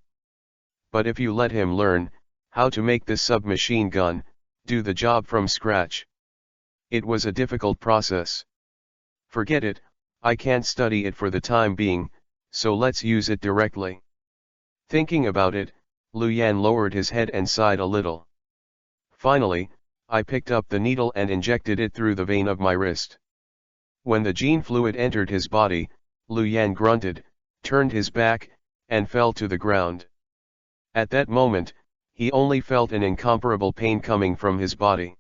But if you let him learn how to make this submachine gun do the job from scratch, it was a difficult process. Forget it, I can't study it for the time being, so let's use it directly. Thinking about it, Lu Yan lowered his head and sighed a little. Finally, I picked up the needle and injected it through the vein of my wrist. When the gene fluid entered his body, Lu Yan grunted, turned his back, and fell to the ground. At that moment, he only felt an incomparable pain coming from his body.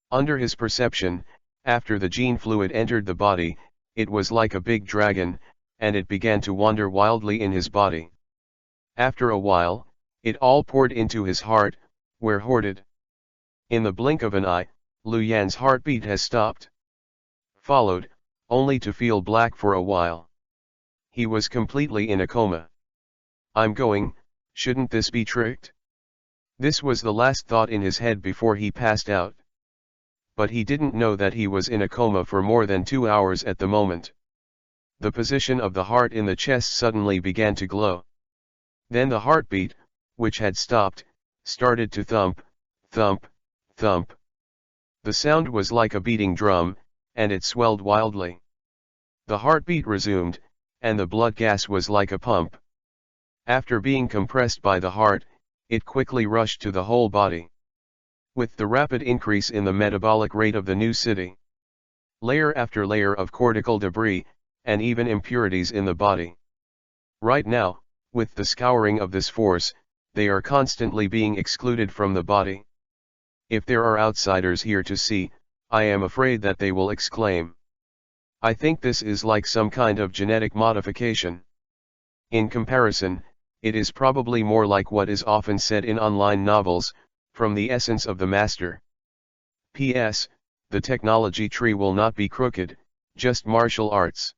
Under his perception, after the gene fluid entered the body, it was like a big dragon, and it began to wander wildly in his body. After a while, it all poured into his heart, where hoarded. In the blink of an eye, Lu Yan's heartbeat has stopped. Followed, only to feel black for a while. He was completely in a coma. I'm going, shouldn't this be tricked? This was the last thought in his head before he passed out. But he didn't know that he was in a coma for more than 2 hours at the moment. The position of the heart in the chest suddenly began to glow. Then the heartbeat, which had stopped, started to thump, thump, thump. The sound was like a beating drum, and it swelled wildly. The heartbeat resumed, and the blood gas was like a pump. After being compressed by the heart, it quickly rushed to the whole body. With the rapid increase in the metabolic rate of the new city, layer after layer of cortical debris, and even impurities in the body. Right now, with the scouring of this force, they are constantly being excluded from the body. If there are outsiders here to see, I am afraid that they will exclaim. I think this is like some kind of genetic modification. In comparison, it is probably more like what is often said in online novels, from the essence of the master. P.S. The technology tree will not be crooked, just martial arts.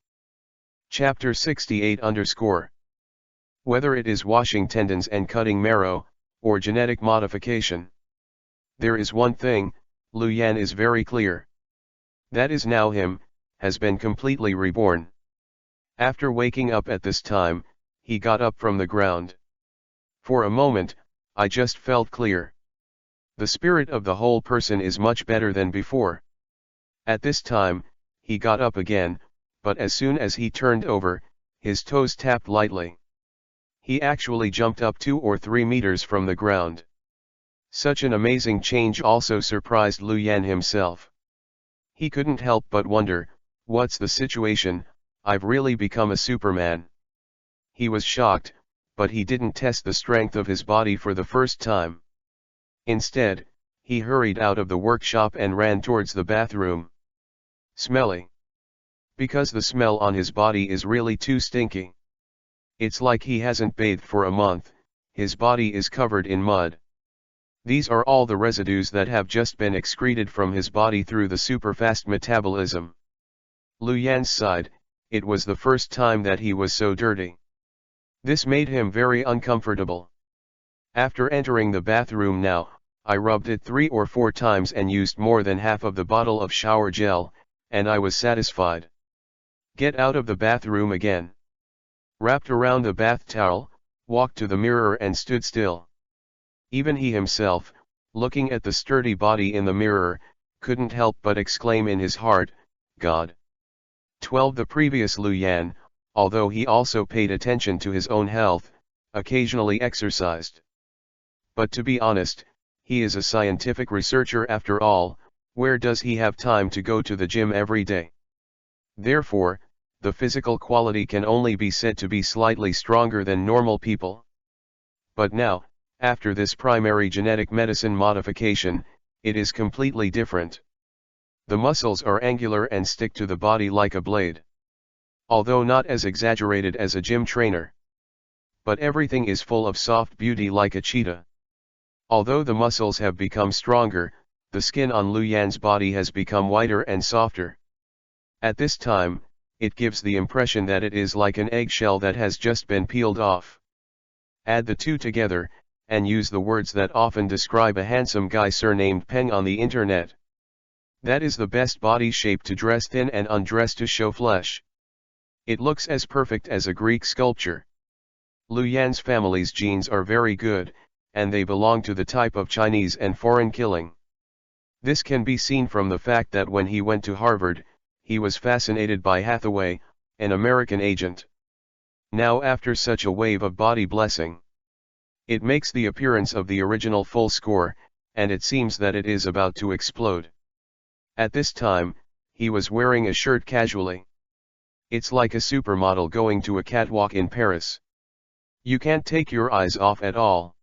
Chapter 68 _ Whether it is washing tendons and cutting marrow, or genetic modification. There is one thing, Lu Yan is very clear. That is now him, has been completely reborn. After waking up at this time, he got up from the ground. For a moment, I just felt clear. The spirit of the whole person is much better than before. At this time, he got up again, but as soon as he turned over, his toes tapped lightly. He actually jumped up 2 or 3 meters from the ground. Such an amazing change also surprised Lu Yan himself. He couldn't help but wonder, what's the situation, I've really become a Superman. He was shocked, but he didn't test the strength of his body for the first time. Instead, he hurried out of the workshop and ran towards the bathroom. Smelly. Because the smell on his body is really too stinky. It's like he hasn't bathed for a month, his body is covered in mud. These are all the residues that have just been excreted from his body through the superfast metabolism. Lu Yan sighed, it was the first time that he was so dirty. This made him very uncomfortable. After entering the bathroom now, I rubbed it 3 or 4 times and used more than half of the bottle of shower gel, and I was satisfied. Get out of the bathroom again. Wrapped around the bath towel, walked to the mirror and stood still. Even he himself, looking at the sturdy body in the mirror, couldn't help but exclaim in his heart, God. 12 The previous Lu Yan, although he also paid attention to his own health, occasionally exercised. But to be honest, he is a scientific researcher after all, where does he have time to go to the gym every day? Therefore, the physical quality can only be said to be slightly stronger than normal people. But now, after this primary genetic medicine modification, it is completely different. The muscles are angular and stick to the body like a blade. Although not as exaggerated as a gym trainer. But everything is full of soft beauty like a cheetah. Although the muscles have become stronger, the skin on Lu Yan's body has become whiter and softer. At this time, it gives the impression that it is like an eggshell that has just been peeled off. Add the two together, and use the words that often describe a handsome guy surnamed Peng on the internet. That is the best body shape to dress thin and undress to show flesh. It looks as perfect as a Greek sculpture. Lu Yan's family's genes are very good, and they belong to the type of Chinese and foreign killing. This can be seen from the fact that when he went to Harvard, he was fascinated by Hathaway, an American agent. Now after such a wave of body blessing, it makes the appearance of the original full score, and it seems that it is about to explode. At this time, he was wearing a shirt casually. It's like a supermodel going to a catwalk in Paris. You can't take your eyes off at all.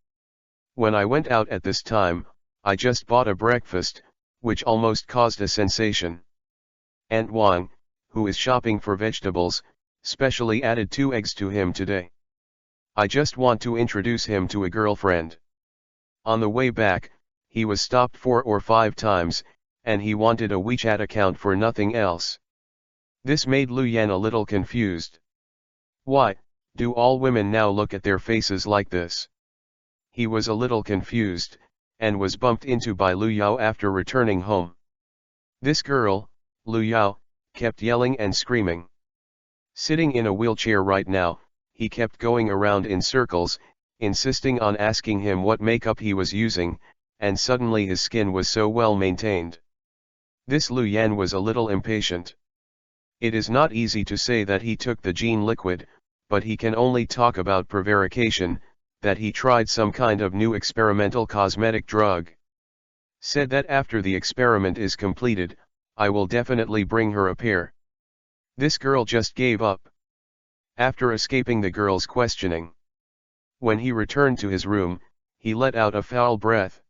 When I went out at this time, I just bought a breakfast, which almost caused a sensation. Aunt Wang, who is shopping for vegetables, specially added 2 eggs to him today. I just want to introduce him to a girlfriend. On the way back, he was stopped 4 or 5 times, and he wanted a WeChat account for nothing else. This made Lu Yan a little confused. Why, do all women now look at their faces like this? He was a little confused, and was bumped into by Lu Yao after returning home. This girl, Lu Yao, kept yelling and screaming. Sitting in a wheelchair right now, he kept going around in circles, insisting on asking him what makeup he was using, and suddenly his skin was so well maintained. This Lu Yan was a little impatient. It is not easy to say that he took the gene liquid, but he can only talk about prevarication, that he tried some kind of new experimental cosmetic drug. Said that after the experiment is completed, I will definitely bring her a pair. This girl just gave up. After escaping the girl's questioning. When he returned to his room, he let out a foul breath.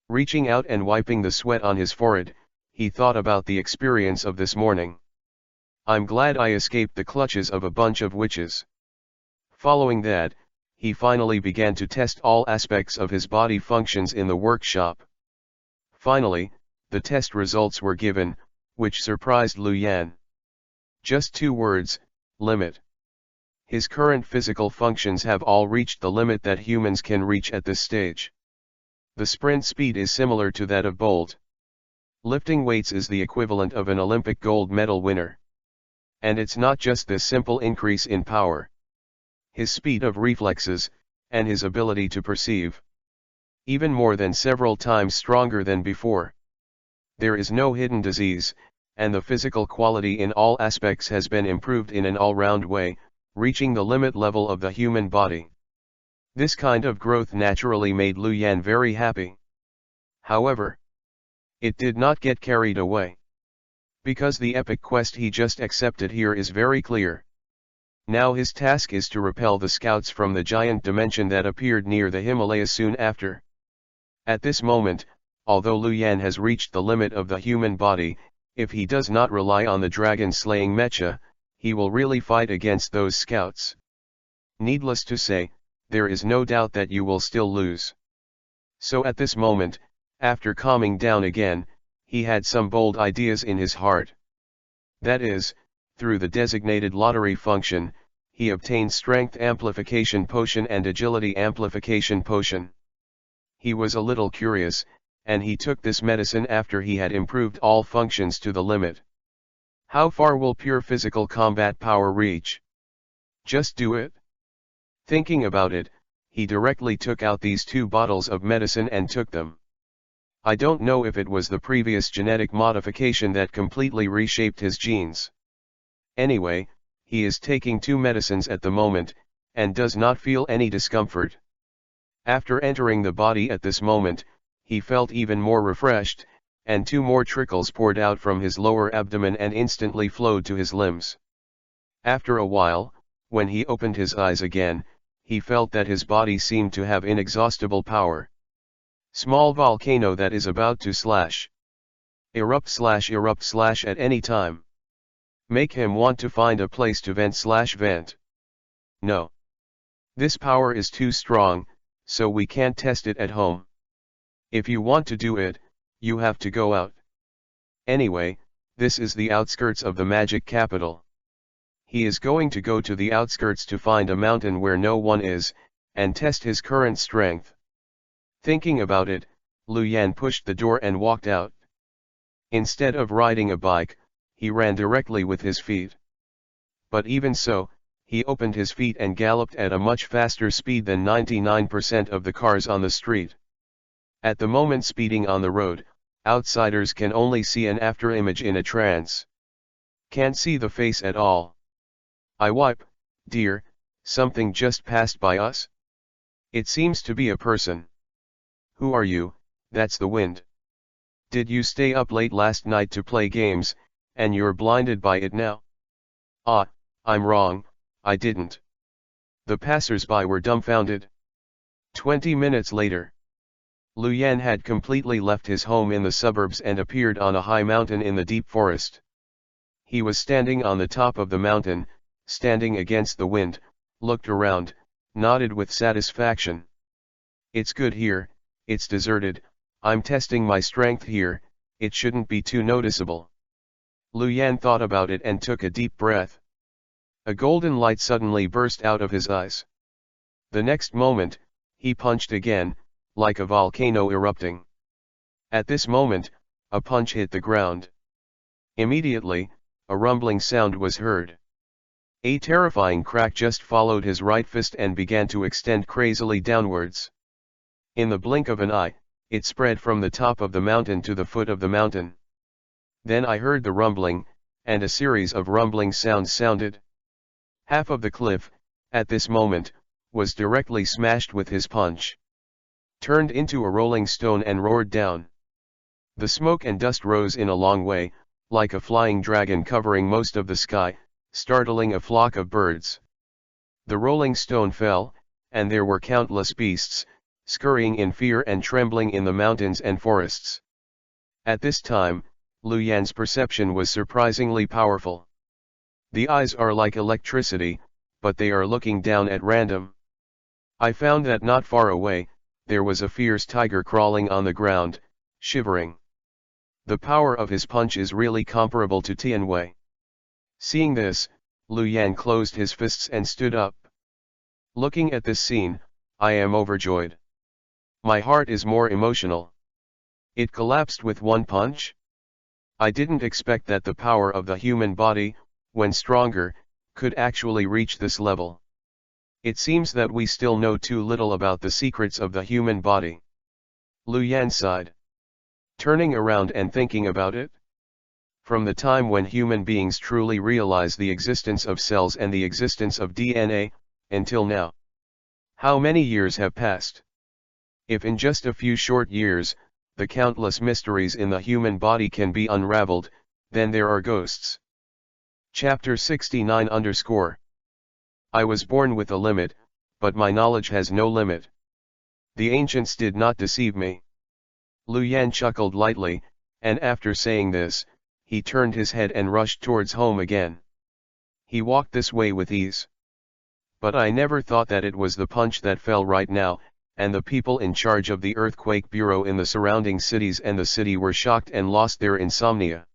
Reaching out and wiping the sweat on his forehead, he thought about the experience of this morning. I'm glad I escaped the clutches of a bunch of witches. Following that, he finally began to test all aspects of his body functions in the workshop. Finally, the test results were given, which surprised Lu Yan. Just 2 words, limit. His current physical functions have all reached the limit that humans can reach at this stage. The sprint speed is similar to that of Bolt. Lifting weights is the equivalent of an Olympic gold medal winner. And it's not just this simple increase in power. His speed of reflexes, and his ability to perceive. Even more than several times stronger than before. There is no hidden disease, and the physical quality in all aspects has been improved in an all-round way, reaching the limit level of the human body. This kind of growth naturally made Lu Yan very happy. However, it did not get carried away. Because the epic quest he just accepted here is very clear. Now his task is to repel the scouts from the giant dimension that appeared near the Himalayas soon after. At this moment, although Lu Yan has reached the limit of the human body, if he does not rely on the dragon-slaying mecha, he will really fight against those scouts. Needless to say, there is no doubt that you will still lose. So at this moment, after calming down again, he had some bold ideas in his heart. That is, through the designated lottery function, he obtained Strength Amplification Potion and Agility Amplification Potion. He was a little curious, and he took this medicine after he had improved all functions to the limit. How far will pure physical combat power reach? Just do it. Thinking about it, he directly took out these 2 bottles of medicine and took them. I don't know if it was the previous genetic modification that completely reshaped his genes. Anyway, he is taking 2 medicines at the moment, and does not feel any discomfort. After entering the body at this moment, he felt even more refreshed, and 2 more trickles poured out from his lower abdomen and instantly flowed to his limbs. After a while, when he opened his eyes again, he felt that his body seemed to have inexhaustible power. Small volcano that is about to erupt at any time. Make him want to find a place to vent. No. This power is too strong, so we can't test it at home. If you want to do it, you have to go out. Anyway, this is the outskirts of the magic capital. He is going to go to the outskirts to find a mountain where no one is, and test his current strength. Thinking about it, Lu Yan pushed the door and walked out. Instead of riding a bike, he ran directly with his feet. But even so, he opened his feet and galloped at a much faster speed than 99% of the cars on the street. At the moment speeding on the road, outsiders can only see an afterimage in a trance. Can't see the face at all. I wipe, dear, something just passed by us? It seems to be a person. Who are you? That's the wind. Did you stay up late last night to play games, and you're blinded by it now? Ah, I'm wrong, I didn't. The passers-by were dumbfounded. 20 minutes later. Lu Yan had completely left his home in the suburbs and appeared on a high mountain in the deep forest. He was standing on the top of the mountain, standing against the wind, looked around, nodded with satisfaction. It's good here, it's deserted, I'm testing my strength here, it shouldn't be too noticeable. Lu Yan thought about it and took a deep breath. A golden light suddenly burst out of his eyes. The next moment, he punched again, like a volcano erupting. At this moment, a punch hit the ground. Immediately, a rumbling sound was heard. A terrifying crack just followed his right fist and began to extend crazily downwards. In the blink of an eye, it spread from the top of the mountain to the foot of the mountain. Then I heard the rumbling, and a series of rumbling sounds sounded. Half of the cliff, at this moment, was directly smashed with his punch. Turned into a rolling stone and roared down. The smoke and dust rose in a long way, like a flying dragon covering most of the sky, startling a flock of birds. The rolling stone fell, and there were countless beasts, scurrying in fear and trembling in the mountains and forests. At this time, Lu Yan's perception was surprisingly powerful. The eyes are like electricity, but they are looking down at random. I found that not far away, there was a fierce tiger crawling on the ground, shivering. The power of his punch is really comparable to Tianwei. Seeing this, Lu Yan closed his fists and stood up. Looking at this scene, I am overjoyed. My heart is more emotional. It collapsed with one punch? I didn't expect that the power of the human body, when stronger, could actually reach this level. It seems that we still know too little about the secrets of the human body. Lu Yan sighed. Turning around and thinking about it. From the time when human beings truly realize the existence of cells and the existence of DNA, until now. How many years have passed? If in just a few short years, the countless mysteries in the human body can be unraveled, then there are ghosts. Chapter 69 _ I was born with a limit, but my knowledge has no limit. The ancients did not deceive me. Lu Yan chuckled lightly, and after saying this, he turned his head and rushed towards home again. He walked this way with ease. But I never thought that it was the punch that fell right now, and the people in charge of the earthquake bureau in the surrounding cities and the city were shocked and lost their insomnia.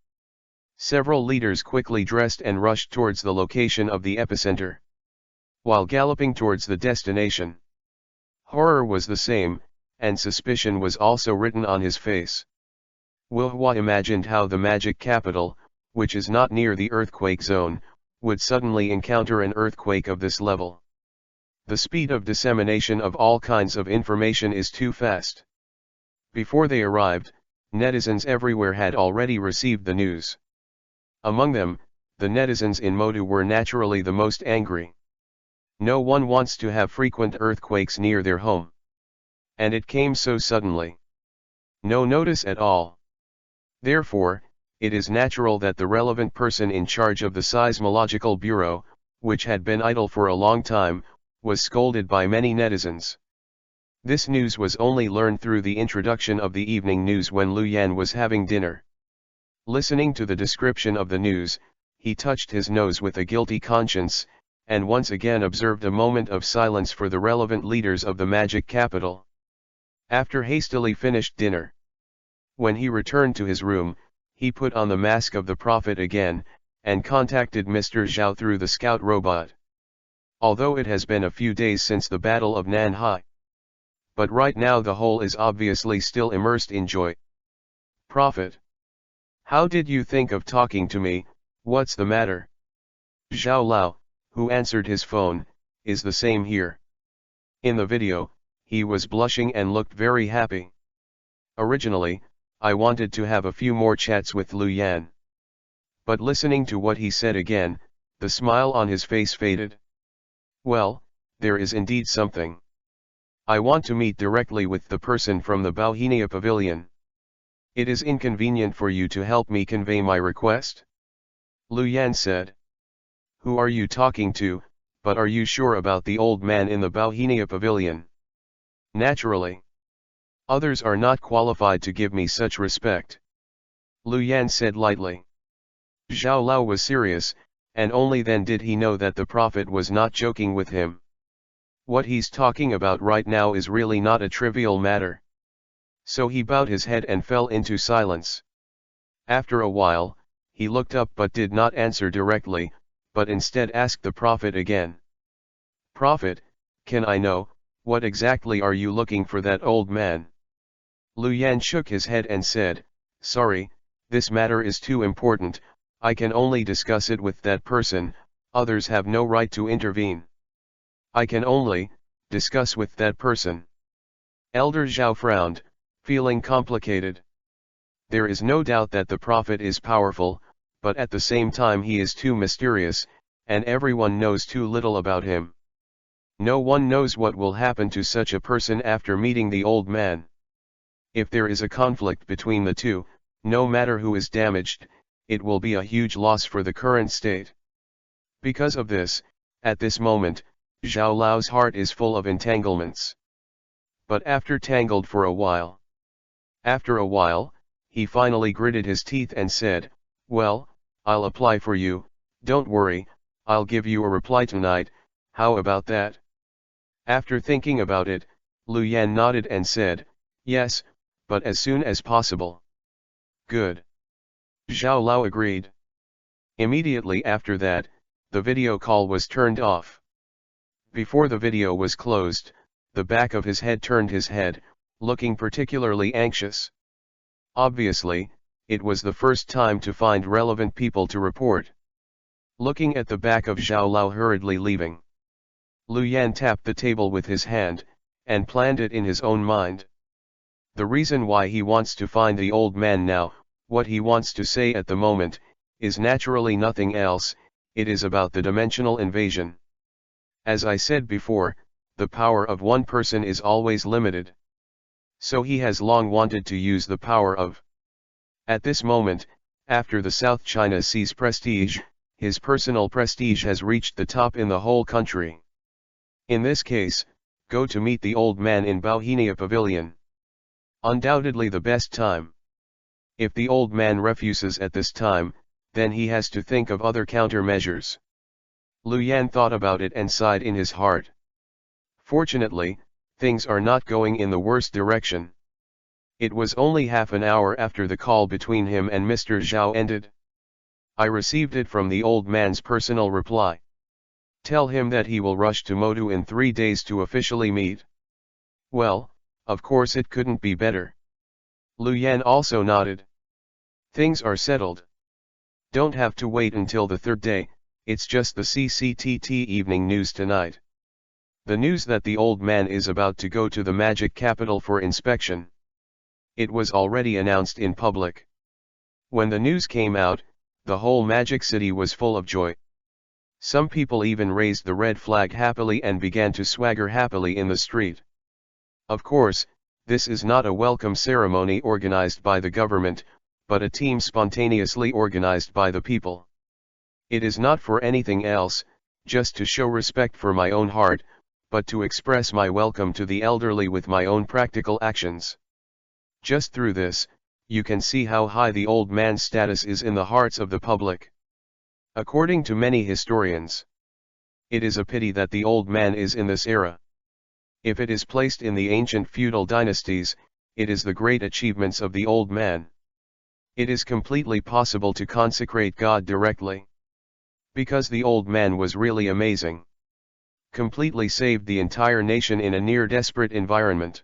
Several leaders quickly dressed and rushed towards the location of the epicenter. While galloping towards the destination, horror was the same, and suspicion was also written on his face. Wu Hua imagined how the magic capital, which is not near the earthquake zone, would suddenly encounter an earthquake of this level. The speed of dissemination of all kinds of information is too fast. Before they arrived, netizens everywhere had already received the news. Among them, the netizens in Modu were naturally the most angry. No one wants to have frequent earthquakes near their home. And it came so suddenly. No notice at all. Therefore, it is natural that the relevant person in charge of the Seismological Bureau, which had been idle for a long time, was scolded by many netizens. This news was only learned through the introduction of the evening news when Lu Yan was having dinner. Listening to the description of the news, he touched his nose with a guilty conscience, and once again observed a moment of silence for the relevant leaders of the magic capital. After hastily finished dinner, when he returned to his room, he put on the mask of the prophet again, and contacted Mr. Zhao through the scout robot. Although it has been a few days since the Battle of Nanhai. But right now the whole is obviously still immersed in joy. Prophet. How did you think of talking to me? What's the matter? Zhao Lao, who answered his phone, is the same here. In the video, he was blushing and looked very happy. Originally, I wanted to have a few more chats with Lu Yan. But listening to what he said again, the smile on his face faded. Well, there is indeed something. I want to meet directly with the person from the Bauhinia Pavilion. It is inconvenient for you to help me convey my request? Lu Yan said. Who are you talking to, but are you sure about the old man in the Bauhinia Pavilion? Naturally. Others are not qualified to give me such respect. Lu Yan said lightly. Zhao Lao was serious, and only then did he know that the prophet was not joking with him. What he's talking about right now is really not a trivial matter. So he bowed his head and fell into silence. After a while, he looked up but did not answer directly, but instead asked the prophet again. Prophet, can I know, what exactly are you looking for that old man? Lu Yan shook his head and said, sorry, this matter is too important, I can only discuss it with that person, others have no right to intervene. I can only discuss with that person. Elder Zhao frowned, feeling complicated. There is no doubt that the prophet is powerful, but at the same time he is too mysterious, and everyone knows too little about him. No one knows what will happen to such a person after meeting the old man. If there is a conflict between the two, no matter who is damaged, it will be a huge loss for the current state. Because of this, at this moment, Zhao Lao's heart is full of entanglements. But after tangled for a while, he finally gritted his teeth and said, "Well, I'll apply for you, don't worry, I'll give you a reply tonight, how about that?" After thinking about it, Lu Yan nodded and said, "Yes, but as soon as possible." "Good." Zhao Lao agreed. Immediately after that, the video call was turned off. Before the video was closed, the back of his head turned his head, looking particularly anxious. Obviously, it was the first time to find relevant people to report. Looking at the back of Zhao Lao hurriedly leaving, Lu Yan tapped the table with his hand, and planned it in his own mind. The reason why he wants to find the old man now, what he wants to say at the moment, is naturally nothing else, it is about the dimensional invasion. As I said before, the power of one person is always limited. So he has long wanted to use the power of. At this moment, after the South China Sea's prestige, his personal prestige has reached the top in the whole country. In this case, go to meet the old man in Bauhinia Pavilion. Undoubtedly the best time. If the old man refuses at this time, then he has to think of other countermeasures. Lu Yan thought about it and sighed in his heart. Fortunately, things are not going in the worst direction. It was only half an hour after the call between him and Mr. Zhao ended. I received it from the old man's personal reply. Tell him that he will rush to Motu in 3 days to officially meet. Well, of course it couldn't be better. Lu Yan also nodded. Things are settled. Don't have to wait until the 3rd day, it's just the CCTT evening news tonight. The news that the old man is about to go to the magic capital for inspection. It was already announced in public. When the news came out, the whole magic city was full of joy. Some people even raised the red flag happily and began to swagger happily in the street. Of course, this is not a welcome ceremony organized by the government, but a team spontaneously organized by the people. It is not for anything else, just to show respect for my own heart, but to express my welcome to the elderly with my own practical actions. Just through this, you can see how high the old man's status is in the hearts of the public. According to many historians, it is a pity that the old man is in this era. If it is placed in the ancient feudal dynasties, it is the great achievements of the old man. It is completely possible to consecrate God directly. Because the old man was really amazing. Completely saved the entire nation in a near desperate environment.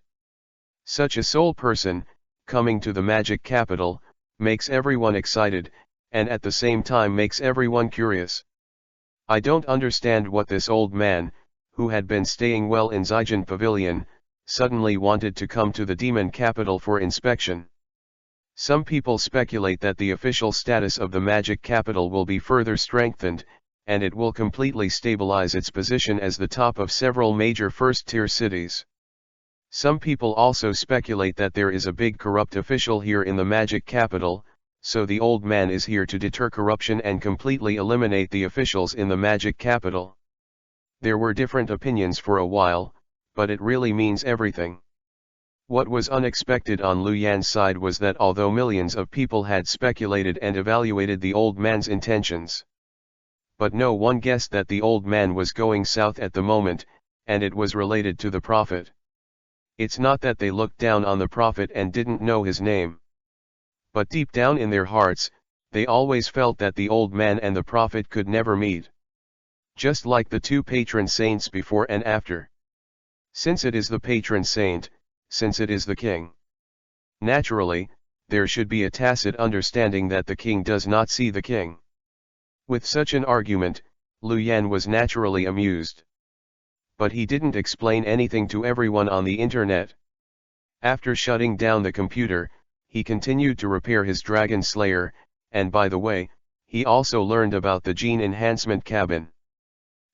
Such a sole person, coming to the magic capital, makes everyone excited, and at the same time makes everyone curious. I don't understand what this old man, who had been staying well in Zaijian Pavilion, suddenly wanted to come to the demon capital for inspection. Some people speculate that the official status of the magic capital will be further strengthened, and it will completely stabilize its position as the top of several major first-tier cities. Some people also speculate that there is a big corrupt official here in the magic capital, so the old man is here to deter corruption and completely eliminate the officials in the magic capital. There were different opinions for a while, but it really means everything. What was unexpected on Lu Yan's side was that although millions of people had speculated and evaluated the old man's intentions, but no one guessed that the old man was going south at the moment, and it was related to the prophet. It's not that they looked down on the prophet and didn't know his name. But deep down in their hearts, they always felt that the old man and the prophet could never meet. Just like the two patron saints before and after. Since it is the patron saint, since it is the king. Naturally, there should be a tacit understanding that the king does not see the king. With such an argument, Lu Yan was naturally amused. But he didn't explain anything to everyone on the internet. After shutting down the computer, he continued to repair his Dragon Slayer, and by the way, he also learned about the gene enhancement cabin.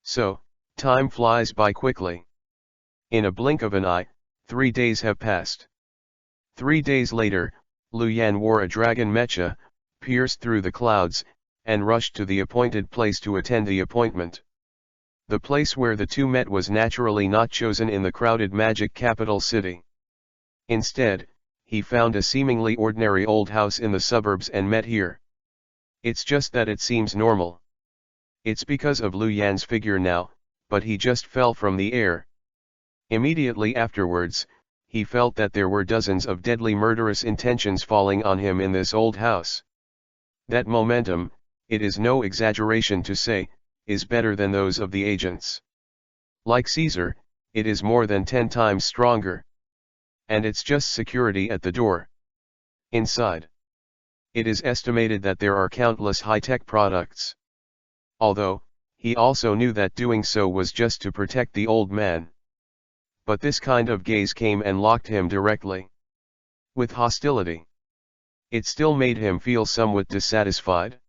So, time flies by quickly. In a blink of an eye, 3 days have passed. 3 days later, Lu Yan wore a dragon mecha, pierced through the clouds, and rushed to the appointed place to attend the appointment. The place where the two met was naturally not chosen in the crowded magic capital city. Instead, he found a seemingly ordinary old house in the suburbs and met here. It's just that it seems normal. It's because of Lu Yan's figure now, but he just fell from the air. Immediately afterwards, he felt that there were dozens of deadly murderous intentions falling on him in this old house. That momentum, it is no exaggeration to say, is better than those of the agents. Like Caesar, it is more than 10 times stronger. And it's just security at the door. Inside, it is estimated that there are countless high-tech products. Although, he also knew that doing so was just to protect the old man. But this kind of gaze came and locked him directly. With hostility. It still made him feel somewhat dissatisfied.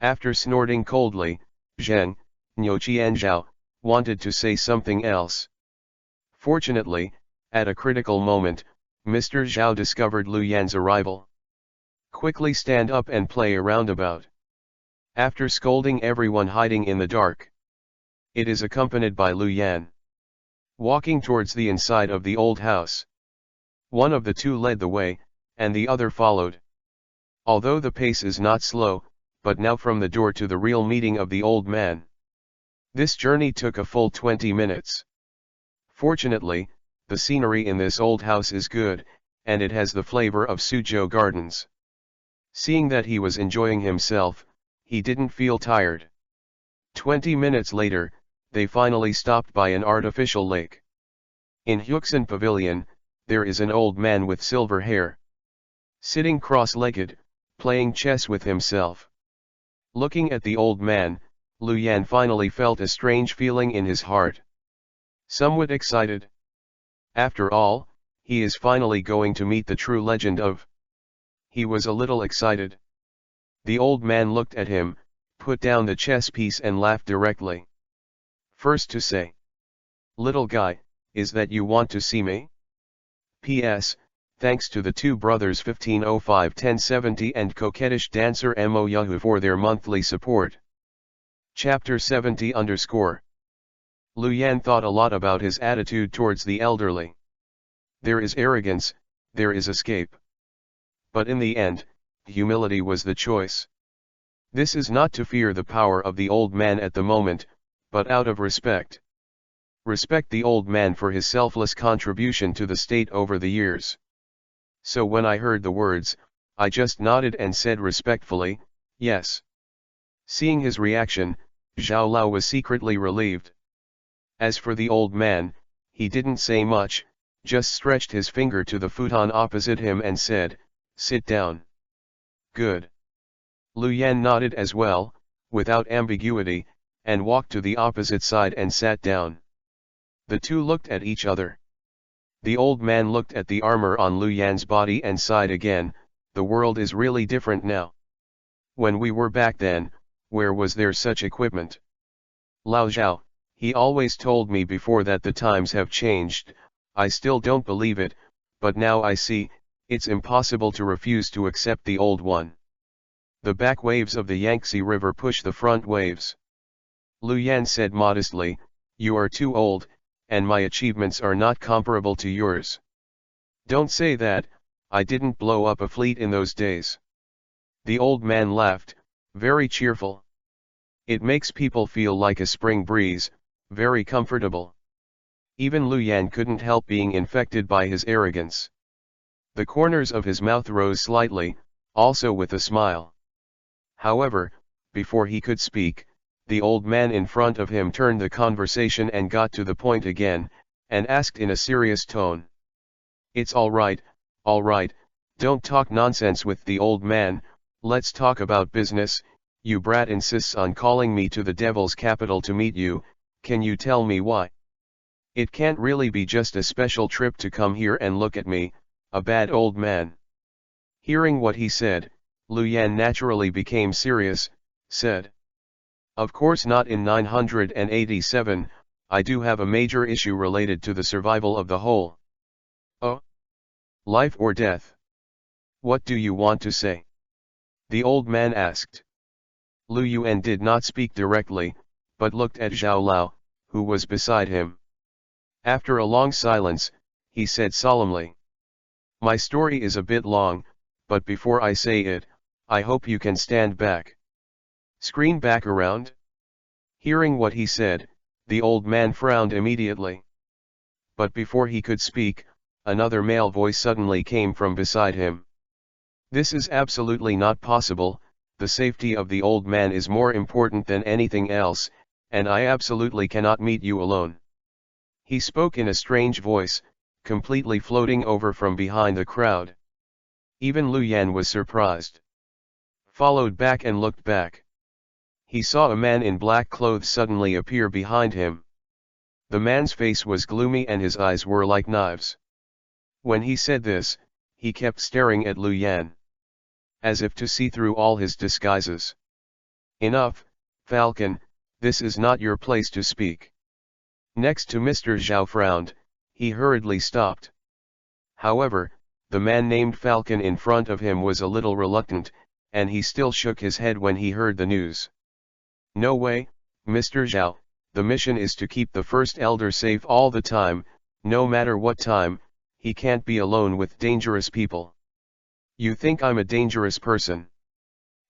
After snorting coldly, Zheng, Niuqi and Zhao, wanted to say something else. Fortunately, at a critical moment, Mr. Zhao discovered Lu Yan's arrival. Quickly stand up and play a roundabout. After scolding everyone hiding in the dark. It is accompanied by Lu Yan. Walking towards the inside of the old house. One of the two led the way, and the other followed. Although the pace is not slow, but now from the door to the real meeting of the old man. This journey took a full 20 minutes. Fortunately, the scenery in this old house is good, and it has the flavor of Suzhou Gardens. Seeing that he was enjoying himself, he didn't feel tired. 20 minutes later, they finally stopped by an artificial lake. In Huxin Pavilion, there is an old man with silver hair. Sitting cross-legged, playing chess with himself. Looking at the old man, Lu Yan finally felt a strange feeling in his heart. Somewhat excited. After all, he is finally going to meet the true legend of. He was a little excited. The old man looked at him, put down the chess piece and laughed directly. First to say. Little guy, is that you want to see me? P.S. Thanks to the two brothers 1505-1070 and coquettish dancer Mo Yahoo for their monthly support. Chapter 70_. Lu Yan thought a lot about his attitude towards the elderly. There is arrogance, there is escape. But in the end, humility was the choice. This is not to fear the power of the old man at the moment, but out of respect. Respect the old man for his selfless contribution to the state over the years. So when I heard the words, I just nodded and said respectfully, yes. Seeing his reaction, Zhao Lao was secretly relieved. As for the old man, he didn't say much, just stretched his finger to the futon opposite him and said, sit down. Good. Lu Yan nodded as well, without ambiguity, and walked to the opposite side and sat down. The two looked at each other. The old man looked at the armor on Lu Yan's body and sighed again, the world is really different now. When we were back then, where was there such equipment? Lao Zhao, he always told me before that the times have changed, I still don't believe it, but now I see, it's impossible to refuse to accept the old one. The back waves of the Yangtze River push the front waves. Lu Yan said modestly, you are too old, and my achievements are not comparable to yours. Don't say that, I didn't blow up a fleet in those days. The old man laughed, very cheerful. It makes people feel like a spring breeze, very comfortable. Even Lu Yan couldn't help being infected by his arrogance. The corners of his mouth rose slightly, also with a smile. However, before he could speak, the old man in front of him turned the conversation and got to the point again, and asked in a serious tone. It's all right, don't talk nonsense with the old man, let's talk about business. You brat insists on calling me to the devil's capital to meet you, can you tell me why? It can't really be just a special trip to come here and look at me, a bad old man. Hearing what he said, Lu Yan naturally became serious, said. Of course not in 987, I do have a major issue related to the survival of the whole. Oh? Life or death? What do you want to say? The old man asked. Lu Yuan did not speak directly, but looked at Zhao Lao, who was beside him. After a long silence, he said solemnly. My story is a bit long, but before I say it, I hope you can stand back. Screen back around? Hearing what he said, the old man frowned immediately. But before he could speak, another male voice suddenly came from beside him. This is absolutely not possible, the safety of the old man is more important than anything else, and I absolutely cannot meet you alone. He spoke in a strange voice, completely floating over from behind the crowd. Even Lu Yan was surprised. Followed back and looked back. He saw a man in black clothes suddenly appear behind him. The man's face was gloomy and his eyes were like knives. When he said this, he kept staring at Lu Yan, as if to see through all his disguises. Enough, Falcon, this is not your place to speak. Next to Mr. Zhao frowned, he hurriedly stopped. However, the man named Falcon in front of him was a little reluctant, and he still shook his head when he heard the news. No way, Mr. Zhao, the mission is to keep the first elder safe all the time, no matter what time, he can't be alone with dangerous people. You think I'm a dangerous person?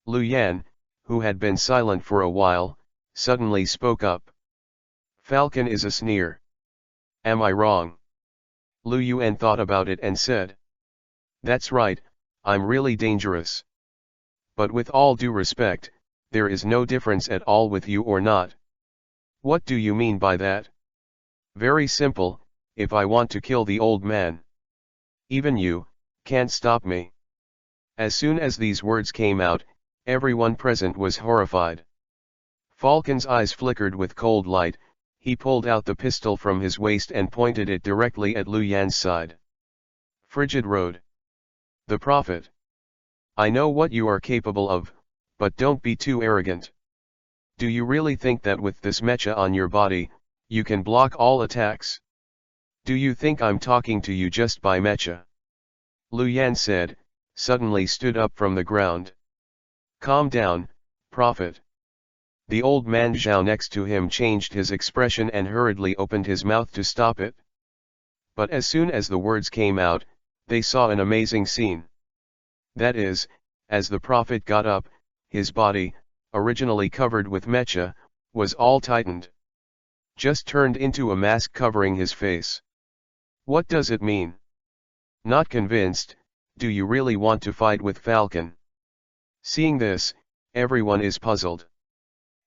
Lu Yan, who had been silent for a while, suddenly spoke up. Falcon is a sneer. Am I wrong? Lu Yuan thought about it and said. That's right, I'm really dangerous. But with all due respect, there is no difference at all with you or not. What do you mean by that? Very simple, if I want to kill the old man. Even you, can't stop me. As soon as these words came out, everyone present was horrified. Falcon's eyes flickered with cold light, he pulled out the pistol from his waist and pointed it directly at Lu Yan's side. Frigid Road. The Prophet. I know what you are capable of, but don't be too arrogant. Do you really think that with this mecha on your body, you can block all attacks? Do you think I'm talking to you just by mecha? Lu Yan said, suddenly stood up from the ground. Calm down, Prophet. The old man Zhao next to him changed his expression and hurriedly opened his mouth to stop it. But as soon as the words came out, they saw an amazing scene. That is, as the Prophet got up, his body, originally covered with mecha, was all tightened. Just turned into a mask covering his face. What does it mean? Not convinced, do you really want to fight with Falcon? Seeing this, everyone is puzzled.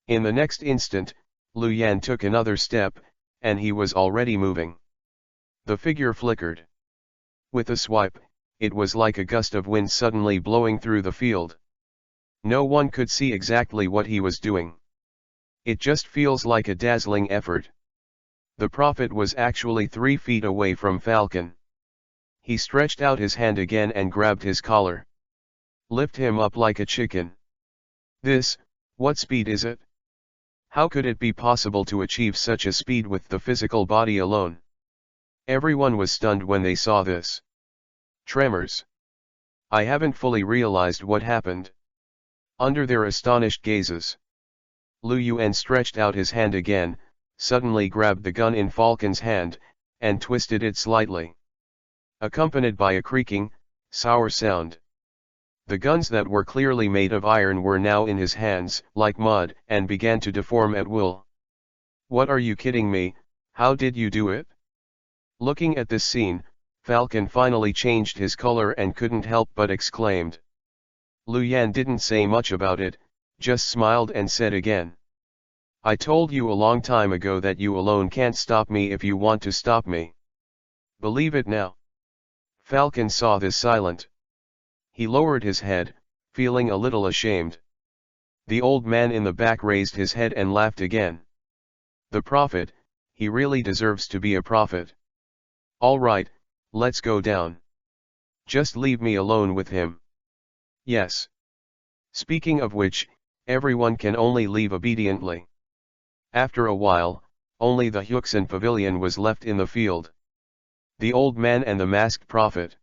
In the next instant, Lu Yan took another step, and he was already moving. The figure flickered. With a swipe, it was like a gust of wind suddenly blowing through the field. No one could see exactly what he was doing. It just feels like a dazzling effort. The Prophet was actually 3 feet away from Falcon. He stretched out his hand again and grabbed his collar. Lift him up like a chicken. What speed is it? How could it be possible to achieve such a speed with the physical body alone? Everyone was stunned when they saw this. Tremors. I haven't fully realized what happened. Under their astonished gazes, Lu Yuan stretched out his hand again, suddenly grabbed the gun in Falcon's hand, and twisted it slightly. Accompanied by a creaking, sour sound. The guns that were clearly made of iron were now in his hands, like mud, and began to deform at will. What are you kidding me, how did you do it? Looking at this scene, Falcon finally changed his color and couldn't help but exclaimed. Lu Yan didn't say much about it, just smiled and said again. I told you a long time ago that you alone can't stop me if you want to stop me. Believe it now. Falcon saw this silent. He lowered his head, feeling a little ashamed. The old man in the back raised his head and laughed again. The Prophet, he really deserves to be a prophet. All right, let's go down. Just leave me alone with him. Yes. Speaking of which, everyone can only leave obediently. After a while, only the Huxin pavilion was left in the field. The old man and the masked prophet.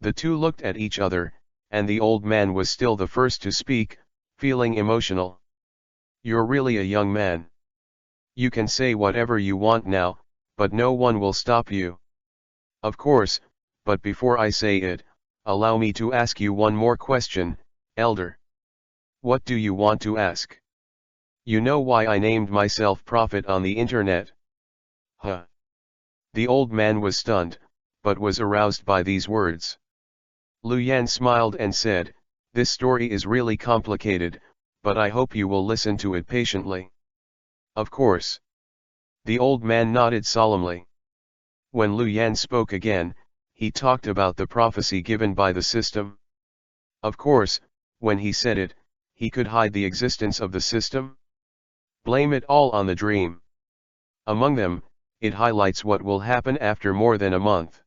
The two looked at each other, and the old man was still the first to speak, feeling emotional. "You're really a young man. You can say whatever you want now, but no one will stop you." "Of course, but before I say it, allow me to ask you one more question, elder." "What do you want to ask?" "You know why I named myself Prophet on the internet?" "Huh?" The old man was stunned, but was aroused by these words. Lu Yan smiled and said, "This story is really complicated, but I hope you will listen to it patiently." "Of course." The old man nodded solemnly. When Lu Yan spoke again, he talked about the prophecy given by the system. Of course, when he said it, he could hide the existence of the system? Blame it all on the dream. Among them, it highlights what will happen after more than a month.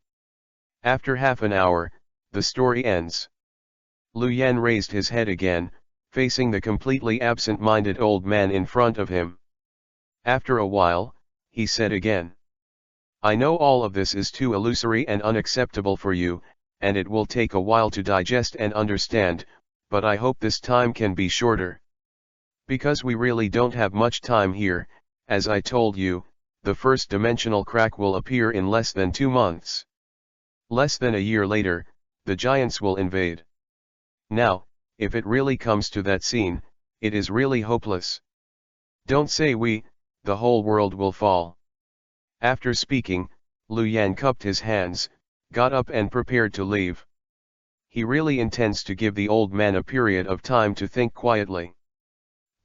After half an hour, the story ends. Lu Yan raised his head again, facing the completely absent-minded old man in front of him. After a while, he said again, "I know all of this is too illusory and unacceptable for you, and it will take a while to digest and understand, but I hope this time can be shorter. Because we really don't have much time here. As I told you, the first dimensional crack will appear in less than 2 months. Less than a year later, the giants will invade. Now, if it really comes to that scene, it is really hopeless. Don't say we, the whole world will fall." After speaking, Lu Yan cupped his hands, got up and prepared to leave. He really intends to give the old man a period of time to think quietly.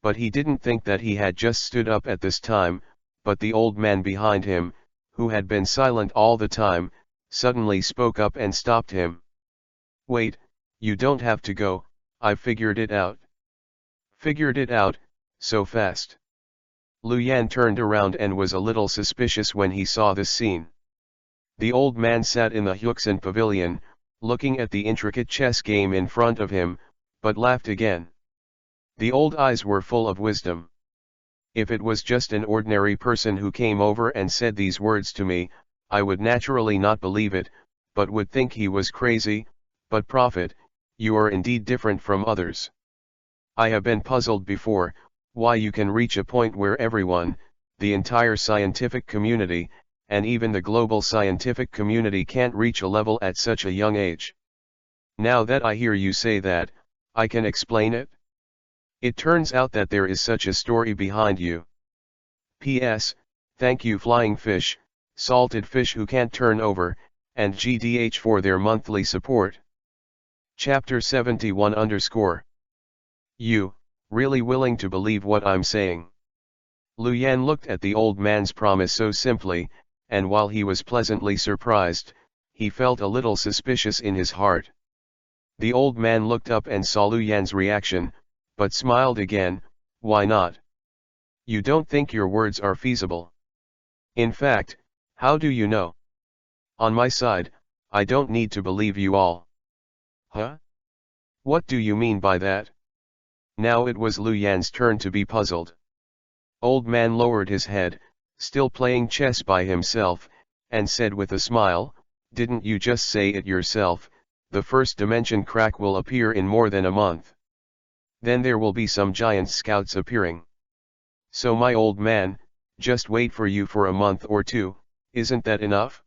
But he didn't think that he had just stood up at this time, but the old man behind him, who had been silent all the time, suddenly spoke up and stopped him. "Wait, you don't have to go, I've figured it out." "Figured it out, so fast?" Lu Yan turned around and was a little suspicious when he saw this scene. The old man sat in the Huxin pavilion, looking at the intricate chess game in front of him, but laughed again. The old eyes were full of wisdom. "If it was just an ordinary person who came over and said these words to me, I would naturally not believe it, but would think he was crazy, but Prophet, you are indeed different from others. I have been puzzled before, why you can reach a point where everyone, the entire scientific community, and even the global scientific community can't reach a level at such a young age. Now that I hear you say that, I can explain it. It turns out that there is such a story behind you. P.S. Thank you Flying Fish, Salted Fish Who Can't Turn Over, and GDH for their monthly support. Chapter 71 You, really willing to believe what I'm saying?" Lu Yan looked at the old man's promise so simply, and while he was pleasantly surprised, he felt a little suspicious in his heart. The old man looked up and saw Lu Yan's reaction, but smiled again. "Why not? You don't think your words are feasible? In fact, how do you know? On my side, I don't need to believe you all." "Huh? What do you mean by that?" Now it was Lu Yan's turn to be puzzled. Old man lowered his head, still playing chess by himself, and said with a smile, "Didn't you just say it yourself, the first dimension crack will appear in more than a month? Then there will be some giant scouts appearing. So my old man, just wait for you for a month or two, isn't that enough?"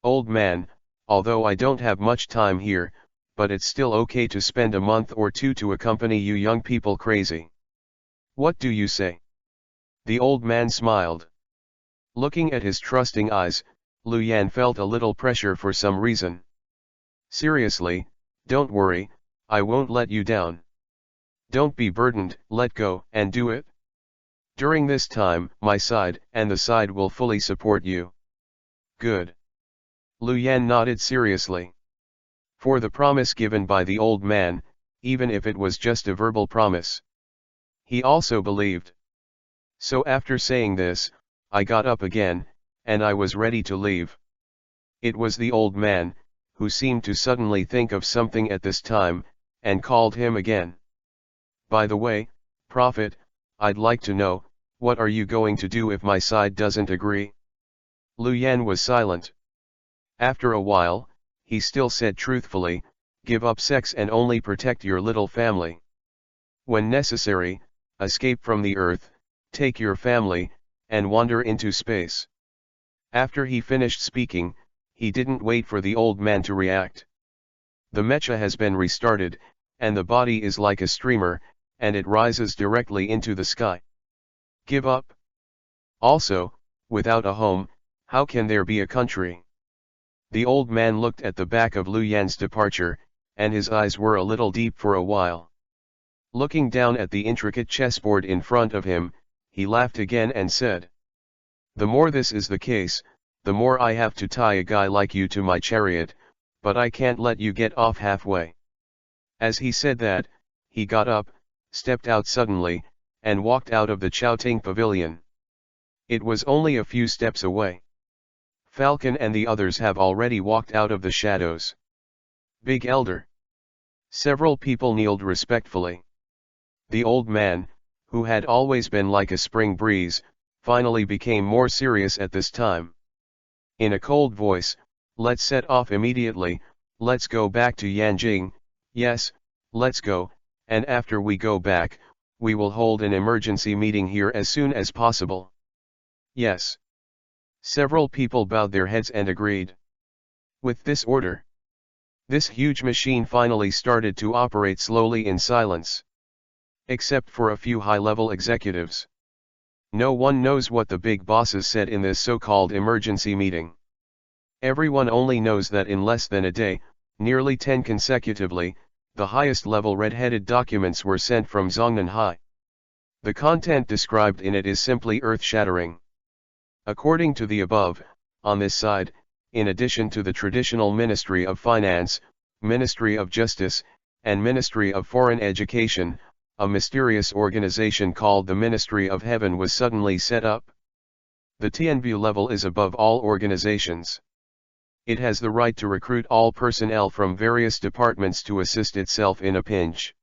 "Old man, although I don't have much time here, but it's still okay to spend a month or two to accompany you young people crazy. What do you say?" The old man smiled. Looking at his trusting eyes, Lu Yan felt a little pressure for some reason. "Seriously, don't worry, I won't let you down. Don't be burdened, let go and do it. During this time, my side and the side will fully support you." "Good." Lu Yan nodded seriously. For the promise given by the old man, even if it was just a verbal promise, he also believed. So after saying this, I got up again, and I was ready to leave. It was the old man, who seemed to suddenly think of something at this time, and called him again. "By the way, Prophet, I'd like to know, what are you going to do if my side doesn't agree?" Lu Yan was silent. After a while, he still said truthfully, give up sex and only protect your little family. When necessary, escape from the earth, take your family, and wander into space. After he finished speaking, he didn't wait for the old man to react. The mecha has been restarted, and the body is like a streamer, and it rises directly into the sky. Give up? Also, without a home, how can there be a country? The old man looked at the back of Lu Yan's departure, and his eyes were a little deep for a while. Looking down at the intricate chessboard in front of him, he laughed again and said, the more this is the case, the more I have to tie a guy like you to my chariot, but I can't let you get off halfway. As he said that, he got up, stepped out suddenly, and walked out of the Chowting pavilion. It was only a few steps away. Falcon and the others have already walked out of the shadows. Big Elder. Several people kneeled respectfully. The old man, who had always been like a spring breeze, finally became more serious at this time. In a cold voice, let's set off immediately, let's go back to Yanjing, yes, let's go, and after we go back, we will hold an emergency meeting here as soon as possible. Yes. Several people bowed their heads and agreed. With this order, this huge machine finally started to operate slowly in silence. Except for a few high-level executives. No one knows what the big bosses said in this so-called emergency meeting. Everyone only knows that in less than a day, nearly 10 consecutively, the highest-level red-headed documents were sent from Zhongnanhai. The content described in it is simply earth-shattering. According to the above, on this side, in addition to the traditional Ministry of Finance, Ministry of Justice, and Ministry of Foreign Education, a mysterious organization called the Ministry of Heaven was suddenly set up. The Tianbu level is above all organizations. It has the right to recruit all personnel from various departments to assist itself in a pinch.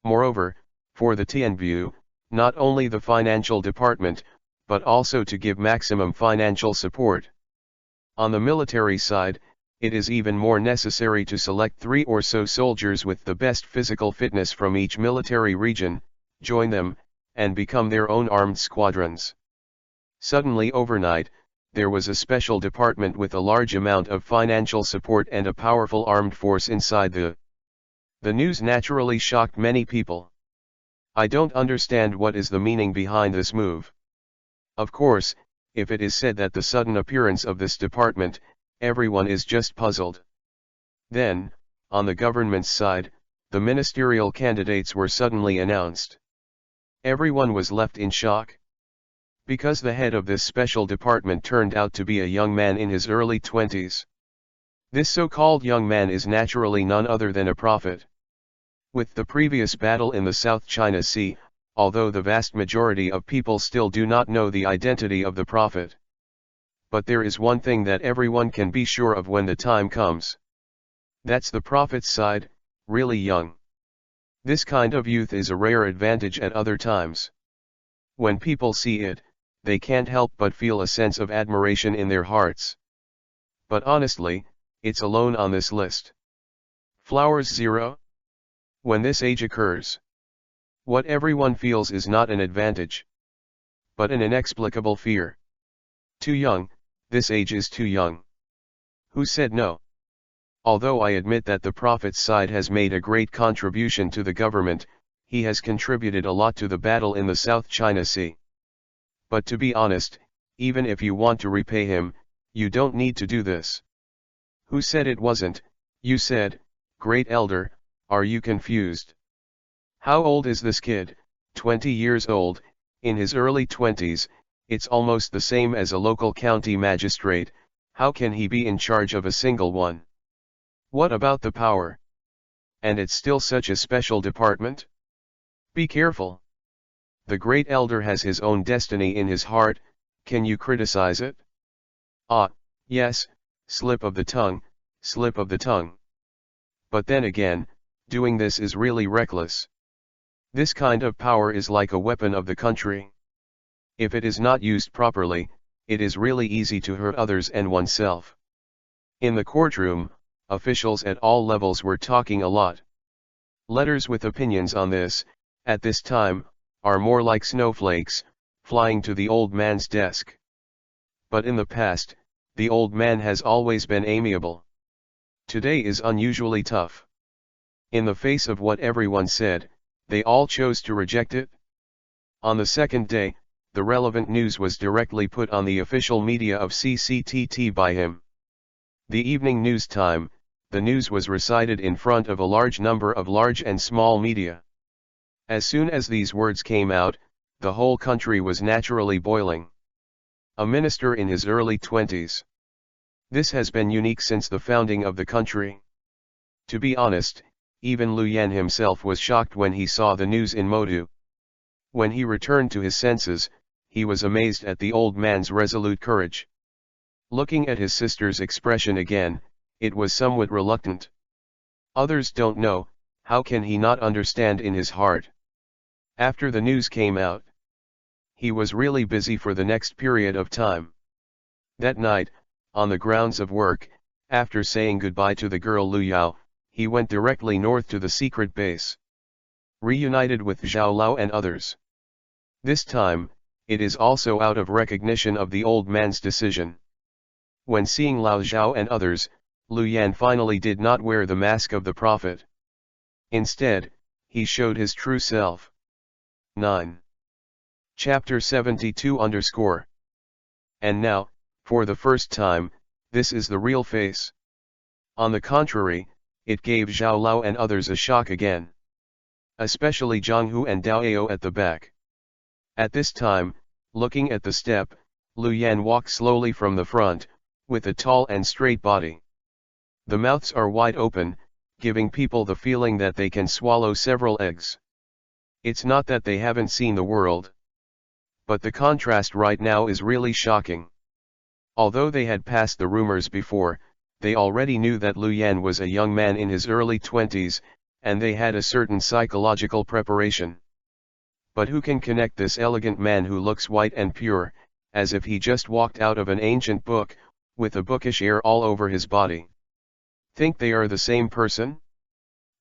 Moreover, for the Tianbu, not only the financial department, but also to give maximum financial support. On the military side, it is even more necessary to select 3 or so soldiers with the best physical fitness from each military region, join them, and become their own armed squadrons. Suddenly overnight, there was a special department with a large amount of financial support and a powerful armed force inside the news naturally shocked many people. I don't understand what is the meaning behind this move. Of course, if it is said that the sudden appearance of this department, everyone is just puzzled. Then, on the government's side, the ministerial candidates were suddenly announced. Everyone was left in shock. Because the head of this special department turned out to be a young man in his early 20s. This so-called young man is naturally none other than a prophet. With the previous battle in the South China Sea, although the vast majority of people still do not know the identity of the prophet. But there is one thing that everyone can be sure of when the time comes. That's the prophet's side, really young. This kind of youth is a rare advantage at other times. When people see it, they can't help but feel a sense of admiration in their hearts. But honestly, it's alone on this list. Flowers 0. When this age occurs, what everyone feels is not an advantage, but an inexplicable fear. Too young, this age is too young. Who said no? Although I admit that the prophet's side has made a great contribution to the government, he has contributed a lot to the battle in the South China Sea. But to be honest, even if you want to repay him, you don't need to do this. Who said it wasn't? You said, Great Elder, are you confused? How old is this kid? 20 years old, in his early 20s, it's almost the same as a local county magistrate. How can he be in charge of a single one? What about the power? And it's still such a special department? Be careful. The Great Elder has his own destiny in his heart, can you criticize it? Ah, yes, slip of the tongue, slip of the tongue. But then again, doing this is really reckless. This kind of power is like a weapon of the country. If it is not used properly, it is really easy to hurt others and oneself. In the courtroom, officials at all levels were talking a lot. Letters with opinions on this, at this time, are more like snowflakes, flying to the old man's desk. But in the past, the old man has always been amiable. Today is unusually tough. In the face of what everyone said, they all chose to reject it. On the second day, the relevant news was directly put on the official media of CCTT by him. The evening news time, the news was recited in front of a large number of large and small media. As soon as these words came out, the whole country was naturally boiling. A minister in his early 20s. This has been unique since the founding of the country. To be honest, even Lu Yan himself was shocked when he saw the news in Modu. When he returned to his senses, he was amazed at the old man's resolute courage. Looking at his sister's expression again, it was somewhat reluctant. Others don't know, how can he not understand in his heart? After the news came out, he was really busy for the next period of time. That night, on the grounds of work, after saying goodbye to the girl Lu Yao, he went directly north to the secret base. Reunited with Zhao Lao and others. This time, it is also out of recognition of the old man's decision. When seeing Lao Zhao and others, Lu Yan finally did not wear the mask of the prophet. Instead, he showed his true self. 9. Chapter 72 _ And now, for the first time, this is the real face. On the contrary, it gave Zhao Lao and others a shock again. Especially Zhang Hu and Dao Ao at the back. At this time, looking at the step, Lu Yan walked slowly from the front, with a tall and straight body. The mouths are wide open, giving people the feeling that they can swallow several eggs. It's not that they haven't seen the world. But the contrast right now is really shocking. Although they had passed the rumors before, they already knew that Lu Yan was a young man in his early 20s, and they had a certain psychological preparation. But who can connect this elegant man who looks white and pure, as if he just walked out of an ancient book, with a bookish air all over his body? Think they are the same person?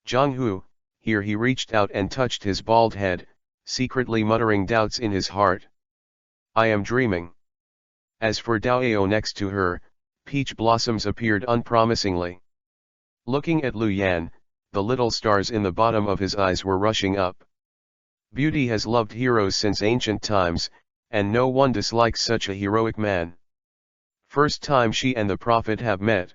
Zhang Hu, here he reached out and touched his bald head, secretly muttering doubts in his heart. I am dreaming. As for Dao Ao next to her, peach blossoms appeared unpromisingly. Looking at Lu Yan, the little stars in the bottom of his eyes were rushing up. Beauty has loved heroes since ancient times, and no one dislikes such a heroic man. First time she and the prophet have met.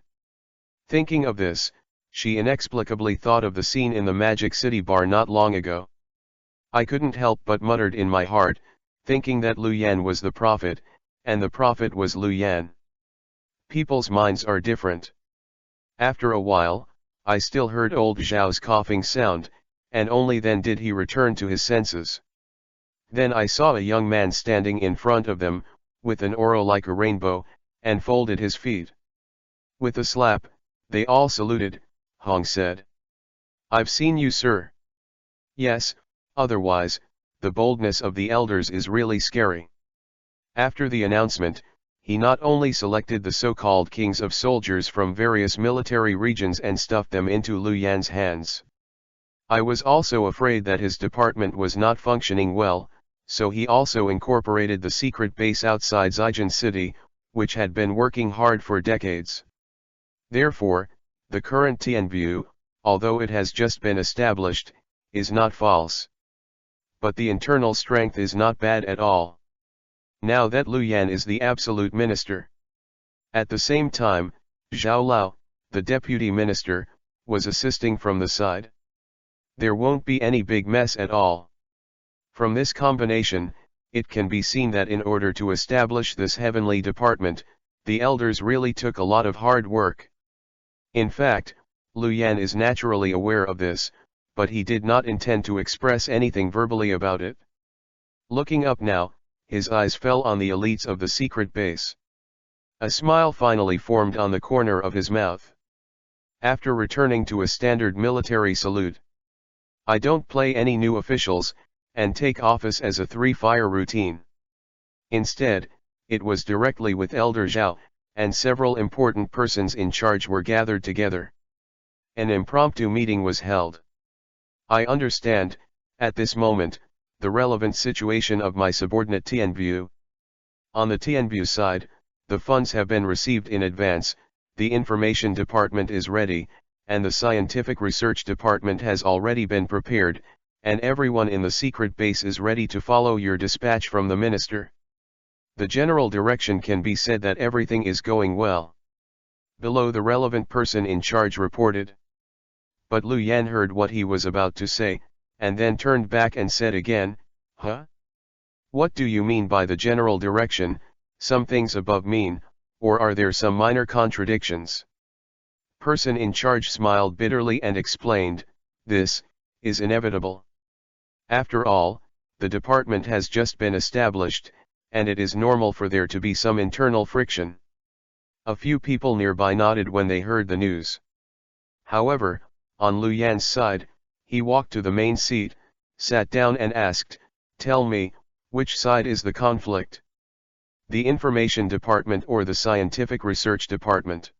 Thinking of this, she inexplicably thought of the scene in the Magic City bar not long ago. I couldn't help but muttered in my heart, thinking that Lu Yan was the prophet, and the prophet was Lu Yan. People's minds are different. After a while, I still heard old Zhao's coughing sound, and only then did he return to his senses. Then I saw a young man standing in front of them, with an aura like a rainbow, and folded his feet. With a slap, they all saluted. Hong said. I've seen you, sir. Yes, otherwise, the boldness of the elders is really scary. After the announcement, he not only selected the so-called kings of soldiers from various military regions and stuffed them into Lu Yan's hands. I was also afraid that his department was not functioning well, so he also incorporated the secret base outside Zijin City, which had been working hard for decades. Therefore, the current Tianbu, although it has just been established, is not false. But the internal strength is not bad at all. Now that Lu Yan is the absolute minister. At the same time, Zhao Lao, the deputy minister, was assisting from the side. There won't be any big mess at all. From this combination, it can be seen that in order to establish this heavenly department, the elders really took a lot of hard work. In fact, Lu Yan is naturally aware of this, but he did not intend to express anything verbally about it. Looking up now, his eyes fell on the elites of the secret base. A smile finally formed on the corner of his mouth. After returning to a standard military salute, I don't play any new officials, and take office as a three-fire routine. Instead, it was directly with Elder Zhao, and several important persons in charge were gathered together. An impromptu meeting was held. I understand, at this moment, the relevant situation of my subordinate Tianbu. On the Tianbu side, the funds have been received in advance, the information department is ready, and the scientific research department has already been prepared, and everyone in the secret base is ready to follow your dispatch from the minister. The general direction can be said that everything is going well. Below, the relevant person in charge reported. But Lu Yan heard what he was about to say, and then turned back and said again, "Huh? What do you mean by the general direction? Some things above mean, or are there some minor contradictions?" Person in charge smiled bitterly and explained, "This is inevitable. After all, the department has just been established, and it is normal for there to be some internal friction." A few people nearby nodded when they heard the news. However, on Lu Yan's side, he walked to the main seat, sat down and asked, "Tell me, which side is the conflict? The information department or the scientific research department?"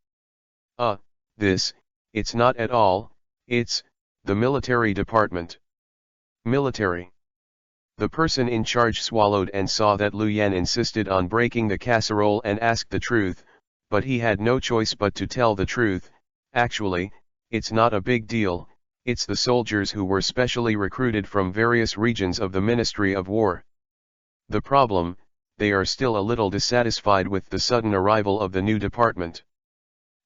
It's not at all, it's the military department." "Military?" The person in charge swallowed and saw that Lu Yan insisted on breaking the casserole and asked the truth, but he had no choice but to tell the truth. "Actually, it's not a big deal, it's the soldiers who were specially recruited from various regions of the Ministry of War. The problem, they are still a little dissatisfied with the sudden arrival of the new department."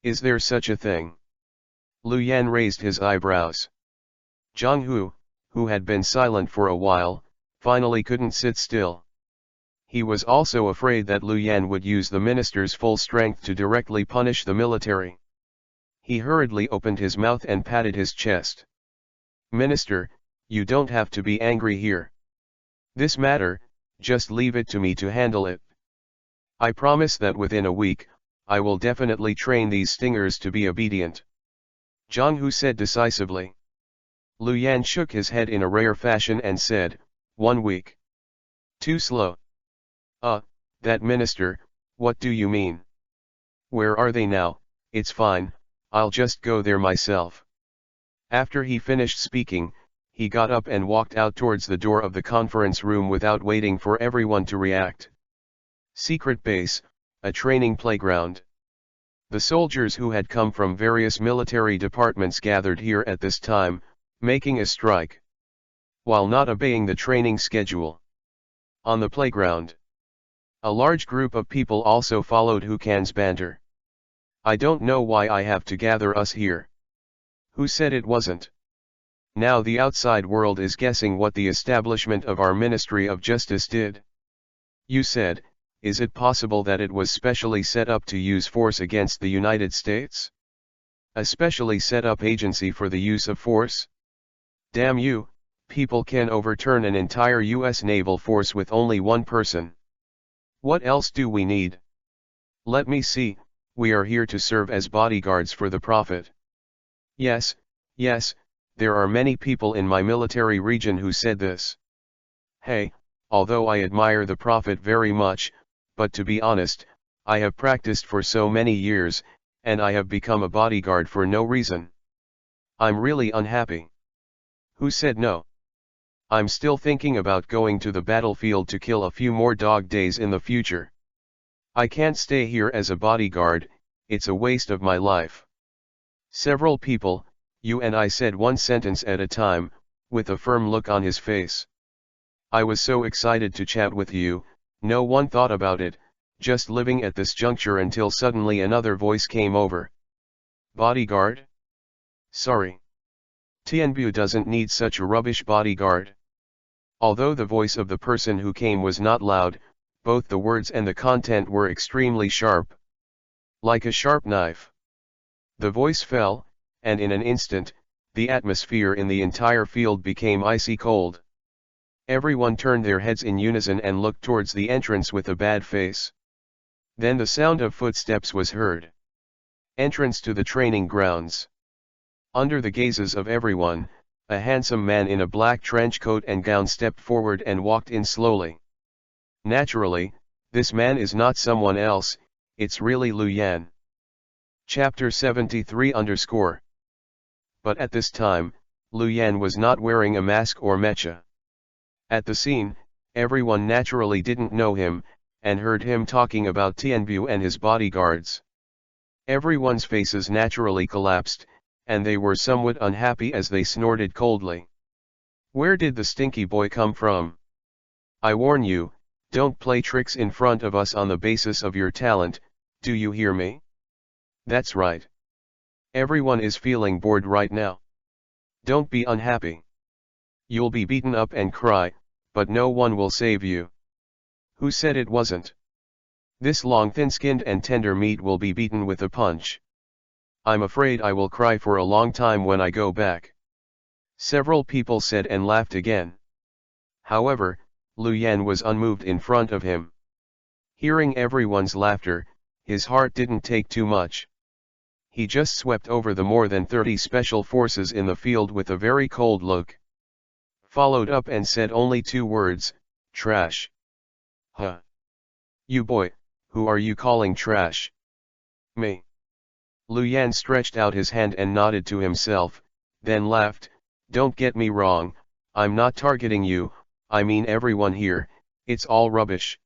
"Is there such a thing?" Lu Yan raised his eyebrows. Zhang Hu, who had been silent for a while, finally couldn't sit still. He was also afraid that Lu Yan would use the minister's full strength to directly punish the military. He hurriedly opened his mouth and patted his chest. "Minister, you don't have to be angry here. This matter, just leave it to me to handle it. I promise that within a week, I will definitely train these stingers to be obedient," Zhang Hu said decisively. Lu Yan shook his head in a rare fashion and said, "1 week. Too slow." That minister, what do you mean? Where are they now? It's fine, I'll just go there myself." After he finished speaking, he got up and walked out towards the door of the conference room without waiting for everyone to react. Secret base, a training playground. The soldiers who had come from various military departments gathered here at this time, making a strike, while not obeying the training schedule. On the playground, a large group of people also followed Hu Kan's banter. "I don't know why I have to gather us here. Who said it wasn't? Now the outside world is guessing what the establishment of our Ministry of Justice did. You said, is it possible that it was specially set up to use force against the United States? A specially set up agency for the use of force? Damn you, people can overturn an entire US naval force with only one person. What else do we need? Let me see, we are here to serve as bodyguards for the Prophet." Yes, there are many people in my military region who said this. Hey, although I admire the Prophet very much, but to be honest, I have practiced for so many years, and I have become a bodyguard for no reason. I'm really unhappy. Who said no? I'm still thinking about going to the battlefield to kill a few more dog days in the future. I can't stay here as a bodyguard, it's a waste of my life. Several people, you and I, said one sentence at a time, with a firm look on his face. I was so excited to chat with you, no one thought about it, just living at this juncture until suddenly another voice came over. Bodyguard? Sorry. Tianbu doesn't need such a rubbish bodyguard. Although the voice of the person who came was not loud, both the words and the content were extremely sharp. Like a sharp knife. The voice fell, and in an instant, the atmosphere in the entire field became icy cold. Everyone turned their heads in unison and looked towards the entrance with a bad face. Then the sound of footsteps was heard. Entrance to the training grounds. Under the gazes of everyone, a handsome man in a black trench coat and gown stepped forward and walked in slowly. Naturally, this man is not someone else, it's really Lu Yan. Chapter 73 _ But at this time, Lu Yan was not wearing a mask or mecha. At the scene, everyone naturally didn't know him, and heard him talking about Tianbu and his bodyguards. Everyone's faces naturally collapsed, and they were somewhat unhappy as they snorted coldly. Where did the stinky boy come from? I warn you, don't play tricks in front of us on the basis of your talent, do you hear me? That's right. Everyone is feeling bored right now. Don't be unhappy. You'll be beaten up and cry, but no one will save you. Who said it wasn't? This long thin-skinned and tender meat will be beaten with a punch. I'm afraid I will cry for a long time when I go back. Several people said and laughed again. However, Lu Yan was unmoved in front of him. Hearing everyone's laughter, his heart didn't take too much. He just swept over the more than 30 special forces in the field with a very cold look. Followed up and said only 2 words, trash. Huh. You boy, who are you calling trash? Me. Lu Yan stretched out his hand and nodded to himself, then laughed. Don't get me wrong, I'm not targeting you, I mean everyone here, it's all rubbish.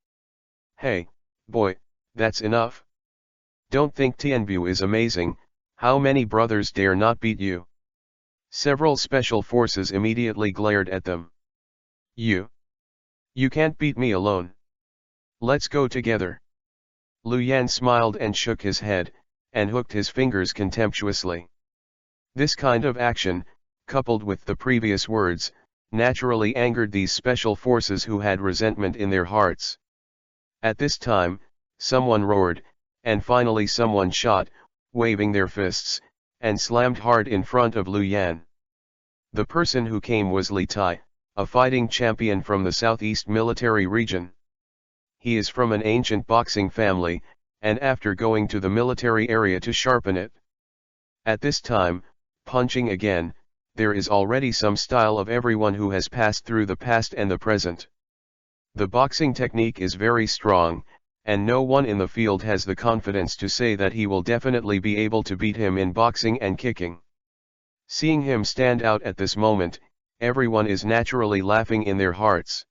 Hey, boy, that's enough. Don't think Tianbu is amazing, how many brothers dare not beat you? Several special forces immediately glared at them. You can't beat me alone. Let's go together. Lu Yan smiled and shook his head, and hooked his fingers contemptuously. This kind of action, coupled with the previous words, naturally angered these special forces who had resentment in their hearts. At this time, someone roared, and finally someone shot, waving their fists, and slammed hard in front of Lu Yan. The person who came was Li Tai, a fighting champion from the southeast military region. He is from an ancient boxing family, and after going to the military area to sharpen it. At this time, punching again, there is already some style of everyone who has passed through the past and the present. The boxing technique is very strong, and no one in the field has the confidence to say that he will definitely be able to beat him in boxing and kicking. Seeing him stand out at this moment, everyone is naturally laughing in their hearts.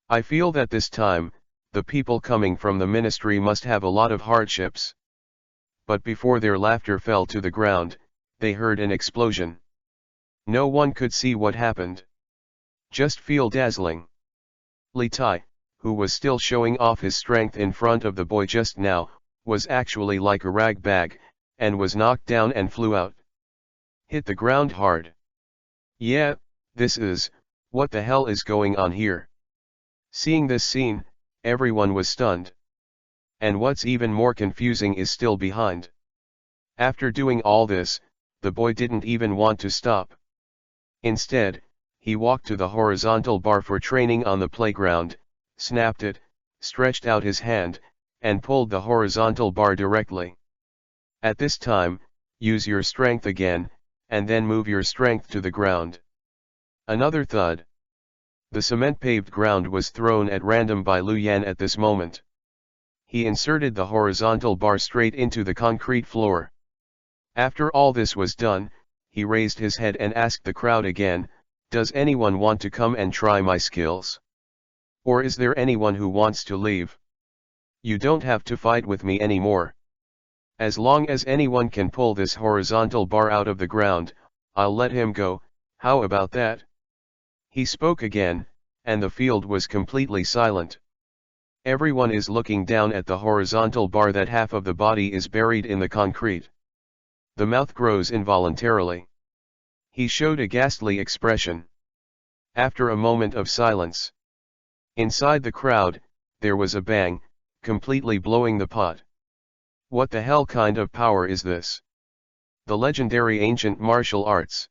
I feel that this time, the people coming from the ministry must have a lot of hardships. But before their laughter fell to the ground, they heard an explosion. No one could see what happened. Just feel dazzling. Li Tai, who was still showing off his strength in front of the boy just now, was actually like a rag bag, and was knocked down and flew out. Hit the ground hard. Yeah, this is, what the hell is going on here? Seeing this scene, everyone was stunned. And what's even more confusing is still behind. After doing all this, the boy didn't even want to stop. Instead, he walked to the horizontal bar for training on the playground, snapped it, stretched out his hand, and pulled the horizontal bar directly. At this time, use your strength again, and then move your strength to the ground. Another thud. The cement-paved ground was thrown at random by Lu Yan at this moment. He inserted the horizontal bar straight into the concrete floor. After all this was done, he raised his head and asked the crowd again, "Does anyone want to come and try my skills? Or is there anyone who wants to leave? You don't have to fight with me anymore. As long as anyone can pull this horizontal bar out of the ground, I'll let him go, how about that?" He spoke again, and the field was completely silent. Everyone is looking down at the horizontal bar that half of the body is buried in the concrete. The mouth grows involuntarily. He showed a ghastly expression. After a moment of silence, inside the crowd, there was a bang, completely blowing the pot. What the hell kind of power is this? The legendary ancient martial arts.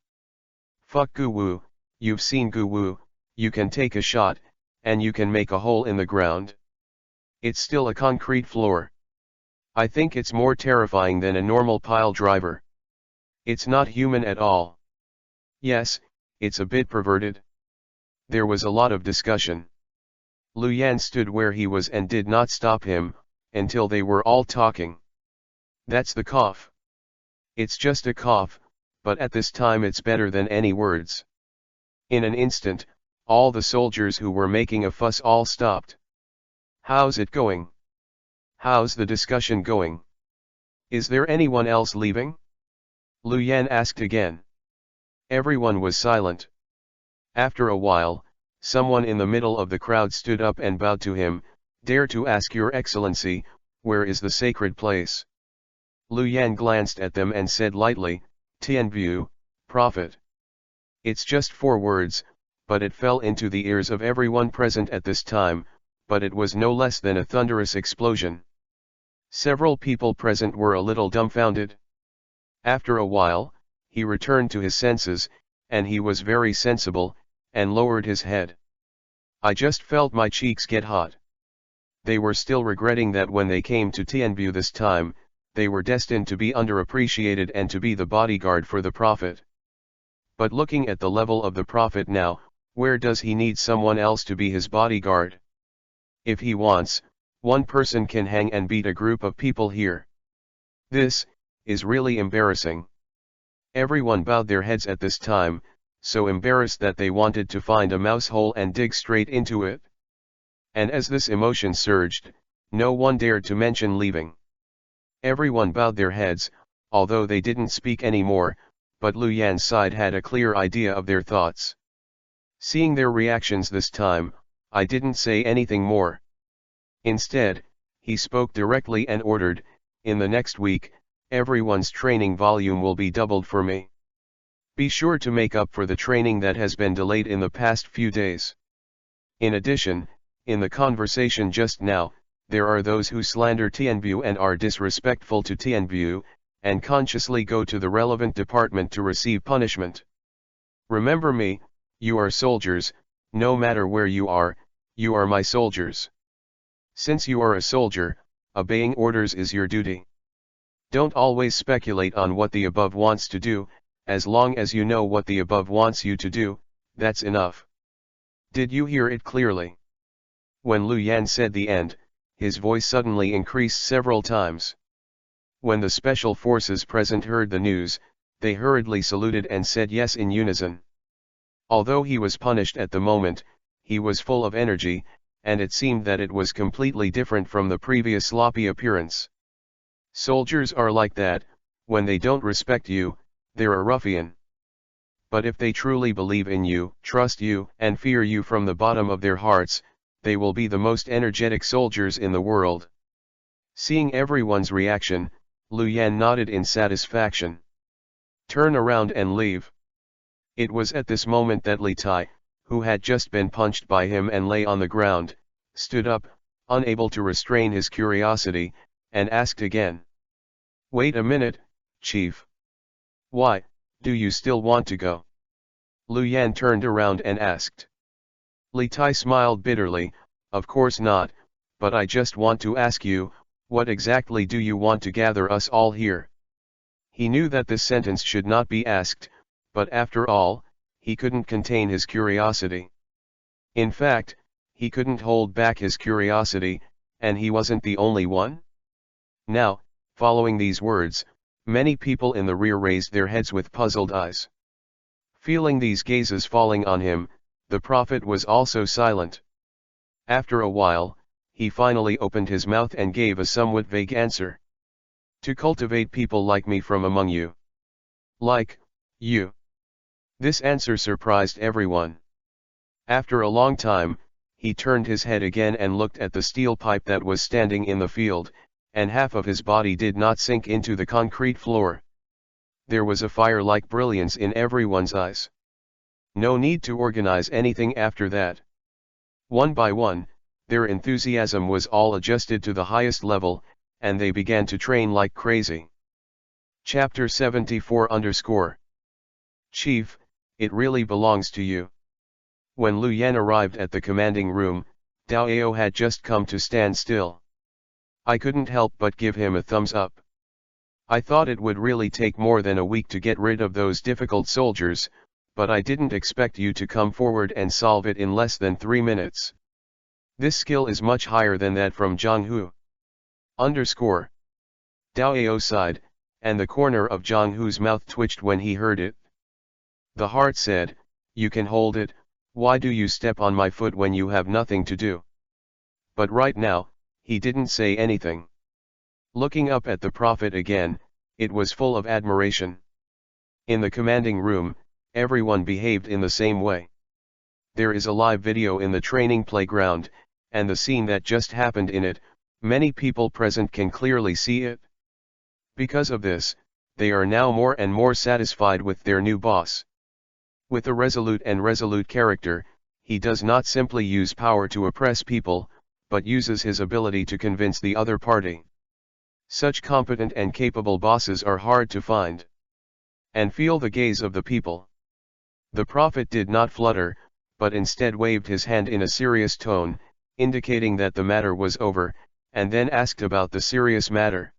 Fuck Gu Wu, you've seen Gu Wu, you can take a shot, and you can make a hole in the ground. It's still a concrete floor. I think it's more terrifying than a normal pile driver. It's not human at all. Yes, it's a bit perverted. There was a lot of discussion. Lu Yan stood where he was and did not stop him, until they were all talking. That's the cough. It's just a cough, but at this time it's better than any words. In an instant, all the soldiers who were making a fuss all stopped. How's it going? How's the discussion going? Is there anyone else leaving? Lu Yan asked again. Everyone was silent. After a while, someone in the middle of the crowd stood up and bowed to him. Dare to ask your excellency, where is the sacred place? Lu Yan glanced at them and said lightly, Tianbu, prophet. It's just 4 words, but it fell into the ears of everyone present at this time, but it was no less than a thunderous explosion. Several people present were a little dumbfounded. After a while, he returned to his senses, and he was very sensible, and lowered his head. I just felt my cheeks get hot. They were still regretting that when they came to Tianbu this time, they were destined to be underappreciated and to be the bodyguard for the prophet. But looking at the level of the prophet now, where does he need someone else to be his bodyguard? If he wants, one person can hang and beat a group of people here. This is really embarrassing. Everyone bowed their heads at this time, so embarrassed that they wanted to find a mouse hole and dig straight into it. And as this emotion surged, no one dared to mention leaving. Everyone bowed their heads, although they didn't speak anymore, but Lu Yan's side had a clear idea of their thoughts. Seeing their reactions this time, I didn't say anything more. Instead, he spoke directly and ordered, in the next week, everyone's training volume will be doubled for me. Be sure to make up for the training that has been delayed in the past few days. In addition, in the conversation just now, there are those who slander Tianbu and are disrespectful to Tianbu, and consciously go to the relevant department to receive punishment. Remember me, you are soldiers, no matter where you are my soldiers. Since you are a soldier, obeying orders is your duty. Don't always speculate on what the above wants to do, as long as you know what the above wants you to do, that's enough. Did you hear it clearly? When Lu Yan said the end, his voice suddenly increased several times. When the special forces present heard the news, they hurriedly saluted and said yes in unison. Although he was punished at the moment, he was full of energy, and it seemed that it was completely different from the previous sloppy appearance. Soldiers are like that, when they don't respect you, they're a ruffian. But if they truly believe in you, trust you, and fear you from the bottom of their hearts, they will be the most energetic soldiers in the world. Seeing everyone's reaction, Lu Yan nodded in satisfaction. Turn around and leave. It was at this moment that Li Tai, who had just been punched by him and lay on the ground, stood up, unable to restrain his curiosity, and asked again. Wait a minute, Chief. Why, do you still want to go? Lu Yan turned around and asked. Li Tai smiled bitterly, of course not, but I just want to ask you, what exactly do you want to gather us all here? He knew that this sentence should not be asked, but after all, he couldn't contain his curiosity. In fact, he couldn't hold back his curiosity, and he wasn't the only one. Now, following these words, many people in the rear raised their heads with puzzled eyes. Feeling these gazes falling on him, the prophet was also silent. After a while, he finally opened his mouth and gave a somewhat vague answer. To cultivate people like me from among you. Like you. This answer surprised everyone. After a long time, he turned his head again and looked at the steel pipe that was standing in the field, and half of his body did not sink into the concrete floor. There was a fire-like brilliance in everyone's eyes. No need to organize anything after that. One by one, their enthusiasm was all adjusted to the highest level, and they began to train like crazy. Chapter 74 Chief, it really belongs to you. When Lu Yan arrived at the commanding room, Dao Ao had just come to stand still. I couldn't help but give him a thumbs up. I thought it would really take more than a week to get rid of those difficult soldiers, but I didn't expect you to come forward and solve it in less than 3 minutes. This skill is much higher than that from Zhang Hu. Dao Ao sighed, and the corner of Jong Hu's mouth twitched when he heard it. The heart said, "You can hold it, why do you step on my foot when you have nothing to do?" But right now, he didn't say anything. Looking up at the prophet again, it was full of admiration. In the commanding room, everyone behaved in the same way. There is a live video in the training playground, and the scene that just happened in it, many people present can clearly see it. Because of this, they are now more and more satisfied with their new boss. With a resolute character, he does not simply use power to oppress people, but uses his ability to convince the other party. Such competent and capable bosses are hard to find. And feel the gaze of the people. The prophet did not flutter, but instead waved his hand in a serious tone, indicating that the matter was over, and then asked about the serious matter.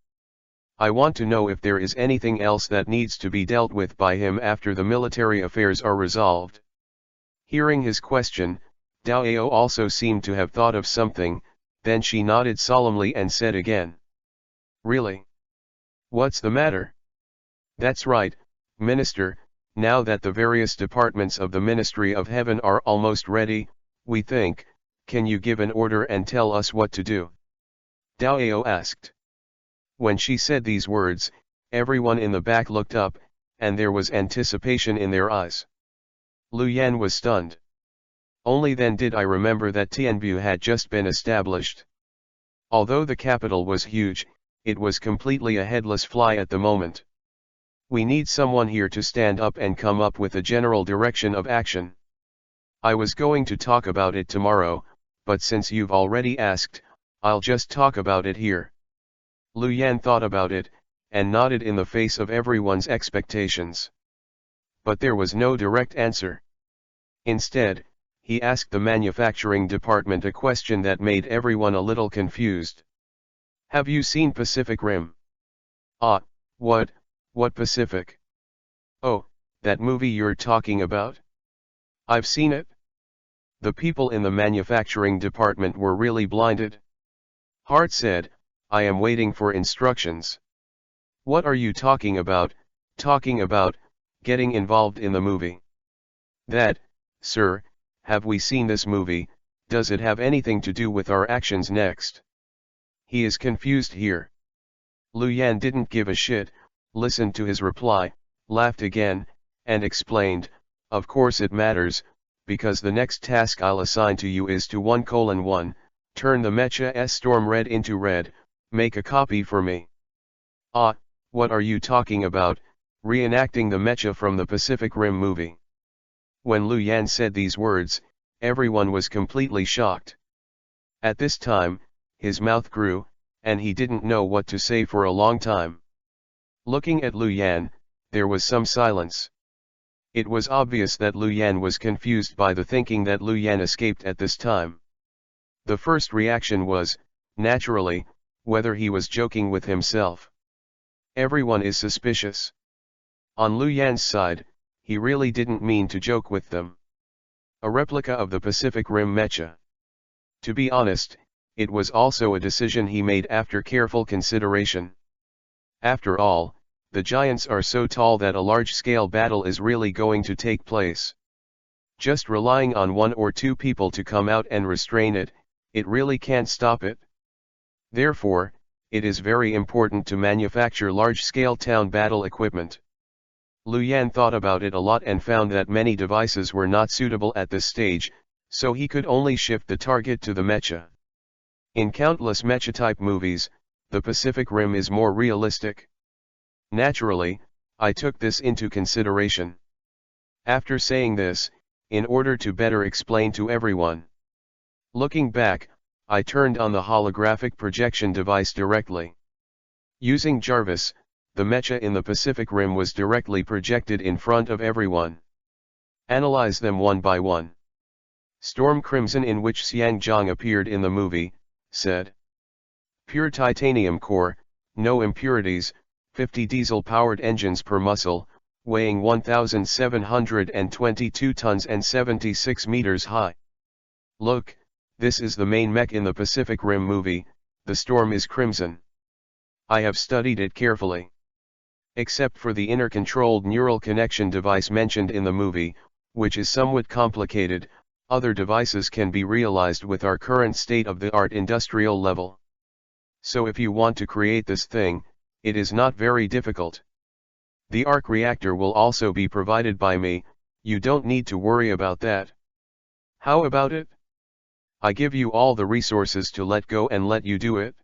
"I want to know if there is anything else that needs to be dealt with by him after the military affairs are resolved." Hearing his question, Dao also seemed to have thought of something, then she nodded solemnly and said again, "Really? What's the matter?" "That's right, Minister, now that the various departments of the Ministry of Heaven are almost ready, we think, can you give an order and tell us what to do?" Dao asked. When she said these words, everyone in the back looked up, and there was anticipation in their eyes. Lu Yan was stunned. Only then did I remember that Tianbu had just been established. Although the capital was huge, it was completely a headless fly at the moment. We need someone here to stand up and come up with a general direction of action. I was going to talk about it tomorrow, but since you've already asked, I'll just talk about it here. Lu Yan thought about it, and nodded in the face of everyone's expectations. But there was no direct answer. Instead, he asked the manufacturing department a question that made everyone a little confused. "Have you seen Pacific Rim?" "Ah, what Pacific?" "Oh, that movie you're talking about?" "I've seen it." The people in the manufacturing department were really blinded. Hart said, "I am waiting for instructions." "What are you talking about, getting involved in the movie?" "That, sir, have we seen this movie, does it have anything to do with our actions next?" He is confused here. Lu Yan didn't give a shit, listened to his reply, laughed again, and explained, "Of course it matters, because the next task I'll assign to you is to 1:1, turn the Mecha Storm Red into red, make a copy for me." "Ah, what are you talking about, reenacting the Mecha from the Pacific Rim movie?" When Lu Yan said these words, everyone was completely shocked. At this time, his mouth grew, and he didn't know what to say for a long time. Looking at Lu Yan, there was some silence. It was obvious that Lu Yan was confused by the thinking that Lu Yan escaped at this time. The first reaction was, naturally, whether he was joking with himself. Everyone is suspicious. On Lu Yan's side, he really didn't mean to joke with them. A replica of the Pacific Rim Mecha. To be honest, it was also a decision he made after careful consideration. After all, the giants are so tall that a large-scale battle is really going to take place. Just relying on one or two people to come out and restrain it, it really can't stop it. Therefore, it is very important to manufacture large-scale town battle equipment. Lu Yan thought about it a lot and found that many devices were not suitable at this stage, so he could only shift the target to the mecha. In countless mecha-type movies, the Pacific Rim is more realistic. Naturally, I took this into consideration. After saying this, in order to better explain to everyone. Looking back, I turned on the holographic projection device directly. Using Jarvis, the mecha in the Pacific Rim was directly projected in front of everyone. Analyze them one by one. Storm Crimson, in which Xiang Zhang appeared in the movie, said. Pure titanium core, no impurities, 50 diesel-powered engines per muscle, weighing 1,722 tons and 76 meters high. Look, this is the main mech in the Pacific Rim movie, the storm is crimson. I have studied it carefully. Except for the inner-controlled neural connection device mentioned in the movie, which is somewhat complicated, other devices can be realized with our current state-of-the-art industrial level. So if you want to create this thing, it is not very difficult. The arc reactor will also be provided by me, you don't need to worry about that. How about it? I give you all the resources to let go and let you do it.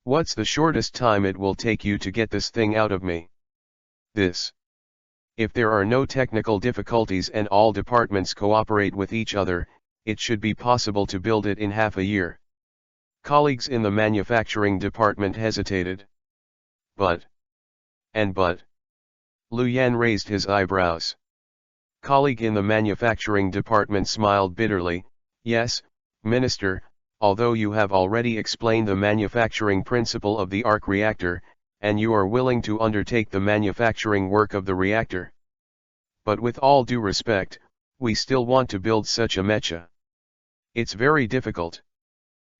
What's the shortest time it will take you to get this thing out of me? This. If there are no technical difficulties and all departments cooperate with each other, it should be possible to build it in half a year. Colleagues in the manufacturing department hesitated. But. Lu Yan raised his eyebrows. Colleague in the manufacturing department smiled bitterly. Yes, Minister, although you have already explained the manufacturing principle of the arc reactor, and you are willing to undertake the manufacturing work of the reactor. But with all due respect, we still want to build such a mecha. It's very difficult.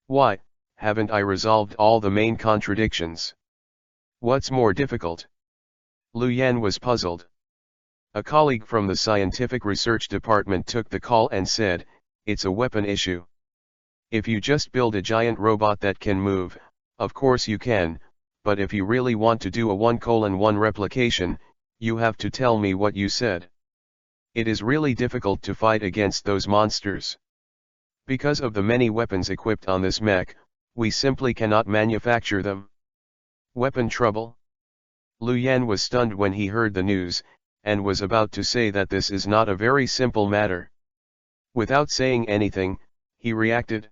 Why, haven't I resolved all the main contradictions? What's more difficult? Lu Yan was puzzled. A colleague from the scientific research department took the call and said, it's a weapon issue. If you just build a giant robot that can move, of course you can, but if you really want to do a 1:1 replication, you have to tell me what you said. It is really difficult to fight against those monsters. Because of the many weapons equipped on this mech, we simply cannot manufacture them. Weapon trouble? Lu Yan was stunned when he heard the news, and was about to say that this is not a very simple matter. Without saying anything, he reacted.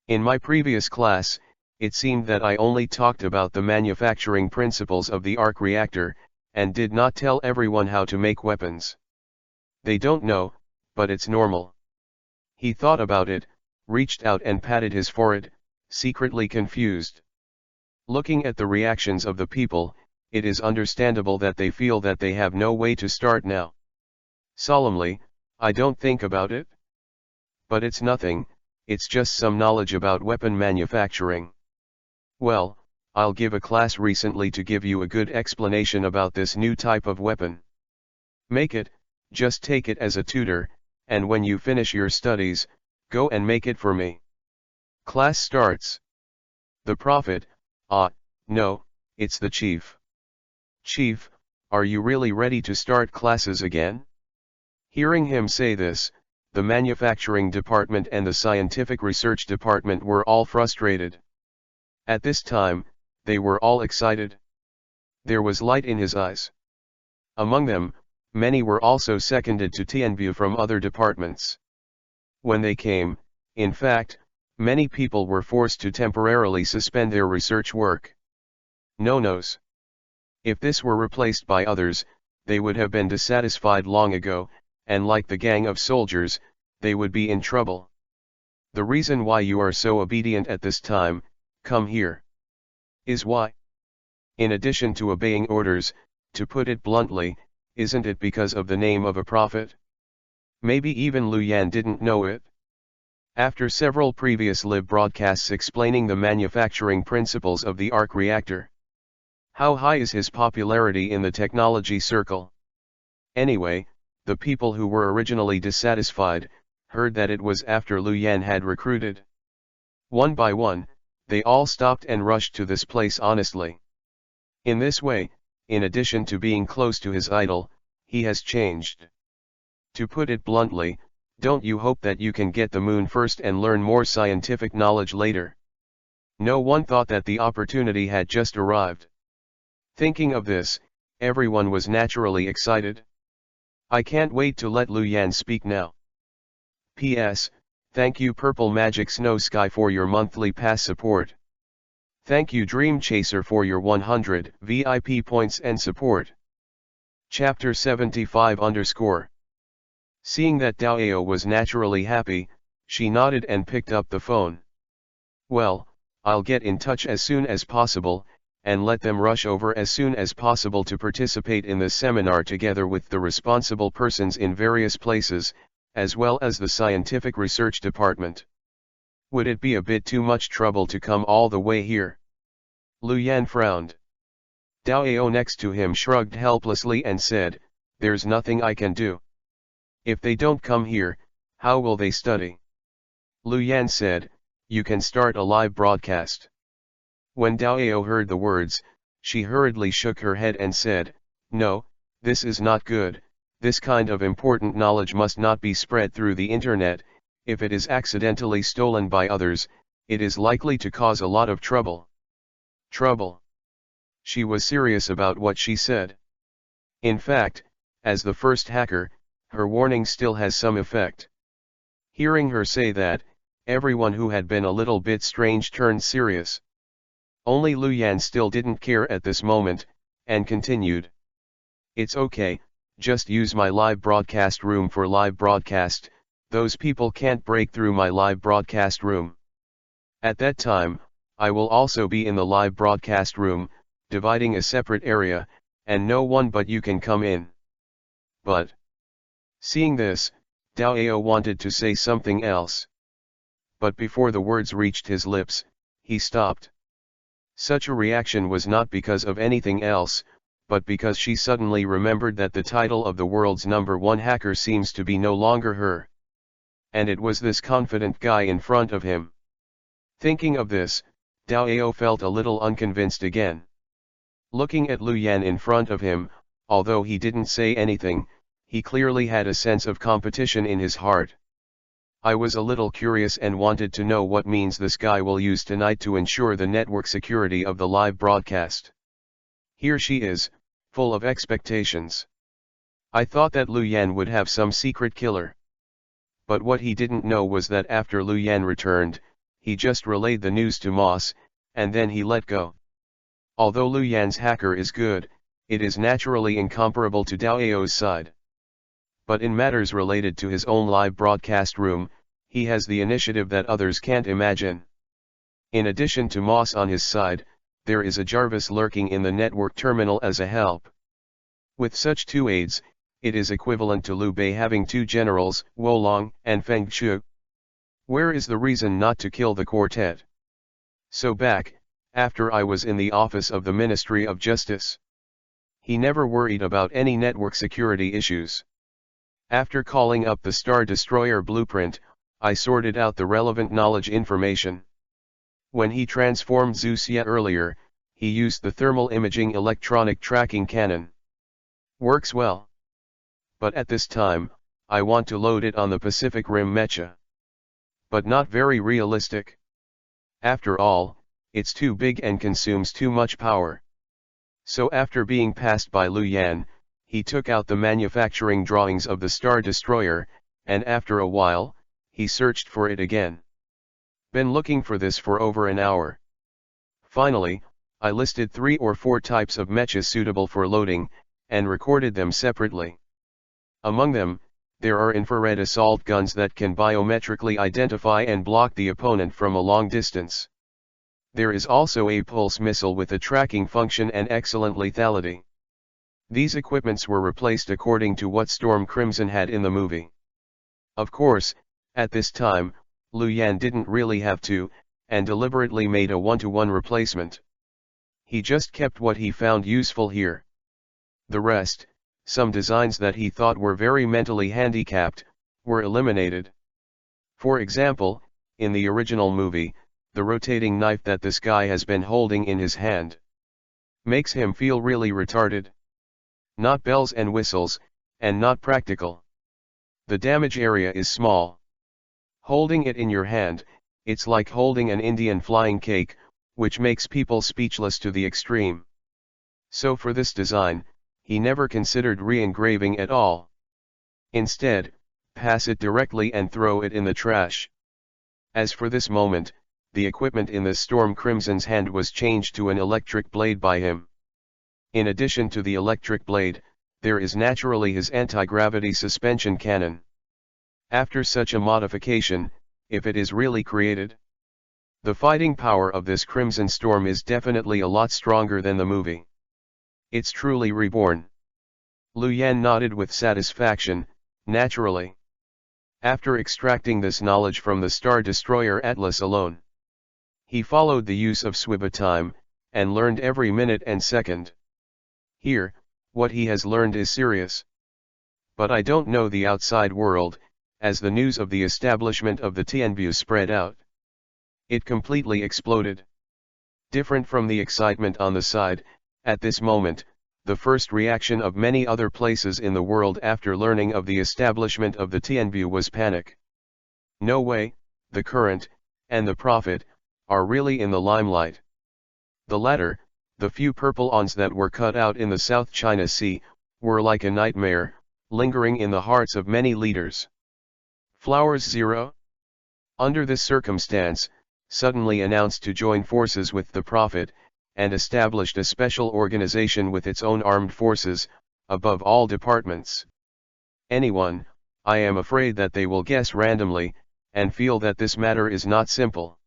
In my previous class, it seemed that I only talked about the manufacturing principles of the arc reactor, and did not tell everyone how to make weapons. They don't know, but it's normal. He thought about it, reached out and patted his forehead, secretly confused. Looking at the reactions of the people, it is understandable that they feel that they have no way to start now. Solemnly, I don't think about it. But it's nothing, it's just some knowledge about weapon manufacturing. Well, I'll give a class recently to give you a good explanation about this new type of weapon. Make it, just take it as a tutor, and when you finish your studies, go and make it for me. Class starts. The prophet, no, it's the chief. Chief, are you really ready to start classes again? Hearing him say this, the manufacturing department and the scientific research department were all frustrated. At this time, they were all excited. There was light in his eyes. Among them, many were also seconded to Tianbu from other departments. When they came, in fact, many people were forced to temporarily suspend their research work. No-nos. If this were replaced by others, they would have been dissatisfied long ago, and like the gang of soldiers, they would be in trouble. The reason why you are so obedient at this time, come here. Is why? In addition to obeying orders, to put it bluntly, isn't it because of the name of a prophet? Maybe even Lu Yan didn't know it. After several previous live broadcasts explaining the manufacturing principles of the arc reactor. How high is his popularity in the technology circle? Anyway, the people who were originally dissatisfied, heard that it was after Lu Yan had recruited. One by one, they all stopped and rushed to this place honestly. In this way, in addition to being close to his idol, he has changed. To put it bluntly, don't you hope that you can get the moon first and learn more scientific knowledge later? No one thought that the opportunity had just arrived. Thinking of this, everyone was naturally excited. I can't wait to let Lu Yan speak now. P.S. Thank you Purple Magic Snow Sky for your monthly pass support. Thank you Dream Chaser for your 100 VIP points and support. Chapter 75 _ Seeing that Daoyao was naturally happy, she nodded and picked up the phone. Well, I'll get in touch as soon as possible, and let them rush over as soon as possible to participate in the seminar together with the responsible persons in various places, as well as the scientific research department. Would it be a bit too much trouble to come all the way here? Lu Yan frowned. Dao next to him shrugged helplessly and said, "There's nothing I can do. If they don't come here, how will they study?" Lu Yan said, "You can start a live broadcast." When Dao heard the words, she hurriedly shook her head and said, "No, this is not good. This kind of important knowledge must not be spread through the internet. If it is accidentally stolen by others, it is likely to cause a lot of trouble." Trouble. She was serious about what she said. In fact, as the first hacker, her warning still has some effect. Hearing her say that, everyone who had been a little bit strange turned serious. Only Lu Yan still didn't care at this moment, and continued. "It's okay, just use my live broadcast room for live broadcast. Those people can't break through my live broadcast room. At that time, I will also be in the live broadcast room, dividing a separate area, and no one but you can come in." But, seeing this, Dao wanted to say something else. But before the words reached his lips, he stopped. Such a reaction was not because of anything else, but because she suddenly remembered that the title of the world's #1 hacker seems to be no longer her. And it was this confident guy in front of him. Thinking of this, Dao felt a little unconvinced again. Looking at Lu Yan in front of him, although he didn't say anything, he clearly had a sense of competition in his heart. I was a little curious and wanted to know what means this guy will use tonight to ensure the network security of the live broadcast. Here she is, full of expectations. I thought that Lu Yan would have some secret killer. But what he didn't know was that after Lu Yan returned, he just relayed the news to Moss, and then he let go. Although Lu Yan's hacker is good, it is naturally incomparable to Dao's side. But in matters related to his own live broadcast room, he has the initiative that others can't imagine. In addition to Moss on his side, there is a Jarvis lurking in the network terminal as a help. With such two aides, it is equivalent to Liu Bei having two generals, Wolong and Feng Shu. Where is the reason not to kill the quartet? So back, after I was in the office of the Ministry of Justice. He never worried about any network security issues. After calling up the Star Destroyer blueprint, I sorted out the relevant knowledge information. When he transformed Zusia earlier, he used the thermal imaging electronic tracking cannon. Works well. But at this time, I want to load it on the Pacific Rim mecha. But not very realistic. After all, it's too big and consumes too much power. So after being passed by Lu Yan, he took out the manufacturing drawings of the Star Destroyer, and after a while, he searched for it again. Been looking for this for over an hour. Finally, I listed 3 or 4 types of mechas suitable for loading, and recorded them separately. Among them, there are infrared assault guns that can biometrically identify and block the opponent from a long distance. There is also a pulse missile with a tracking function and excellent lethality. These equipments were replaced according to what Storm Crimson had in the movie. Of course, at this time, Lu Yan didn't really have to, and deliberately made a one-to-one replacement. He just kept what he found useful here. The rest, some designs that he thought were very mentally handicapped, were eliminated. For example, in the original movie, the rotating knife that this guy has been holding in his hand makes him feel really retarded. Not bells and whistles, and not practical. The damage area is small. Holding it in your hand, it's like holding an Indian flying cake, which makes people speechless to the extreme. So for this design, he never considered re-engraving at all. Instead, pass it directly and throw it in the trash. As for this moment, the equipment in the Storm Crimson's hand was changed to an electric blade by him. In addition to the electric blade, there is naturally his anti-gravity suspension cannon. After such a modification, if it is really created, the fighting power of this Crimson Storm is definitely a lot stronger than the movie. It's truly reborn. Lu Yan nodded with satisfaction, naturally. After extracting this knowledge from the Star Destroyer Atlas alone, he followed the use of Swiba time, and learned every minute and second. Here, what he has learned is serious. But I don't know the outside world, as the news of the establishment of the Tianbu spread out. It completely exploded. Different from the excitement on the side, at this moment, the first reaction of many other places in the world after learning of the establishment of the Tianbu was panic. No way, the current, and the prophet, are really in the limelight. The latter, the few purple ons that were cut out in the South China Sea, were like a nightmare, lingering in the hearts of many leaders. Flowers 0. Under this circumstance, suddenly announced to join forces with the prophet, and established a special organization with its own armed forces, above all departments. Anyone, I am afraid that they will guess randomly, and feel that this matter is not simple.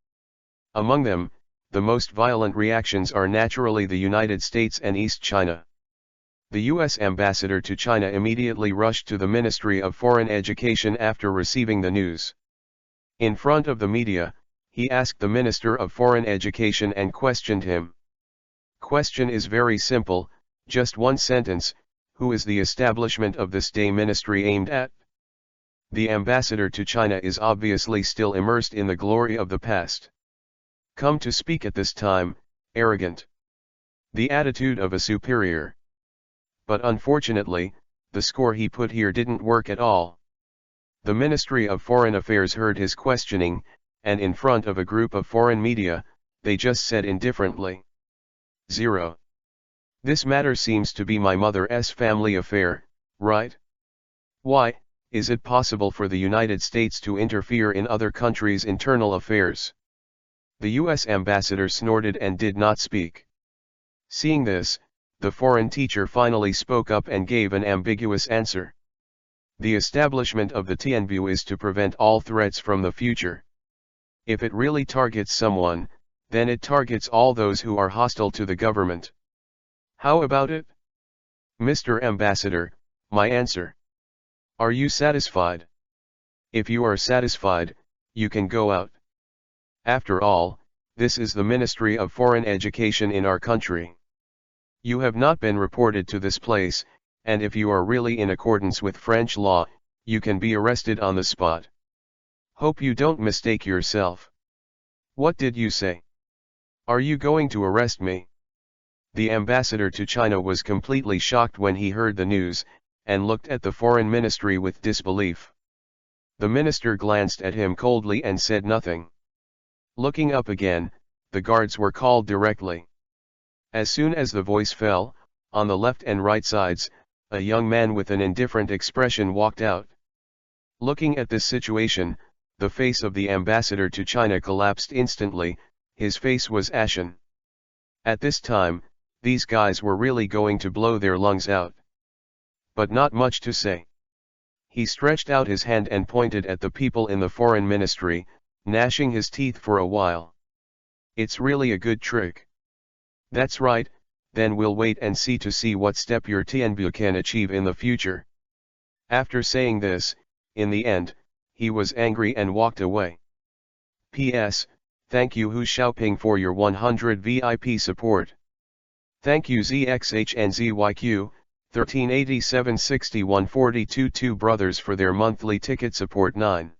Among them, the most violent reactions are naturally the United States and East China. The U.S. ambassador to China immediately rushed to the Ministry of Foreign Education after receiving the news. In front of the media, he asked the Minister of Foreign Education and questioned him. Question is very simple, just one sentence: who is the establishment of this day ministry aimed at? The ambassador to China is obviously still immersed in the glory of the past. Come to speak at this time, arrogant. The attitude of a superior. But unfortunately, the score he put here didn't work at all. The Ministry of Foreign Affairs heard his questioning, and in front of a group of foreign media, they just said indifferently, 0. This matter seems to be my mother's family affair, right? Why, is it possible for the United States to interfere in other countries' internal affairs? The U.S. ambassador snorted and did not speak. Seeing this, the foreign teacher finally spoke up and gave an ambiguous answer. The establishment of the Tianbu is to prevent all threats from the future. If it really targets someone, then it targets all those who are hostile to the government. How about it? Mr. Ambassador, my answer. Are you satisfied? If you are satisfied, you can go out. After all, this is the Ministry of Foreign Education in our country. You have not been reported to this place, and if you are really in accordance with French law, you can be arrested on the spot. Hope you don't mistake yourself. What did you say? Are you going to arrest me? The ambassador to China was completely shocked when he heard the news, and looked at the foreign ministry with disbelief. The minister glanced at him coldly and said nothing. Looking up again, the guards were called directly. As soon as the voice fell, on the left and right sides, a young man with an indifferent expression walked out. Looking at this situation, the face of the ambassador to China collapsed instantly. His face was ashen. At this time, these guys were really going to blow their lungs out. But not much to say. He stretched out his hand and pointed at the people in the foreign ministry, gnashing his teeth for a while. It's really a good trick. That's right, then we'll wait and see what step your Tianbu can achieve in the future. After saying this, in the end, he was angry and walked away. P.S. Thank you Hu Xiaoping for your 100 VIP support. Thank you ZXH and ZYQ, 1387 61 42 2 brothers for their monthly ticket support 9.